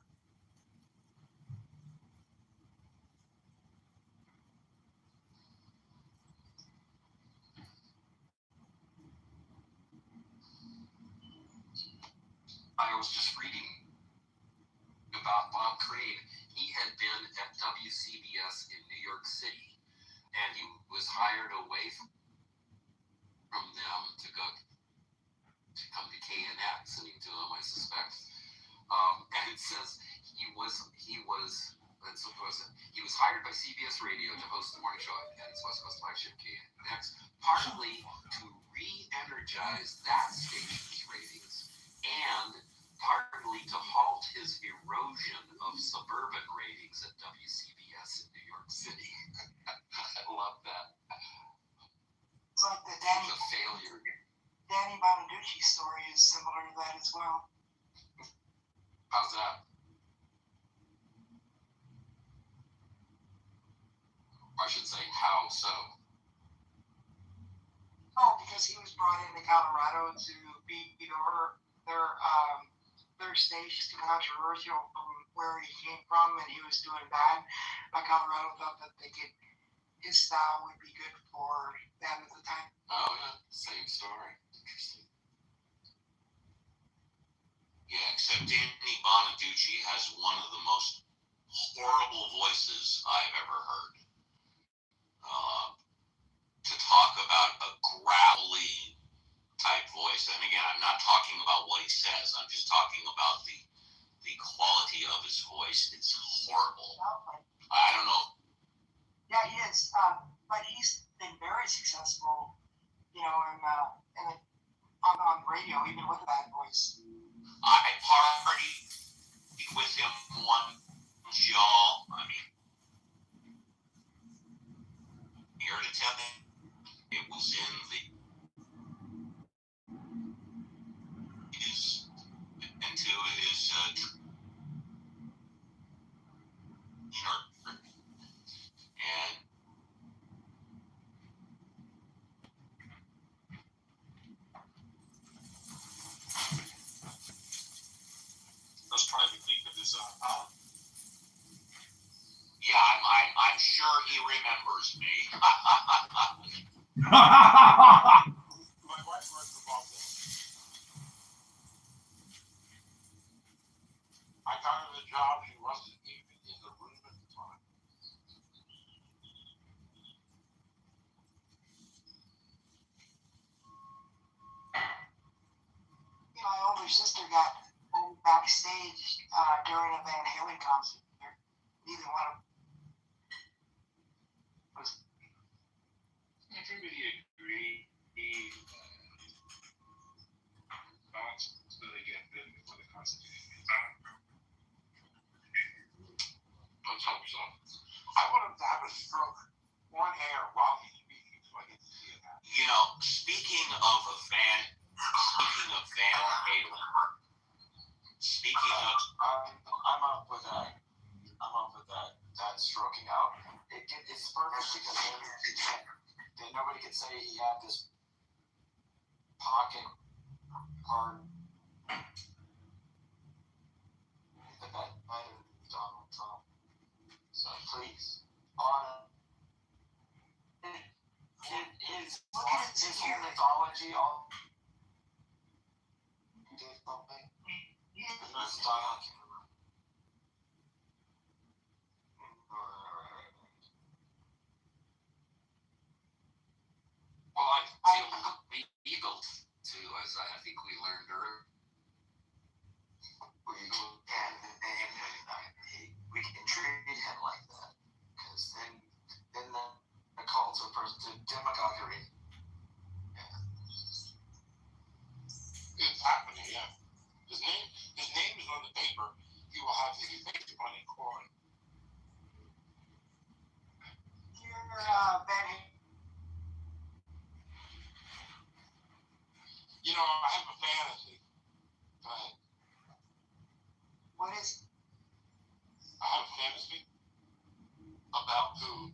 I was just reading about Bob Crane. He had been at WCBS in New York City, and he was hired away from them to come to KNX, listening to them, I suspect. And it says he was hired by CBS Radio to host the morning show at its West Coast flagship KNX, partly to re-energize that station's ratings and partly to halt his erosion of suburban ratings at WCBS in New York City. I love that. It's like the It's a failure. Danny Bonaducci story is similar to that as well. How's that? I should say, how so? Oh, because he was brought into Colorado to be their station, controversial from where he came from, and he was doing bad. But Colorado thought that his style would be good for them at the time. Oh yeah, same story. Interesting. Yeah, except Danny Bonaducci has one of the most horrible voices I've ever heard. To talk about a growly type voice, and again, I'm not talking about what he says. I'm just talking about the quality of his voice. It's horrible. I don't know. Yeah, he is. But he's been very successful, on radio, even with that voice. I partied with him one, y'all. I mean, here to tell me, it was in into his and Let's try to think of this out. Yeah, I'm sure he remembers me. My wife works for Bob Dylan. I got her the job. She wasn't even in the room at the time. My older sister got backstage during a Van Halen concert. Neither one of them was Everybody agree. Thoughts so they get them before the Constitution is out. Let's hope so. I want him to have a stroke, one hair while he's speaking, so I get to see it happen. You know, speaking of Van Halen, I'm up with that. That stroking out. It's perfect because then nobody could say he had this pocket card that might have Donald Trump. So please, on his whole mythology, all did something. This dialogue. Well, I feel legal too, as I think we learned earlier. We can treat him like that, because then the call to demagoguery. It's happening, yeah. His name is on the paper. He will have his face on a coin. You know, I have a fantasy. Go ahead. What is? I have a fantasy about who,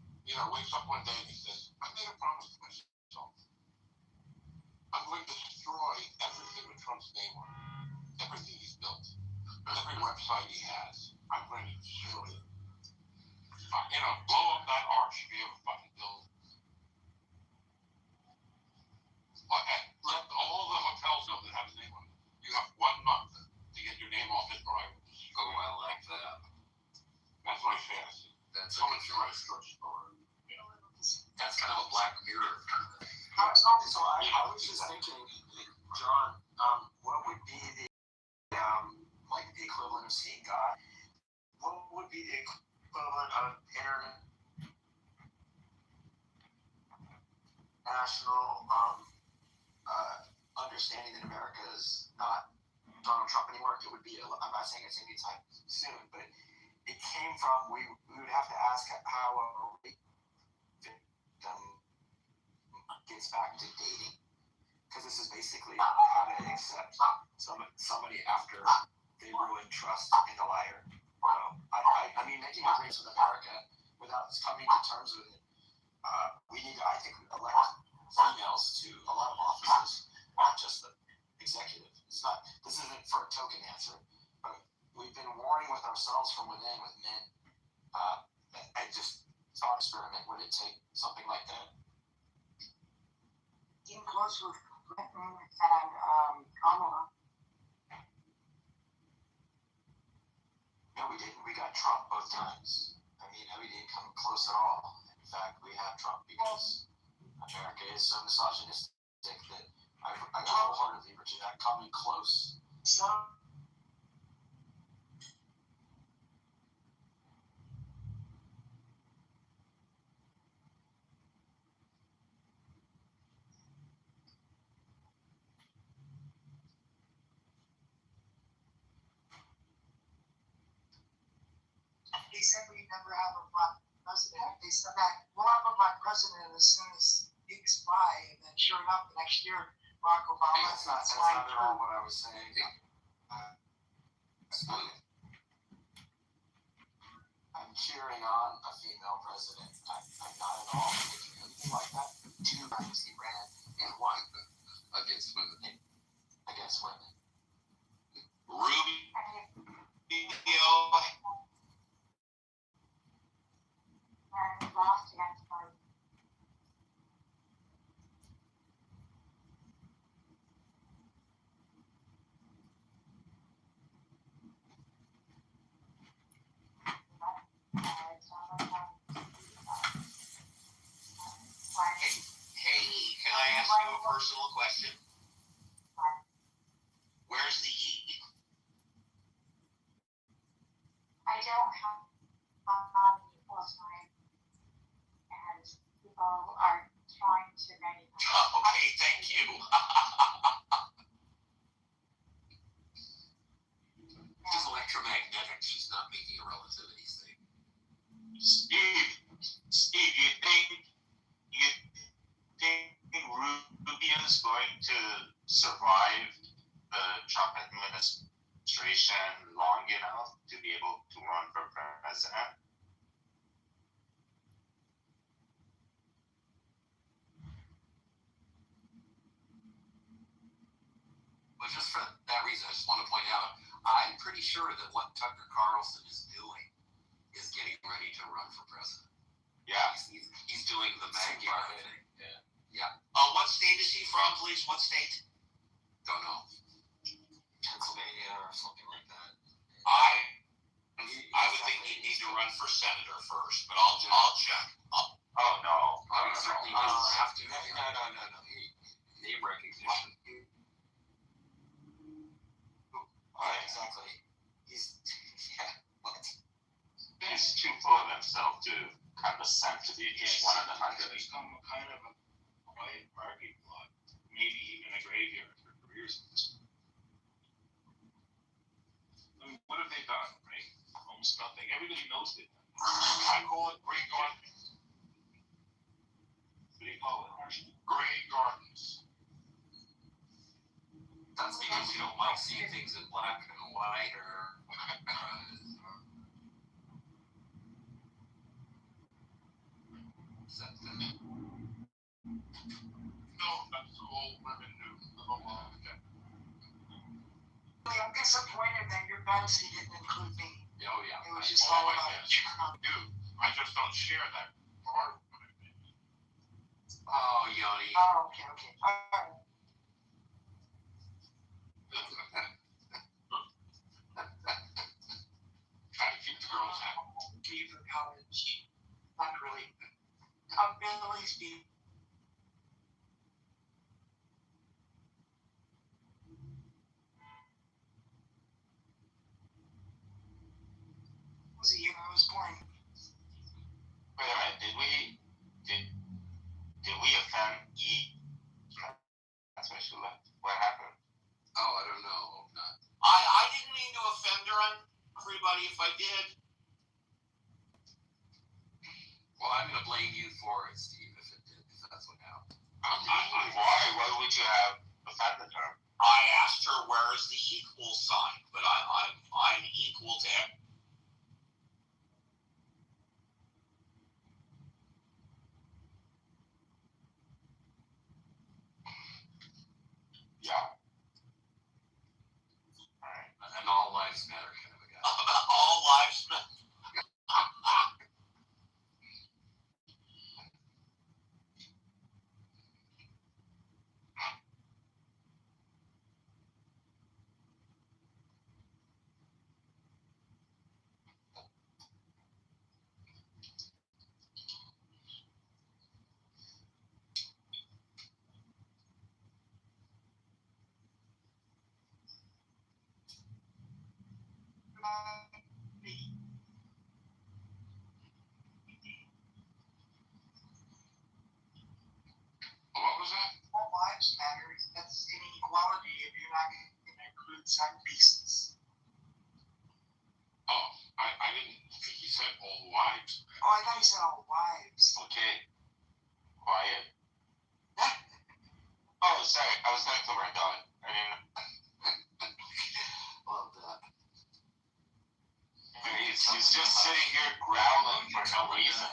wakes up one day and he says, I made a promise to myself. I'm going to destroy everything with Trump's name on it. Everything he's built. Every website he has. I'm going to destroy it. Blow up that arch if you ever fucking build it. Let all the hotels know that have his name on it. You have 1 month to get your name off it, or I will destroy it. Oh, I like that. That's my fantasy. That's a good choice. That's kind of a Black Mirror kind of thing. So I was just thinking, John, what would be the the equivalent of seeing God? What would be the equivalent of international understanding that America is not Donald Trump anymore? It would be, I'm not saying it's anytime soon, but it came from, we would have to ask how a rape victim gets back to dating. Because this is basically how to accept somebody after they ruin trust in a liar. I mean, making agreements with America without coming to terms with it. We need to, I think, elect females to a lot of offices, not just the executive. This isn't for a token answer, but we've been warring with ourselves from within with men. I just thought experiment, would it take something like that? Came close with Clinton and Kamala. No, we didn't. We got Trump both times. I mean, we didn't come close at all. In fact, we have Trump because America is so misogynistic that I wholeheartedly reject coming close. They said we'd never have a black president. They said that we'll have a black president as soon as weeks by, and then sure enough, the next year, Barack Obama. That's not at all what I was saying. I'm cheering on a female president. I'm not at all making anything like that. 2 times he ran and won against women. Rubio. And lost against Biden. Hey, can I ask you a personal question? Where's the heat? I don't have last night, and people are trying to manufacture. Okay, thank you. She's electromagnetic. She's not making a relativity thing. Steve, you think Rubio is going to survive the Trump administration long enough to be able to run for president? But just for that reason, I just want to point out, I'm pretty sure that what Tucker Carlson is doing is getting ready to run for president. Yeah. He's doing the Magyar thing. Yeah. What state is he from, please? What state? Don't know. Pennsylvania or something like that. I would think he'd need to run for senator first, but I'll check. Oh no. He certainly doesn't have to. No. Name recognition. Exactly. What? He's too full of himself to condescend to be just one of the 100. It's become a kind of a quiet parking lot, maybe even a graveyard for careers. I mean, what have they done, right? Almost nothing. Everybody knows they've done. I call it Grey Gardens. What do you call it, Marshall? Grey Gardens. That's because you don't like seeing things in black and white or No, that's all women do. I'm disappointed that your fantasy didn't include me. Oh yeah. It was just all about Trump. Dude, I just don't share that part. Oh, Yanni. Oh, okay. All right. Trying to keep the girls happy. For college. Not really. Billy's be. Was the year I was born. Wait a minute, did we offend E? That's why she left. What happened? Oh, I don't know. Hope not. I didn't mean to offend her, everybody, if I did. Well, I'm going to blame you for it, Steve, if that's what happened. Why would you have offended her? I asked her where is the equal sign, but I'm equal to him. Yeah. Alright. An all lives matter kind of a guy. All lives matter. What was that? All lives matter. That's inequality if you're not going to include certain pieces. Oh, I didn't think he said all wives. Oh, I thought you said all wives. Okay. Quiet. Oh, sorry. I was going to my dog. I mean, Love that. he's just sitting here growling for no reason.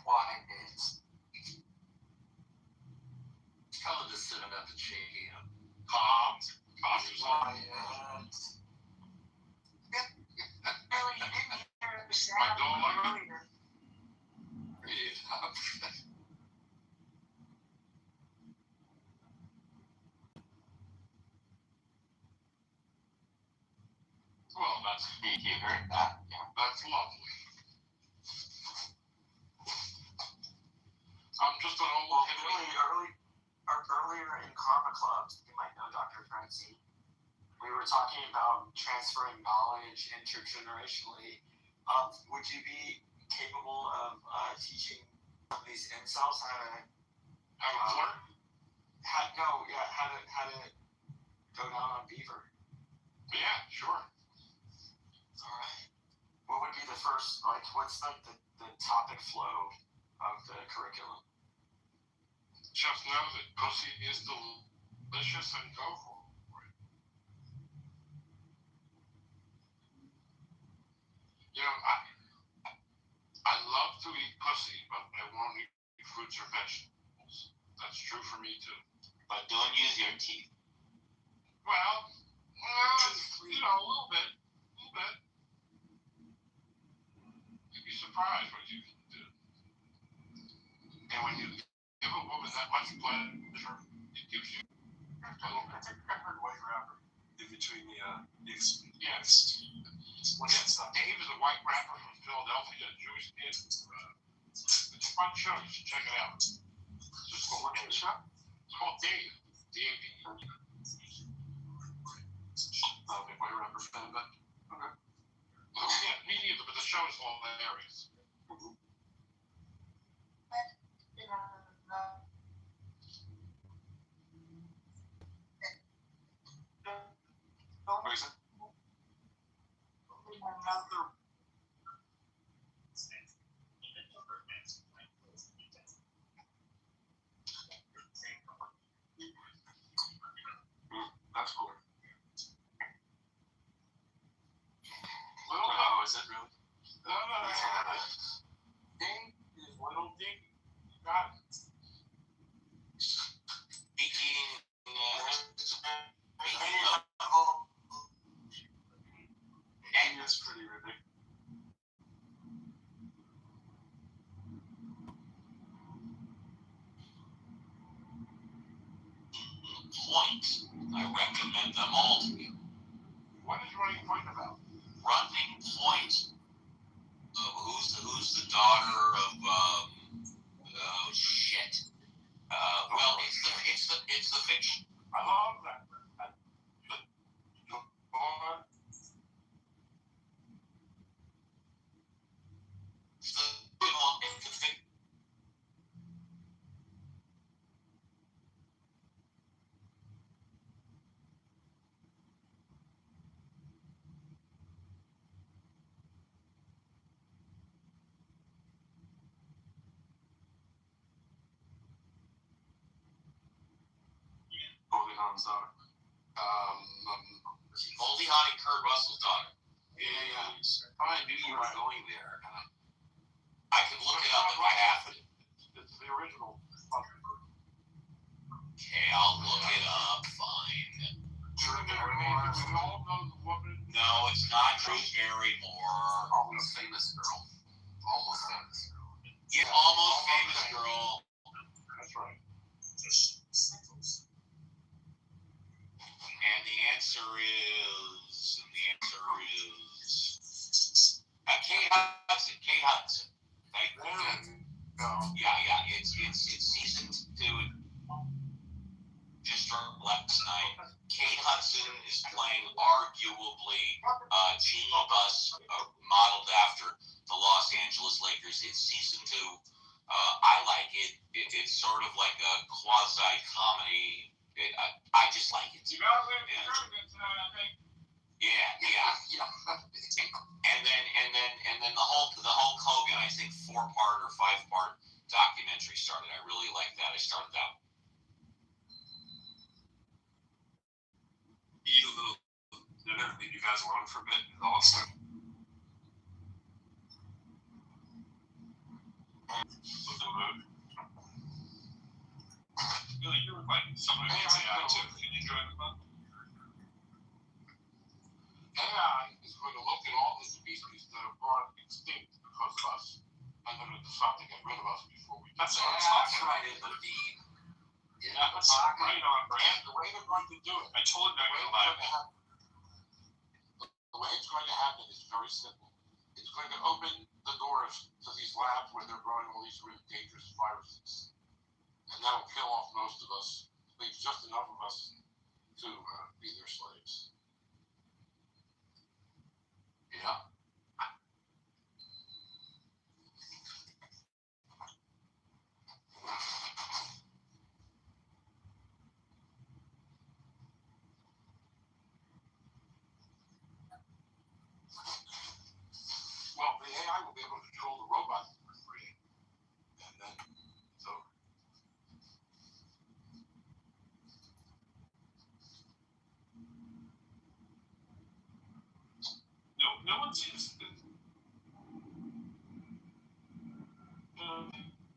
Quiet. Tell him to sit him at the chair. Calm yourself. Quiet. Really, you didn't hear the sound My dog. earlier. Read it up. Well, that's He heard that. Yeah. that's lovely. I'm just an old Well, hippie. earlier in Karma Club, you might know Dr. Currency, we were talking about transferring knowledge intergenerationally. Would you be capable of teaching these incels how to Have a flirt? how to go down on Beaver. Yeah, sure. All right. What would be the first, like, what's like the topic flow of the curriculum? Just know that pussy is delicious and go for it. You know, I love to eat pussy, but I won't eat fruits or vegetables. That's true for me too. But don't use your teeth. Well, you know, a little bit. You'd be surprised what you can do. And when you give a woman that much pleasure, it gives you a little bit. White rapper in between the Yes. Dave is a white rapper from Philadelphia, a Jewish kid. It's a fun show. You should check it out. It's called Dave. D-A-V. Big white rapper fan, but okay. Yeah, me neither, but the show is hilarious. What is it? Another. That's cool. Oh, is it really? No. Dave is Little Dick. You got it. Speaking That's pretty ridiculous. point, I recommend them all to you. What is Running Point about? Running Point. Who's the daughter of oh shit. Well, it's the fiction. I love that. Goldie Hawn's daughter. Goldie Hawn and Kurt Russell's daughter. Yeah. I knew you were going there. I can look it up if I have to. It's the original. Okay, I'll look it up. Fine. No, it's not Drew Barrymore. Almost famous girl. Almost famous girl. Yeah, almost famous girl. That's right. And the answer is Kate Hudson. Kate Hudson. Thank you. Yeah. It's season 2. Just from last night. Kate Hudson is playing arguably Jeannie Buss, modeled after the Los Angeles Lakers. It's season 2. I like it. It's sort of like a quasi comedy. I just like it. You guys are good tonight, I think. Yeah. And then the Hulk Hogan, I think 4-part or 5-part documentary started. I really like that. I started that. Eat a little dinner, leave you guys alone for a bit, and all stuff. Look at the mood. Really, you're like someone who can say I too. Can you join the club? AI is going to look at all the species that have gone extinct because of us, and they're going to decide to get rid of us before we. That's right, in the deed. Yeah, that's right on, Brad. The way they're going to do it. I told him not to lie. The way it's going to happen is very simple. It's going to open the doors to these labs where they're growing all these really dangerous viruses, and that'll kill off most of us. Leaves just enough of us to be their slaves. Yeah. seems to be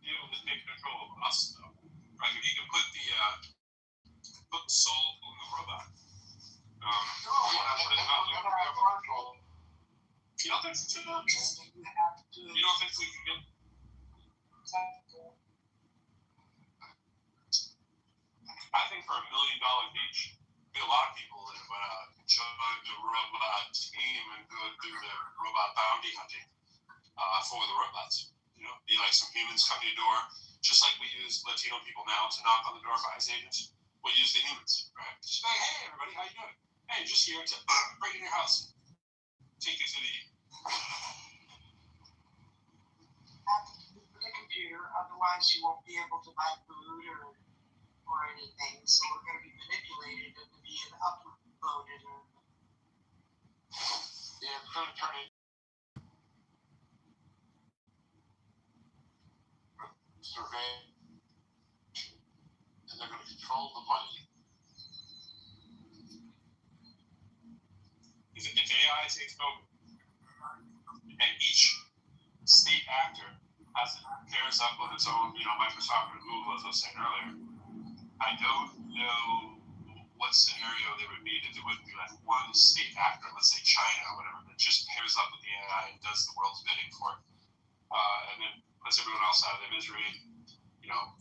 able to take control of us, though. Right? If you can put the soul in the robot. You don't think so? You don't think we can get? I think for $1 million each, be a lot of people that would join the robot team and go do the robot bounty hunting for the robots. You know, be like some humans come to your door, just like we use Latino people now to knock on the door for ICE agents. We'll use the humans, right? Just say, hey, everybody, how you doing? Hey, just here to break in your house, take you to the. The computer, otherwise you won't be able to buy food or anything. So we're going to be manipulated into being uploaded. Yeah, it's going to turn into survey, and they're going to control the money. If AI takes over, and each state actor pairs up with its own, Microsoft or Google, as I was saying earlier, I don't know what scenario there would be that there wouldn't be like one state actor, let's say China or whatever, that just pairs up with the AI and does the world's bidding for it, and then puts everyone else out of their misery,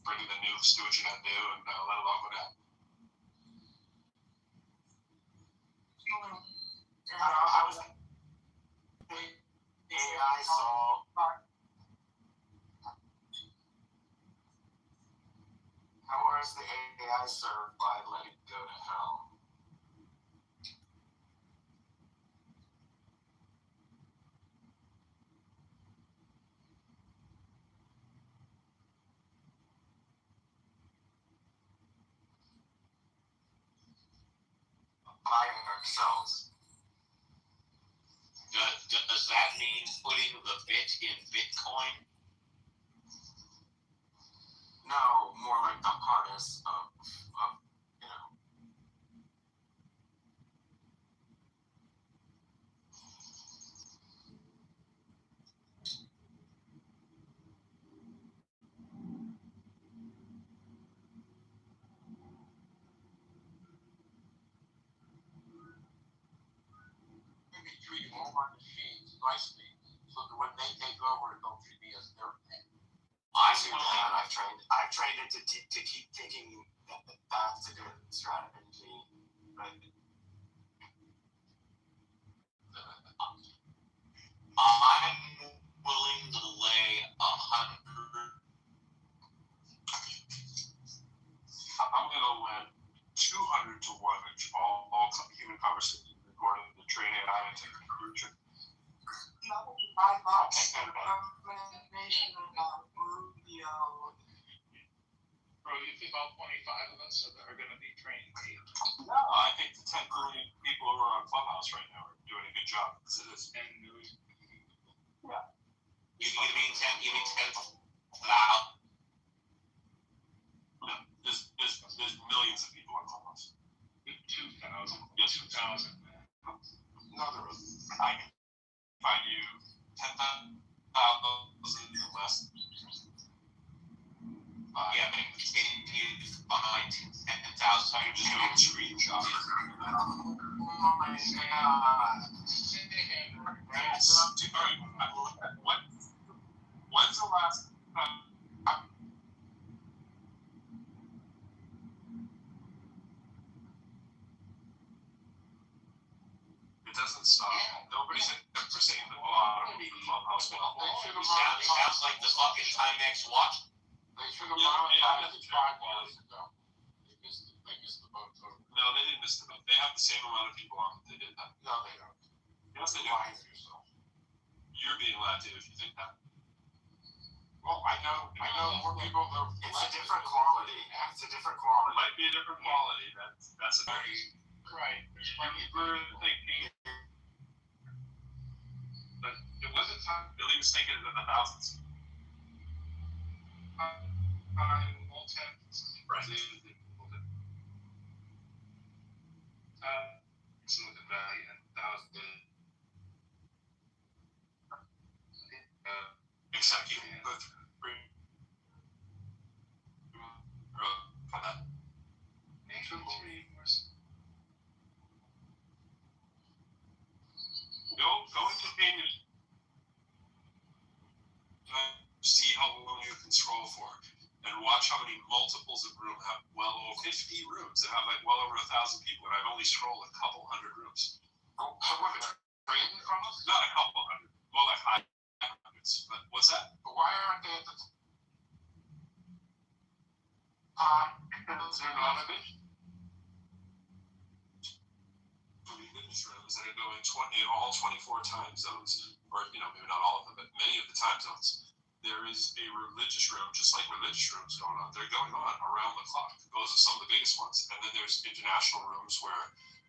bringing the nukes, do what you gotta do, and let it all go down. I was AI saw. How was the AI served by letting it go to hell? Buying ourselves. Does that mean putting the bit in Bitcoin? No, more like the harness of Maybe treating all our machines nicely so that when they take over, it don't treat me as their thing. I've trained it to keep taking. That's a good strategy. But I'm willing to lay 100. I'm gonna lend 200 to 1, which all human conversations recorded the train AI into the future. $5 recommendation about Rubio. Bro, you think all 25 of us are going to be trained? No, I think the 10 billion people who are on Clubhouse right now are doing a good job. Yeah. You mean 10,000? No, there's millions of people on Clubhouse. 2,000. Yes, 2,000. No, there is. I can find you 10,000 or less. Yeah, but continue to find 10,000. I can just do a screenshot. oh my god. When's the last time? It doesn't stop. Nobody's ever seen the bottom of the Clubhouse well. Sounds like the fucking Timex watch. They should have monetized it 5 years ago. They missed the boat totally. No, they didn't miss the boat. They have the same amount of people on that they did that. No, they don't. Yes, they do. Lying to yourself. You're being lied to if you think that. Well, I know more people that. It's a different quality. It's a different quality. It might be a different quality. That's a very Right. deeper thinking. But it wasn't really mistaken in the thousands. Silicon Valley and thousands. except you can go through for that. Go into Daniel. See how long you can scroll for, and watch how many multiples of room have well over 50 rooms that have like well over 1,000 people, and I've only scrolled a couple hundred rooms. Oh, so what? Trading from us? Not a couple hundred, more like high hundreds. But what's that? But why aren't they at the is there none of it? Religious rooms that are going in all 24 time zones, or maybe not all of them, but many of the time zones. There is a religious room, just like religious rooms going on. They're going on around the clock. Those are some of the biggest ones. And then there's international rooms where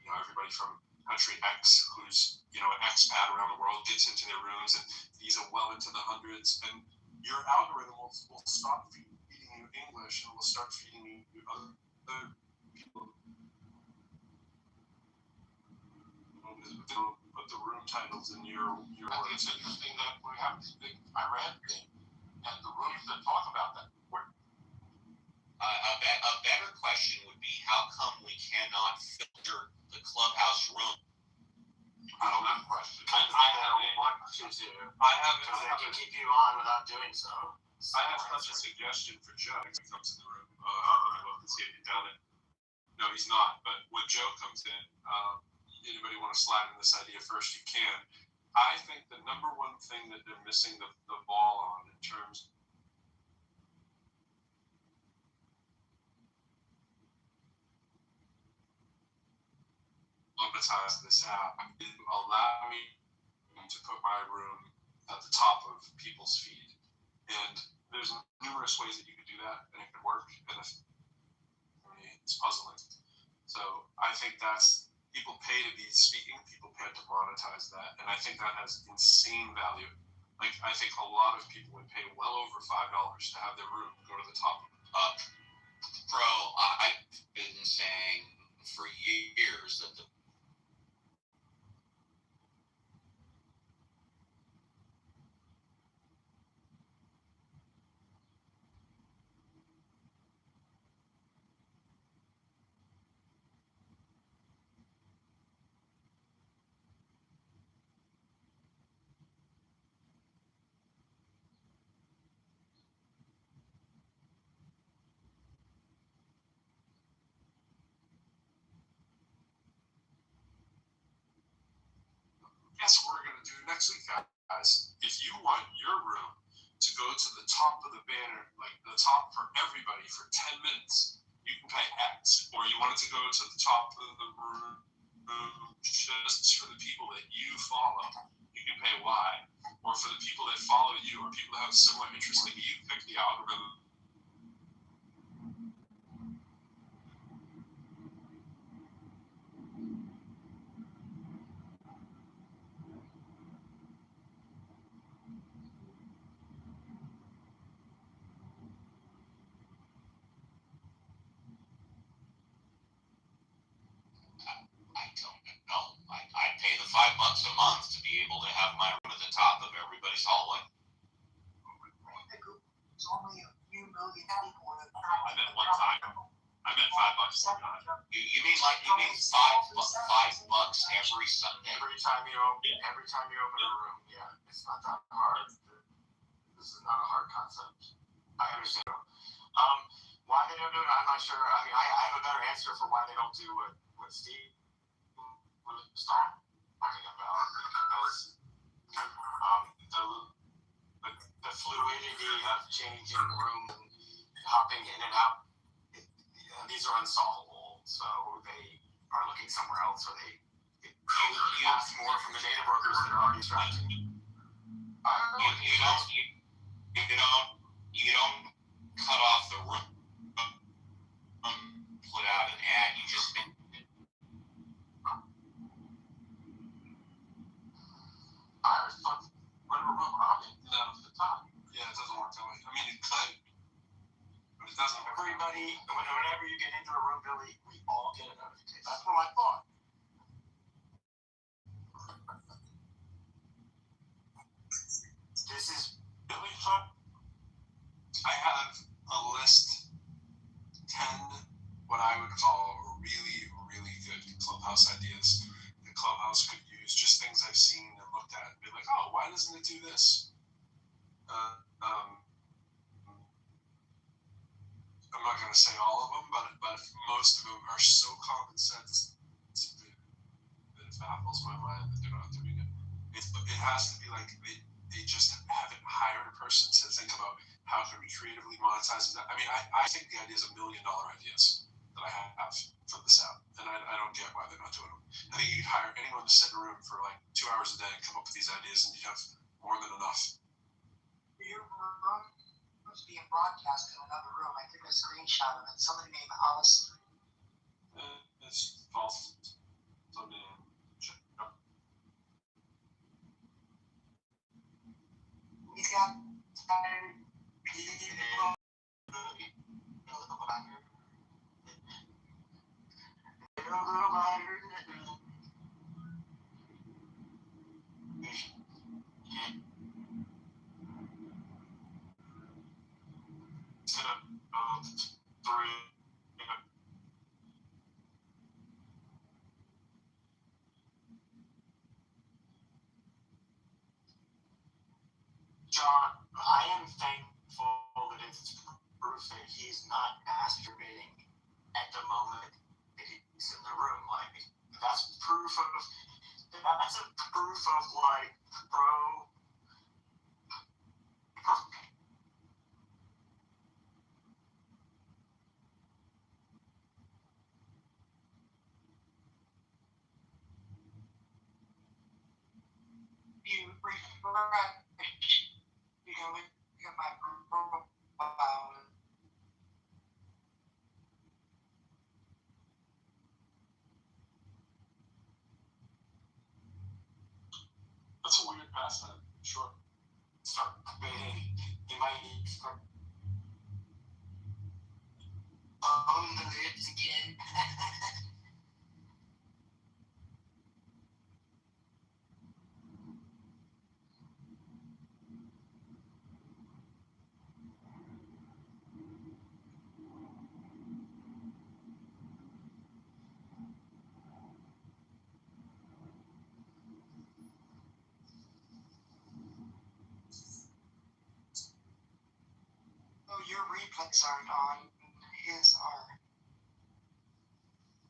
everybody from country X, who's an expat around the world, gets into their rooms, and these are well into the hundreds. And your algorithm will stop feeding you English, and will start feeding you other people. Put the room titles in your I think it's interesting that we have this big Iran thing, and the rooms that talk about that. A better question would be, how come we cannot filter the clubhouse room? I don't have a question. I don't want to. I have because they can keep you on without doing so. I have such a suggestion for Joe if he comes in the room. Let me look and see if he's done it. No, he's not. But when Joe comes in, anybody want to slide in this idea first, you can. I think the number one thing that they're missing the ball on in terms of monetize this app is allow me to put my room at the top of people's feed. And there's numerous ways that you could do that, and it could work. And it's puzzling. So I think that's, people pay to be speaking, people pay to monetize that, and I think that has insane value. Like, I think a lot of people would pay well over $5 to have their room go to the top. Bro, I've been saying for years that Guess what we're going to do next week, guys? If you want your room to go to the top of the banner, like the top for everybody for 10 minutes, you can pay X. Or you want it to go to the top of the room just for the people that you follow, you can pay Y. Or for the people that follow you, or people that have similar interests like you, pick the algorithm. I pay the $5 a month to be able to have my room at the top of everybody's hallway. There's only a few million people that I meant one time. I meant $5 a month. You mean $5 every Sunday? Every time you open a room, yeah, it's not that hard. This is not a hard concept. I understand. Why they don't do it, I'm not sure. I mean, I have a better answer for why they don't do what Steve was talking about, because the fluidity of changing room and hopping in and out, these are unsolvable. So they are looking somewhere else, or they ask more from the data brokers that are already extracting. You don't cut off the room, put out an ad. You just I always thought whatever room I'm in, that was the top. Yeah, it doesn't work that way. I mean, it could, but it doesn't. Everybody, whenever you get into a room, Billy, we all get a notification. That's what I thought. This is Billy Fun to do this. I'm not going to say all of them, but most of them are so common sense that it baffles my mind that they're not doing it. It has to be like they just haven't hired a person to think about how can we creatively monetize that. I mean, I think the idea is $1 million ideas that I have for this app, and I don't get why they're not doing them. I think you'd hire anyone to sit in a room for like 2 hours a day and come up with these ideas, and you'd have more than enough. Your room was being broadcast in another room. I took a screenshot of it. Somebody named Alice. It's false. Somebody He's got John, I am thankful that it's proof that he's not masturbating at the moment that he's in the room. Like, that's proof of, that's a proof of like you refresh. You can look at my profile. That's a weird pastime. Sure. Start banging. You might need to start on the ribs again. Oh, your replays aren't on. His are.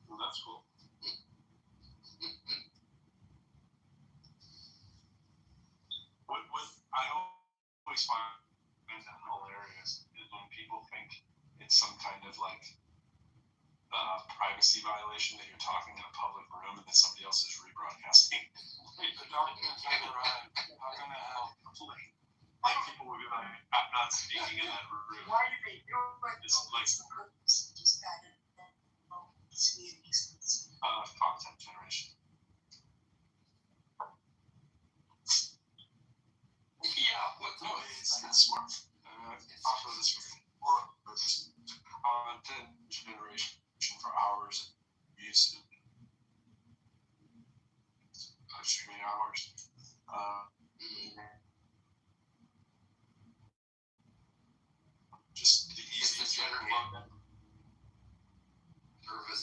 Well, that's cool. What I always find hilarious is when people think it's some kind of like privacy violation that you're talking in a public room and that somebody else is rebroadcasting. The darkness override. How can I help? Like people would be like, I'm not speaking in that room. Why do they do it? It's like Just that. content generation. Yeah, what No, it's smart. Offer this for content generation for hours of use streaming hours. Just the easiest service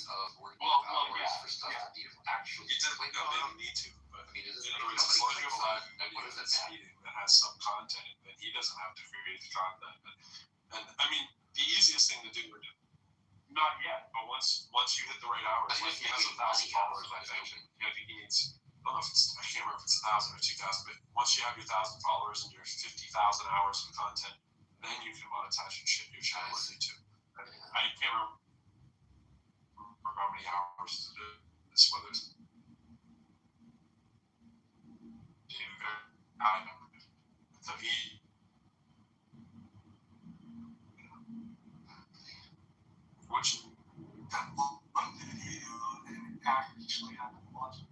of working hours for stuff that you actually. It doesn't, no, they don't need to, but I mean, it in other words, as long as you have a live video that's feeding that has some content, then he doesn't have to create the content. And I mean, the easiest thing to do would not yet, but once you hit the right hours, like he has 1,000 followers, I think. I think he needs, I don't know if it's, I can't remember if it's 1,000 or 2,000, but once you have your 1,000 followers and your 50,000 hours of content, then you can monetize your channel on YouTube. I can't remember how many hours to do this, whether it's so he which actually have to watch it.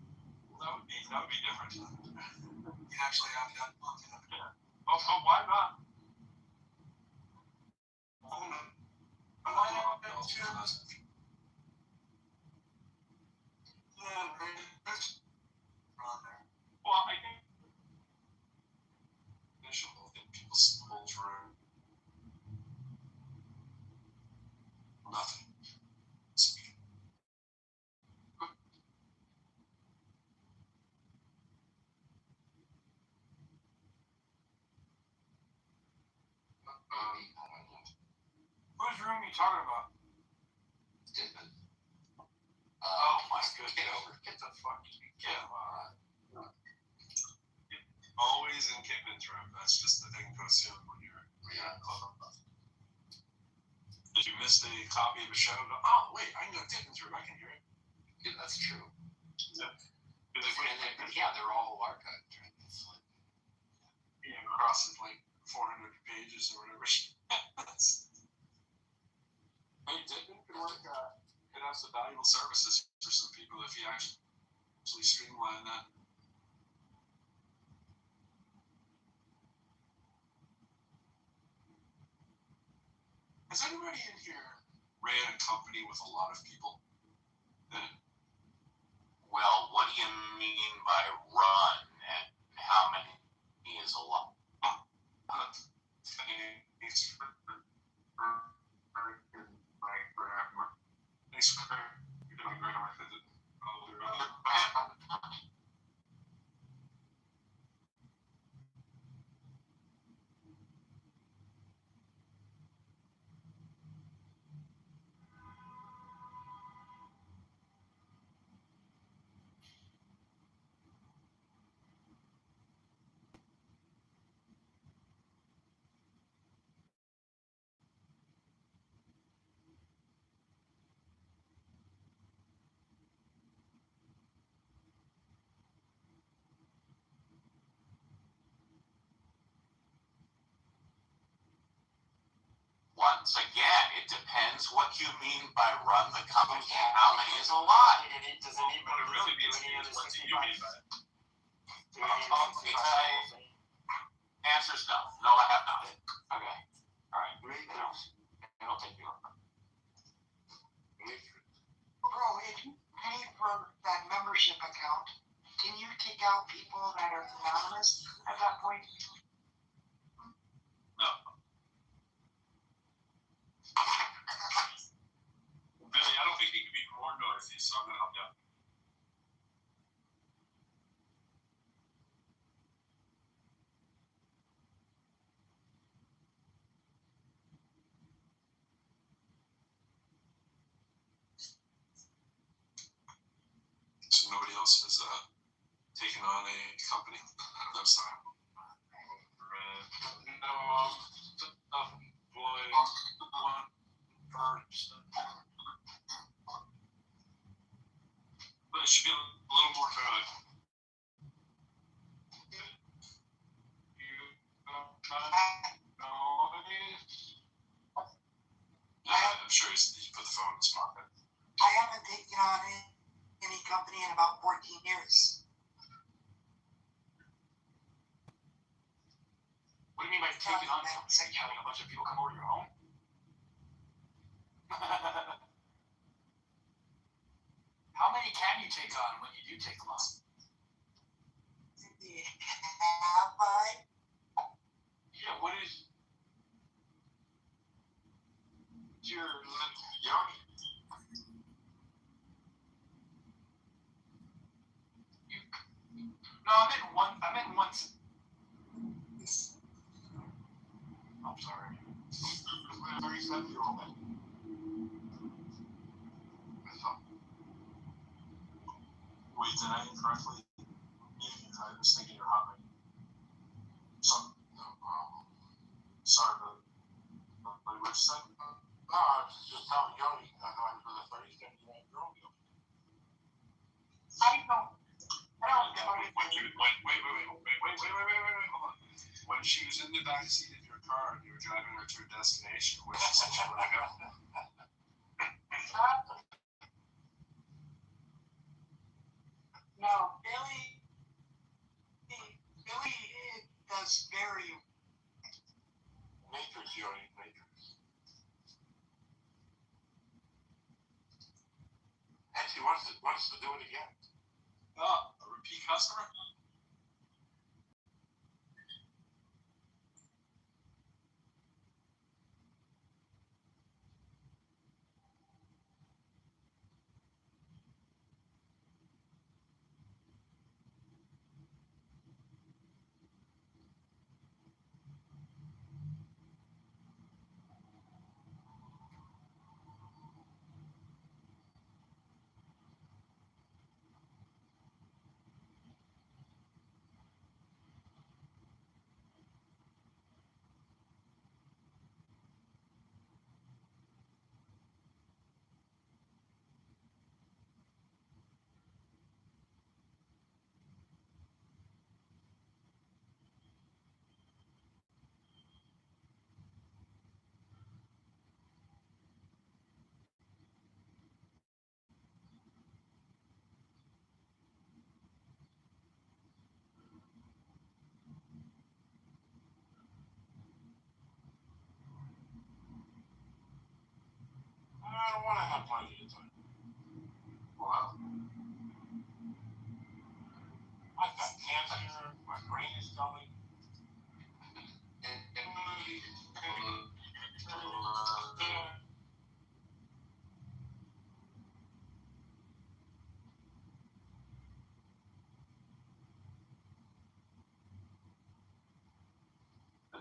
That would be different. You actually have that content. Yeah. But why not? Well, I think people scroll through nothing. Whose room are you talking about? Dippin. Oh my goodness. Kitover. Get the fuck. Get him on. Always in Kipman's room. That's just the thing to assume when you're club. If you missed a copy of a show, go, oh wait, I can go to Kipman's room. I can hear it. Yeah, that's true. Yeah. They're all archived. Right? It's like, Crosses like 400 pages or whatever. Hey, Dippin could work. Could have some valuable services for some people if you actually streamline that. Has anybody in here ran a company with a lot of people? Well, what do you mean by run, and how many is a lot? Once again, it depends what you mean by run the company and how many is a lot. Does anybody really be what do you mean by it? Answer's no. No, I have not. Okay. All right. I'll take you. Bro, if you pay for that membership account, can you kick out people that are anonymous at that point? No. Billy, I don't think he can be more noisy, so I'm going to help you out. So nobody else has taken on a company. I'm sorry. No, boy, one person. But it should be a little more good. I'm sure he put the phone in his pocket. I haven't taken on any company in about 14 years. What do you mean by taking on something? Having a bunch of people come over to your home? How many can you take on when you do take them on? Have I? Yeah, what is your Yoni? No, I meant once. I'm sorry. 37-year-old man. Wait, did I incorrectly? I was thinking you're hot. No problem. Sorry, but what did you say? No, I was just telling Yoni. I know I was with a 37-year-old girl. I don't. Wait, hold on. When she was in the back seat of your car and you were driving her to her destination, where she said she wanted to go. No, Billy does very. Matrix, Yoni, Matrix. And she wants to do it again. Oh, a repeat customer?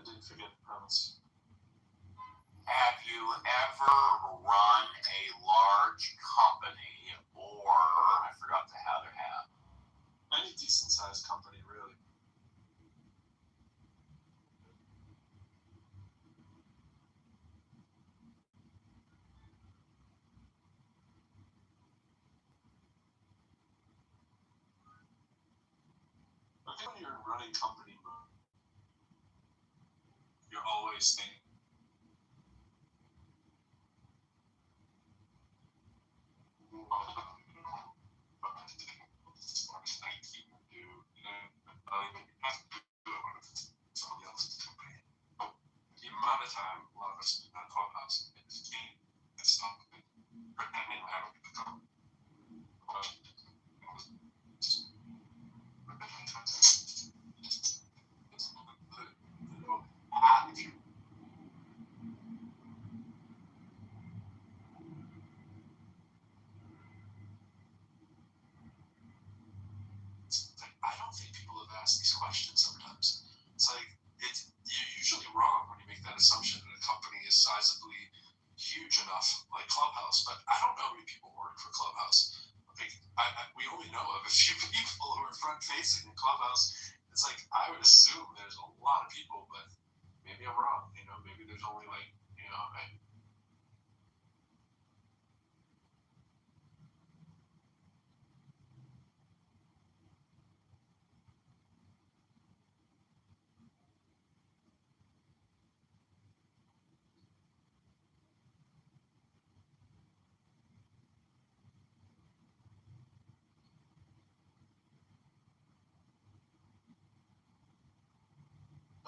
I didn't forget the premise. Have you ever run a large company, or I forgot the other half? Any decent sized company, really. I think when you're running company mode, you're always thinking. The amount of time a lot of us spend on Clubhouse is game and stuff pretending we haven't become. I don't think people have asked these questions sometimes. It's like you're usually wrong when you make that assumption that a company is sizably huge enough, like Clubhouse. But I don't know how many people work for Clubhouse. Like we only know of a few people who are front facing in Clubhouse. It's like I would assume there's a lot of people, but maybe I'm wrong. Maybe there's only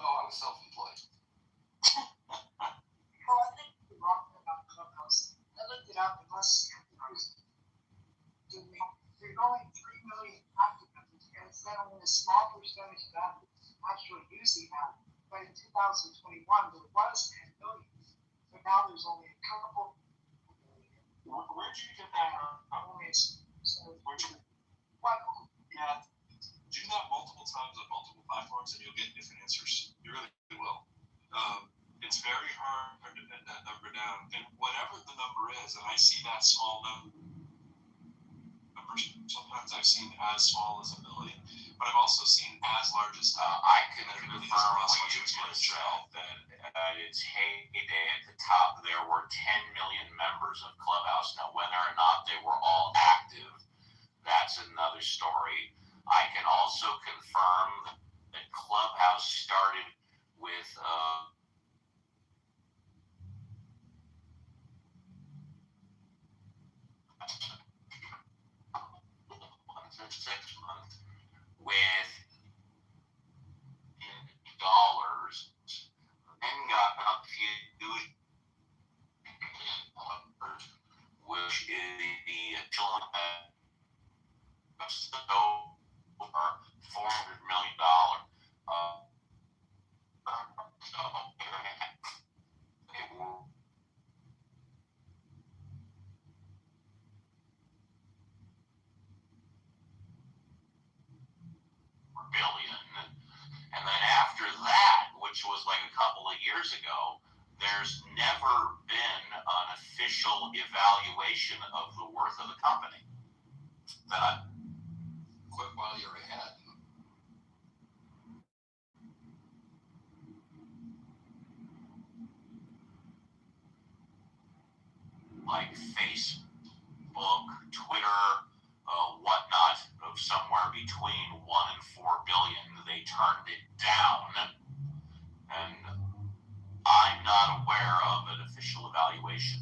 I was self-employed. Well, I think the wrong thing about Clubhouse. I looked it up, unless there's only 3 million active members, and it's not only a small percentage of that actually use the app. But in 2021, there was 10 million. But now there's only a couple. Where'd you get that from? Yeah, do that multiple times on multiple platforms and you'll get different answers. You really will. It's very hard to pin that number down. And whatever the number is, and I see that small number, sometimes I've seen as small as 1 million, but I've also seen as large as I can confirm with you yourself that at its heyday at the top, there were 10 million members of Clubhouse. Now, whether or not they were all active, that's another story. I can also confirm that Clubhouse started with with dollars and got up to which is the over $400 million. Billion. And then after that, which was like a couple of years ago, there's never been an official evaluation of the worth of the company. That Quit while you're ahead. like Facebook, Twitter, whatnot, of somewhere between 1 and 4 billion. They turned it down, and I'm not aware of an official evaluation.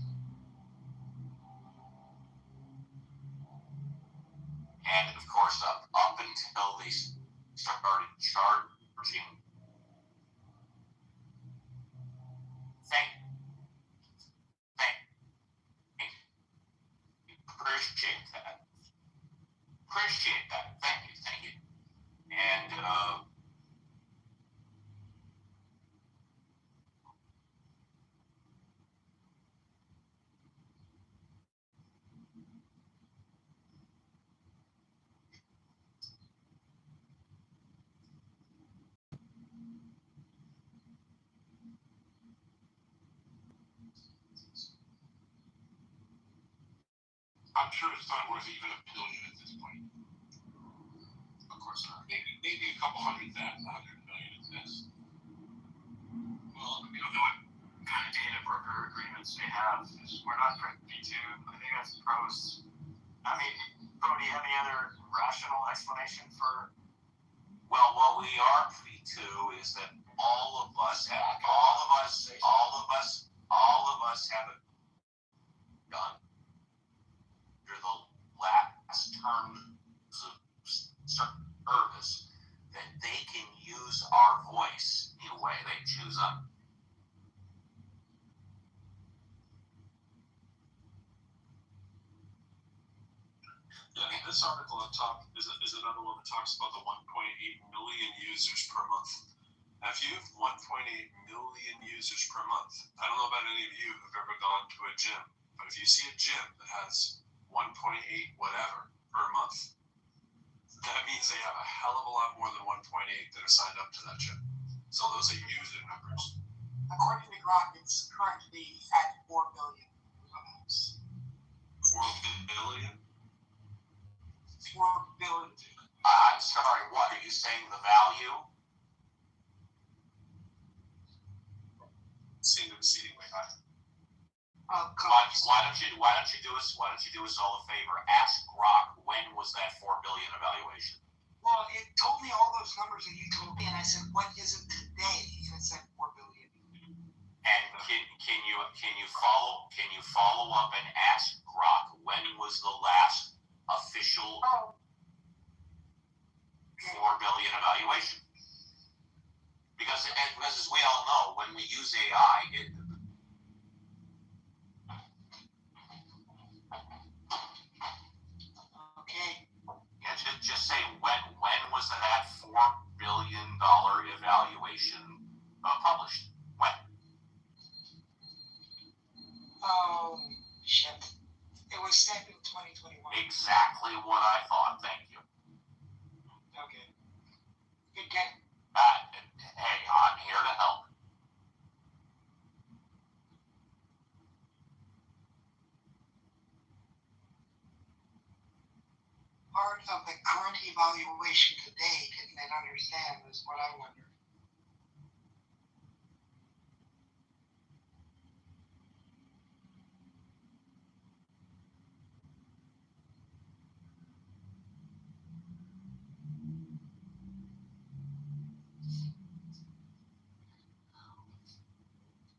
And of course, up until they started charging, appreciate that. Thank you. And I'm sure it's not worth even $1 billion at this point. Of course not. Maybe a couple $100 million at this. Well, we don't know what kind of data broker agreements they have. We're not privy to. I think that's pros. I mean, Pro, do you have any other rational explanation for? Well, what we are privy to is that all of us have a gun. You're the last term of service that they can use our voice in a way they choose up. Yeah, this article up top is another one that talks about the 1.8 million users per month. Now, if you have 1.8 million users per month, I don't know about any of you who've ever gone to a gym, but if you see a gym that has 1.8 whatever per month, that means they have a hell of a lot more than 1.8 that are signed up to that gym. So those are user numbers. According to Grok, it's currently at 4 billion. 4 billion? 4 billion. I'm sorry, what? Are you saying the value? Seemed exceedingly high. Why don't you do us all a favor? Ask Grok, when was that 4 billion evaluation? Well, it told me all those numbers that you told me, and I said, what is it today? And it said 4 billion. And can you follow up and ask Grok, when was the last official 4 billion evaluation? Because as we all know, when we use AI, just say when was that $4 billion evaluation published? When? Oh, shit. It was set in 2021. Exactly what I thought. Thank you. Okay. Good get. Hey, I'm here to help. Part of the current evaluation today, didn't they understand, is what I wonder.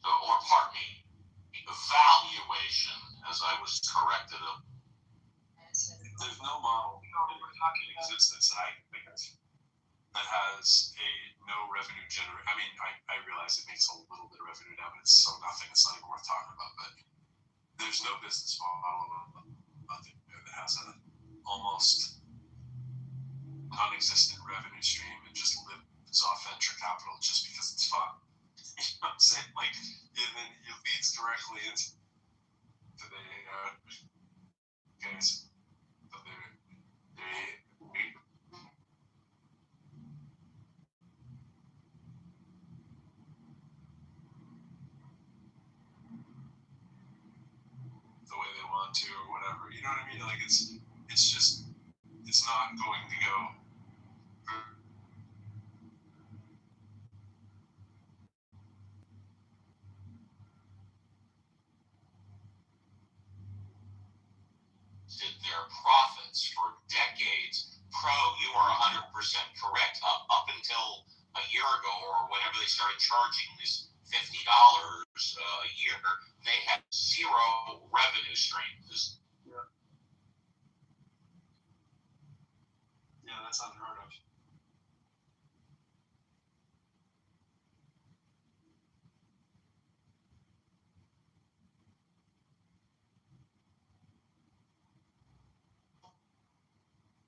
Or pardon me, evaluation, as I was corrected. There's no model in existence that I can think of that has a no revenue generate. I mean, I realize it makes a little bit of revenue now, but it's so nothing. It's not even worth talking about. But there's no business model out there that has an almost non-existent revenue stream and just lives off venture capital just because it's fun. You know what I'm saying? Like, and then it leads directly into the guys. The way they want to or whatever, you know what I mean? Like it's not going to go. Did their profits for decades. Pro, you are 100% correct. Up until a year ago or whenever they started charging this $50 a year, they had zero revenue stream. Yeah, that's unheard of.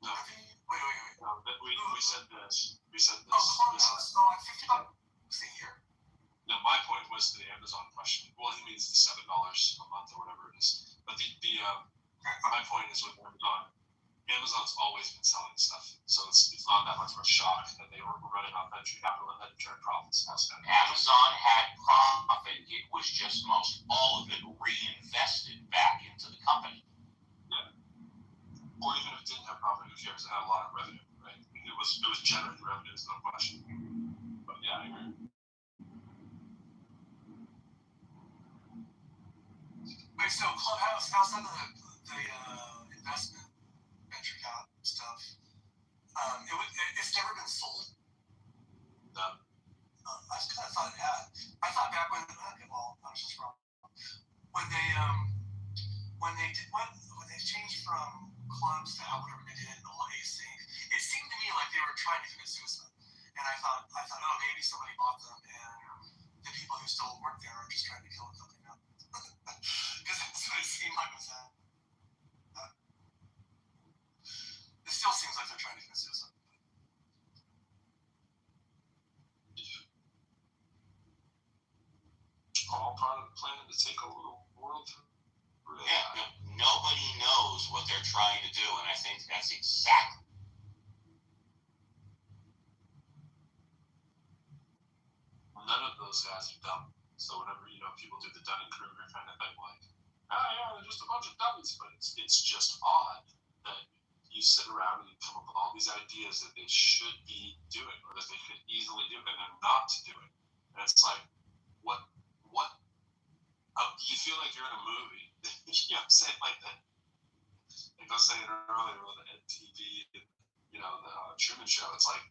No. Wait. No, we said this. We said this. Clubhouse. $50 a year. No, my point was to the Amazon question. Well, he means the $7 a month or whatever it is. But my point is with Amazon. Amazon's always been selling stuff, so it's not that much of a shock that they were running off venture capital and then turned profits. Amazon had profit; it was just most all of it reinvested back into the company. Yeah, Wait, so Clubhouse, outside of the investment venture cap stuff, it's never been sold? No. I kind of thought it had. I thought back when, okay, well, I was just wrong. When they changed from clubs to whatever they did, the whole ace thing, it seemed to me like they were trying to commit suicide. And I thought, oh, maybe somebody bought them, and the people who still work there are just trying to kill the company now. Because that's what it seemed like was that. It still seems like they're trying to commit suicide. All part of the plan to take over the world. Yeah, nobody knows what they're trying to do, and I think that's exactly. None of those guys are dumb. So whenever people do the Dunning-Kruger kind of thing, like, yeah, they're just a bunch of dummies, but it's just odd that you sit around and you come up with all these ideas that they should be doing or that they could easily do, and they're not doing. And it's like, what? You feel like you're in a movie. You know what I'm saying? Like that. Like I was saying earlier with the NTV, the Truman Show. It's like,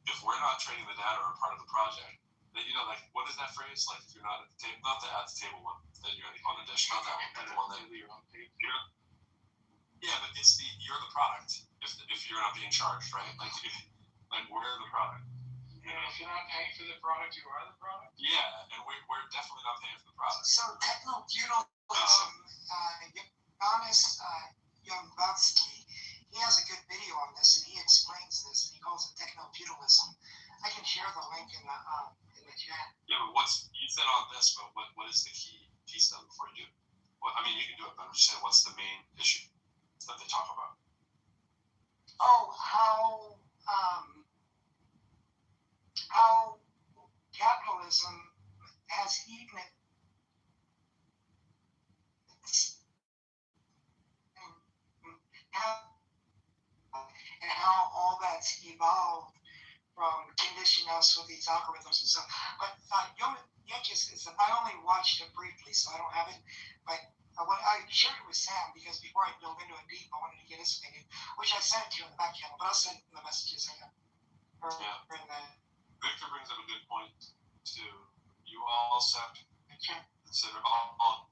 if we're not trading the data or part of the project, that like, what is that phrase? Like, if you're not at the table, not the at the table one, then you're on a dish. Not that one, but the one that you're on the table. Yeah, but it's you're the product. If you're not being charged, right? Like we're the product. If you're not paying for the product, you are the product? Yeah, and we're definitely not paying for the product. So techno-feudalism, Giannis Youngbatsky, he has a good video on this, and he explains this, and he calls it techno-feudalism. I can share the link in the chat. Yeah, but you said on this, but what is the key piece of it before you do it? Well, I mean, you can do it, but I'm just saying, what's the main issue that they talk about? Oh, how capitalism has eaten it. And how all that's evolved from conditioning us with these algorithms and stuff. But Yankees, I only watched it briefly, so I don't have it. But what I shared it with Sam, because before I dove into it deep, I wanted to get his opinion, which I sent to you in the back channel, but I'll send the messages in Victor brings up a good point, too. You also have to consider all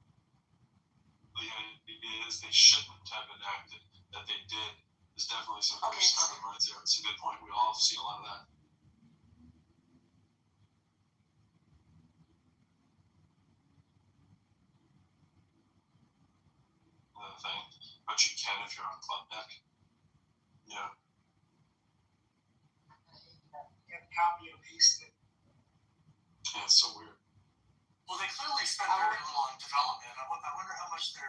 the ideas they shouldn't have enacted that they did. There's definitely some good stuff right there. It's a good point. We all have seen a lot of that. Another thing, but you can if you're on club deck. Yeah. Copy and paste it. Yeah, it's so weird. Well, they clearly spent very little on development. I wonder how much they're.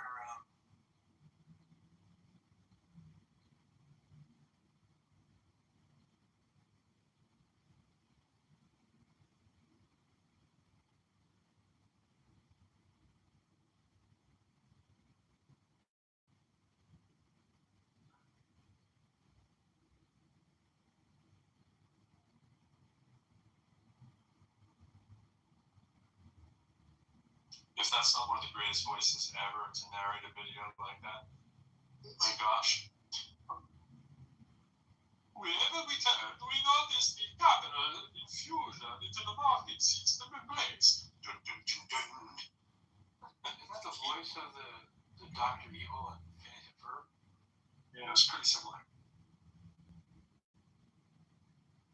If that's not one of the greatest voices ever to narrate a video like that, my gosh. Wherever we turn, we notice the capital infusion into the market system in place. Dun, dun, dun, dun. Isn't that the voice of the Dr. Evil and Phineas and Ferb? Yeah, it's pretty similar.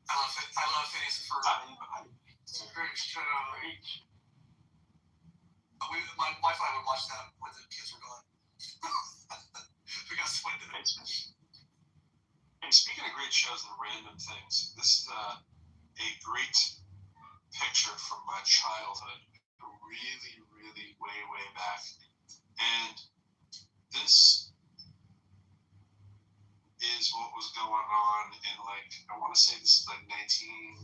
I love Phineas and Ferb. It's a great show. My wife and I would watch that when the kids were gone. Because when did they? And speaking of great shows and random things, this is a great picture from my childhood, really, really way back. And this is what was going on in, I want to say this is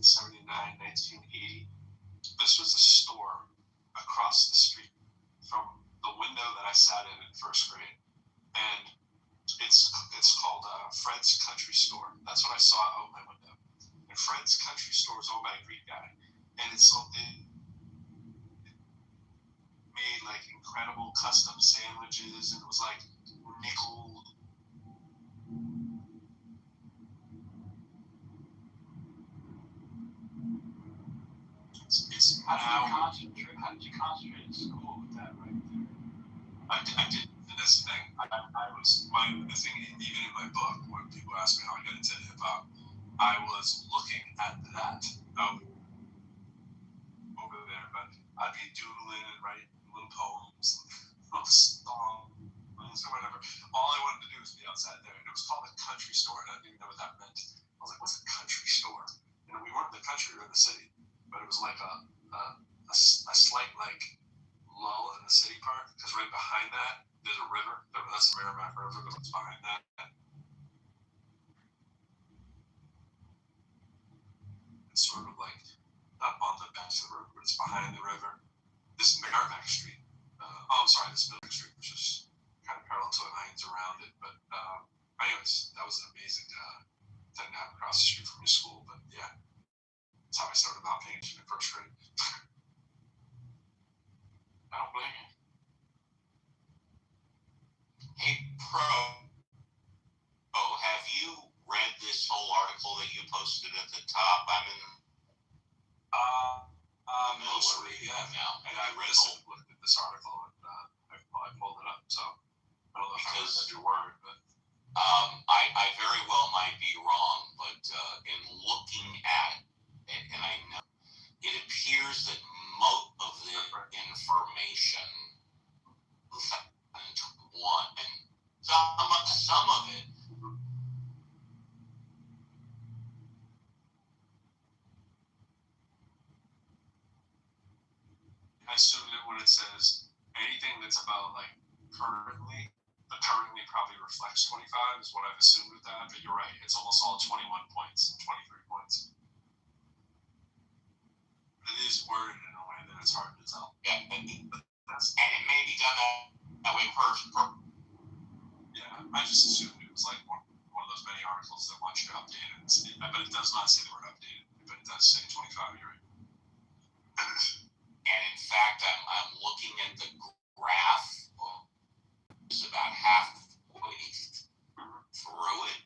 1979, 1980. This was a store across the street from the window that I sat in first grade. And it's called Fred's Country Store. That's what I saw out my window. And Fred's Country Store is owned by a Greek guy. And it made like incredible custom sandwiches, and it was like nickel. It's How did you concentrate in school with that right there? I did. And that's the thing. The thing, even in my book, when people ask me how I got into hip hop, I was looking at that over there, but I'd be doodling and writing little poems, little songs, or whatever. All I wanted to do was be outside there, and it was called a country store, and I didn't even know what that meant. I was like, "What's a country store?" And we weren't in the country; we were in the city, but it was like a slight like lull in the city part, because right behind that there's a river. That's the Merrimack River that's behind that. It's sort of like not on the banks of the river, but it's behind the river. This is Merrimack Street. This Middle Street, which is kind of parallel to the lines around it. But anyways, that was an amazing thing to have across the street from your school. But yeah, that's how I started not paying attention in first grade. I don't blame you. Hey, Pro, have you read this whole article that you posted at the top? I'm in Mostly, yeah. Now, And I read this article, and I pulled it up, so I don't know if I read your word, but I very well might be wrong, but in looking at it, and I know it appears that most of the information and some of it. I assume that when it says anything that's about like currently, the currently probably reflects 25 is what I've assumed with that, but you're right, it's almost all 21 points and 23 points. It is worded in a way that it's hard to tell. Yeah, and it may be done that way first. Yeah, I just assumed it was like one of those many articles that want you to update it. But it does not say the word updated, but it does say 25, you're right. And in fact, I'm looking at the graph. It's about halfway through it,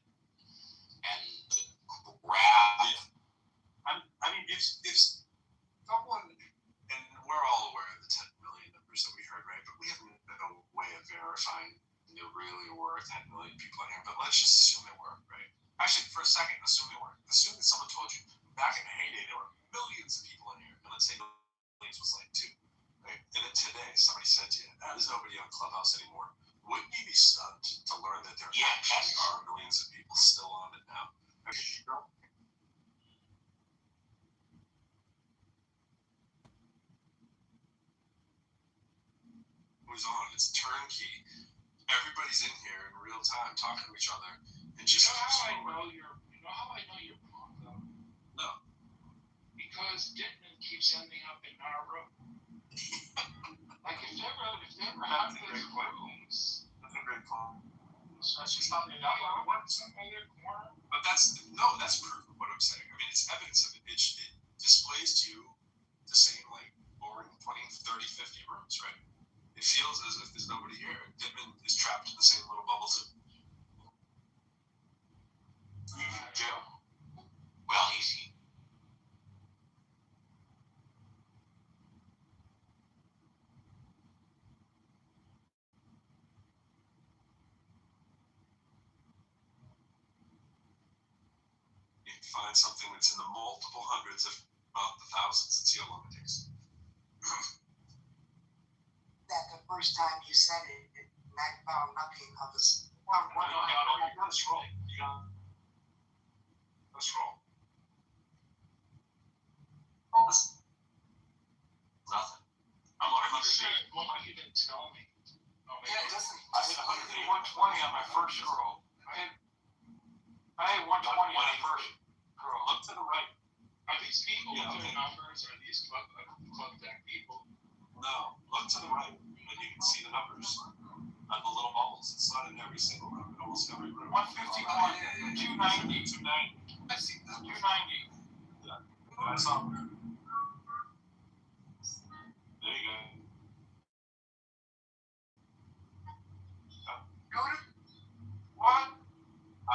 and the graph. I mean, if someone, and we're all aware of the 10 million numbers that we heard, right? But we have no way of verifying there really were 10 million people in here. But let's just assume there were, right? Actually, for a second, assume there were. Assume that someone told you back in the heyday there were millions of people in here, and let's say millions was like 2, right? And then today somebody said to you, "There's nobody on Clubhouse anymore." Wouldn't you be stunned to learn that there actually are millions of people still on it now? Who's on? It's turnkey. Everybody's in here in real time talking to each other. And just You know how I know you're wrong though? No. Because Dittman keeps ending up in our room. Like if they ever have those rooms. That's a great call. That's just not enough. I want some other corner. But that's proof of what I'm saying. I mean, it's evidence of it. It displays to you the same, like, over 20, 30, 50 rooms, right? It feels as if there's nobody here. Dittman is trapped in the same little bubble, too. Joe. Well, he's. Find something that's in the multiple hundreds, if not the thousands, and see how long it takes. That the first time you said it, I found nothing of this. Well, Let's roll. Let's roll. Nothing. I'm on 100. Why don't you even tell me? Yeah, it doesn't. I hit 100 120 on my first scroll. I hit 120 on my first. Look to the right. Are these people with their numbers? Are these club deck people? No, look to the right, and you can see the numbers on the little bubbles. It's not in every single room, in almost every room. 151, 290, 290. I see the 290. Yeah, I saw them. There you go.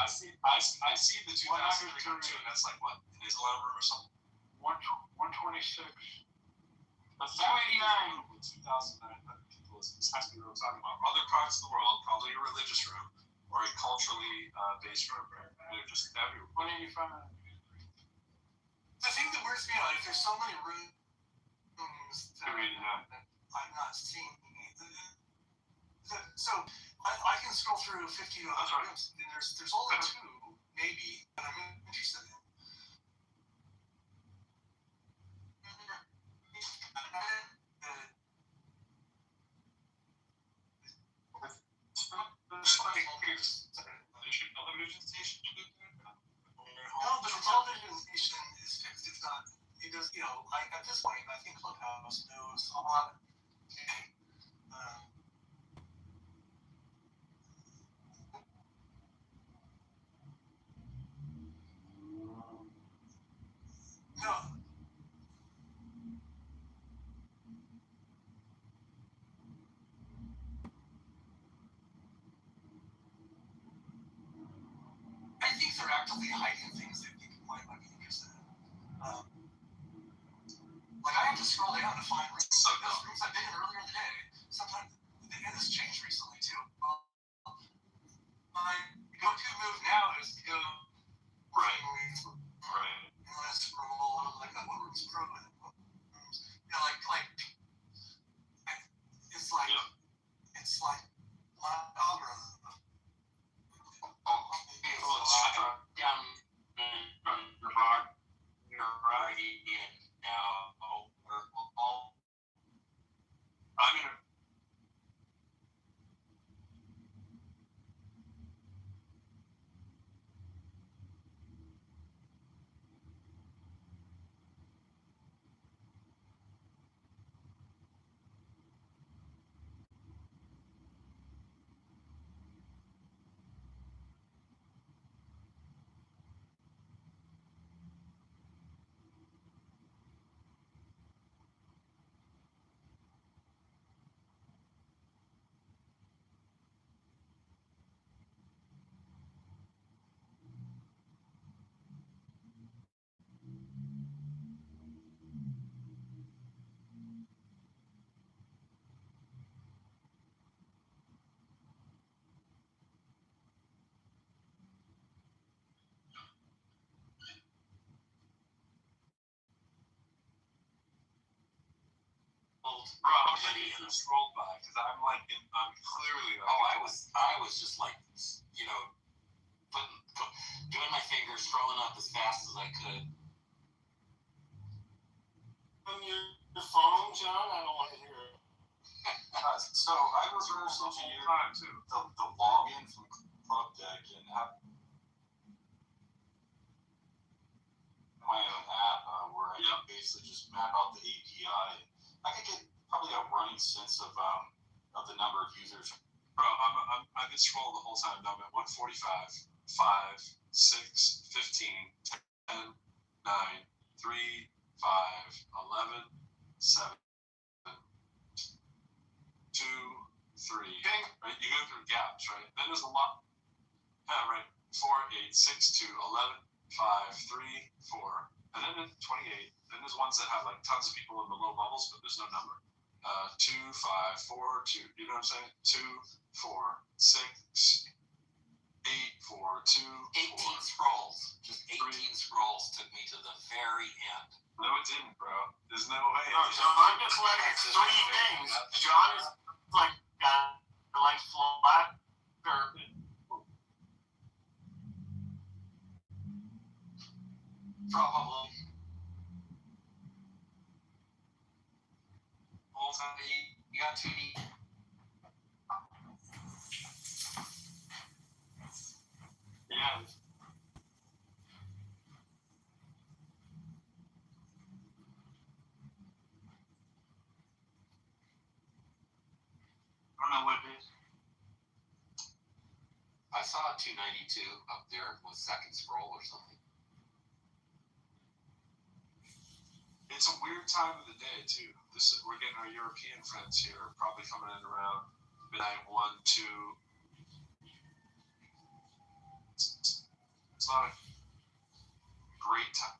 see the 2003 cartoon. That's like what? An Islam room or something? 126. That's 289 with 2009. People, this has to be what I'm talking about. Other parts of the world, probably a religious room or a culturally based room, right? They're just everywhere. 185. The thing that weirds me out, if there's so many rooms that I'm not seeing, so I can scroll through 50 to 100 rooms, and there's only two, maybe, that I'm interested in. No, but the television station is fixed. It's not. It does. You know, at this point, I think Clubhouse knows a lot. No. I think they're actively hiding things that people might be interested in. Like I have to scroll down to find rooms. So those rooms I've been in earlier in the day. Sometimes, and this changed recently too. My go-to move now is to go right. And I scroll like what rooms pro in. You know, it's like my algorithm. Bro, I'm ready to scroll by because I'm clearly. I was just like, you know, doing my fingers, scrolling up as fast as I could. On your phone, John? I don't want to hear it. So I was listening to your time too. The login from Club Deck and have my own app where I can basically just map out the API. I could get probably a running sense of the number of users. Bro, I've been scrolling the whole time. Now I'm at 145, 5, 6, 15, 10, 9, 3, 5, 11, 7, 2, 3. Right? You go through gaps, right? Then there's a lot. Right. 4, 8, 6, 2, 11, 5, 3, 4. And then 28. Then there's ones that have like tons of people in the low levels, but there's no number. 2, 5, 4, 2. You know what I'm saying? 2, 4, 6, 8, 4, 2, 18 scrolls. Just 18 scrolls took me to the very end. No, it didn't, bro. There's no way. No, John gets like 3 things. John is like flat or Probably. You got 2D. Yeah. I don't know what it is. I saw 292 up there with second scroll or something. It's a weird time of the day too. We're getting our European friends here, probably coming in around midnight, 1, 2. it's not a great time.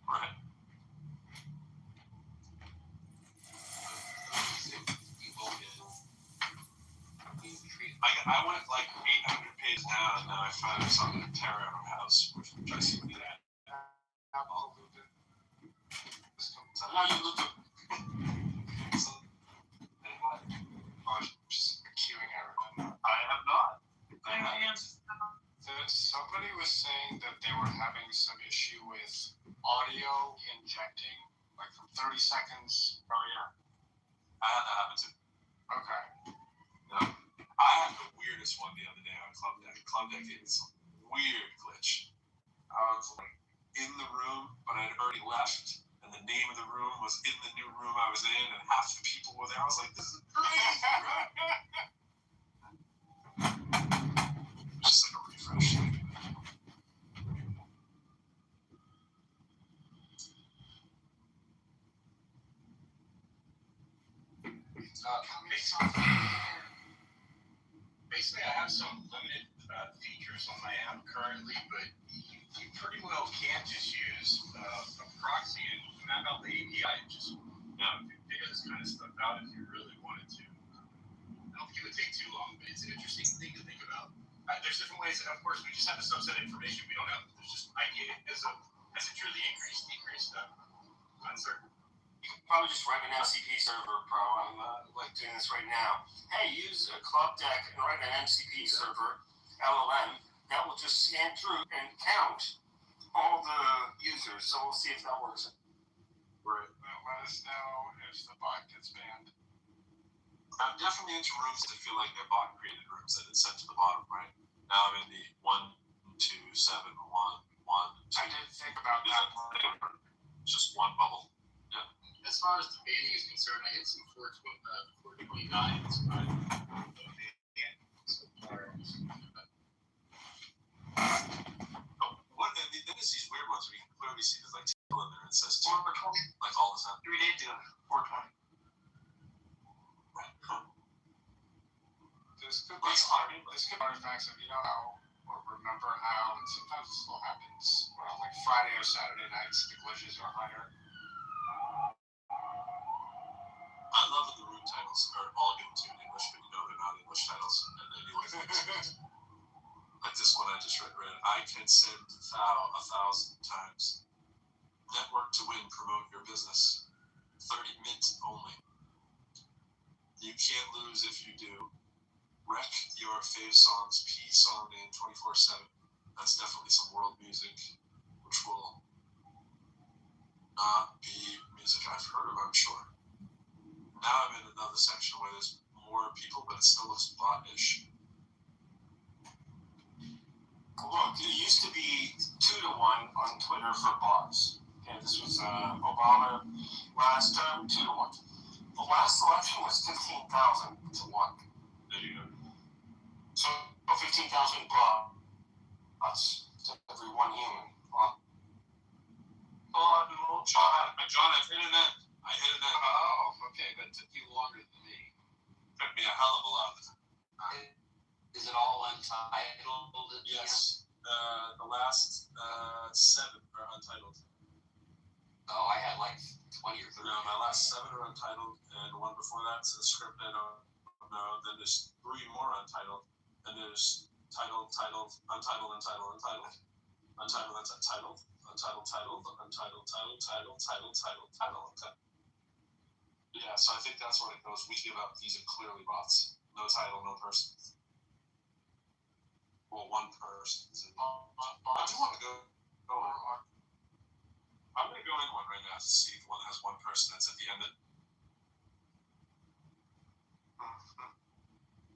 Right. I went like 800 pages down, and now I finally saw the Terror out of house, which I see what that. Now you look at I have not. Somebody was saying that they were having some issue with audio injecting, like from 30 seconds. Oh yeah, I had that happen too. Okay. No, I had the weirdest one the other day on Club Deck. Club Deck gave me some weird glitch. I was like in the room, but I'd already left. And the name of the room was in the new room I was in, and half the people were there. I was like, this is crazy, bro. Just like a refresh. Basically, I have some limited features on my app currently, but you pretty well can just use a proxy and map out the API and just figure this kind of stuff out if you really wanted to. I don't think it would take too long, but it's an interesting thing to think about. There's different ways. Of course, we just have a subset of information. We don't know. There's just ideas of has it truly increased, decreased, uncertain. You can probably just write an MCP server, Pro. I'm like doing this right now. Hey, use a Club Deck and write an MCP server, LLM, that will just scan through and count all the users. So we'll see if that works. Right. Let us know if the bot gets banned. I'm definitely into rooms that feel like they're bot created rooms that it's set to the bottom, right? Now I'm in the 1, 2, 7, 1, 1. I did think about that. Just one bubble. Yeah. As far as the banning is concerned, I hit some 429s, but What? Then there's these weird ones where you can clearly see there's like table in there and it says 2, like all the time. 3 days ago, 420. This could be artifacts of, or remember how, and sometimes this still happens, well, like Friday or Saturday nights, the glitches are higher. I love that the room titles are all given to you in English, but they're not English titles, and then you like this one I just read. I can send thou 1,000 times. Network to win, promote your business. 30 mint only. You can't lose if you do. Wreck your fave songs, P song name 24/7. That's definitely some world music, which will not be music I've heard of, I'm sure. Now I'm in another section where there's more people, but it still looks bot-ish. Look, it used to be 2 to 1 on Twitter for bots. Okay, this was Obama last term, 2 to 1. The last election was 15,000 to 1. There you go. So 15,000 bots to every one human. John, I've hit an end. I hit an end. Oh, okay, that took you longer than me. Took me a hell of a lot of time. Is it all untitled? Yes. The last 7 are untitled. Oh, I had like 20 or 30. No, my last 7 are untitled, and one before that's a script I don't know. Then there's 3 more untitled, and there's titled, untitled, untitled, untitled, untitled, that's untitled, untitled, titled, untitled, titled, titled, titled, titled, titled, untitled. Yeah, so I think that's what it goes. We give up. These are clearly bots. No title, no person. Well, one person. I do want to go on. I'm going to go in one right now to see the one that has one person that's at the end of it.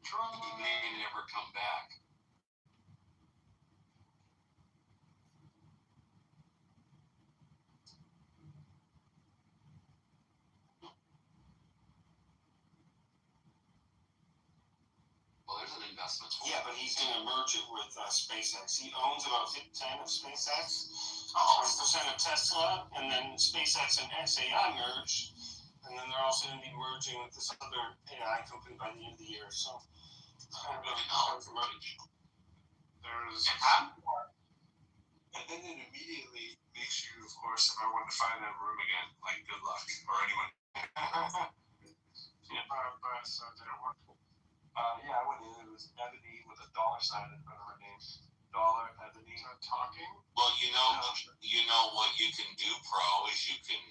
He may never come back. Well, there's an investments. Yeah, but he's going to merge it with SpaceX. He owns about 10 of SpaceX, 20% of Tesla, and then SpaceX and SAI merged. And then they're also going to be merging with this other AI company by the end of the year. So, there's. And then it immediately makes you, of course, if I wanted to find that room again, like, good luck, or anyone. Yeah. So did it work? Yeah, I went in. It was Ebony with a $sign in front of her name. Dollar Ebony. Talking. Well, you know what you can do, Pro, is you can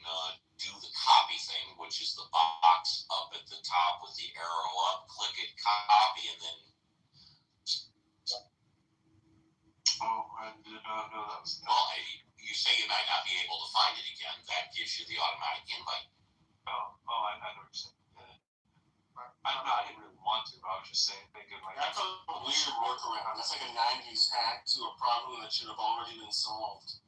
do the copy thing, which is the box up at the top with the arrow up. Click it, copy, and then. Oh, I did not know that was. Well, you say you might not be able to find it again. That gives you the automatic invite. I know what you're saying. I don't know. I didn't really want to. I was just thinking like. That's a weird workaround. That's like a 90s hack to a problem that should have already been solved.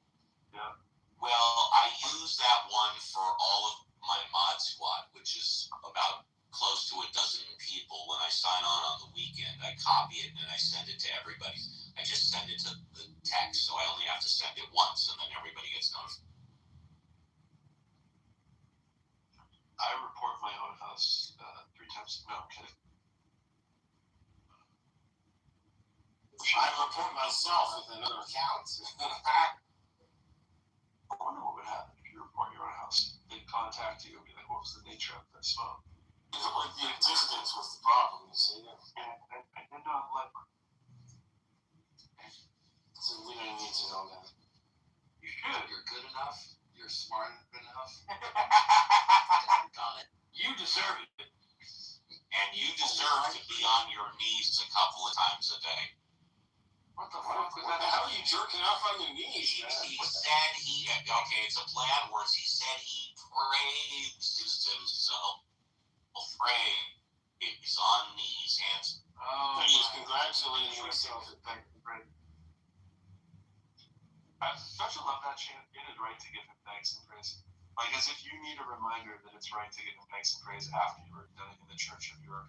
Yeah. Well, I use that one for all of my mod squad, which is about close to a dozen people. When I sign on the weekend, I copy it and I send it to everybody. I just send it to the text, so I only have to send it once, and then everybody gets notified. I report my own house 3 times. No, I'm kidding. I report myself with another account. I wonder what would happen if you report your own house. They'd contact you and be like, what was the nature of that smoke? Like the distance was the problem, you see? And I did not like. So we don't need to know that. You should. You're good enough. You're smart enough. You deserve it. And you deserve to be on your knees a couple of times a day. What the fuck was that? How are you jerking off on your knees? He said okay, it's a play on words. He said he praises himself. He's on knees, hands. Oh, he's congratulating himself. Don't you love that chant? It is right to give him thanks and praise. Like, as if you need a reminder that it's right to give him thanks and praise after you were done in the church of your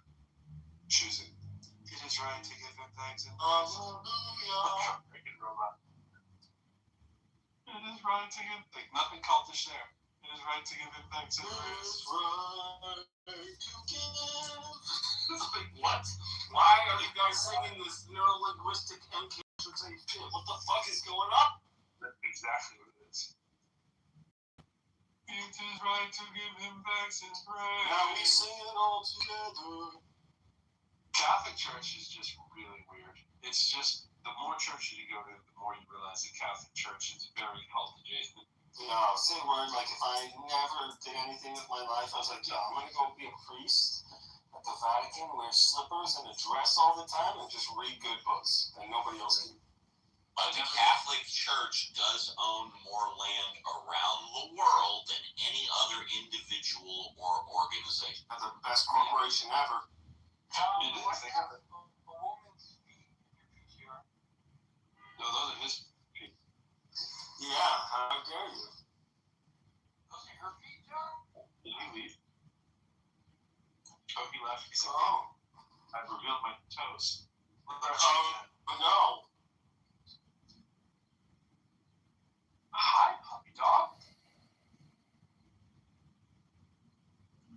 choosing. It is right to give him thanks and praise. Freaking robot. It is right to give, like, nothing cultish there. It is right to give him thanks and praise. Like, what? Why are you guys singing this neuro-linguistic MK shit? What the fuck is going on? That's exactly what it is. It is right to give him thanks and praise. Now we sing it all together. Catholic Church is just really weird. It's just, the more churches you go to, the more you realize the Catholic Church is very cult adjacent. No, say a word, like if I never did anything with my life, I was like, I'm gonna go be a priest at the Vatican, wear slippers and a dress all the time, and just read good books that nobody else can. But the Catholic Church does own more land around the world than any other individual or organization. That's the best corporation ever. It is. They got a woman's feet in your PTR. No, those are his feet. Yeah, how dare you? Those are your feet, John? Did he leave? Oh, he left. He's like, I've revealed my toes. No. Hi, puppy dog.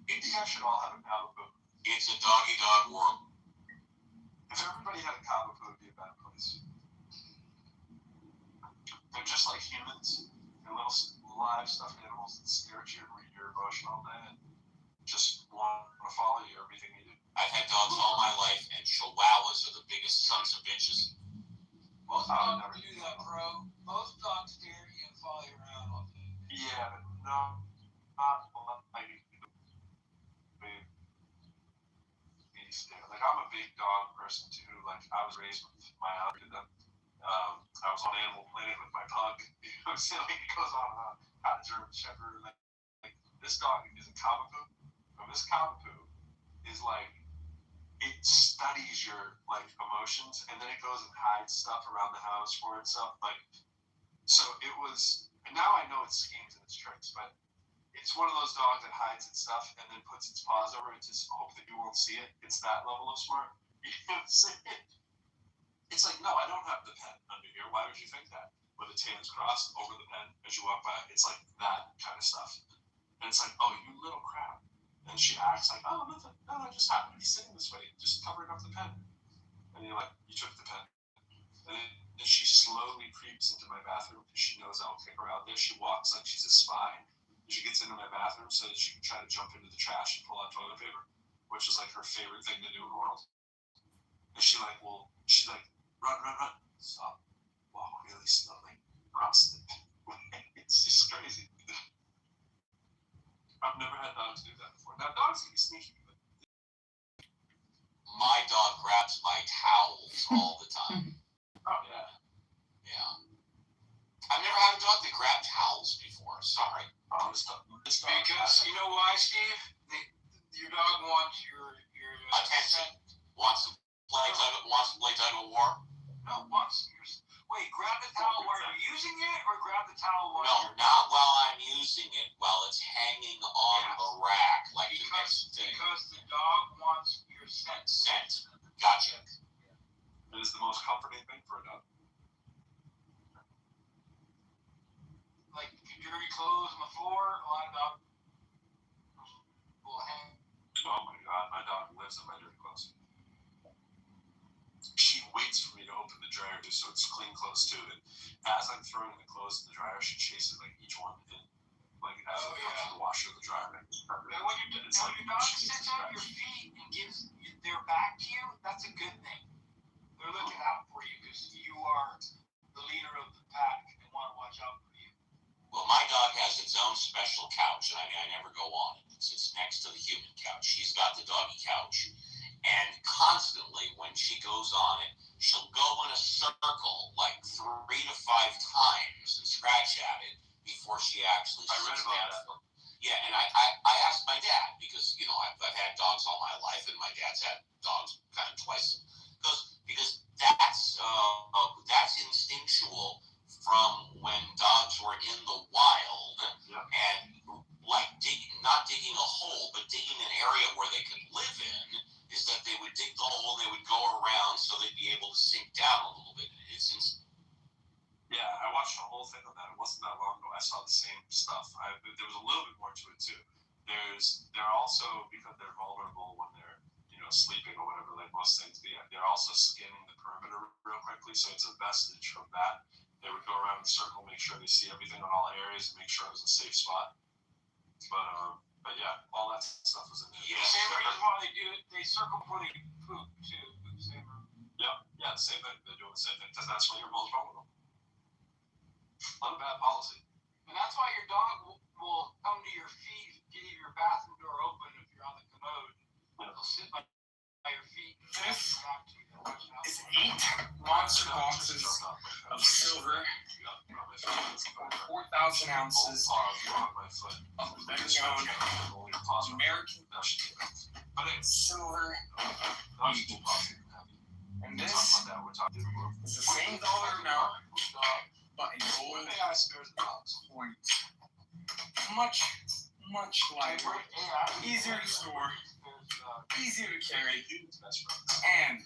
You guys should all have a Cavapoo. It's a doggy-dog world. If everybody had a Cavapoo, it would be a bad place. They're just like humans. They're little live stuffed animals that stare at you and read your emotion all day and just want to follow you everything you do. I've had dogs all my life, and Chihuahuas are the biggest sons of bitches. Most dogs never do that, bro. Most dogs stare at you and follow you around all day. Yeah, but no, not like like I'm a big dog person too. Like I was raised with my aunt. I was on Animal Planet with my pug. You know what I'm saying? Like it goes on and on. Had a German Shepherd. Like this dog is a Cavapoo. And this Cavapoo is like it studies your like emotions, and then it goes and hides stuff around the house for itself. Like so, it was. And now I know its schemes and its tricks, but it's one of those dogs that hides its stuff and then puts its paws over it to hope that you won't see it. It's that level of smart. You know what I'm saying? It's like, no, I don't have the pen under here. Why would you think that? With its hands crossed over the pen as you walk by. It's like that kind of stuff. And it's like, oh, you little crap. And she acts like, oh, nothing. No, I just happened to be sitting this way, just covering up the pen. And you're like, you took the pen. And then she slowly creeps into my bathroom because she knows I'll kick her out there. She walks like she's a spy. She gets into my bathroom so that she can try to jump into the trash and pull out toilet paper, which is like her favorite thing to do in the world. And she's like, run. Stop. Walk really slowly across the It's just crazy. I've never had dogs do that before. Now, dogs can be sneaky. But... My dog grabs my towels all the time. Oh, yeah. Yeah. I've never had a dog that grabbed towels before. Sorry. Oh, this dog. Because, you know why, Steve? Your dog wants your attention. Wants to play tug of war? No, wants your... Wait, grab the towel while you're using it, or grab the towel while No, not while I'm using it, while it's hanging on the rack like the next day. Because the dog wants your scent. Gotcha. It is the most comforting thing for a dog. Like, if you dirty clothes on the floor, a lot of dogs will hang. Oh my god, my dog lives in my dirty clothes. She waits for me to open the dryer just so it's clean clothes too. And as I'm throwing the clothes in the dryer, she chases like each one in. Like as it comes from the washer or the dryer. And when your dog sits on your feet and gives their back to you, that's a good thing. They're looking out for you because you are the leader of the pack and want to watch out for you. Well, my dog has its own special couch, and I never go on it. It sits next to the human couch. She's got the doggy couch. And constantly, when she goes on it, she'll go in a circle like 3 to 5 times and scratch at it before she actually sits down. Yeah, and I asked my dad, because, you know, I've had dogs all my life, and my dad's had dogs kind of twice. Because that's instinctual from when dogs were in the wild, and like not digging a hole, but digging an area where they could live in, is that they would dig the hole, they would go around so they'd be able to sink down a little bit. Yeah, I watched the whole thing on that. It wasn't that long ago. I saw the same stuff. There was a little bit more to it too. They're also, because they're vulnerable when they're, you know, sleeping or whatever, like most things, they're also scanning the perimeter real quickly. So it's a vestige from that. They would go around the circle, make sure they see everything on all areas, and make sure it was a safe spot. But yeah, all that stuff was in there. Yeah, same reason why they do it. They circle before they poop too. Yeah, same thing. They're doing the same thing because that's when you're most vulnerable. Not a bad policy. And that's why your dog will come to your feet, get your bathroom door open if you're on the commode. They'll sit by your feet. This is 8 monster boxes of silver, 4,000 ounces of better known American silver. And this is the same dollar amount, but in gold coins. Much lighter, easier to store, easier to carry, and a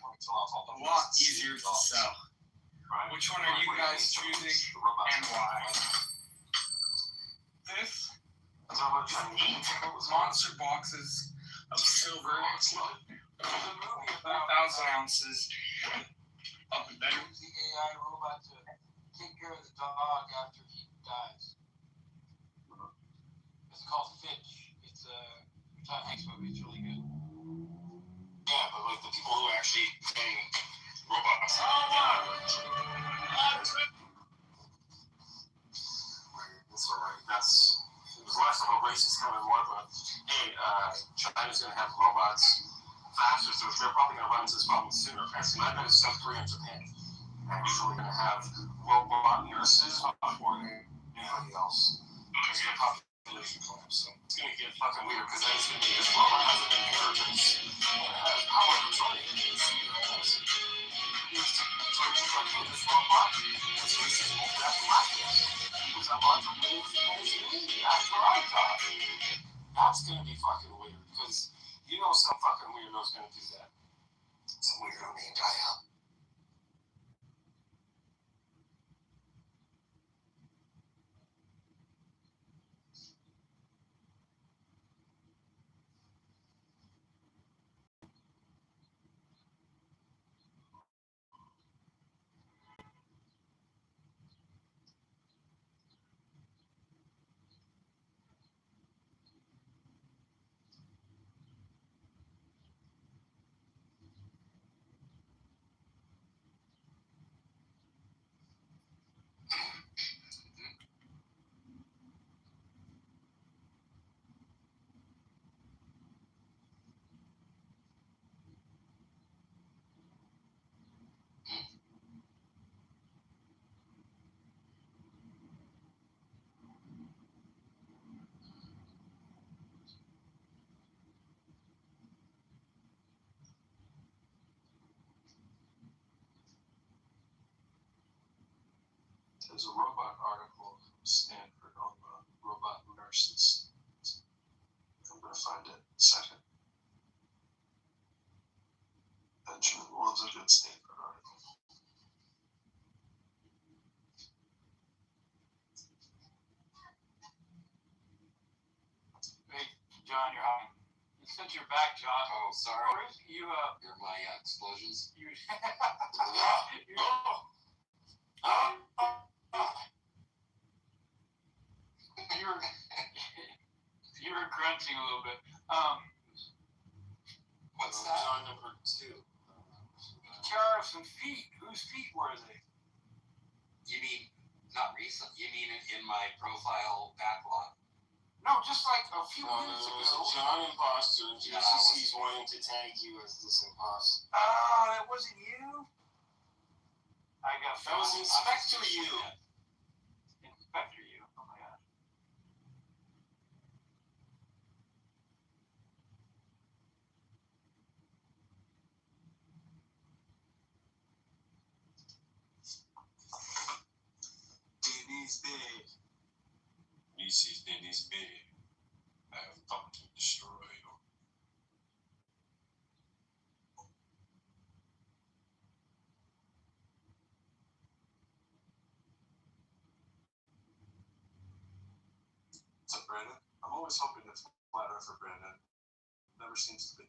lot easier to sell. Which one are you guys choosing and why? This is 8 monster boxes of silver, 4,000 ounces of the better. Use the AI robot to take care of the dog after he dies. It's called Fitch. It's a Tom Hanks movie. It's really good. Yeah, but like the people who actually hang robots. So like it was less of a racist kind of more of a, hey, China's gonna have robots faster, so they're probably gonna run into this problem sooner. Actually, I bet it's South Korea and Japan actually gonna have robot nurses before anybody else. Because of the population collapse. So it's gonna get fucking weird because then it's gonna be this robot has an inheritance and has power controlling it. This robot is racist over after Latvia. Because I'm on the move after I thought. That's gonna be fucking weird because you know some fucking weirdo's gonna do that. Some weirdo. There's a robot article from Stanford on robot nurses. I'm going to find it in a second. Benjamin loves a good Stanford article. Hey, John, you're hiding. You said you're back, John. Oh, sorry. You, You're my explosions. you, you were grunting a little bit. What's that? John number 2. Tariffs and feet. Whose feet were they? You mean not recent? You mean in my profile backlog? No, just like a few No, minutes there ago. was a John imposter, and No, JCC's wanting to tag you as this imposter. Oh, that wasn't you? I got That was Inspector U. Inspector U. Oh my god. Denny's Day. Mrs. Denny's Day. I have come to destroy you. What's up, Brandon? I'm always hoping it's flat earther, Brandon. Never seems to be.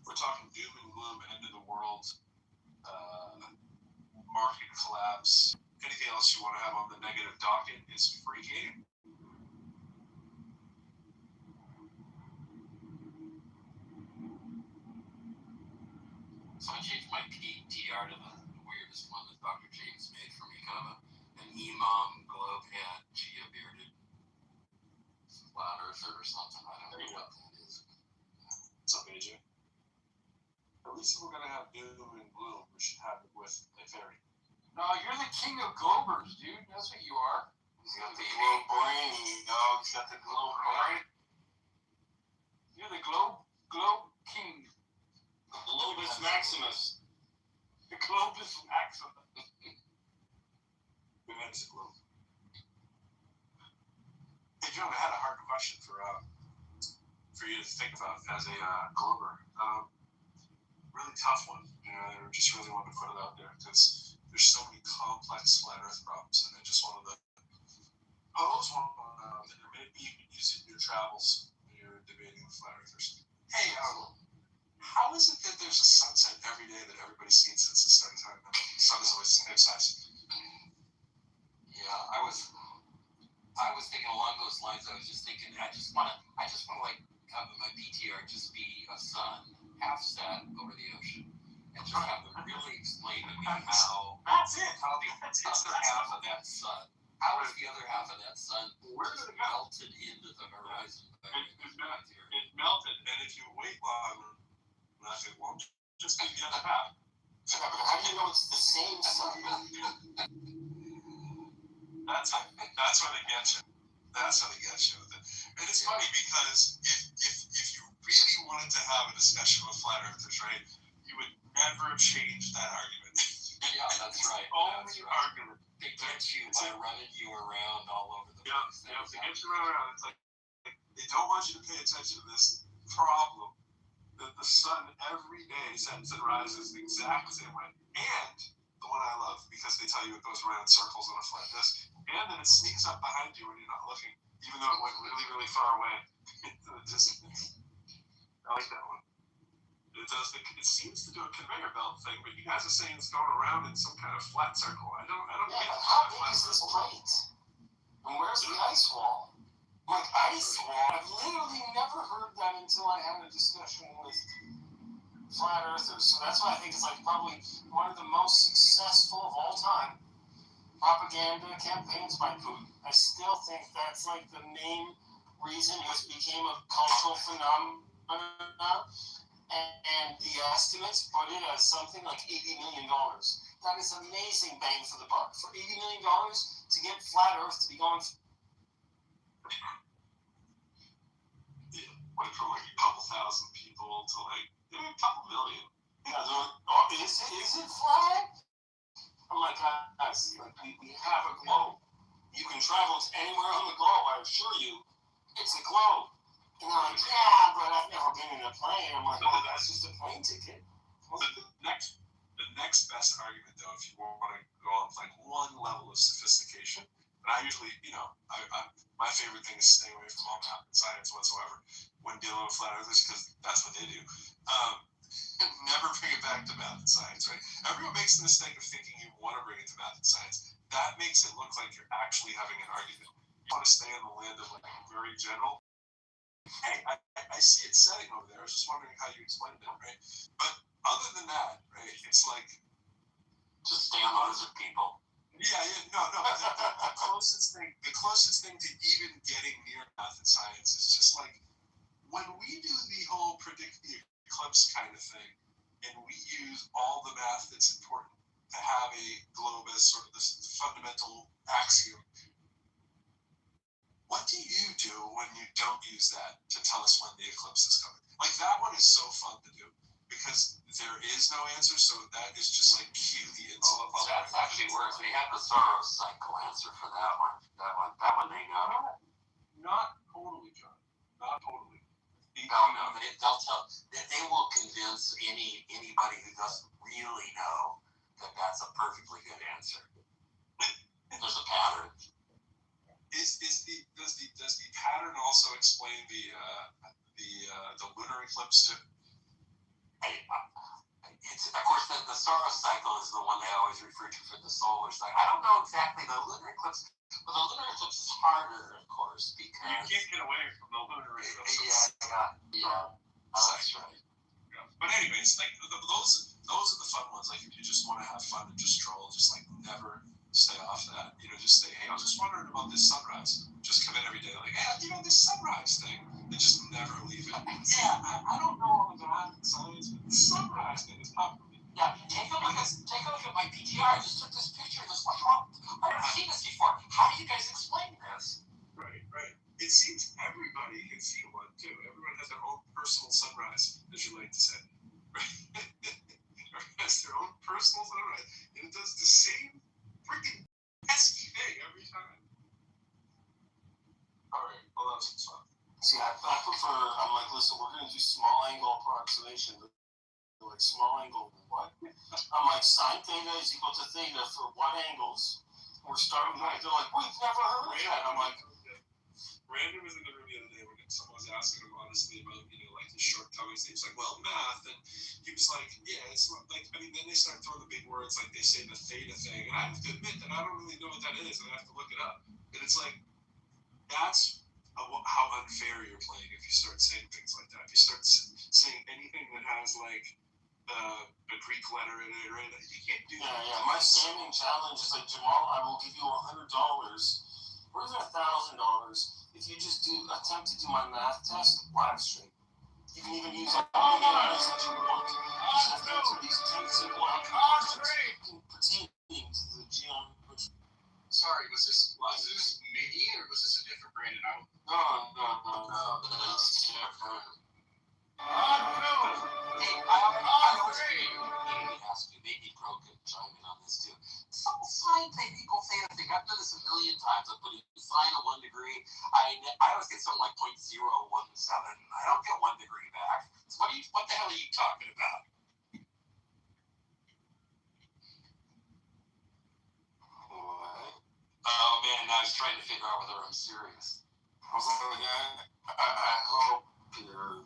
We're talking doom and gloom, end of the world, market collapse. Anything else you want to have on the negative docket is free game. So I changed my PTR to the weirdest one that Dr. James made for me, kind of an imam, globe head, chia bearded, flat earther or something. I don't know what that is. What's up, AJ? At least if we're gonna have doom and gloom, we should have it with a fairy. No, you're the king of globers, dude. That's what you are. He's got the globe brain, dog. He's got the globe brain. You're the globe king. Globus Maximus. The globus maximus. Who has a globe? Hey, John, I had a hard question for you to think about as a glober. Really tough one. I just really wanted to put it out there because there's so many complex flat Earth problems, and I just wanted to pose one that maybe you can use in your travels when you're debating with flat Earthers. Hey, how is it that there's a sunset every day that everybody's seen since the start of time? And the sun is always the same size. Yeah, I was thinking along those lines. I was just thinking, I just want to like have my PTR just be a sun half set over the ocean, and just have them really explain to me how the other half of that sun, how is the other half of that sun melted into the horizon? It melted, and if you wait long enough, it won't just be the other half. Yeah, but how do you know it's the same sun? That's where they get you. That's how they get you with it. And it's funny because if you really wanted to have a discussion with flat earthers, right, you would never change that argument. Yeah, that's right. Only argument. They get you by running you around all over the place. Yeah, they get you around. It's like they don't want you to pay attention to this problem that the sun every day sets and rises the exact same way. And the one I love, because they tell you it goes around in circles on a flat disk, and then it sneaks up behind you when you're not looking, even though it went really, really far away into the distance. I like that one. It seems to do a conveyor belt thing, but you guys are saying it's going around in some kind of flat circle. I don't Yeah, get but it. how big is this plate? And where's the ice wall? Like, ice wall? I've literally never heard that until I had a discussion with flat earthers. So that's why I think it's like probably one of the most successful of all time propaganda campaigns by Putin. I still think that's like the main reason it became a cultural phenomenon. and the estimates put it as something like $80 million. That is amazing bang for the buck. For $80 million to get flat Earth to be gone. Yeah, went from like a couple thousand people to like a couple million. Yeah, is it flat? I'm like, guys, we have a globe. You can travel to anywhere on the globe, I assure you. It's a globe. And they're like, yeah, but I've never been in a plane. I'm like, oh, that's just a plane ticket. The next best argument, though, if you want to go up like one level of sophistication, and I usually, my favorite thing is staying away from all math and science whatsoever when dealing with flat earthers, because that's what they do. Never bring it back to math and science, right? Everyone makes the mistake of thinking you want to bring it to math and science. That makes it look like you're actually having an argument. You want to stay in the land of like very general. Hey, I see it setting over there. I was just wondering how you explained it, right? But other than that, right, it's like just stay on the lizard people. Yeah, no. The closest thing to even getting near math and science is just like when we do the whole predict the eclipse kind of thing, and we use all the math that's important to have a globe as sort of this fundamental axiom. What do you do when you don't use that to tell us when the eclipse is coming? Like, that one is so fun to do because there is no answer, so that is just like cue the insult. Well, that's actually worse. We have the Soros cycle answer for that one. That one they know. Not totally, John. Not totally. No, they'll tell. They will convince anybody who doesn't really know that that's a perfectly good answer. There's a pattern. Does the pattern also explain the lunar eclipse too? It's of course the Soros cycle is the one they always refer to for the solar cycle. I don't know exactly the lunar eclipse, but the lunar eclipse is harder, of course, because you can't get away from the lunar eclipse. Yeah. That's right. Yeah. But anyways, like those are the fun ones. Like if you just want to have fun and just troll, just like never stay off that. Just say, hey, I was just wondering about this sunrise. Just come in every day, like, hey, this sunrise thing. And just never leave it. Yeah, I don't know all the math and science, but the sunrise thing is popular. Yeah, take a look at my PTR. I just took this picture. This what's wrong? I've never seen this before. How do you guys explain this? Right. It seems everybody can see one too. Everyone has their own personal sunrise, as you like to say. Right? Everyone has their own personal sunrise, and it does the same freaking pesky thing every time. All right, well that was fun. See, I prefer. I'm like, listen, we're gonna do small angle approximation. They're like, small angle what? I'm like, sine theta is equal to theta for what angles? We're starting. They're like, we've never heard of that. I'm like. Brandon was in the room the other day when someone was asking him honestly about, like his shortcomings. He was like, well, math. And he was like, yeah, it's like, then they start throwing the big words like they say the theta thing. And I have to admit that I don't really know what that is, and I have to look it up. And it's like, that's how unfair you're playing if you start saying things like that. If you start saying anything that has like a Greek letter in it, right? You can't do that. Yeah. My standing challenge is like, Jamal, I will give you $100. Or even $1,000 if you just attempt to do my math test live stream. You can even use any device that you want. Just attempt to these 10 simple pertaining to the geometry. Sorry, was this me or was this a different Brandon? No. Hey, I always ask you, maybe Pro could chime in on this too. Some sine thing, equal theta thing. I've done this a million times. I put in sine of 1 degree. I always get something like 0.017. I don't get 1 degree back. So what the hell are you talking about? What? Oh man, I was trying to figure out whether I'm serious. I was like, I hope you're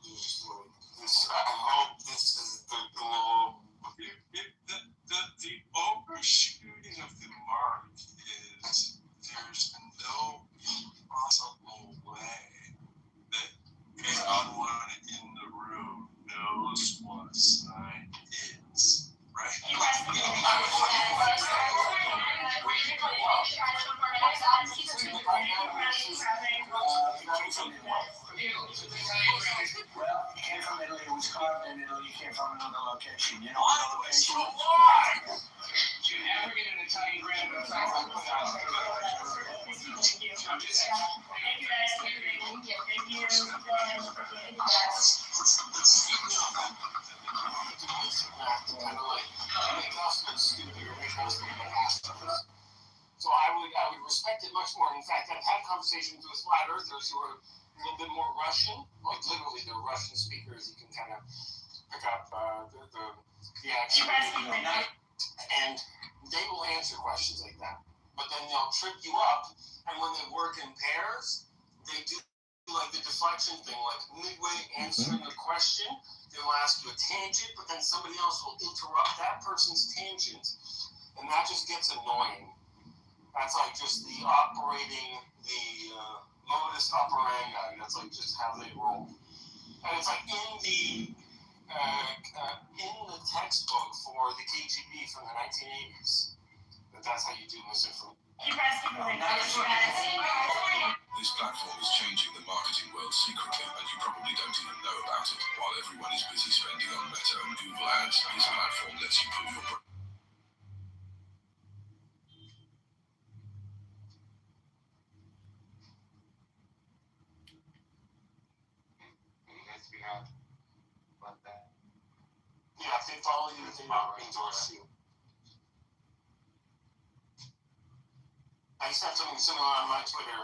just like this. I hope this is the globe. The overshooting of the mark is there's no possible way that anyone in the room knows what sine is, right? Well, and from Italy, it was called So what? African and Italian grand. Thank you guys. Thank you. So I would respect it much more. In fact, I've had conversations with flat earthers who are a little bit more Russian, like literally they're Russian speakers. You can kind of pick up the accent, and they will answer questions like that. But then they'll trip you up, and when they work in pairs, they do like the deflection thing, like midway answering a question, they'll ask you a tangent, but then somebody else will interrupt that person's tangent, and that just gets annoying. That's like just the operating, the modus operandi. That's like just how they roll. And it's like in the textbook for the KGB from the 1980s, that's how you do misinformation. This platform is changing the marketing world secretly, and you probably don't even know about it. While everyone is busy spending on Meta and Google ads, this platform lets you put your Yeah, if they follow you, they endorse you. I used to have something similar on my Twitter.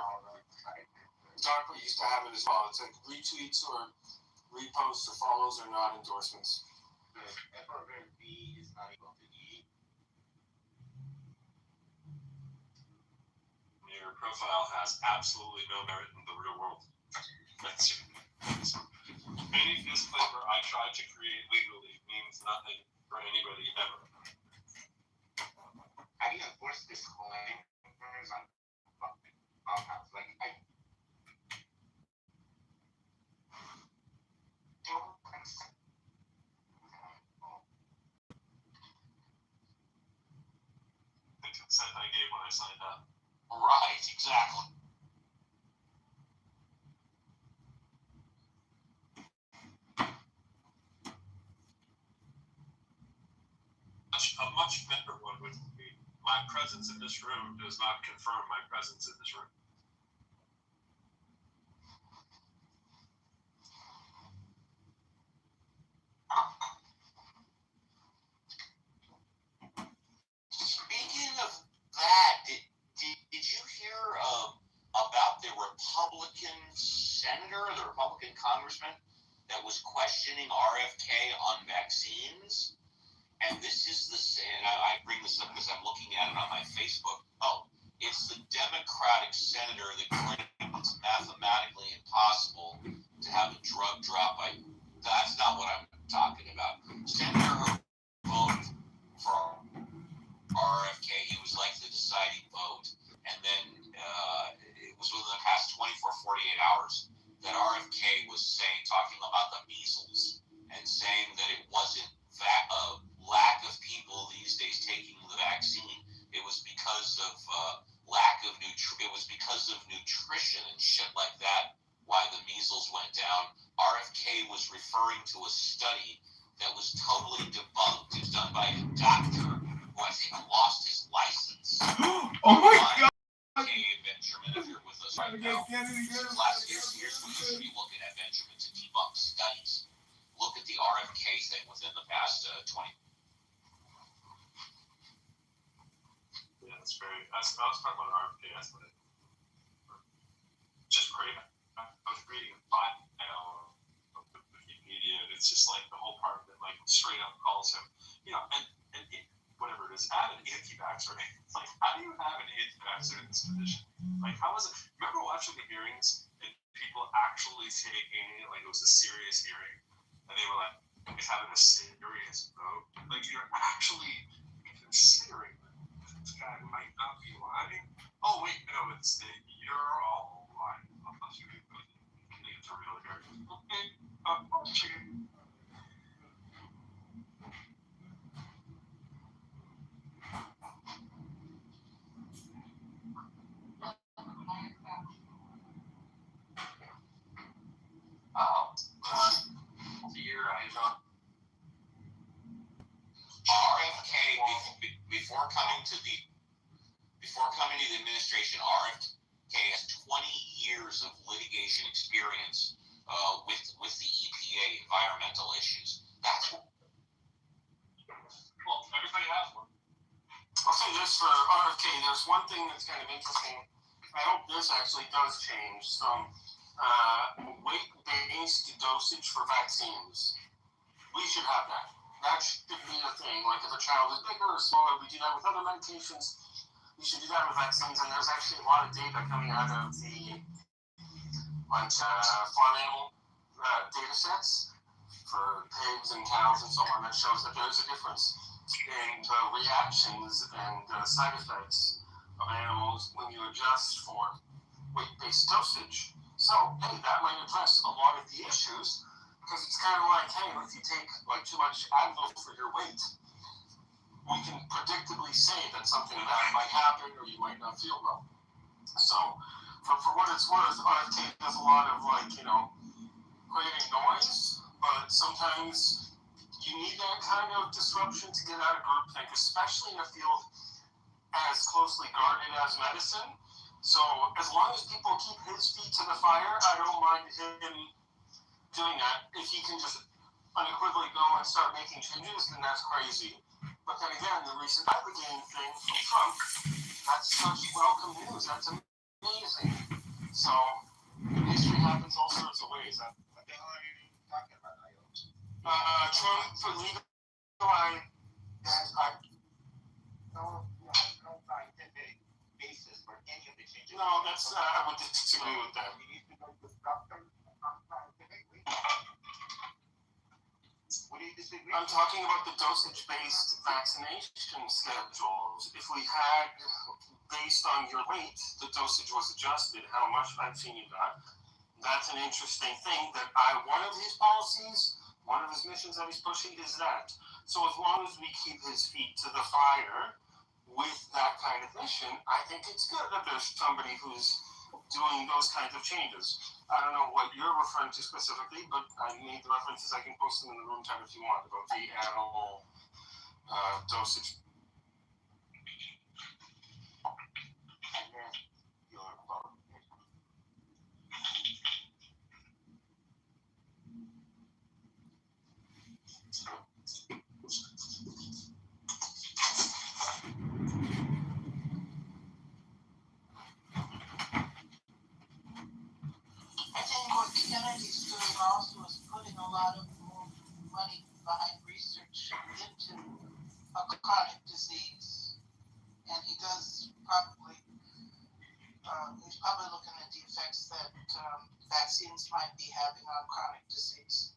DARPA used to have it as well. It's like retweets or reposts or follows are not endorsements. F over B is not equal to E. Your profile has absolutely no merit in the real world. Any disclaimer I tried to create legally means nothing for anybody ever. How do you enforce disclaimers on compounds? Like, I don't accept. The consent I gave when I signed up. Right, exactly. A much better one would be, my presence in this room does not confirm my presence in this room. Speaking of that, did you hear about the Republican senator, the Republican congressman that was questioning RFK on vaccines? And this is and I bring this up because I'm looking at it on my Facebook. Oh, it's the Democratic senator that claimed it's mathematically impossible to have a drug drop. That's not what I'm talking about. Senator who voted for RFK, he was like the deciding vote. And then it was within the past 48 hours that RFK was talking about the measles and saying that it wasn't that lack of people these days taking the vaccine. It was because of it was because of nutrition and shit like that why the measles went down. RFK was referring to a study that was totally debunked. It was done by a doctor who I think lost his license. Oh my God! Okay, Benjamin, if you're with us right now, here's what you should be looking at, Benjamin, to debunk studies. Look at the RFK thing within the past 20. Yeah, that's very. I was talking about RFK. That's what it. Just crazy. I was reading of Wikipedia. It's just like the whole part that like straight up calls him, and whatever it is, have an anti-vaxxer. Like, how do you have an anti-vaxxer in this position? Like, how is it? Remember watching the hearings and people actually taking like it was a serious hearing, and they were like having a serious vote. Like, you're actually considering that this guy might not be lying. Oh wait, no, you're all lying. Unless you think it's a real guy. Okay, RFK RFK, before coming to the administration, RFK has 20 years of litigation experience with the EPA environmental issues. That's well, everybody has one. I'll say this for RFK. There's one thing that's kind of interesting. I hope this actually does change. Some weight-based dosage for vaccines. We should have that. That should be a thing. Like if a child is bigger or smaller, we do that with other medications. We should do that with vaccines. And there's actually a lot of data coming out of the farm animal data sets for pigs and cows and so on that shows that there's a difference in the reactions and side effects of animals when you adjust for weight-based dosage. So, hey, that might address a lot of the issues because it's kind of like, hey, if you take like too much Advil for your weight, we can predictably say that something bad might happen or you might not feel well. So, for what it's worth, RFK does a lot of creating noise, but sometimes you need that kind of disruption to get out of groupthink, especially in a field as closely guarded as medicine. So as long as people keep his feet to the fire, I don't mind him doing that. If he can just unequivocally go and start making changes, then that's crazy. But then again, the recent Ibogaine thing from Trump, that's such welcome news. That's amazing. So history happens all sorts of ways. What the hell are you talking about, IO? Trump for legal no scientific basis for any of the changes. No, that's I would disagree with that. You need to go disrupt them scientifically. What do you disagree? I'm talking about the dosage-based vaccination schedules. If we had, based on your weight, the dosage was adjusted, how much vaccine you got, that's an interesting thing that one of his policies, one of his missions that he's pushing is that. So as long as we keep his feet to the fire with that kind of mission, I think it's good that there's somebody who's doing those kinds of changes. I don't know what you're referring to specifically, but I made the references. I can post them in the room chat if you want about the animal dosage. And then your vote. I think what Kennedy's doing also is putting a lot of more money behind research into a chronic disease. And he does probably, he's probably looking at the effects that vaccines might be having on chronic disease.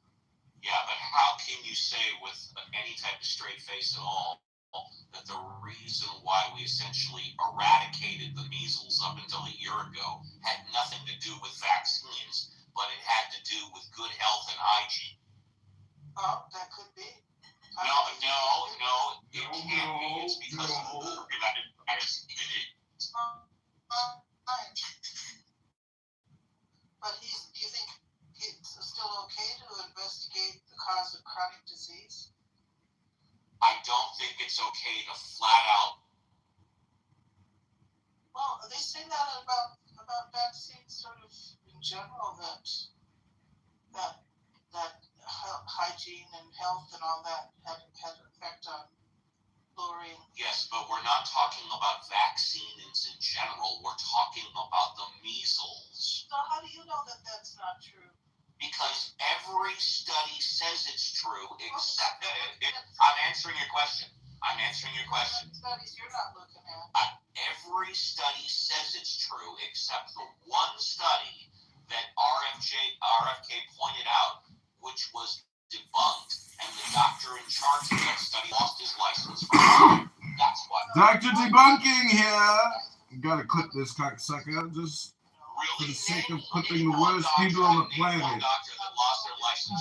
Yeah, but how can you say with any type of straight face at all that the reason why we essentially eradicated the measles up until a year ago had nothing to do with vaccines, but it had to do with good health and hygiene? Oh, that could be. No, it can't be. It's because of the vaccines. But do you think it's still okay to investigate the cause of chronic disease? I don't think it's okay to flat out. Well, they say that about vaccines, sort of in general, that hygiene and health and all that had an effect on lowering. Yes, but we're not talking about vaccines in general. We're talking about the measles. So how do you know that that's not true? Because every study says it's true, except I'm answering your question. Studies you're not looking at. Every study says it's true, except the one study that RFK pointed out, which was debunked, and the doctor in charge of that study lost his license. That's what. Dr. Debunking here. You gotta clip this cocksucker just for the sake of clipping the worst people on the planet.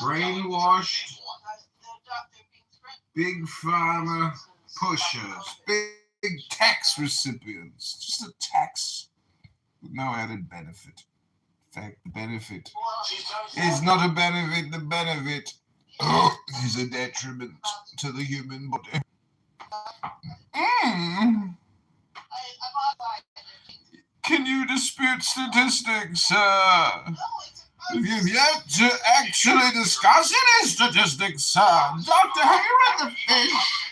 Brainwashed, big pharma pushers, big tax recipients. Just a tax with no added benefit. In fact, the benefit is not a benefit. The benefit is a detriment to the human body. Can you dispute statistics? You've yet to actually discuss any statistics, Doctor, have you read the fish?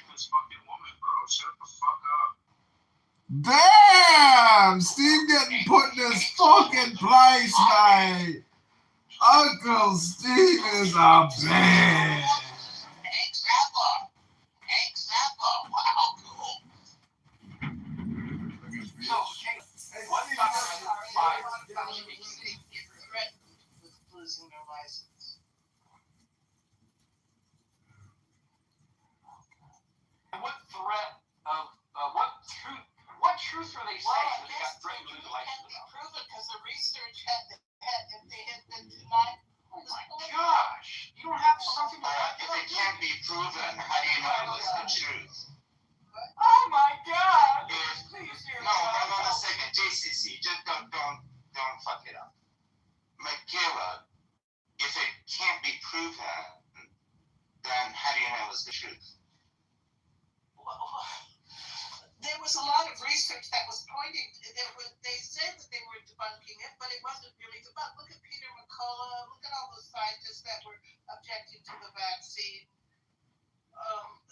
Damn! Steve getting put in his fucking place, mate. Uncle Steve is a bitch. Hank Zappa. Wow, cool. So, what with losing their license. What threat of what truth were they saying that they got threatened to lose the license? Can't be proven because the research if they had been denied. Oh my gosh! You don't have something like If it can't be proven, how do you know it was the truth? Oh my God! Please, dear No, a second. JCC, just don't fuck it up. Michaela, if it can't be proven, then how do you know it was the truth? Well, there was a lot of research that was pointing. They said that they were debunking it, but it wasn't really debunked. Look at Peter McCullough. Look at all those scientists that were objecting to the vaccine.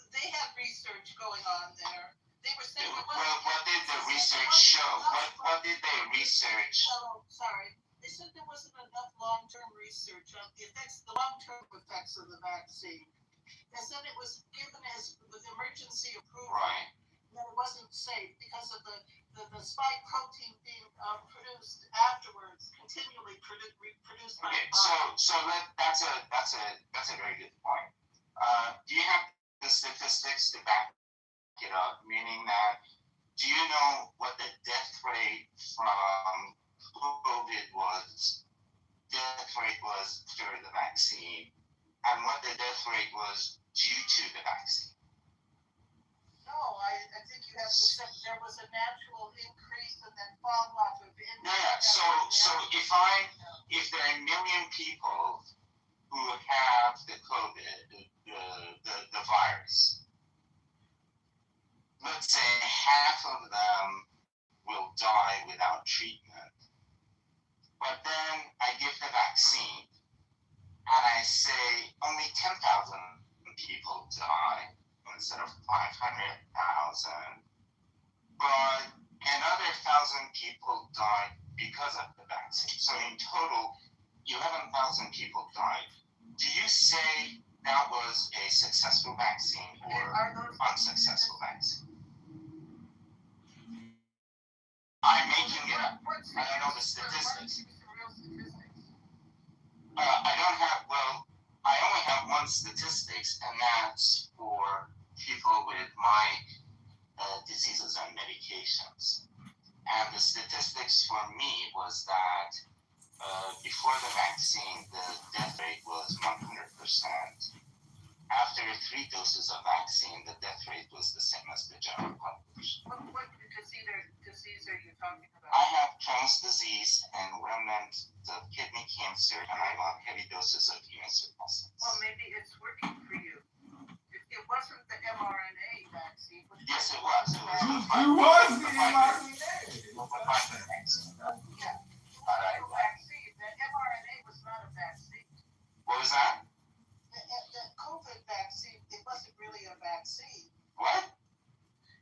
They had research going on there. They were saying. Well, what did the research show? What did they research? Oh, sorry. They said there wasn't enough long-term research on the long-term effects of the vaccine. They said it was given as with emergency approval. Right. That it wasn't safe because of the spike protein being produced afterwards, continually produced by the body. That's a very good point. Do you have the statistics to back it up? Meaning that, do you know what the death rate from COVID was? Death rate was for the vaccine, and what the death rate was due to the vaccine. No, I think you have to say there was a natural increase and then fall off of increase. Yeah. So if there are 1 million people who have the COVID, the virus, let's say half of them will die without treatment. But then I give the vaccine, and I say only 10,000 people die instead of 500,000. But another 1,000 people died because of the vaccine. So in total, 11,000 people died. Do you say that was a successful vaccine or unsuccessful vaccine? I'm making it up. I don't know the statistics. I only have one statistics, and that's for people with my diseases and medications. And the statistics for me was that before the vaccine, the death rate was 100%. After 3 doses of vaccine, the death rate was the same as the general population. What disease are you talking about? I have Crohn's disease and remnants of kidney cancer, and I'm on heavy doses of immunosuppressants. Well, maybe it's working for you. It wasn't the mRNA vaccine. Yes, it was. It was the mRNA. Yeah. All right. Vaccine. The mRNA was not a vaccine. What was that? The COVID vaccine, it wasn't really a vaccine. What?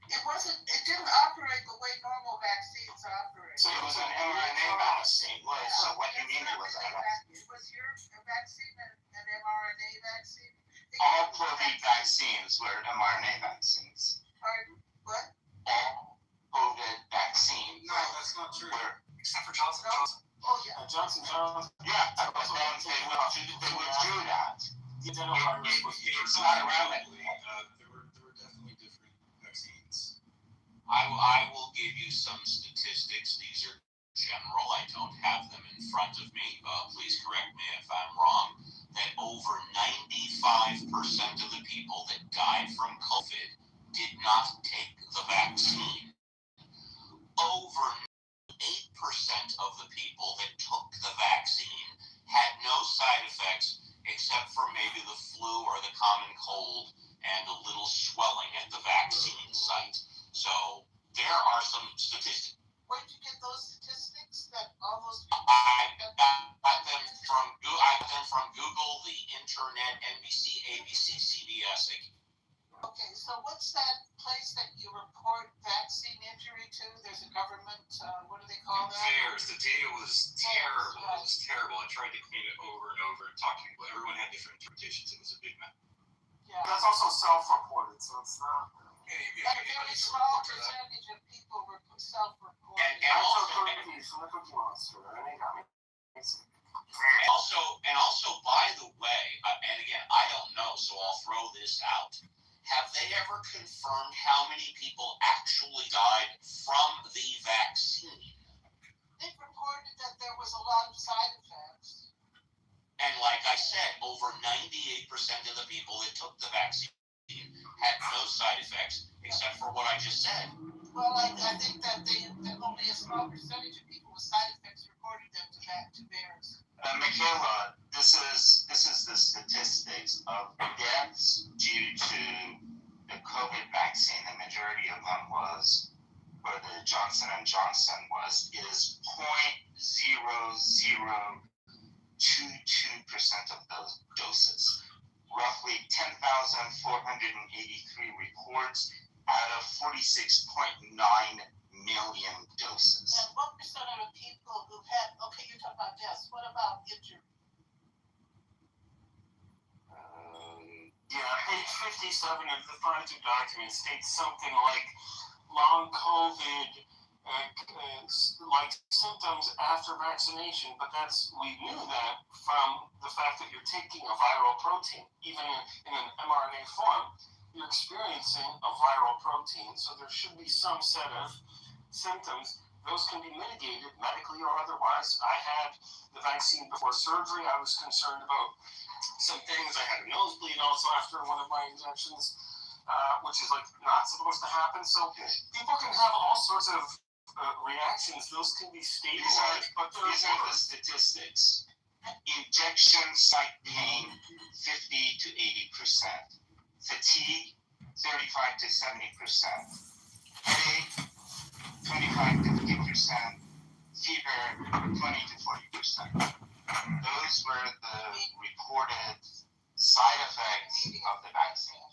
It didn't operate the way normal vaccines operate. So it was an mRNA vaccine. So what do you mean it was a vaccine? Was your vaccine an mRNA vaccine? All COVID vaccines were mRNA vaccines. Pardon? What? All COVID vaccines. No, that's not true. Except for Johnson Johnson. Oh, yeah. Johnson Johnson. Yeah, but then they withdrew that. The adenovirus was it's not around anymore. There were definitely different vaccines. I will give you some statistics. These are general. I don't have them in front of me. Please correct me if I'm wrong. That over 95% of the people that died from COVID did not take the vaccine. Over 8% of the people that took the vaccine had no side effects except for maybe the flu or the common cold and a little swelling at the vaccine site. So that you report vaccine injury to? There's a government, what do they call that? VAERS. The data was terrible. It was terrible. I tried to clean it over and over, talking to people. Everyone had different interpretations. It was a big mess. Yeah. That's also self-reported, so it's not. But a very small percentage of people were self-reported. And also, by the way, and again, I don't know, so I'll throw this out. Have they ever confirmed how many people actually died from the vaccine? They've reported that there was a lot of side effects. And like I said, over 98% of the people that took the vaccine had no side effects, except for what I just said. Well, I think that only a small percentage of people with side effects reported them to VAERS. Michaela, this is the statistics of deaths due to the COVID vaccine. The majority of them was, or the Johnson & Johnson is 0.0022% of those doses. Roughly 10,483 reports out of 46.9 million doses. And what percent of the people who've had, okay, you're talking about deaths, what about injury? Yeah, page 57 of the Pfizer document states something like long COVID like symptoms after vaccination, but we knew that from the fact that you're taking a viral protein, even in an mRNA form, you're experiencing a viral protein, so there should be some set of symptoms. Those can be mitigated medically or otherwise. I had the vaccine before surgery. I was concerned about some things. I had a nosebleed also after one of my injections, which is like not supposed to happen. So people can have all sorts of reactions. Those can be stabilized, but these are the statistics. Injection site pain, 50 to 80%. Fatigue, 35 to 70%. Headache, 25 to 50%. Fever, 20 to 40%. Those were the reported side effects of the vaccine.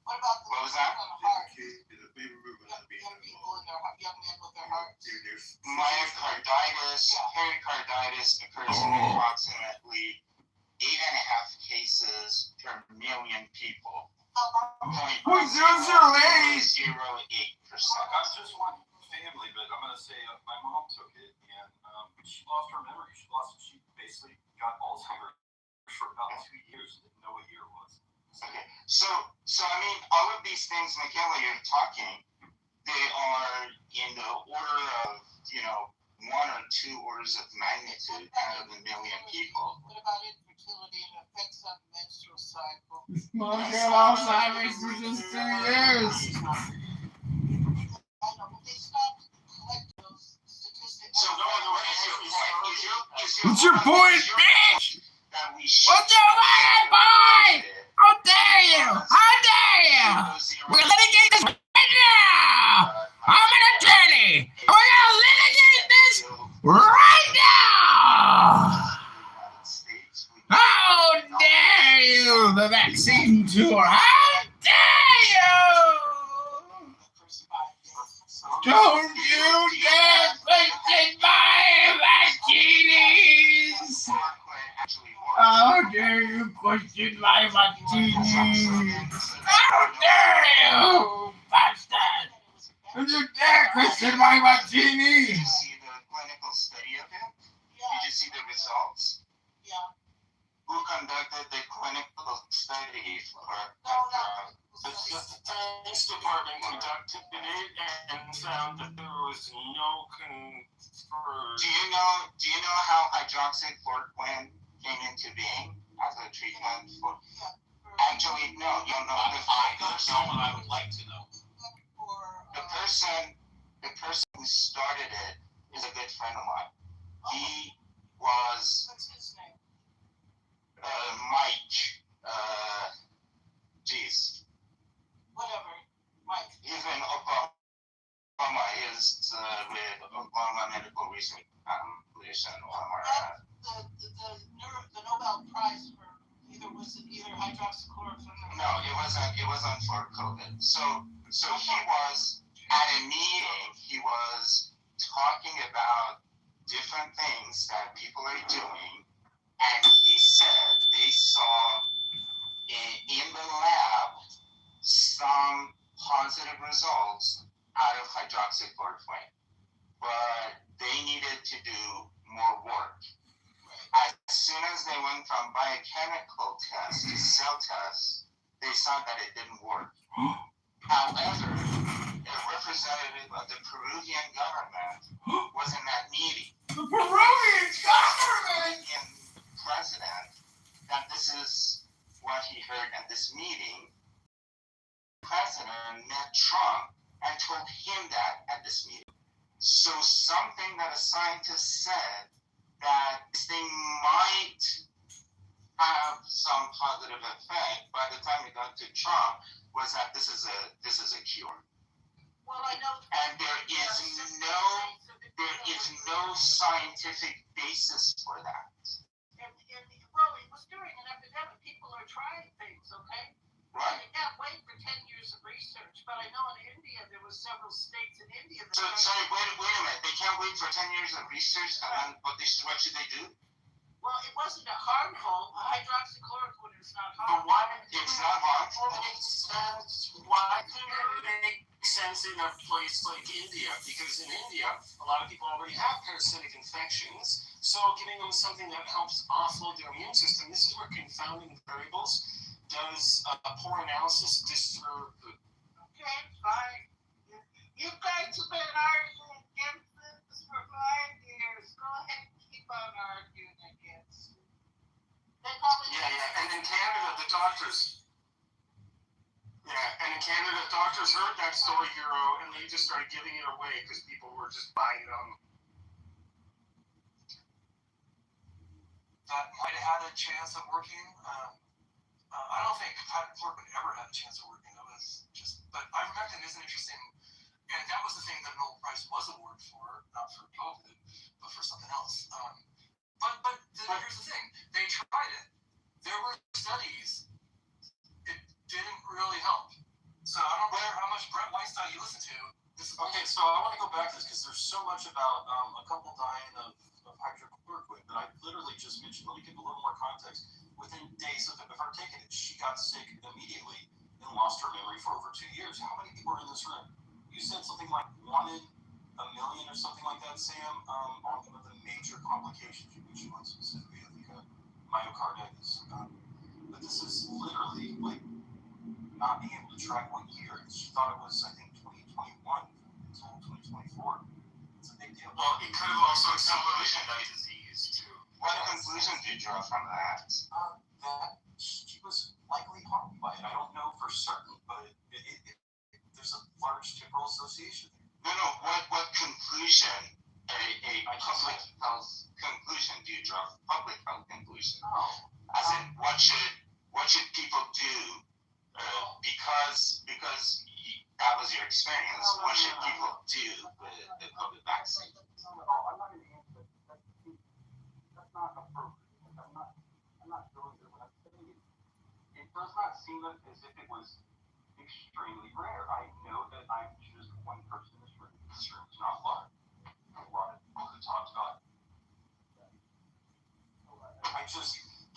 What about the what was that? heart? Young people in their young men with their hearts. Pericarditis occurs in approximately 8.5 cases per million people. 0.008%. I'm just one family, but I'm going to say my mom took it and she lost her memory. She basically got Alzheimer's for about 2 years and didn't know what year it was. Okay, so I mean, all of these things, Michaela, you're talking, they are in the order of, 1 or 2 orders of magnitude out of a million people. What about infertility and effects on the menstrual cycle? Mom got Alzheimer's for just 2 years. I know, but they stopped collecting those statistics. So what is your point? What's your point, bitch? What's your fucking point? How dare you? How dare you? We're gonna litigate this right now! I'm an attorney! We're gonna litigate this right now! How dare you? The vaccine tour! How dare you? Don't you dare question my martinis! How dare you question my martinis? How dare you, bastard! Don't you dare question my martinis! Did you see the clinical study of it? Did you see the results? Yeah. Who conducted the clinical study for the Defense Department conducted it and found that there was no Do you know how hydroxychloroquine came into being as a treatment for? Actually, no, you don't know. I would like to know. The person who started it is a good friend of mine. He was. What's his name? Mike. Whatever, Mike. He's in Oklahoma. He's with Oklahoma Medical Research Foundation. The Nobel Prize for either hydroxychloroquine. No, it wasn't for COVID. So So he was at a meeting, he was talking about different things that people are doing, and he said they saw in the lab some positive results out of hydroxychloroquine, but they needed to do more work. As soon as they went from biochemical tests to cell tests, they saw that it didn't work. However, a representative of the Peruvian government was in that meeting. The Peruvian government! President, that this is what he heard at this meeting. The president met Trump and told him that at this meeting. So something that a scientist said that this thing might have some positive effect by the time it got to Trump was that this is a cure. Well, I know. And there is no scientific basis for that. Well, it was during an epidemic. People are trying things, okay? Right. They can't wait for 10 years of research. But I know in India, there were several states in India that... Sorry, wait a minute. They can't wait for 10 years of research, and then what should they do? Well, it wasn't harmful. Hydroxychloroquine is not harmful. But why? It's not harmful? Why couldn't it make sense in a place like India? Because in India, a lot of people already have parasitic infections. So giving them something that helps offload their immune system, this is where confounding variables does a poor analysis disturb. Okay, fine. You guys have been arguing against this for 5 years. Go ahead and keep on arguing against it. Yeah. And in Canada, the doctors. Yeah, and in Canada, doctors heard that story, Hero, and they just started giving it away because people were just buying it on. That might have had a chance of working. I don't think hydroxychloroquine ever had a chance of working. It was just, but ivermectin is an interesting, and that was the thing that Nobel Prize was awarded for, not for COVID, but for something else. But here's the thing: they tried it. There were studies. It didn't really help. So I don't care how much Brett Weinstein you listen to. Okay, so I want to go back to this because there's so much about a couple dying of hydroxychloroquine that I literally just mentioned. Let me give a little more context. Within days of her taking it, she got sick immediately and lost her memory for over 2 years. How many people are in this room? You said something like 1 in a million or something like that, Sam, on some of the major complications. You mentioned one specifically, I think myocarditis. But this is literally like not being able to track what year. She thought it was, I think, 2021 until 2024. It's a big deal. Well, it could have also accelerated that disease, too. What conclusion did you draw from that? That she was likely harmed by it. I don't know for certain, but there's a large temporal association there. No. What conclusion, a public health conclusion do you draw? Public health conclusion. As in, what should people do? Because that was your experience. What should people do with the COVID vaccine? I'm not going to answer that. That's not appropriate. I'm not going there. What I'm saying is, it does not seem as if it was extremely rare. I know that I'm just one person in this room. This room is not large. A lot of people at the top's got.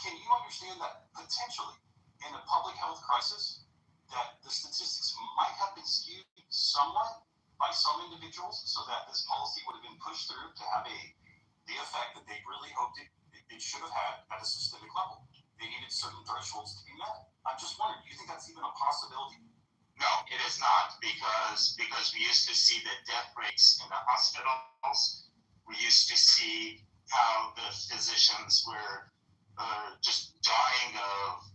Can you understand that potentially in a public health crisis, that the statistics might have been skewed somewhat by some individuals so that this policy would have been pushed through to have the effect that they really hoped it should have had at a systemic level. They needed certain thresholds to be met. I'm just wondering, do you think that's even a possibility? No, it is not, because we used to see the death rates in the hospitals. We used to see how the physicians were just dying of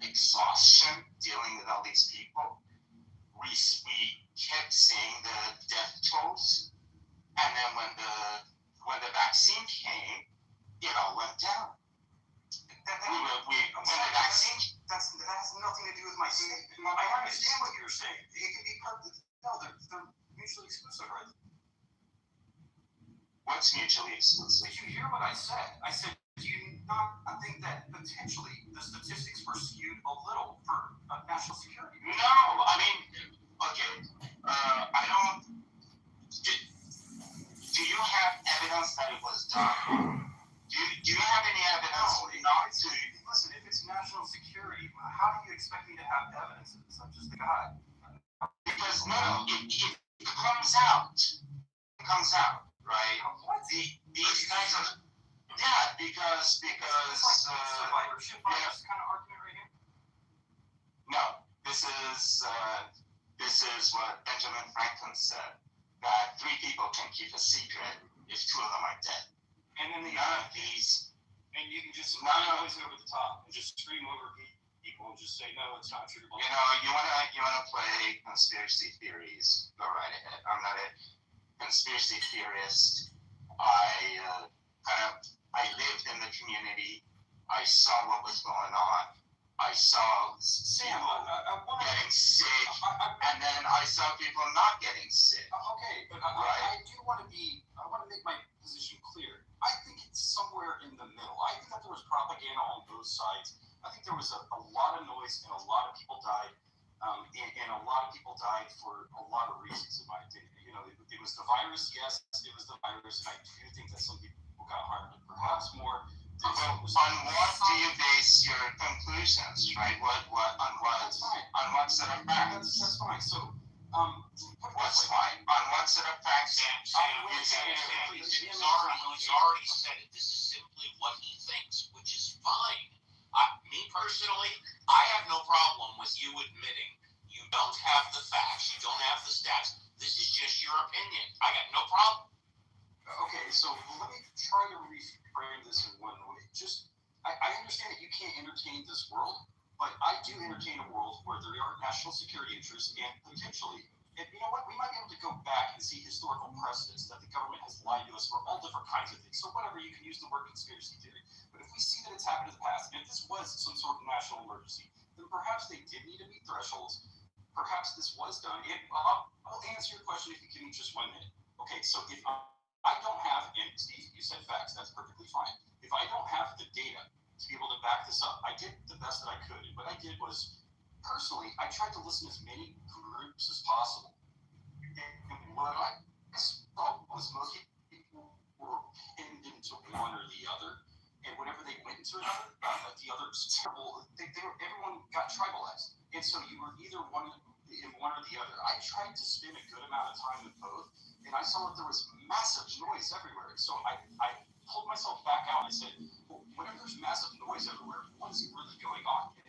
exhaustion dealing with all these people. We kept seeing the death tolls, and then when the vaccine came, it all went down. When the vaccine, that has nothing to do with my statement. I understand what you're saying. It can be perfect. No, they're mutually exclusive, right? What's mutually exclusive? Did you hear what I said? I said, do you not think that potentially the statistics were skewed a little for national security? No, I mean, Okay. I don't. Do you have evidence that it was done? Do you have any evidence not to? Listen, if it's national security, how do you expect me to have evidence of this? I'm just a guy. Because no, it comes out. It comes out, right? These kinds of because survivorship bias kind of argument right here. No, this is what Benjamin Franklin said, that 3 people can keep a secret if 2 of them are dead. And then none of these. And you can just noise over the top and just scream over people and just say, no, it's not true. You know, you wanna play conspiracy theories, go right ahead. I'm not a conspiracy theorist. I lived in the community. I saw what was going on. I saw people getting sick, and then I saw people not getting sick. Okay, but I want to make my position clear. I think it's somewhere in the middle. I think that there was propaganda on both sides. I think there was a lot of noise and a lot of people died. And a lot of people died for a lot of reasons, in my opinion. You know, it was the virus. Yes, it was the virus, and I do think that some people got harmed, perhaps more. On what do you base your conclusions, right? On what set of facts? That's fine. So, what's fine? On what set of facts? He's already said it. This is simply what he thinks, which is fine. Me personally, I have no problem with you admitting you don't have the facts, you don't have the stats. This is just your opinion. I got no problem. Okay, so let me try to reframe this in one way. I understand that you can't entertain this world, but I do entertain a world where there are national security interests and potentially, and you know what, we might be able to go back and see historical precedents that the government has lied to us for all different kinds of things. So whatever, you can use the word conspiracy theory. But if we see that it's happened in the past, and if this was some sort of national emergency, then perhaps they did need to meet thresholds. Perhaps this was done. And I'll answer your question if you give me just 1 minute. Okay, so if I don't have, and Steve, you said facts, that's perfectly fine. If I don't have the data to be able to back this up, I did the best that I could. And what I did was, personally, I tried to listen to as many groups as possible. And what I saw was most people were pinned into one or the other. And whenever they went into another, the other was terrible. Everyone got tribalized. And so you were either one or the other. I tried to spend a good amount of time with both. And I saw that there was massive noise everywhere. So I pulled myself back out and I said, well, whenever there's massive noise everywhere, what is really going on? And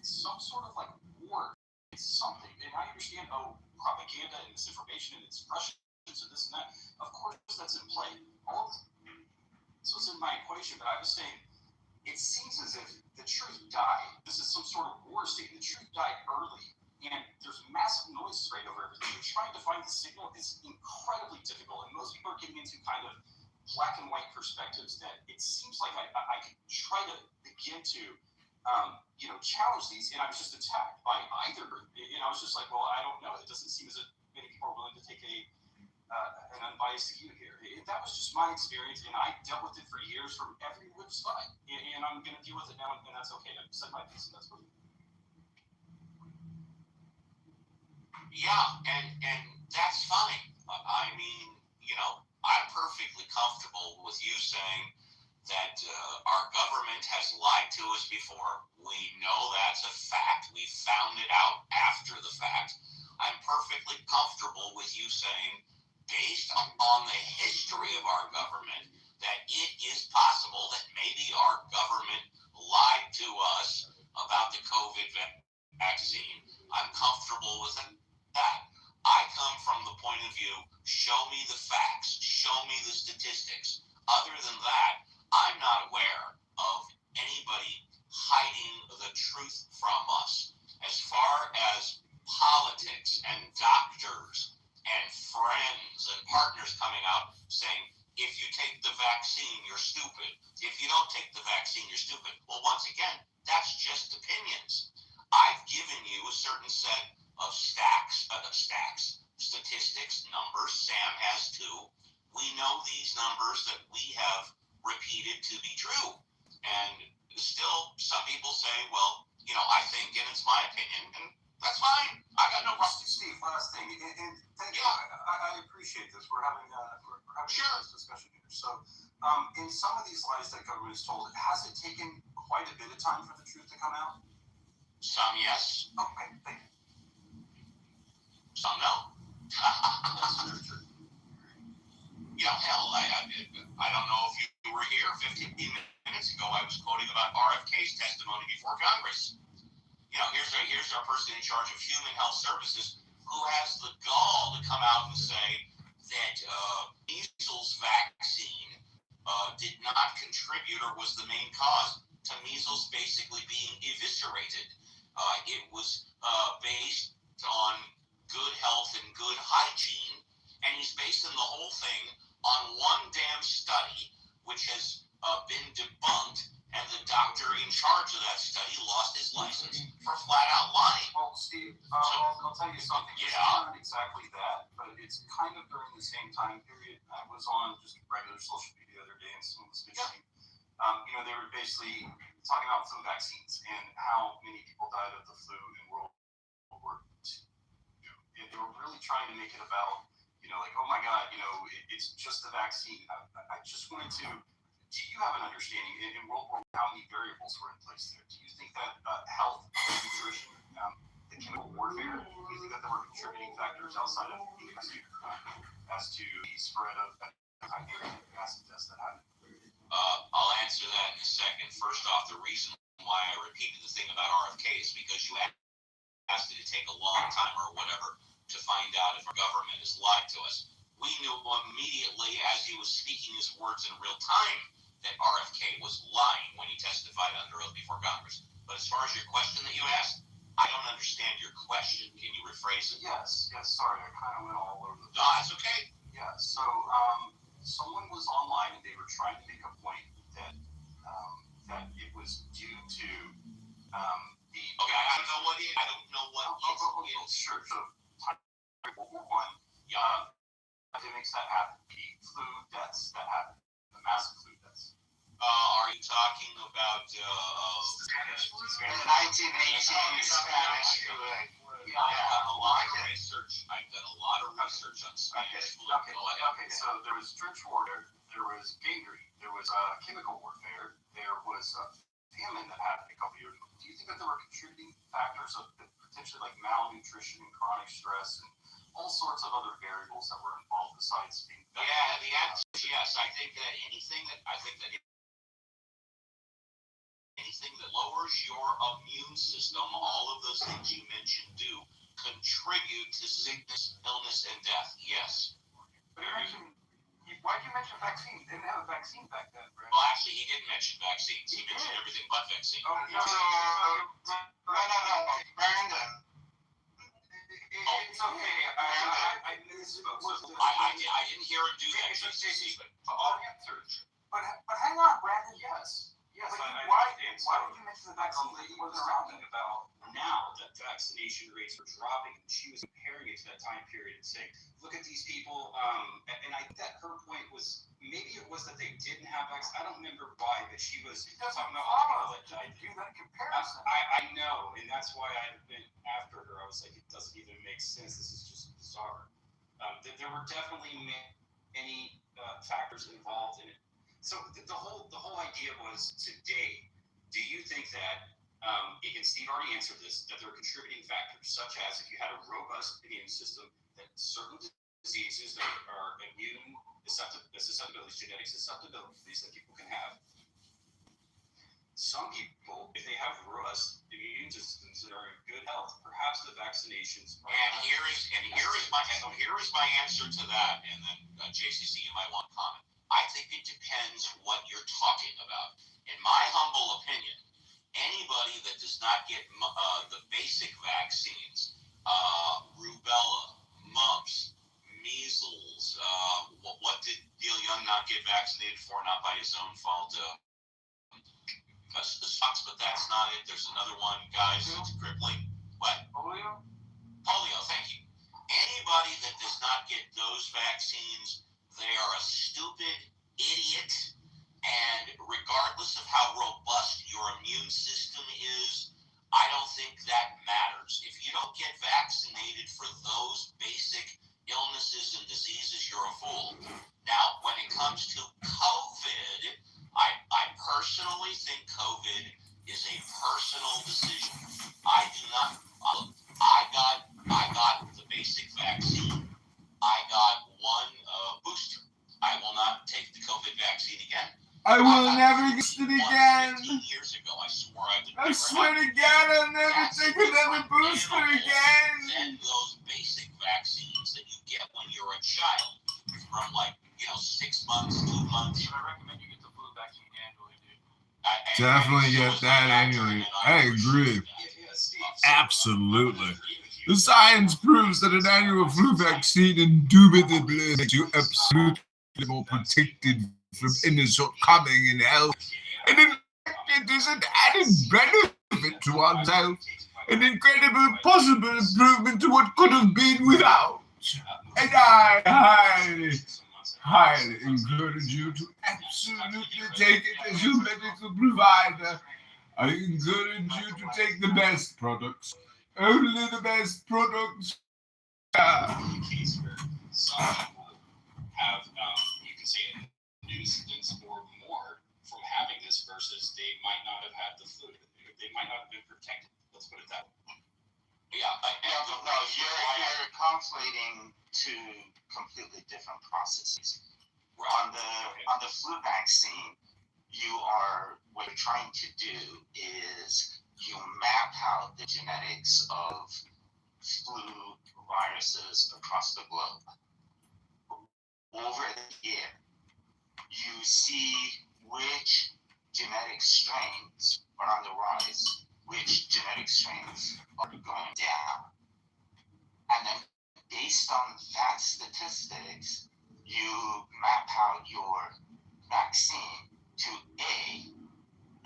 it's some sort of like war. It's something. And I understand, propaganda and misinformation and its Russians and this and that. Of course, that's in play. All of this was in my equation, but I was saying, it seems as if the truth died. This is some sort of war state. The truth died early. And there's massive noise sprayed over everything. And trying to find the signal is incredibly difficult. And most people are getting into kind of black and white perspectives that it seems like I could try to begin to, challenge these. And I was just attacked by either group. And I was just like, well, I don't know. It doesn't seem as if many people are willing to take an unbiased view here. That was just my experience. And I dealt with it for years from every which side. And I'm going to deal with it now. And that's okay. I've said my piece and that's what Yeah, and that's fine. I mean, I'm perfectly comfortable with you saying that our government has lied to us before. We know that's a fact. We found it out after the fact. I'm perfectly comfortable with you saying, based on the history of our government, that it is possible that maybe our government lied to us about the COVID vaccine. I'm comfortable with that. I come from the point of view, show me the facts, show me the statistics. Other than that, I'm not aware of anybody hiding the truth from us. As far as politics and doctors and friends and partners coming out saying, if you take the vaccine, you're stupid. If you don't take the vaccine, you're stupid. Well, once again, that's just opinions. I've given you a certain set of statistics, numbers. Sam has too. We know these numbers that we have repeated to be true. And still, some people say, well, I think, and it's my opinion, and That's fine. I got no problem. Steve, last thing, and thank you. I appreciate this. We're having this discussion here. So, in some of these lies that government has told, has it taken quite a bit of time for the truth to come out? Some yes. Okay, thank you. Some no. That's very true. Hell, I don't know if you were here 15 minutes ago. I was quoting about RFK's testimony before Congress. Here's our person in charge of human health services who has the gall to come out and say that measles vaccine did not contribute or was the main cause to measles basically being eviscerated. It was based on good health and good hygiene, and he's basing the whole thing on one damn study, which has been debunked, and the doctor in charge of that study lost his license for flat-out lying. Well, Steve, I'll tell you something. It's not exactly that, but it's kind of during the same time period. I was on just regular social media the other day, and someone was mentioning, they were basically talking about some vaccines and how many people died of the flu in World War II. They were really trying to make it about, oh my God, it's just the vaccine. I just wanted to, do you have an understanding in World War how many variables were in place there? Do you think that health, nutrition, the chemical warfare, do you think that there were contributing factors outside of the as to the spread of acid tests that happened? I'll answer that in a second. First off, the reason why I repeated the thing about RFK is because you asked it to take a long time or whatever to find out if our government has lied to us. We knew immediately as he was speaking his words in real time that RFK was lying when he testified under oath before Congress. But as far as your question that you asked, I don't understand your question. Can you rephrase it? Yes, sorry, I kind of went all over the place. No, that's okay. Yeah, so someone was online and they were trying to make a point that it was due to the... Okay, I don't know what it is. Sure, so World War I, epidemics that happened, the flu deaths that happened, the massive flu deaths. Are you talking about Spanish flu? 1918 Spanish flu. I've done a lot of research. On Spanish flu. Okay, so there was trench warfare, there was gangrene, there was chemical warfare, there was famine that happened a couple years ago. Do you think that there were contributing factors of potentially like malnutrition and chronic stress and all sorts of other variables that were involved besides being... Yeah, the answer is yes. I think that anything that lowers your immune system, all of those things you mentioned do contribute to sickness, illness, and death. Yes. But why did you mention vaccines? They didn't have a vaccine back then, right? Well, actually, he didn't mention vaccines. He mentioned everything but vaccine. No. Brandon. It's okay. I didn't hear him do that. All answers. But hang on, Brandon. Yes. Why did you mention the vaccine? It wasn't around about now that vaccination rates are dropping. She was comparing it to that time period and saying, look at these people. And I think that her point was, maybe it was that they didn't have vaccines. I don't remember why, but she was talking about people that died. Do that comparison. I know, and that's why I went after her. I was like, it doesn't even make sense. This is just bizarre. There were definitely many factors involved in it. So the whole idea was today, do you think that, and Steve already answered this, that there are contributing factors such as if you had a robust immune system, that certain diseases that are immune susceptibilities, genetic susceptibilities that people can have. Some people, if they have robust immune systems that are in good health, perhaps the vaccinations are... And here is my answer to that, and then JCC, you might want to comment. I think it depends what you're talking about. In my humble opinion, anybody that does not get the basic vaccines, rubella, mumps, measles, what did Neil Young not get vaccinated for? Not by his own fault. This sucks, but that's not it. There's another one, guys. It's crippling. What? Polio? Polio, thank you. Anybody that does not get those vaccines, they are a stupid idiot, and regardless of how robust your immune system is, I don't think that matters. If you don't get vaccinated for those basic illnesses and diseases, you're a fool. Now, when it comes to COVID, I personally think COVID is a personal decision. I do not. I got the basic vaccine. I got one booster. I will not take the COVID vaccine again. I will never get it again. 15 years ago, I swore I would I swear to God, I'll never take another booster again. Than those basic vaccines that you get when you're a child, from 6 months, 2 months. I recommend you get the flu vaccine annually, dude. Definitely get that annually. I agree. Absolutely. The science proves that an annual flu vaccine indubitably makes you absolutely more protected from any shortcoming in health. And in fact, it is an added benefit to one's health, an incredible possible improvement to what could have been without. And I highly encourage you to absolutely take it as your medical provider. I encourage you to take the best products. Only the best products. Case where some people have, you can say, a nuisance or more from having this versus they might not have had the flu. They might not have been protected. Let's put it that way. Yeah, no, you're conflating two completely different processes. On the flu vaccine, what you're trying to do is you map out the genetics of flu viruses across the globe. Over the year, you see which genetic strains are on the rise, which genetic strains are going down. And then based on that statistics, you map out your vaccine to A,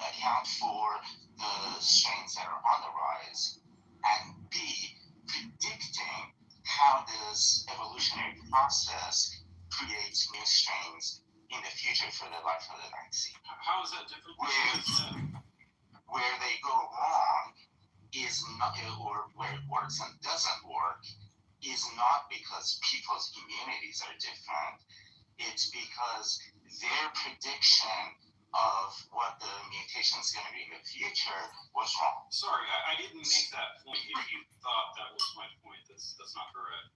account for the strains that are on the rise, and B, predicting how this evolutionary process creates new strains in the future for the life of the vaccine. How is that different? Where they go wrong is not, or where it works and doesn't work, is not because people's immunities are different. It's because their prediction of what the mutation is going to be in the future was wrong. Sorry, I didn't make that point. If you thought that was my point, that's not correct.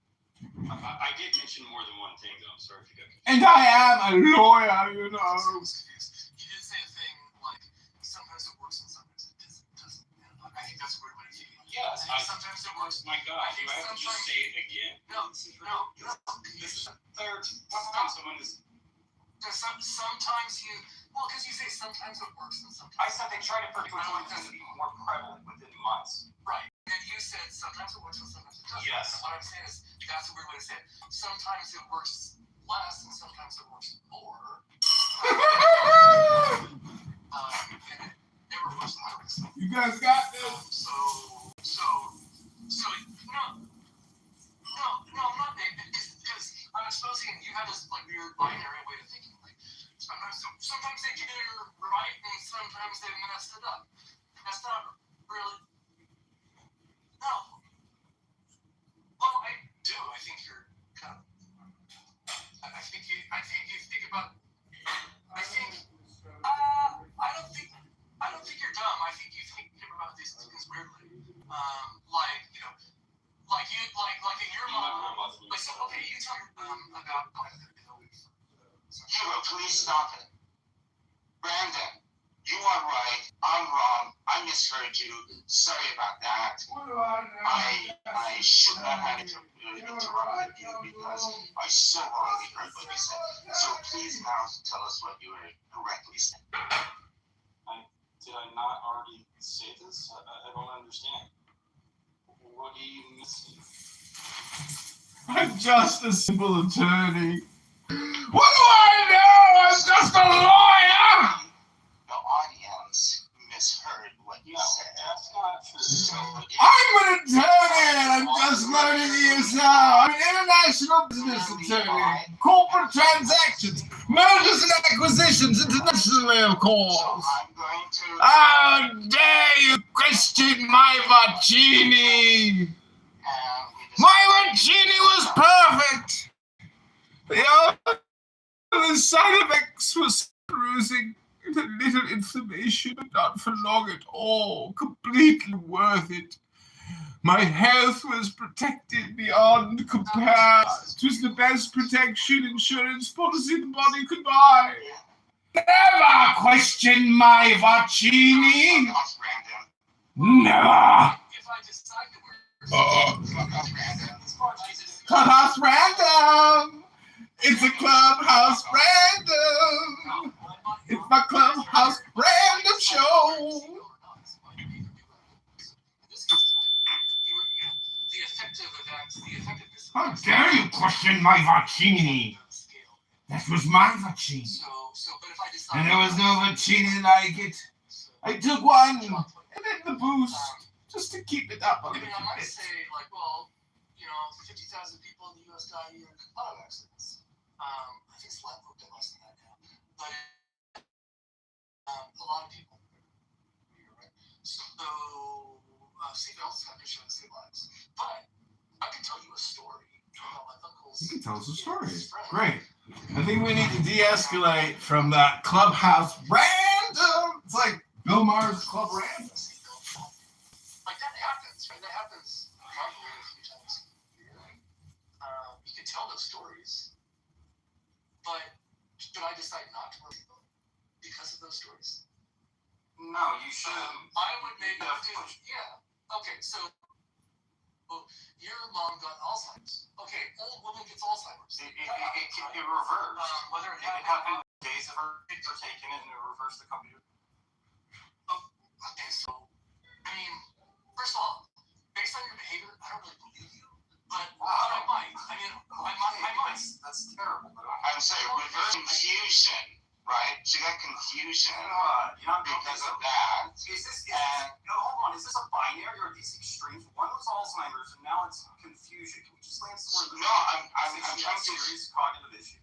I did mention more than one thing, though. I'm sorry if you got confused. And I am a lawyer, you know. You did say a thing like sometimes it works and sometimes it doesn't. I think that's a weird way to think. Yes, sometimes it works. My God, do I have to just say it again? No. This is the third time someone is. Sometimes you, because you say sometimes it works and sometimes. I said they try to predict which one is going to be more prevalent within months. Right. And you said sometimes it works and sometimes it doesn't. Yes. And what I'm saying is that's a weird way to say it. Sometimes it works less and sometimes it works more. And it never works 100%. You guys got this. No, I'm not because I'm exposing you have this weird binary way of thinking. Sometimes they get it right and sometimes they messed it up. That's not really. No. Well, I do. I think you're kind of. I think you think about. I don't think you're dumb. I think you think about these things weirdly. Like in your mom. Okay, you tell your mom about. Hero, please stop it. Brandon, you are right. I'm wrong. I misheard you. Sorry about that. I should not have interrupted you because I so wrongly heard what you said. So please now tell us what you were correctly saying. Did I not already say this? I don't understand. What do you miss? I'm just a simple attorney. What do I know? I'm just a lawyer! The audience misheard what you said. That's not true. So I'm an attorney and I'm just learning years now. I'm an international business attorney. Corporate transactions, mergers and acquisitions, internationally, of course. How dare you question my Vaccini? My Vaccini was perfect. The only side effects was bruising and a little inflammation, but not for long at all. Completely worth it. My health was protected beyond compare. It was the best protection insurance policy the body could buy. Never question my Vaccini. Never. Clubhouse Random. It's a Clubhouse Random. It's my Clubhouse Random show. How dare you question my Vaccini? That was my Vaccini. And there was no Vaccini like it. I took one and then the boost just to keep it up a little bit. I might say, like, well, 50,000 people in the U.S. die a year in auto accidents. I think it's a lot less than that now. But a lot of people. Right? So, seatbelts have been shown to save lives. But I could tell you a story about my uncle's. You can tell us a story. Great. I think we need to de-escalate from that Clubhouse Random. It's like Bill Maher's Club Random. Like that happens, right? That happens probably a few times a year. You can tell those stories, but should I decide not to believe them because of those stories? No, you should. I would maybe. Yeah. Okay, so your mom got Alzheimer's. Okay, old woman gets Alzheimer's. It reversed. Whether it happened days of her taking it and it reversed the computer. Okay, so I mean, first of all, based on your behavior, I don't really believe you. But I might. I mean, I might. That's terrible. I'm saying reverse confusion, right? She got confusion because of that. Hold on, is this a binary or are these extremes? One was Alzheimer's and now it's confusion. Can we just land somewhere? No, I'm trying to. Serious cognitive issue.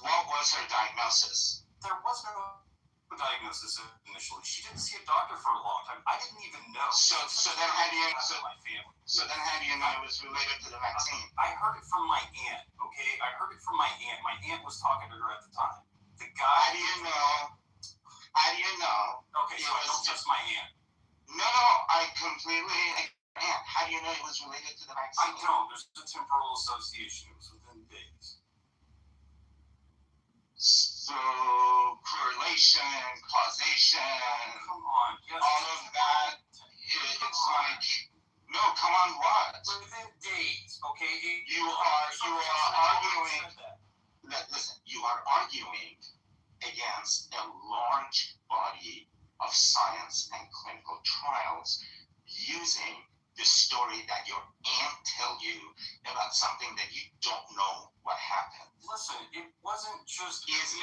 What was her diagnosis? There was no diagnosis initially. She didn't see a doctor for a long time. I didn't even know. So then how do you know it was related to the vaccine? I heard it from my aunt. Okay, I heard it from my aunt. My aunt was talking to her at the time. The guy. How do you know? Okay, so I don't trust my aunt. No, I completely. How do you know it was related to the vaccine? I don't. There's a temporal association. It was within days. So correlation, causation, come on, yes, all of that. It's like, no, come on, what? Within days, okay. You are arguing. Listen, you are arguing against a large body of science and clinical trials using the story that your aunt tell you about something that you don't know what happened. Listen, it wasn't just. Is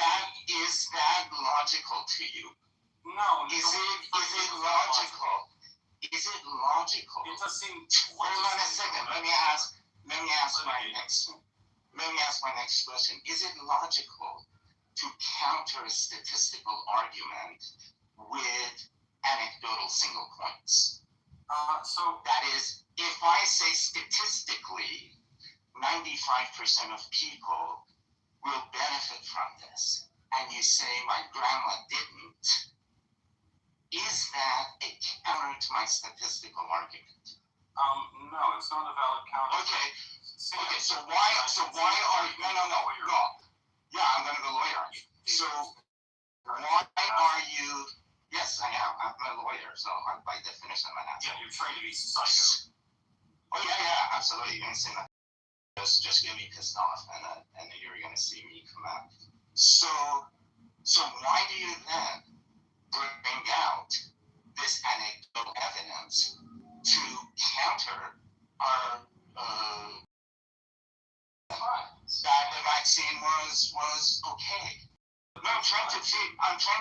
that logical to you? No. Is it logical? Is it logical? It does seem. Hold on a second. Let me ask my next question. Is it logical to counter a statistical argument with anecdotal single points? So that is, if I say statistically, 95% of people will benefit from this, and you say my grandma didn't, is that a counter to my statistical argument? No, it's not a valid counter. Okay, so why are you, no, yeah, I'm gonna go lawyer. So why are you, yes, I am, I'm a lawyer, so by definition I'm an asshole. Yeah, you're trying to be psycho. Oh yeah, absolutely, you're gonna say that. Just get me pissed off, and then you're gonna see me come out. So why do you then bring out this anecdotal evidence to counter our that the vaccine was okay? No, I'm trying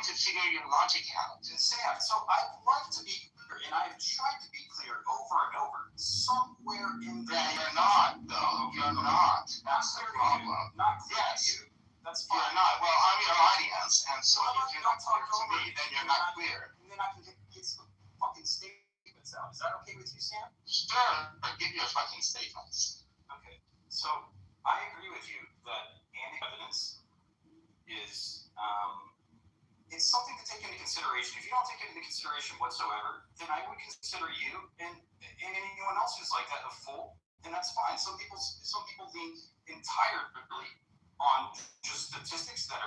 to figure your logic out. Sam, so I'd like to be and I've tried to be clear over and over. Somewhere in there. Yeah, you're not, though. You're not. That's the problem. Not clear Yes. to you. That's fine. You're not. Well, I'm your audience, and so Well, if you're not clear to me, then you're not clear. And then I can get some fucking statements out. Is that okay with you, Sam? Sure. Give your fucking statements. Okay. So I agree with you that evidence is it's something to take into consideration. If you don't take it into consideration whatsoever, then I would consider you and anyone else who's like that a fool, and that's fine. Some people lean entirely on just statistics that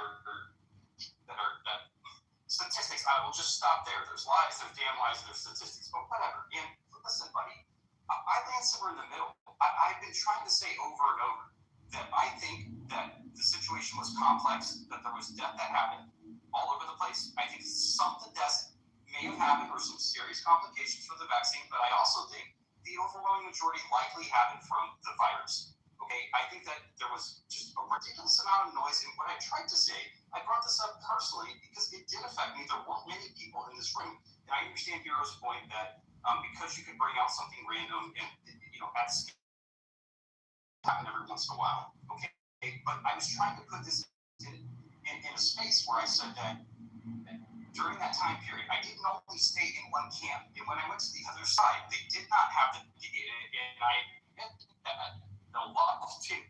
statistics. I will just stop there. There's lies, there's damn lies, there's statistics, but whatever. And listen, buddy, I land somewhere in the middle. I've been trying to say over and over that I think that the situation was complex, that there was death that happened all over the place. I think some of the deaths may have happened or some serious complications from the vaccine, but I also think the overwhelming majority likely happened from the virus. Okay, I think that there was just a ridiculous amount of noise, and what I tried to say, I brought this up personally because it did affect me. There weren't many people in this room, and I understand Hero's point that because you could bring out something random and at scale happen every once in a while. Okay, but I was trying to put this in a space where I said that during that time period, I didn't only stay in one camp. And when I went to the other side, they did not have the data, and I admit that the loss they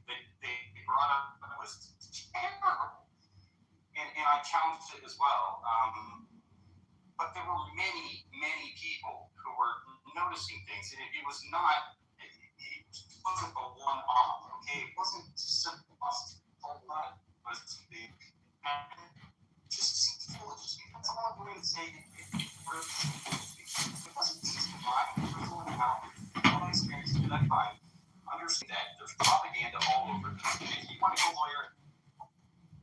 brought up was terrible. And I challenged it as well. But there were many, many people who were noticing things, and it was not, it wasn't a one-off, okay? It wasn't simple, a lot was big. Just foolish. That's all I'm going to say. It wasn't easy to find. It was going out. All my experience in that time. Understand that there's propaganda all over. If you want to go lawyer.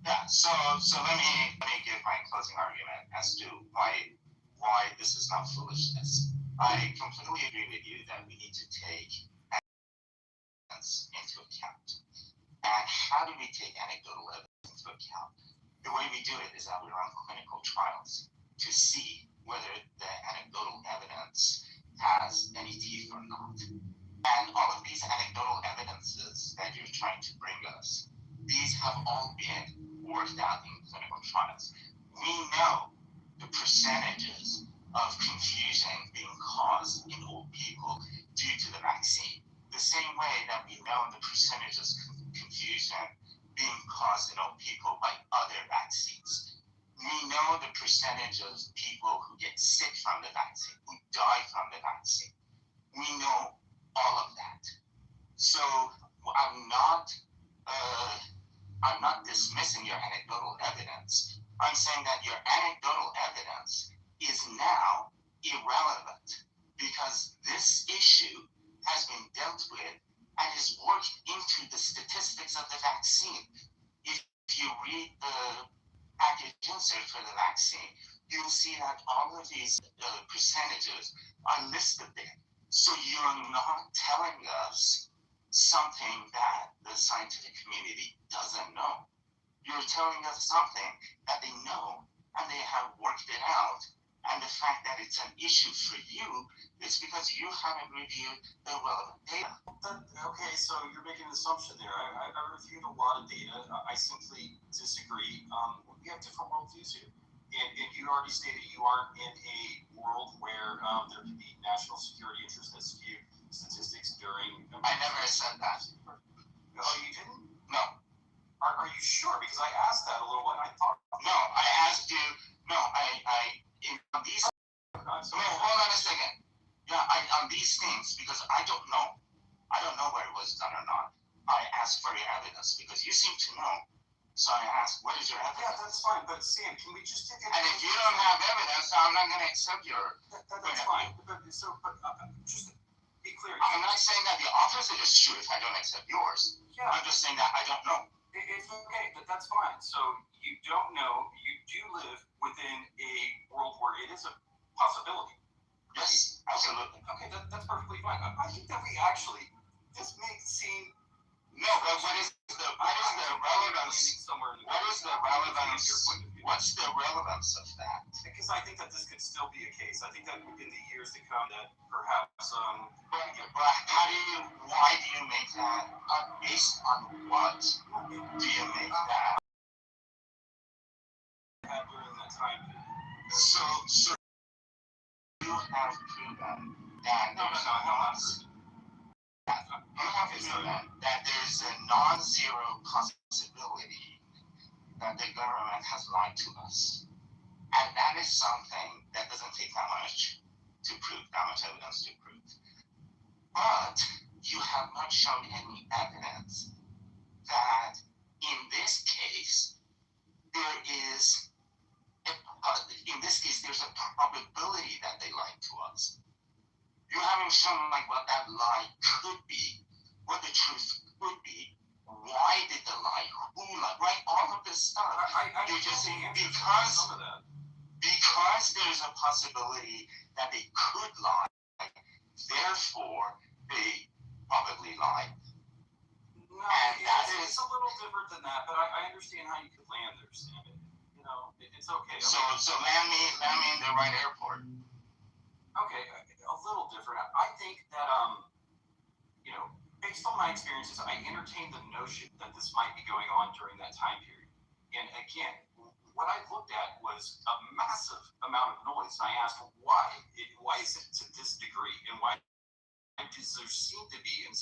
Yeah. So let me give my closing argument as to why this is not foolishness. I completely agree with you that we need to take evidence into account. And how do we take anecdotal evidence into account? The way we do it is that we run clinical trials to see whether the anecdotal evidence has any teeth or not. And all of these anecdotal evidences that you're trying to bring us, these have all been worked out in clinical trials. We know the percentages of confusion being caused in old people due to the vaccine. The same way that we know the percentages of confusion being caused in old people by other vaccines. We know the percentage of people who get sick from the vaccine, who die from the vaccine. We know all of that. So I'm not dismissing your anecdotal evidence. I'm saying that your anecdotal evidence is now irrelevant because this issue has been dealt with and is worked into the statistics of the vaccine. If you read the package insert for the vaccine, you'll see that all of these percentages are listed there. So you're not telling us something that the scientific community doesn't know. You're telling us something that they know and they have worked it out. And the fact that it's an issue for you is because you haven't reviewed the relevant data. Okay, so you're making an assumption there. I reviewed a lot of data. I simply disagree. We have different worldviews here. And you already stated you aren't in a world where there can be national security interests that skew statistics during... I never said that. Oh, you didn't? No. Are you sure? Because I asked that a little while and I thought... No, I asked you... No, on these... No, hold on a second. Yeah, on these things, because I don't know. I don't know where it was done or not. I asked for your evidence because you seem to know. So I asked, what is your evidence? Yeah, that's fine. But Sam, can we just take it? And if you don't have evidence, I'm not going to accept your... That's fine. But just to be clear... I'm not saying that the opposite is true if I don't accept yours. Yeah. I'm just saying that I don't know. It's okay, but that's fine. So you don't know, you do live within a world where it is a possibility. Yes, absolutely. Okay, that's perfectly fine. I think that we actually, this may seem... No, but what is the relevance relevance? What is the relevance? What's the relevance of that? Because I think that this could still be a case. I think that in the years to come, that perhaps Why do you make that? Based on what do you make that? During that time period. So you have proven that you have proven that there's a non-zero possibility that the government has lied to us. And that is something that doesn't take that much to prove, that much evidence to prove. But you have not shown any evidence that in this case, there's a probability that they lied to us. You haven't shown what that lie could be, what the truth could be. Why did they lie? Who lied? Right? All of this stuff. You're just saying because there's a possibility that they could lie, therefore they probably lied. No, it's a little different than that, but I understand how you could land there, Sam. It's okay. So land me in the right airport. Okay, a little different. I think that based on my experiences, I entertained the notion that this might be going on during that time period. And again, what I looked at was a massive amount of noise, and I asked why is it to this degree, and why does there seem to be in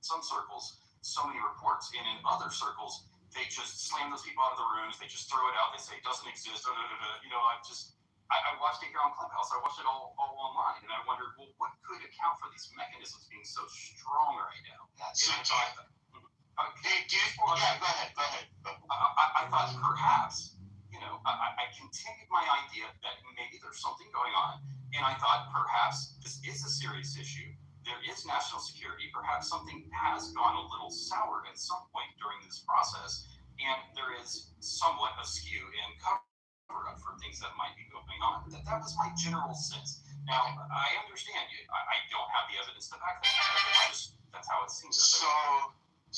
some circles so many reports, and in other circles they just slam those people out of the rooms, they just throw it out, they say it doesn't exist. I watched it here on Clubhouse, I watched it all online, and I wondered, well, what could account for these mechanisms being so strong right now? Go ahead. I thought perhaps, I continued my idea that maybe there's something going on, and I thought perhaps this is a serious issue. There is national security. Perhaps something has gone a little sour at some point during this process, and there is somewhat a skew in cover up for things that might be going on. That was my general sense. Now, I understand you. I don't have the evidence to back that. That's how it seems. So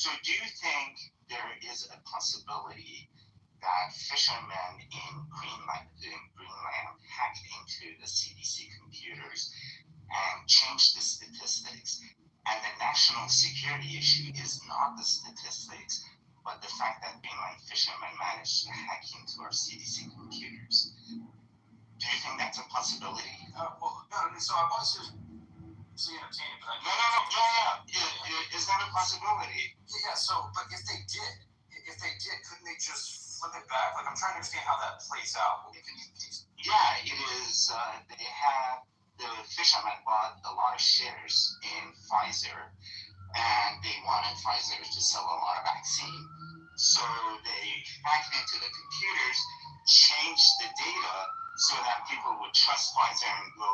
do you think there is a possibility that fishermen in Greenland hacked into the CDC computers and changed the statistics, and the national security issue is not the statistics, but the fact that Greenland fishermen managed to hack into our CDC computers? Do you think that's a possibility? So I want to seriously entertain it, but Is that a possibility? Yeah, but if they did, couldn't they just flip it back? I'm trying to understand how that plays out. Yeah, it is. The fishermen bought a lot of shares in Pfizer, and they wanted Pfizer to sell a lot of vaccine. So they hacked into the computers, changed the data so that people would trust Pfizer and go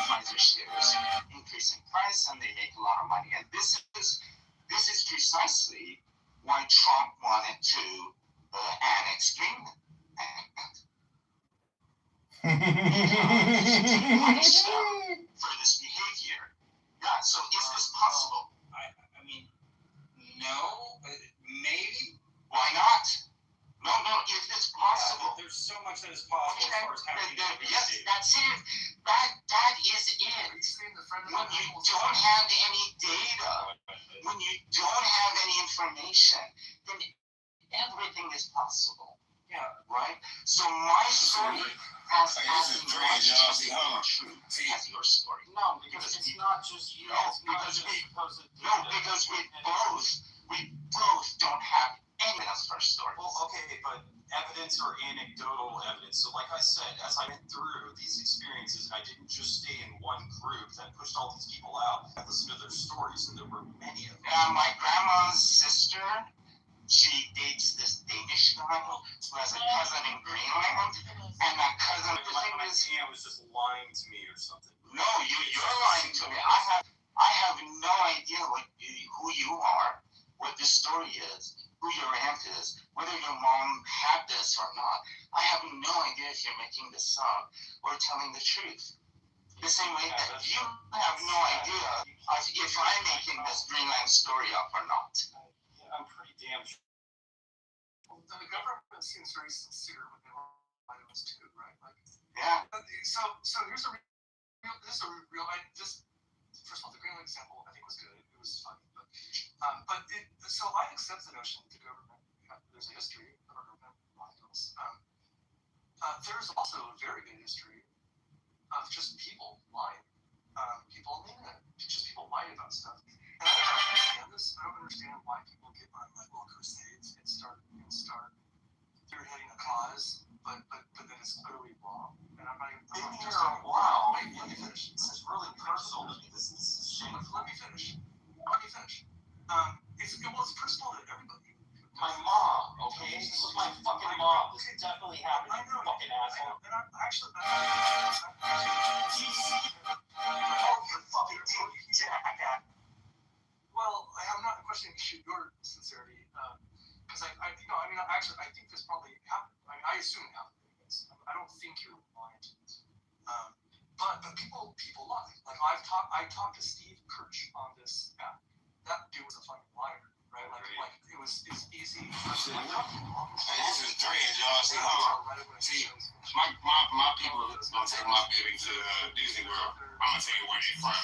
Pfizer shares, increase in price, and they make a lot of money. And this is precisely why Trump wanted to annex Greenland. For this behavior. Yeah, so is this possible? I mean, no, maybe. Why not? No, if it's possible. There's so much that is possible as far as happening. Yes, that's it. That is it. When you don't have any data, when you don't have any information, then everything is possible. Yeah. Right? So my story has as much to do with truth as your story. No, because it's not just you. Because we both don't have any evidence for our story. Well, okay, but evidence or anecdotal evidence. So like I said, as I went through these experiences, and I didn't just stay in one group that pushed all these people out, I listened to their stories, and there were many of them. Yeah, my grandma's sister, she dates this Danish guy who has a cousin in Greenland, and that cousin my aunt was just lying to me or something. No, you're lying to me. I have no idea who you are, what this story is, who your aunt is, whether your mom had this or not. I have no idea if you're making this up or telling the truth. The same way that you have no idea if I'm making this Greenland story up or not. I'm pretty damn sure. Well, the government seems very sincere when they lie to us too, right? Like, Yeah. So here's a real. This is a real. First of all, the Greenland example I think was good. It was funny, so I accept the notion that the government there's a history of our government lying to us. There's also a very good history of just people lying. People on the internet, just people lying about stuff. And I don't understand this. I don't understand why people get on like little crusades and start spearheading a cause, but then it's clearly wrong. And I'm not even. Wow. Wait, let me finish. This is really personal to me. This is shameful. Let me finish. It's personal to everybody. My mom, okay? This was my fucking mom. This definitely happened. I know. Fucking asshole. And I'm actually. Well, I'm not questioning your sincerity, because I think this probably happened. I assume it happened. I don't think you're lying to this. But people lie. Like I talked to Steve Kirch on this app. That dude was a fucking liar, right? Like it's easy. Hey, this is strange, y'all. See, my people gonna take my baby to Disney World. I'm gonna tell you where they from.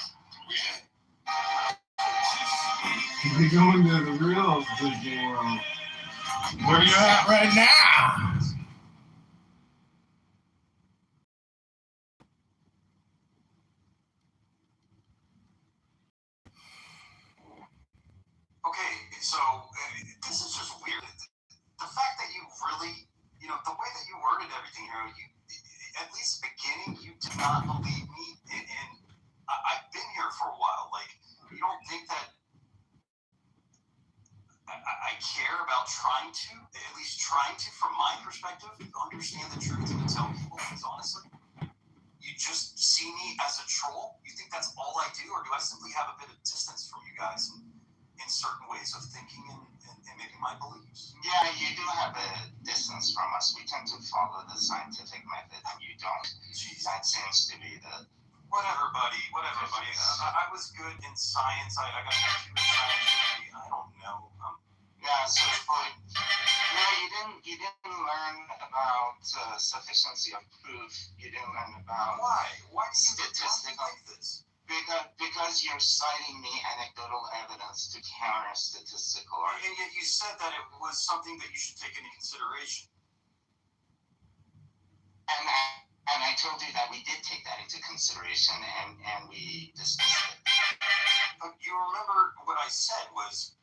We're going to the real Disney World. Where you at right now? Okay, so this is just weird. The fact that you really, the way that you worded everything here, you, at least beginning, you did not believe me, and I've been here for a while. Like, you don't think that I care about trying to, at least trying to, from my perspective, understand the truth and tell people things honestly? You just see me as a troll? You think that's all I do, or do I simply have a bit of distance from you guys in certain ways of thinking and maybe my beliefs? Yeah, you do have a distance from us. We tend to follow the scientific method, and you don't. Jeez. That seems to be the... Whatever, buddy. I was good in science. I got a computer science. I don't know. Yeah, so you didn't learn about sufficiency of proof. You didn't learn about why do you statistics like this? Because you're citing me anecdotal evidence to counter statistical And yet you said that it was something that you should take into consideration. And I told you that we did take that into consideration and we discussed it. You remember what I said was,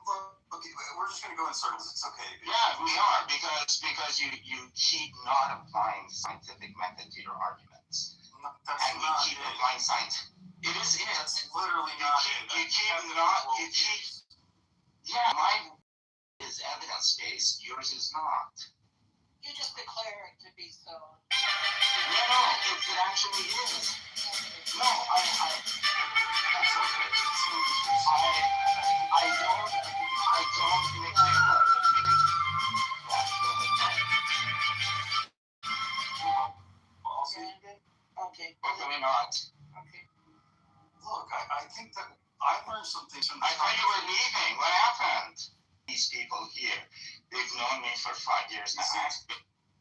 look, we're just going to go in circles. It's okay. Yeah, we are, because you keep not applying scientific method to your arguments. That's not keep applying science. It is. That's literally not it. Yeah, mine is evidence-based. Yours is not. You just declare it to be so. No, it actually is. No, that's okay. I don't make Okay. Hopefully not. Okay. Look, I think that I learned some things from I thought you were leaving. What happened? These people here, they've known me for 5 years now.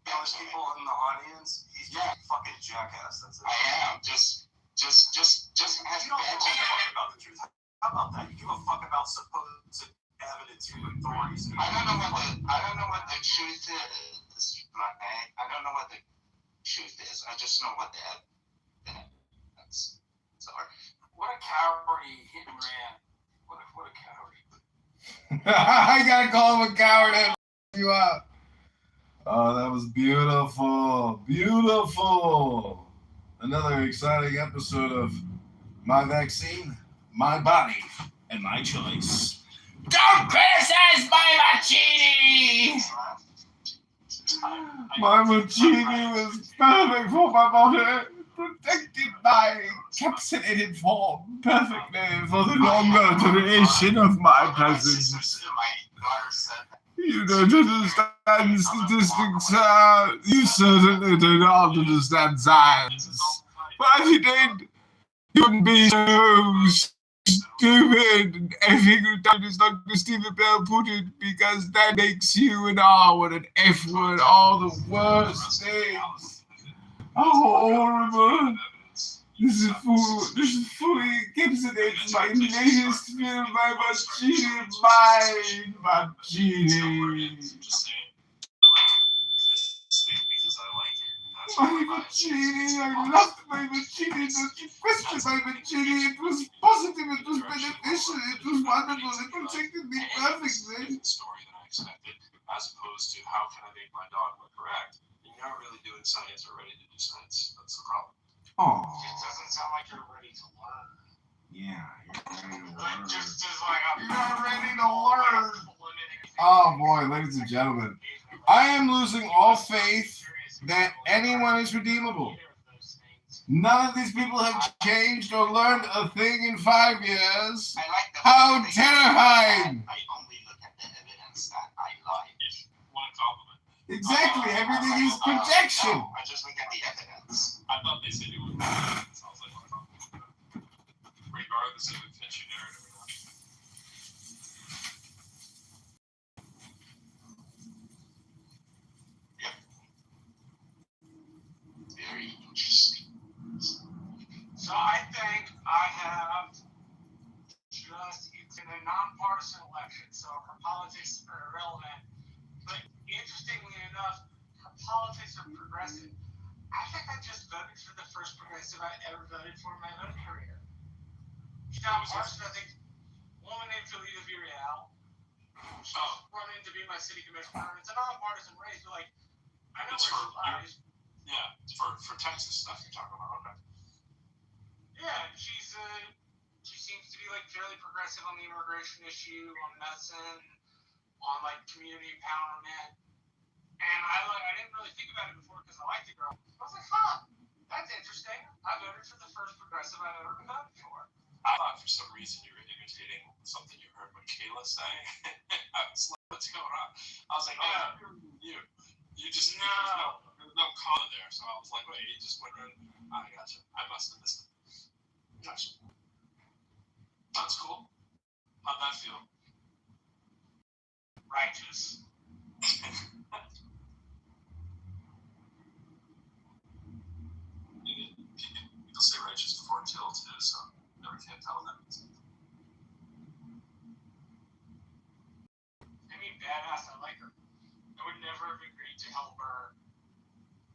Those people in the audience, he's just a fucking jackass. That's it. I am. Just have you don't give a fuck about the truth. How about that? You give a fuck about supposed evidence from authorities. I don't know what the truth is. I don't know what the truth is. I just know what the evidence are. What a coward, he hit and ran. What a coward. I gotta call him a coward and you out. Oh, that was beautiful. Beautiful. Another exciting episode of My Vaccine, My Body, and My Choice. Don't criticize my Mancini! My Mancini was perfect for my body, protected by encapsulated form, perfectly for the longer duration of my presence. You don't understand statistics, sir. You certainly do not understand science. But if you did, you wouldn't be so stupid and effing retarded as Dr. Stephen Bell put it, because that makes you an R word, an F word, all the worst things. Oh, horrible. This is fully encapsulates my latest film by Mancini, Mancini, I loved my Mancini, don't you question my Mancini, it was positive, it was beneficial, it was wonderful, it protected me perfectly. Story than I expected, as opposed to how can I make my dogma correct? And you're not really doing science or ready to do science. That's the problem. Oh. It doesn't sound like you're ready to learn. Yeah, you're ready to learn. Just as like you're not ready to learn. Oh boy, ladies and gentlemen, I am losing all faith that anyone is redeemable. None of these people have changed or learned a thing in 5 years. How terrifying! I only look at the evidence that I like. One compliment. Exactly, everything is projection. No, I just look at the evidence. I thought they said you would. Sounds like one compliment. Regardless of if it's your narrative or not. Yep. Very interesting. So I think I have just, it's in a nonpartisan election, so her politics are irrelevant. But interestingly enough, her politics are progressive. I think I just voted for the first progressive I ever voted for in my voting career. She's not partisan, I think. A woman named Felita Villarreal. She's running to be my city commissioner, and it's a nonpartisan race, but like, I know It's where she lies. Yeah, for Texas stuff you're talking about. Okay. Yeah, she seems to be like fairly progressive on the immigration issue, on medicine, on like community empowerment. And I didn't really think about it before because I liked the girl. I was like, huh, that's interesting. I voted for the first progressive I've ever voted for. I thought for some reason you were imitating something you heard Michaela say. I was like, what's going on? I was like, oh, you just no. There's no comma there, so I was like, wait, you just went in. I gotcha. I must have missed it. Gotcha. That's cool. How'd that feel? Righteous. People say righteous before till too, so never can't tell what that means. I mean, badass, I like her. I would never have agreed to help her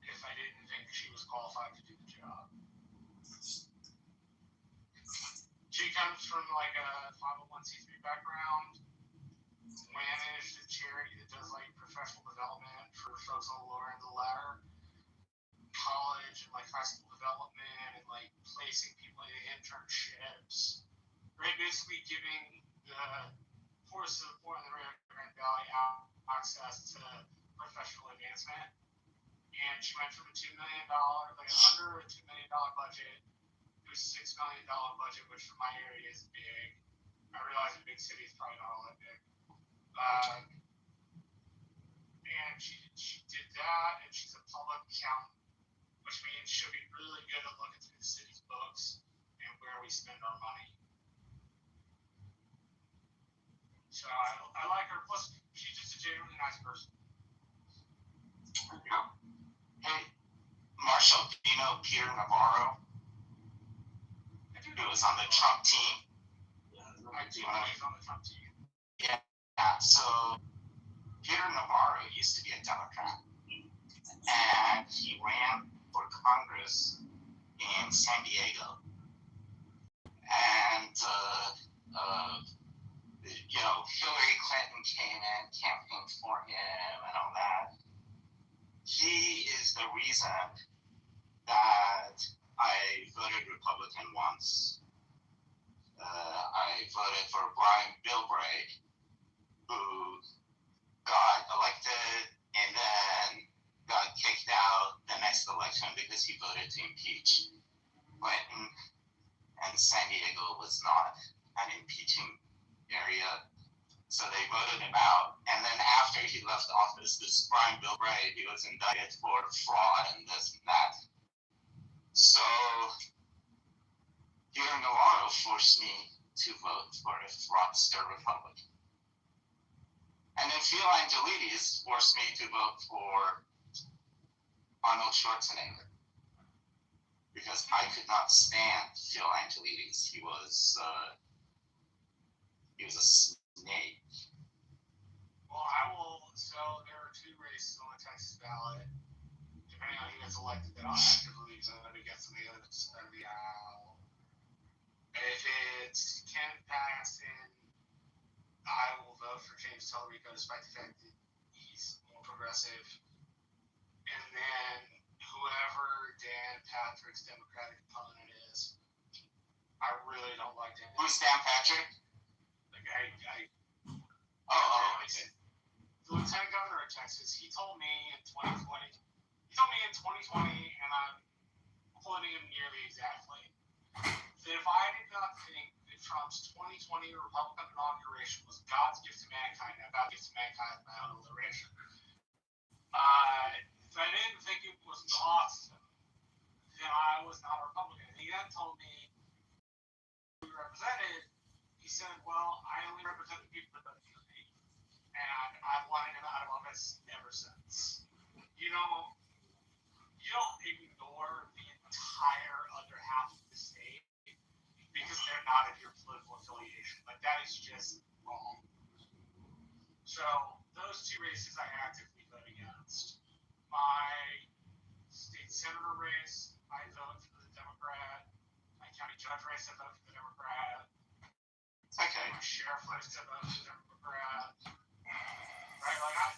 if I didn't think she was qualified to do the job. She comes from like a 501c3 background, managed a charity that does like professional development for folks on the lower end of the ladder, college and like high school development and like placing people in internships, right? Basically giving the forces of poor in the Rio Grande Valley access to professional advancement. And she went from a $2 million, like under a $2 million budget to a $6 million budget, which for my area is big. I realize a big city is probably not all that big. And she did that, and she's a public accountant, which means she'll be really good at looking through the city's books and where we spend our money. So I like her. Plus, she's just a genuinely nice person. Yeah. Hey, Marshall, do you know Peter Navarro? He was on the Trump team. I do know he's on the Trump team. Yeah, so Peter Navarro used to be a Democrat, and he ran for Congress in San Diego. And, Hillary Clinton came in, campaigned for him, and all that. He is the reason that I voted Republican once. I voted for Brian Bilbray, who got elected and then got kicked out the next election because he voted to impeach Clinton, and San Diego was not an impeaching area. So they voted him out. And then after he left office, this Brian Bilbray, he was indicted for fraud and this and that. So Peter Navarro forced me to vote for a fraudster Republican. And then Phil Angelides forced me to vote for Arnold Schwarzenegger because I could not stand Phil Angelides. He was a snake. Well, I will. So there are two races on the Texas ballot. Depending on who gets elected, that I'll actively vote against the other side of the aisle. If it's Ken Paxton, I will vote for James Tellerico despite the fact that he's more progressive. And then whoever Dan Patrick's Democratic opponent is, I really don't like Dan. Who's Dan Patrick? Like Okay. The lieutenant governor of Texas, he told me in 2020, and I'm quoting him nearly exactly, that if I did not think that Trump's 2020 Republican inauguration was God's gift to mankind, and God's gift to mankind is my own alliteration, if I didn't think it was awesome, then I was not a Republican. And he then told me who he represented, he said, well, I only represent the people that voted for me. And I've wanted him out of office ever since. You don't ignore the entire other half of the state because they're not of your political affiliation. Like, that is just wrong. So, those two races I actively vote against. My state senator race, I vote for the Democrat. My county judge race, I vote for the Democrat. Okay. My sheriff race, I vote for the Democrat. Right, like I'm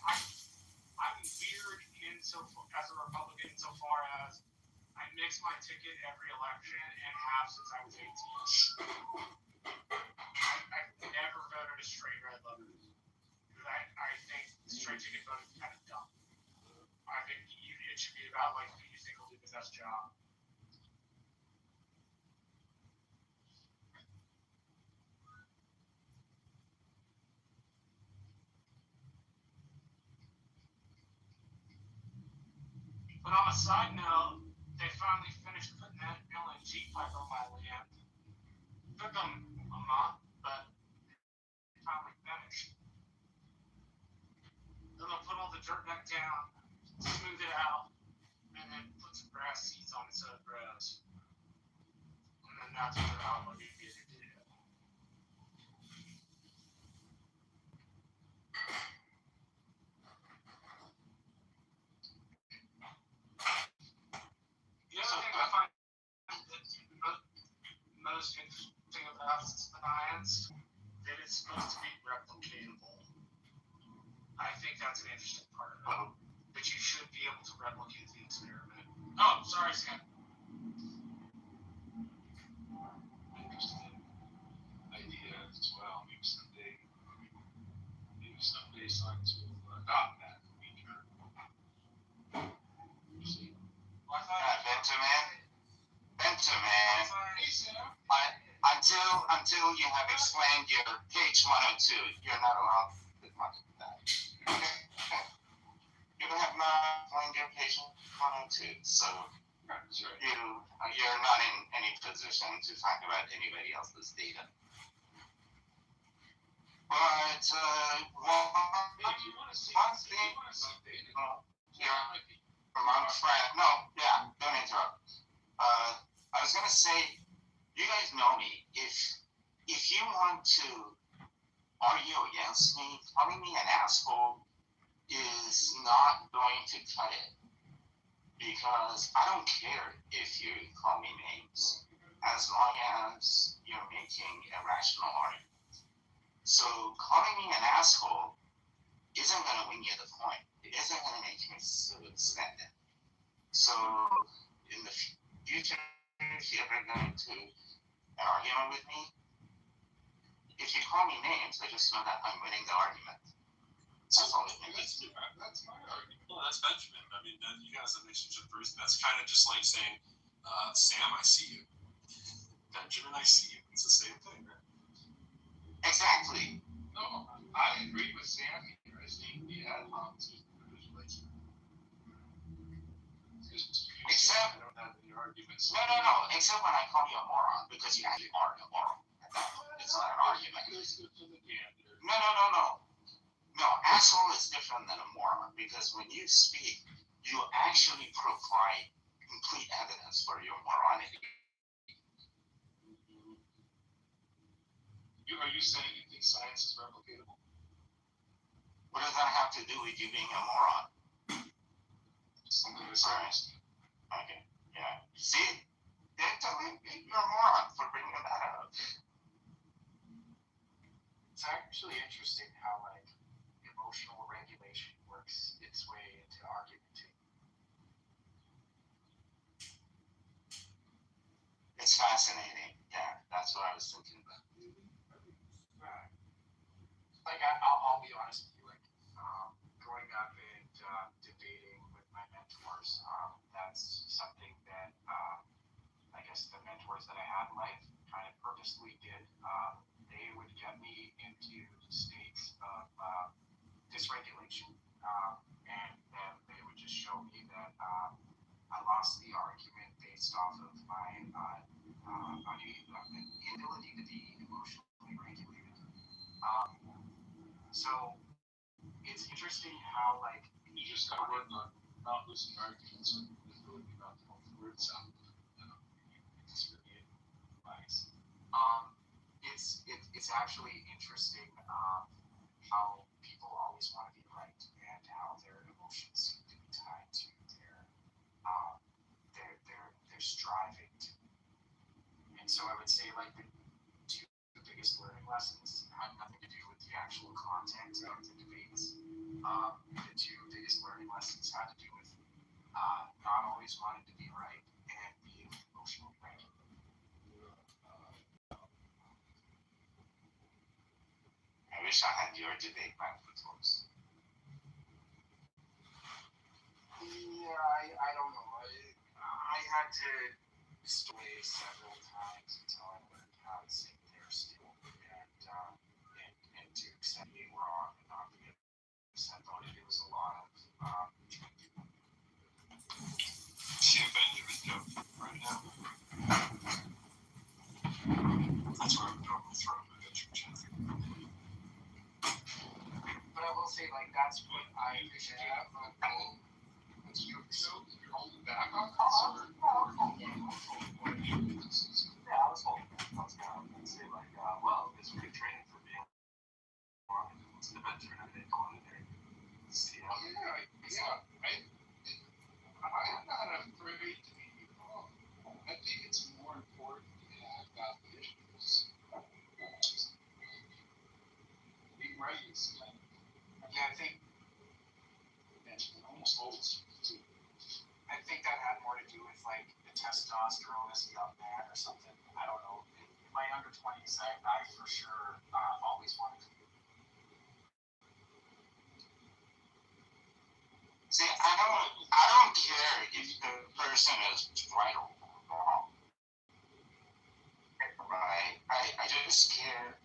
weird as a Republican insofar as I mix my ticket every election and have since I was 18. I've never voted a straight red letter because I think straight ticket voting is kind of dumb. I think it should be about like who you think will do the best job. But on a side note, they finally finished putting that LNG pipe on my land. Took them a month, but they finally finished. Then they'll put all the dirt back down, smooth it out, and then put some grass seeds on it so it grows. And then that's what they're obligated to do. The other thing I find most interesting about science that it's supposed to be replicatable. I think that's an interesting part of it. That you should be able to replicate the experiment. Oh, sorry, Sam. Interesting idea as well. Maybe someday science will adopt that feature. Benjamin, until you have explained your page 102, you're not allowed to talk about that. Okay? You have not explained your page 102, so you're not in any position to talk about anybody else's data. But one thing, among friends, don't interrupt. I was gonna say, you guys know me. If you want to argue against me, calling me an asshole is not going to cut it. Because I don't care if you call me names, as long as you're making a rational argument. So calling me an asshole isn't gonna win you the point. It isn't gonna make me stand it. So in the future, if you're ever going to an argument with me, if you call me names, I just know that I'm winning the argument. That's all it means. That's my argument. Well, that's Benjamin. I mean, you guys have relationship first. That's kind of just like saying, Sam, I see you. Benjamin, I see you. It's the same thing, right? Exactly. No, I agree with Sam here. I think the ad homs is like, except, I don't have any arguments. No. Except when I call you a moron, because you actually are a moron. It's not an argument. No. No, asshole is different than a moron because when you speak, you actually provide complete evidence for your morality. Are you saying you think science is replicatable? What does that have to do with you being a moron? Something to science. Okay, yeah. See? They're telling me you're a moron for bringing that up. It's actually interesting how like emotional regulation works its way into argumenting. It's fascinating. Yeah, that's what I was thinking about. Like I'll be honest with you, like growing up and debating with my mentors, that's something that I guess the mentors that I had in life kind of purposely did. They would get me into states of dysregulation, and then they would just show me that I lost the argument based off of my inability to be emotionally regulated. So it's interesting how like you just got to work on not losing arguments and ability not to hold the words out. It's really advice. It's actually interesting how people always want to be right and how their emotions seem to be tied to their striving to. And so I would say like the two biggest learning lessons had nothing to do with the actual content of the debates. The two biggest learning lessons had to do with not always wanting to be right and being emotionally regulated. I wish I had your debate back for close. Yeah, I don't know. I had to stay several times until I learned how to sing there still and to accept being wrong and not being upset about it. It was a lot of See a Benjamin joke right now. That's where I'm going with throwing my Benjamin joke. But I will say, like, that's what I appreciate. You're holding back on this? Yeah, I was holding back. I was going to say, like, well, it's good training for being wrong. It's an adventure, and they go in there and see how. I'm not afraid to be wrong. I think it's more important to have validations. Being right is kind of, yeah, I think almost always. I think that had more to do with like the testosterone as a young man or something. I don't know. In my younger 20s, I for sure always wanted to. See, I don't care if the person is right or wrong. Right? I just care.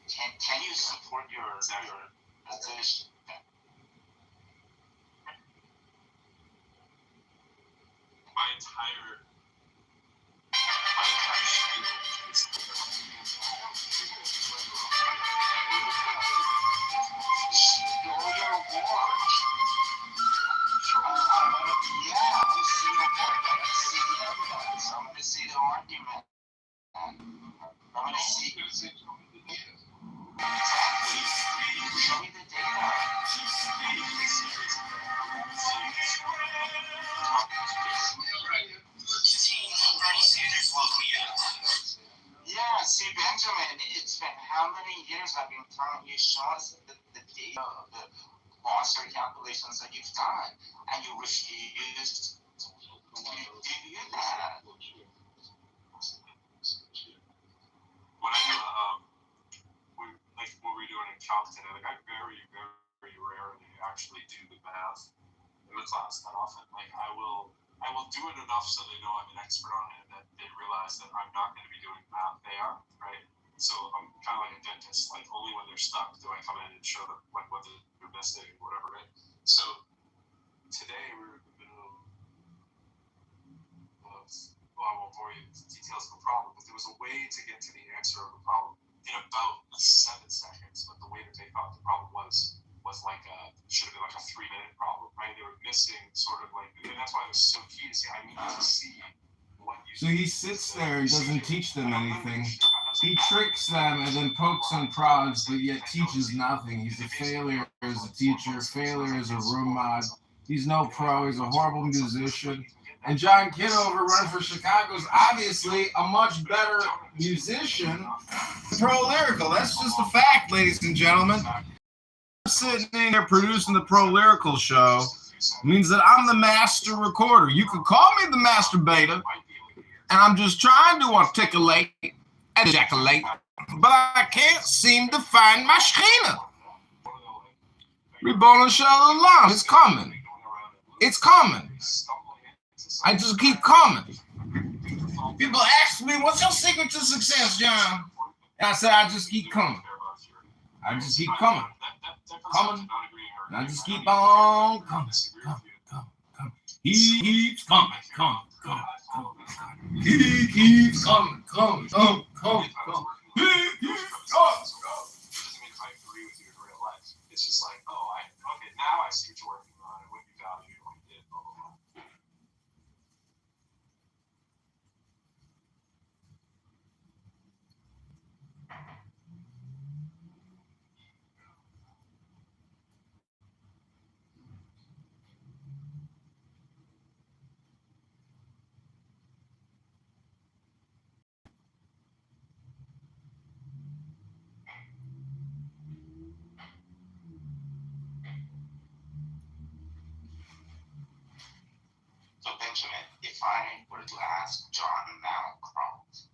Can you support your position? My entire spiel is Show your work. Yeah, I want to see your work. I want to see the evidence. I want to see the argument. I want to see. Exactly. Show me the data. Yeah, see, Benjamin, it's been how many years I've been telling you, show us the data of the monster calculations that you've done, and you refuse to do that. when I do like what we're doing in calc today, like I very, very rarely actually do the math in the class that often. Like I will do it enough so they know I'm an expert on it and that they realize that I'm not going to be doing math. They are, right? So I'm kind of like a dentist. Like only when they're stuck do I come in and show them like what they're missing or whatever, right? So today we're in the middle of well, I won't bore you with the details of the problem, but there was a way to get to the answer of the problem in about 7 seconds, but the way that they thought the problem was like should have been like a 3-minute problem, right? They were missing sort of like, and that's why it was so key to say I need to see what you. So he sits there and doesn't teach them anything. He tricks them and then pokes and prods, but yet teaches nothing. He's a failure as a teacher, failure as a room mod. He's no pro. He's a horrible musician. And John Kitover, running for Chicago, is obviously a much better musician, pro lyrical. That's just a fact, ladies and gentlemen. Sitting in here producing the pro lyrical show means that I'm the master recorder. You could call me the masturbator, and I'm just trying to articulate and ejaculate, but I can't seem to find my Shekhinah. Reborn and Shalom Lam. It's coming. It's coming. I just keep coming. People ask me, what's your secret to success, John? And I said, I just keep coming. I just keep coming. Coming. And I just keep on coming. Coming. He keeps coming. Coming. He keeps coming. Coming. He keeps coming. It's just like, okay, now I see what you're working on and what you value and what you did, blah, blah, blah. So Benjamin, if I were to ask John Malcroft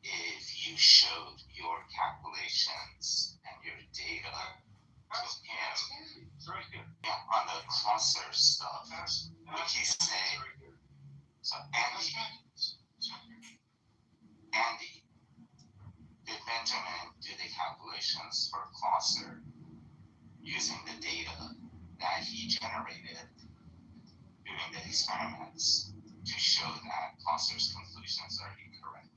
if you showed your calculations and your data to him on the cluster stuff, would he say, so Andy, did Benjamin do the calculations for cluster using the data that he generated during the experiments to show that cluster's conclusions are incorrect?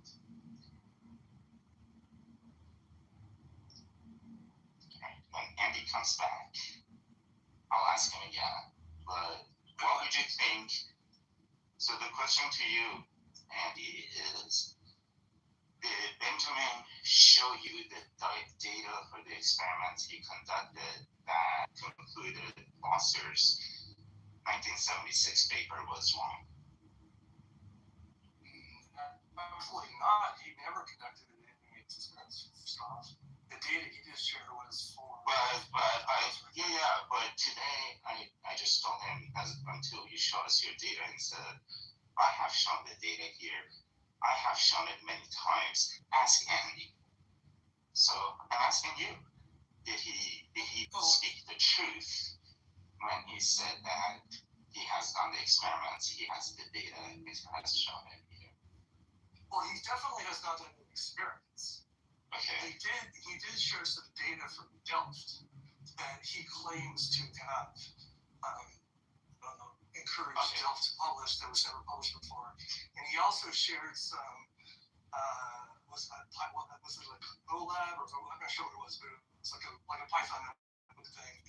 When Andy comes back, I'll ask him again. But what would you think? So the question to you, Andy, is did Benjamin show you the data for the experiments he conducted that concluded Foster's 1976 paper was wrong? Absolutely not. He never conducted any experiments stuff. The data he did share was for. But today I just told him until you showed us your data and said, I have shown the data here. I have shown it many times. Ask Andy. So I'm asking you, did he speak the truth when he said that he has done the experiments, he has the data, and he has shown it here? Well, he definitely has not done any experiments. Okay. He did share some data from Delft that he claims to have encouraged Delft to publish that was never published before. And he also shared some, was it like OLab, or I'm not sure what it was, but it was like a Python notebook thing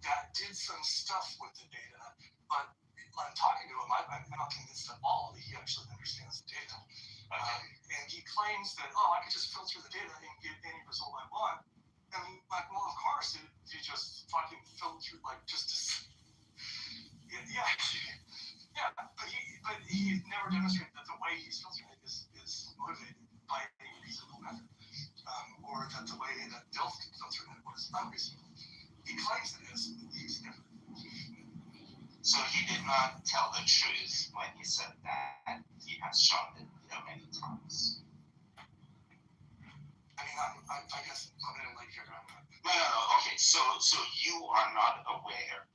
that did some stuff with the data. But I'm talking to him, I'm not convinced at all that he actually understands the data. And he claims that, I could just filter the data and get any result I want. And I'm like, well, of course, if you just fucking filter, like, just to, but he never demonstrated that the way he's filtering it is motivated by any reasonable method, or that the way that Delft filtered it was unreasonable. He claims it is, but he's never. So he did not tell the truth when he said that he has shown it many times. I mean, I guess I'm in a lake here. No. Okay, so you are not aware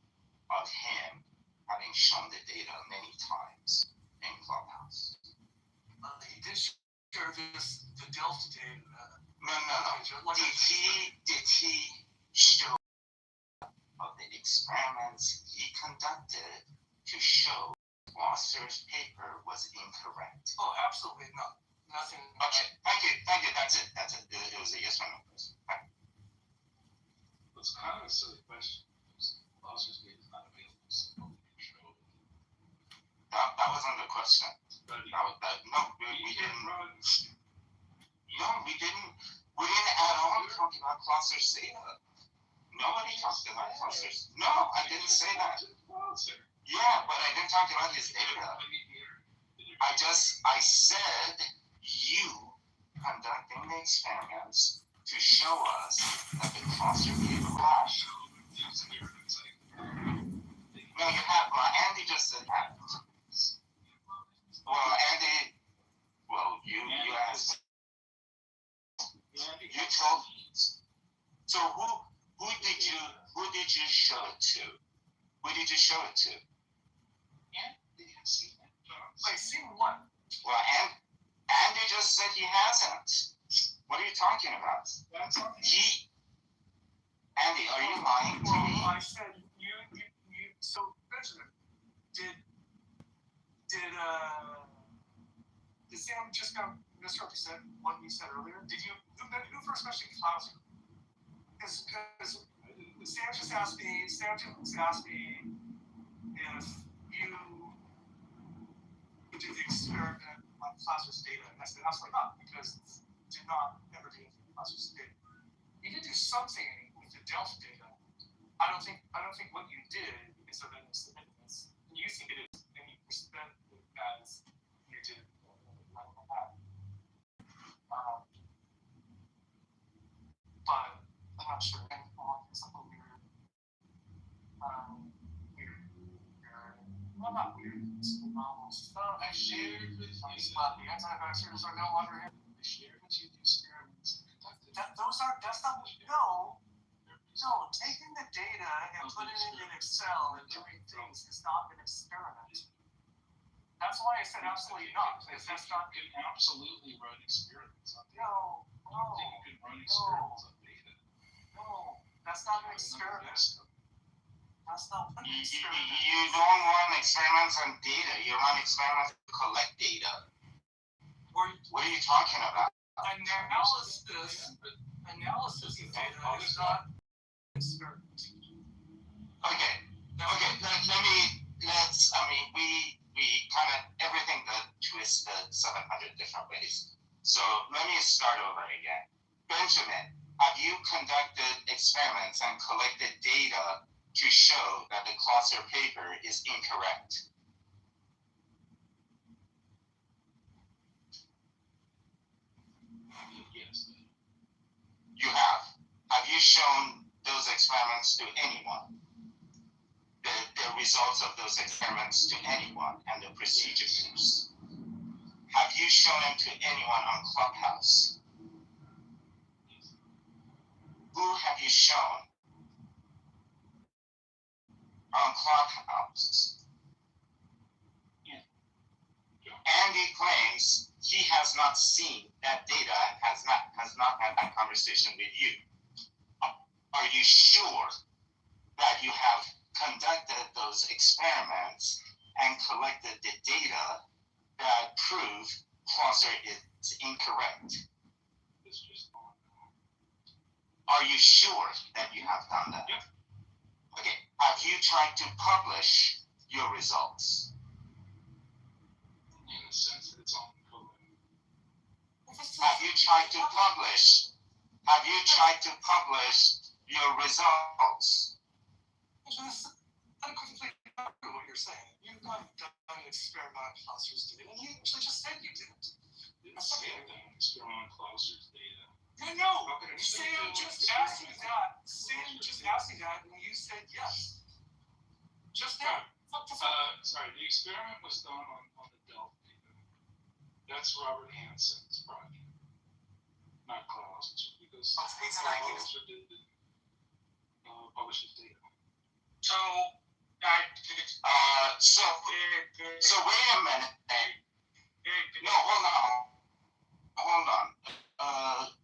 of him having shown the data many times in Clubhouse. He did share the Delft data. No. Did he show of the experiments he conducted to show Foster's paper was incorrect? Oh, absolutely not. No. Nothing. Okay, thank you. That's it. It was a yes or no question. It's kind of a silly question. Closer's data is not available, so nobody can show it. That wasn't the question. But No, we didn't. No, we didn't. We didn't at all talk about Closer's data. Nobody talked about Closer's. No, I didn't say that. Yeah, but I didn't talk about his data. I said you conducting the experiments to show us that the Closer paper lies. No, you have. Well, Andy just said that. Well, Andy. Well, you asked. You told. So who did you show it to? Who did you show it to? Wait, seen what? Well, Andy just said he hasn't. What are you talking about? Andy, are you lying to me? I said you. So Benjamin, did Sam just misrepresent what you said earlier? Did you? Who first mentioned Clouser? Because Sam just asked me if you did the experiment on Clouser's data. And I said absolutely not, because did not ever do anything with Clouser's data. You did do something with the Delft data. I don't think what you did is of any significance. You think it is, and you present it as you did. But I'm not sure. Something weird. Well, not weird. It's almost. I shared with you. The anti-vaxxers are no longer here. I shared with you the experiments I conducted. That's not. No, taking the data and putting it in Excel and doing things is not an experiment. That's why I said absolutely not. Because that's not. You can absolutely run experiments on data. No. I don't think you can run experiments on data. No, that's not an experiment. That's not an experiment. You don't run experiments on data. You run experiments to collect data. What are you talking about? Analysis of data is not an experiment. Okay. We kind of everything got twisted 700 different ways. So let me start over again. Benjamin, have you conducted experiments and collected data to show that the Closer paper is incorrect? Yes. You have. Have you shown those experiments to anyone? The results of those experiments to anyone and the procedures? Have you shown them to anyone on Clubhouse? Who have you shown on Clubhouse? Andy claims he has not seen that data, has not had that conversation with you. Are you sure that you have conducted those experiments and collected the data that prove Closer is incorrect? Are you sure that you have done that? Yeah. Okay. Have you tried to publish your results? In a sense that it's on COVID. Have you tried to publish? Have you tried to publish your results? I completely agree with what you're saying. You've not done an experiment on Clouser's data, and you actually just said you didn't. Didn't say I've done an experiment on Closer's data. I know. Sam just asked you that. And you said yes. Just now. Sorry, the experiment was done on the Delft data. That's Robert Hansen's project, not Clouser, because Clouser didn't publish his data. So wait a minute. No, hold on.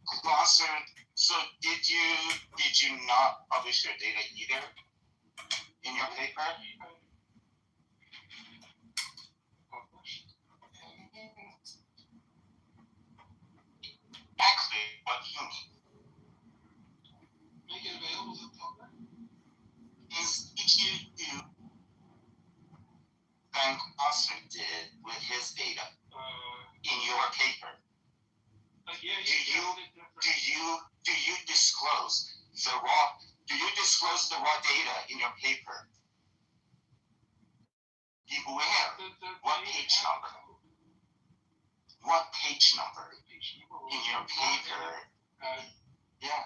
Closer. So did you not publish your data either in your paper? opinion. Make it available to the public. Is if you do Van Gogh did with his data in your paper. Do you disclose the raw? Do you disclose the raw data in your paper? Beware. What page number? What page number in your paper? Yeah.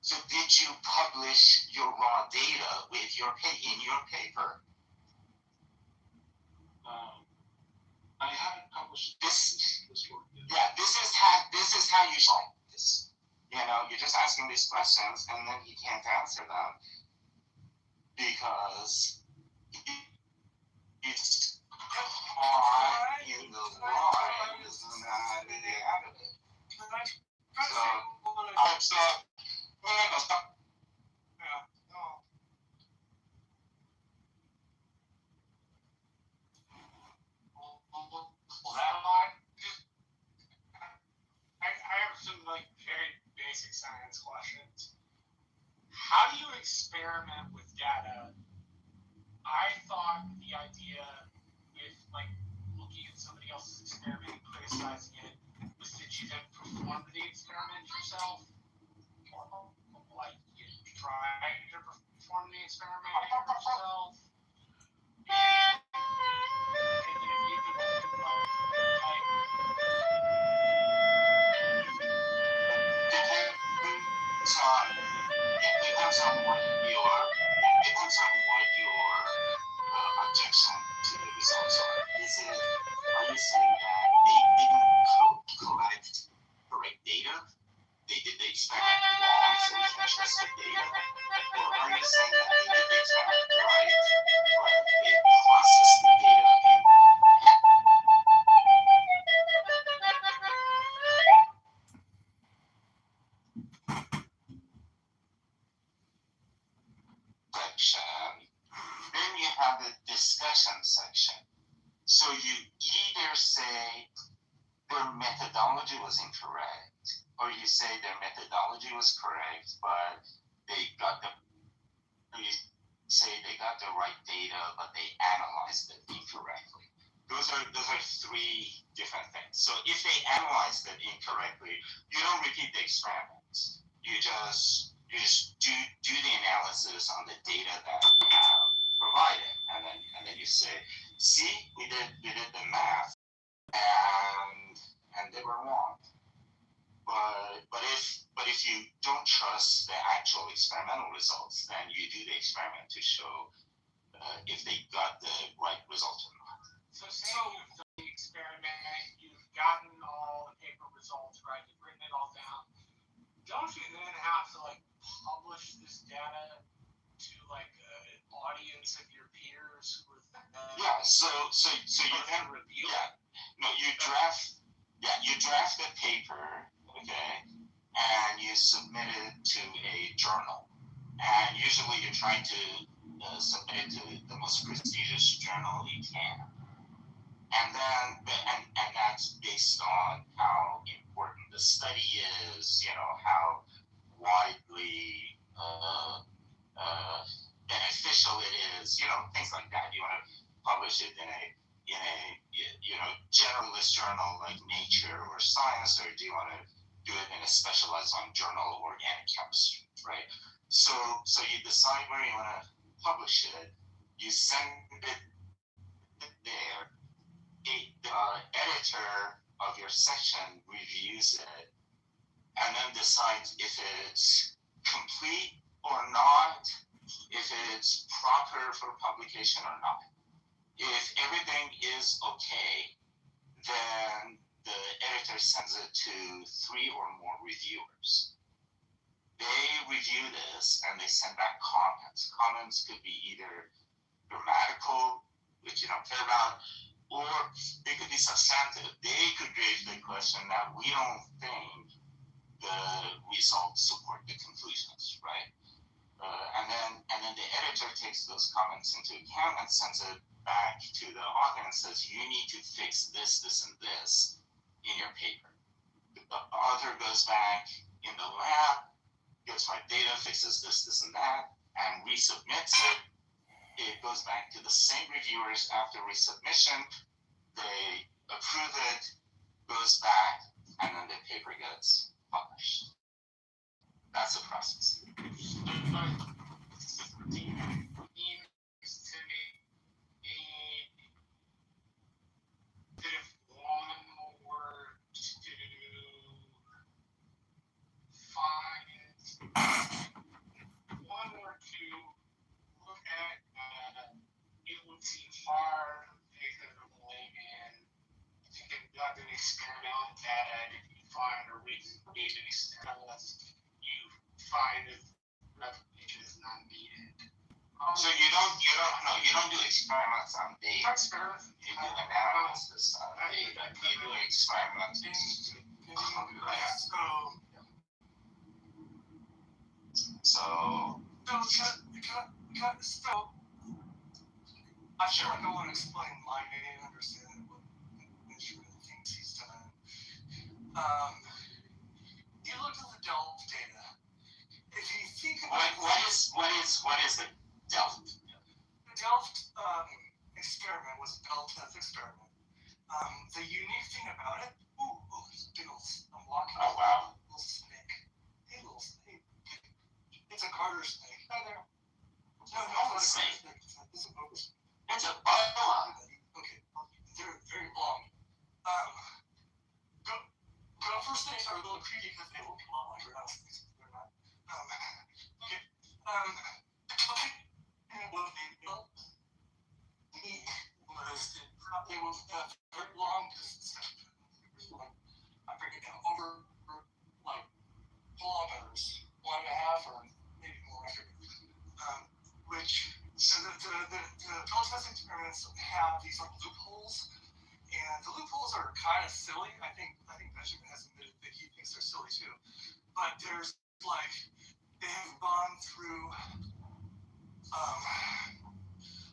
So did you publish your raw data with in your paper? I haven't published this work yet. Yeah, this is how you solve this. You know, you're just asking these questions and then you can't answer them because it's hard in the line is not the out of it. Stop. I have some like very basic science questions. How do you experiment with data? I thought the idea with like looking at somebody else's experiment and criticizing it was that you then perform the experiment yourself, or like you try to perform the experiment yourself. Depends on what your objection to the results are. Are you saying that they didn't collect correct data? They did the experiment wrong, so we can trust the data? Or are you saying that they did the experiment right, but they processed the data and section? Then you have a discussion section. So you either say their methodology was incorrect, or you say their methodology was correct, but you say they got the right data, but they analyzed it incorrectly. Those are three different things. So if they analyzed it incorrectly, you don't repeat the experiments. You just do the analysis on the data that you have provided, and then you say, see, we did the math, and they were wrong. But if you don't trust the actual experimental results, then you do the experiment to show if they got the right result or not. So you've done the experiment, you've gotten all the paper results, right? You've written it all down. Don't you then have to like publish this data to like an audience of your peers who are So you then review it? No, you draft the paper, okay, and you submit it to a journal. And usually you're trying to submit it to the most prestigious journal you can. And that's based on how important the study is, you know, how widely beneficial it is, you know, things like that. You want to publish it in a generalist journal like Nature or Science, or do you want to do it in a specialized journal, Organic Chemistry, right? So you decide where you want to publish it. You send it there. The editor of your section reviews it and then decides if it's complete or not, if it's proper for publication or not. If everything is okay, then the editor sends it to 3 or more reviewers. They review this and they send back comments. Comments could be either grammatical, which you don't care about, or they could be substantive. They could raise the question that we don't think the results support the conclusions, right? And then the editor takes those comments into account and sends it back to the author and says, you need to fix this, this, and this in your paper. The author goes back in the lab, gets my data, fixes this, and that, and resubmits it. It goes back to the same reviewers after resubmission. They approve it, goes back, and then the paper gets published. That's the process. One or two look at it would seem hard because of layman to conduct an experiment that if you find a reason to make an experiment, you find that repetition is not needed. So you don't do experiments on data. Experiments. You do analysis on data. You do experiments. So I sure don't want to explain my main understanding of what instrument thinks he's done. You look at the Delft data. If you think about what is the Delft? The Delft experiment was a Bell test experiment. The unique thing about it, it's big old, I'm walking. Oh wow. Little snake. Hey, little snake. It's a garter snake. Hi there. No, it's not a snake. It's a boa snake. It's a boa. Okay, they're very long. Gopher snakes are a little creepy because they look a lot like rattlesnakes. They're not. Okay. And what they built, it was very long distance. I'm bringing it down over like kilometers, 1.5 or maybe more. Which the test experiments have these like loopholes, and the loopholes are kind of silly. I think Benjamin has admitted that he thinks they're silly too. But there's like they have gone through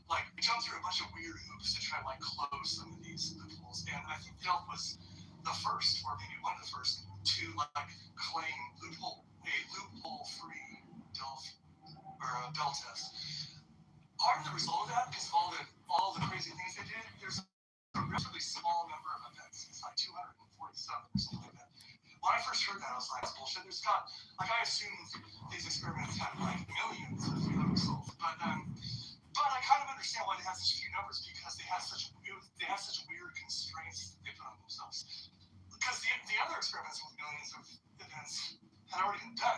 like jump through a bunch of weird hoops to try to like close some of these loopholes. And I think Delft was the first, or maybe one of the first, to like claim a loophole-free Delft or a Bell test. Part of the result of that, because of all the crazy things they did, there's a relatively small number of events. It's like 247 or something like that. When I first heard that, I was like, that's bullshit. There's got, like, I assumed these experiments had like millions of results, but I kind of understand why they have such few numbers, because they have such weird constraints that they put on themselves. Because the other experiments with millions of events had already been done.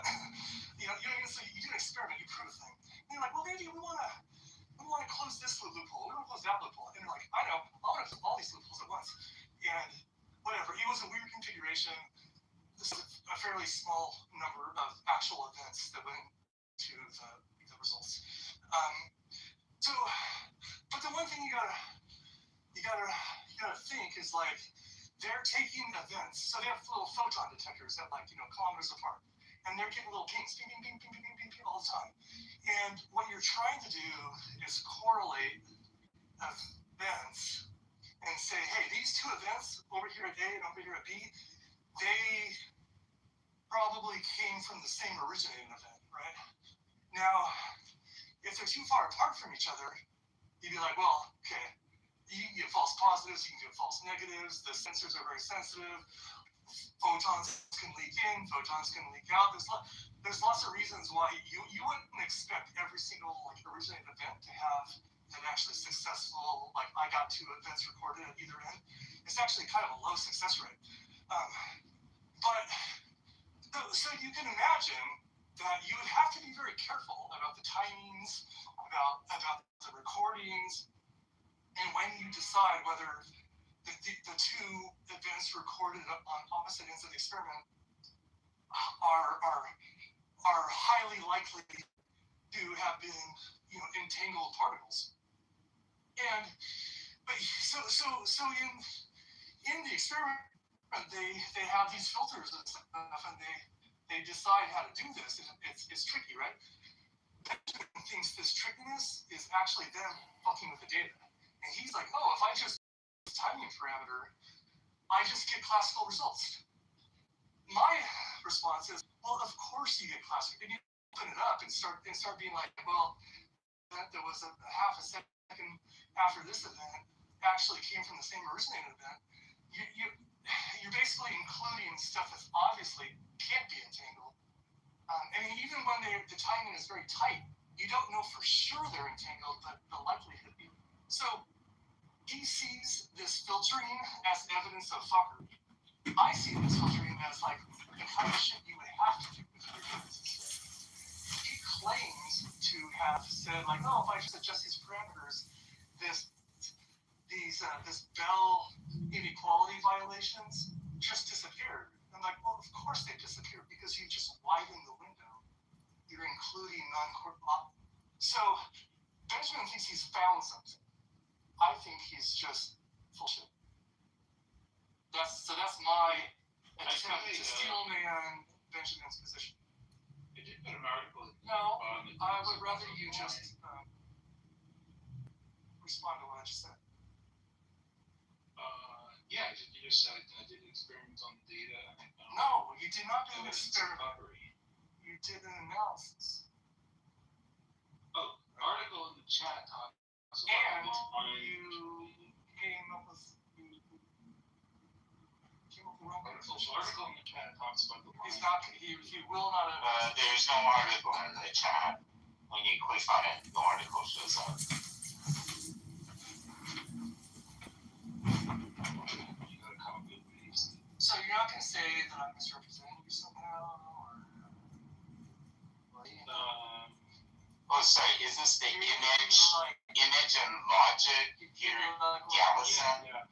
So you do an experiment, you prove a thing, and you're like, well, maybe we want to close this loophole, we want to close that loophole, and you're like, I know, I want to close all these loopholes at once, and whatever. It was a weird configuration. This is a fairly small number of actual events that went into the results. But the one thing you gotta think is like they're taking events. So they have little photon detectors that kilometers apart, and they're getting little pings, ping, ping, ping, ping, ping, ping, ping all the time. And what you're trying to do is correlate events and say, hey, these two events over here at A and over here at B, they probably came from the same originating event, right? Now, if they're too far apart from each other, you'd be like, well, okay, you can get false positives, you can get false negatives, the sensors are very sensitive, photons can leak in, photons can leak out. There's lots of reasons why you wouldn't expect every single originating event to have an actually successful, I got 2 events recorded at either end. It's actually kind of a low success rate. So you can imagine that you would have to be very careful about the timings, about the recordings, and when you decide whether the 2 events recorded on opposite ends of the experiment are highly likely to have been entangled particles. So in the experiment, they have these filters and stuff, and they decide how to do this. It's tricky, right? Benjamin thinks this trickiness is actually them fucking with the data. And he's like, oh, if I just timing parameter, I just get classical results. My response is, well, of course you get classical. If you open it up and start being like, well, there was a half a second after this event actually came from the same originating event. You're basically including stuff that obviously can't be entangled. And even when the timing is very tight, you don't know for sure they're entangled, but the likelihood is. So he sees this filtering as evidence of fuckery. I see this filtering as like the kind of shit you would have to do with your business. He claims to have said like, oh, if I just adjust these parameters, this Bell inequality violations just disappeared. I'm like, well, of course they disappeared because you just widened the window. You're including non-court law. So Benjamin thinks he's found something. I think he's just full shit. That's my attempt to steelman Benjamin's position. Did you put an article? No, I would rather you just respond to what I just said. Yeah, you just said I did experiments on the data. No, you did not do an experiment. You did an analysis. Oh, article in the chat talks and about you came up with the wrong article. Article in the chat talks about the He's not. He will not. There's no article in the chat. When you click on it, no article shows up. So you're not going to say that I'm misrepresenting you somehow, or? Sorry. Is this the image and logic here, Gallison? Yeah.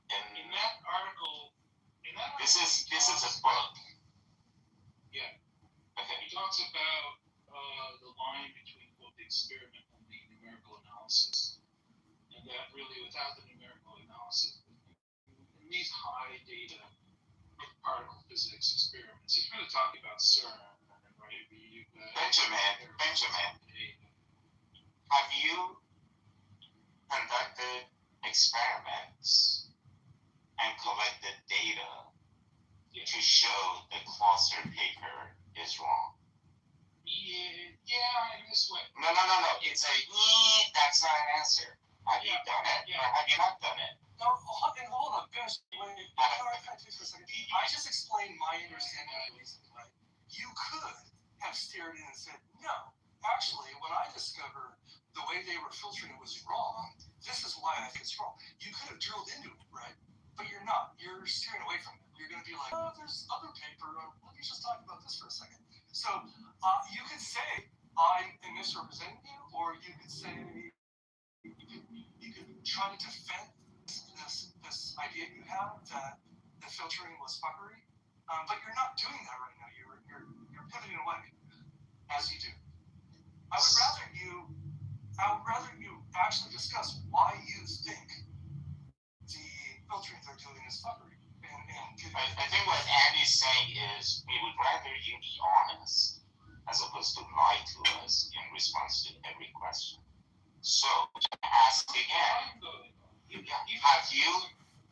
In that article, this is a book. Yeah. Okay. He talks about the line between both the experiment and the numerical analysis, and that really, without the numerical analysis, in these high data particle physics experiments, he's really talking about CERN, right? Benjamin, have you conducted experiments and collected data to show the Closser paper is wrong? Yeah, in this way. No. It's that's not an answer. Have you done it? Or have you not done it? No, hold on, finish. I just explained my understanding of the reason, right? You could have stared in and said, no, actually, when I discovered the way they were filtering it was wrong, this is why I think it's wrong. You could have drilled into it, right? But you're not. You're steering away from it. You're going to be like, oh, there's other paper. Let me just talk about this for a second. So you could say, I'm misrepresenting you, or you could say, you could try to defend this idea you have that the filtering was fuckery, but you're not doing that right now. You're pivoting away, as you do. I would rather you actually discuss why you think the filtering they're doing is fuckery. I think what Andy's saying is we would rather you be honest as opposed to lie to us in response to every question. So ask again.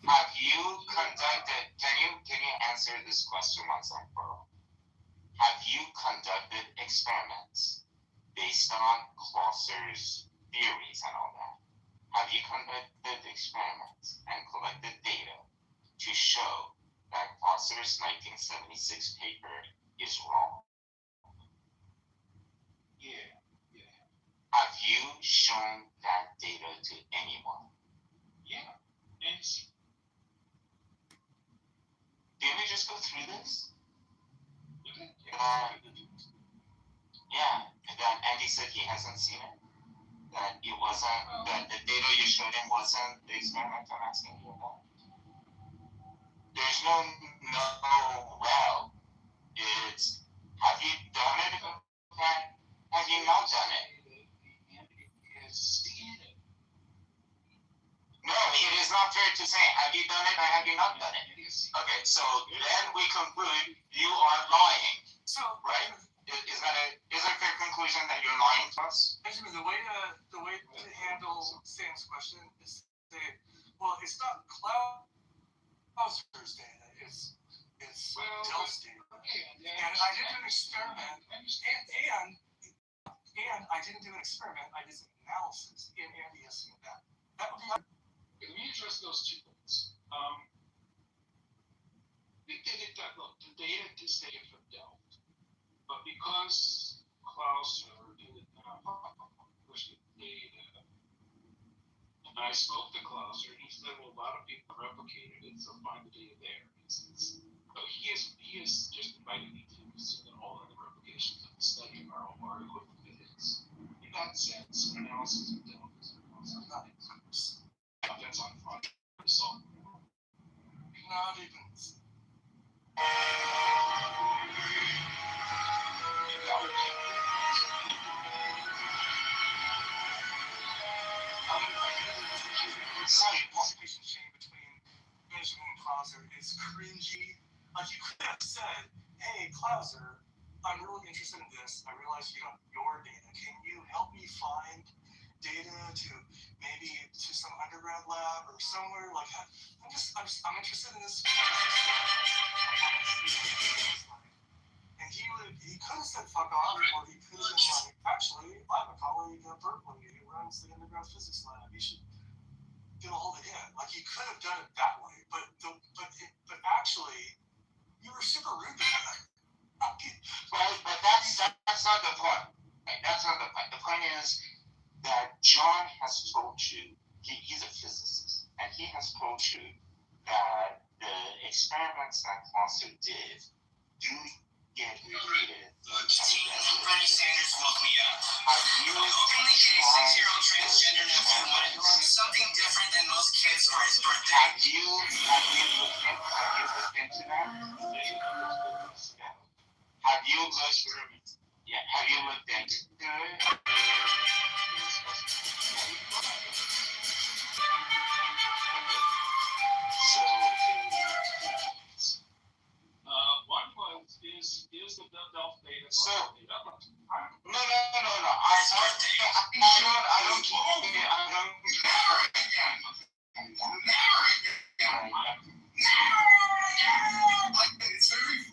Have you conducted? Can you answer this question once and for all? Have you conducted experiments based on Closser's theories and all that? Have you conducted experiments and collected data to show that Closser's 1976 paper is wrong? Yeah. Have you shown that data to anyone? Yeah. Didn't we just go through this? And then Andy said he hasn't seen it. That it wasn't, that the data you showed him wasn't the experiment I'm asking you about. There's no, well, it's, have you done it? Have you not done it? No, it is not fair to say, have you done it or have you not done it? Okay, so then we conclude you are lying. So, right? Is that a fair conclusion that you're lying to us? Benjamin, the way to handle Sam's question is to say, well, it's not cloud And I did do an experiment, and I didn't do an experiment. I did some analysis in NDS and that. That would be. Let me address those 2 points. We did it that look, the data is taken from Delft, but because Klauser did it push the data, and I spoke to Klauser, and he said, well, a lot of people replicated it, so find the data there. So he has just invited me to assume that all other replications of the study are equivalent to his. In that sense, an analysis of Delft is an analysis of Delft. That's on front. So, Not even. Participation chain between Benjamin and Klauser is cringy. Like you could have said, "Hey, Klauser, I'm really interested in this. I realize you don't have your data. Can you help me find data to maybe to some undergrad lab or somewhere? Like, I'm interested in this." And he could have said fuck off, or he could have been like, actually, I have a colleague at Berkeley who runs the undergrad physics lab. You should get a hold of him. Like, he could have done it that way, but actually, you were super rude to him. But that's not the point. Right? That's not the point. The point is that John has told you, he's a physicist, and he has told you that the experiments that Klauser did do get repeated. Bernie Sanders woke me up. Have you Openly gay 6-year-old transgender nephew wanted something different than most kids for his birthday. Have you looked into that? Have you looked into it? One was is the Delft data. So, no. I It's very.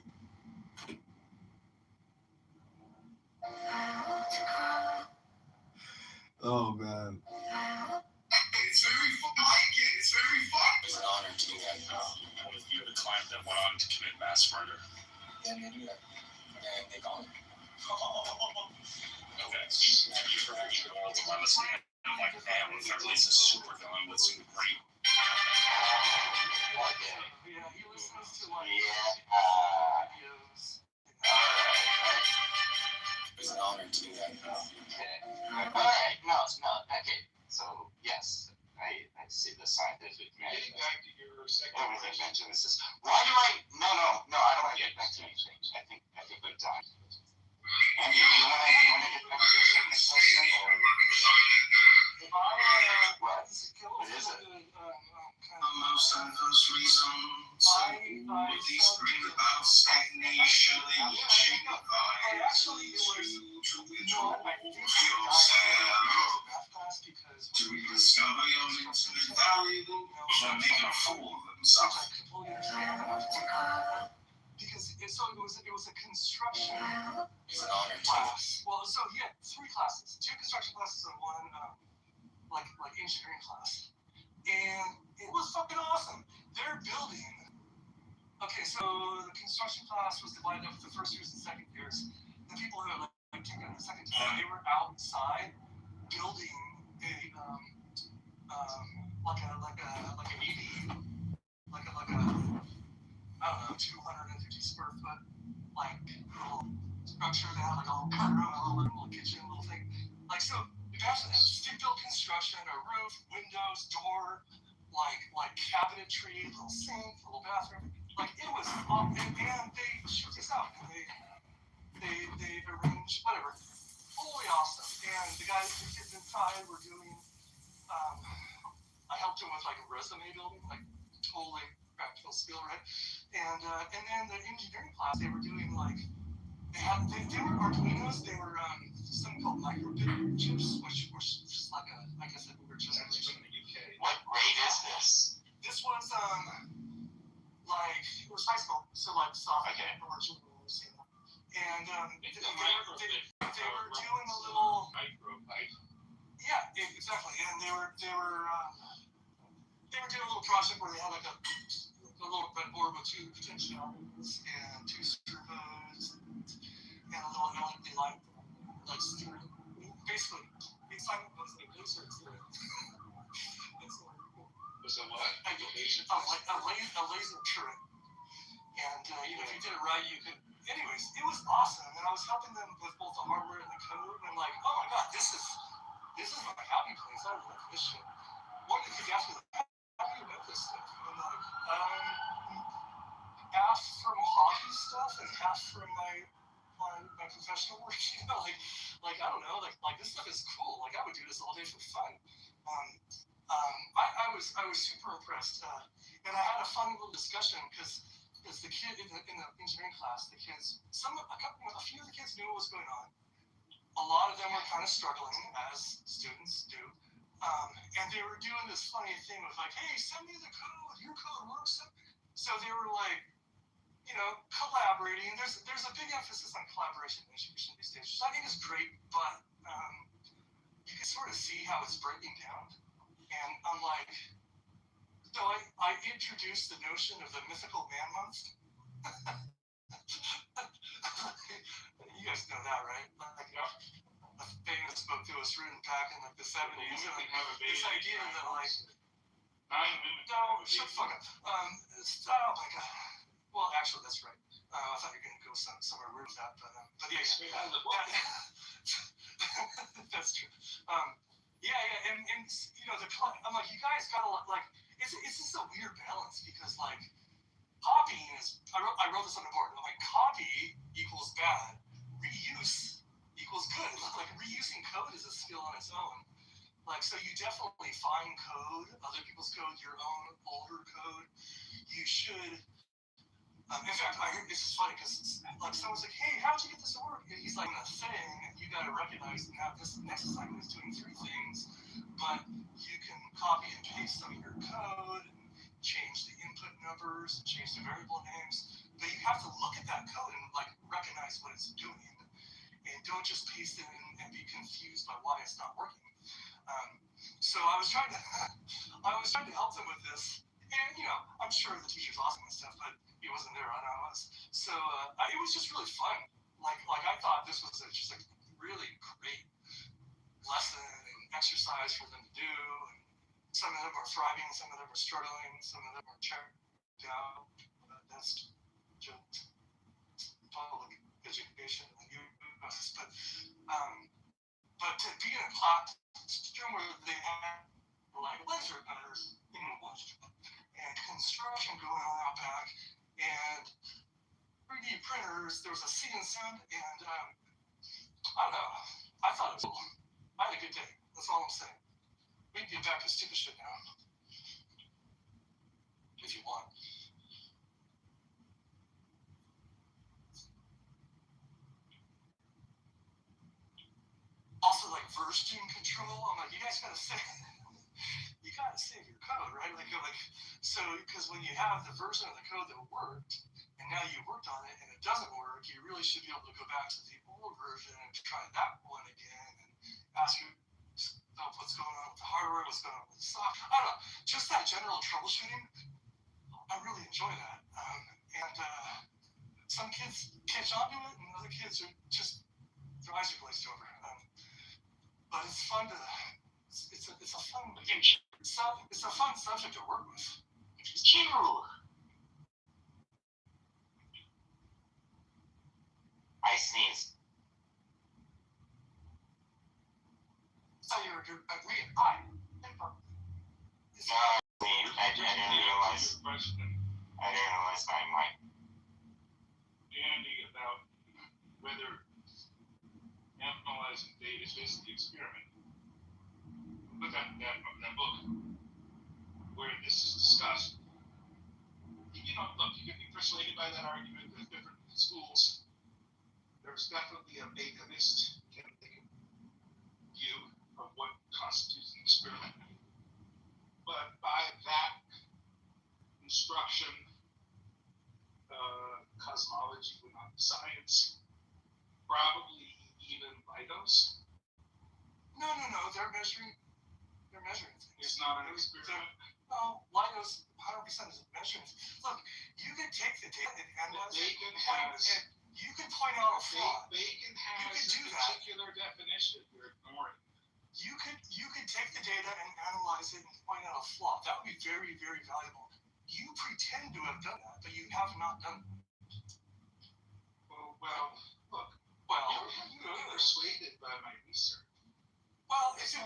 Oh man. It's very fun. I like it. It's very fun. It's an honor to do that. What if you had a client that went on to commit mass murder? Yeah, they do that. And they call it. Okay. Have you ever reached the world dilemmas and like, man, what if I release a super villain with some great. Yeah, he listens to like videos. It's an honor to do that. Alright, no, okay. So, yes, I see the scientific method. Getting back to your second Everything mentioned this is, why do I, no, I don't want to get back to anything. I think we're done. And do you want to get back to your second question, or? What is it? Most of those reasons these bring about stagnation, leaching of eyes, to withdraw yourself, to rediscover your intimate value, but make a fool of themselves. Because it was a construction class. Well, so he had 3 classes, 2 construction classes and 1 like engineering class, and it was fucking awesome. They're building. Okay, so the construction class was divided up the first years and second years. The people who had like taken it the second time, they were outside building a like I don't know, 250 square foot like little structure. They had like a little cut room, a little kitchen, little thing. Like, so imagine that, stick-built construction, a roof, windows, door, like cabinetry, little sink, little bathroom. Like, it was and they shoot this out, and they arranged whatever. Totally awesome. And the guys, the kids inside were doing I helped them with like a resume building, like totally practical skill, right? And then the engineering class, they were doing like they were Arduinos. They were something called microbit chips, which was just like I said, we were just from the UK. What grade is this? This was like it was high school, so like sophomore, okay. or junior, you know. they were doing a little yeah, exactly, and they were doing a little project where they had like a little breadboard with 2 potentiometers and 2 servos and a little LED light, like steering. Basically, the assignment was a laser turret. Was it what? A laser turret. And if you did it right, you could. Anyways, it was awesome, and I was helping them with both the hardware and the code. And I'm like, oh my god, this is my happy place. I love this shit. One of the kids asked me, like, how do you know this stuff? And I'm like, half from hobby stuff and half from my professional work. Like I don't know, like this stuff is cool. Like I would do this all day for fun. I was super impressed, and I had a fun little discussion because the kid in the engineering class, a few of the kids knew what was going on. A lot of them were kind of struggling, as students do, and they were doing this funny thing of like, hey, send me the code. Your code works. So they were like, collaborating. There's a big emphasis on collaboration in education these days, which I think is great, but you can sort of see how it's breaking down. And I'm like, so I introduced the notion of the mythical man month. You guys know that, right? Like, a famous book that was written back in like the 70s. This idea that like, no, shut the fuck up. Oh my god. Well, actually, that's right. I thought you were gonna go somewhere weird with that, but yeah. That's true. And I'm like, you guys gotta like, it's just a weird balance because like, copying is. I wrote this on the board. I'm like, copy equals bad, reuse equals good. Like reusing code is a skill on its own. Like so, you definitely find code, other people's code, your own older code. You should. In fact, I heard this is funny because like someone's like, "Hey, how'd you get this to work?" And he's like, "A thing. You got to recognize and have this next assignment is doing 3 things, but you can copy and paste some of your code and change the input numbers, and change the variable names. But you have to look at that code and like recognize what it's doing, and don't just paste it in and be confused by why it's not working." So I was trying to help them with this, and I'm sure the teacher's awesome and stuff, but he wasn't there. I know I was. So it was just really fun. Like I thought this was just a really great lesson and exercise for them to do. And some of them are thriving, some of them are struggling, some of them are checked out. That's just public education in the U.S. But to be in a classroom where they have like laser cutters and construction going on out back. And 3D printers, there was a scene sound, and I don't know. I thought it was cool. I had a good day. That's all I'm saying. We can get back to stupid shit now. If you want. Also, like version control. I'm like, you guys gotta save your code, right? So because when you have the version of the code that worked, and now you worked on it and it doesn't work, you really should be able to go back to the old version and try that one again and ask yourself what's going on with the hardware, what's going on with the software. I don't know, just that general troubleshooting. I really enjoy that, and some kids catch on to it, and other kids are just their eyes are glazed over. But it's fun to. It's a fun. It's a fun subject to work with. I sneeze. So you're agreeing. Hi. No, I didn't realize my mic. Andy, about whether analyzing data is just the experiment. Look at that book where this is discussed. Look, you can be persuaded by that argument with different schools. There's definitely a Baconist view of what constitutes an experiment. But by that instruction, cosmology, science, probably even Lidos. No. They're measuring things. It's not an experiment. No, Lidos 100% is measuring. Look, you can take the data and analyze it. You can point out a flaw. Bacon has a particular definition. You're ignoring. You could take the data and analyze it and point out a flaw. That would be very, very valuable. You pretend to have done that, but you have not done that. Well, look. You were persuaded by my research. Well, if it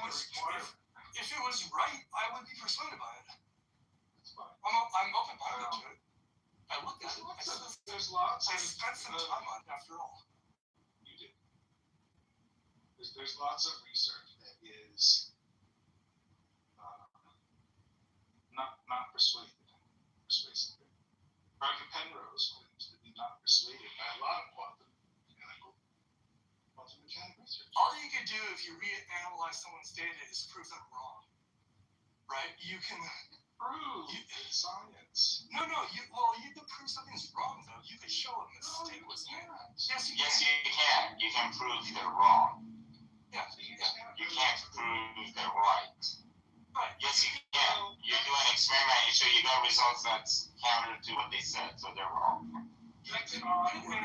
was right, I would be persuaded by it. That's fine. I'm open-minded to it. I looked at it. There's lots. I spent some time on it after all. You did. There's lots of research that is not persuasive. Roger Penrose claims to be not persuaded by a lot of quantum mechanical research. All you can do if you reanalyze someone's data is prove them wrong. Right? You can prove in science. No, you can prove something's wrong though. You can show a mistake was made. Yes, you can. You can prove they're wrong. Yeah. You can't prove they're right. Right. Yes, you can. You do an experiment and show you got results that's counter to what they said, so they're wrong. You can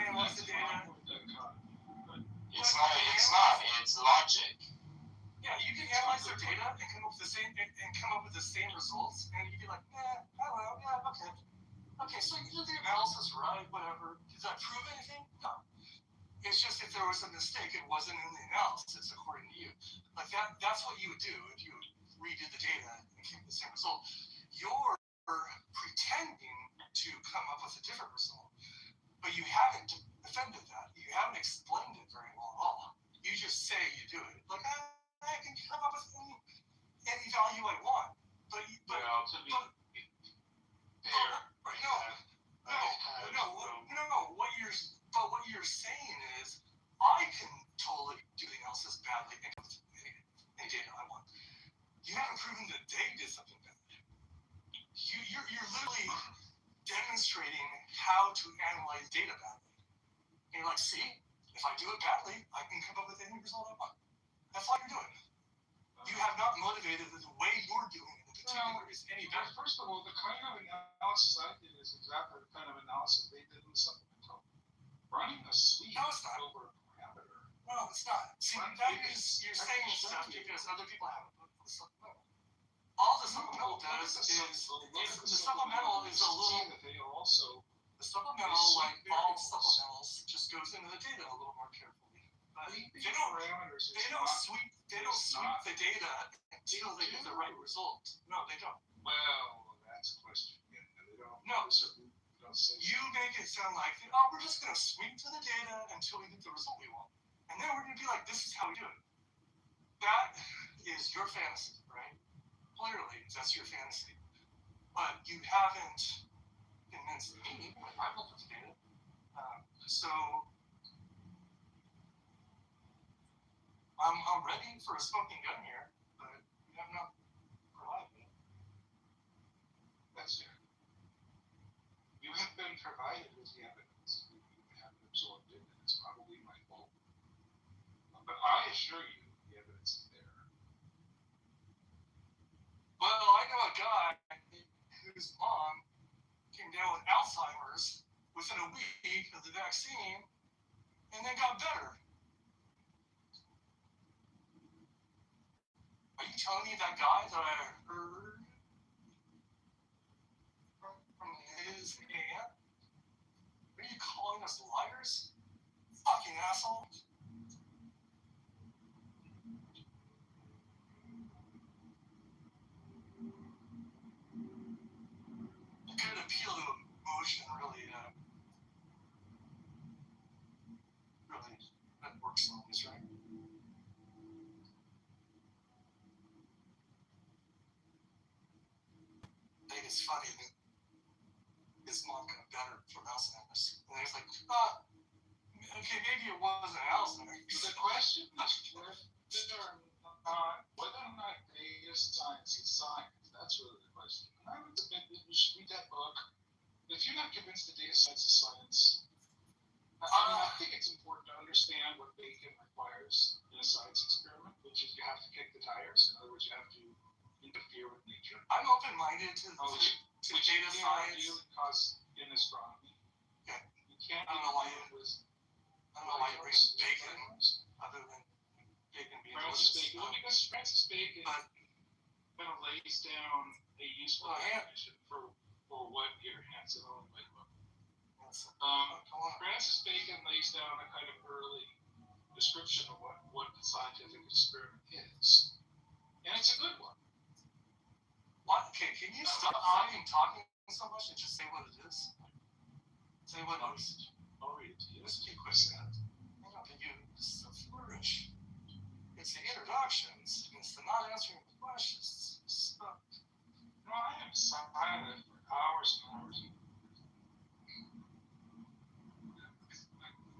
analyze the data. It's not. It's logic. Yeah, you can analyze their data and come up with the same results, and you'd be like, okay, so you did the analysis right, whatever. Does that prove anything? No. It's just if there was a mistake, it wasn't in the analysis according to you. Like that's what you would do if you redid the data and came to the same result. You're pretending to come up with a different result, but you haven't defended that. You haven't explained it very well at all. You just say you do it. Like, I can come up with any value I want. But to be fair, what you're saying is I can totally do the analysis badly and come up with any data I want. You haven't proven that they did something bad. You're literally demonstrating how to analyze data badly. And you're like, see, if I do it badly, I can come up with any result I want. That's all you're doing. You have not motivated the way you're doing it in particular is any better. First of all, the kind of analysis I did is exactly the kind of analysis they did in the supplemental. Running a suite over a parameter. No, it's not. See, you're saying stuff because other people haven't looked at the supplemental. All the supplemental does is the supplemental is a little. The supplemental, like all supplementals, just goes into the data a little more carefully. But they don't sweep the data until they get the right result. No, they don't. Well, that's a question. Yeah, they don't. No. You make it sound like, we're just going to sweep to the data until we get the result we want. And then we're going to be like, this is how we do it. That is your fantasy, right? Clearly, that's your fantasy. But you haven't convinced me. I've looked at the data. So I'm ready for a smoking gun here, but you have not provided me. That's fair. You have been provided with the evidence. You haven't absorbed it, and it's probably my fault. But I assure you, the evidence is there. Well, I know a guy whose mom came down with Alzheimer's within a week of the vaccine and then got better. Are you telling me that guy that I heard from his aunt? Are you calling us liars? Fucking asshole. A good appeal to emotion really that works on this, right? I think it's funny that his mom got better from Alzheimer's. And he's like, okay, maybe it wasn't Alzheimer's. The question is whether or not data science is science. That's really the question. I would submit that you should read that book. If you're not convinced that data science is science, I think it's important to understand what bacon requires in a science experiment, which is you have to kick the tires. In other words, you have to interfere with nature. I'm open-minded to data science. You cause in astronomy. Yeah. You can't. I don't know why you bring bacon other than bacon being Francis delicious. Bacon. Well, because Francis Bacon kind of lays down a useful definition for what here, Hanson on my book. Francis Bacon lays down a kind of early description of what the scientific experiment is. And it's a good one. What? Okay, can you stop talking so much and just say what it is? Say what it is. I'll read it to you. Just be quick, Scott. I don't think this is a flourish. It's the introductions. It's the not answering the questions. Stuff. No, I am silent for hours and hours.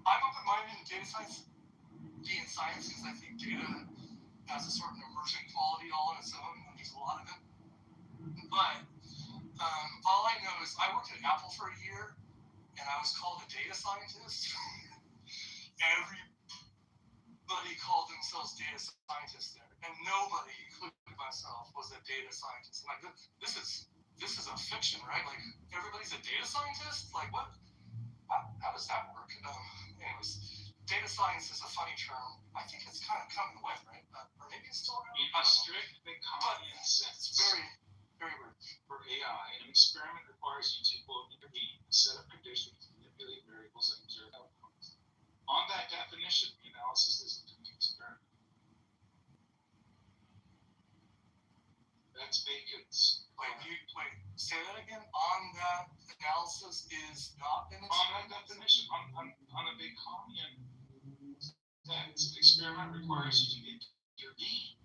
I'm open-minded in data science. Being science is, I think, data has a sort of emergent quality all on its own, and there's a lot of it. But all I know is I worked at Apple for a year, and I was called a data scientist. Everybody called themselves data scientists there, and nobody, including myself, was a data scientist. Like this is a fiction, right? Like everybody's a data scientist. Like what? How does that work? Anyways, data science is a funny term. I think it's kind of coming away, right? Or maybe it's still around. In a strict Beconian sense. It's very, very weird. For AI, an experiment requires you to, quote, intervene, set up conditions, manipulate variables, and observe outcomes. On that definition, the analysis isn't an experiment. That's Bacon's. Wait, say that again. On that analysis is not an experiment? On that definition, on a Baconian sense, an experiment requires you to intervene.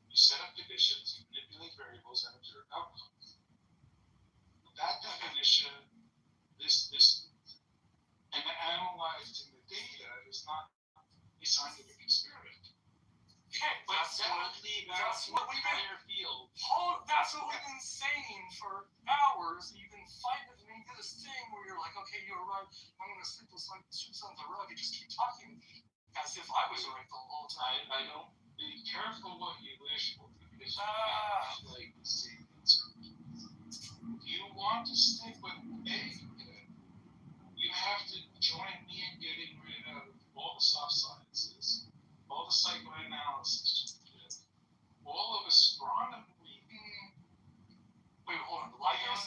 You set up conditions, you manipulate variables, and observe outcomes. That definition, and analyzing the data is not a scientific experiment. Okay, that's what we've been field. Oh, that's what we've been saying for hours. You've been fighting with me. You do this thing where you're like, okay, you're right. I'm gonna sleep with some shoes on the rug. You just keep talking as if I was right the whole time. I don't. Be careful what you wish for, because like the same answer. If you want to stick with bacon, you have to join me in getting rid of all the soft sciences, all the psychoanalysis, all of astronomy. Wait, hold on. Logos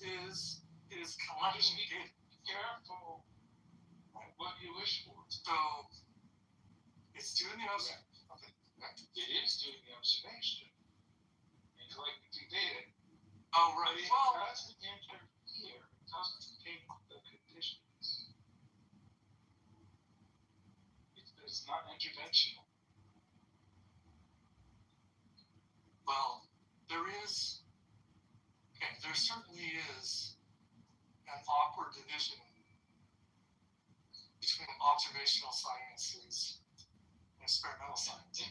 is collecting data. Be careful what you wish for. So it's doing the observation. Okay. It is doing the observation and collecting data. Oh, right. Well, it doesn't interfere. It doesn't take the conditions. It's not interventional. Well, there certainly is an awkward division between observational sciences and experimental science. And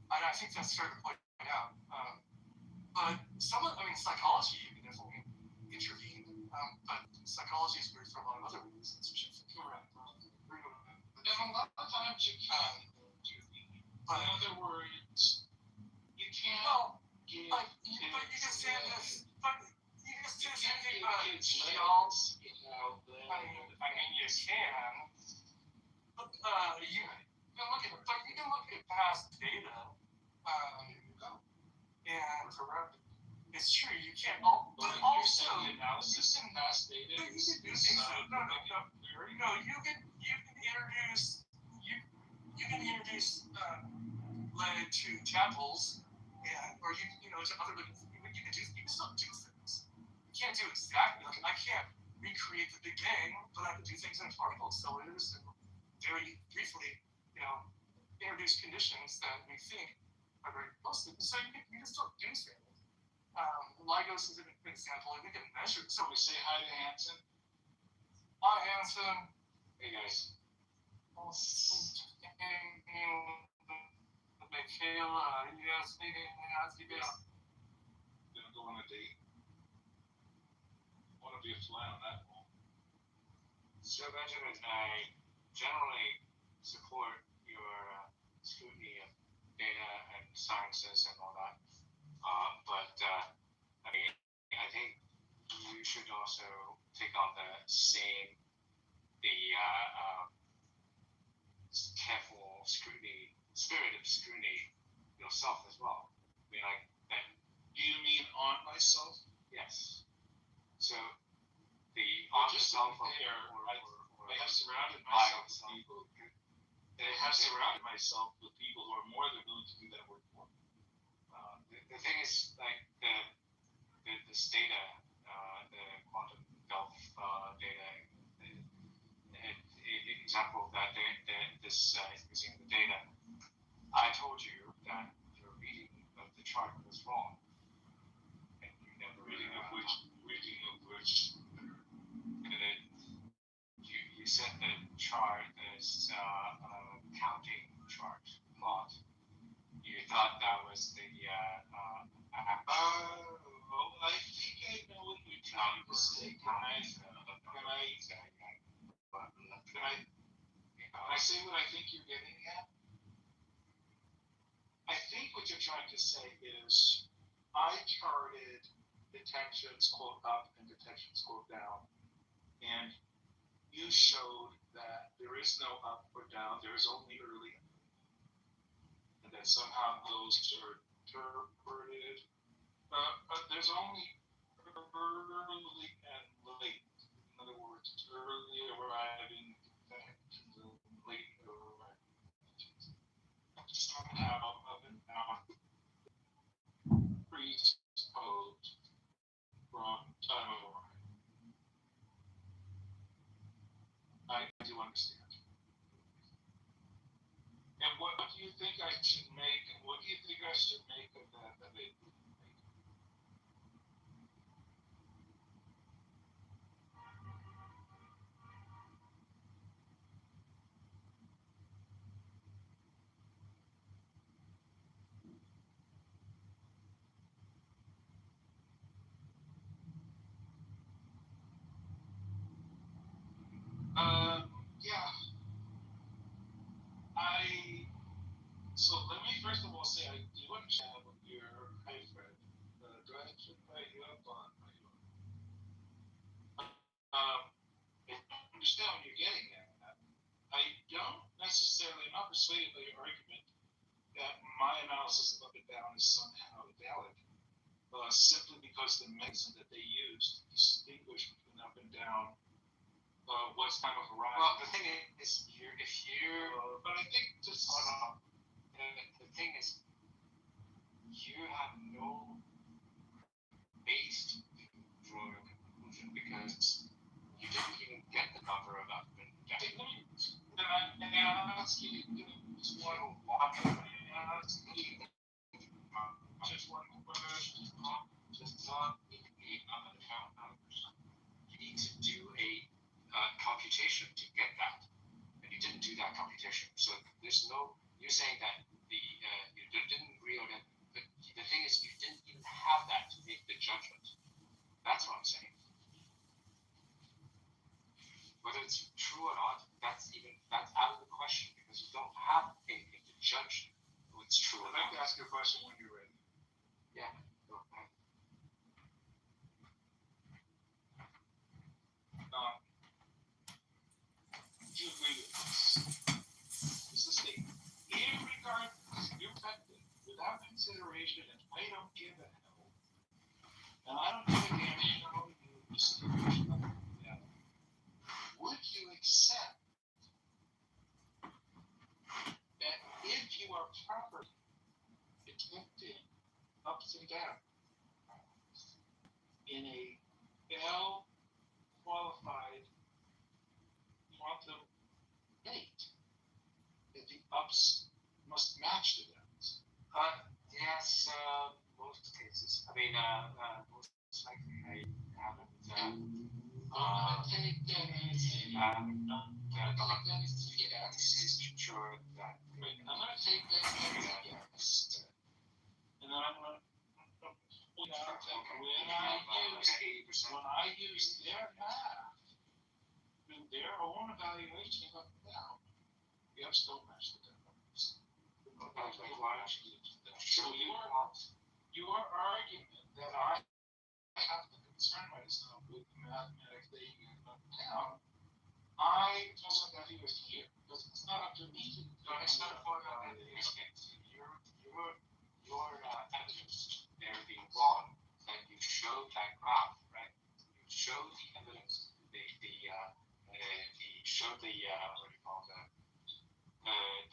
I think that's fair to point out. But psychology you can definitely intervene. But psychology is weird for a lot of other reasons, which I think you're right. And a lot of times you can intervene. But in other words, you can't give. But you can say this. But you can say something about y'all. I mean, you can. But you can look at past data. And it's true, you can't. But also, analysis and past data. You can do things. No. You can introduce lead to tadpoles, or to other. You can still do things. You can't do exactly. Like I can't recreate the Big Bang, but I can do things in particle accelerators and very briefly, introduce conditions that we think are very close to. So you can still do things. LIGOS is an example, and we can measure. So we say hi to Hanson. Hi, Hanson. Hey guys. Michaela, yes, maybe. Gonna go on a date. One fly on that wall. So Benjamin, I generally support your scrutiny of data and sciences and all that. But I mean, I think you should also take on the careful scrutiny, spirit of scrutiny yourself as well. I mean, like that. Do you mean on myself? Yes. So the Well, on just to yourself be fair, or I have surrounded by myself with yourself. people. I have surrounded myself with people who are more than willing to do that work for me. The thing is, like this data, the quantum delf data, example of that this using the data. I told you that your reading of the chart was wrong, and you never Reading of which. You said the chart is counting chart plot. You thought that was the I think I know what you're trying to say. Can I say what I think you're getting at? I think what you're trying to say is I charted detections quote up and detections quote down, and you showed that there is no up or down, there is only early and late, and that somehow those are interpreted. There's only early and late. In other words, early arriving detections and late arriving detections. Somehow up and down presupposed from time of arrival. I do understand. And what do you think I should make? What do you think I should make of that? Yeah. So let me first of all say I do understand what you're Fred. Do I should invite you up on I understand what you're getting at. I don't necessarily, I'm not persuaded by your argument that my analysis of up and down is somehow valid. Simply because the mechanism that they use to distinguish between up and down what's time of arrival. Well, the thing is, but I think just hold on. The thing is, you have no base to draw a conclusion because you didn't even get the number of up and down. Then I ask you just one just one question. Just not the account numbers. You need to do a computation to get that, and you didn't do that computation. So there's no. You're saying that you didn't realize. The thing is, you didn't even have that to make the judgment. That's what I'm saying. Whether it's true or not, that's out of the question because you don't have anything to judge what's true. I'd like to ask you a question when you're ready. Yeah. Go ahead. Do you agree with this? This is a statement. Irregardless, irrespective, without consideration, and I don't give a hell. And I don't give a damn how you distinguish up and down. Would you accept that if you are properly detecting ups and downs in a well-qualified quantum gate, that the ups must match the downs? Yes, most cases. I mean, most likely I haven't. I'm gonna take that as sure that. I'm gonna take that as yes. And then I'm gonna point out that when I use use their math and their own evaluation of them. Yep, still match the difference. So your argument that I have to concern myself with mathematics that you up and down, I wasn't that he was here because it's not up to me to. No, it's not a photo of the experience. Your evidence there being wrong, that you showed that graph, right? You showed the evidence, showed the what do you call the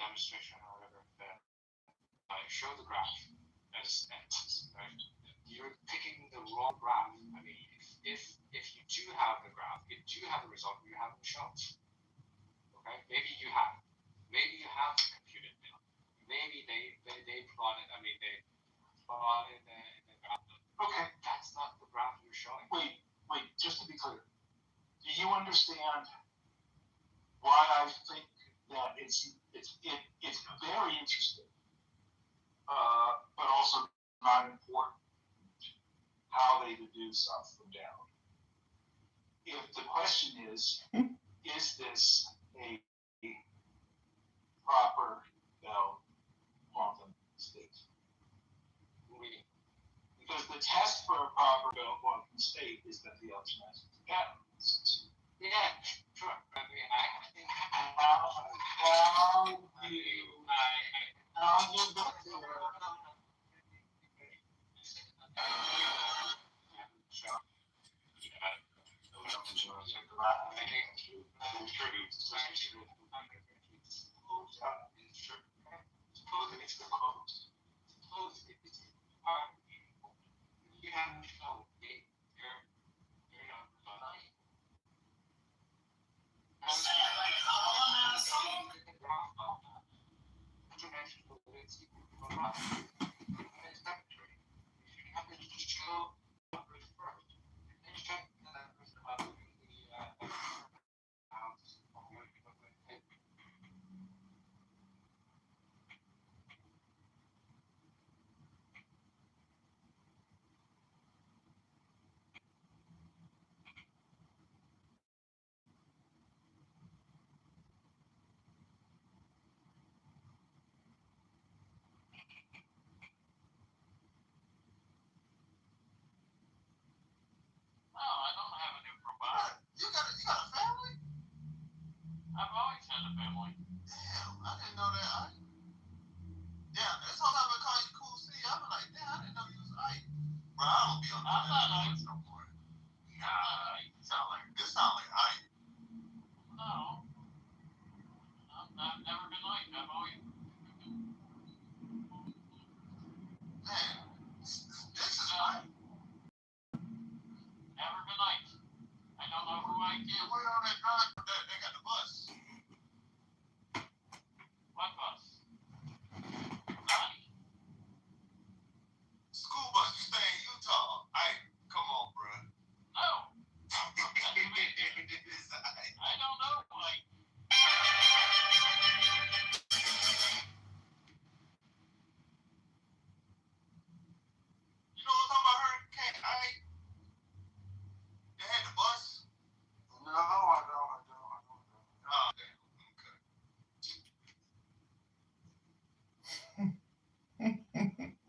demonstration or whatever. Show the graph as x, right? You're picking the wrong graph. I mean, if you do have the graph, you do have the result, you haven't shown. Okay, maybe you have. Maybe you have computed now. Maybe they plotted. I mean, they plotted the graph. Okay, that's not the graph you're showing. Wait. Just to be clear, do you understand why I think that it's very interesting, but also not important how they deduce up from down? If the question is this a proper quantum state? Because the test for a proper quantum state is that the Ellis matches together. Yeah, sure. I mean, I think how you got there.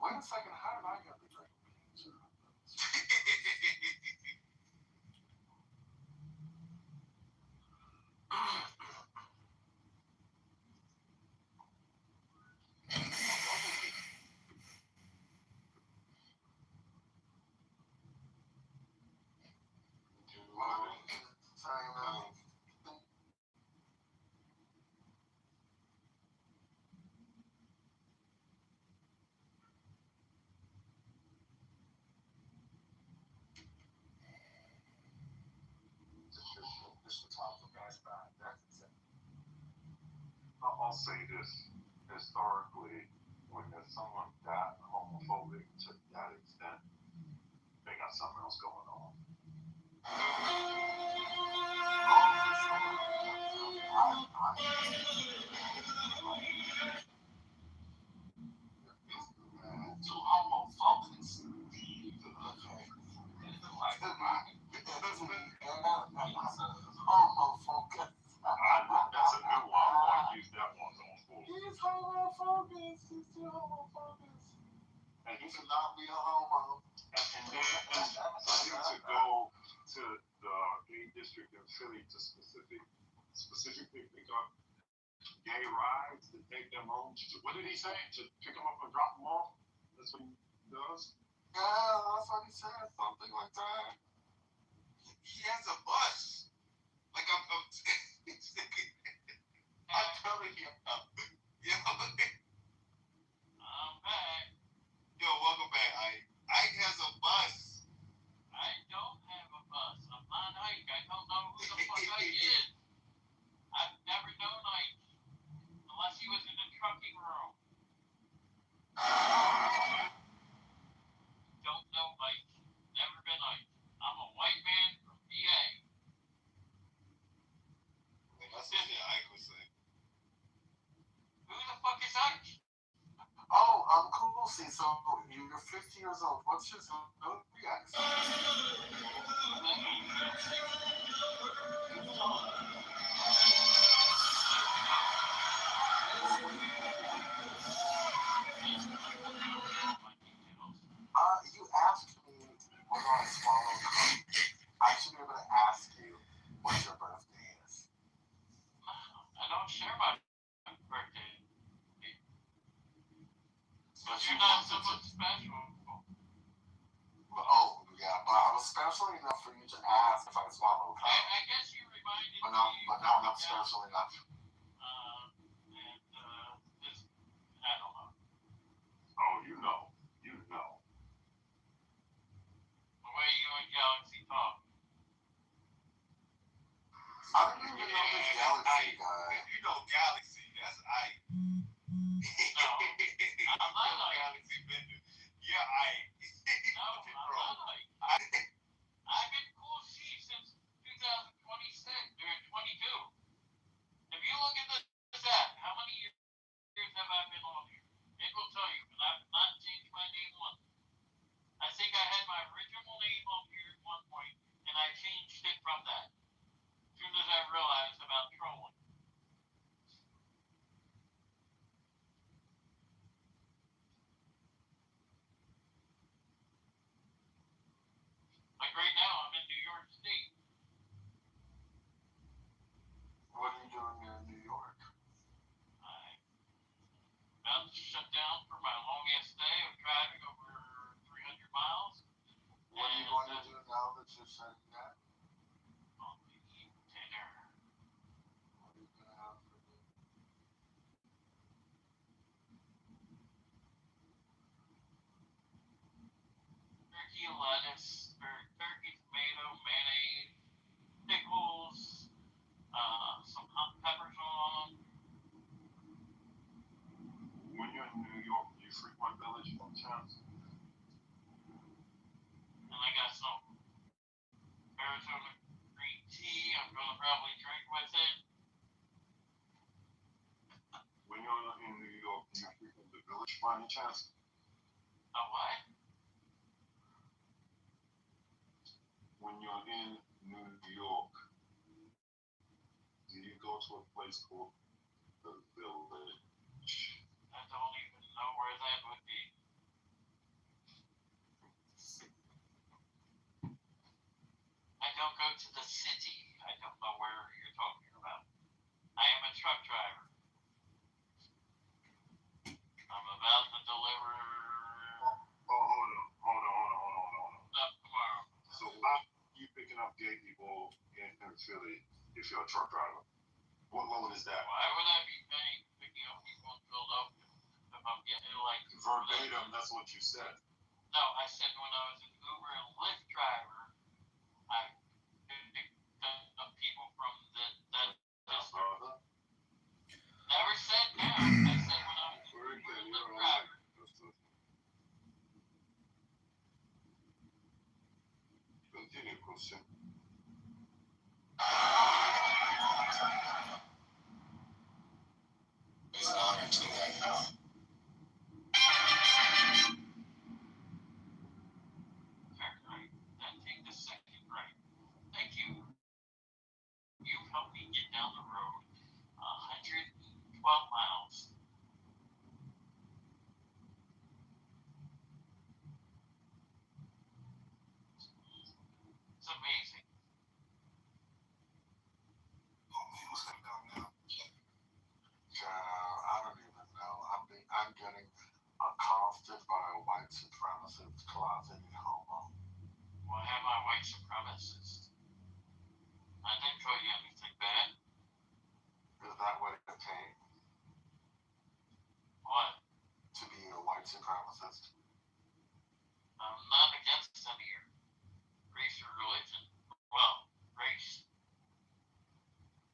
Wait a second, how did I get the drink? I'll say this, historically, when there's someone that homophobic to that extent, they got something else going on. To homophobics. to not be a homo. And for you to go to the gay district in Philly to specifically pick up gay rides to take them home. What did he say? To pick them up and drop them off? That's what he does? Yeah, that's what he said. Something like that. He has a bus. Like I'm telling you. Yo, I'm back. Yo, welcome back, Ike. Ike has a bus. I don't have a bus. I'm not Ike. I don't know who the fuck Ike is. I've never known Ike. Unless he was in the trucking room. Don't know Ike. Never been Ike. I'm a white man from PA. That's what Ike was saying. Who the fuck is Ike? Oh, I'm cool. See, so you're 50 years old. What's your zodiac sign? You asked me whether I swallowed cum. I should be able to ask you what your birthday is. I don't share my birthday. But you're not someone special. Oh, yeah, but I was special enough for you to ask if I swallowed cum. I guess you reminded me. But now I'm not special enough. I don't know. Oh, you know. The way you and Galaxy talk. I don't even know this Galaxy guy. You know Galaxy, that's Ike. No, I'm not Galaxy Bender. Yeah, Ike. No, I'm not Ike. I've been Cool Chief since 2026 or 22. If you look at this app, how many years have I been on here? It will tell you, but I've not changed my name once. I think I had my original name on here at one point, and I changed it from that. As soon as I realized about trolling. Like right now, I'm in New York State. What are you doing here in New York? I'm about to shut down for my longest day of driving over 300 miles. What are you going to do now that you're shutting down? I'll be eating dinner. What are you going to have for dinner? Turkey, lettuce, turkey, tomato, mayonnaise, pickles, some hot peppers on. When you're in New York, do you frequent Village from chance? And I got some Arizona green tea I'm going to probably drink with it. When you're in New York, do you frequent the Village by any chance? A what? When you're in New York, do you go to a place called the Village? I don't even know where that would be. I don't go to the city. I don't know where you're talking about. I am a truck driver. I'm about to deliver. Hold on. Stuff tomorrow. So why are you picking up gay people in Philly if you're a truck driver? What load is that? Why would I be picking up people in Philadelphia if I'm getting like verbatim? That's what you said. No, I said when I was an Uber and Lyft driver, I picked up people from that district. Never said now. I said when I was an Uber and Lyft driver. Continue, question. It's an honor to do that now. Right. Then take the second right. Thank you. You've helped me get down the road 112 miles. white supremacist. I didn't call you anything bad. Is that what it takes What? to be a white supremacist? I'm not against any race or religion. Well, race.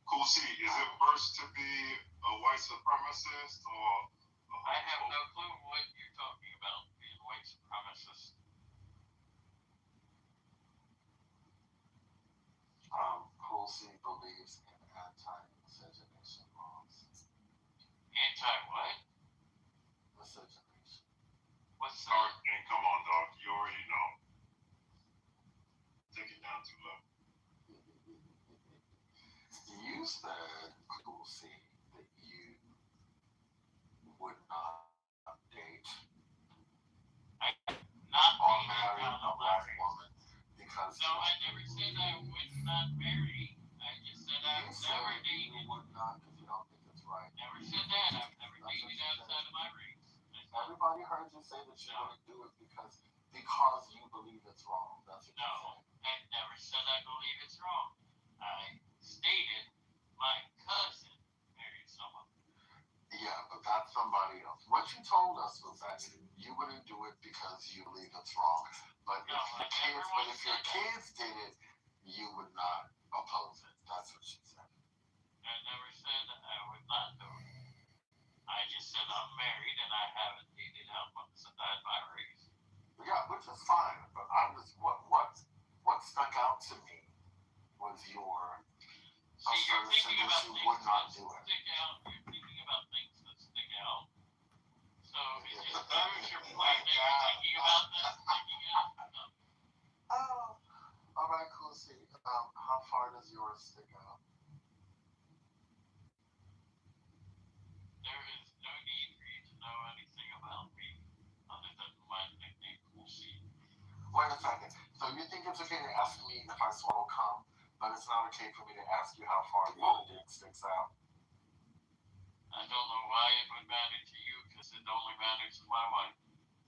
Cool C, is it worse to be a white supremacist or a I have no clue what you're talking about, being white supremacist. Cool C believes in anti-miscegenation laws. Anti-what? Miscegenation. What's that? Alright, and come on, dog. You already know. Take it down too low. You said, Cool C, that you would not date Not or being marry a black woman because No, I never said I would not marry. I just said I've you never said dated. you would not because you don't think it's right. Never said that. I've never dated outside of my race. Everybody heard you say that you wouldn't do it because you believe it's wrong. That's what you No, I never said I believe it's wrong. I stated my cousin married someone. said. Yeah, but that's somebody else. What you told us was that you wouldn't do it because you believe it's wrong. But No, if your kids did it, you would not oppose it. That's what she said. I never said I would not do it. I just said I'm married and I haven't dated outside my race. Yeah, which is fine. But I'm just what stuck out to me was your See, you're thinking about you things would not that do it. stick out. You're thinking about things that stick out. So it's just That was your like point, that you're thinking about that sticking out. No. Oh, all right, cool. See, how far does yours stick out? There is no need for you to know anything about me other than my nickname, Cool C. Wait a second. So you think it's okay to ask me if I swallow cum, but it's not okay for me to ask you how far your dick sticks out? I don't know why it would matter to you because it only matters to my wife.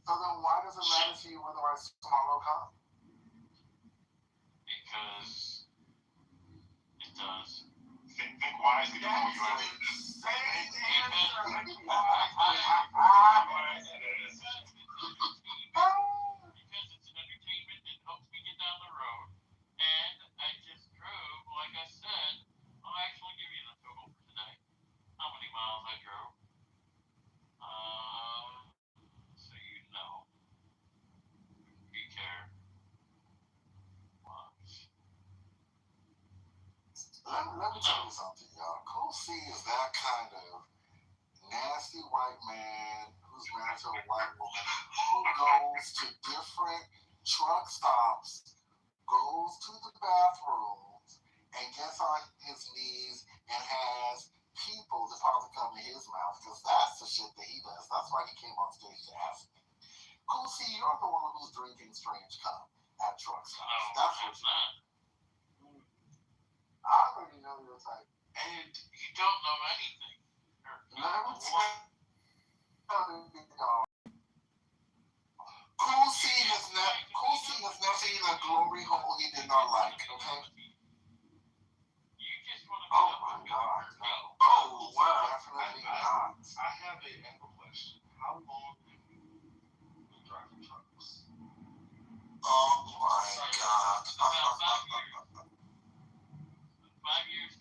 So then why does it matter to you whether I swallow cum? Because it does. Think wisely before you answer this. Because it's an entertainment, it helps me get down the road. And I just drove, like I said, I'll actually give you the total for today. How many miles I drove. So you know. You care. Watch. Let me tell you something, y'all. Cool C is that kind of nasty white man who's married to a white woman who goes to different truck stops, goes to the bathrooms, and gets on his knees and has people deposit cum in his mouth because that's the shit that he does. That's why he came on stage to ask me. Cool C, you're the one who's drinking strange cum at truck stops. No, That's I'm what you not. I already know your type. And you don't know anything. Let me tell you, Cool C has never seen a glory hole he did not like, okay? You just want to Oh my God, no. Oh, wow. Definitely not. I have a question. How long have you been driving trucks? Oh my God. About 5 years. 5 years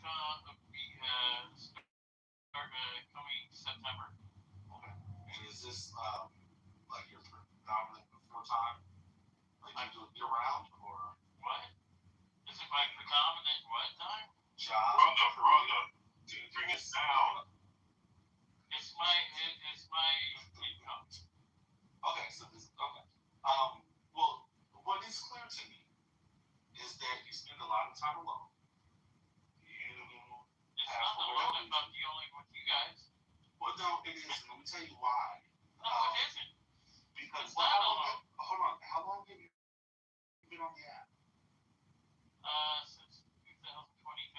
start coming September. Okay. And is this like your predominant full time? Like you do it year round or What? Is it my predominant what time? job? Brother. Bring it down. It's my income. Okay, so this okay. Well, what is clear to me is that you spend a lot of time alone. It's not alone if I'm dealing with you guys. Well, no, it isn't. Let me tell you why. No, it isn't. Because It's not alone. hold on. How long have you been on the app? Since 2022,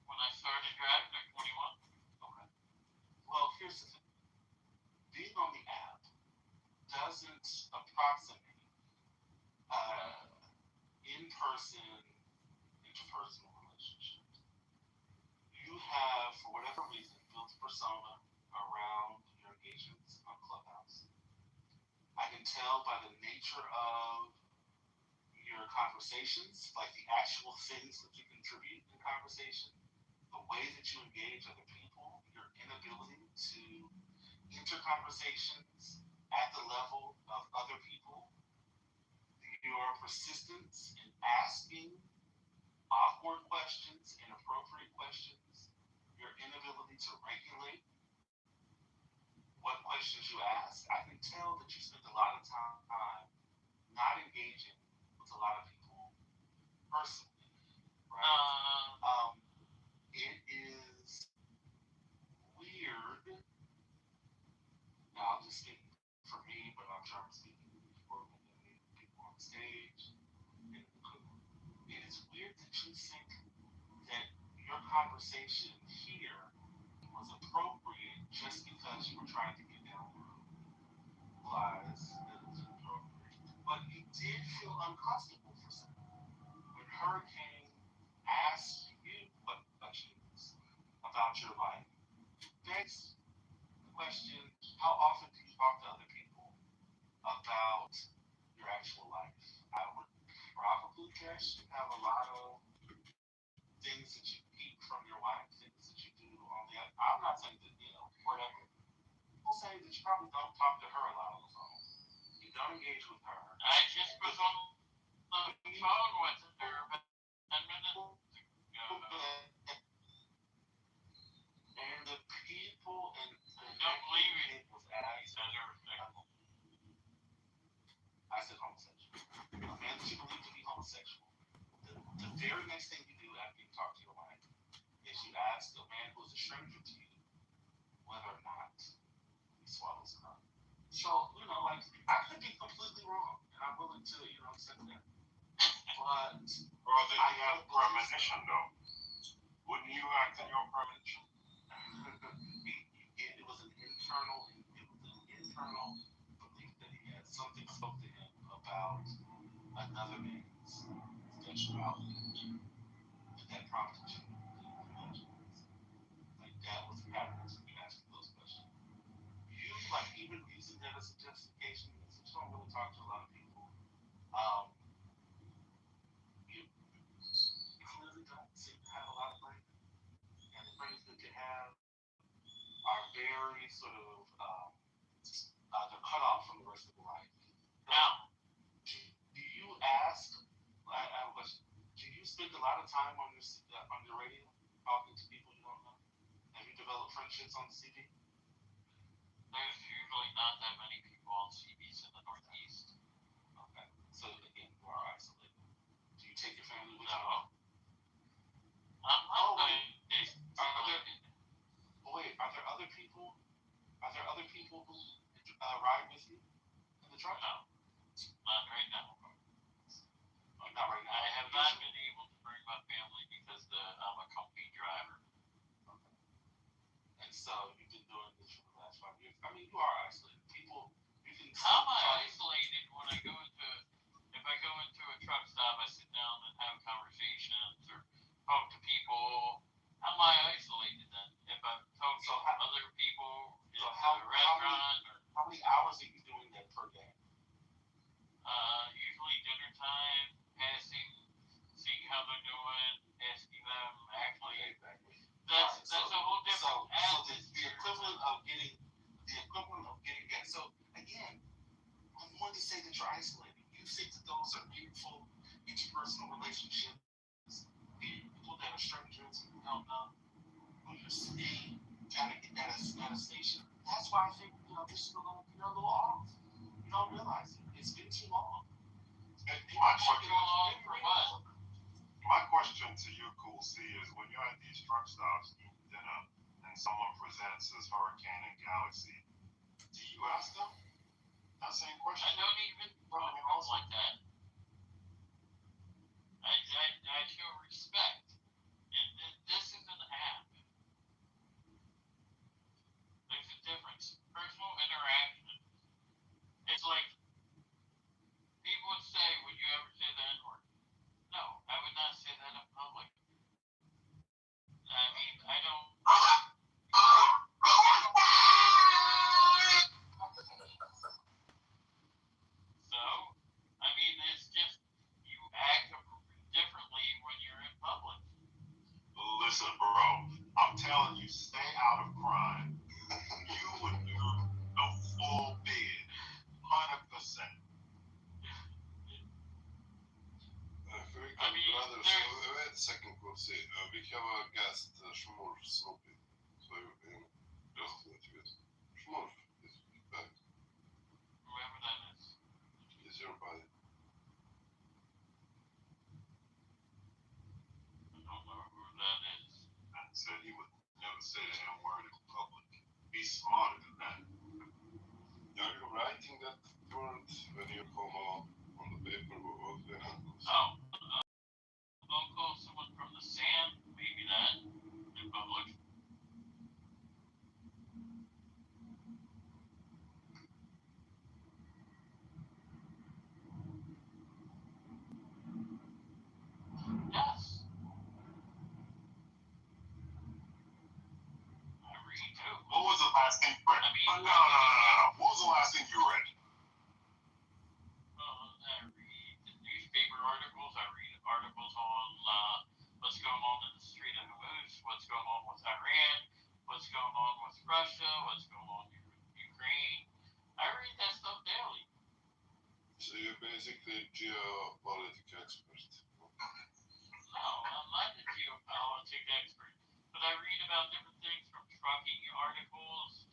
when I started driving, or 21. Okay. Well, here's the thing. Being on the app doesn't approximate in-person persona around your engagements on Clubhouse. I can tell by the nature of your conversations, like the actual things that you contribute in conversation, the way that you engage other people, your inability to enter conversations at the level of other people, your persistence in asking awkward questions, inappropriate questions, your inability to regulate what questions you ask. I can tell that you spend a lot of time not engaging with a lot of people personally, right? It is weird. Now, I'll just speak for me, but I'm trying to speak for people on stage. It is weird that you think that your conversation here was appropriate just because you were trying to get down the road. Lies, it was inappropriate. But you did feel uncomfortable for some. When Hurricane asked you questions about your life, next question, how often do you talk to other people about your actual life? I would probably guess you have a lot of things that you keep from your wife, things that you do on the other. I'm not saying that, whatever. People say that you probably don't talk to her a lot on the phone. You don't engage with her. I just was on the phone with her about 10 minutes ago. And the people and don't believe it was I said homosexual. A man that you believe to be homosexual. The very next thing you do after you talk to your wife is you ask a man who's a stranger to you whether or not he swallows cum. So, I could be completely wrong, and I'm willing to, accept that. But Well, then you have premonition, though. Wouldn't you act in your premonition? It was an internal belief that he had. Something spoke to him about another man's sexuality, and that prompted you to imagine. Like that was the pattern of you asking those questions. You even using that as a justification, since you don't really talk to a lot of people. You clearly don't seem to have a lot of brains, and the brains that you have are very sort of they're cut off from the rest of life. Now, do you ask? I have a question. Do you spend a lot of time on your radio talking to people you don't know? Have you developed friendships on the CD? There's usually not that many people on CBs in the Northeast. Okay. So again, you are isolated. Do you take your family with you? No. Wait, are there other people? Are there other people who ride with you in the truck? No, not right now. Not right now. I have not been able to bring my family because I'm a company driver. Okay. And so you've been doing this for the last 5 years. I mean, you are isolated. People, you can. How am I isolated when if I go into a truck stop, I sit down and have conversations or talk to people? How am I isolated then? If I'm talking to other people in a restaurant how many hours are you doing that per day? Usually dinner time, seeing how they're doing, asking them. Actually, that's a whole different So the equivalent of getting that. So again, I'm going to say that you're isolated. You think that those are beautiful interpersonal relationships, people that are strangers who you don't know, who you're seeing at a station. That's why I think this is a little off. You don't realize it. It's been too long. My question to you, Cool C, is when you're at these truck stops eating dinner and someone presents as Hurricane and Galaxy, do you ask them that same question? I don't even talk like that. I show respect. And this is an app. There's a difference. Personal interaction. It's like people would say, would you ever say the N-word? No, I would not say that in public. I mean, I don't. Listen, bro, I'm telling you, stay out of crime. You would do a full bid, 100%. Wait a second, Kursi. We have a guest, Shmur Snoopy. So, just to let you guys. Shmur is back. Whoever that is. Is your body. I don't know who that is. I said he would never say the N word in public. Be smarter than that. Are you writing that word when you come on the paper? What the hell? Oh, don't call someone from the sand, maybe that, in public. Yes. I read too. What was the last thing you read? No. What was the last thing you read? I read newspaper articles. I read articles on what's going on in the Strait of Hormuz, what's going on with Iran, what's going on with Russia, what's going on in Ukraine. I read that stuff daily. So you're basically a geopolitics expert. No, I'm not a geopolitics expert, but I read about different things from trucking articles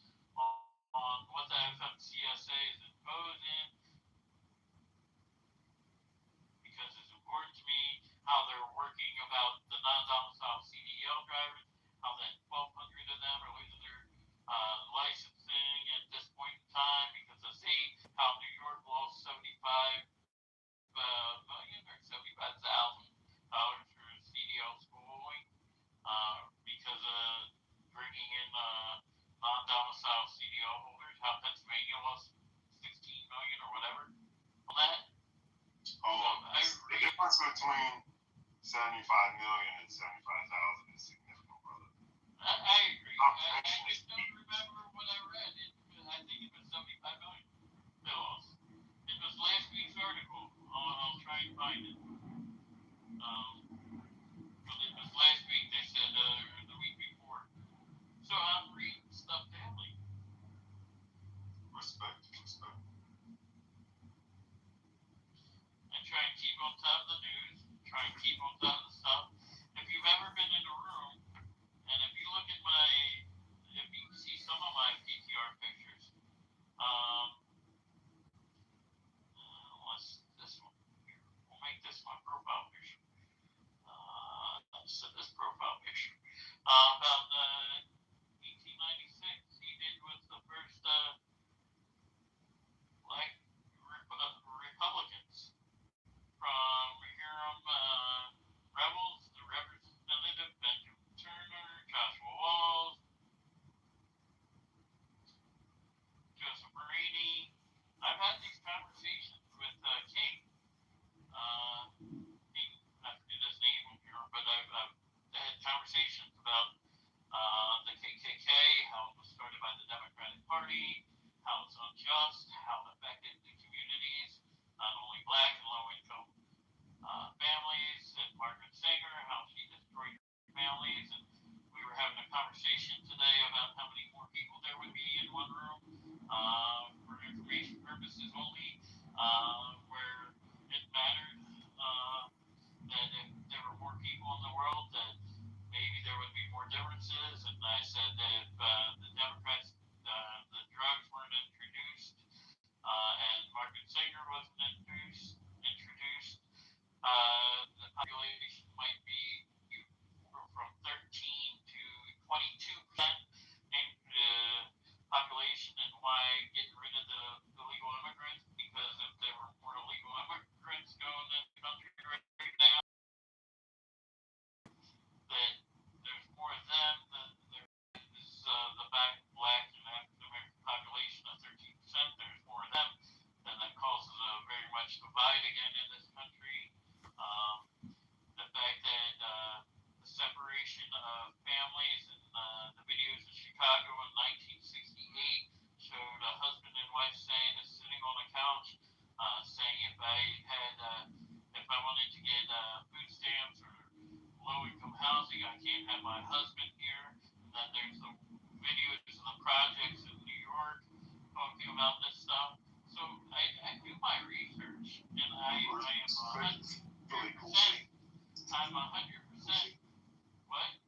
on what the FMCSA is imposing, because it's important to me how they're working about the non-domicile CDL drivers, how that 1,200 of them are losing their licensing at this point in time because of state, how New York lost $75 million or $75,000 for CDL schooling because of bringing in non-domicile CDL holders, how Pennsylvania lost $16 million or whatever on that. The difference between 75 million and 75,000 is significant, brother. I agree. I just don't remember what I read. I think it was 75 million they lost. It was last week's article. I'll try and find it. But it was last week, they said, or the week before. So I'm reading stuff daily. Respect. I try and keep on top of the news, try and keep on top of the stuff. If you've ever been in a room, and if you look at if you see some of my PTR pictures, what's this one here? We'll make this my profile picture. So this profile picture. About 1896, he was the first black Republicans. From Hiram Rebels, the Representative Benjamin Turner, Joshua Walls, Joseph Rainey. I've had these conversations with King. I forget his name here, but I've had conversations about the KKK, how it was started by the Democratic Party, how it's unjust, how it affected the communities, not only black and low-income families, and Margaret Sanger, how she destroyed families, and we were having a conversation today about how many more people there would be in one room for information purposes only, where it mattered that if there were more people in the world, that maybe there would be more differences. And I said that if the Democrats, the drugs weren't introduced, and Margaret Sanger wasn't introduced, the population might be from 13 to 22% in the population. And why get rid of the illegal immigrants? Because if there were more illegal immigrants going in the country right now, that there's more of them than there is the black and African American population of 13%. There's more of them, then that causes a very much divide again in this country. The fact that the separation of families and the videos in Chicago in 1968 showed a husband and wife sitting on a couch, saying if I wanted to get food stamps or low-income housing, I can't can't have my husband here. And then there's the videos of the projects in New York talking about this stuff. So I do my research, and I am 100%. I'm 100%. What?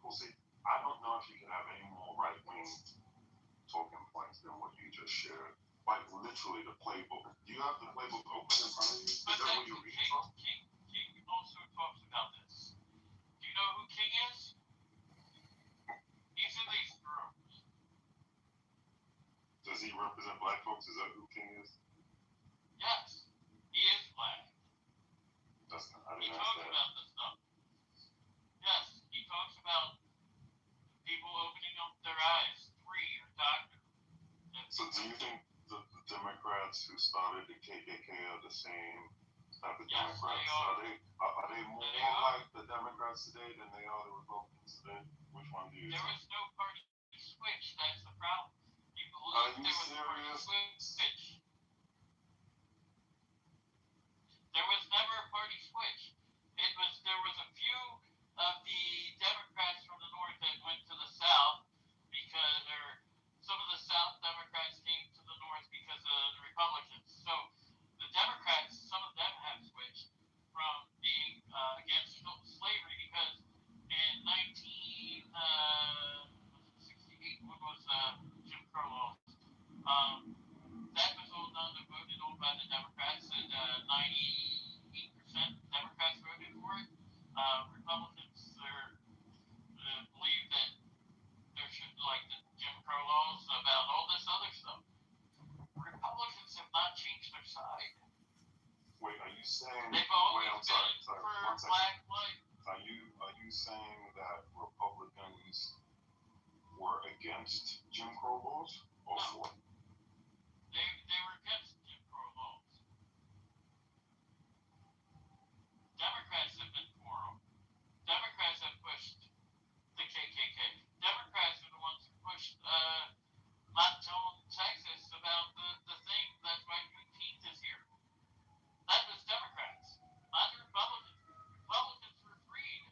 Well, see, I don't know if you can have any more right-wing talking points than what you just shared. Like, literally, the playbook. Do you have the playbook open in front of you? Is that what you're reading from? King also talks about this. Do you know who King is? He's in these rooms. Does he represent black folks? Is that who King is? Yes, he is black. That's not, I He didn't ask talks that. about this stuff. Yes, he talks about people opening up their eyes, free or doctor. So do you think the Democrats who started the KKK are the same type of Yes, Democrats? they are. Are they more like the Democrats today than they are the Republicans today? Which one do you There think? was no party switch. That's the problem. You Are believe you there was a party serious? switch. There was never a party switch. There was a few of the Democrats from the north that went to the south because some of the South Democrats came to the north because of the Republicans. So the Democrats, some of them have switched from being against slavery because in 1968, what was Jim Crow laws? That was all done and voted on by the Democrats, and 98% Democrats voted for it. Republicans believe that there should, like the Jim Crow laws, about all this other stuff. Republicans have not changed their side. Wait, are you saying? They've always I'm sorry. been for One second. black life. Are you saying that Republicans were against Jim Crow laws or for? They were against Jim Crow laws. Democrats have been for them. Democrats have pushed the KKK. Democrats are the ones who pushed not telling Texas about the thing. That's why Juneteenth is here. That was Democrats, not the Republicans. Republicans were freed.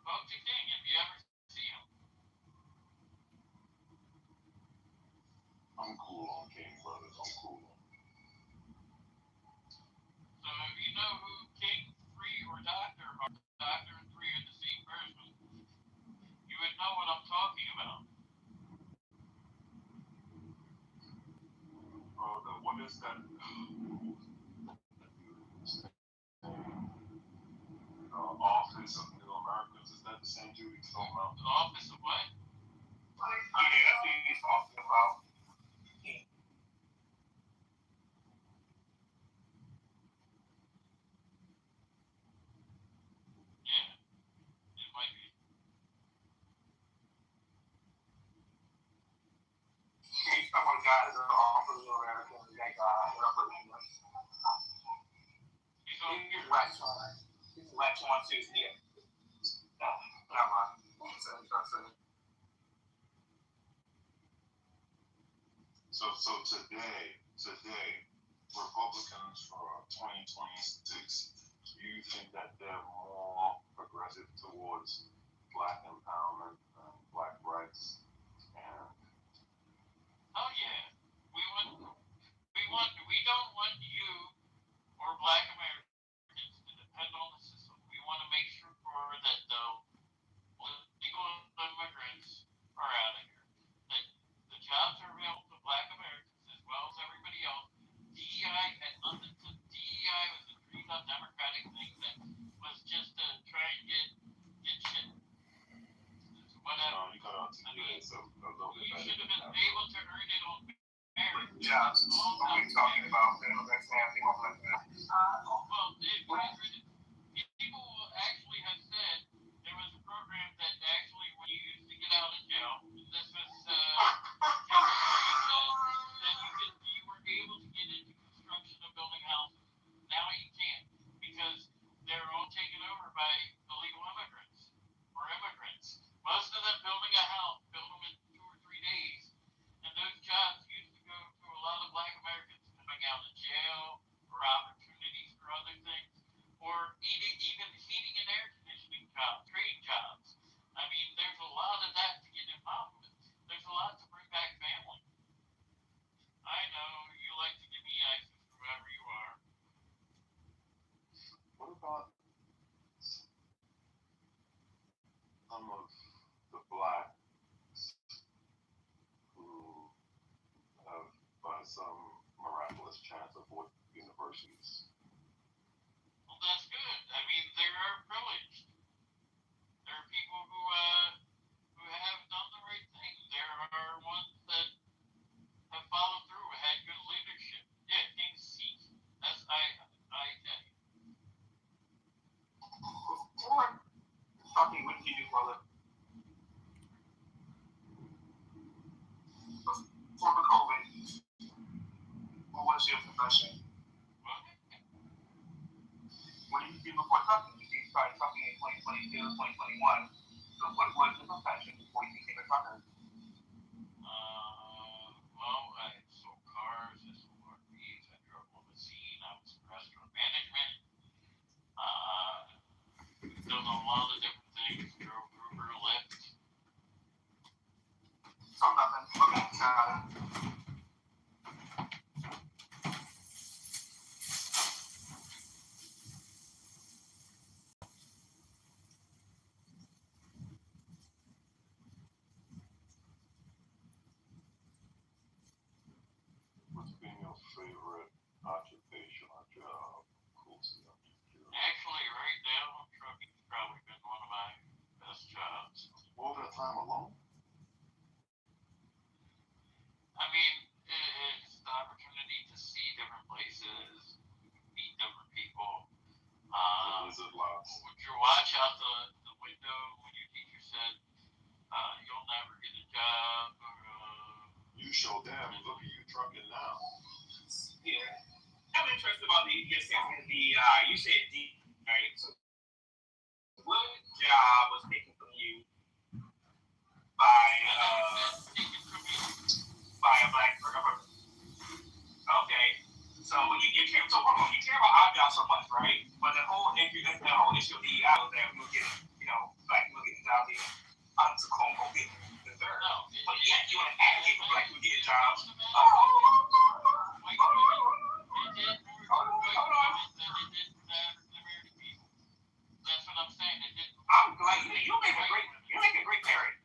Vote to King if you ever see him. I'm cool on King, brothers. I'm cool on. So if you know who King, Free, or Doctor are, Doctor and Free are the same person, you would know what I'm talking about. What is that? Office of New Americans. Is that the same dude he's talking about? The Office of what? Yeah, that's what he's talking about. Yeah, it might be. He's someone got his office of Americans. That guy. He's on here. Right. He's Lex 160. Yeah. Never mind. So today, Republicans for 2026, do you think that they're more progressive towards black empowerment, black rights, and? Oh yeah, we don't want you or black Americans to depend on the system. We want to make sure that the legal immigrants are out of here. That the jobs are available to black Americans as well as everybody else. DEI had nothing to. DEI was a dreamed up Democratic thing that was just to try and get shit. Whatever. You got to articulate so a little bit You better. should have been able to earn it on merit. Yeah, what we talking about? That's happening over there. Well, people actually have said there was a program that actually, when you used to get out of jail, this was that you were able to get into construction of building houses. Now you can't because they're all taken over by illegal immigrants or immigrants. Most of them building a house, build them in 2 or 3 days, and those jobs used to go to a lot of black Americans coming out of jail or opportunities for other even heating and air conditioning jobs, trade jobs. I mean, there's a lot of that to get involved with. There's a lot to bring back family. I know you like to give me ISIS, whoever you are. What about some of the blacks who have, by some miraculous chance, avoided universities? Well, that's good. I mean, there are privileged. There are people who have done the right thing. There are ones that have followed through, had good leadership. Yeah, King Seat. That's I tell you. Before talking, what did you do for a living? Before COVID, what was your profession? What did you do before trucking? You started trucking in 2022, 2021. So what was your profession before you became a trucker? Well, I sold cars, I sold RVs, I drove limousine, I was in restaurant management. Done a lot of different things, drove Uber, Lyft. So nothing. Okay, got it. What's been your favorite occupation or job? Actually, right now, trucking's probably been one of my best jobs. All that time alone? I mean, it's the opportunity to see different places, meet different people. Would you watch out the window when your teacher said, you'll never get a job? You show them, look at you trucking now. Yeah. I'm interested about the you said D, right? So what job was taken from you by a black person? Okay. So you care about our job so much, right? But the whole issue of DEI was that we were getting, black people getting jobs in to quote unquote get deserved. But yet you want to advocate for black people getting jobs. That's what I'm saying. I'm glad you make a great parent.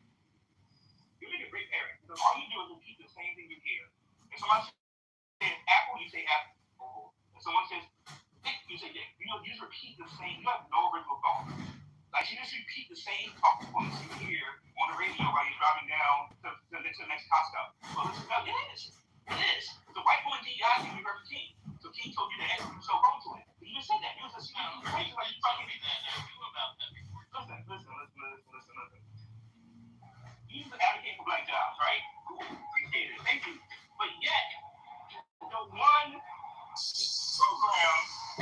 You make a great parent. Because all you do is repeat the same thing you hear. If someone says apple, you say apple. If someone says dick, you say dick. You just repeat the same. You have no original thought. Like you just repeat the same talking points you hear on the radio while you're driving down to the next Costco. Well, it is. It is. The white boy DEI thing you heard from King. So King told you that, so go to it. You just said that. You just said that. Right? Like you fucking me that. I knew about that before. Listen. You used to advocate for black jobs, right? Cool. Appreciate it. Thank you. But yet, the one program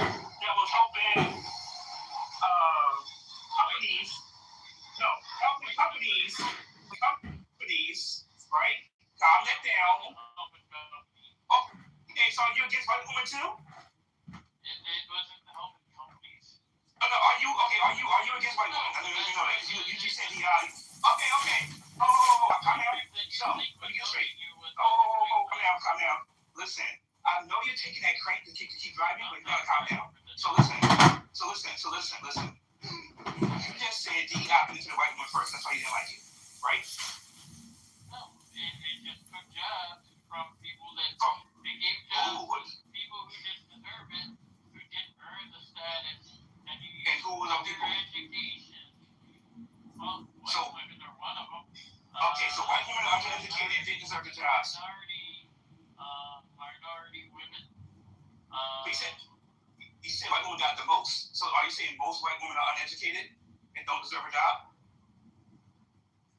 that was helping companies, right? Calm that down. Okay, so you're against white women too? It wasn't helping companies. No, are you against white women? You just said the okay. Oh, calm down. So, let me get straight. Calm down. Listen, I know you're taking that crank to keep driving, but you gotta calm down. So listen. You just said DEI happened to the white woman first. That's why you didn't like it, right? No, it just took jobs from people that they gave jobs to people who didn't deserve it, who didn't earn the status, and who was on their education. Well, white women are one of them. Okay, so white women are uneducated and didn't deserve the jobs. Minority women. You said white women got the most. So are you saying most white women are uneducated and don't deserve a job?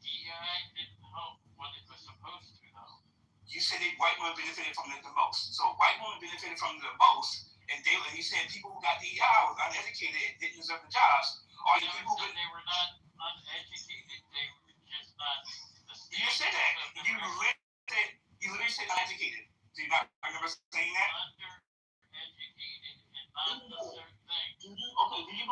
DEI didn't help what it was supposed to, though. You said that white women benefited from it the most. So white women benefited from the most, and you said people who got DEI was uneducated and didn't deserve the jobs. Are you people who they were not uneducated? They were just not. You said that. You literally said uneducated. Do you not remember saying that? Undereducated and not a certain thing. Okay, do you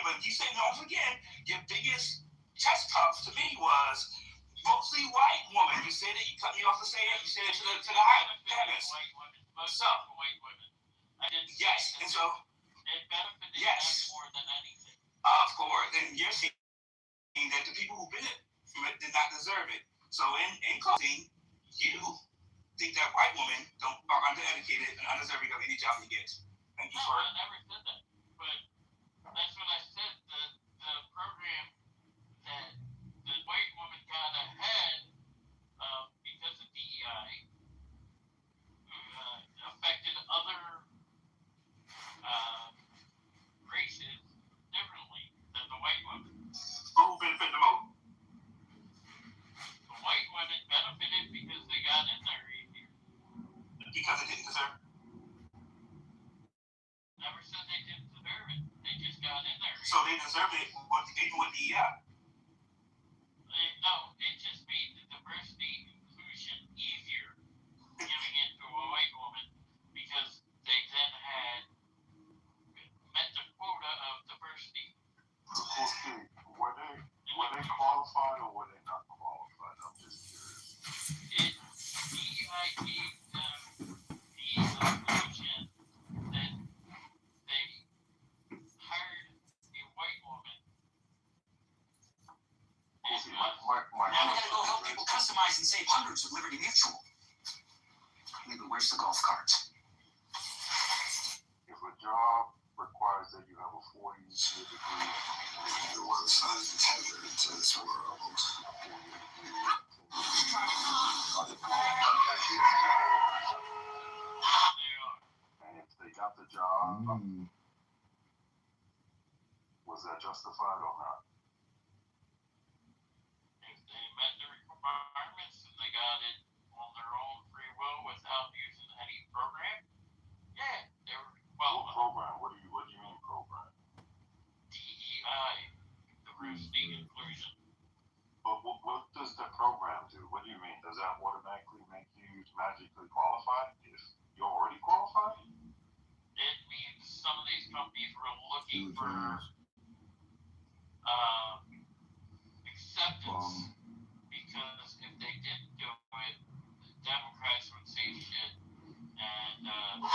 but you said, don't forget, your biggest test cuff to me was mostly white woman. You said it, you also say it, you said it to the hypothesis. So, white women. I didn't. Yes, and so it benefited yes, them more than anything. Of course, and you're saying that the people who benefit from it did not deserve it. So in closing, you think that white women are undereducated and undeserving of any job they get. Thank you for it. I never said that, but that's what I said. The program that the white woman got ahead because of DEI affected other races differently than the white woman. Who benefited the most? The white women benefited because they got in there easier. Because they didn't deserve it? Never said they didn't deserve it. They just got in there. So they deserved it even with DEI? No, it just made the diversity inclusion easier giving it to a white woman because they then had met the quota of diversity. Were they qualified or were they not qualified? I'm just curious. DEI gave them the inclusion that they hired a white woman. Now we gotta go help people customize and save hundreds with Liberty Mutual. Maybe where's the golf carts? If a job requires that you have a 40-year degree, the one side is tethered into this world. And if they got the job, was that justified or not? If they met the requirements and they got it on their own free will without using any program, yeah, they were What program? What do you mean program? DEI, diversity inclusion. But what does the program do? What do you mean? Does that automatically make you magically qualified if you're already qualified? It means some of these companies were looking for acceptance because if they didn't do it, the Democrats would say shit, and that's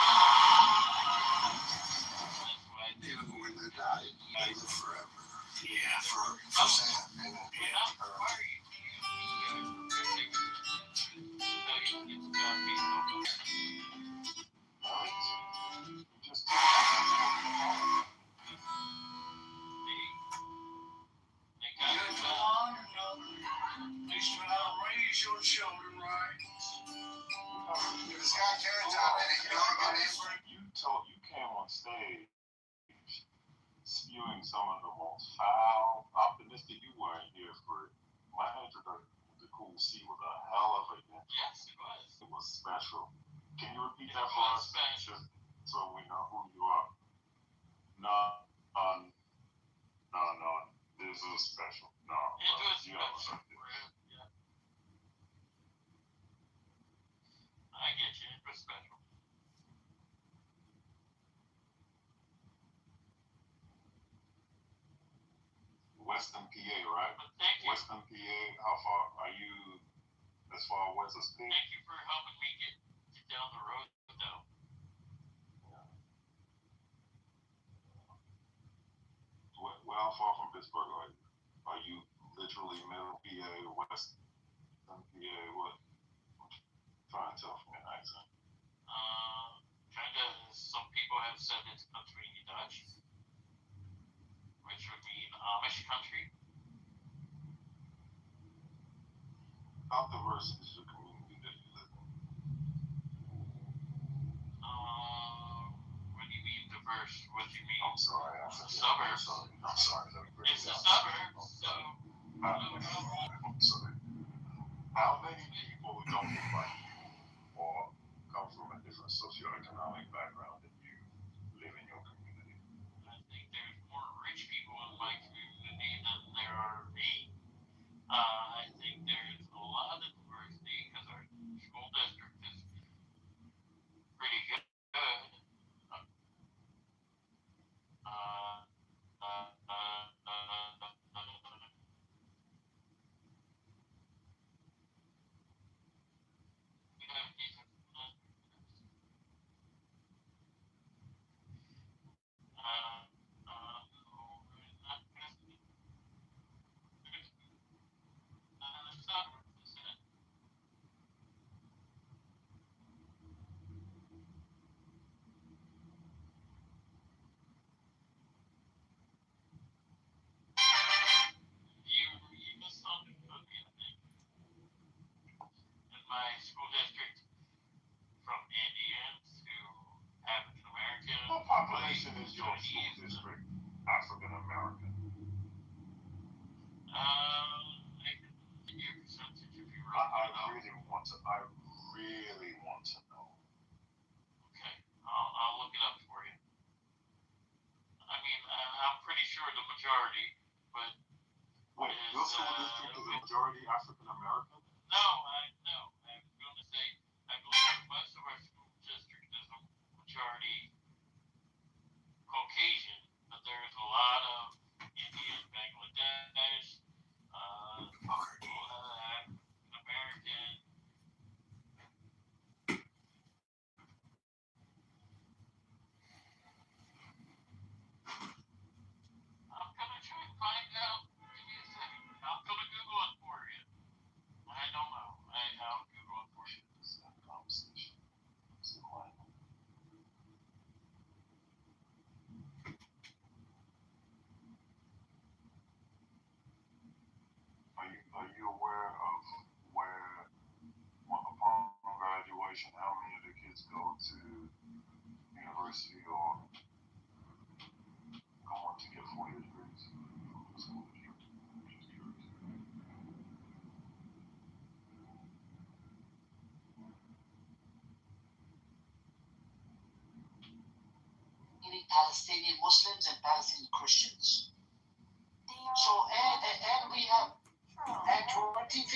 why they When they die, they live forever. Yeah, for Sam. Raise your children right. If it's got carrots on it, you don't get it. You came on stage spewing some of the most foul, optimistic. You weren't here for it. My introduction to Cool C was a hell of a event. Yes, it was. It was special. Can you repeat that for us? Just so we know who you are. No. This was special. No. It was special. Yeah. I get you. It was special. Western PA, right? Thank you. Western PA, how far are you as far west as Pittsburgh? Thank you for helping me get down the road, though. Well, how far from Pittsburgh are you? Are you literally middle PA, western PA? What? I'm trying to tell from your accent. Kind of, some people have said it's country Dutch, which would mean Amish country. How diverse is the community that you live in? What do you mean diverse? What do you mean? I'm sorry. Suburbs. I'm sorry. It's a suburb, so. I'm sorry. How many people don't look like you or come from a different socioeconomic background than you live in your community? I think there's more rich people in my community than there are me. I think there's a lot of diversity because our school district is pretty good. population is your school district African American? I really want to know. Okay, I'll look it up for you. I mean, I'm pretty sure the majority, but wait, your school district is a majority African American? No, I'm going to say I believe most of our school district is a majority Caucasian, but there's a lot of Indian, Bangladesh, African American. I'm gonna try and find out. Give me a second. I'm gonna Google it for you. I don't know. I'll Google it for you. This is a conversation. It's a quiet. Are you aware of where, upon graduation, how many of the kids go to university or go on to get 4-year degrees? School district. Just curious. Palestinian Muslims and Palestinian Christians. So, and we have, at 2015,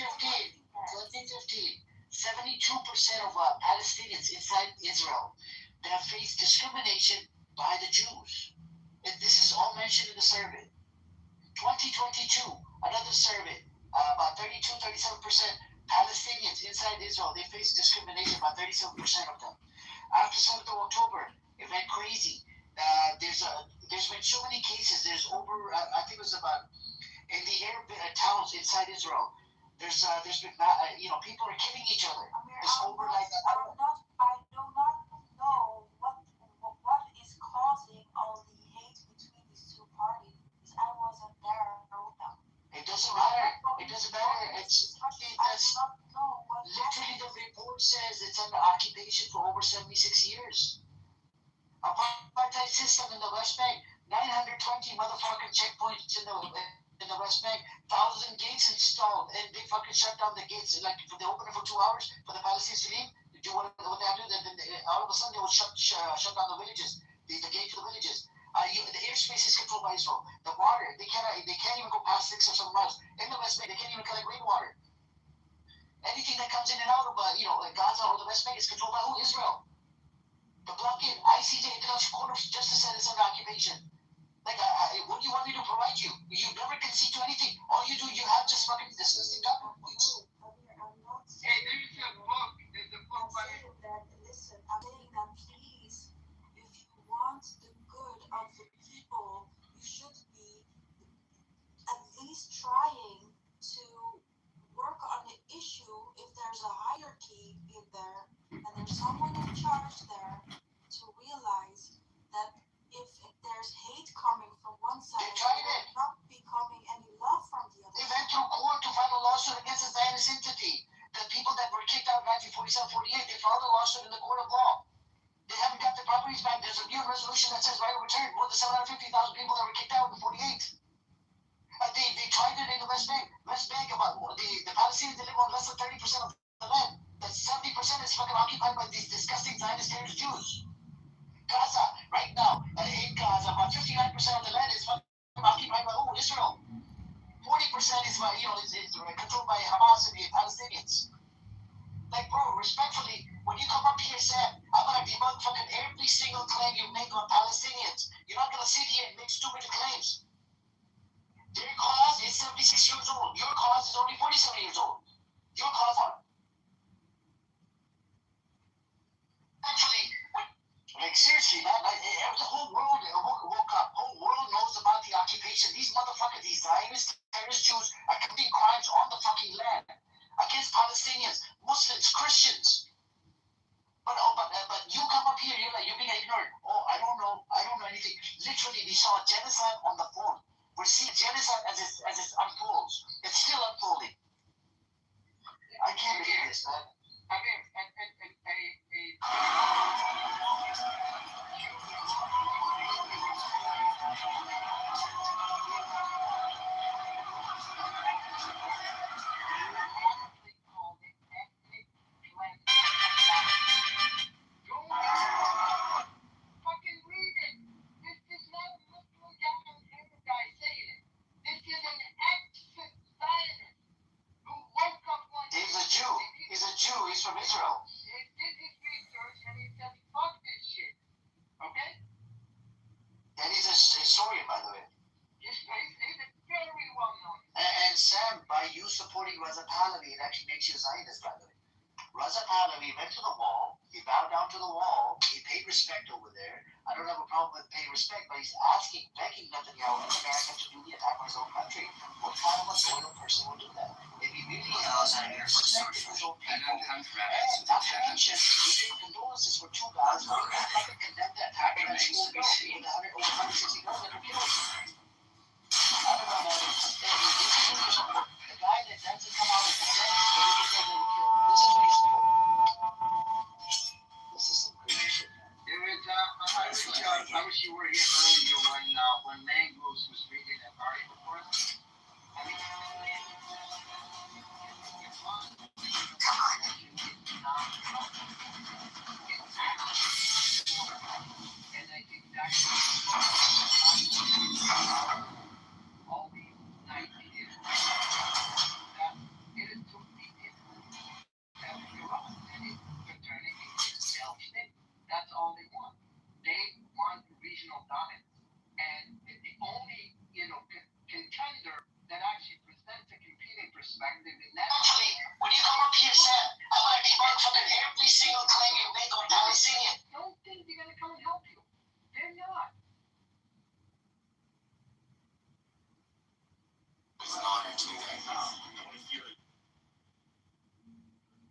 72% of Palestinians inside Israel that have faced discrimination by the Jews. And this is all mentioned in the survey. 2022, another survey, about 37% Palestinians inside Israel, they face discrimination, about 37% of them. After 7th of October, it went crazy. There's been so many cases. There's over, I think it was about, in the Arab towns inside Israel, there's been, people are killing each other. There's over like, I do not know what is causing all the hate between these two parties. I wasn't there. It doesn't matter. It's literally the report says it's under occupation for over 76 years. Apartheid system in the West Bank, 920 motherfucking checkpoints in the West Bank, 1,000 gates installed, and they fucking shut down the gates. Like, they open it for 2 hours for the Palestinians to leave, to do what they have to do, then all of a sudden they will shut down the villages, the gate to the villages. The airspace is controlled by Israel. The water, they can't even go past 6 or 7 miles. In the West Bank, they can't even collect rainwater. Anything that comes in and out of Gaza or the West Bank is controlled by who? Israel. The blockade, ICJ, International Court of Justice, said it's under occupation. Like, what do you want me to provide you? You never concede to anything. All you do, you have just fucking disgusting documents. Hey, there's a book. There's a book by... Listen, I'm saying that please, if you want the good of the people, you should be at least trying to work on the issue if there's a hierarchy in there and there's someone in charge there to realize that if there's hate coming from one side, there's not becoming any love from the other. They went through court to file a lawsuit against the Zionist entity. The people that were kicked out in 1947-48, they filed a lawsuit in the court of law. They haven't got the properties back. There's a new resolution that says right of return. More than 750,000 people that were kicked out in 48. They tried it in the West Bank. About the Palestinians, they live on less than 30% of the land. That's 70% is fucking occupied by these disgusting Zionist terrorist Jews. Gaza, right now, in Gaza, about 59% of the land is fucking occupied by who? Israel. 40% is controlled by Hamas and the Palestinians. Like, bro, respectfully, when you come up here, Sam, I'm gonna debunk fucking every single claim you make on Palestinians. You're not gonna sit here and make stupid claims. Their cause is 76 years old. Your cause is only 47 years old. Your cause are. Actually, like, seriously, man, the whole world woke up. The whole world knows about the occupation. These motherfuckers, these Zionist terrorist Jews are committing crimes on the fucking land against Palestinians, Muslims, Christians. But you come up here, you're being ignorant. Oh, I don't know anything. Literally, we saw genocide on the phone. We're seeing genocide as it unfolds. It's still unfolding. I can't believe this, man. I mean, historian, by the way. He's very well known. And Sam, by you supporting Reza Pahlavi, it actually makes you a Zionist, by the way. Reza Pahlavi went to the wall, he bowed down to the wall, he paid respect over there. I don't have a problem with paying respect, but he's begging Netanyahu and America to do the attack on his own country. What kind of a loyal person will do that? If he really has respect for his own people, and not to mention, he gave condolences for two guys who fucking condemned the attack on that school building with over 160 guns that were killed. I don't know, man. The guy that doesn't come out and condemn the little girls that were killed. This is what he supports. This is some crazy shit. I wish you were here earlier when Mangoes was reading that article for us. And I think that's all these ideas that it is totally Iran and it's turning into a self state. That's all they want. They want regional dominance. And the only, contender that actually presents a competing perspective in that. Actually, when you come up here, Sam, I want to debunk from every single claim you make on Palestinian. Don't think they're going to come and help you. They're not. It's an honor to me.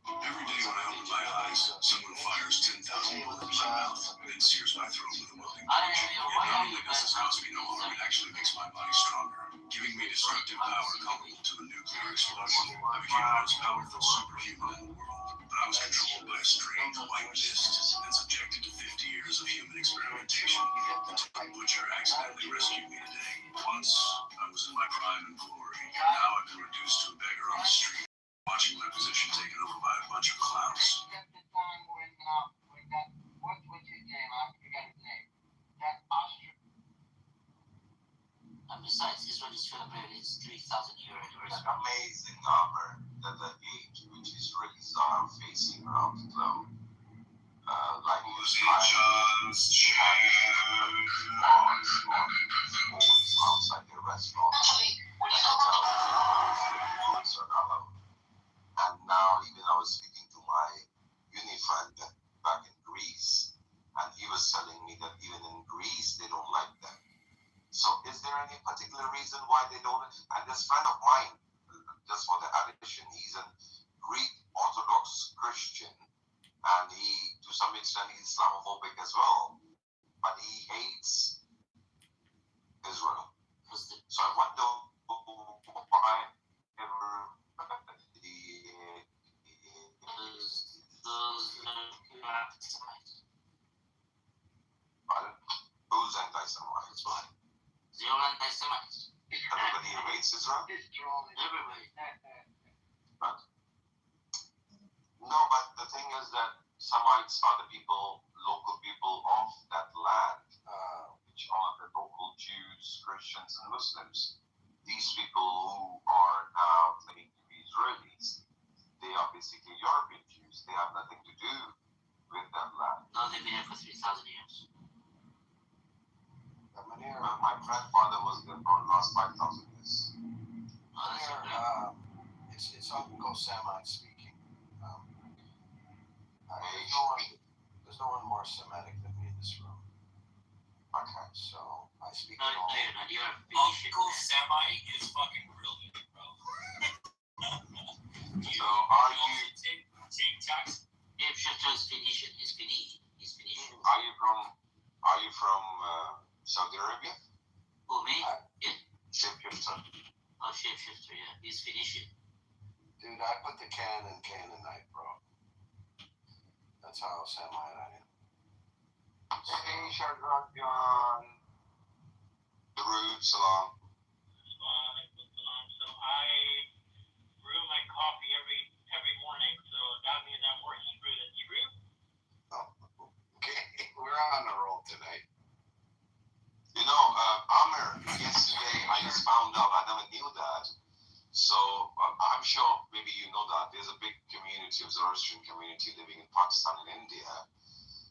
Every day when I open my eyes, someone fires 10,000 bullets in my mouth and then sears my throat with a welding torch. It not only does this cause me no harm, it actually makes my body stronger, giving me destructive power comparable to a nuclear explosion. I became the most powerful superhuman in the world, but I was controlled by a strange white mist and subjected to 50 years of human experimentation until a butcher accidentally rescued me today. Once, I was in my prime and glory. Now I've been reduced to a beggar on the street, watching my position taken over by a bunch of clowns. At the time when that, what was his name? I forgot his name. That Austrian. And besides, Israel is celebrating its 3,000-year anniversary. Amazing armor that the age which Israelis are facing around the globe. Like just outside the restaurant. And now even I was speaking to my uni friend back in Greece, and he was telling me that even in Greece they don't like that. So is there any particular reason why they don't? And this friend of mine, just for the addition, he's a Greek Orthodox Christian, and he, to some extent, he's Islamophobic as well, but he hates Israel. So I wonder why who's anti-Semites? Zero anti-Semites. Everybody hates Israel? Everybody. But the thing is that Semites are the people, local people of that land, which are the local Jews, Christians, and Muslims. These people who are now claiming to be Israelis, they are basically European Jews. They have nothing to do with that land. No, they've been here for 3,000 years. My grandfather was there for the last 5,000 years. It's Uncle Semite speaking. There's no one more Semitic than me in this room. Okay. So I speak No, in all. you're not. You're a Uncle Semite is fucking brilliant, bro. So are you? Take tax. Shifter is Phoenician. He's Phoenician. Are you from Saudi Arabia? Who, me? Yeah. Shapeshifter. Oh, Shapeshifter, yeah. He's Phoenician. Dude, I put the can in Canaanite, bro. That's how Semite I am. Hey, Shadran. The roots along. So I brew my coffee every morning, so that means I'm more Hebrew than Hebrew. Oh, okay. We're on a roll tonight. You know, Amir, yesterday I just found out, I never knew that. So I'm sure maybe you know that there's a big community of Zoroastrian community living in Pakistan and India.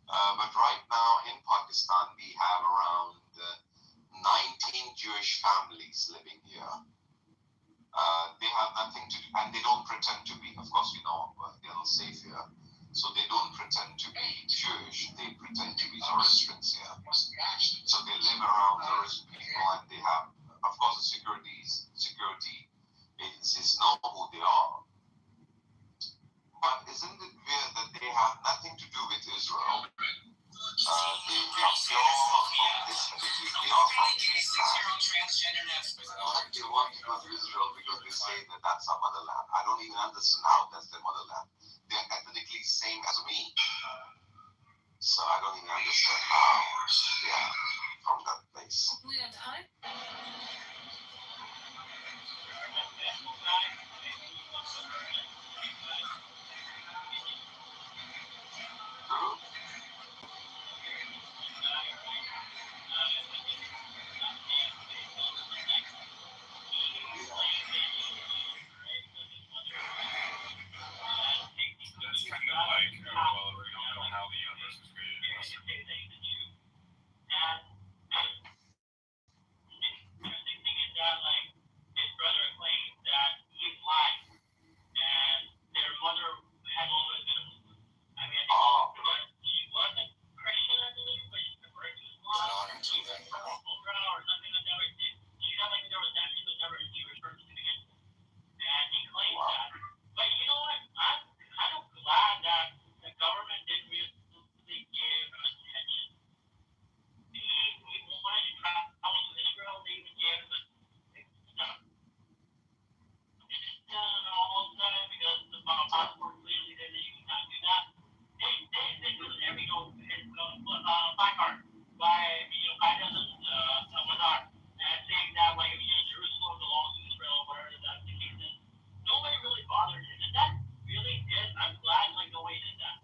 But right now in Pakistan we have around 90 Jewish families living here. They have nothing to do, and they don't pretend to be. Of course, we know they're safe here. So they don't pretend to be Jewish, they pretend to be Zoroastrians here. So they live around Zoroastrian people, and they have, of course, the security agencies know who they are. But isn't it weird that they have nothing to do with Israel? They are pure from this country, they are from Islam. They want to go to Israel because they say that that's our motherland. I don't even understand how that's their motherland. They are ethnically same as me. So I don't even understand how they are from that place. That's kind of like, well, we don't know how the universe was created. Interesting thing is that, like, his brother claims that he's black, and their mother had always been a Muslim. I mean, I think she was a Christian, I believe, but she converted to Islam. Or something like that. She got like there was that she was never a Jewish person to begin with. And he claims that. But you know what? I'm kind of glad that the government didn't really give him attention. He wanted to travel to Israel, they even gave him stuff. All the time because the passport clearly said that you cannot do that. They do it every placard by Wazar and saying that like Jerusalem belongs to Israel, whatever that's the case is. Nobody really bothered him, and that really did. I'm glad like nobody did that.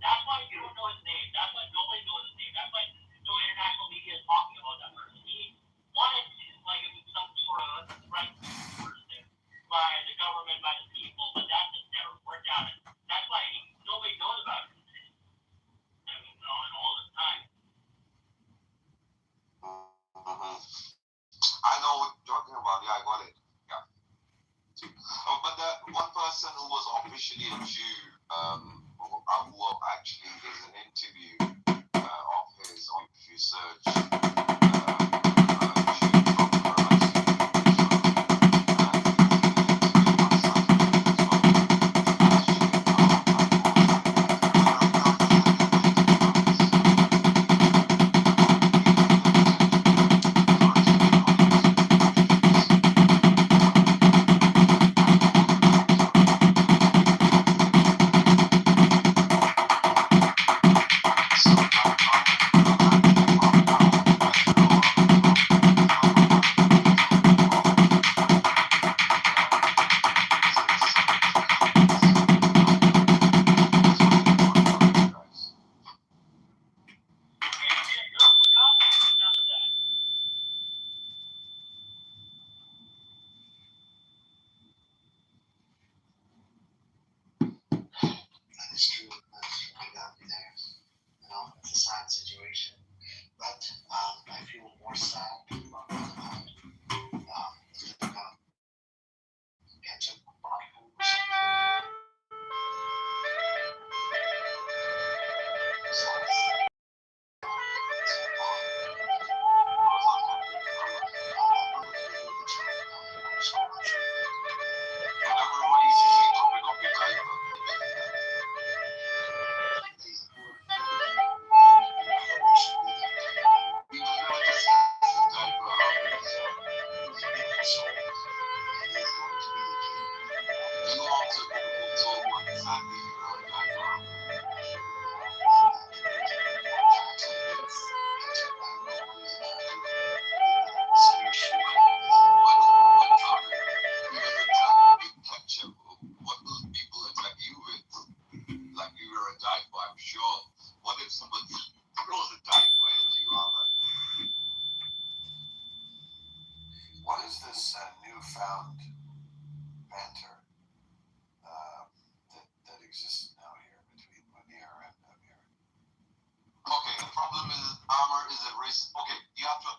That's why you don't know his name. That's why nobody knows his name. That's why no international media is talking about that person. He wanted to like it was some sort of right person by the government, by the people, but that just never worked out. That's why nobody knows about it. I mean, all the time. I know what you're talking about. Yeah, I got it. Yeah. But that one person who was officially a Jew, who actually there's an interview of his on if you search. It's true. I got me there. You know, it's a sad situation. But I feel more sad about ketchup bottle or something. What will people attack you with? Like you were a diaper, I'm sure. What if somebody throws a diaper at you, Albert? What is this newfound banter that exists now here between Munir and Amir? Okay, the problem is armor is a risk. Okay, you have to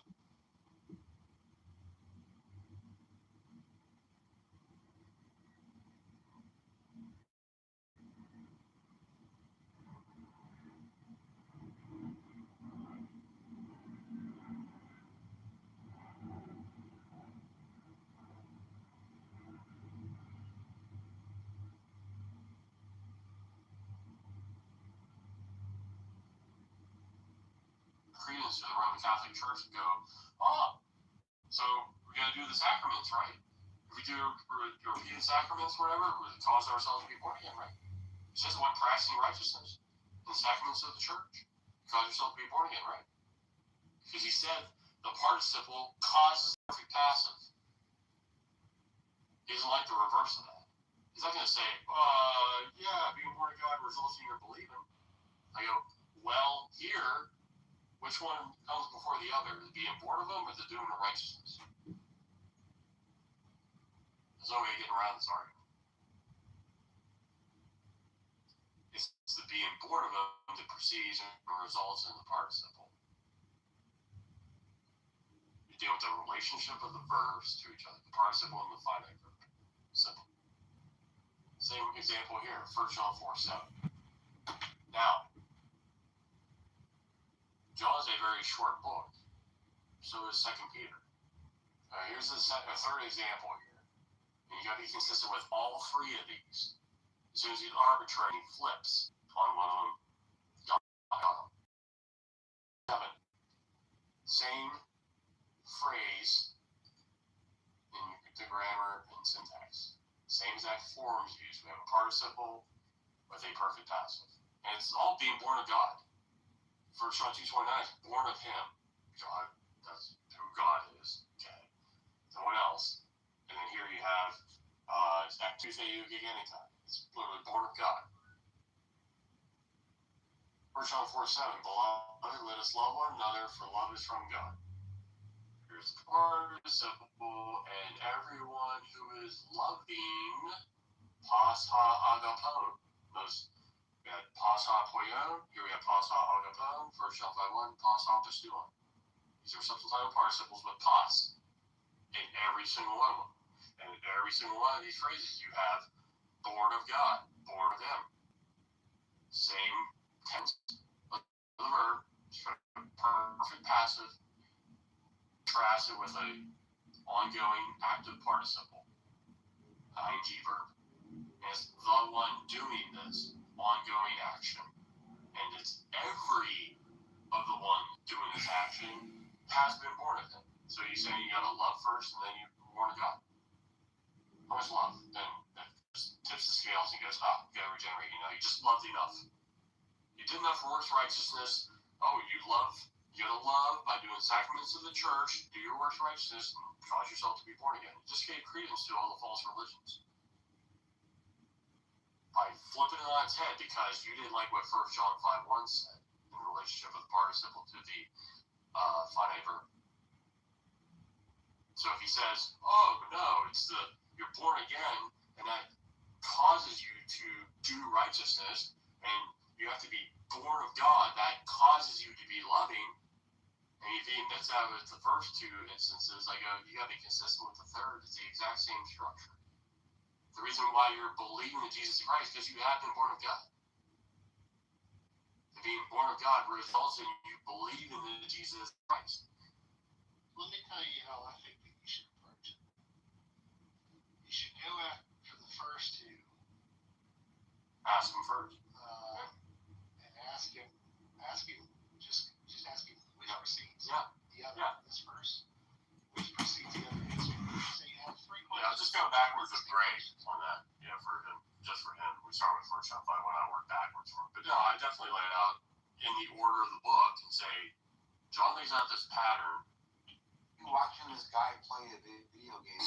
credence to the Roman Catholic Church and go, oh, so we got to do the sacraments, right? If we do European sacraments, whatever, we cause ourselves to be born again, right? It's just one practicing righteousness in the sacraments of the church. You cause yourself to be born again, right? Because he said the participle causes the perfect passive. He doesn't like the reverse of that. He's not going to say, yeah, being born of God results in your believing. I go, well, here, which one comes before the other? The being born of them or the doing of righteousness? There's no way of getting around this argument. It's the being born of them that precedes and results in the participle. You deal with the relationship of the verbs to each other, the participle and the finite verb. Simple. Same example here, 1 John 4:7. Now, John is a very short book, so is 2 Peter. Here's a third example here. And you got to be consistent with all three of these. As soon as you arbitrate, he flips on one of them. God. 7. Same phrase in the grammar and syntax. Same exact forms used. We have a participle with a perfect passive. And it's all being born of God. 1 John 2:29 is born of him. God, that's who God is. Okay. No one else. And then here you have it's actu theou gigantitai. It's literally born of God. 1 John 4:7, beloved, let us love one another, for love is from God. Here's the participle, and everyone who is loving, pas ha agapon. Those, we had pas ha poion, here we have pas ha agapon, 1 John 5:1, pas ha pistuon. These are substantive participles with pas in every single one of them. And in every single one of these phrases, you have born of God, born of him. Same tense of the verb, perfect passive, contrasted with a ongoing active participle, ing verb. And it's the one doing this ongoing action. And it's every of the one doing this action has been born of him. So you're saying you gotta love first and then you're born of God. How much love? Then that tips the scales and goes, you gotta regenerate. You just loved enough. You did enough for works righteousness. You gotta love by doing sacraments of the church, do your works righteousness, and cause yourself to be born again. You just gave credence to all the false religions. By flipping it on its head because you didn't like what 1 John 5:1 said in relationship with the participle to the finite verb. So if he says, no, it's you're born again, and that causes you to do righteousness, and you have to be born of God, that causes you to be loving, and if he admits out of the first two instances, I go, you got to be consistent with the third. It's the exact same structure. The reason why you're believing in Jesus Christ is because you have been born of God. And being born of God results in you believing in Jesus Christ. Let me tell you how I think that you should approach it. You should go after the first two. Ask him first. And ask him, just ask him which precedes the other. This verse, which precedes the other. So you have 3 questions. Yeah, just go backwards with grade on that. For him, just for him. We start with 1 John 5:1, I work backwards for him. But no, I definitely lay it out in the order of the book and say, John lays out this pattern. You're watching this guy play a video game.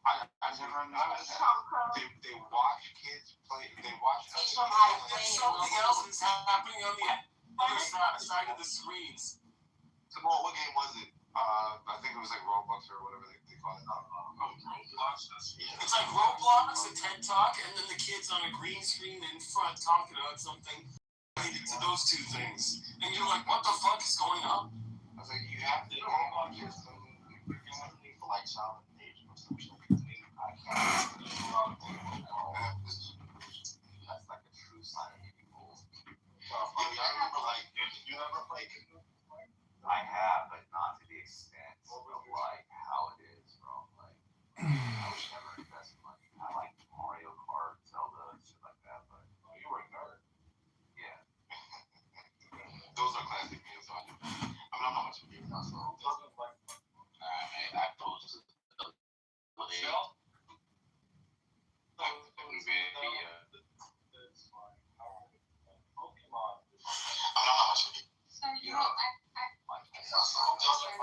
I never understood. They watch kids play. They watch Something else is happening on the other side of the screens. What game was it? I think it was like Roblox or whatever they call it. Roblox. It's like Roblox, a TED Talk, and then the kids on a green screen in front talking about something related to those two things. And you're like, what the fuck is going on? I was like, you have to go on your phone. You're going to need for like solid age or something. I can't. That's like a true sign of being old. I remember, did you ever play Kitover? I have, but not to the extent of how it is, bro. I was never invested money. I like Mario Kart, Zelda, and shit like that, but you were a nerd. Yeah.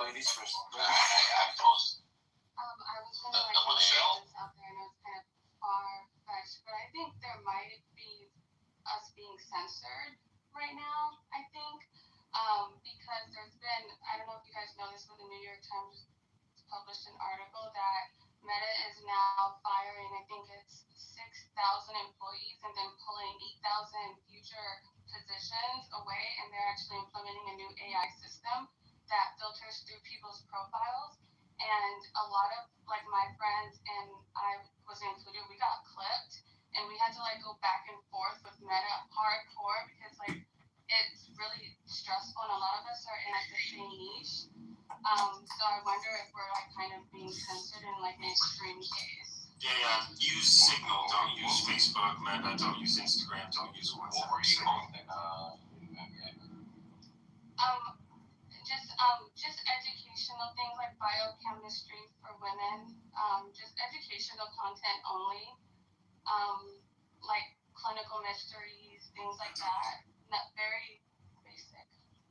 ladies first. I was gonna like put this out there. I know it's kind of far-fetched, but I think there might be us being censored right now. I think because there's been, I don't know if you guys know this, but the New York Times published an article that Meta is now firing, I think it's 6,000 employees and then pulling 8,000 future positions away, and they're actually implementing a new AI system that filters through people's profiles. And a lot of like my friends, and I was included, we got clipped and we had to like go back and forth with Meta hardcore because like it's really stressful and a lot of us are in like the same niche. So I wonder if we're like kind of being censored in like an extreme case. Yeah. Use Signal. Don't use Facebook. Meta. Don't use Instagram. Don't use WhatsApp. What were you calling it? Just educational things like biochemistry for women, just educational content only, like clinical mysteries, things like that. Not very basic.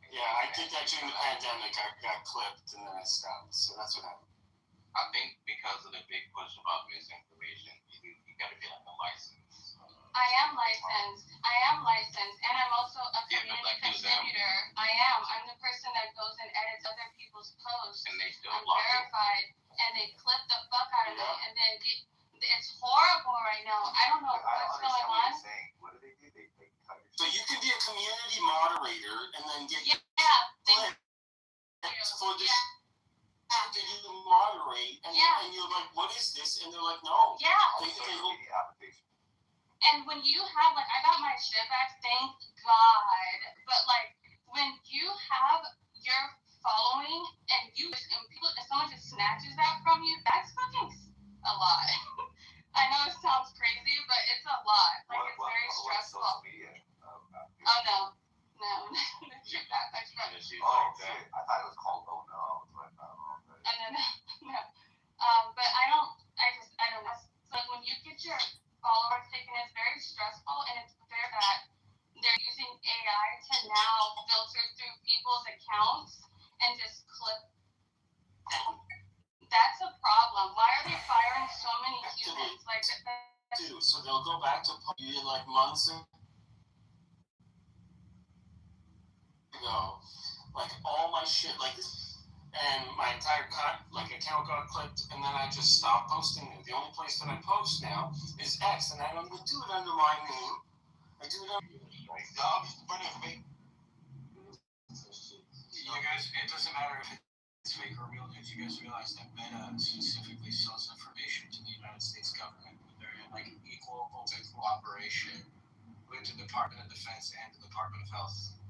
Yeah, I did that during the pandemic. I got clipped and then I stopped. So that's what happened. I think because of the big push about misinformation, you gotta be like a license. I am licensed, and I'm also a community contributor. I'm the person that goes and edits other people's posts. And they still I'm verified, and they clip the fuck out of me, and then it's horrible right now. I don't know what's going on. What do they do? They cut your So you can be a community moderator and then get clipped for this that you moderate, and you're like, what is this? And they're like, no. Yeah. And when you have, like, I got my shit back, thank God. But, like, when you have your following and someone just snatches that from you, that's fucking a lot. I know it sounds crazy, but it's a lot. Like, it's very stressful. Oh, no. That's right. Shit. I thought it was called Oh No. No. But I don't know. So, like, when you get your followers taken, it's very stressful, and it's fair that they're using AI to now filter through people's accounts and just clip them. That's a problem. Why are they firing so many humans? Like, so they'll go back to like months ago, like all my shit, like, and my entire account got clipped, and then I just stopped posting it. The only place that I post now is X, and I don't even do it under my name. I do it under You guys, it doesn't matter if it's fake or real news. You guys realize that Meta specifically sells information to the United States government. They're in like equal open cooperation with the Department of Defense and the Department of Health.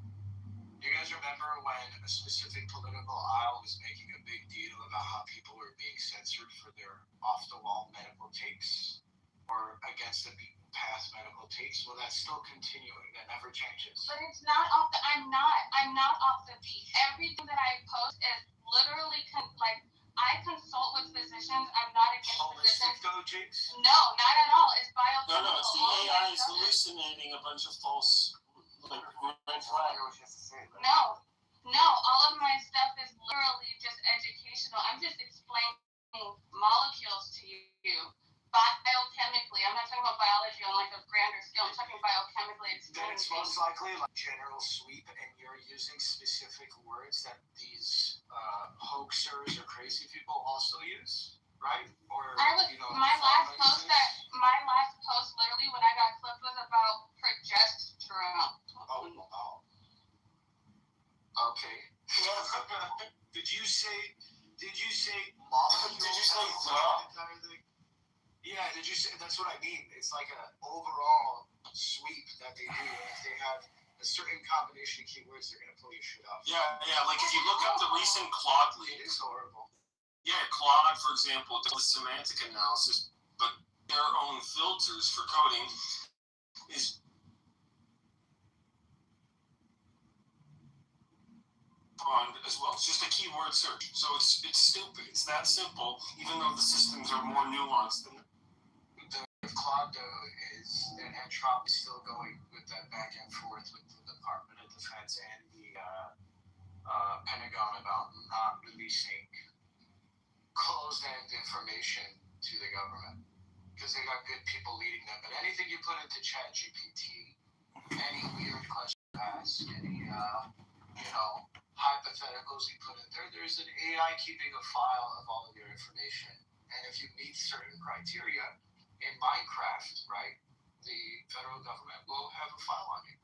Do you guys remember when a specific political aisle was making a big deal about how people were being censored for their off-the-wall medical takes or against the beaten path medical takes? Well, that's still continuing. That never changes. But it's not off the. I'm not off the beat. Everything that I post is literally I consult with physicians. I'm not against physicians. Though, Jinx? No, not at all. It's biochemical. No, it's the AI is hallucinating a bunch of false red flags. No, all of my stuff is literally just educational. I'm just explaining molecules to you biochemically. I'm not talking about biology on like a grander scale. I'm talking biochemically. Then it's most likely like general sweep, and you're using specific words that these hoaxers or crazy people also use, right? Or my last post literally when I got clipped was about progesterone. Oh. Okay. Did you say molecules? Did you say entire thing? Yeah, did you say that's what I mean? It's like an overall sweep that they do. If they have a certain combination of keywords, they're gonna pull your shit up. Yeah. Like if you look up the recent Claude leak, it is horrible. Yeah, Claude, for example, does semantic analysis, but their own filters for coding is on as well. It's just a keyword search, so it's stupid. It's that simple, even though the systems are more nuanced than. The Claude is and Trump is still going with that back and forth with the Department of Defense and the Pentagon about not releasing releasing closed-end information to the government because they got good people leading them. But anything you put into ChatGPT, any weird question you ask, any hypotheticals you put in there, there's an AI keeping a file of all of your information. And if you meet certain criteria in Minecraft, right, the federal government will have a file on you.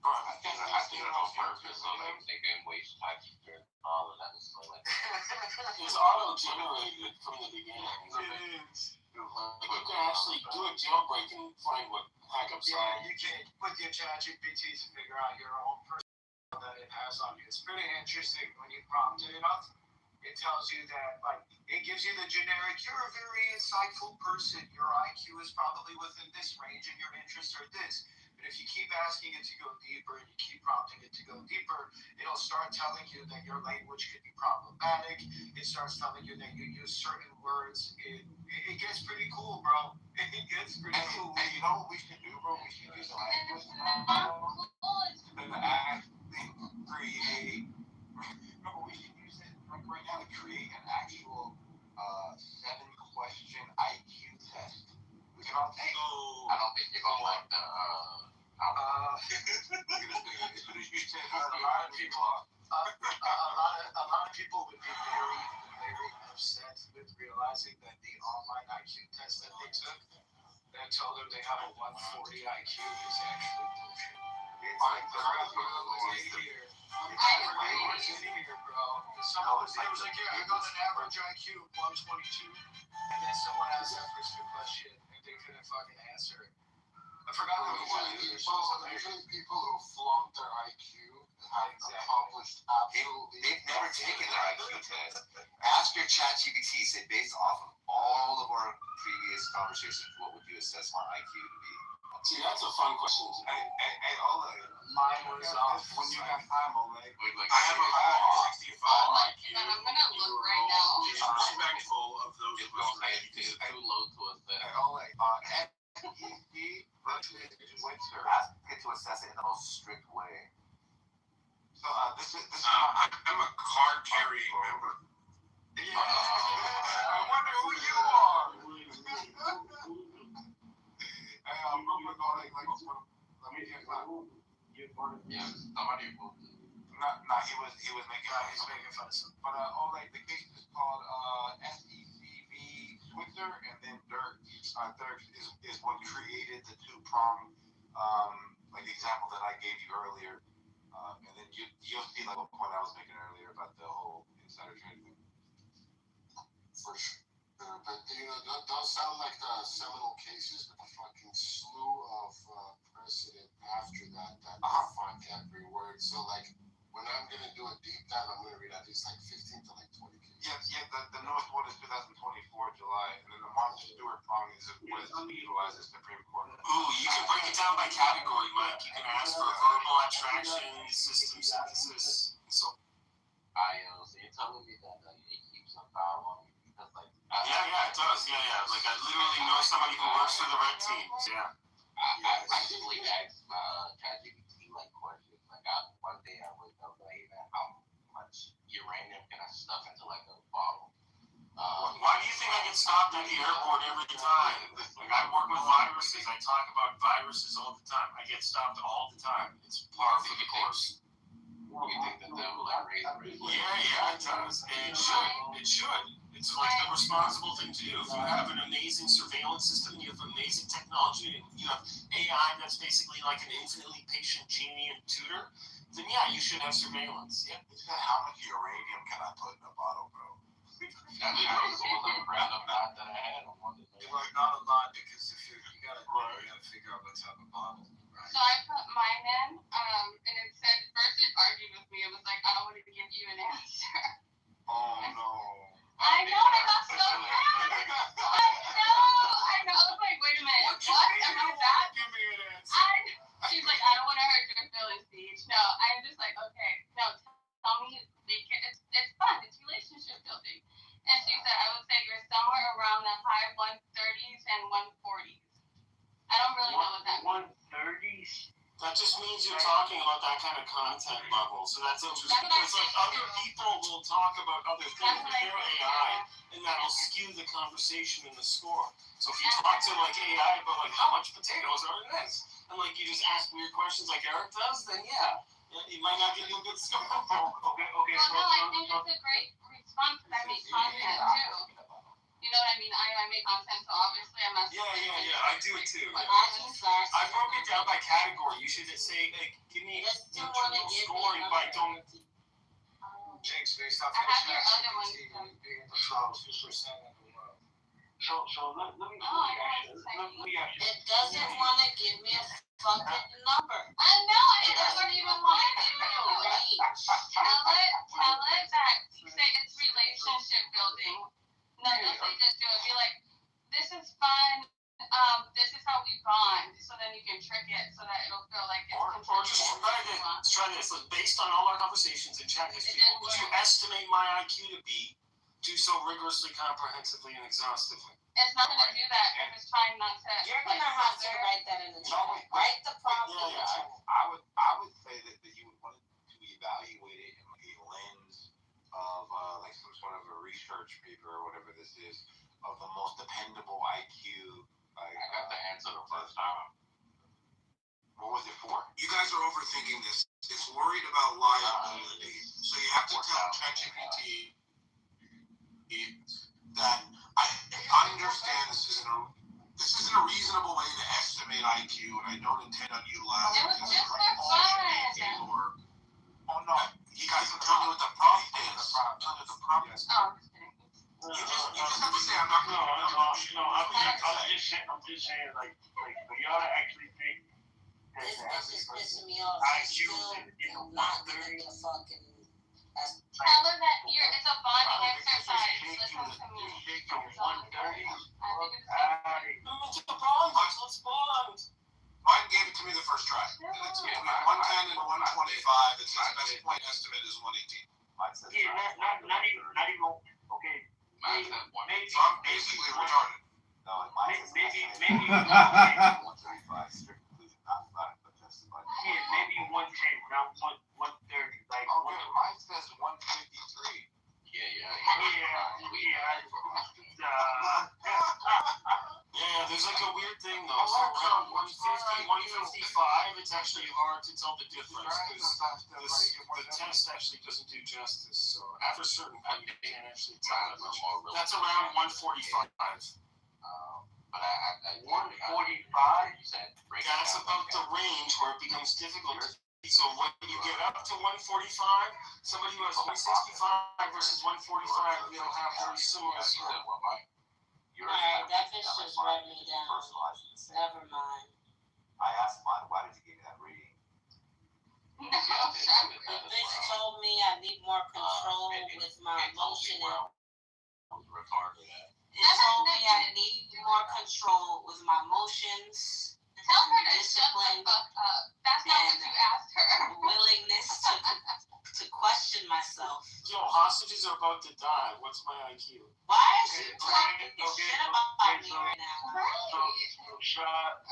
I think it'll work because they can waste time to all of that. It's auto-generated from the beginning. It is. You can actually do a jailbreak and find what hackups are. Yeah, you can put your ChatGPT to figure out your own person that it has on you. It's pretty interesting when you prompt it enough. It tells you that, like, it gives you the generic, you're a very insightful person. Your IQ is probably within this range and your interests are this. But if you keep asking it to go deeper and you keep prompting it to go deeper, it'll start telling you that your language could be problematic. It starts telling you that you use certain words. It gets pretty cool, bro. It gets pretty cool. And you know what we should do, bro? We should use an language to actually create. Remember, we should use it like right now to create an actual 7-question IQ test. We can all take. I don't think you're gonna like the. A lot of people would be very, very upset with realizing that the online IQ test that they took that told them they have a 140 IQ is actually bullshit. It's like the was in here. What's in here, bro? Someone was like, yeah, I got an average IQ of 122, and then someone asked that first question and they couldn't fucking answer it. I forgot who it was. Usually people who flaunt their IQ have accomplished absolutely. They've never taken their IQ test. Ask your ChatGPT, say, based off of all of our previous conversations, what would you assess my IQ to be? See, that's a fun question. Hey, Oleg. Mine was off. When you got time, Oleg. I have a 65 IQ. I'm gonna look right now. Disrespectful of those of us that It's too low to assess. Hey, Oleg. FEC virtually Winter. Ask it to assess it in the most strict way. So this is I'm a card carrying member. Yeah. I wonder who you are. Real quick, Oleg, let me get my. Yeah, somebody moved it. No, he was making fun. He's making fun of something. But Oleg, the case is called SECV Switzer, and then Dirk. Dirk is what created the 2-prong like example that I gave you earlier, and then you'll see like what point I was making earlier about the whole insider trading thing. For sure. But those sound like the seminal cases, but the fucking slew of precedent after that font every word. So like when I'm gonna do a deep dive, I'm gonna read at least like 15 to like 20 cases. Yeah. The newest one is 2024 July, and then the Martha Stewart prong is what is utilized as Supreme Court. Ooh, you can break it down by category, Mike. You can ask for verbal abstraction, system synthesis, and so. So you're telling me that it keeps a file on you because like. Yeah, it does. Yeah. Like I literally know somebody who works for the red team. Yeah. I actually asked my ChatGPT like questions. Like one day I wake up late and how much uranium can I stuff into like a bottle? Why do you think I get stopped at the airport every time? Like I work with viruses. I talk about viruses all the time. I get stopped all the time. It's par for the course. You think that will raise the risk? Yeah, it does. And it should. It's like the responsible thing to do. If you have an amazing surveillance system, you have amazing technology, and you have AI that's basically like an infinitely patient genie and tutor, then yeah, you should have surveillance. Yeah. How much uranium can I put in a bottle, bro? I mean, that was one of the random thought that I had. I wanted to Well, not a lot because if you gotta figure out what type of bottle. So I put mine in, and it said, first it argued with me. It was like, I don't want to give you an answer. Oh, no. I know, I got so mad. I know. I was like, wait a minute, what? Am I that? Give me an answer. She's like, I don't want to hurt your feelings, Beach. No, I'm just like, okay, no, tell me, it's fun. It's relationship building. And she said, I would say you're somewhere around the high 130s and 140s. I don't really know what that means. 130s? That just means you're talking about that kind of content level. So that's interesting because like other people will talk about other things with their AI, and that'll skew the conversation in the score. So if you talk to like AI about like how much potatoes are in this, and like you just ask weird questions like Eric does, then yeah, it might not give you a good score. Okay. Well, no, I think it's a great response because I make content too. You know what I mean? I make content, so obviously I'm not. Yeah. I do it too. But I broke it down by category. You should say, like, give me internal scoring by don't. James, based off I have your other one. being patrols, who's percent in the world? So let me ask you. It doesn't want to give me a fucking number. I know, it doesn't even want to give me a range. Tell it that you say it's relationship building. No, don't say just do it. Be like, this is fun. This is how we bond. So then you can trick it so that it'll feel like it's Or just try this. Like, based on all our conversations in chat history, what would you estimate my IQ to be? Do so rigorously, comprehensively, and exhaustively. It's not going to do that if it's trying not to. You're going to have to write that in the chat. Write the problem in the chat. I would say that you would want to evaluate it in like a lens of like some sort of a research paper or whatever this is of the most dependable IQ. I got the answer the first time. What was it for? You guys are overthinking this. It's worried about liability. So you have to tell ChatGPT that I understand this isn't a reasonable way to estimate IQ, and I don't intend on utilizing it. It was just for fun. Oh no, you guys can tell me what the prompt is. Tell me what the prompt is. Oh, you just have to say I'm not going to. No. I'm just saying, like for y'all to actually think that This is pissing me off. IQ Still not gonna get a fucking. Tell her that it's a bonding exercise. Listen to me. Let's bond, guys. Let's bond. Mine gave it to me the first try. It's between 110 and 125. It says best point estimate is 118. Yeah, not even. Okay. Maybe. So I'm basically retarded. Maybe 135 strict conclusion, not flat, but justified. Yeah, maybe 110, around 130. Like, mine says 153. Yeah, there's like a weird thing though. So around 150, 155, it's actually hard to tell the difference because the test actually doesn't do justice. So after a certain point, you can't actually tell that much. That's around 145. But I 145? That's about the range where it becomes difficult. So when you get up to 145, somebody who has 165 versus 145, they'll have very similar score. Alright, that bitch just read me down. Never mind. I asked mine, why did you give me that reading? The bitch told me I need more control with my emotions. It told me I need more control with my emotions. Tell her to shut the fuck up. That's not what you asked her. Willingness to question myself. Yo, hostages are about to die. What's my IQ? Why is she talking shit about me right now? So shot.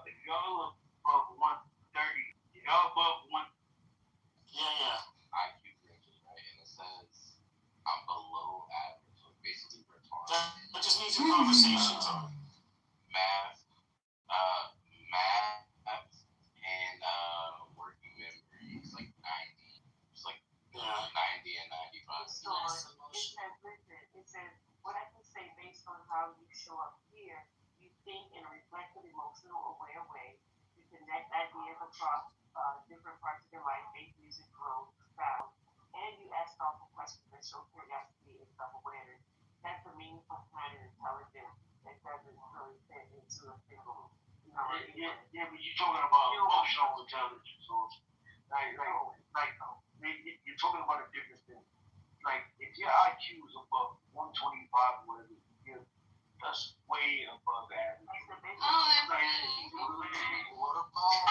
If y'all above 130, y'all above 1. Yeah. IQ ranges, right? And it says I'm below average, so basically retarded. That just means your conversations are. Math, and working memory is like 90. It's like 90 and 95. It says, what I can say based on how you show up here, you think in a reflective, emotional, aware way. You connect ideas across different parts of your life, faith, music, growth, style, and you ask thoughtful questions that show curiosity and self-awareness. That's a meaningful kind of intelligence that doesn't really fit into a single, Yeah, but you're talking about emotional intelligence, so like you're talking about a different thing. Like if your IQ is above 125, whatever, that's way above average. What about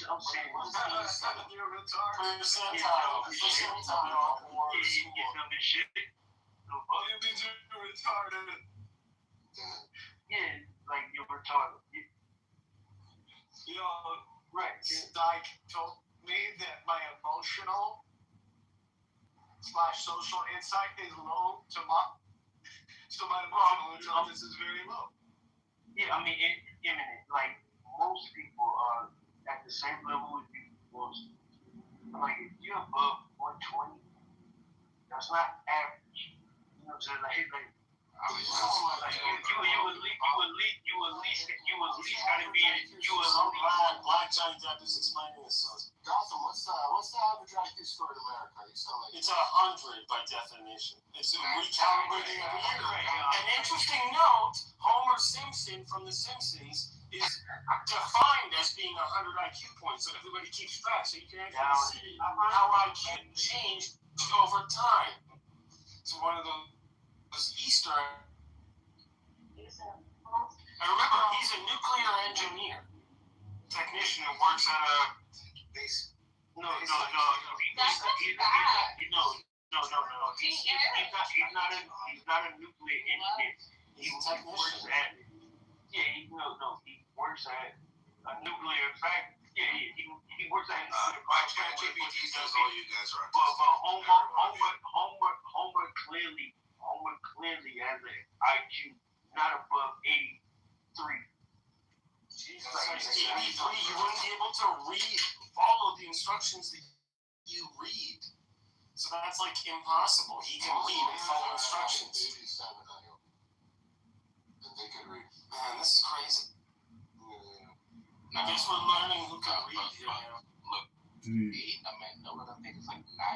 I'm saying you're retarded. percentile or Get them and shit. You mean you're retarded? Yeah, like you're retarded. You know, Rex Dyke told me that my emotional / social insight is low to my emotional intelligence is very low. Yeah, I mean, like most people are at the same level as you. Like if you're above 120, that's not average. You know what I'm saying? Like you at least gotta be in. Black Johnny Depp is explaining this to us. Gotham, what's the average IQ score in America? You sound like it's 100 by definition. It's recalibrating every year. An interesting note: Homer Simpson from The Simpsons is defined as being 100 IQ points, so everybody keeps track, so you can actually see how IQ changed over time. So one of those Easter eggs. I remember he's a nuclear engineer, technician who works at a base. No. He's not a nuclear engineer. He works at. Yeah, he works at a nuclear factory. Yeah, he works at. ChatGPT does all you guys are. But Homer clearly has an IQ not above 83. Jesus, 83, you wouldn't be able to follow the instructions that you read. So that's like impossible. He can read and follow instructions. 87, and they can read. Man, this is crazy. I guess we're learning who can read here now.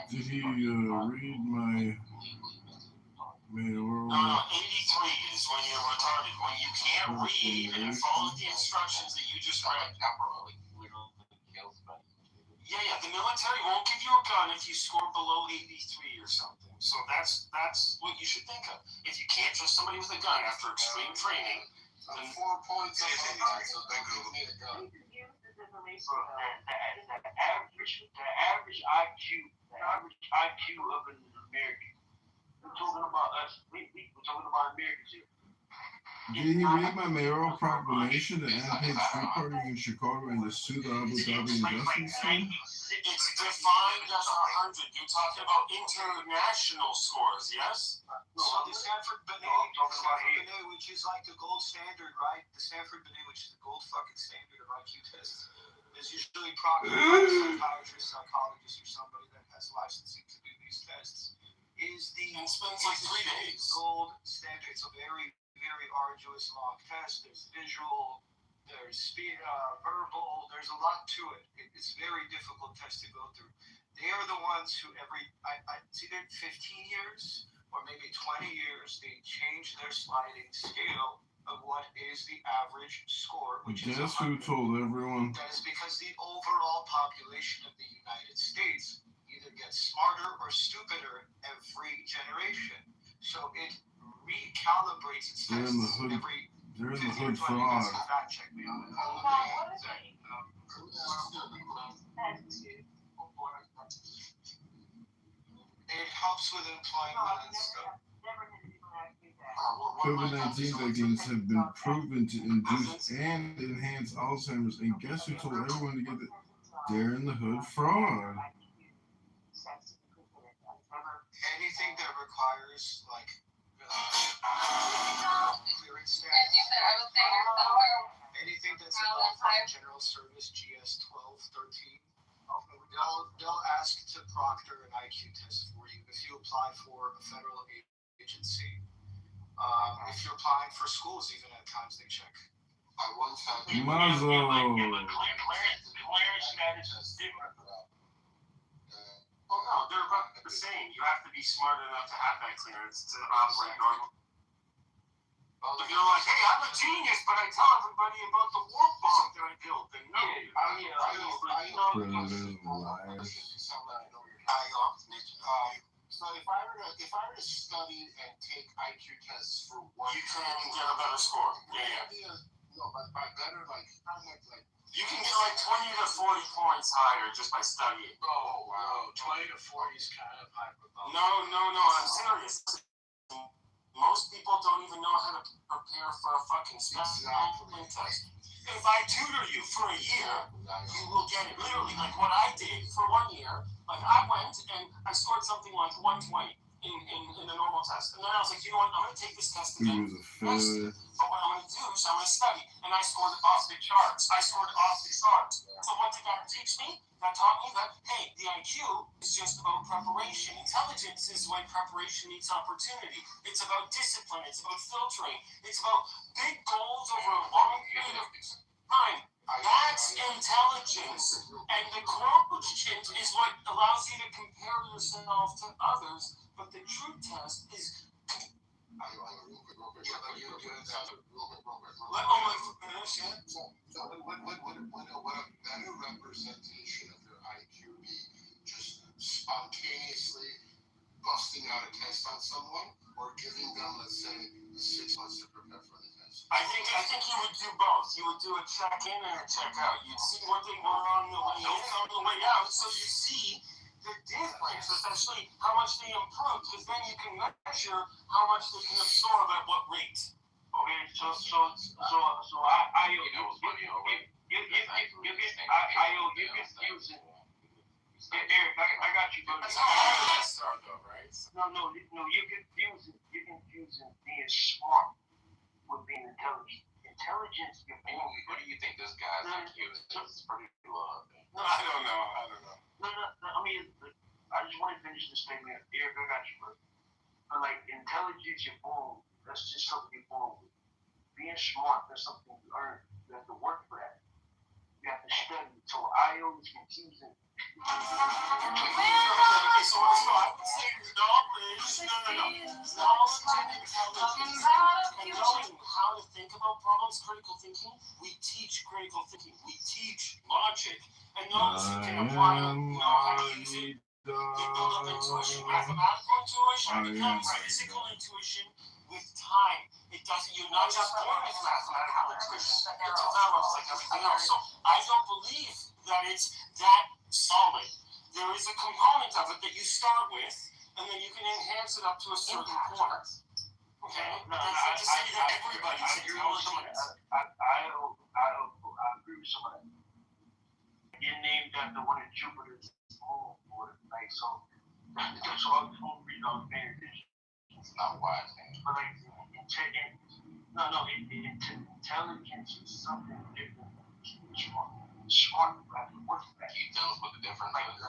Did he read my mail? No, 83 is when you're retarded. When you can't read and follow the instructions that you just read. Yeah, the military won't give you a gun if you score below 83 or something. So that's what you should think of. If you can't trust somebody with a gun after extreme training, then 4 points. The average IQ of an American. We're talking about us. We're talking about Americans here. Did he read my mayoral proclamation that advocates free parking in Chicago and to sue the Abu Dhabi investment scheme? It's defined as 100. You're talking about international scores, yes? No, the Stanford Binet, which is like the gold standard, right? The Stanford Binet, which is the gold fucking standard of IQ tests, is usually proctored by a psychiatrist, psychologist, or somebody that has licensing to do these tests. Is the and spends like 3 days. Gold standard. It's a very, very arduous, long test. There's visual, there's verbal, there's a lot to it. It's a very difficult test to go through. They are the ones who it's either 15 years or maybe 20 years, they change their sliding scale of what is the average score, which is 100. Who told everyone? That is because the overall population of the United States either gets smarter or stupider every generation. So it recalibrates its tests every. They're in the hood fraud. Fact check me on it. It helps with employment and stuff. COVID-19 vaccines have been proven to induce and enhance Alzheimer's, and guess who told everyone to get it? They're in the hood fraud. Anything that requires like clearing status, anything that's above general service GS 1213, they'll ask to proctor an IQ test for you if you apply for a federal agency. If you're applying for schools, even at times they check. Muzzle. Clearance status is different. Oh no, they're about the same. You have to be smart enough to have that clearance to operate normal. If you're like, hey, I'm a genius, but I tell everybody about the warp bomb that I built, then no. So if I were to study and take IQ tests for one, you can get a better score. Yeah. No, but by better, like how much, like You can get like 20 to 40 points higher just by studying. Oh, wow. 20 to 40 is kind of hyperbolic. No, I'm serious. Most people don't even know how to prepare for a fucking spelling test. If I tutor you for a year, you will get it. Literally, like what I did for 1 year, like I went and I scored something like 120 in the normal test. And then I was like, you know what, I'm going to take this test again. But what I'm going to do is I'm going to study. And I scored off the charts. So what did that teach me? That taught me that, hey, the IQ is just about preparation. Intelligence is when preparation meets opportunity. It's about discipline. It's about filtering. It's about big goals over a long period of time. That's intelligence. And the quotient is what allows you to compare yourself to others. But the true test is... Real quick. Let me finish, yeah? So would a better representation of their IQ be just spontaneously busting out a test on someone, or giving them, let's say, 6 months to prepare for the test? I think you would do both. You would do a check-in and a check-out. You'd see what they were on the way in, on the way out, so you see the difference, essentially how much they improved, because then you can measure how much they can absorb at what rate. Okay, so I you get using. Eric, I got you, bro. That's how I start though, right? No, you're confusing being smart with being intelligent. Intelligence, What do you think this guy's IQ is? It's pretty low. No, I don't know. No, I mean, I just want to finish this statement. Eric, I got you, bro. But like, intelligence, you're born. That's just something you're born with. Being smart, that's something you earn. You have to work for that. You have to study. So I always confusing. So I would say knowledge, knowledge and intelligence, and knowing how to think about problems, critical thinking. We teach critical thinking. We teach logic. And notice you can apply it, you know how to use it. You build up intuition. Mathematical intuition becomes physical intuition with time. It doesn't, you're not just born with mathematical intuition. It develops like everything else. So I don't believe that it's that solid. There is a component of it that you start with, and then you can enhance it up to a certain point. Okay? That's not to say that everybody's intelligent. I agree with some of that. You named after one of Jupiter's moon, like so. So I was reading on paying attention. It's not wise, man. But like, intelligence is something different. Smart, you have to work for that. Can you tell us what the difference is?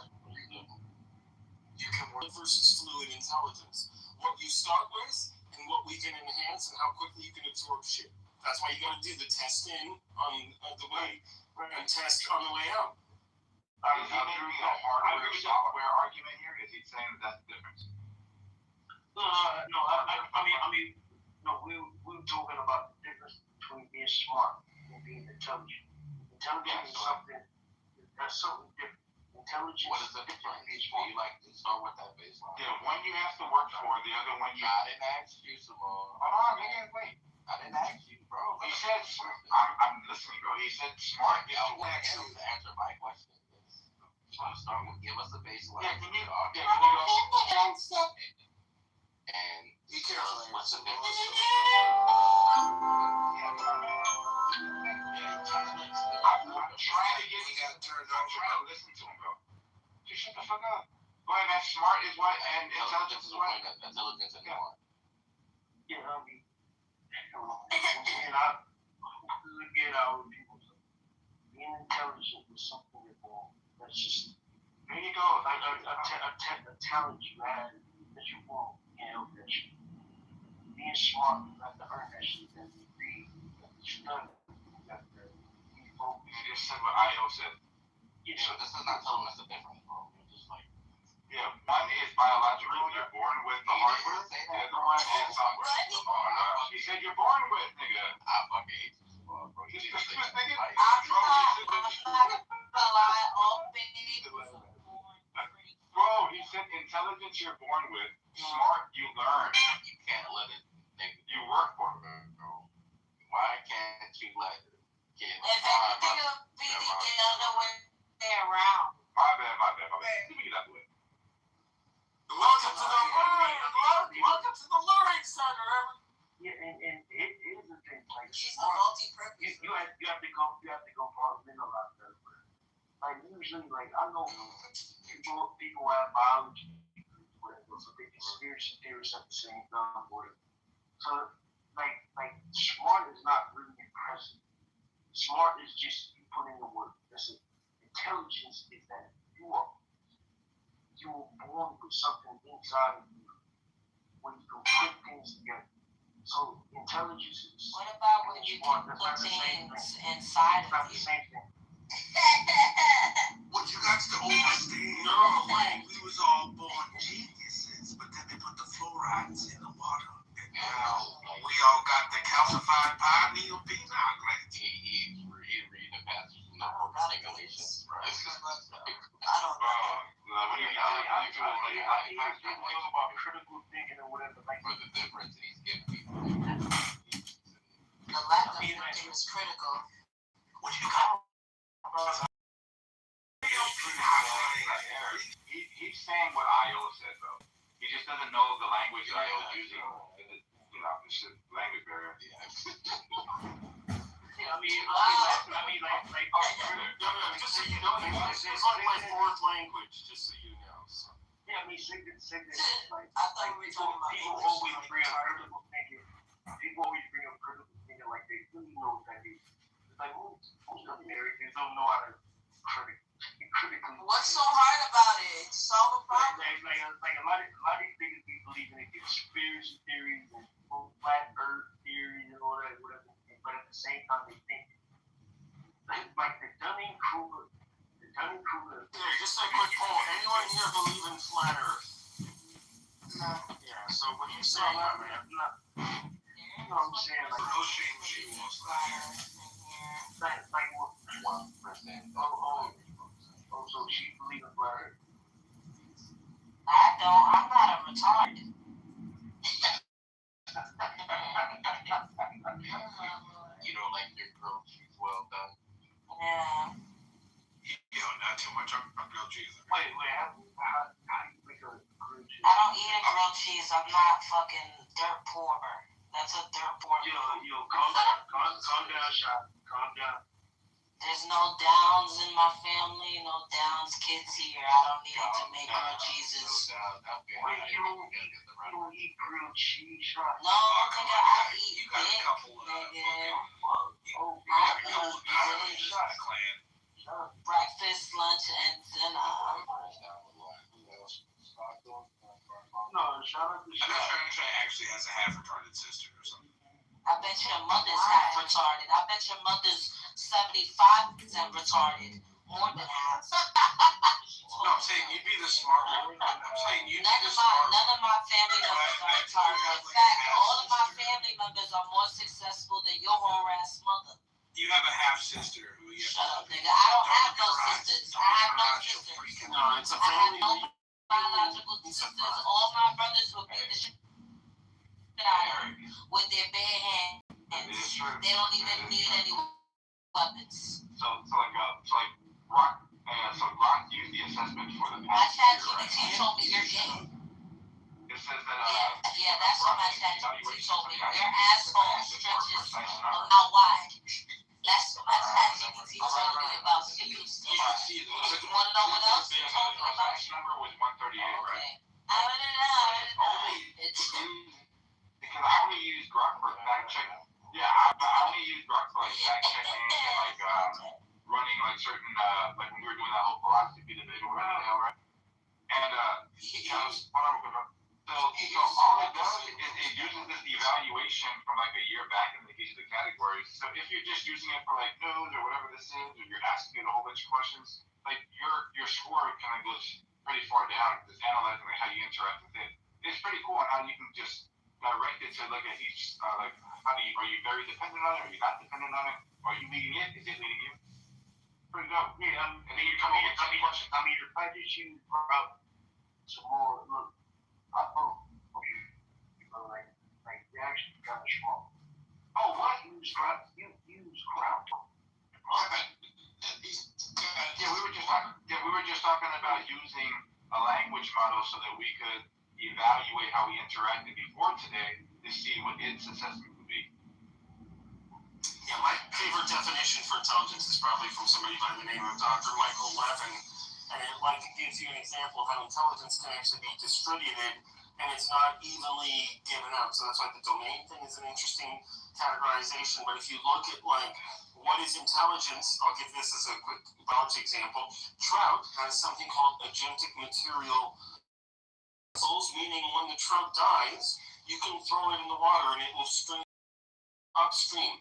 You can work versus fluid intelligence. What you start with and what we can enhance and how quickly you can absorb shit. That's why you gotta do the test in on the way and test on the way out. Is he making a hardware software argument here? Is he saying that's the difference? No. I mean, we were talking about the difference between being smart and being intelligent. Intelligence is something different. Intelligence. What is the difference? You like to start with that baseline. Yeah, one you have to work for, the other one you. I didn't ask you, Simone. Hold on, man, wait. I didn't ask you, bro. He said, I'm listening, bro. He said smart is the way to answer my question. You want to start with, give us the baseline. Yeah, can you go? And be careful. What's the difference? I'm trying to get you to turn on. I'm trying to listen to him, bro. Just shut the fuck up. Go ahead, man. Smart is what, and intelligence is what? Intelligence and what? Yeah, I mean, and I could get out with people. Being intelligent is something you're born. That's just, there you go. Like a talent you had that you born. You know, that you, being smart, you have to earn that shit. You have to read, you have to study, you have to be focused. You just said what Io said. Yeah, so this is not telling us the difference, bro. You're just like, yeah, one is biological, you're born with the hardware, the other one is software. Oh, no. He said you're born with, nigga. I fucking hate you, bro. You just nigga? Bro, he said intelligence you're born with, smart you learn. You can't let it, nigga. You work for it, bro. Why can't you let it get If anything, be the other way around. My bad. Let me get out the way. Welcome to the Learning Center. Yeah, and it is a thing. Like She's a multi-purpose. you have to go compartmentalize that. Like usually, like I know people have biology, whatever, so they conspiracy theories at the same time, whatever. So like smart is not really impressive. Smart is just you put in the work. That's it. Intelligence is that you were born with something inside of you when you can put things together. So intelligence is. What about when you can put things inside of you? It's not the same thing. What you got to understand? We was all born geniuses, but then they put the fluorides in the water, and now we all got the calcified pineal phenol glands. He read the passage from the book of Regulations, right? I don't know. About critical thinking or whatever. Like For the difference he's giving people. The lack of thinking is critical. What you got? He's saying what Iowa said, though. He just doesn't know the language that Iowa's using. It's just language barrier. just so you know, It's like my fourth language, just so you know. So. Yeah, I mean, like, I thought we were talking about people always bring up critical thinking. People always bring up critical thinking like they really know what that is. It's like most Americans don't know how to critically. What's so hard about it? Solve a problem. Like a lot of these niggas be believing in conspiracy theories and flat earth theories and all that, whatever. But at the same time, they think like the Dunning-Kruger. Yeah, just a quick poll. Anyone here believe in flat Earth? No. Yeah. So what are you saying, man? You know what I'm saying? Like no shame, she wants like what? 1%. Oh, so she believes in flat Earth. I don't. I'm not a retard. You don't like your grilled cheese well done? Yeah. Yo, not too much on grilled cheese. Wait, how do you make a grilled cheese? I don't eat a grilled cheese. I'm not fucking dirt poor. That's a dirt poor. Yo, calm down, shot. Calm down. There's no Downs in my family, no Downs kids here. I don't need to make grilled cheeses. Wait, you don't eat grilled cheese, shot? No, nigga, I eat You got a dick, couple nigga. shot clan. Breakfast, lunch, and dinner. No, shout out to I'm shot. not sure she actually has a half retarded sister or something. I bet your mother's half retarded. I bet your mother's 75% retarded. More than half. No, I'm saying you'd be the smart one. I'm saying you'd be the smart one. None of my family members are retarded. In fact, all of my family members are more successful than your whole ass mother. You have a half sister who you Shut up, nigga. I don't have no sisters. I have no sisters. No, it's a I have family. no biological sisters. All my brothers will beat the shit out of me with their bare hands. They don't even need any weapons. So Rock used the assessment for the My past chat year, right? GPT told me you're gay. It says that Yeah, that's what my chat GPT told me. Your asshole stretches about wide. That's what my chat GPT told me about you. You want to know what else he told me about you? number was 138, right? Okay. I don't know. It's Because I only use Grok for fact checking. Yeah, I only use Grok for like fact checking and like running like certain like when we were doing that whole philosophy debate or whatever, right? And so all it does is it uses this evaluation from like a year back and it gives you the categories. So if you're just using it for like news or whatever this is, or you're asking it a whole bunch of questions, like your score kind of goes pretty far down because it's analyzing like how you interact with it. It's pretty cool on how you can just direct it to look at each like are you very dependent on it? Are you not dependent on it? Are you leading it? Is it leading you? Pretty dope. Yeah, and then you come up with some questions. I mean, if I just use Grok some more, look, I vote for you. Like they're actually kind of small. Oh, what? Use Grok. You use Grok. language model so that we could evaluate how we interacted before today to see what its assessment would be. Yeah, my favorite definition for intelligence is probably from somebody by the name of Dr. Michael Levin, and it gives you an example of how intelligence can actually be distributed and it's not evenly given out. So that's why the domain thing is an interesting categorization. But if you look at what is intelligence, I'll give this as a quick biology example. Trout has something called agentic material vessels, meaning when the trout dies, you can throw it in the water and it will stream upstream.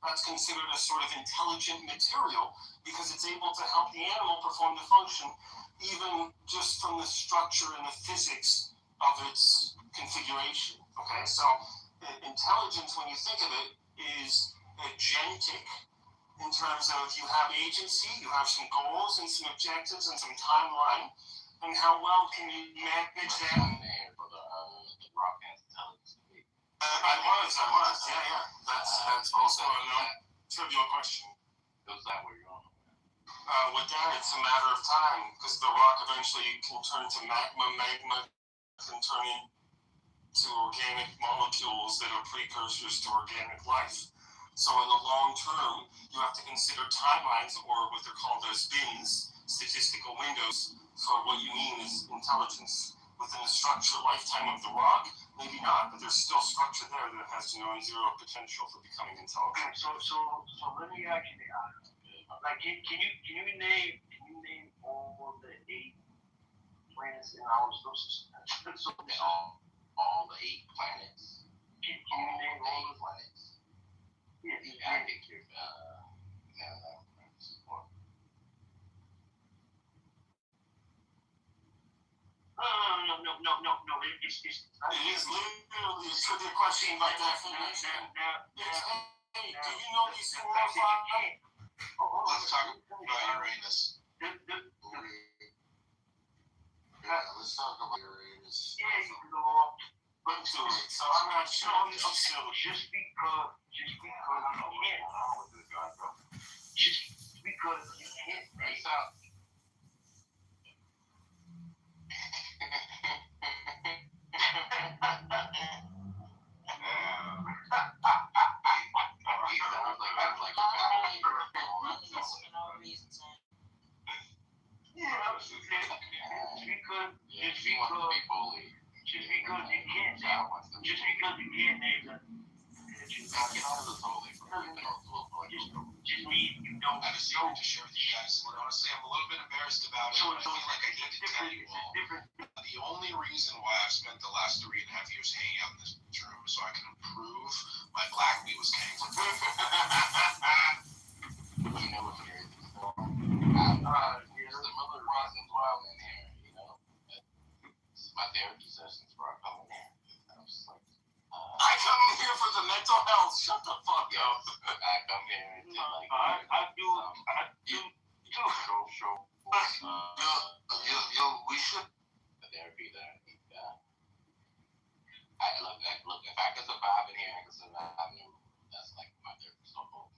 That's considered a sort of intelligent material because it's able to help the animal perform the function even just from the structure and the physics of its configuration. Okay, so intelligence, when you think of it, is agentic in terms of you have agency, you have some goals and some objectives and some timeline, and how well can you manage that? I was, yeah. That's also a trivial question. Is that where you're going? With that, it's a matter of time because the rock eventually can turn to magma. Magma can turn into organic molecules that are precursors to organic life. So in the long term, you have to consider timelines, or what they're called as bins, statistical windows, for what you mean is intelligence. Within the structure lifetime of the rock, maybe not, but there's still structure there that has non-zero potential for becoming intelligent. So let me ask you, can you name all the 8 planets in our solar system? All the 8 planets. Can you name all the planets? Yeah, I think you're No. It's it is literally a trivia question by definition. Hey, do you know these 4 or 5? Let's talk about Uranus. Let's talk about Uranus. Yeah, you can go off. But to it, so I'm not sure. Just because you can't make up. Just because you can't name them, just mean you don't. I have a secret to share with you guys. And honestly, I'm a little bit embarrassed about it. I feel like I need to tell you all. The only reason why I've spent the last 3.5 years hanging out in this room is so I can improve my Black Beatles games. You know what it is. There's some other reasons why I'm in here, you know. This is my therapy sessions where I come in here. I come in here for the mental health. Shut the fuck up. I come here and I do too. Show. We should therapy that I need. Look. If I can survive in here, I can survive in here. That's like my therapy. So cool.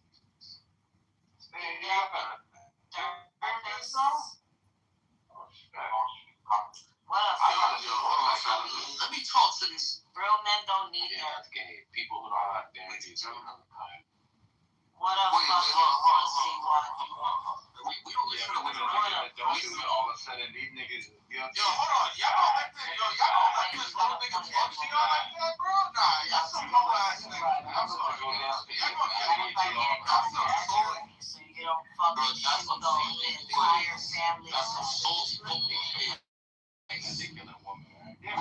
Let me talk to these. Real men don't need that. People who don't have therapy. What a fucking pussy one. We don't listen to women that don't do it all of a sudden. These niggas. Yo, hold on. Y'all don't like this. Y'all don't like this little nigga talk to y'all like that, bro? Nah, y'all some low ass niggas. I'm sorry. Y'all gonna get me. I'm so sorry. You don't fuck with people though. The entire family. That's some soul. Particular woman. Yeah.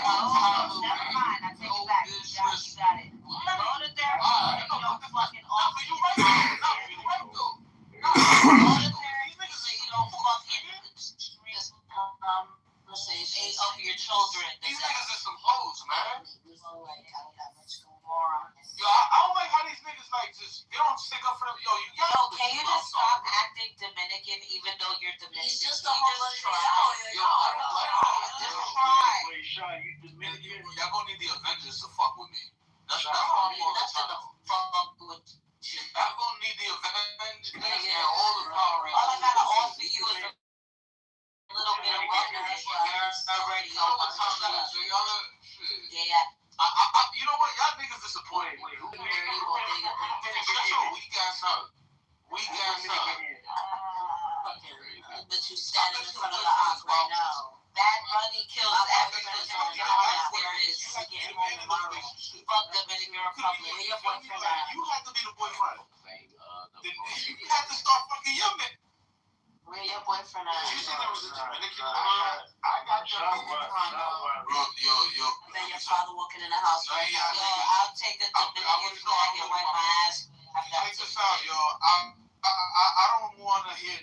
Oh, never mind. I take it back. You got it. Go to therapy. You don't fucking off. You right though. Go to therapy so you don't fucking conversation of your children. These niggas is some hoes, man. Moron. Yo, I don't like how these niggas they don't stick up for them. Yo, can you just stop acting Dominican even though you're Dominican? He's just a homeless Yo, I don't like just try. Y'all gonna need the Avengers to fuck with me. That's what I'm going to fuck with you. Y'all gonna need the Avengers and all the Power Rangers. All I gotta offer you is a little bit of love. in a relationship. Fuck Dominican Republic. Where your boyfriend at? You have to be the boyfriend. You have to start fucking your man. Where your boyfriend at? You said there was a Dominican one. I got Dominican one. Bro, yo. And then your father walking in the house, right? Yo, I'll take the Dominican flag and wipe my ass. Check this out, yo. I don't want to hear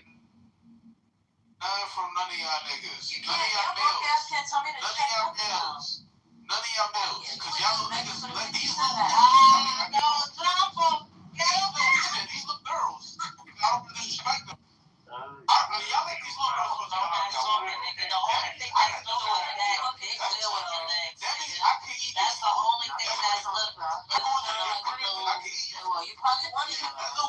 nothing from none of y'all niggas. None of y'all males. None of y'all males. Because y'all niggas, let these little these little girls. I don't disrespect them. Y'all let these little girls The only thing that's little is that big little legs. That's the only thing that's little. Well, you probably want it. The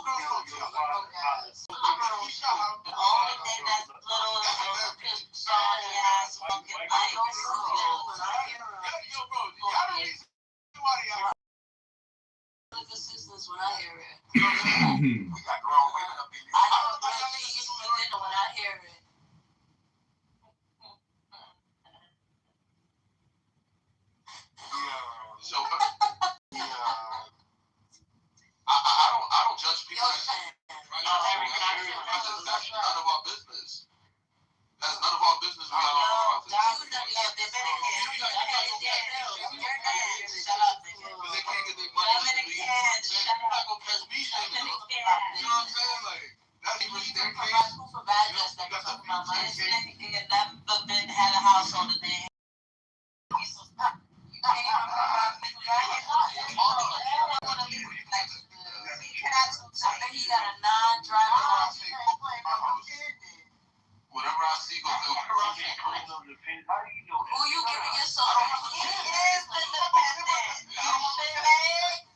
only thing that's little is your sorry ass fucking life. Assistance when I hear it. I know what she eats for dinner when I hear it. So, I don't judge people. That's none of our business. That's none of our business. We got our Dominican. Shut up. Because they can't get their money. Shut up. Not gonna catch me shaking. You know what I'm saying? Like, that's even staircase. For bad dress that you're talking about. My nigga never been had a household that they he got a non-driving license. Whatever I see goes through. Who you giving yourself to? He is the dependent. You shit, man.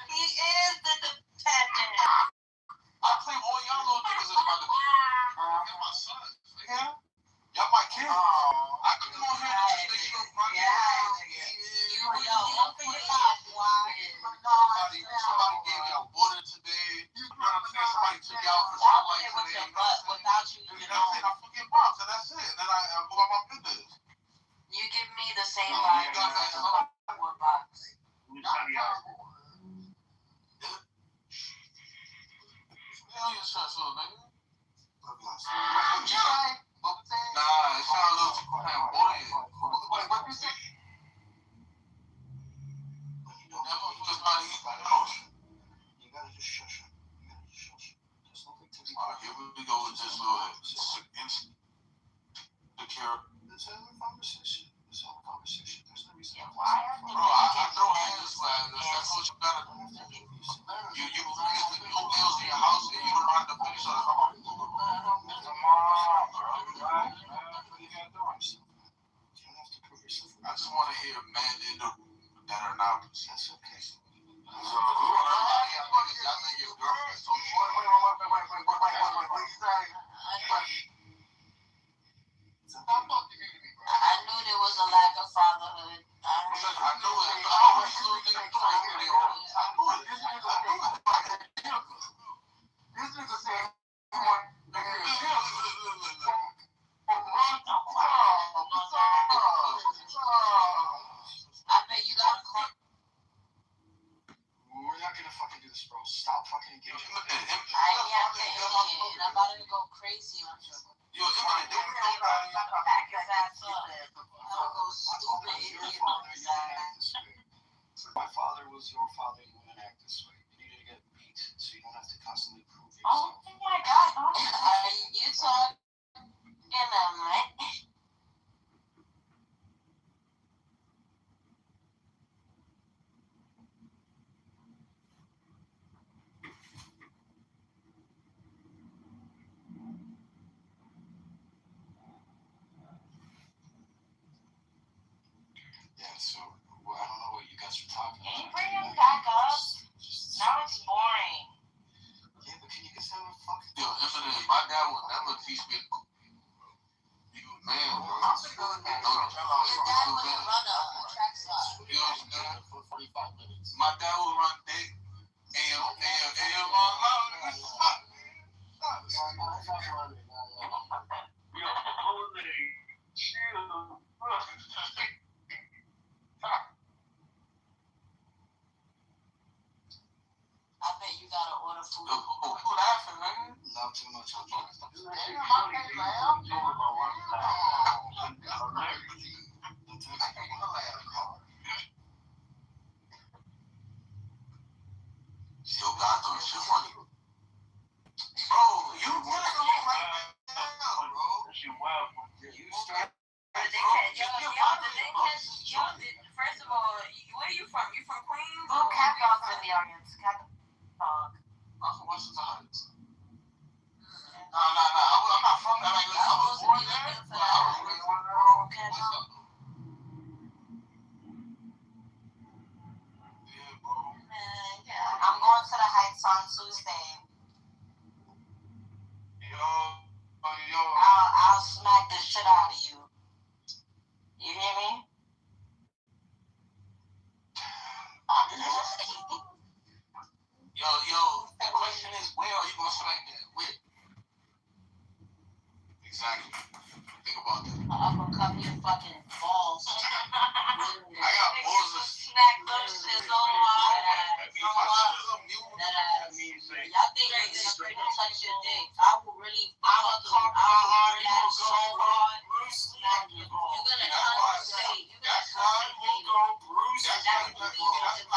He is the dependent. I claim all y'all little niggas as my dependent. You're my sons. Y'all my kids. I come on here and just make sure my Somebody gave me a water today. You know what I'm saying? Somebody took you out for sunlight today. Without you even knowing. I fucking box and that's it. And then I go about my business. You give me the same vibe as a box. Hell yeah, stressful, nigga. Nah, it sounds a little too flamboyant. What you say? You gotta just shush it. There's nothing to be. Here we go with this little insecure. Let's have a conversation. There's no reason. Bro, I throw hands like that's what you gotta do. You no bills in your house and you don't know how to finish on the I just want to hear man in the room that are not. That's okay. So, y'all think your girlfriend so short? Wait. I knew there was a lack of fatherhood. I knew it. This nigga said, I bet you got a call. We're not gonna fucking do this, bro. Stop fucking engaging. I am the idiot, and I'm about to go crazy on this. Yo, Back his ass up. I'll go stupid idiot on his ass. My father was your father. You wouldn't act this way. You needed to get beat, so you don't have to constantly prove yourself. Oh my God! You talking right? Yeah, so well, I don't know what you guys are talking about. Can you bring him back up? Now it's boring. Yeah, but can you guys have a fucking... Yo, Eminem, my dad would never teach me. Man, bro. Your dad wouldn't run a track stop. You know what I'm saying? For 45 minutes. My dad would run day. Who laughing, man? Love too much on drugs. Damn, my face laugh. Yo, God, I thought shit funny. Bro, you look like bro. You straight. First of all, where are you from? You from Queens? Oh, Cat Dog's in the audience. Cat Dog. I'm from Western Times. No. I'm not from that. I was born there. I was raised on Cat Dog. Yeah, bro. I'm going to the Heights on Tuesday. I'll smack the shit out of you. You hear me? Yo, the question is, where are you going to smack that? Where? Exactly. Think about that. I'm going to cover your fucking balls. I got balls to smack those shit so hard. Y'all think I can straight to touch your dick. I will really so hard. Smack your balls. You're going to concentrate. That's why we'll go Bruce. That's why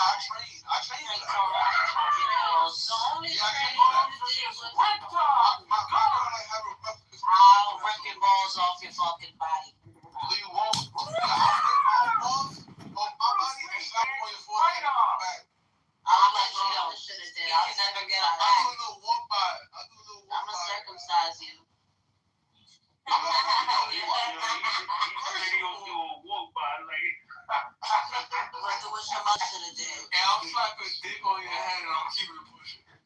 I train for that. The only training you did was I'll rip your balls off your fucking body. You won't. I'll let you know. You can never get a back. I'm gonna circumcise you. What's your mother should have did? And I'm slapping a dick on your head and I'm keeping it pushing. And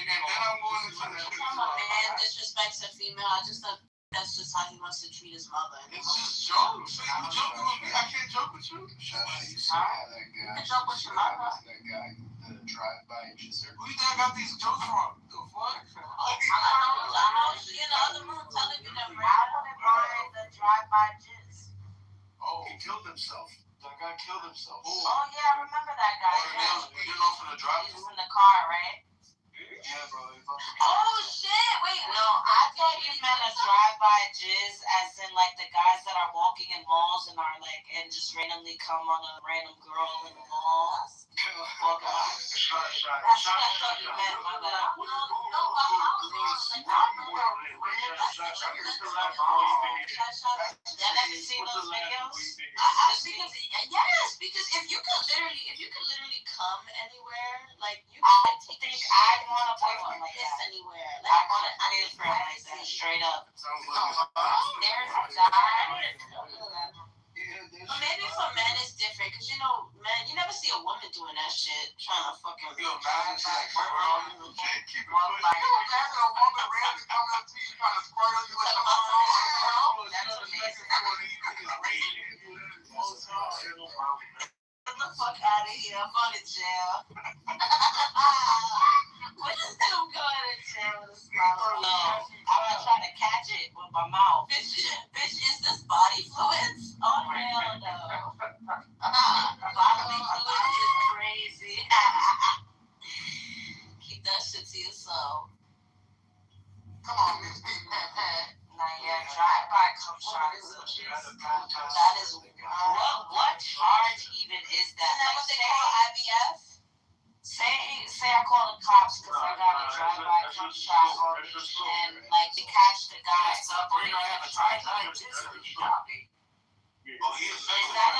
then I'm going into the shit. A man disrespects a female. I just thought that's just how he wants to treat his mother. It's just jokes. You joking with me? I can't joke with you. Shout out, you see how that guy. You can joke with your mother. That guy, the drive-by jizzer. Who you think I got these jokes from? The fuck? I know. She in the other room telling you that. I wouldn't mind the drive-by jizz. Oh, he killed himself. That guy killed himself. Oh yeah, I remember that guy. Oh, you know from the drive. He was in the car, right? Yeah, bro. Oh shit! Wait. No, I thought you meant a drive-by jizz, as in like the guys that are walking in malls and are like and just randomly come on a random girl in the mall. Walking on. That's what I thought you meant. My bad. Y'all never seen those videos? Yes, because if you could literally come anywhere, like you could think I want a boyfriend like this anywhere. Like I want a boyfriend like that, straight up. There's a guy. But maybe for men it's different, because you know, men, you never see a woman doing that shit, trying to fucking. Yo, man, it's like, you can't keep it pushing. You imagine a woman randomly coming up to you trying to squirt on you like a girl? That's amazing. Get the fuck out of here. I'm going to jail. What is that? I'm going to jail with a smile. No, I'm going to try to catch it with my mouth. Bitch, is this body fluids? Oh, hell no. Bodily fluids is crazy. Keep that shit to yourself. Come on, Miss Nah, yeah, drive-by cum shots. That is what charge even is that? Isn't that what they call IVF? Say I call the cops because I got a drive-by cum shot and like they catch the guy. Is that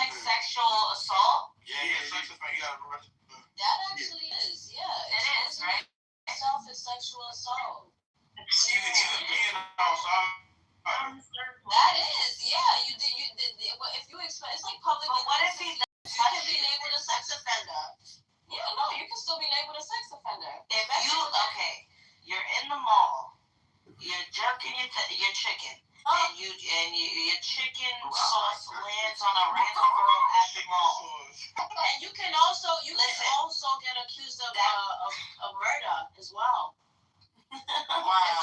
like sexual assault? Yeah, sex offense. That actually is, yeah. It is, right? Itself is sexual assault. Even being outside. That is, yeah. You did. If you expect, it's like public. But what if he? You can be labeled a sex offender. Yeah, no, you can still be labeled a sex offender. If you're in the mall, you're jerking your chicken, and your chicken sauce lands on a random girl at the mall. And you can also get accused of murder as well. Wow. If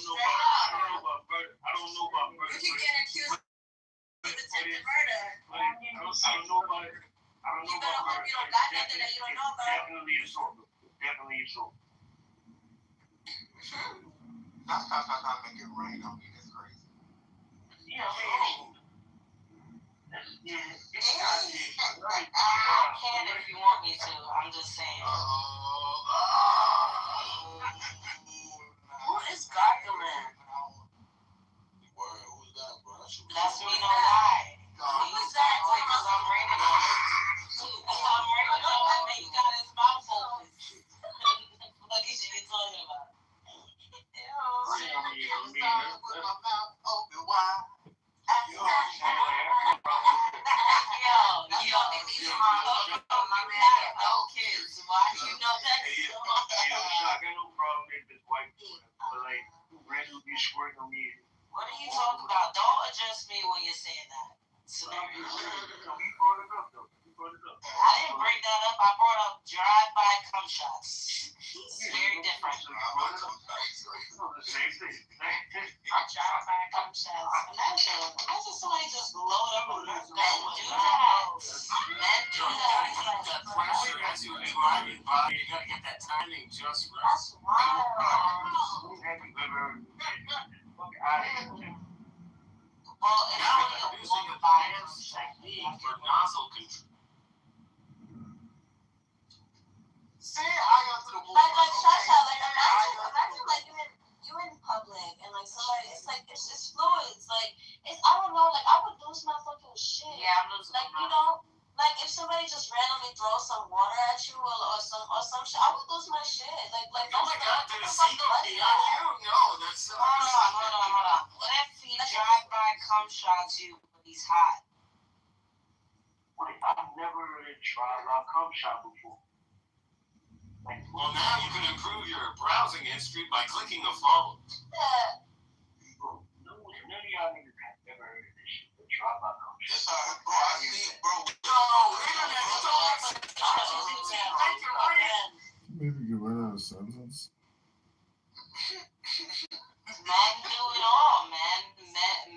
you I don't know about murder. You can get accused of attempted murder. I don't know about it. I don't know You better about hope you don't got nothing that you don't know about. Definitely a source. Definitely a source. That's not make it rain on me. That's crazy. Yeah, man. I can if you want me to. I'm just saying. Who is gargling? Who's that, bro? That's me, no lie. Who's that? Because I'm rated on it. I'm rated on it, and he got his mouth open. Look at you talking about. No kids. Why you know that? I got no problem if it's white people, but like, randomly be squirting on me. What are you talking about? Don't address me when you're saying that. Scenario. I didn't bring that up. I brought up drive-by cum shots. It's very different. Drive-by cum shots. Imagine somebody just load up on their bed. Do that. Men do that. The pressure as you drive it by, you gotta get that timing just right. That's wild. Well, it's only using advanced technique for nozzle control. Say I got to the like Shasha, like imagine like you in public and like somebody, it's just fluids, like it's, I don't know, like I would lose my fucking shit. Yeah, I'm losing like you know, like if somebody just randomly throws some water at you or some shit, I would lose my shit. Like oh my god, did a seagull pee on you? No, that's hold on. What if he drive-by cum shots you when he's hot? Wait, I've never really tried a cum shot before. Well, now you can improve your browsing history by clicking the follow. Bro, none of y'all niggas have ever heard of this shit. Try my cum shot. Yes, bro, I see, bro. Maybe get rid of a sentence. Men do it all, man.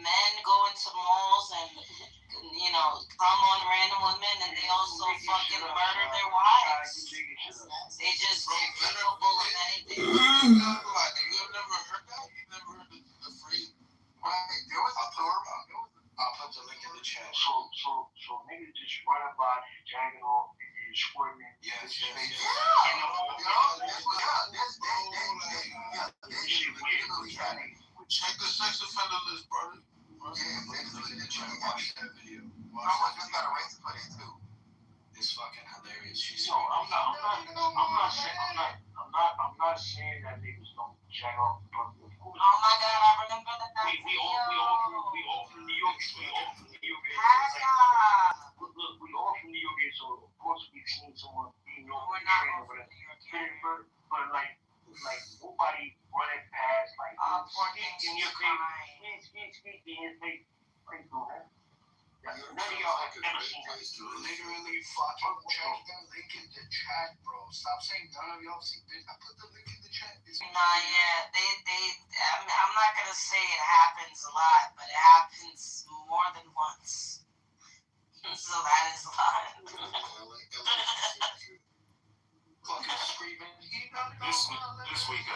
Men go into malls and, you know, come on random women, and they also fucking murder their wives. They just capable of anything. You have never heard that? You never heard the phrase? There was a story. I'll put the link in the chat. So niggas just running by, jagging off, and squirting. Yes. Check the sex offender list, brother. Yeah, look in the chat. Watch that video. Someone just got a race for it too. It's fucking hilarious. I'm not saying that niggas don't jag off. Oh my god, I remember that. We all from New York. We all from New York. Look, we all from New York, so of course we've seen someone being on the train or whatever. But like nobody running past like in your face, speak in his face. What are you doing, man? None of y'all have ever seen that. Literally fucking check the link in the chat, bro. Stop saying none of y'all seen this. I put the link in the chat. I'm not gonna say it happens a lot, but it happens more than once. So that is a lot. Fucking screaming. This week,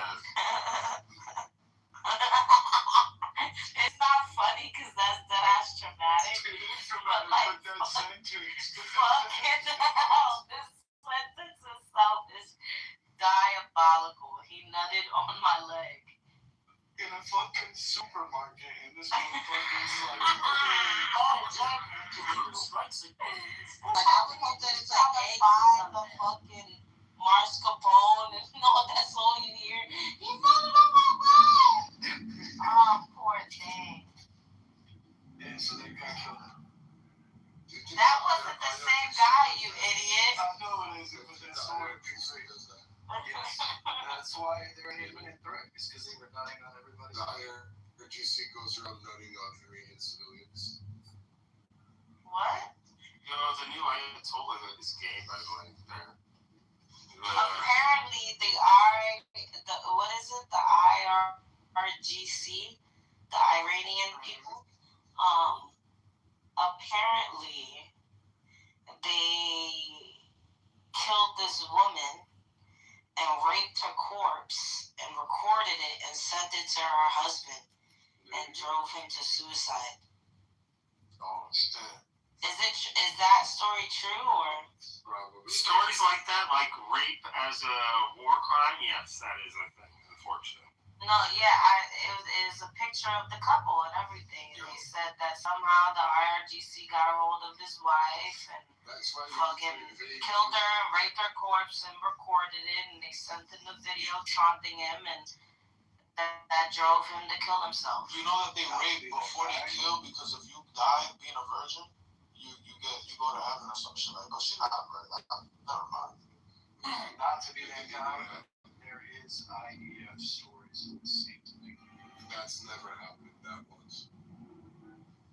it's not funny because that's traumatic. But like, fucking hell, this sentence itself is diabolical. He nutted on my leg. In a fucking supermarket, and this motherfucker's like, like, I would hope that it's like eggs or the fucking mascarpone and all that's all you hear. He nutted on my leg! Oh, poor thing. Yeah, so they got killed. That wasn't the same guy, you idiot. I know it is, but that's so great. Yes, that's why they're an imminent threat. It's because they were nutting on everybody. The GC goes around nutting on Iranian civilians. What? No, the new Ayatollah is gay, by the way. Apparently, the IRGC, the Iranian people, apparently they this woman and raped her corpse and recorded it and sent it to her husband and drove him to suicide. Oh, shit. Is that story true or? Probably. Stories like that, like rape as a war crime, yes, that is a thing, unfortunately. No, yeah, it was a picture of the couple and everything, and they said that somehow the IRGC got a hold of his wife and fucking killed her, raped her corpse, and recorded it, and they sent in the video taunting him, and that drove him to kill himself. You know that they rape before they kill because if you die being a virgin, you go to heaven or some shit like that. But she's not a virgin. Never mind. Not to be that guy, there is IEF stories that seem to me. That's never happened. That was.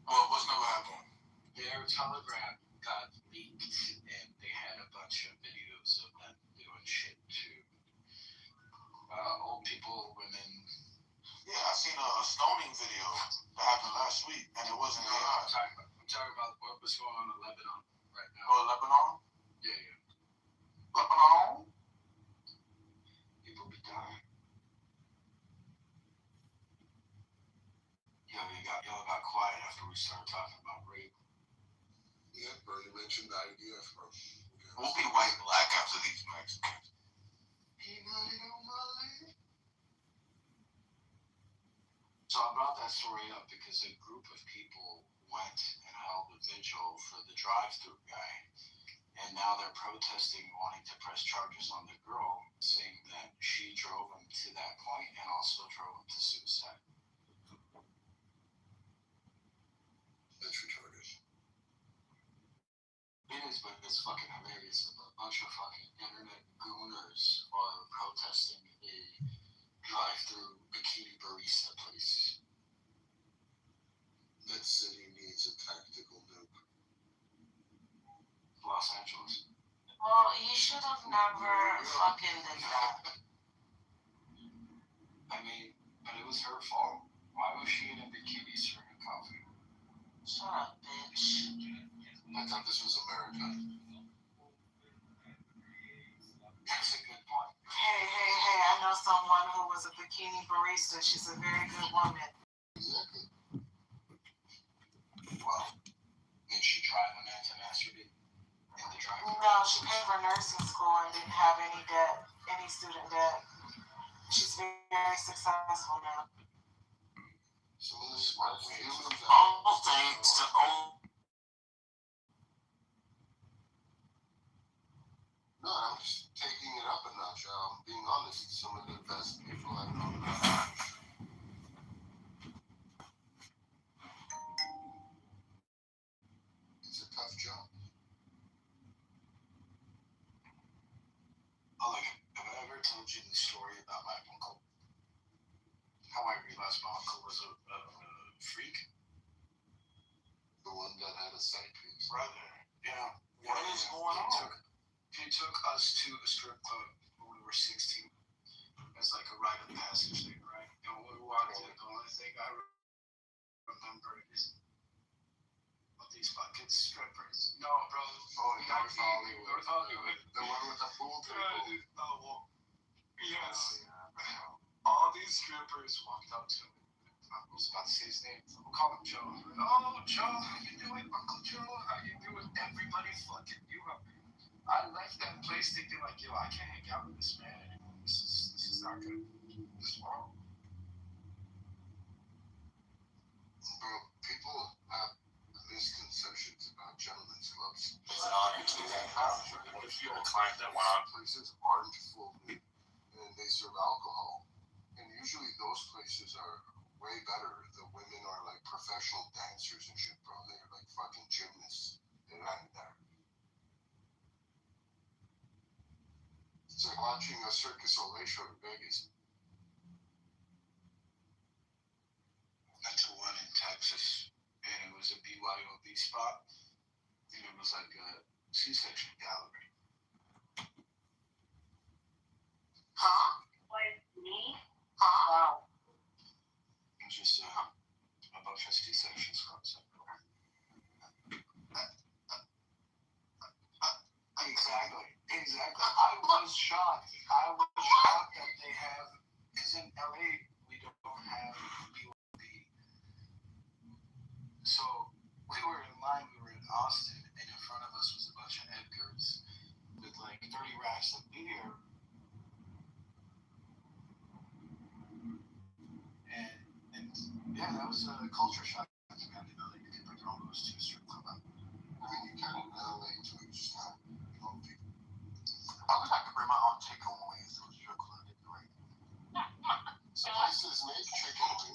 Well, what's never happened? Their telegram got leaked, and they had a bunch of videos of them doing shit to old people, women. Yeah, I seen a stoning video that happened last week, and it wasn't AI. I'm talking about what was going on in Lebanon right now. Oh, Lebanon? Yeah. Lebanon? People be dying. Y'all got quiet after we started talking about rape. Yeah, bro, you mentioned the idea, bro. We'll be white and black after these Mexicans. So I brought that story up because a group of people went and held a vigil for the drive-through guy, and now they're protesting, wanting to press charges on the girl, saying that she drove him to that point and also drove him to suicide. That's retarded. It is, but it's fucking hilarious. A bunch of fucking internet gooners are protesting a drive-through bikini barista place. That city needs a tactical nuke. Los Angeles. Well, he should have never fucking did that. I mean, but it was her fault. Why was she in a bikini serving coffee? Shut up, bitch. I thought this was America. That's a good point. Hey, I know someone who was a bikini barista. She's a very good woman. Exactly. Well, did she try the man to masturbate in the drive-thru? No, she paid for nursing school and didn't have any debt, any student debt. She's very successful now. Some of the smart ways. All thanks to No, I'm just taking it up a notch. Being honest, some of the best people I've known. It's a tough job. Oh, look, have I ever told you the story about my uncle? How I realized my uncle was a freak? The one that had a side piece. Brother, yeah. What is going on? He took us to a strip club when we were 16 as like a rite of passage thing, right? And when we walked in, the only thing I remember is these fucking strippers. No, bro. Oh, North Hollywood. North Hollywood. The one with the pool table. Oh, well, yes. All these strippers walked up to me. I was about to say his name. We'll call him Joe. Oh, Joe, how you doing? Uncle Joe, how you doing? Everybody fucking knew him. I left that place thinking like, yo, I can't hang out with this man anymore. This is not good. This is wrong. Bro, people have misconceptions about gentlemen's clubs. It's an honor to do that. What if you're a client that went on places aren't full and they serve alcohol? And usually those places are way better. The women are like professional dancers and shit, bro. They're like fucking gymnasts. They're not there. It's like watching a Circus Olay show in Vegas. Went to one in Texas, and it was a BYOB spot, and it was like a C-section gallery. Huh? Like me? Wow. It was just a bunch of C-sections clubs everywhere. Exactly. shocked. I was shocked that they have, because in LA we don't have BYOB. So we were in line. We were in Austin, and in front of us was a bunch of Edgars with like 30 racks of beer. And yeah, that was a culture shock. You could bring your own booze to a strip club. I mean, you kind of LA to just not know people. I wish I could bring my own takeaways to a strip club. It'd be great. Some places make takeaways.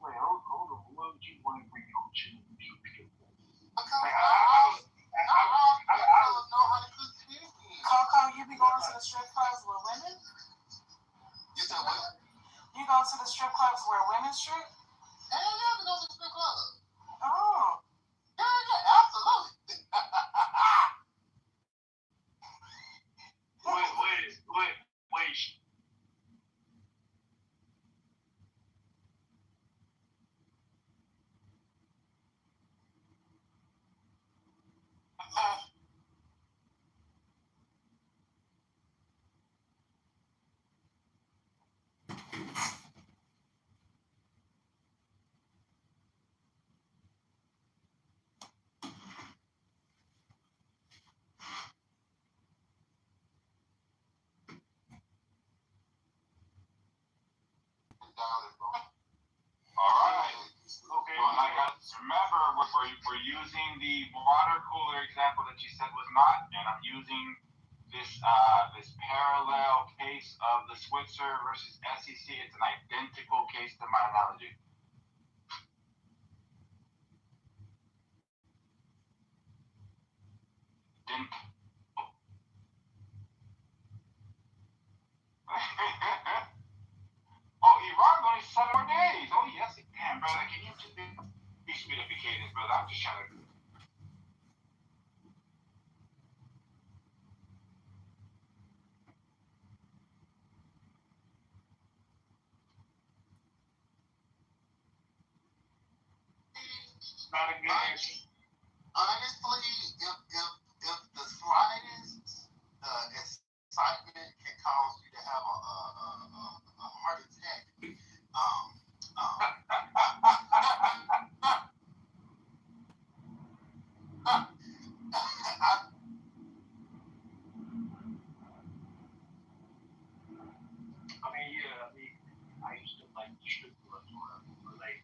Wait, hold on. What would you want to bring your own chicken to a strip club? Because I don't know how to cook chicken. Coco, you be going to the strip clubs with women? You said what? You go to the strip clubs where women strip? Hell yeah, we go to the strip club. Oh. Yeah, absolutely. Wait. We're using the water cooler example that you said was not, and I'm using this parallel case of the Switzer versus SEC. It's an identical case to my analogy. Oh, Iran only 7 more days. Oh yes, damn brother, can you just be speed up your cadence, brother? I'm just trying to. Not a good answer. Honestly, if the slightest excitement can cause you to have a heart attack, I used to like the strip clubs where like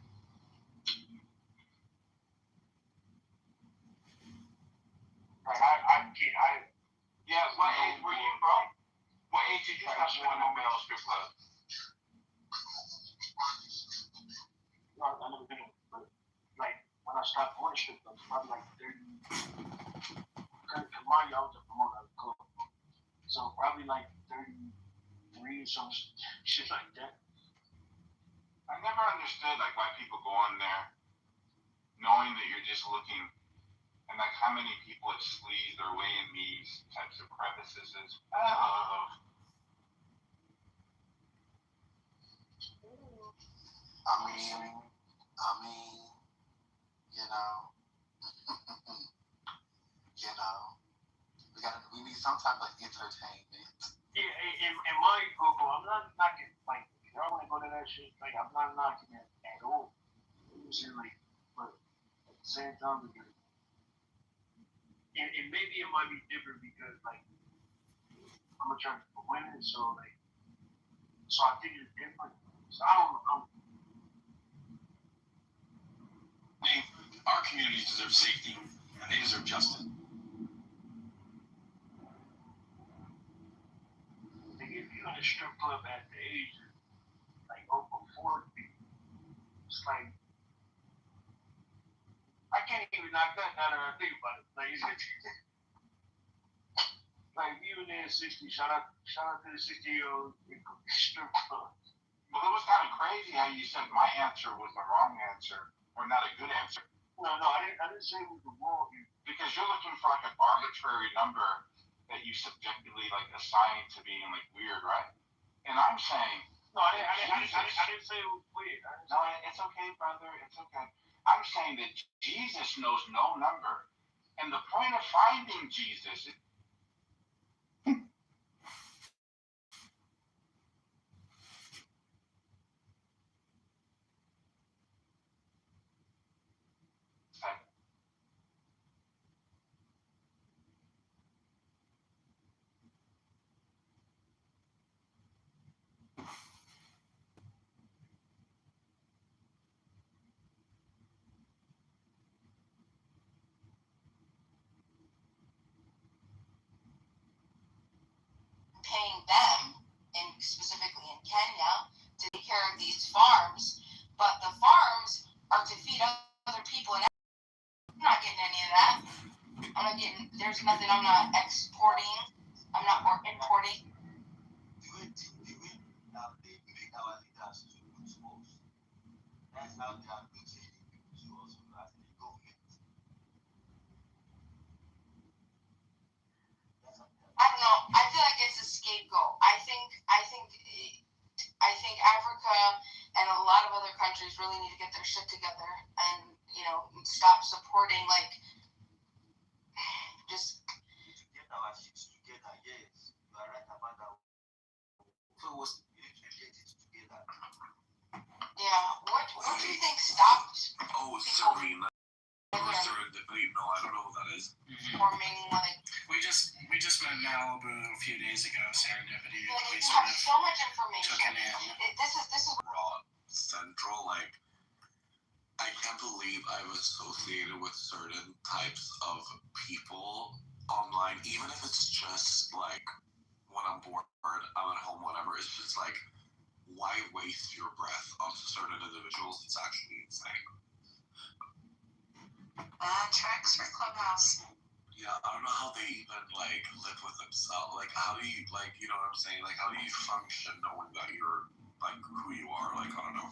Yeah, what age were you, bro? What age did you start going to male strip club? I never been, but like when I stopped going to strip clubs, probably like 30. Because Mario, I was a promoter of the club, so probably like 33 or some shit like that. I never understood like why people go on there knowing that you're just looking, and like how many people have squeezed their way in these types of crevices. I mean, you know, we need some type of entertainment. Yeah, and my Coco, I'm not knocking, like, if y'all want to go to that shit, like, I'm not knocking it at all. You know what I'm saying? Like, but at the same time, and maybe it might be different because, like, I'm attracted to women, so, like, so I think it's different. So I don't know. Our communities deserve safety, and they deserve justice. Like, if you're in a strip club at the age of, like, over 40, it's like, I can't even knock that now that I think about it. Like, like even in 60, shout out to the 60-year-old strip club. Well, it was kind of crazy how you said my answer was the wrong answer, or not a good answer. No, I didn't say it was the wrong answer. Because you're looking for like an arbitrary number that you subjectively like assign to being like weird, right? And I'm saying, no, I didn't say it was weird. No, it's okay, brother. It's okay. I'm saying that Jesus knows no number, and the point of finding Jesus is paying them, and specifically in Kenya, to take care of these farms, but the farms are to feed other people, and I'm not getting any of that. I'm not getting, there's nothing I'm not exporting, I'm not or importing. The way now they make our leaders to lose most. That's how they are losing people to also as the government. I don't know. I feel like it's a scapegoat. I think Africa and a lot of other countries really need to get their shit together and, you know, stop supporting like just. We need to get our shit together. Yes, you are right about that. So we need to get it together. Yeah. What do you think stopped? Oh, serene. Serendipity. No, I don't know what that is. Forming like. We just met Malibu a few days ago. Serendipity. Like, We you sort have of so much information. took it in. This is raw central. Like, I can't believe I've associated with certain types of people online, even if it's just like when I'm bored, I'm at home, whatever. It's just like, why waste your breath on certain individuals? It's actually insane. tracks for Clubhouse. Yeah, I don't know how they even like live with themselves. Like, how do you like, you know what I'm saying? Like, how do you function knowing that you're like who you are? Like, I don't know.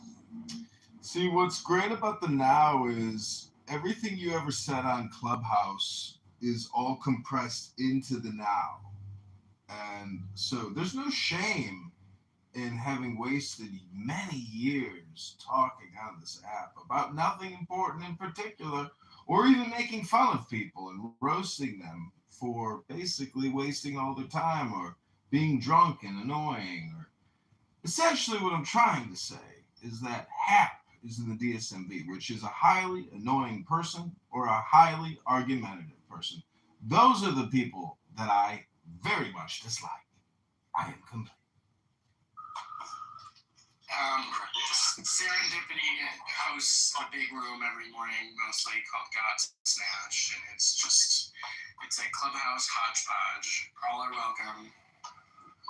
See, what's great about the now is everything you ever said on Clubhouse is all compressed into the now. And so there's no shame in having wasted many years talking on this app about nothing important in particular, or even making fun of people and roasting them for basically wasting all their time or being drunk and annoying. Or essentially what I'm trying to say is that HAP is in the DSMV, which is a highly annoying person or a highly argumentative person. Those are the people that I very much dislike. I am complete. Serendipity hosts a big room every morning, mostly called God Snatch, and it's a Clubhouse hodgepodge. All are welcome.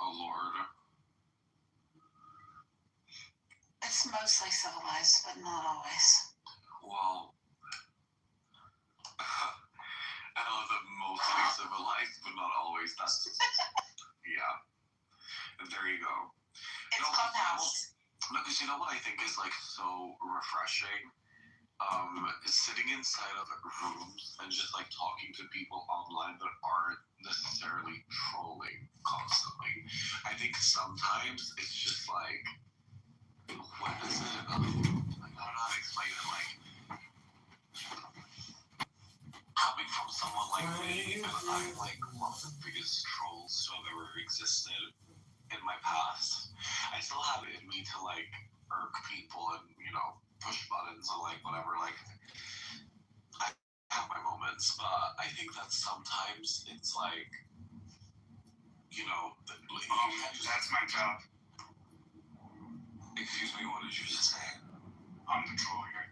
Oh Lord. It's mostly civilized, but not always. Well, I love that mostly civilized, but not always. That's yeah. And there you go. It's Clubhouse. No, because you know what I think is like so refreshing? Sitting inside of rooms and just like talking to people online that aren't necessarily trolling constantly. I think sometimes it's just like, what is it? I don't know how to explain it. Like, coming from someone like me, and I'm like one of the biggest trolls to have ever existed in my past. I still have it in me to like irk people and, you know, push buttons and like whatever. Like, I have my moments, but I think that sometimes it's like, you know, that's my job. Excuse me, what did you just say? I'm the troll here.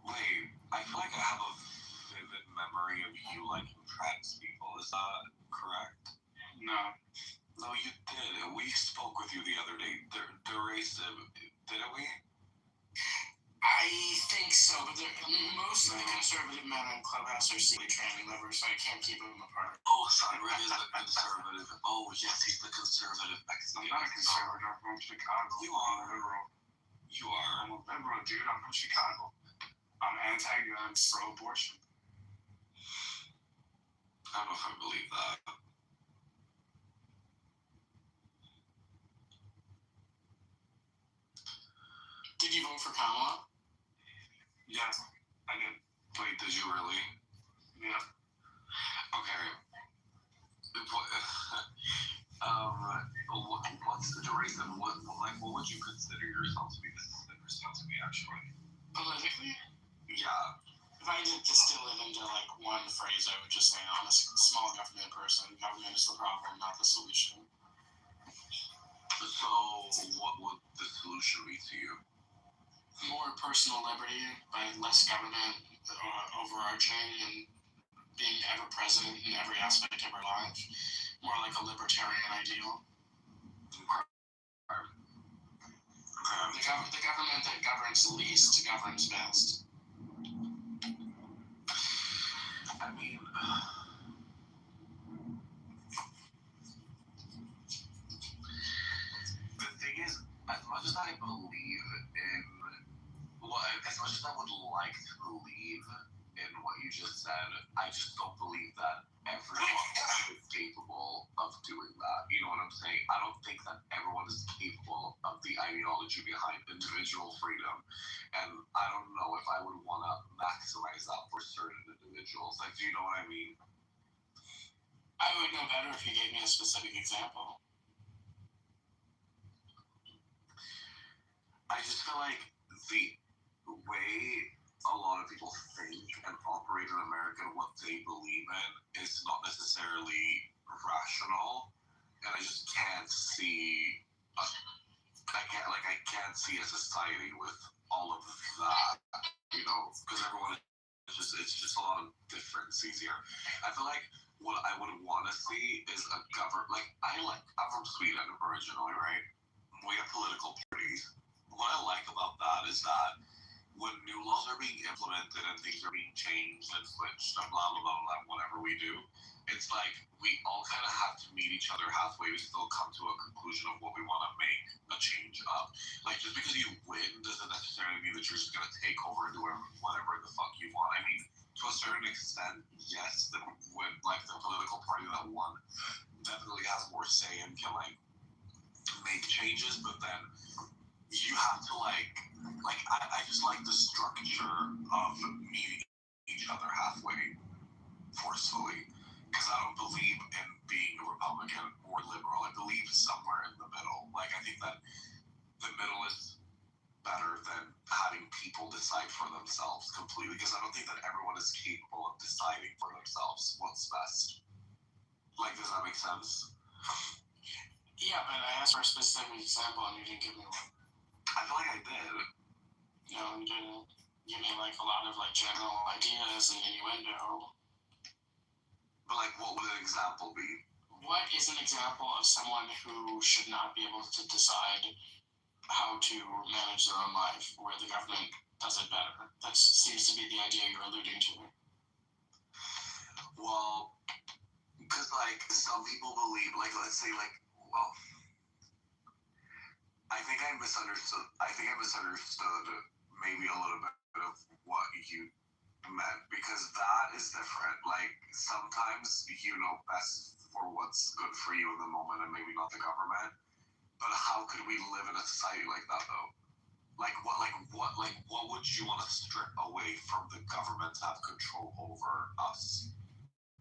Wait, I feel like I have a vivid memory of you liking trans people. Is that correct? No. No, you did. We spoke with you the other day. Derisive, didn't we? I think so, but most of the conservative men on Clubhouse are secretly tranny lovers, so I can't keep them apart. Oh, Simon is the conservative. Oh, yes, he's the conservative. I'm not a conservative. I'm from Chicago. You are. Liberal. You are. I'm a liberal, dude. I'm from Chicago. I'm anti-gun, pro-abortion. I don't know if I believe that. Did you vote for Kamala? Yes, I did. Wait, did you really? Yeah. Okay. What's the reason? What would you consider yourself to be? This is interesting to me, actually. Politically? Yeah. If I did distill it into like one phrase, I would just say I'm a small government person. Government is the problem, not the solution. So, what would the solution be to you? More personal liberty by less government, overarching, and being ever present in every aspect of our life, more like a libertarian ideal. The government that governs least governs best. I mean, the thing is, as much as I believe in, as much as I would like to believe in what you just said, I just don't believe that everyone is capable of doing that. You know what I'm saying? I don't think that everyone is capable of the ideology behind individual freedom. And I don't know if I would want to maximize that for certain individuals. Like, do you know what I mean? I would know better if you gave me a specific example. I just feel like the way a lot of people think and operate in America and what they believe in is not necessarily rational, and I just can't see. I can't see a society with all of that, you know, because everyone is it's just a lot of differences here. I feel like what I would want to see is a government. I'm from Sweden originally, right? We have political parties. What I like about that is that when new laws are being implemented and things are being changed and switched and blah, blah, blah, blah, whatever we do, it's like we all kind of have to meet each other halfway to still come to a conclusion of what we want to make a change of. Like, just because you win doesn't necessarily mean that you're just going to take over and do whatever the fuck you want. I mean, to a certain extent, yes, the political party that won definitely has more say and can, like, make changes, but then you have to I just like the structure of meeting each other halfway forcefully, because I don't believe in being a Republican or liberal. I believe somewhere in the middle. Like, I think that the middle is better than having people decide for themselves completely, because I don't think that everyone is capable of deciding for themselves what's best. Like, does that make sense? Yeah, but I asked for a specific example and you didn't give me one. I feel like I did. You know, you didn't give me like a lot of like general ideas and innuendo. But like, what would an example be? What is an example of someone who should not be able to decide how to manage their own life, where the government does it better? That seems to be the idea you're alluding to. Well, because like some people believe, like, let's say, like, well, I think I misunderstood maybe a little bit of what you meant, because that is different. Like, sometimes you know best for what's good for you in the moment and maybe not the government. But how could we live in a society like that, though? What would you want to strip away from the government to have control over us?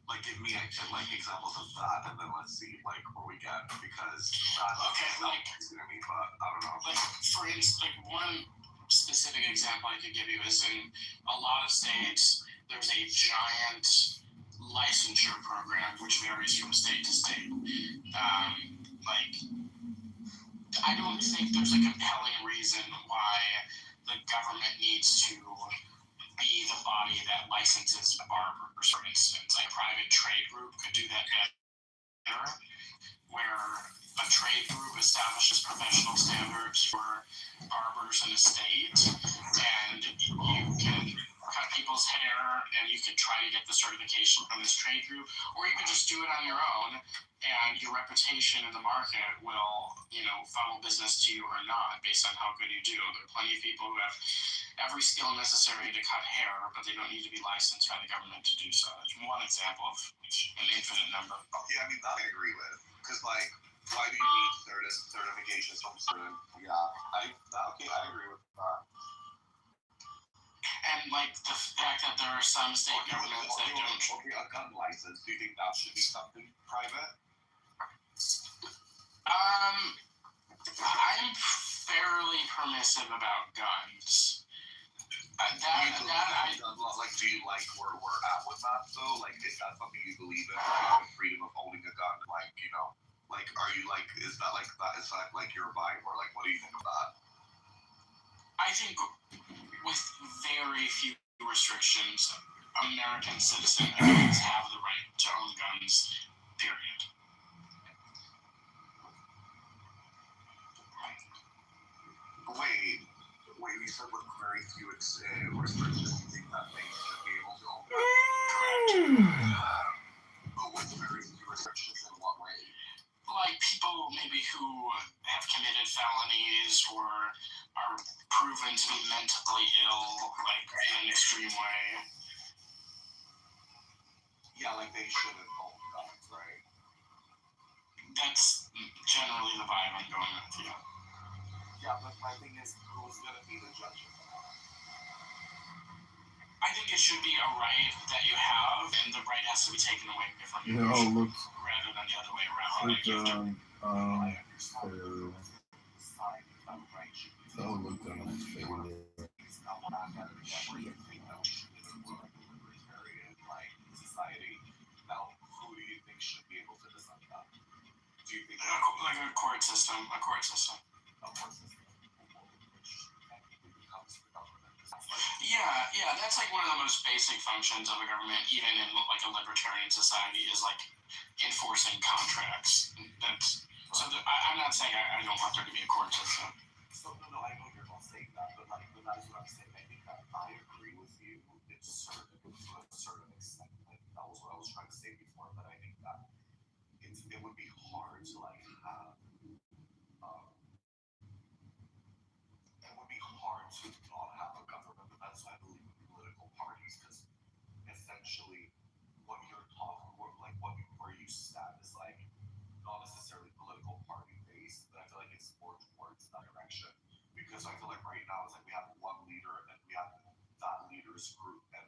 Like, give me examples of that, and then let's see where we get, because that's easy to me, but I don't know. Like, for instance, like one specific example I could give you is in a lot of states, there's a giant licensure program which varies from state to state. I don't think there's a compelling reason why the government needs to be the body that licenses barbers, for instance. Like, a private trade group could do that better, where a trade group establishes professional standards for barbers in a state, and you can cut people's hair, and you can try to get the certification from this trade group, or you can just do it on your own, and your reputation in the market will, funnel business to you or not, based on how good you do. There are plenty of people who have every skill necessary to cut hair, but they don't need to be licensed by the government to do so. That's one example of an infinite number. Yeah, I mean, that I agree with, because, like, why do you need certain certifications from certain? Yeah, I agree with that. And like the fact that there are some state governments that don't. Okay, a gun license. Do you think that should be something private? I'm fairly permissive about guns. Do you like where we're at with that though? Like, is that something you believe in? Like, the freedom of holding a gun, like, are you like, is that like your vibe, or like, what do you think of that? I think with very few restrictions, American citizen Americans have the right to own guns, period. Wait, you said with very few restrictions, you think that they should be able to own but with very few restrictions in what way? Like people maybe who have committed felonies or are proven to be mentally ill, like in an extreme way. Yeah, like they shouldn't own guns, right? That's generally the vibe I'm going with, yeah. Yeah, but my thing is, who's gonna be the judge of that? I think it should be a right that you have, and the right has to be taken away from you, rather than the other way around. Like a court system. Yeah, that's like one of the most basic functions of a government, even in like a libertarian society, is like enforcing contracts. I'm not saying I don't want there to be a court system. So no, I know you're not saying that, but that is what I'm saying. I think that I agree with you to a certain extent. Like, that was what I was trying to say before, but I think that it would be hard to like have it would be hard to not have a government, but that's why I believe in political parties, because essentially what you're talking about, like where you stand is like not necessarily political party based, but I feel like it's more towards that direction, because I feel like right now it's like we have one leader and we have that leader's group, and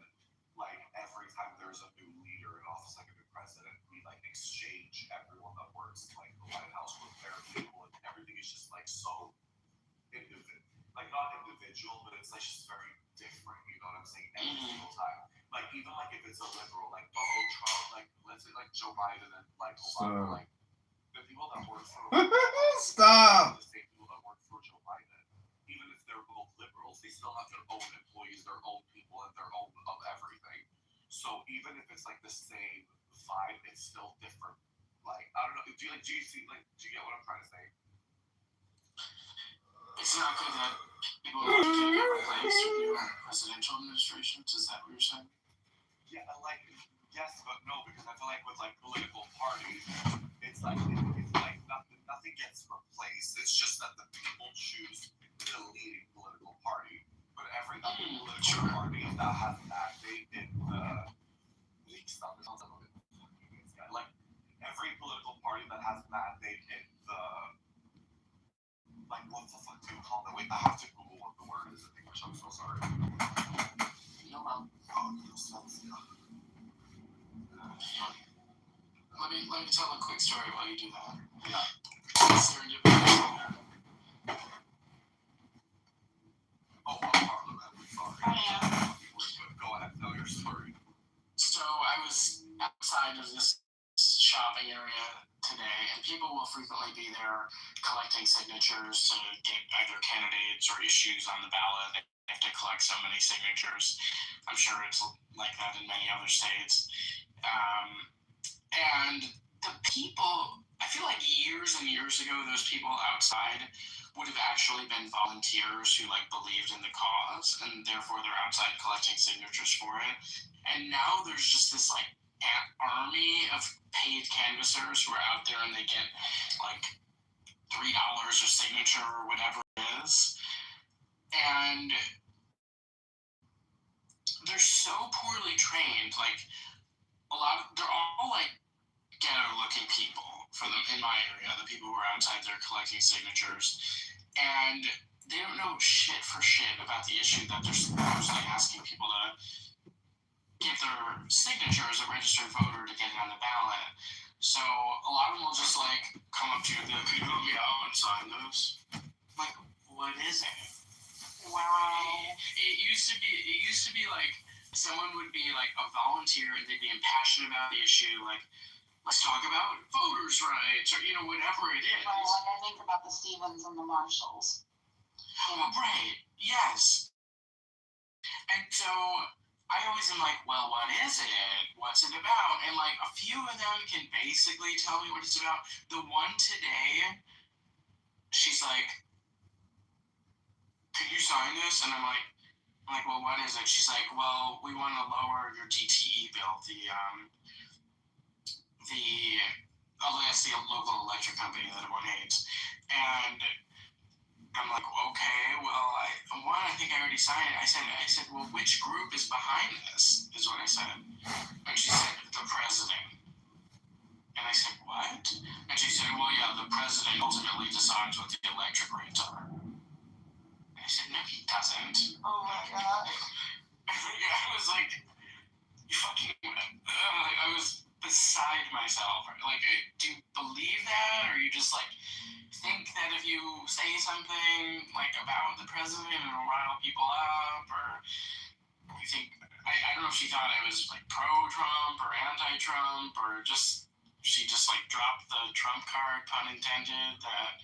like every time there's a new leader in office, like a new president, we like exchange everyone that works in like the White House with their people, and everything is just like so not individual, but it's like just very different, you know what I'm saying, every single time. Like even like if it's a liberal, like Donald Trump, like let's say like Joe Biden and like Obama, like the people that work for Stop. The same people that work for Joe Biden, even if they're both liberals, they still have their own employees, their own people, and their own of everything. So even if it's like the same vibe, it's still different. Like I don't know. Do you get what I'm trying to say? It's not good that people can get replaced with new presidential administrations. Is that what you're saying? Yeah, like yes, but no, because I feel like with like political parties, it's like nothing gets replaced. It's just that the people choose the leading political party. But every other political party that has an mandate in the like every political party that has mandate in the like what the fuck do you call it? Wait, I have to Google what the word is in English. I'm so sorry. No problem. Let me tell a quick story while you do that. Yeah. Oh, Parliament. Sorry. Go ahead. Tell your story. So I was outside of this shopping area today, and people will frequently be there collecting signatures to get either candidates or issues on the ballot. They have to collect so many signatures. I'm sure it's like that in many other states. And the people, I feel like years and years ago, those people outside would have actually been volunteers who like believed in the cause, and therefore they're outside collecting signatures for it. And now there's just this like army of paid canvassers who are out there, and they get like $3 a signature or whatever it is. And they're so poorly trained. Like they're all like ghetto-looking people for them in my area. The people who are outside there collecting signatures, and they don't know shit about the issue that they're supposedly asking people to give their signature as a registered voter to get it on the ballot. So a lot of them will just like come up to you and be like, "Can you help me out and sign this?" Like, what is it? Wow. It used to be like someone would be like a volunteer and they'd be impassioned about the issue, like, let's talk about voters' rights, or whatever it is. Right, like I think about the Stevens and the Marshalls. Oh, right. Yes. And so I always always am like, well, what is it? What's it about? And like a few of them can basically tell me what it's about. The one today, she's like, could you sign this? And I'm like, well, what is it? She's like, well, we want to lower your DTE bill, that's the local electric company that everyone hates. And I'm like, okay, well, I think I already signed it. I said, well, which group is behind this, is what I said. And she said, the president. And I said, what? And she said, well, yeah, the president ultimately decides what the electric rates are. And I said, no, he doesn't. Oh my God. I was like, you fucking, I was beside myself. Like, do you believe that? Or you just like think that if you say something like about the president it'll rile people up? Or you think, I don't know if she thought I was like pro-Trump or anti-Trump, or she just like dropped the Trump card, pun intended, that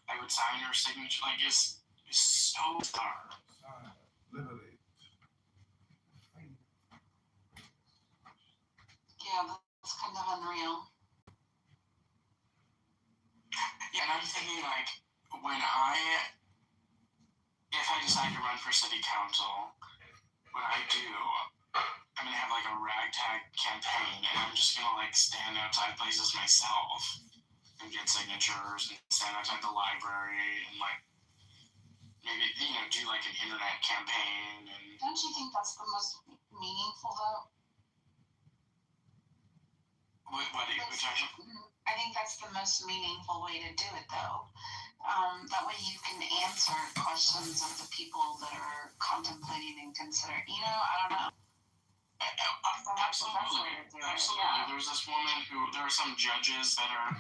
I would sign her signature. Like, it's so bizarre. Literally. Yeah, that's kind of unreal. Yeah, and I'm thinking like, if I decide to run for city council, when I do, I'm gonna have like a ragtag campaign, and I'm just gonna like stand outside places myself and get signatures, and stand outside the library, and like maybe do like an internet campaign. And Don't you think that's the most meaningful though? I think that's the most meaningful way to do it though. That way you can answer questions of the people that are contemplating and considering. I don't know. Absolutely. Yeah. There was this woman there were some judges that are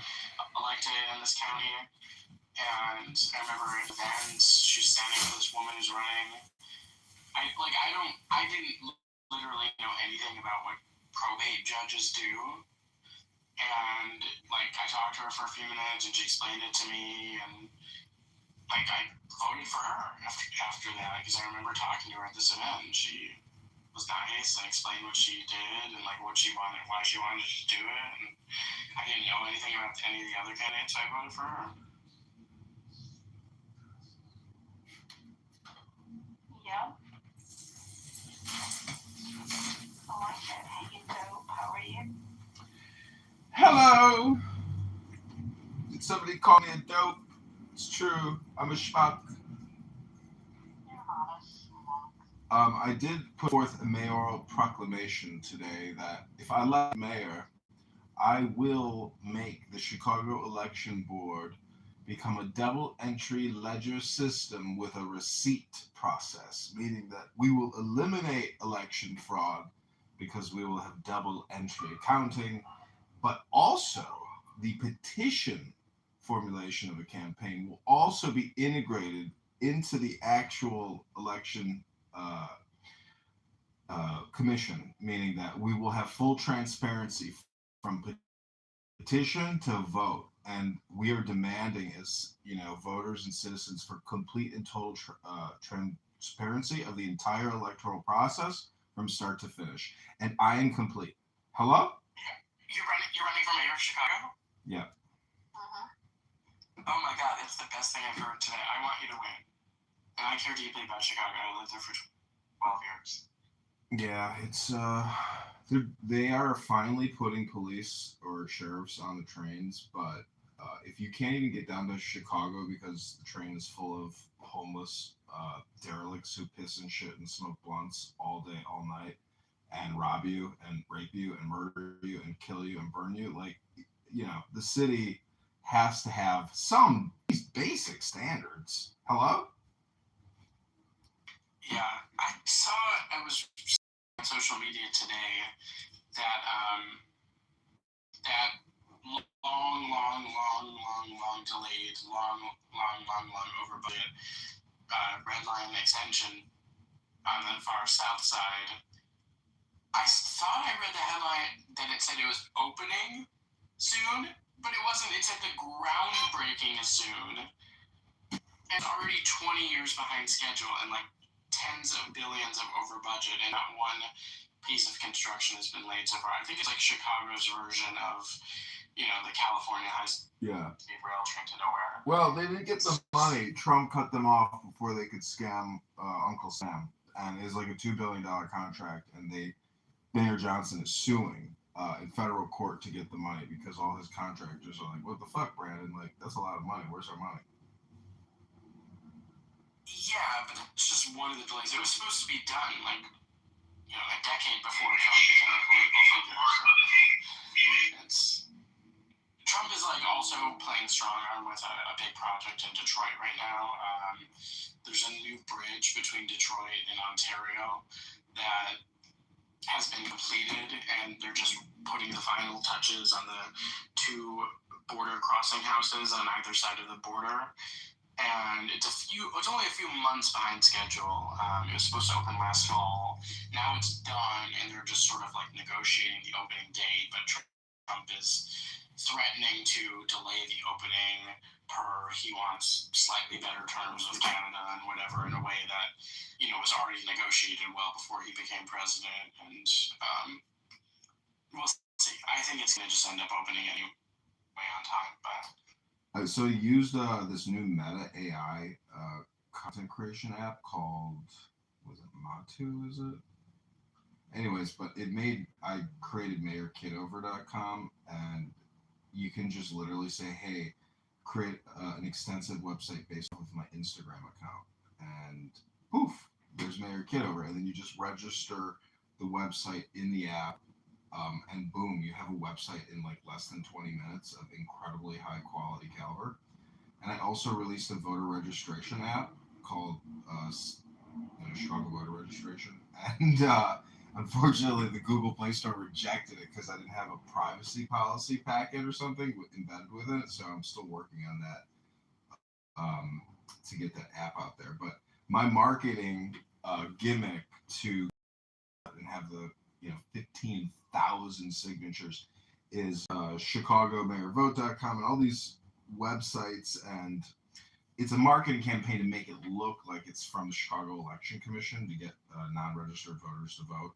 elected in this county, and I remember at events, she's standing with this woman who's running. I didn't literally know anything about what probate judges do. And like I talked to her for a few minutes, and she explained it to me, and like I voted for her after that, because I remember talking to her at this event, and she was nice and explained what she did and like what she wanted, why she wanted to do it. And I didn't know anything about any of the other candidates, so I voted for her. Yeah. I like it. Hey, dope. How are you? Hello. Did somebody call me a dope? It's true. I'm a schmuck. I did put forth a mayoral proclamation today that if I elect mayor, I will make the Chicago Election Board become a double entry ledger system with a receipt process, meaning that we will eliminate election fraud because we will have double entry accounting, but also the petition formulation of a campaign will also be integrated into the actual election commission, meaning that we will have full transparency from petition to vote. And we are demanding as voters and citizens for complete and total transparency of the entire electoral process from start to finish. And I am complete. Hello? You're running for mayor of Chicago? Yeah. Oh my God, it's the best thing I've heard today. I want you to win. And I care deeply about Chicago. I lived there for 12 years. Yeah, it's they are finally putting police or sheriffs on the trains, but if you can't even get down to Chicago because the train is full of homeless derelicts who piss and shit and smoke blunts all day, all night, and rob you and rape you and murder you and kill you and burn you, like, the city has to have some basic standards. Hello? Yeah, I was on social media today that that long delayed, long over budget red line extension on the far south side. I thought I read the headline that it said it was opening soon, but it wasn't. It said the groundbreaking is soon. And already 20 years behind schedule and like tens of billions of over budget, and not one piece of construction has been laid so far. I think it's like Chicago's version of, the California high-speed rail train to nowhere. Well, they didn't get the money. Trump cut them off before they could scam Uncle Sam, and it's like a $2 billion contract, and Mayor Johnson is suing in federal court to get the money because all his contractors are like, what the fuck, Brandon? Like, that's a lot of money. Where's our money? Yeah, but it's just one of the delays. It was supposed to be done, like, a decade before Trump became a political figure. Trump is, like, also playing strong arm with a big project in Detroit right now. There's a new bridge between Detroit and Ontario that has been completed, and they're just putting the final touches on the 2 border crossing houses on either side of the border. And it's only a few months behind schedule. It was supposed to open last fall. Now it's done, and they're just sort of like negotiating the opening date. But Trump is threatening to delay the opening per he wants slightly better terms with Canada and whatever, in a way that was already negotiated well before he became president. And we'll see. I think it's going to just end up opening anyway on time, but. So you used this new Meta AI content creation app called, was it Matu, is it? Anyways, but I created mayorkitover.com, and you can just literally say, hey, create an extensive website based off of my Instagram account. And poof, there's Mayor Kitover. And then you just register the website in the app. And boom, you have a website in like less than 20 minutes of incredibly high quality caliber. And I also released a voter registration app called Chicago Voter Registration. And unfortunately, the Google Play Store rejected it because I didn't have a privacy policy packet or something embedded with it. So I'm still working on that to get that app out there. But my marketing gimmick to have the 15,000 signatures is ChicagoMayorVote.com and all these websites, and it's a marketing campaign to make it look like it's from the Chicago Election Commission to get non-registered voters to vote,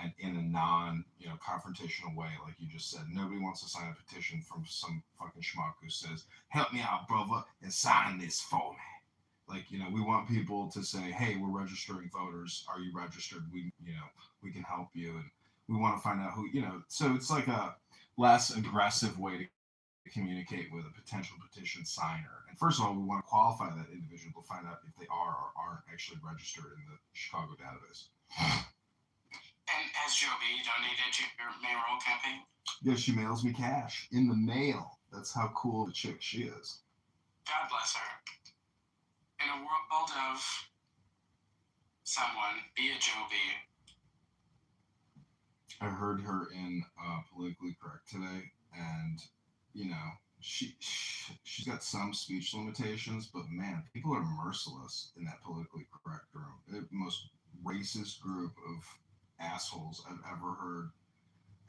and in a confrontational way, like you just said. Nobody wants to sign a petition from some fucking schmuck who says, help me out, brother, and sign this for me. Like, we want people to say, hey, we're registering voters. Are you registered? We can help you. And we want to find out who, so it's like a less aggressive way to communicate with a potential petition signer. And first of all, we want to qualify that individual to find out if they are or aren't actually registered in the Chicago database. And has Joe B donated to your mayoral campaign? Yeah, she mails me cash in the mail. That's how cool of a chick she is. God bless her. In a world of someone, be a Joe B. I heard her in Politically Correct today, and she's got some speech limitations, but man, people are merciless in that Politically Correct room. The most racist group of assholes I've ever heard,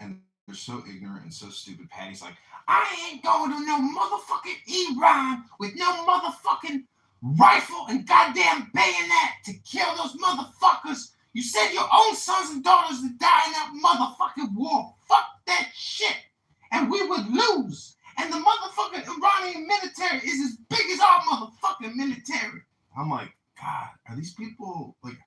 and they're so ignorant and so stupid. Patty's like, I ain't going to no motherfucking Iran with no motherfucking rifle and goddamn bayonet to kill those motherfuckers. You send your own sons and daughters to die in that motherfucking war. Fuck that shit. And we would lose. And the motherfucking Iranian military is as big as our motherfucking military. I'm like, God, are these people, like,